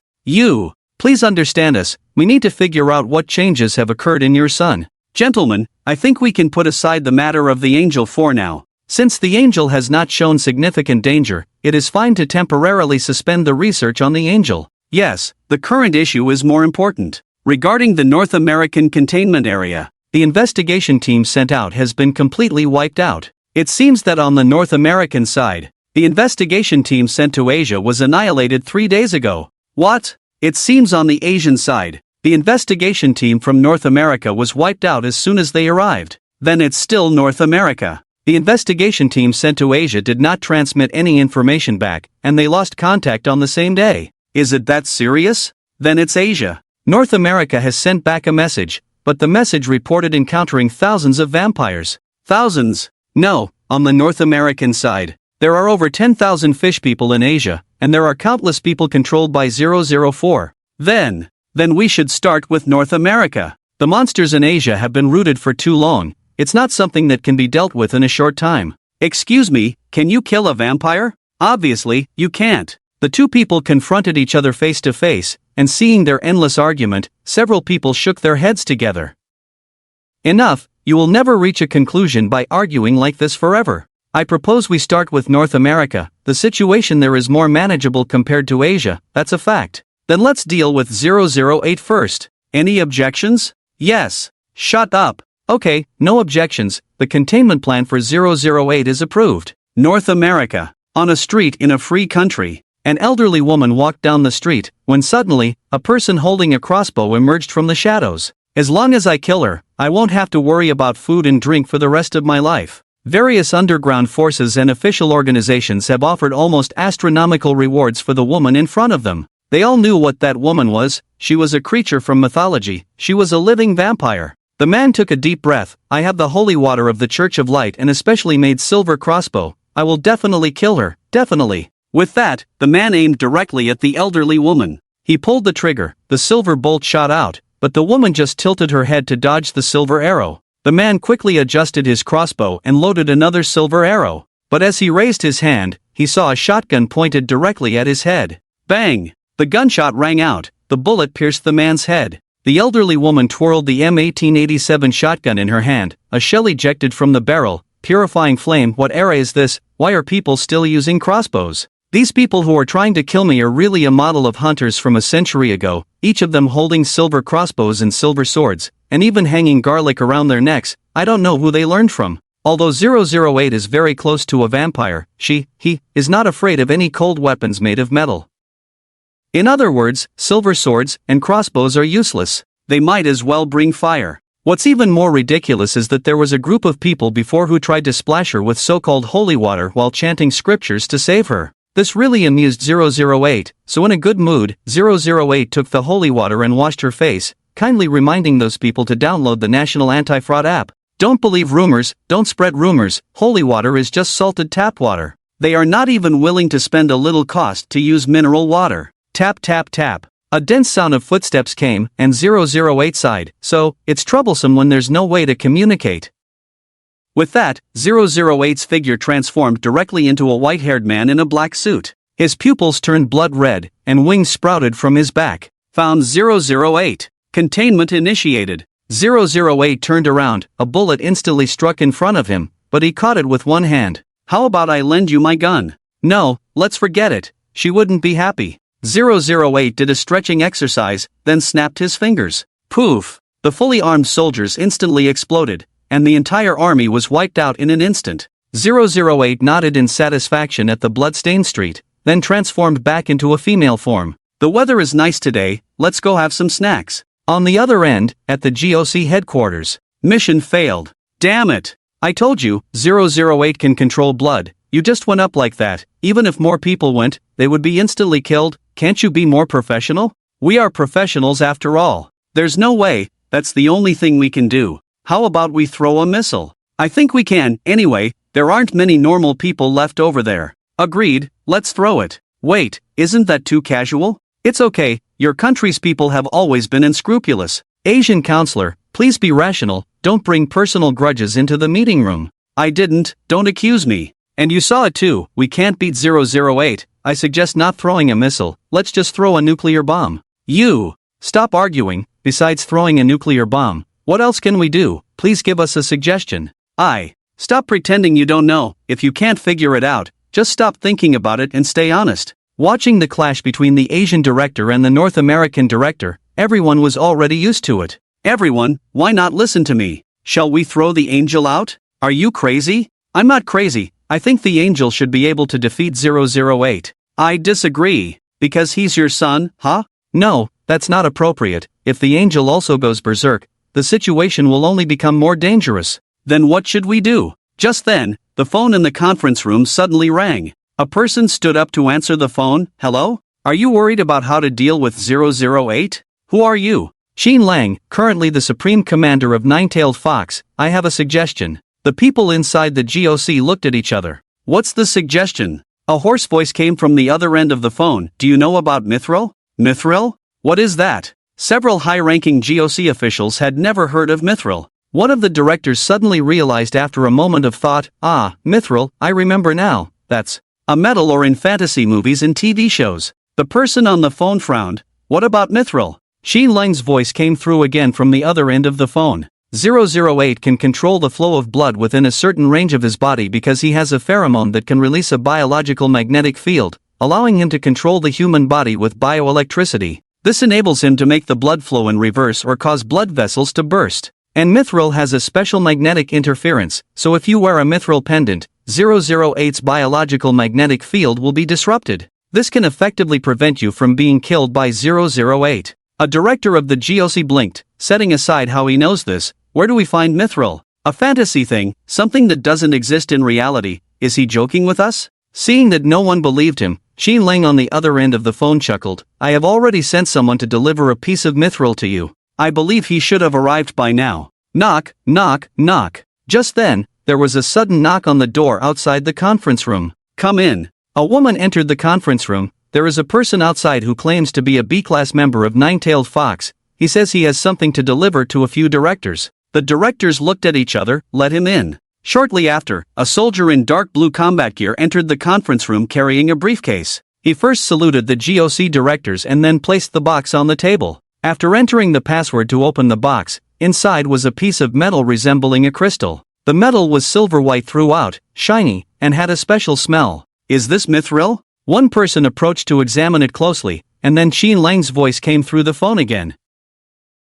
Please understand us, we need to figure out what changes have occurred in your son." "Gentlemen, I think we can put aside the matter of the angel for now. Since the angel has not shown significant danger, it is fine to temporarily suspend the research on the angel. Yes, the current issue is more important. Regarding the North American containment area, the investigation team sent out has been completely wiped out. It seems that on the North American side, the investigation team sent to Asia was annihilated 3 days ago." "What?" "It seems on the Asian side, the investigation team from North America was wiped out as soon as they arrived." "Then it's still North America." "The investigation team sent to Asia did not transmit any information back, and they lost contact on the same day." "Is it that serious?" "Then it's Asia. North America has sent back a message, but the message reported encountering thousands of vampires." "Thousands?" "No, on the North American side. There are over 10,000 fish people in Asia, and there are countless people controlled by 004. Then we should start with North America. The monsters in Asia have been rooted for too long. It's not something that can be dealt with in a short time." "Excuse me, can you kill a vampire?" "Obviously, you can't." The two people confronted each other face to face, and seeing their endless argument, several people shook their heads together. "Enough, you will never reach a conclusion by arguing like this forever. I propose we start with North America. The situation there is more manageable compared to Asia, that's a fact. Then let's deal with 008 first. Any objections?" "Yes." "Shut up." "Okay, no objections, the containment plan for 008 is approved." North America. On a street in a free country, an elderly woman walked down the street, when suddenly, a person holding a crossbow emerged from the shadows. "As long as I kill her, I won't have to worry about food and drink for the rest of my life." Various underground forces and official organizations have offered almost astronomical rewards for the woman in front of them. They all knew what that woman was. She was a creature from mythology. She was a living vampire. The man took a deep breath. "I have the holy water of the Church of Light and especially made silver crossbow. I will definitely kill her, definitely." With that, the man aimed directly at the elderly woman. He pulled the trigger, the silver bolt shot out, but the woman just tilted her head to dodge the silver arrow. The man quickly adjusted his crossbow and loaded another silver arrow. But as he raised his hand, he saw a shotgun pointed directly at his head. Bang! The gunshot rang out, the bullet pierced the man's head. The elderly woman twirled the M1887 shotgun in her hand, a shell ejected from the barrel, purifying flame. "What era is this? Why are people still using crossbows? These people who are trying to kill me are really a model of hunters from a century ago, each of them holding silver crossbows and silver swords, and even hanging garlic around their necks. I don't know who they learned from." Although 008 is very close to a vampire, he is not afraid of any cold weapons made of metal. In other words, silver swords and crossbows are useless. They might as well bring fire. What's even more ridiculous is that there was a group of people before who tried to splash her with so-called holy water while chanting scriptures to save her. This really amused 008, so in a good mood, 008 took the holy water and washed her face, kindly reminding those people to download the National Anti-Fraud app. Don't believe rumors, don't spread rumors, holy water is just salted tap water. They are not even willing to spend a little cost to use mineral water. Tap tap tap. A dense sound of footsteps came, and 008 sighed, so, it's troublesome when there's no way to communicate. With that, 008's figure transformed directly into a white-haired man in a black suit. His pupils turned blood red, and wings sprouted from his back. Found 008. Containment initiated. 008 turned around, a bullet instantly struck in front of him, but he caught it with one hand. How about I lend you my gun? No, let's forget it. She wouldn't be happy. 008 did a stretching exercise, then snapped his fingers. Poof! The fully armed soldiers instantly exploded, and the entire army was wiped out in an instant. 008 nodded in satisfaction at the bloodstained street, then transformed back into a female form. The weather is nice today, let's go have some snacks. On the other end, at the GOC headquarters. Mission failed. Damn it! I told you, 008 can control blood. You just went up like that. Even if more people went, they would be instantly killed. Can't you be more professional? We are professionals after all. There's no way, that's the only thing we can do. How about we throw a missile? I think we can, anyway, there aren't many normal people left over there. Agreed, let's throw it. Wait, isn't that too casual? It's okay, your country's people have always been unscrupulous. Asian counselor, please be rational, don't bring personal grudges into the meeting room. I didn't, don't accuse me. And you saw it too, we can't beat 008, I suggest not throwing a missile, let's just throw a nuclear bomb. You! Stop arguing, besides throwing a nuclear bomb, what else can we do? Please give us a suggestion. Stop pretending you don't know, if you can't figure it out, just stop thinking about it and stay honest. Watching the clash between the Asian director and the North American director, everyone was already used to it. Everyone, why not listen to me? Shall we throw the angel out? Are you crazy? I'm not crazy. I think the angel should be able to defeat 008. I disagree. Because he's your son, huh? No, that's not appropriate. If the angel also goes berserk, the situation will only become more dangerous. Then what should we do? Just then, the phone in the conference room suddenly rang. A person stood up to answer the phone. Hello? Are you worried about how to deal with 008? Who are you? Xin Lang, currently the Supreme Commander of Nine-Tailed Fox. I have a suggestion. The people inside the GOC looked at each other. What's the suggestion? A hoarse voice came from the other end of the phone. Do you know about Mithril? Mithril? What is that? Several high-ranking GOC officials had never heard of Mithril. One of the directors suddenly realized after a moment of thought, Mithril, I remember now, that's a metal or in fantasy movies and TV shows. The person on the phone frowned. What about Mithril? Xin Lang's voice came through again from the other end of the phone. 008 can control the flow of blood within a certain range of his body because he has a pheromone that can release a biological magnetic field, allowing him to control the human body with bioelectricity. This enables him to make the blood flow in reverse or cause blood vessels to burst. And Mithril has a special magnetic interference, so if you wear a Mithril pendant, 008's biological magnetic field will be disrupted. This can effectively prevent you from being killed by 008. A director of the GOC blinked, setting aside how he knows this. Where do we find Mithril? A fantasy thing, something that doesn't exist in reality. Is he joking with us? Seeing that no one believed him, Xin Lang on the other end of the phone chuckled. I have already sent someone to deliver a piece of Mithril to you. I believe he should have arrived by now. Knock, knock, knock. Just then, there was a sudden knock on the door outside the conference room. Come in. A woman entered the conference room. There is a person outside who claims to be a B-class member of Nine-Tailed Fox. He says he has something to deliver to a few directors. The directors looked at each other, let him in. Shortly after, a soldier in dark blue combat gear entered the conference room carrying a briefcase. He first saluted the GOC directors and then placed the box on the table. After entering the password to open the box, inside was a piece of metal resembling a crystal. The metal was silver-white throughout, shiny, and had a special smell. Is this Mithril? One person approached to examine it closely, and then Xin Lang's voice came through the phone again.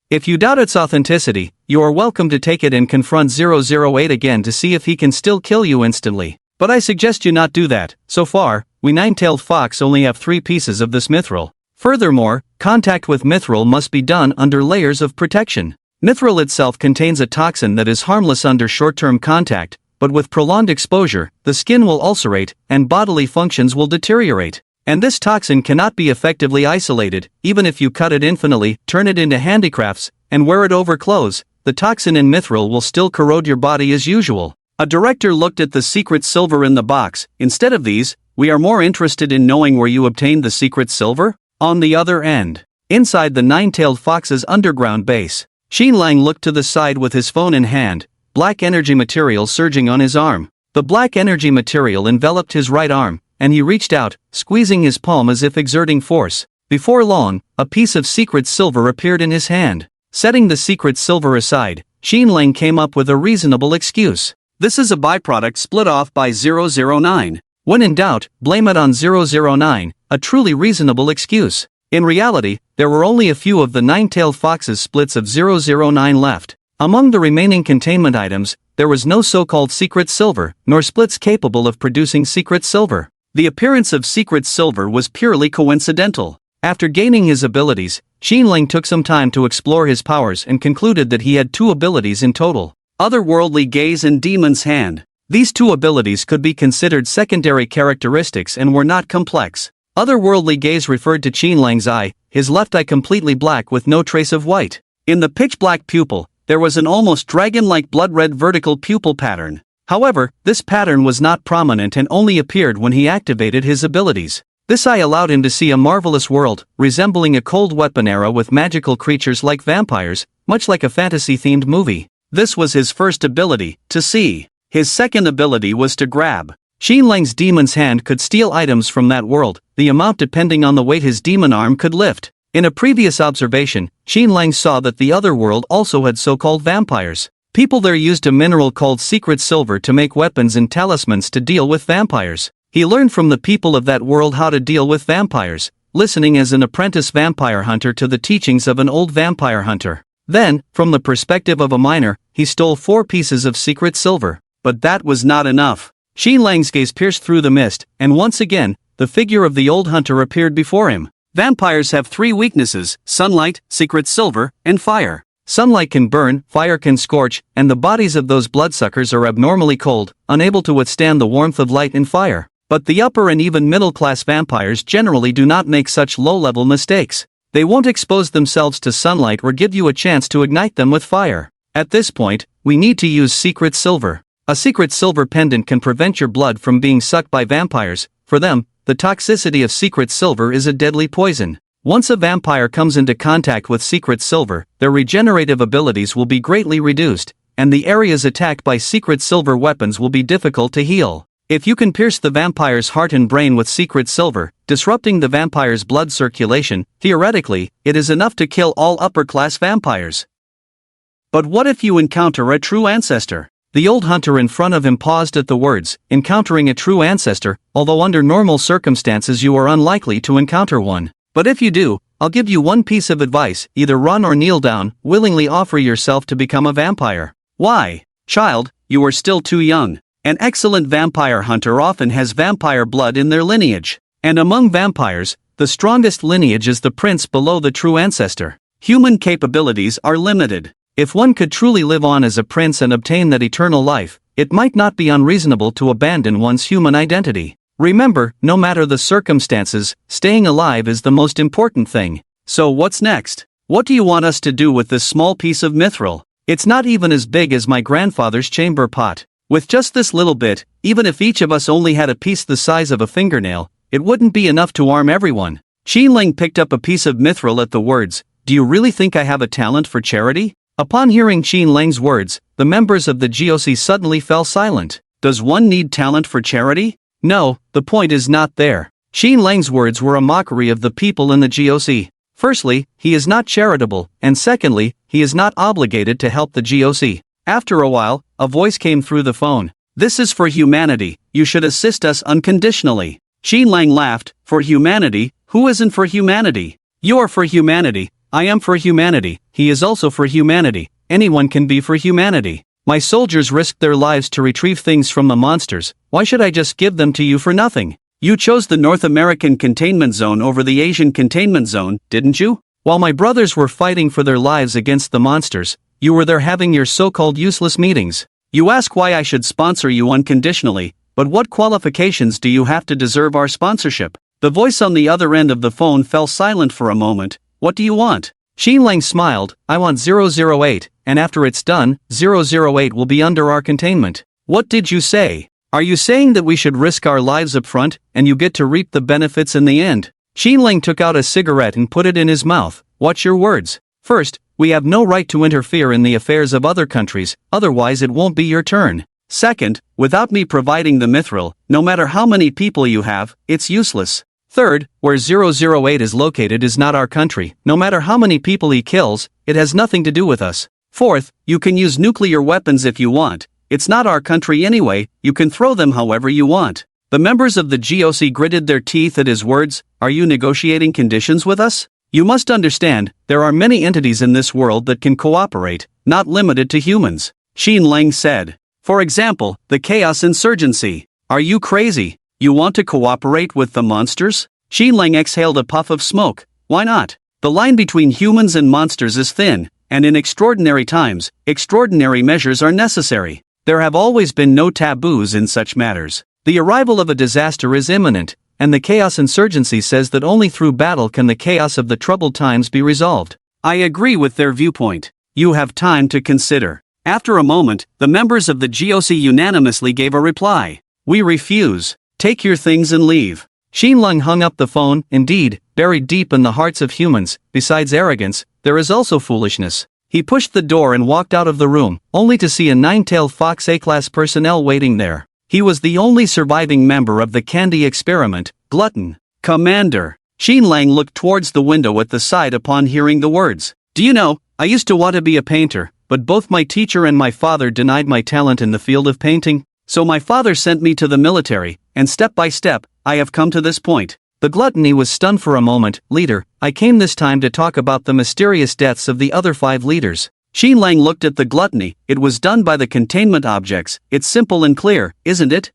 If you doubt its authenticity, you are welcome to take it and confront 008 again to see if he can still kill you instantly. But I suggest you not do that. So far, we Nine-Tailed Fox only have 3 pieces of this Mithril. Furthermore, contact with Mithril must be done under layers of protection. Mithril itself contains a toxin that is harmless under short-term contact, but with prolonged exposure, the skin will ulcerate, and bodily functions will deteriorate. And this toxin cannot be effectively isolated. Even if you cut it infinitely, turn it into handicrafts, and wear it over clothes, the toxin in Mithril will still corrode your body as usual. A director looked at the secret silver in the box. Instead of these, we are more interested in knowing where you obtained the secret silver. On the other end, inside the nine-tailed fox's underground base, Xin Lang looked to the side with his phone in hand, black energy material surging on his arm. The black energy material enveloped his right arm, and he reached out, squeezing his palm as if exerting force. Before long, a piece of secret silver appeared in his hand. Setting the secret silver aside, Xin Lang came up with a reasonable excuse. This is a byproduct split off by 009. When in doubt, blame it on 009, a truly reasonable excuse. In reality, there were only a few of the nine-tailed fox's splits of 009 left. Among the remaining containment items, there was no so-called secret silver, nor splits capable of producing secret silver. The appearance of secret silver was purely coincidental. After gaining his abilities, Xin Lang took some time to explore his powers and concluded that he had two abilities in total: Otherworldly Gaze and Demon's Hand. These two abilities could be considered secondary characteristics and were not complex. Otherworldly Gaze referred to Xin Lang's eye, his left eye completely black with no trace of white. In the pitch-black pupil, there was an almost dragon-like blood-red vertical pupil pattern. However, this pattern was not prominent and only appeared when he activated his abilities. This eye allowed him to see a marvelous world, resembling a cold weapon era with magical creatures like vampires, much like a fantasy-themed movie. This was his first ability, to see. His second ability was to grab. Xin Lang's demon's hand could steal items from that world, the amount depending on the weight his demon arm could lift. In a previous observation, Xin Lang saw that the other world also had so-called vampires. People there used a mineral called secret silver to make weapons and talismans to deal with vampires. He learned from the people of that world how to deal with vampires, listening as an apprentice vampire hunter to the teachings of an old vampire hunter. Then, from the perspective of a miner, he stole 4 pieces of secret silver. But that was not enough. Xin Lang's gaze pierced through the mist, and once again, the figure of the old hunter appeared before him. Vampires have 3 weaknesses: sunlight, secret silver, and fire. Sunlight can burn, fire can scorch, and the bodies of those bloodsuckers are abnormally cold, unable to withstand the warmth of light and fire. But the upper and even middle-class vampires generally do not make such low-level mistakes. They won't expose themselves to sunlight or give you a chance to ignite them with fire. At this point, we need to use secret silver. A secret silver pendant can prevent your blood from being sucked by vampires. For them, the toxicity of secret silver is a deadly poison. Once a vampire comes into contact with secret silver, their regenerative abilities will be greatly reduced, and the areas attacked by secret silver weapons will be difficult to heal. If you can pierce the vampire's heart and brain with secret silver, disrupting the vampire's blood circulation, theoretically, it is enough to kill all upper-class vampires. But what if you encounter a true ancestor? The old hunter in front of him paused at the words, encountering a true ancestor, although under normal circumstances you are unlikely to encounter one. But if you do, I'll give you one piece of advice: either run or kneel down, willingly offer yourself to become a vampire. Why? Child, you are still too young. An excellent vampire hunter often has vampire blood in their lineage. And among vampires, the strongest lineage is the prince below the true ancestor. Human capabilities are limited. If one could truly live on as a prince and obtain that eternal life, it might not be unreasonable to abandon one's human identity. Remember, no matter the circumstances, staying alive is the most important thing. So what's next? What do you want us to do with this small piece of mithril? It's not even as big as my grandfather's chamber pot. With just this little bit, even if each of us only had a piece the size of a fingernail, it wouldn't be enough to arm everyone. Xin Lang picked up a piece of mithril at the words, "Do you really think I have a talent for charity?" Upon hearing Xin Lang's words, the members of the GOC suddenly fell silent. Does one need talent for charity? No, the point is not there. Xin Lang's words were a mockery of the people in the GOC. Firstly, he is not charitable, and secondly, he is not obligated to help the GOC. After a while, a voice came through the phone. "This is for humanity, you should assist us unconditionally." Xin Lang laughed. "For humanity? Who isn't for humanity? You are for humanity, I am for humanity, he is also for humanity, anyone can be for humanity. My soldiers risked their lives to retrieve things from the monsters, why should I just give them to you for nothing? You chose the North American containment zone over the Asian containment zone, didn't you? While my brothers were fighting for their lives against the monsters, you were there having your so-called useless meetings. You ask why I should sponsor you unconditionally, but what qualifications do you have to deserve our sponsorship?" The voice on the other end of the phone fell silent for a moment. "What do you want?" Xin Lang smiled. "I want 008, and after it's done, 008 will be under our containment." "What did you say? Are you saying that we should risk our lives up front, and you get to reap the benefits in the end?" Xinlang took out a cigarette and put it in his mouth. Watch your words. First, we have no right to interfere in the affairs of other countries, otherwise it won't be your turn. Second, without me providing the mithril, no matter how many people you have, it's useless. Third, where 008 is located is not our country, no matter how many people he kills, it has nothing to do with us. Fourth, you can use nuclear weapons if you want, it's not our country anyway, you can throw them however you want. The members of the GOC gritted their teeth at his words. Are you negotiating conditions with us? You must understand, there are many entities in this world that can cooperate, not limited to humans, Xinlang said. For example, the Chaos Insurgency. Are you crazy? You want to cooperate with the monsters? Xinlang exhaled a puff of smoke. Why not? The line between humans and monsters is thin, and in extraordinary times, extraordinary measures are necessary. There have always been no taboos in such matters. The arrival of a disaster is imminent, and the Chaos Insurgency says that only through battle can the chaos of the troubled times be resolved. I agree with their viewpoint. You have time to consider. After a moment, the members of the GOC unanimously gave a reply. We refuse. Take your things and leave. Xinlang hung up the phone. Indeed, buried deep in the hearts of humans, besides arrogance, there is also foolishness. He pushed the door and walked out of the room, only to see a nine-tailed fox A-class personnel waiting there. He was the only surviving member of the candy experiment, Glutton. Commander. Xinlang looked towards the window at the side upon hearing the words. Do you know, I used to want to be a painter, but both my teacher and my father denied my talent in the field of painting. So my father sent me to the military, and step by step, I have come to this point. The gluttony was stunned for a moment. Leader, I came this time to talk about the mysterious deaths of the other 5 leaders. Xinlang looked at the gluttony. It was done by the containment objects. It's simple and clear, isn't it?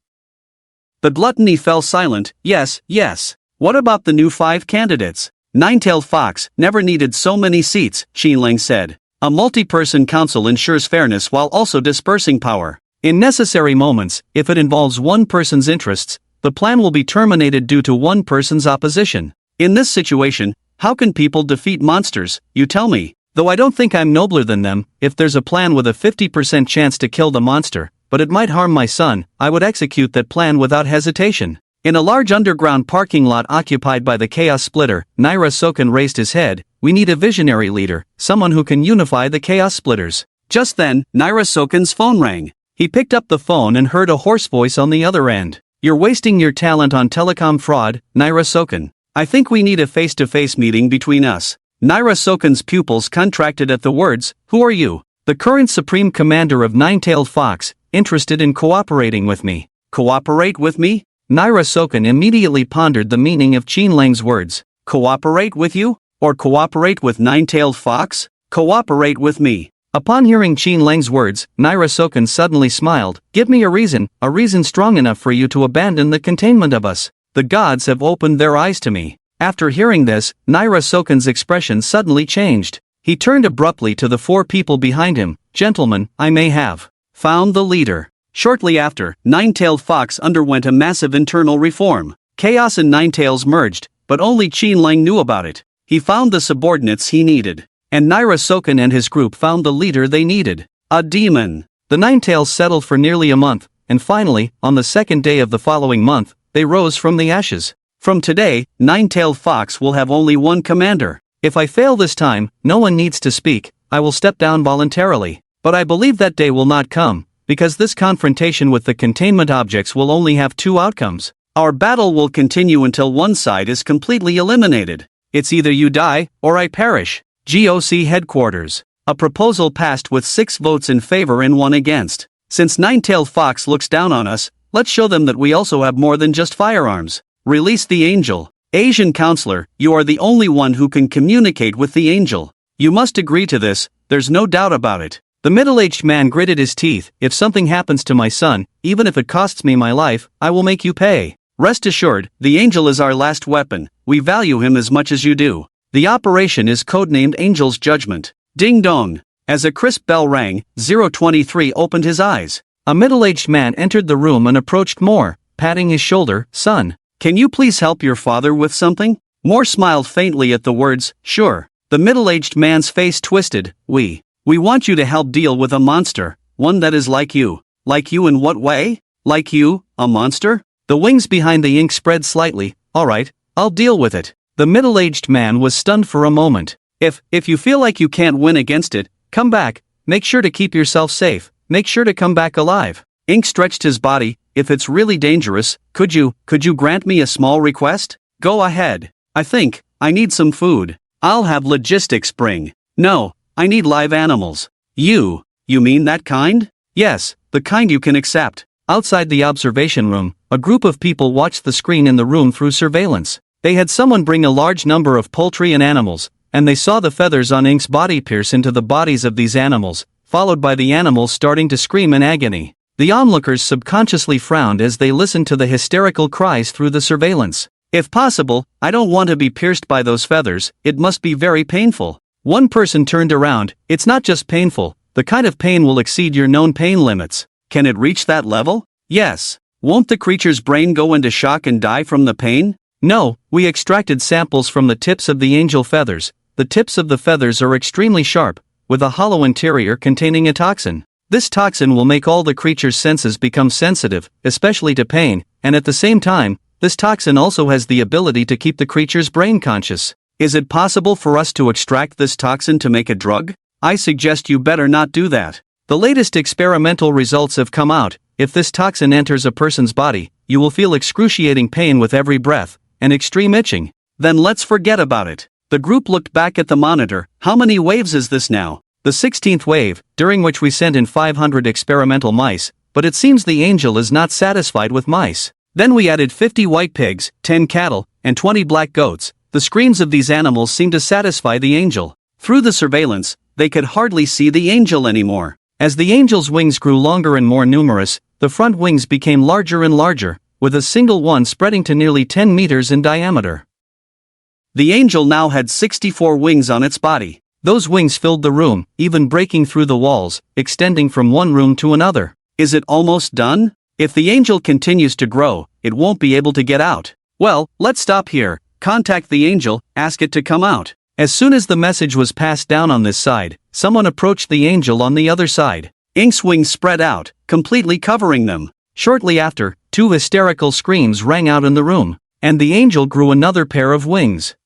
The gluttony fell silent. Yes, yes. What about the new 5 candidates? Nine-tailed fox never needed so many seats, Xinlang said. A multi-person council ensures fairness while also dispersing power. In necessary moments, if it involves one person's interests, the plan will be terminated due to one person's opposition. In this situation, how can people defeat monsters, you tell me? Though I don't think I'm nobler than them, if there's a plan with a 50% chance to kill the monster, but it might harm my son, I would execute that plan without hesitation. In a large underground parking lot occupied by the Chaos Splitter, Naira Soken raised his head. We need a visionary leader, someone who can unify the Chaos Splitters. Just then, Naira Soken's phone rang. He picked up the phone and heard a hoarse voice on the other end. You're wasting your talent on telecom fraud, Naira Soken. I think we need a face-to-face meeting between us. Naira Soken's pupils contracted at the words. Who are you? The current Supreme Commander of Nine-Tailed Fox, interested in cooperating with me. Cooperate with me? Naira Soken immediately pondered the meaning of Xinlang's words. Cooperate with you? Or cooperate with Nine-Tailed Fox? Cooperate with me. Upon hearing Xinlang's words, Naira Soken suddenly smiled. Give me a reason strong enough for you to abandon the containment of us. The gods have opened their eyes to me. After hearing this, Naira Soken's expression suddenly changed. He turned abruptly to the 4 people behind him. Gentlemen, I may have found the leader. Shortly after, Nine-Tailed Fox underwent a massive internal reform. Chaos and Nine-Tails merged, but only Xinlang knew about it. He found the subordinates he needed. And Naira Soken and his group found the leader they needed. A demon. The Nine-Tails settled for nearly a month, and finally, on the 2nd day of the following month, they rose from the ashes. From today, Nine-Tailed Fox will have only one commander. If I fail this time, no one needs to speak, I will step down voluntarily. But I believe that day will not come, because this confrontation with the containment objects will only have 2 outcomes. Our battle will continue until one side is completely eliminated. It's either you die, or I perish. GOC Headquarters. A proposal passed with 6 votes in favor and 1 against. Since Nine-Tailed Fox looks down on us, let's show them that we also have more than just firearms. Release the angel. Asian counselor, you are the only one who can communicate with the angel. You must agree to this, there's no doubt about it. The middle-aged man gritted his teeth. If something happens to my son, even if it costs me my life, I will make you pay. Rest assured, the angel is our last weapon. We value him as much as you do. The operation is codenamed Angel's Judgment. Ding dong. As a crisp bell rang, 023 opened his eyes. A middle-aged man entered the room and approached Moore, patting his shoulder. Son, can you please help your father with something? Moore smiled faintly at the words, sure. The middle-aged man's face twisted. We want you to help deal with a monster, one that is like you. Like you in what way? Like you, a monster? The wings behind the ink spread slightly. All right, I'll deal with it. The middle-aged man was stunned for a moment. If you feel like you can't win against it, come back. Make sure to keep yourself safe. Make sure to come back alive. Ink stretched his body. If it's really dangerous, could you grant me a small request? Go ahead. I need some food. I'll have logistics spring. No, I need live animals. You mean that kind? Yes, the kind you can accept. Outside the observation room, a group of people watched the screen in the room through surveillance. They had someone bring a large number of poultry and animals, and they saw the feathers on Ink's body pierce into the bodies of these animals, followed by the animals starting to scream in agony. The onlookers subconsciously frowned as they listened to the hysterical cries through the surveillance. If possible, I don't want to be pierced by those feathers, it must be very painful. One person turned around. It's not just painful, the kind of pain will exceed your known pain limits. Can it reach that level? Yes. Won't the creature's brain go into shock and die from the pain? No, we extracted samples from the tips of the angel feathers. The tips of the feathers are extremely sharp, with a hollow interior containing a toxin. This toxin will make all the creature's senses become sensitive, especially to pain, and at the same time, this toxin also has the ability to keep the creature's brain conscious. Is it possible for us to extract this toxin to make a drug? I suggest you better not do that. The latest experimental results have come out. If this toxin enters a person's body, you will feel excruciating pain with every breath, and extreme itching. Then let's forget about it. The group looked back at the monitor. How many waves is this now? The 16th wave, during which we sent in 500 experimental mice, but it seems the angel is not satisfied with mice. Then we added 50 white pigs, 10 cattle, and 20 black goats. The screams of these animals seemed to satisfy the angel. Through the surveillance, they could hardly see the angel anymore. As the angel's wings grew longer and more numerous, the front wings became larger and larger, with a single one spreading to nearly 10 meters in diameter. The angel now had 64 wings on its body. Those wings filled the room, even breaking through the walls, extending from one room to another. Is it almost done? If the angel continues to grow, it won't be able to get out. Well, let's stop here. Contact the angel, ask it to come out. As soon as the message was passed down on this side, someone approached the angel on the other side. Ink's wings spread out, completely covering them. Shortly after, 2 hysterical screams rang out in the room, and the angel grew another pair of wings.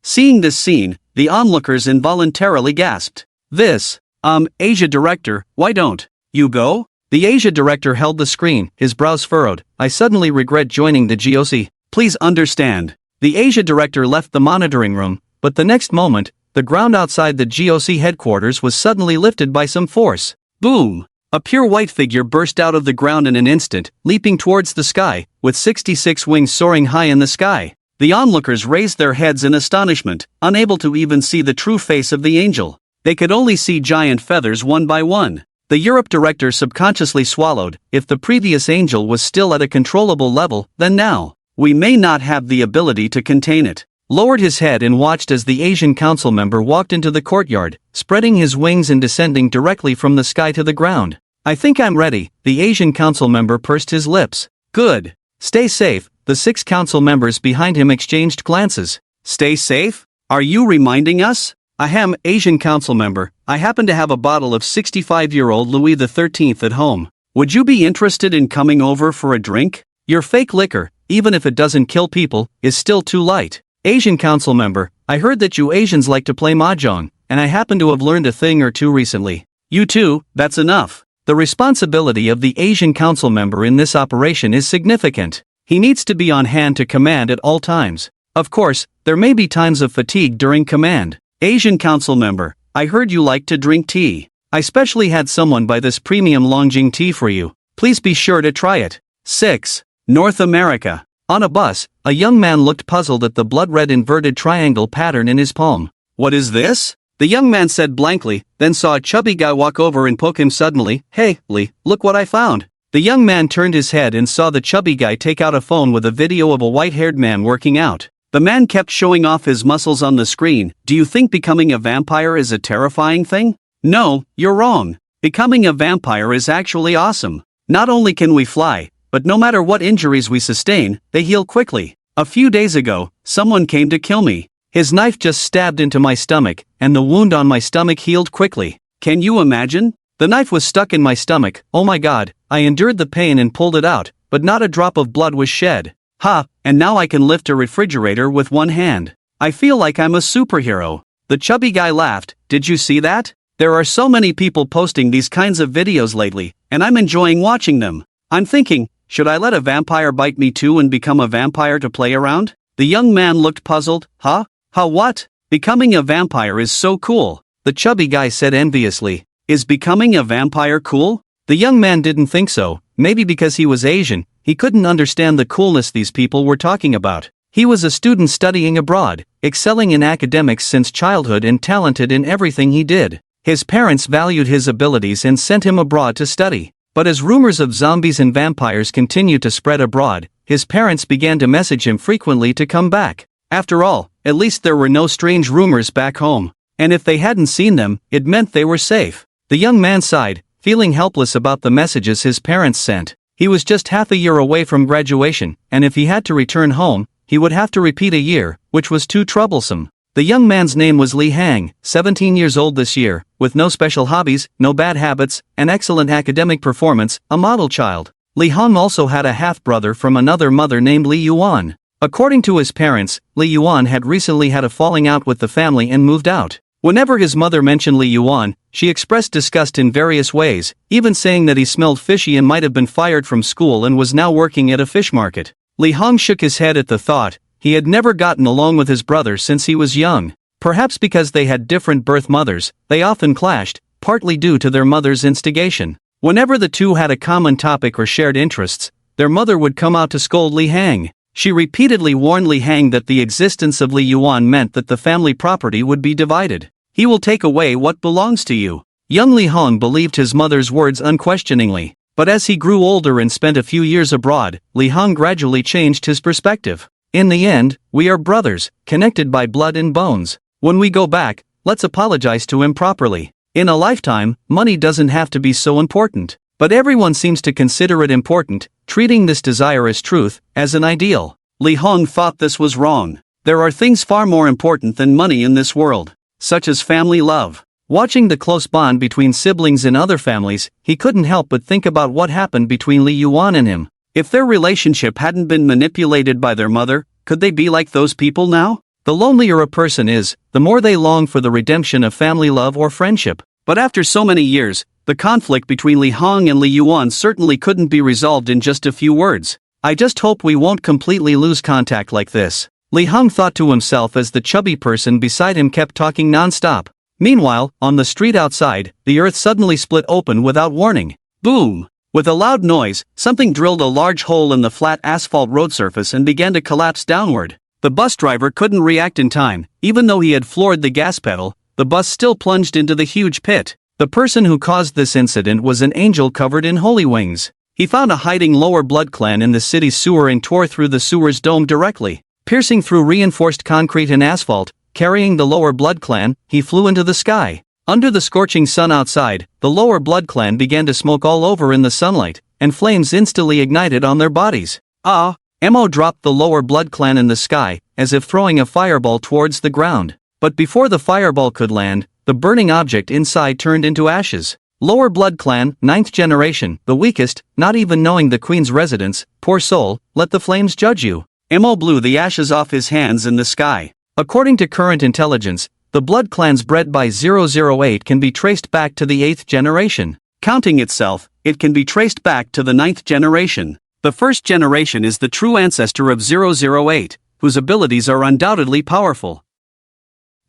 Seeing this scene, the onlookers involuntarily gasped. Asia director, why don't you go? The Asia director held the screen, his brows furrowed. I suddenly regret joining the GOC. Please understand. The Asia director left the monitoring room, but the next moment, the ground outside the GOC headquarters was suddenly lifted by some force. Boom! A pure white figure burst out of the ground in an instant, leaping towards the sky, with 66 wings soaring high in the sky. The onlookers raised their heads in astonishment, unable to even see the true face of the angel. They could only see giant feathers one by one. The Europe director subconsciously swallowed. If the previous angel was still at a controllable level, then now, we may not have the ability to contain it. Lowered his head and watched as the Asian council member walked into the courtyard, spreading his wings and descending directly from the sky to the ground. I think I'm ready. The Asian council member pursed his lips. Good. Stay safe. The 6 council members behind him exchanged glances. Stay safe? Are you reminding us? Ahem, Asian council member, I happen to have a bottle of 65-year-old Louis XIII at home. Would you be interested in coming over for a drink? Your fake liquor, even if it doesn't kill people, is still too light. Asian council member, I heard that you Asians like to play mahjong, and I happen to have learned a thing or two recently. You too, that's enough. The responsibility of the Asian council member in this operation is significant. He needs to be on hand to command at all times. Of course, there may be times of fatigue during command. Asian council member, I heard you like to drink tea. I specially had someone buy this premium Longjing tea for you. Please be sure to try it. 6. North America. On a bus, a young man looked puzzled at the blood-red inverted triangle pattern in his palm. What is this? The young man said blankly, then saw a chubby guy walk over and poke him suddenly. Hey, Lee, look what I found. The young man turned his head and saw the chubby guy take out a phone with a video of a white-haired man working out. The man kept showing off his muscles on the screen. Do you think becoming a vampire is a terrifying thing? No, you're wrong. Becoming a vampire is actually awesome. Not only can we fly, but no matter what injuries we sustain, they heal quickly. A few days ago, someone came to kill me. His knife just stabbed into my stomach, and the wound on my stomach healed quickly. Can you imagine? The knife was stuck in my stomach. Oh my god, I endured the pain and pulled it out, but not a drop of blood was shed. Ha, and now I can lift a refrigerator with one hand. I feel like I'm a superhero. The chubby guy laughed. Did you see that? There are so many people posting these kinds of videos lately, and I'm enjoying watching them. I'm thinking, should I let a vampire bite me too and become a vampire to play around? The young man looked puzzled. Huh? How what? Becoming a vampire is so cool, the chubby guy said enviously. Is becoming a vampire cool? The young man didn't think so, maybe because he was Asian, he couldn't understand the coolness these people were talking about. He was a student studying abroad, excelling in academics since childhood and talented in everything he did. His parents valued his abilities and sent him abroad to study. But as rumors of zombies and vampires continued to spread abroad, his parents began to message him frequently to come back. After all, at least there were no strange rumors back home. And if they hadn't seen them, it meant they were safe. The young man sighed, feeling helpless about the messages his parents sent. He was just half a year away from graduation, and if he had to return home, he would have to repeat a year, which was too troublesome. The young man's name was Li Hang, 17 years old this year, with no special hobbies, no bad habits, an excellent academic performance, a model child. Li Hang also had a half-brother from another mother named Li Yuan. According to his parents, Li Yuan had recently had a falling out with the family and moved out. Whenever his mother mentioned Li Yuan, she expressed disgust in various ways, even saying that he smelled fishy and might have been fired from school and was now working at a fish market. Li Hang shook his head at the thought. He had never gotten along with his brother since he was young. Perhaps because they had different birth mothers, they often clashed, partly due to their mother's instigation. Whenever the two had a common topic or shared interests, their mother would come out to scold Li Hang. She repeatedly warned Li Hang that the existence of Li Yuan meant that the family property would be divided. He will take away what belongs to you. Young Li Hang believed his mother's words unquestioningly. But as he grew older and spent a few years abroad, Li Hang gradually changed his perspective. In the end, we are brothers, connected by blood and bones. When we go back, let's apologize to him properly. In a lifetime, money doesn't have to be so important. But everyone seems to consider it important, treating this desire as truth, as an ideal. Li Hang thought this was wrong. There are things far more important than money in this world, such as family love. Watching the close bond between siblings in other families, he couldn't help but think about what happened between Li Yuan and him. If their relationship hadn't been manipulated by their mother, could they be like those people now? The lonelier a person is, the more they long for the redemption of family love or friendship. But after so many years, the conflict between Li Hang and Li Yuan certainly couldn't be resolved in just a few words. I just hope we won't completely lose contact like this, Li Hang thought to himself as the chubby person beside him kept talking non-stop. Meanwhile, on the street outside, the earth suddenly split open without warning. Boom! With a loud noise, something drilled a large hole in the flat asphalt road surface and began to collapse downward. The bus driver couldn't react in time. Even though he had floored the gas pedal, the bus still plunged into the huge pit. The person who caused this incident was an angel covered in holy wings. He found a hiding lower blood clan in the city's sewer and tore through the sewer's dome directly. Piercing through reinforced concrete and asphalt, carrying the lower blood clan, he flew into the sky. Under the scorching sun outside, the lower blood clan began to smoke all over in the sunlight, and flames instantly ignited on their bodies. Mo dropped the lower blood clan in the sky, as if throwing a fireball towards the ground. But before the fireball could land, the burning object inside turned into ashes. Lower blood clan, 9th generation, the weakest, not even knowing the queen's residence, poor soul, let the flames judge you. Mo blew the ashes off his hands in the sky. According to current intelligence, the blood clans bred by 008 can be traced back to the 8th generation. Counting itself, it can be traced back to the 9th generation. The first generation is the true ancestor of 008, whose abilities are undoubtedly powerful.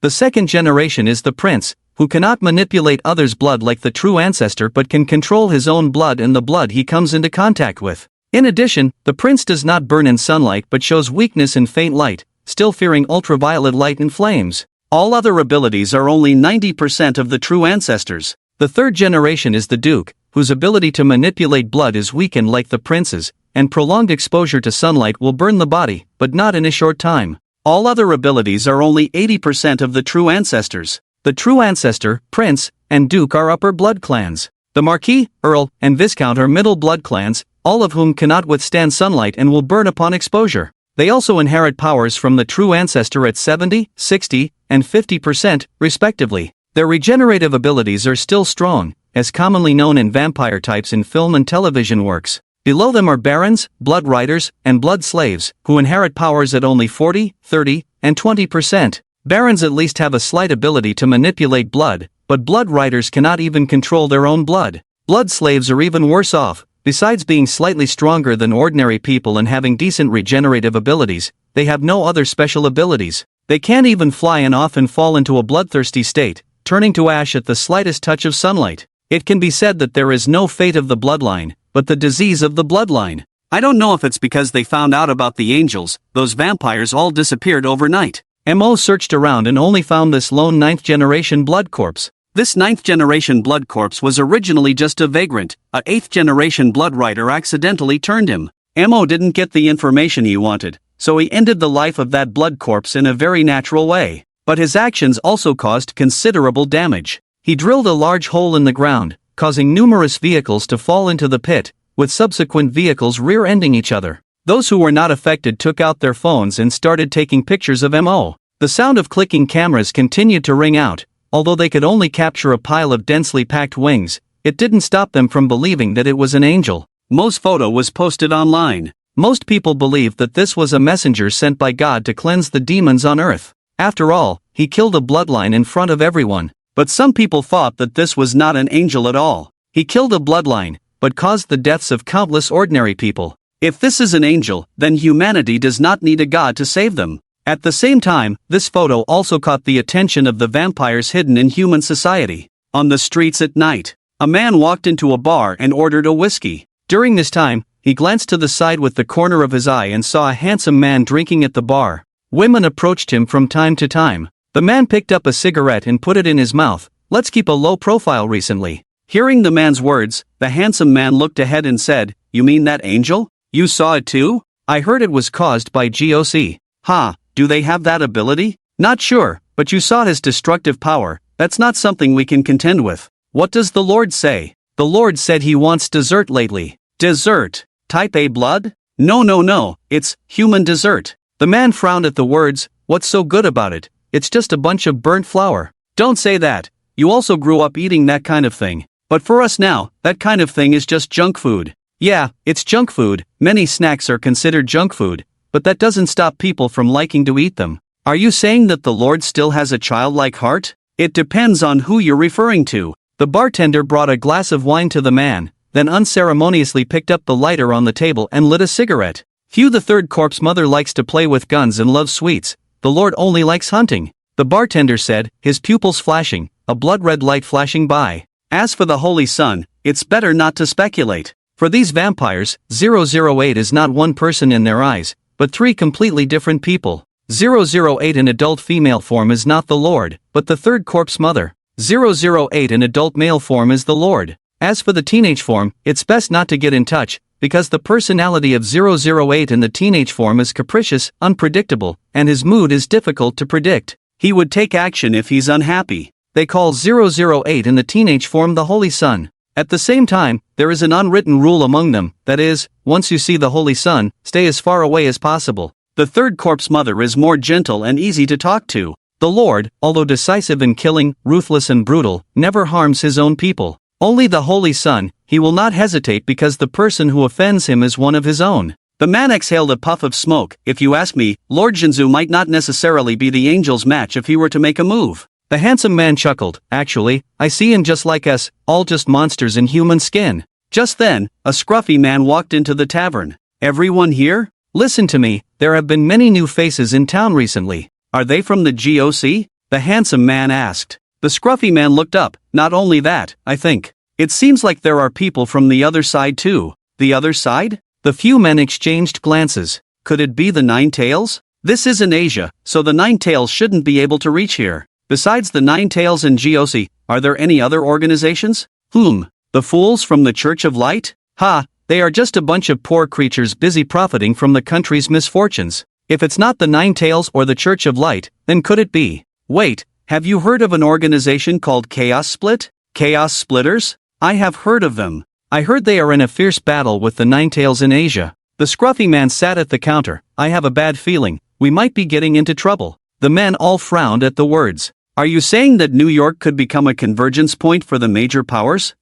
The second generation is the prince, who cannot manipulate others' blood like the true ancestor but can control his own blood and the blood he comes into contact with. In addition, the prince does not burn in sunlight but shows weakness in faint light, still fearing ultraviolet light and flames. All other abilities are only 90% of the true ancestors. The third generation is the duke, whose ability to manipulate blood is weakened like the prince's, and prolonged exposure to sunlight will burn the body, but not in a short time. All other abilities are only 80% of the true ancestors. The true ancestor, prince, and duke are upper blood clans. The marquis, earl, and viscount are middle blood clans, all of whom cannot withstand sunlight and will burn upon exposure. They also inherit powers from the true ancestor at 70, 60, and 50%, respectively. Their regenerative abilities are still strong, as commonly known in vampire types in film and television works. Below them are barons, blood riders, and blood slaves, who inherit powers at only 40, 30, and 20%. Barons at least have a slight ability to manipulate blood, but blood riders cannot even control their own blood. Blood slaves are even worse off. Besides being slightly stronger than ordinary people and having decent regenerative abilities, they have no other special abilities. They can't even fly and often fall into a bloodthirsty state, turning to ash at the slightest touch of sunlight. It can be said that there is no fate of the bloodline, but the disease of the bloodline. I don't know if it's because they found out about the angels, those vampires all disappeared overnight. Mo searched around and only found this lone 9th-generation blood corpse. This 9th-generation blood corpse was originally just a vagrant. A 8th-generation blood rider accidentally turned him. Mo didn't get the information he wanted, so he ended the life of that blood corpse in a very natural way. But his actions also caused considerable damage. He drilled a large hole in the ground, causing numerous vehicles to fall into the pit, with subsequent vehicles rear-ending each other. Those who were not affected took out their phones and started taking pictures of Mo. The sound of clicking cameras continued to ring out. Although they could only capture a pile of densely packed wings, it didn't stop them from believing that it was an angel. Mo's photo was posted online. Most people believed that this was a messenger sent by God to cleanse the demons on earth. After all, he killed a bloodline in front of everyone. But some people thought that this was not an angel at all. He killed a bloodline, but caused the deaths of countless ordinary people. If this is an angel, then humanity does not need a god to save them. At the same time, this photo also caught the attention of the vampires hidden in human society. On the streets at night, a man walked into a bar and ordered a whiskey. During this time, he glanced to the side with the corner of his eye and saw a handsome man drinking at the bar. Women approached him from time to time. The man picked up a cigarette and put it in his mouth. Let's keep a low profile recently. Hearing the man's words, the handsome man looked ahead and said, "You mean that angel? You saw it too? I heard it was caused by GOC. Ha, do they have that ability? Not sure, but you saw his destructive power. That's not something we can contend with. What does the Lord say? The Lord said he wants dessert lately." Dessert? Type A blood? No, it's human dessert. The man frowned at the words. What's so good about it? It's just a bunch of burnt flour. Don't say that. You also grew up eating that kind of thing. But for us now, that kind of thing is just junk food. Yeah, it's junk food. Many snacks are considered junk food, but that doesn't stop people from liking to eat them. Are you saying that the Lord still has a childlike heart? It depends on who you're referring to. The bartender brought a glass of wine to the man, then unceremoniously picked up the lighter on the table and lit a cigarette. The third corpse mother likes to play with guns and loves sweets. The Lord only likes hunting. The bartender said, his pupils flashing, a blood-red light flashing by. As for the Holy Son, it's better not to speculate. For these vampires, 008 is not one person in their eyes, but three completely different people. 008 in adult female form is not the Lord, but the third corpse mother. 008 in adult male form is the Lord. As for the teenage form, it's best not to get in touch, because the personality of 008 in the teenage form is capricious, unpredictable, and his mood is difficult to predict. He would take action if he's unhappy. They call 008 in the teenage form the Holy Son. At the same time, there is an unwritten rule among them, that is, once you see the Holy Son, stay as far away as possible. The third corpse mother is more gentle and easy to talk to. The Lord, although decisive in killing, ruthless and brutal, never harms his own people. Only the Holy Son, he will not hesitate because the person who offends him is one of his own. The man exhaled a puff of smoke. If you ask me, Lord Jinzu might not necessarily be the angel's match if he were to make a move. The handsome man chuckled. Actually, I see him just like us, all just monsters in human skin. Just then, a scruffy man walked into the tavern. Everyone here? Listen to me, there have been many new faces in town recently. Are they from the GOC? The handsome man asked. The scruffy man looked up. Not only that, I think. It seems like there are people from the other side too. The other side? The few men exchanged glances. Could it be the Nine Tails? This is in Asia, so the Nine Tails shouldn't be able to reach here. Besides the Nine Tails and GOC, are there any other organizations? The fools from the Church of Light? Ha, they are just a bunch of poor creatures busy profiting from the country's misfortunes. If it's not the Nine Tails or the Church of Light, then could it be? Wait, have you heard of an organization called Chaos Split? Chaos Splitters? I have heard of them. I heard they are in a fierce battle with the Nine Tails in Asia. The scruffy man sat at the counter. I have a bad feeling, we might be getting into trouble. The men all frowned at the words. Are you saying that New York could become a convergence point for the major powers?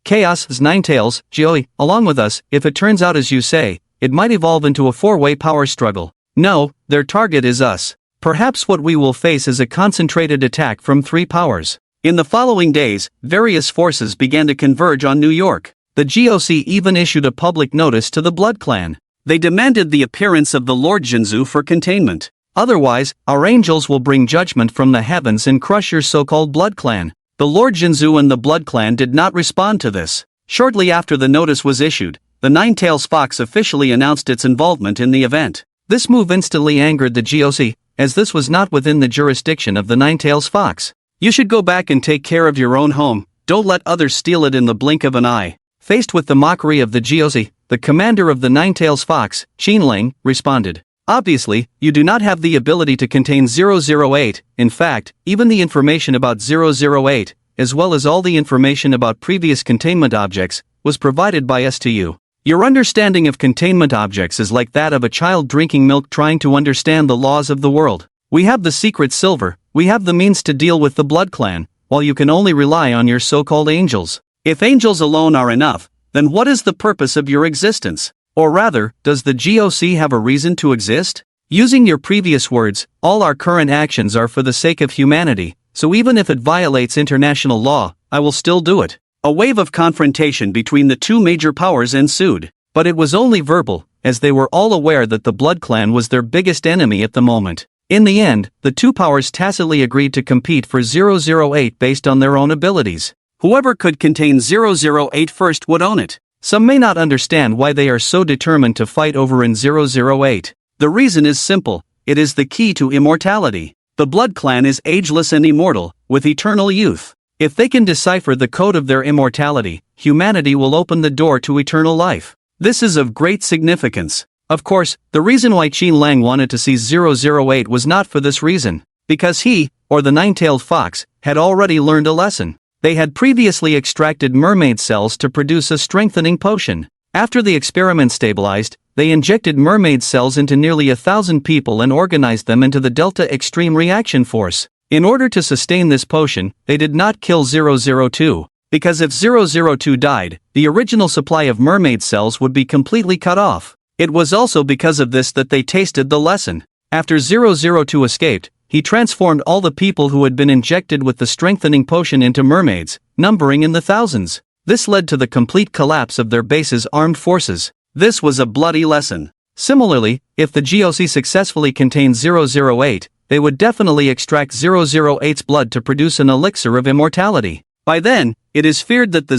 Chaos's Ninetales, Joey, along with us. If it turns out as you say, it might evolve into a four-way power struggle. No, their target is us. Perhaps what we will face is a concentrated attack from three powers. In the following days, various forces began to converge on New York. The GOC even issued a public notice to the Blood Clan. They demanded the appearance of the Lord Jinzu for containment. Otherwise, our angels will bring judgment from the heavens and crush your so-called Blood Clan. The Lord Jinzu and the Blood Clan did not respond to this. Shortly after the notice was issued, the Ninetales Fox officially announced its involvement in the event. This move instantly angered the GOC, as this was not within the jurisdiction of the Ninetales Fox. You should go back and take care of your own home, don't let others steal it in the blink of an eye. Faced with the mockery of the GOC, the commander of the Ninetales Fox, Qinlang, responded. Obviously, you do not have the ability to contain 008, in fact, even the information about 008, as well as all the information about previous containment objects, was provided by us to you. Your understanding of containment objects is like that of a child drinking milk trying to understand the laws of the world. We have the secret silver, we have the means to deal with the Blood Clan, while you can only rely on your so-called angels. If angels alone are enough, then what is the purpose of your existence? Or rather, does the GOC have a reason to exist? Using your previous words, all our current actions are for the sake of humanity, so even if it violates international law, I will still do it. A wave of confrontation between the two major powers ensued, but it was only verbal, as they were all aware that the Blood Clan was their biggest enemy at the moment. In the end, the two powers tacitly agreed to compete for 008 based on their own abilities. Whoever could contain 008 first would own it. Some may not understand why they are so determined to fight over in 008. The reason is simple, it is the key to immortality. The Blood Clan is ageless and immortal, with eternal youth. If they can decipher the code of their immortality, humanity will open the door to eternal life. This is of great significance. Of course, the reason why Qinlang wanted to see 008 was not for this reason, because he, or the Nine-tailed Fox, had already learned a lesson. They had previously extracted mermaid cells to produce a strengthening potion. After the experiment stabilized, they injected mermaid cells into nearly 1,000 people and organized them into the Delta Extreme Reaction Force. In order to sustain this potion, they did not kill 002, because if 002 died, the original supply of mermaid cells would be completely cut off. It was also because of this that they tasted the lesson. After 002 escaped, he transformed all the people who had been injected with the strengthening potion into mermaids, numbering in the thousands. This led to the complete collapse of their base's armed forces. This was a bloody lesson. Similarly, if the GOC successfully contained 008, they would definitely extract 008's blood to produce an elixir of immortality. By then, it is feared that the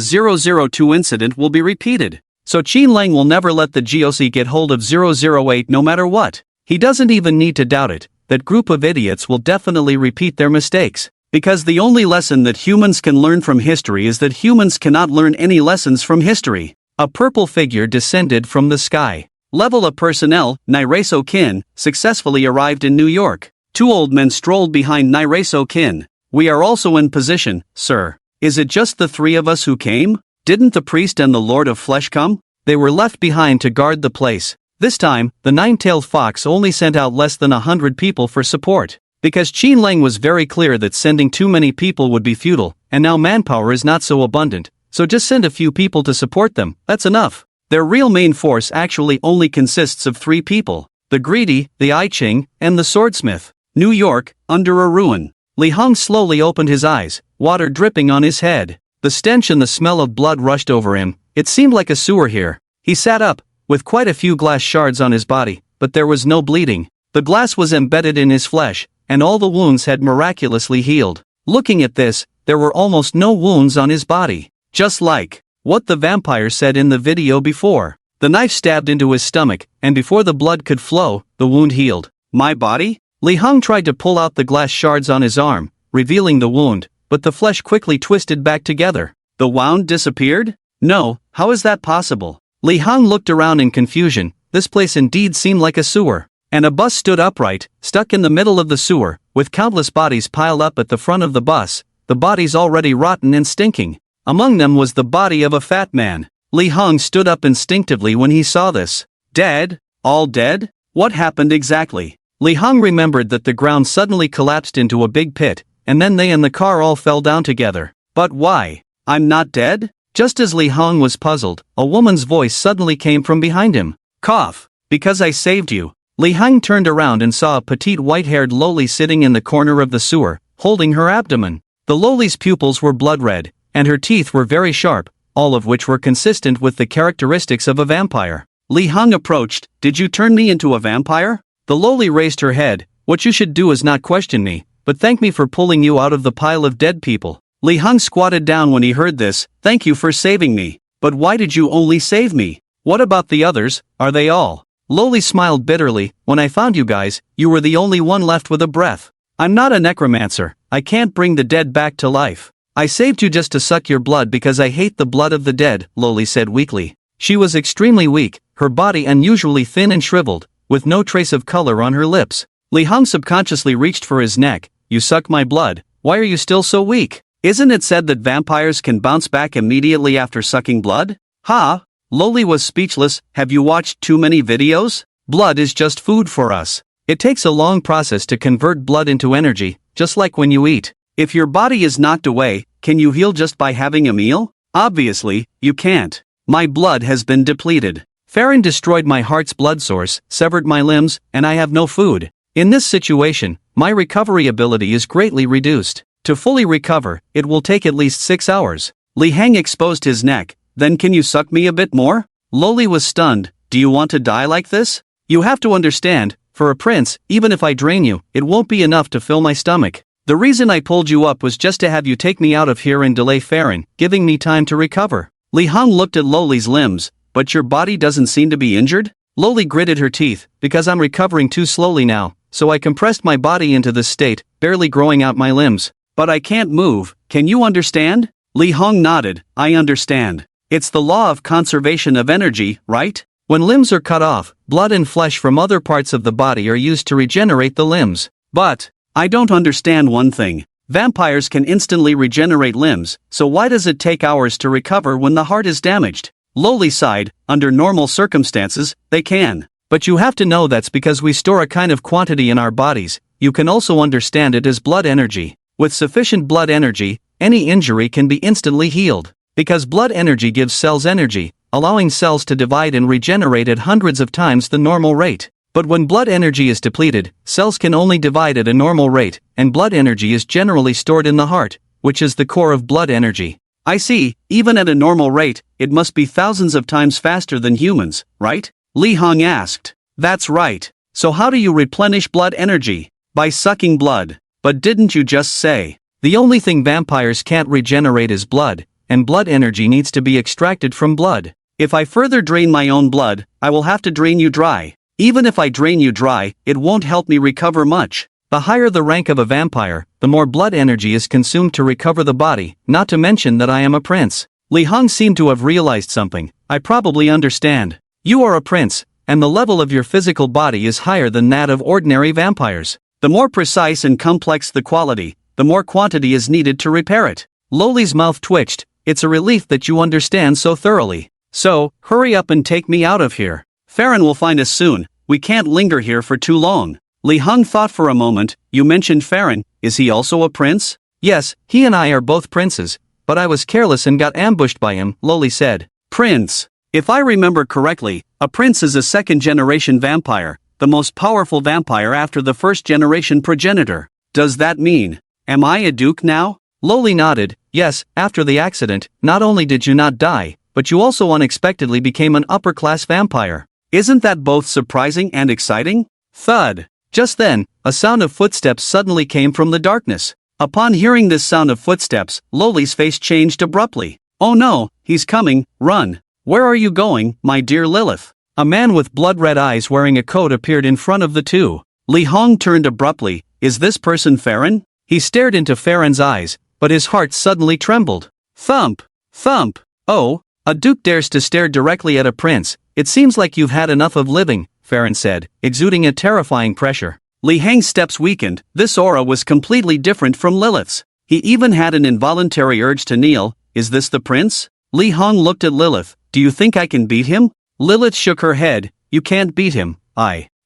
002 incident will be repeated. So Qinlang will never let the GOC get hold of 008 no matter what. He doesn't even need to doubt it. That group of idiots will definitely repeat their mistakes. Because the only lesson that humans can learn from history is that humans cannot learn any lessons from history. A purple figure descended from the sky. Level of personnel, Naireso Kin, successfully arrived in New York. Two old men strolled behind Naireso Kin. We are also in position, sir. Is it just the three of us who came? Didn't the priest and the Lord of Flesh come? They were left behind to guard the place. This time, the Nine-tailed Fox only sent out less than 100 people for support. Because Qinlang was very clear that sending too many people would be futile, and now manpower is not so abundant, so just send a few people to support them, that's enough. Their real main force actually only consists of 3 people. The Greedy, the I Ching, and the Swordsmith. New York, under a ruin. Li Hong slowly opened his eyes, water dripping on his head. The stench and the smell of blood rushed over him. It seemed like a sewer here. He sat up, with quite a few glass shards on his body, but there was no bleeding. The glass was embedded in his flesh, and all the wounds had miraculously healed. Looking at this, there were almost no wounds on his body. Just like what the vampire said in the video before. The knife stabbed into his stomach, and before the blood could flow, the wound healed. My body? Li Hong tried to pull out the glass shards on his arm, revealing the wound, but the flesh quickly twisted back together. The wound disappeared? No, how is that possible? Li Hong looked around in confusion. This place indeed seemed like a sewer. And a bus stood upright, stuck in the middle of the sewer, with countless bodies piled up at the front of the bus, the bodies already rotten and stinking. Among them was the body of a fat man. Li Hong stood up instinctively when he saw this. Dead? All dead? What happened exactly? Li Hong remembered that the ground suddenly collapsed into a big pit, and then they and the car all fell down together. But why? I'm not dead? Just as Li Hong was puzzled, a woman's voice suddenly came from behind him. Cough. Because I saved you. Li Hong turned around and saw a petite white-haired loli sitting in the corner of the sewer, holding her abdomen. The loli's pupils were blood red, and her teeth were very sharp, all of which were consistent with the characteristics of a vampire. Li Hong approached. Did you turn me into a vampire? The loli raised her head. What you should do is not question me, but thank me for pulling you out of the pile of dead people. Li Hong squatted down when he heard this. Thank you for saving me. But why did you only save me? What about the others, are they all? Loli smiled bitterly. When I found you guys, you were the only one left with a breath. I'm not a necromancer, I can't bring the dead back to life. I saved you just to suck your blood because I hate the blood of the dead, Loli said weakly. She was extremely weak, her body unusually thin and shriveled, with no trace of color on her lips. Li Hong subconsciously reached for his neck. You suck my blood, why are you still so weak? Isn't it said that vampires can bounce back immediately after sucking blood? Ha! Loli was speechless. Have you watched too many videos? Blood is just food for us. It takes a long process to convert blood into energy, just like when you eat. If your body is knocked away, can you heal just by having a meal? Obviously, you can't. My blood has been depleted. Farron destroyed my heart's blood source, severed my limbs, and I have no food. In this situation, my recovery ability is greatly reduced. To fully recover, it will take at least 6 hours. Li Hong exposed his neck. Then can you suck me a bit more? Loli was stunned. Do you want to die like this? You have to understand, for a prince, even if I drain you, it won't be enough to fill my stomach. The reason I pulled you up was just to have you take me out of here and delay Farron, giving me time to recover. Li Hong looked at Loli's limbs. But your body doesn't seem to be injured? Loli gritted her teeth. Because I'm recovering too slowly now, so I compressed my body into this state, barely growing out my limbs. But I can't move, can you understand? Li Hong nodded. I understand. It's the law of conservation of energy, right? When limbs are cut off, blood and flesh from other parts of the body are used to regenerate the limbs. But I don't understand one thing. Vampires can instantly regenerate limbs, so why does it take hours to recover when the heart is damaged? Loli sighed. Under normal circumstances, they can. But you have to know that's because we store a kind of quantity in our bodies. You can also understand it as blood energy. With sufficient blood energy, any injury can be instantly healed. Because blood energy gives cells energy, allowing cells to divide and regenerate at hundreds of times the normal rate. But when blood energy is depleted, cells can only divide at a normal rate, and blood energy is generally stored in the heart, which is the core of blood energy. I see, even at a normal rate, it must be thousands of times faster than humans, right? Li Hong asked. That's right. So how do you replenish blood energy? By sucking blood. But didn't you just say? The only thing vampires can't regenerate is blood, and blood energy needs to be extracted from blood. If I further drain my own blood, I will have to drain you dry. Even if I drain you dry, it won't help me recover much. The higher the rank of a vampire, the more blood energy is consumed to recover the body, not to mention that I am a prince. Li Hong seemed to have realized something. I probably understand. You are a prince, and the level of your physical body is higher than that of ordinary vampires. The more precise and complex the quality, the more quantity is needed to repair it. Loli's mouth twitched. It's a relief that you understand so thoroughly. So, hurry up and take me out of here. Farron will find us soon. We can't linger here for too long. Li Hong thought for a moment. You mentioned Farron. Is he also a prince? Yes, he and I are both princes, but I was careless and got ambushed by him, Loli said. Prince. If I remember correctly, a prince is a second-generation vampire, the most powerful vampire after the first-generation progenitor. Does that mean, am I a duke now? Loli nodded. Yes, after the accident, not only did you not die, but you also unexpectedly became an upper-class vampire. Isn't that both surprising and exciting? Thud. Just then, a sound of footsteps suddenly came from the darkness. Upon hearing this sound of footsteps, Loli's face changed abruptly. Oh no, he's coming, run. Where are you going, my dear Lilith? A man with blood-red eyes wearing a coat appeared in front of the two. Li Hong turned abruptly. Is this person Farron? He stared into Farron's eyes, but his heart suddenly trembled. Thump! Thump! Oh, a duke dares to stare directly at a prince. It seems like you've had enough of living, Farron said, exuding a terrifying pressure. Li Hong's steps weakened. This aura was completely different from Lilith's. He even had an involuntary urge to kneel. Is this the prince? Li Hong looked at Lilith. Do you think I can beat him? Lilith shook her head. You can't beat him.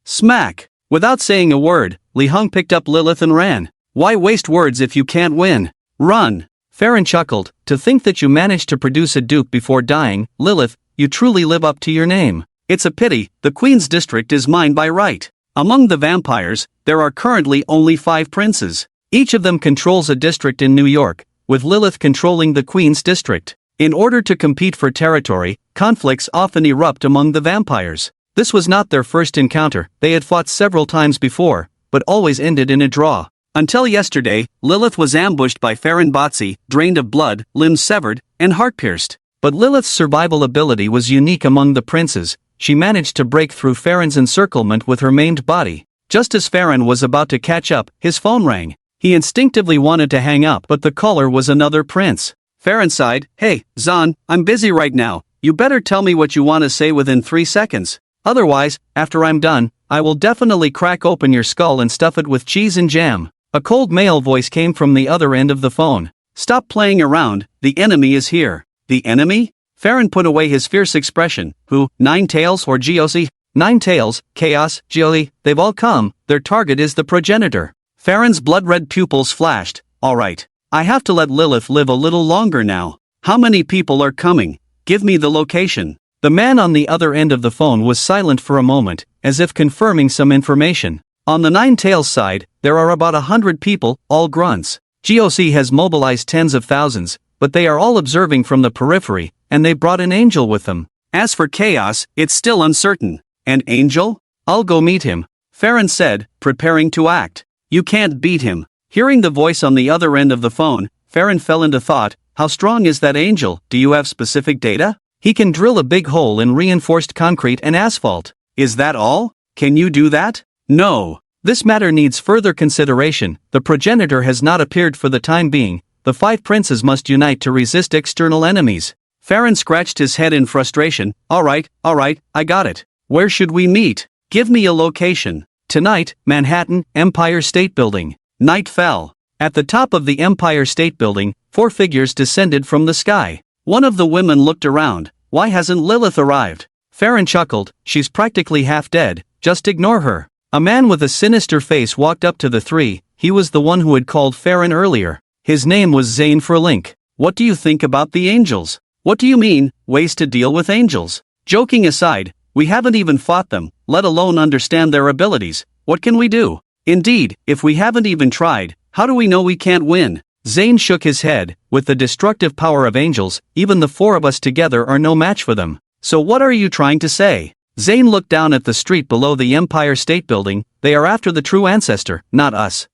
Smack! Without saying a word, Li Hong picked up Lilith and ran. Why waste words if you can't win? Run! Farron chuckled, to think that you managed to produce a dupe before dying. Lilith, you truly live up to your name. It's a pity, the Queen's district is mine by right. Among the vampires, there are currently only 5 princes. Each of them controls a district in New York, with Lilith controlling the Queen's district. In order to compete for territory, conflicts often erupt among the vampires. This was not their first encounter, they had fought several times before, but always ended in a draw. Until yesterday, Lilith was ambushed by Farron Botsy, drained of blood, limbs severed, and heart pierced. But Lilith's survival ability was unique among the princes. She managed to break through Farron's encirclement with her maimed body. Just as Farron was about to catch up, his phone rang. He instinctively wanted to hang up, but the caller was another prince. Farron sighed, "Hey, Zahn, I'm busy right now. You better tell me what you want to say within 3 seconds. Otherwise, after I'm done, I will definitely crack open your skull and stuff it with cheese and jam." A cold male voice came from the other end of the phone. "Stop playing around, the enemy is here." "The enemy?" Farron put away his fierce expression. "Who, Nine Tails or GOC? Nine Tails, Chaos, GOC, they've all come, their target is the progenitor." Farron's blood-red pupils flashed. "Alright. I have to let Lilith live a little longer now. How many people are coming? Give me the location." The man on the other end of the phone was silent for a moment, as if confirming some information. On the Nine Tails side, there are about 100 people, all grunts. GOC has mobilized tens of thousands, but they are all observing from the periphery, and they brought an angel with them. As for Chaos, it's still uncertain. An angel? I'll go meet him, Farron said, preparing to act. You can't beat him. Hearing the voice on the other end of the phone, Farron fell into thought. How strong is that angel? Do you have specific data? He can drill a big hole in reinforced concrete and asphalt. Is that all? Can you do that? No. This matter needs further consideration. The progenitor has not appeared for the time being. The 5 princes must unite to resist external enemies. Farron scratched his head in frustration. Alright, I got it. Where should we meet? Give me a location. Tonight, Manhattan, Empire State Building. Night fell. At the top of the Empire State Building, 4 figures descended from the sky. One of the women looked around. Why hasn't Lilith arrived? Farron chuckled. She's practically half dead. Just ignore her. A man with a sinister face walked up to the 3. He was the one who had called Farron earlier. His name was Zane Frelink. What do you think about the angels? What do you mean, ways to deal with angels? Joking aside, we haven't even fought them, let alone understand their abilities. What can we do? Indeed, if we haven't even tried, how do we know we can't win? Zane shook his head. With the destructive power of angels, even the 4 of us together are no match for them. So what are you trying to say? Zane looked down at the street below the Empire State Building. They are after the true ancestor, not us.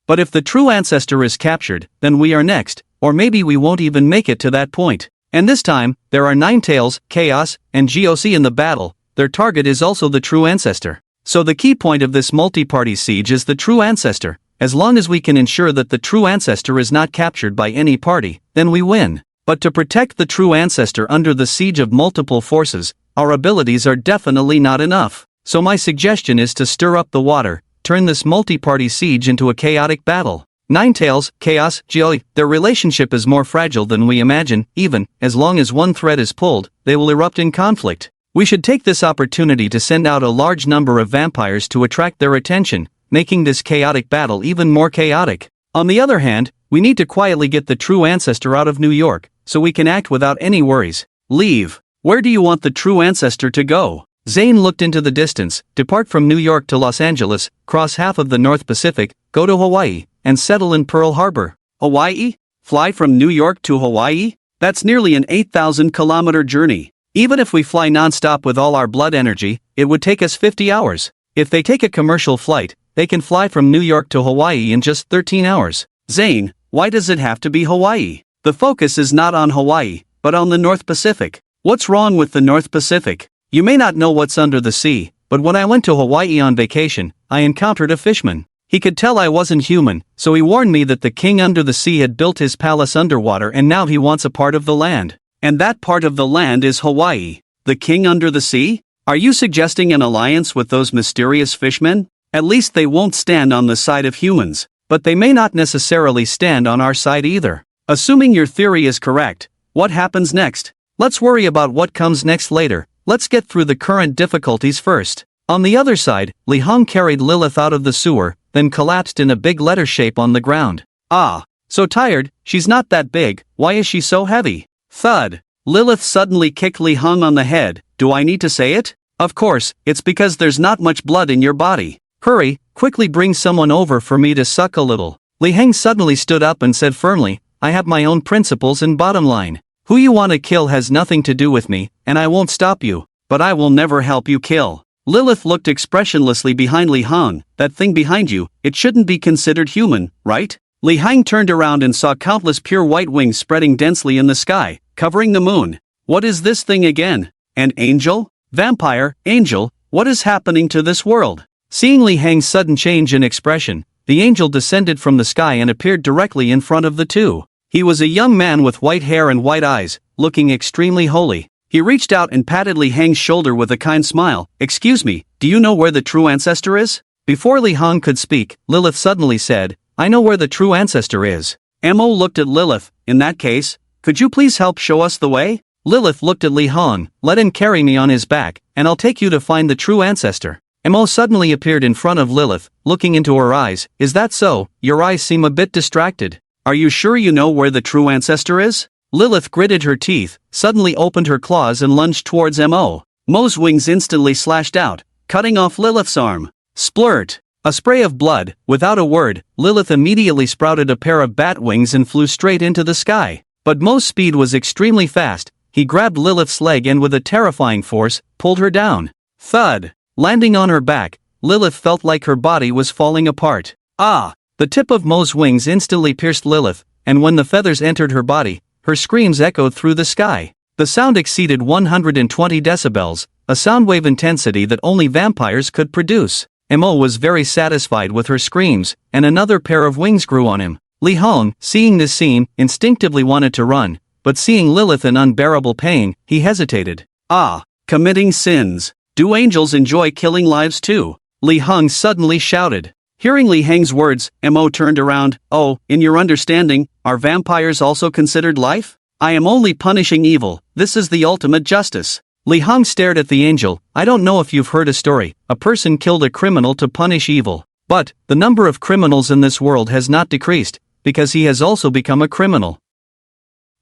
But if the true ancestor is captured, then we are next, or maybe we won't even make it to that point. And this time, there are Nine Tails, Chaos, and GOC in the battle. Their target is also the true ancestor. So the key point of this multi-party siege is the true ancestor. As long as we can ensure that the true ancestor is not captured by any party, then we win. But to protect the true ancestor under the siege of multiple forces, our abilities are definitely not enough. So my suggestion is to stir up the water, turn this multi-party siege into a chaotic battle. Nine Tails, Chaos, GOC, their relationship is more fragile than we imagine. Even as long as one thread is pulled, they will erupt in conflict. We should take this opportunity to send out a large number of vampires to attract their attention, making this chaotic battle even more chaotic. On the other hand, we need to quietly get the true ancestor out of New York, so we can act without any worries. Leave. Where do you want the true ancestor to go? Zane looked into the distance. Depart from New York to Los Angeles, cross half of the North Pacific, go to Hawaii, and settle in Pearl Harbor. Hawaii? Fly from New York to Hawaii? That's nearly an 8,000-kilometer journey. Even if we fly non-stop with all our blood energy, it would take us 50 hours. If they take a commercial flight, they can fly from New York to Hawaii in just 13 hours. Zane, why does it have to be Hawaii? The focus is not on Hawaii, but on the North Pacific. What's wrong with the North Pacific? You may not know what's under the sea, but when I went to Hawaii on vacation, I encountered a fishman. He could tell I wasn't human, so he warned me that the king under the sea had built his palace underwater and now he wants a part of the land. And that part of the land is Hawaii. The king under the sea? Are you suggesting an alliance with those mysterious fishmen? At least they won't stand on the side of humans, but they may not necessarily stand on our side either. Assuming your theory is correct, what happens next? Let's worry about what comes next later. Let's get through the current difficulties first. On the other side, Li Hong carried Lilith out of the sewer, then collapsed in a big letter shape on the ground. Ah, So tired, she's not that big, why is she so heavy? Thud. Lilith suddenly kicked Li Hong on the head. Do I need to say it? Of course, it's because there's not much blood in your body. Hurry, quickly bring someone over for me to suck a little. Li Hong suddenly stood up and said firmly, I have my own principles and bottom line. Who you want to kill has nothing to do with me, and I won't stop you, but I will never help you kill. Lilith looked expressionlessly behind Li Hong. That thing behind you, it shouldn't be considered human, right? Li Hong turned around and saw countless pure white wings spreading densely in the sky, covering the moon. What is this thing again? An angel? Vampire? Angel? What is happening to this world? Seeing Li Hong's sudden change in expression, the angel descended from the sky and appeared directly in front of the two. He was a young man with white hair and white eyes, looking extremely holy. He reached out and patted Li Hong's shoulder with a kind smile. Excuse me, do you know where the true ancestor is? Before Li Hong could speak, Lilith suddenly said, I know where the true ancestor is. Mo looked at Lilith. In that case, could you please help show us the way? Lilith looked at Li Hong. Let him carry me on his back, and I'll take you to find the true ancestor. Mo suddenly appeared in front of Lilith, looking into her eyes. Is that so? Your eyes seem a bit distracted. Are you sure you know where the true ancestor is? Lilith gritted her teeth, suddenly opened her claws and lunged towards Mo. Mo's wings instantly slashed out, cutting off Lilith's arm. Splurt! A spray of blood. Without a word, Lilith immediately sprouted a pair of bat wings and flew straight into the sky. But Mo's speed was extremely fast. He grabbed Lilith's leg and with a terrifying force, pulled her down. Thud! Landing on her back, Lilith felt like her body was falling apart. Ah! The tip of Mo's wings instantly pierced Lilith, and when the feathers entered her body, her screams echoed through the sky. The sound exceeded 120 decibels, a sound wave intensity that only vampires could produce. Mo was very satisfied with her screams, and another pair of wings grew on him. Li Hong, seeing this scene, instinctively wanted to run, but seeing Lilith in unbearable pain, he hesitated. Ah, committing sins. Do angels enjoy killing lives too? Li Hong suddenly shouted. Hearing Li Hong's words, Mo turned around. Oh, in your understanding, are vampires also considered life? I am only punishing evil. This is the ultimate justice. Li Hong stared at the angel. I don't know if you've heard a story. A person killed a criminal to punish evil. But, the number of criminals in this world has not decreased, because he has also become a criminal.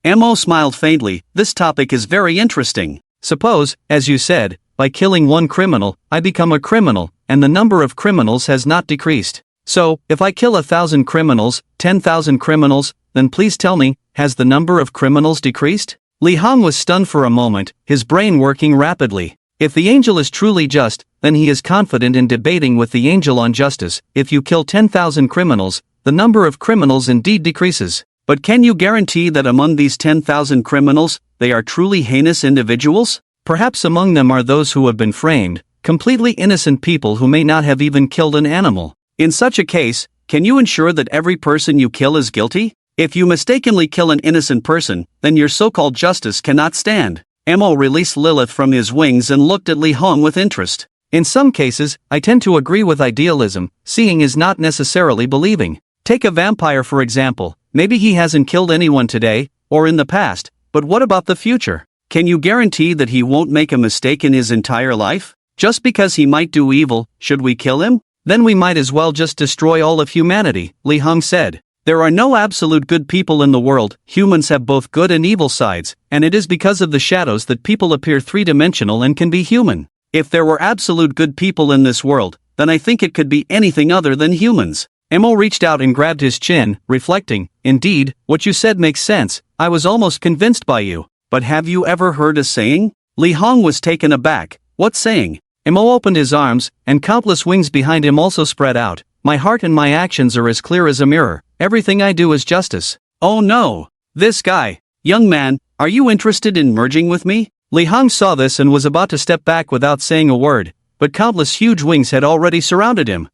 Mo smiled faintly. This topic is very interesting. Suppose, as you said, by killing one criminal, I become a criminal, and the number of criminals has not decreased. So, if I kill 1,000 criminals, 10,000 criminals, then please tell me, has the number of criminals decreased? Li Hong was stunned for a moment, his brain working rapidly. If the angel is truly just, then he is confident in debating with the angel on justice. If you kill 10,000 criminals, the number of criminals indeed decreases. But can you guarantee that among these 10,000 criminals, they are truly heinous individuals? Perhaps among them are those who have been framed, completely innocent people who may not have even killed an animal. In such a case, can you ensure that every person you kill is guilty? If you mistakenly kill an innocent person, then your so-called justice cannot stand. Mo released Lilith from his wings and looked at Li Hong with interest. In some cases, I tend to agree with idealism. Seeing is not necessarily believing. Take a vampire for example. Maybe he hasn't killed anyone today, or in the past, but what about the future? Can you guarantee that he won't make a mistake in his entire life? Just because he might do evil, should we kill him? Then we might as well just destroy all of humanity, Li Hong said. There are no absolute good people in the world. Humans have both good and evil sides, and it is because of the shadows that people appear three-dimensional and can be human. If there were absolute good people in this world, then I think it could be anything other than humans. Mo reached out and grabbed his chin, reflecting, indeed, what you said makes sense. I was almost convinced by you. But have you ever heard a saying? Li Hong was taken aback. What saying? Mo opened his arms, and countless wings behind him also spread out. My heart and my actions are as clear as a mirror. Everything I do is justice. Oh no! This guy! Young man, are you interested in merging with me? Li Hong saw this and was about to step back without saying a word, but countless huge wings had already surrounded him.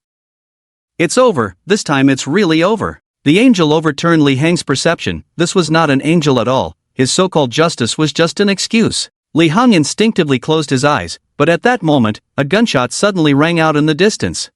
It's over, this time it's really over. The angel overturned Li Hong's perception. This was not an angel at all. His so-called justice was just an excuse. Li Hong instinctively closed his eyes, but at that moment, a gunshot suddenly rang out in the distance.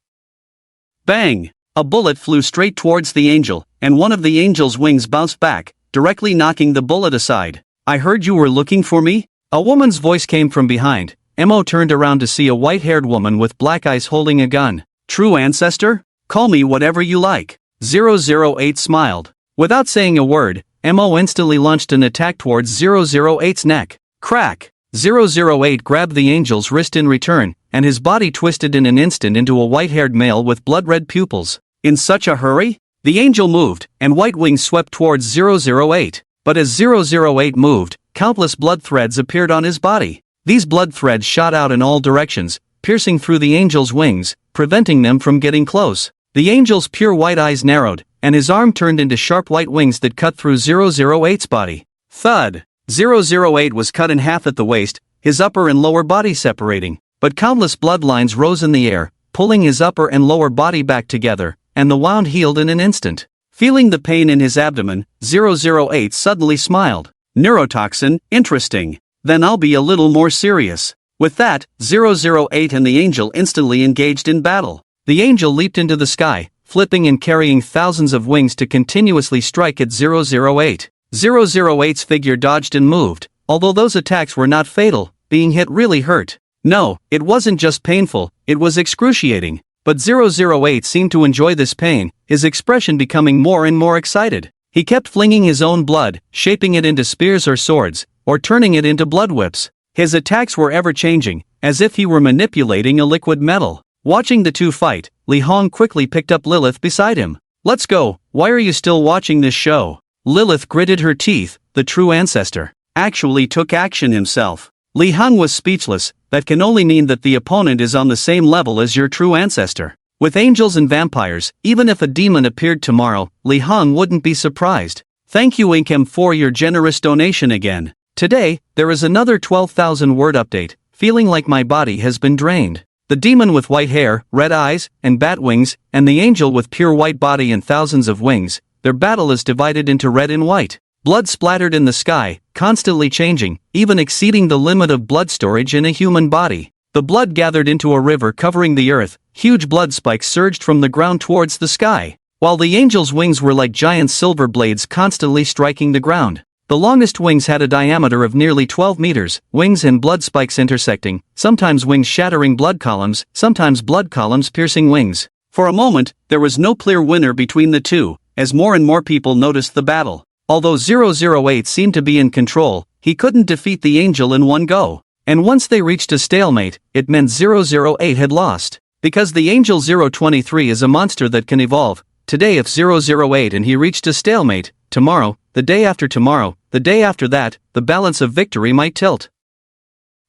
Bang! A bullet flew straight towards the angel, and one of the angel's wings bounced back, directly knocking the bullet aside. I heard you were looking for me? A woman's voice came from behind. Mo turned around to see a white-haired woman with black eyes holding a gun. True ancestor? Call me whatever you like. 008 smiled. Without saying a word, Mo instantly launched an attack towards 008's neck. Crack! 008 grabbed the angel's wrist in return, and his body twisted in an instant into a white-haired male with blood-red pupils. In such a hurry? The angel moved, and white wings swept towards 008. But as 008 moved, countless blood threads appeared on his body. These blood threads shot out in all directions, piercing through the angel's wings, preventing them from getting close. The angel's pure white eyes narrowed, and his arm turned into sharp white wings that cut through 008's body. Thud! 008 was cut in half at the waist, his upper and lower body separating, but countless bloodlines rose in the air, pulling his upper and lower body back together, and the wound healed in an instant. Feeling the pain in his abdomen, 008 suddenly smiled. Neurotoxin, interesting. Then I'll be a little more serious. With that, 008 and the angel instantly engaged in battle. The angel leaped into the sky, flipping and carrying thousands of wings to continuously strike at 008. 008's figure dodged and moved, although those attacks were not fatal, being hit really hurt. No, it wasn't just painful, it was excruciating. But 008 seemed to enjoy this pain, his expression becoming more and more excited. He kept flinging his own blood, shaping it into spears or swords, or turning it into blood whips. His attacks were ever-changing, as if he were manipulating a liquid metal. Watching the two fight, Li Hong quickly picked up Lilith beside him. "Let's go, why are you still watching this show?" Lilith gritted her teeth, the true ancestor actually took action himself. Li Hong was speechless, that can only mean that the opponent is on the same level as your true ancestor. With angels and vampires, even if a demon appeared tomorrow, Li Hong wouldn't be surprised. Thank you Inkem for your generous donation again. Today, there is another 12,000 word update, feeling like my body has been drained. The demon with white hair, red eyes, and bat wings, and the angel with pure white body and thousands of wings, their battle is divided into red and white. Blood splattered in the sky, constantly changing, even exceeding the limit of blood storage in a human body. The blood gathered into a river covering the earth, huge blood spikes surged from the ground towards the sky, while the angel's wings were like giant silver blades constantly striking the ground. The longest wings had a diameter of nearly 12 meters, wings and blood spikes intersecting, sometimes wings shattering blood columns, sometimes blood columns piercing wings. For a moment, there was no clear winner between the two, as more and more people noticed the battle. Although 008 seemed to be in control, he couldn't defeat the angel in one go. And once they reached a stalemate, it meant 008 had lost. Because the angel 023 is a monster that can evolve, today if 008 and he reached a stalemate, tomorrow, the day after tomorrow, the day after that, the balance of victory might tilt.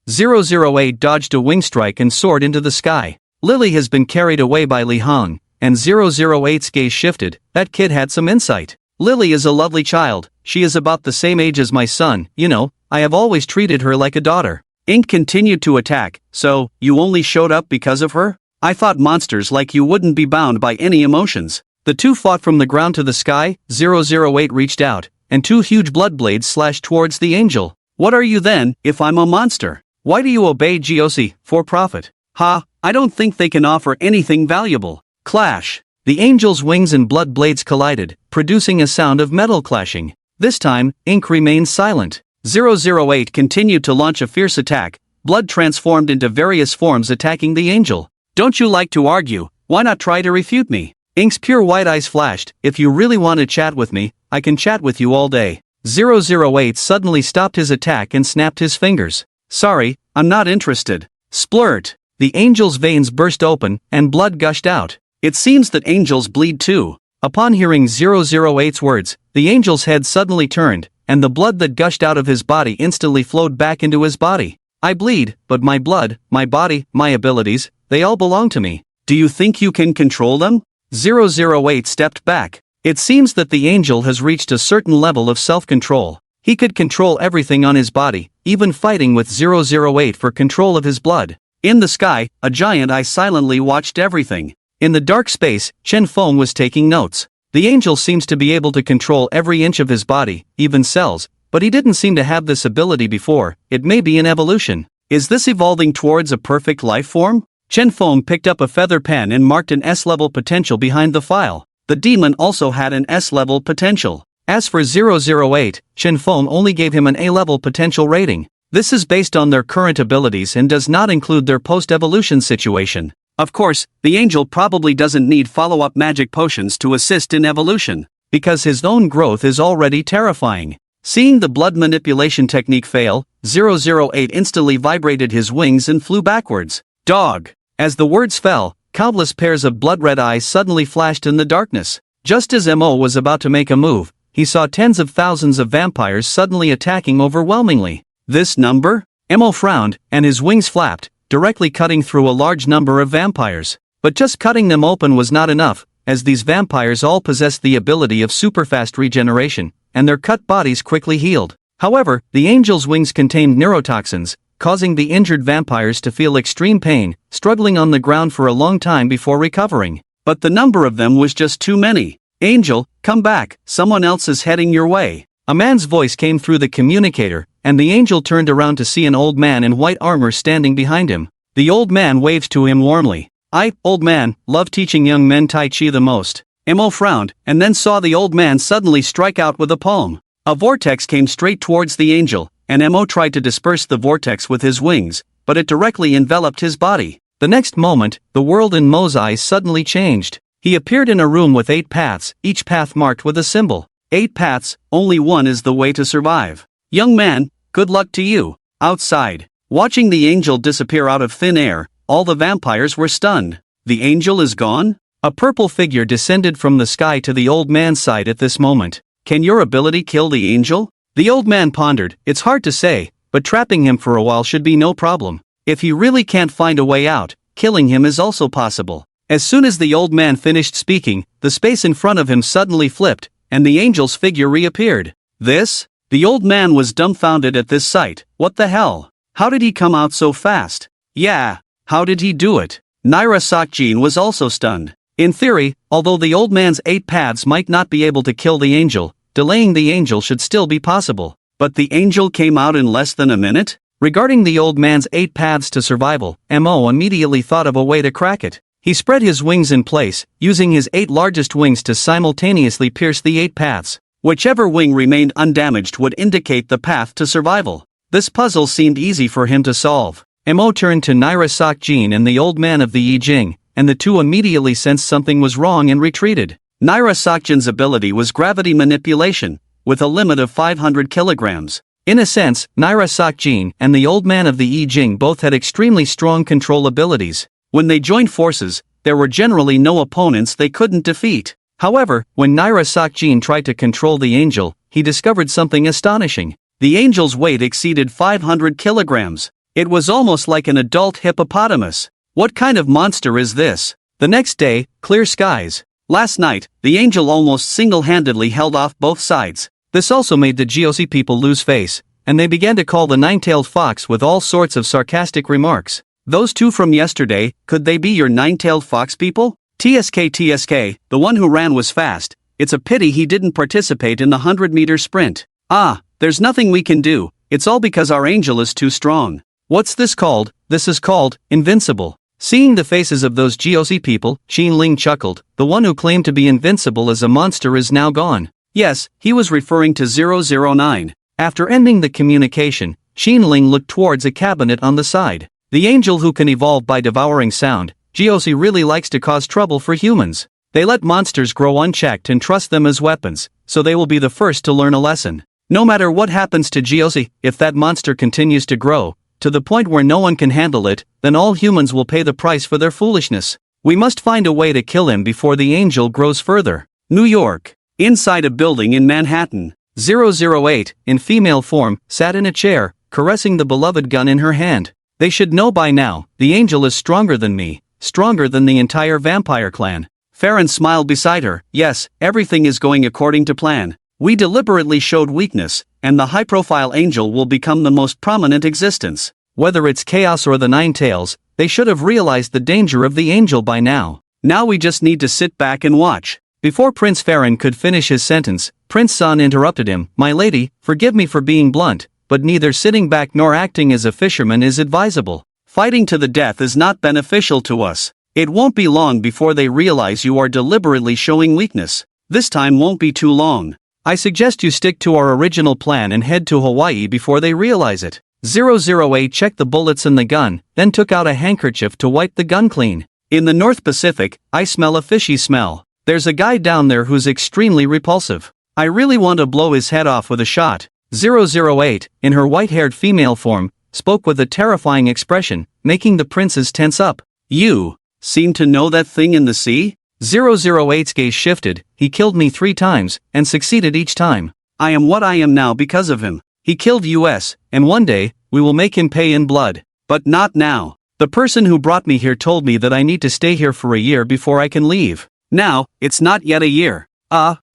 008 dodged a wing strike and soared into the sky. Lily has been carried away by Li Hong, and 008's gaze shifted. That kid had some insight. Lily is a lovely child, she is about the same age as my son, you know, I have always treated her like a daughter. Ink continued to attack, so, you only showed up because of her? I thought monsters like you wouldn't be bound by any emotions. The two fought from the ground to the sky, 008 reached out, and two huge blood blades slashed towards the angel. What are you then, if I'm a monster? Why do you obey GOC, for profit? Ha, I don't think they can offer anything valuable. Clash. The angel's wings and blood blades collided, producing a sound of metal clashing. This time, Ink remained silent. 008 continued to launch a fierce attack, blood transformed into various forms attacking the angel. Don't you like to argue, why not try to refute me? Ink's pure white eyes flashed, if you really want to chat with me, I can chat with you all day. 008 suddenly stopped his attack and snapped his fingers. Sorry, I'm not interested. Splurt. The angel's veins burst open, and blood gushed out. It seems that angels bleed too. Upon hearing 008's words, the angel's head suddenly turned, and the blood that gushed out of his body instantly flowed back into his body. I bleed, but my blood, my body, my abilities, they all belong to me. Do you think you can control them? 008 stepped back. It seems that the angel has reached a certain level of self-control. He could control everything on his body, even fighting with 008 for control of his blood. In the sky, a giant eye silently watched everything. In the dark space, Chen Feng was taking notes. The angel seems to be able to control every inch of his body, even cells, but he didn't seem to have this ability before. It may be an evolution. Is this evolving towards a perfect life form? Chen Feng picked up a feather pen and marked an S-level potential behind the file. The demon also had an S-level potential. As for 008, Chen Feng only gave him an A-level potential rating. This is based on their current abilities and does not include their post-evolution situation. Of course, the angel probably doesn't need follow-up magic potions to assist in evolution. because his own growth is already terrifying. Seeing the blood manipulation technique fail, 008 instantly vibrated his wings and flew backwards. Dog! As the words fell, countless pairs of blood-red eyes suddenly flashed in the darkness. Just as Mo was about to make a move, he saw tens of thousands of vampires suddenly attacking overwhelmingly. This number? Mo frowned, and his wings flapped, directly cutting through a large number of vampires. But just cutting them open was not enough, as these vampires all possessed the ability of superfast regeneration, and their cut bodies quickly healed. However, the angel's wings contained neurotoxins, causing the injured vampires to feel extreme pain, struggling on the ground for a long time before recovering. But the number of them was just too many. Angel, come back, someone else is heading your way. A man's voice came through the communicator, and the angel turned around to see an old man in white armor standing behind him. The old man waved to him warmly. I, old man, love teaching young men Tai Chi the most. Mo frowned, and then saw the old man suddenly strike out with a palm. A vortex came straight towards the angel, and Mo tried to disperse the vortex with his wings, but it directly enveloped his body. The next moment, the world in Mo's eyes suddenly changed. He appeared in a room with 8 paths, each path marked with a symbol. 8 paths, only one is the way to survive. Young man, good luck to you. Outside, watching the angel disappear out of thin air, all the vampires were stunned. The angel is gone? A purple figure descended from the sky to the old man's side at this moment. Can your ability kill the angel? The old man pondered. It's hard to say, but trapping him for a while should be no problem. If he really can't find a way out, killing him is also possible. As soon as the old man finished speaking, the space in front of him suddenly flipped, and the angel's figure reappeared. This? The old man was dumbfounded at this sight. What the hell? How did he come out so fast? Yeah, how did he do it? Naira Sakjin was also stunned. In theory, although the old man's 8 paths might not be able to kill the angel, delaying the angel should still be possible. But the angel came out in less than a minute? Regarding the old man's 8 paths to survival, Mo immediately thought of a way to crack it. He spread his wings in place, using his 8 largest wings to simultaneously pierce the 8 paths. Whichever wing remained undamaged would indicate the path to survival. This puzzle seemed easy for him to solve. Mo turned to Naira Sakjin and the old man of the I Ching, and the two immediately sensed something was wrong and retreated. Naira Sakjin's ability was gravity manipulation, with a limit of 500 kilograms. In a sense, Naira Sakjin and the old man of the I Ching both had extremely strong control abilities. When they joined forces, there were generally no opponents they couldn't defeat. However, when Naira Sakjin tried to control the angel, he discovered something astonishing. The angel's weight exceeded 500 kilograms. It was almost like an adult hippopotamus. What kind of monster is this? The next day, clear skies. Last night, the angel almost single-handedly held off both sides. This also made the GOC people lose face, and they began to call the nine-tailed fox with all sorts of sarcastic remarks. Those two from yesterday, could they be your nine-tailed fox people? TSK, the one who ran was fast. It's a pity he didn't participate in the 100-meter sprint. Ah, there's nothing we can do. It's all because our angel is too strong. What's this called? This is called invincible. Seeing the faces of those GOC people, Qin Ling chuckled. The one who claimed to be invincible as a monster is now gone. Yes, he was referring to 009. After ending the communication, Qin Ling looked towards a cabinet on the side. The angel who can evolve by devouring sound, GOC really likes to cause trouble for humans. They let monsters grow unchecked and trust them as weapons, so they will be the first to learn a lesson. No matter what happens to GOC, if that monster continues to grow, to the point where no one can handle it, then all humans will pay the price for their foolishness. We must find a way to kill him before the angel grows further. New York. Inside a building in Manhattan, 008, in female form, sat in a chair, caressing the beloved gun in her hand. They should know by now, the angel is stronger than me, stronger than the entire vampire clan. Farron smiled beside her. Yes, everything is going according to plan. We deliberately showed weakness, and the high-profile angel will become the most prominent existence. Whether it's Chaos or the Nine Tails, they should have realized the danger of the angel by now. Now we just need to sit back and watch. Before Prince Farron could finish his sentence, Prince San interrupted him. My lady, forgive me for being blunt, but neither sitting back nor acting as a fisherman is advisable. Fighting to the death is not beneficial to us. It won't be long before they realize you are deliberately showing weakness. This time won't be too long. I suggest you stick to our original plan and head to Hawaii before they realize it. 008 checked the bullets in the gun, then took out a handkerchief to wipe the gun clean. In the North Pacific, I smell a fishy smell. There's a guy down there who's extremely repulsive. I really want to blow his head off with a shot. 008, in her white-haired female form, spoke with a terrifying expression, making the princes tense up. You seem to know that thing in the sea? 008's gaze shifted. He killed me 3 times, and succeeded each time. I am what I am now because of him. He killed us, and one day, we will make him pay in blood. But not now. The person who brought me here told me that I need to stay here for a year before I can leave. Now, it's not yet a year.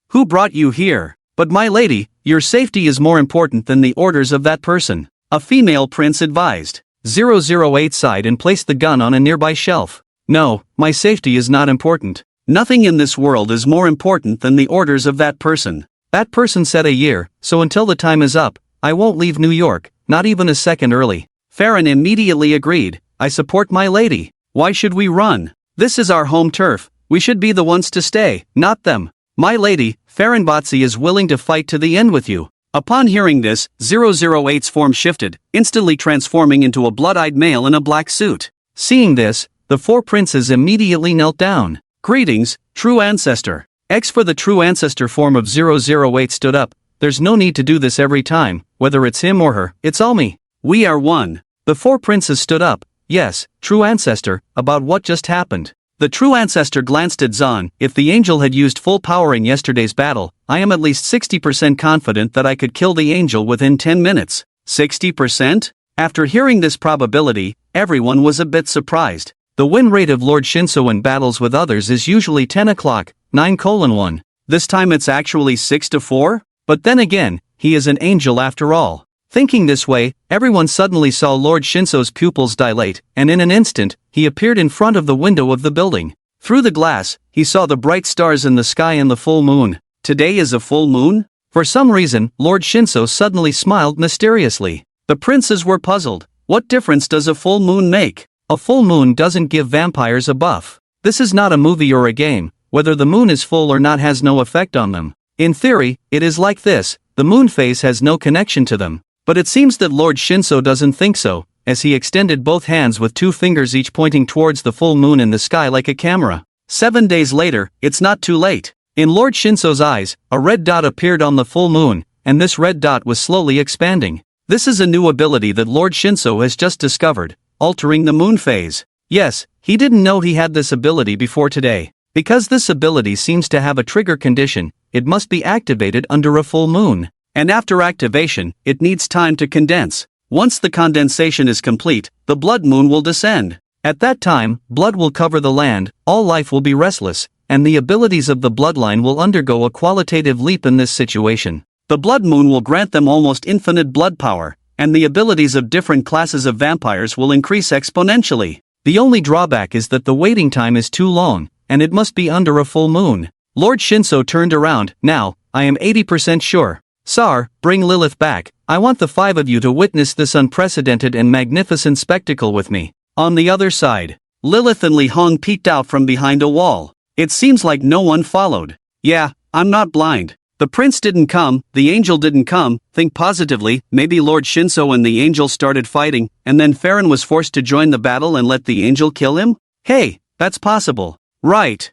Who brought you here? But my lady, your safety is more important than the orders of that person. A female prince advised. 008 sighed and placed the gun on a nearby shelf. No, my safety is not important. Nothing in this world is more important than the orders of that person. That person said a year, so until the time is up, I won't leave New York, not even a second early. Farron immediately agreed. I support my lady. Why should we run? This is our home turf. We should be the ones to stay, not them. My lady, Farron Botsi is willing to fight to the end with you. Upon hearing this, 008's form shifted, instantly transforming into a blood-eyed male in a black suit. Seeing this, the 4 princes immediately knelt down. Greetings, true ancestor. X for the true ancestor form of 008 stood up. There's no need to do this every time, whether it's him or her, it's all me. We are one. The 4 princes stood up. Yes, true ancestor, about what just happened. The true ancestor glanced at Zahn. If the angel had used full power in yesterday's battle, I am at least 60% confident that I could kill the angel within 10 minutes. 60%? After hearing this probability, everyone was a bit surprised. The win rate of Lord Shinso in battles with others is usually 10 o'clock, 9:1. This time it's actually 6-4? But then again, he is an angel after all. Thinking this way, everyone suddenly saw Lord Shinso's pupils dilate, and in an instant, he appeared in front of the window of the building. Through the glass, he saw the bright stars in the sky and the full moon. Today is a full moon? For some reason, Lord Shinso suddenly smiled mysteriously. The princes were puzzled. What difference does a full moon make? A full moon doesn't give vampires a buff. This is not a movie or a game. Whether the moon is full or not has no effect on them. In theory, it is like this, the moon phase has no connection to them. But it seems that Lord Shinso doesn't think so, as he extended both hands with 2 fingers each pointing towards the full moon in the sky like a camera. 7 days later, it's not too late. In Lord Shinso's eyes, a red dot appeared on the full moon, and this red dot was slowly expanding. This is a new ability that Lord Shinso has just discovered, altering the moon phase. Yes, he didn't know he had this ability before today. Because this ability seems to have a trigger condition, it must be activated under a full moon. And after activation, it needs time to condense. Once the condensation is complete, the blood moon will descend. At that time, blood will cover the land, all life will be restless, and the abilities of the bloodline will undergo a qualitative leap in this situation. The blood moon will grant them almost infinite blood power, and the abilities of different classes of vampires will increase exponentially. The only drawback is that the waiting time is too long, and it must be under a full moon. Lord Shinso turned around. Now, I am 80% sure. Sar, bring Lilith back. I want the 5 of you to witness this unprecedented and magnificent spectacle with me. On the other side, Lilith and Li Hong peeked out from behind a wall. It seems like no one followed. Yeah, I'm not blind. The prince didn't come, the angel didn't come. Think positively, maybe Lord Shinso and the angel started fighting, and then Farron was forced to join the battle and let the angel kill him? Hey, that's possible. Right,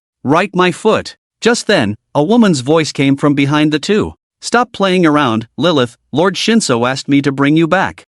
my foot. Just then, a woman's voice came from behind the 2. Stop playing around, Lilith, Lord Shinso asked me to bring you back.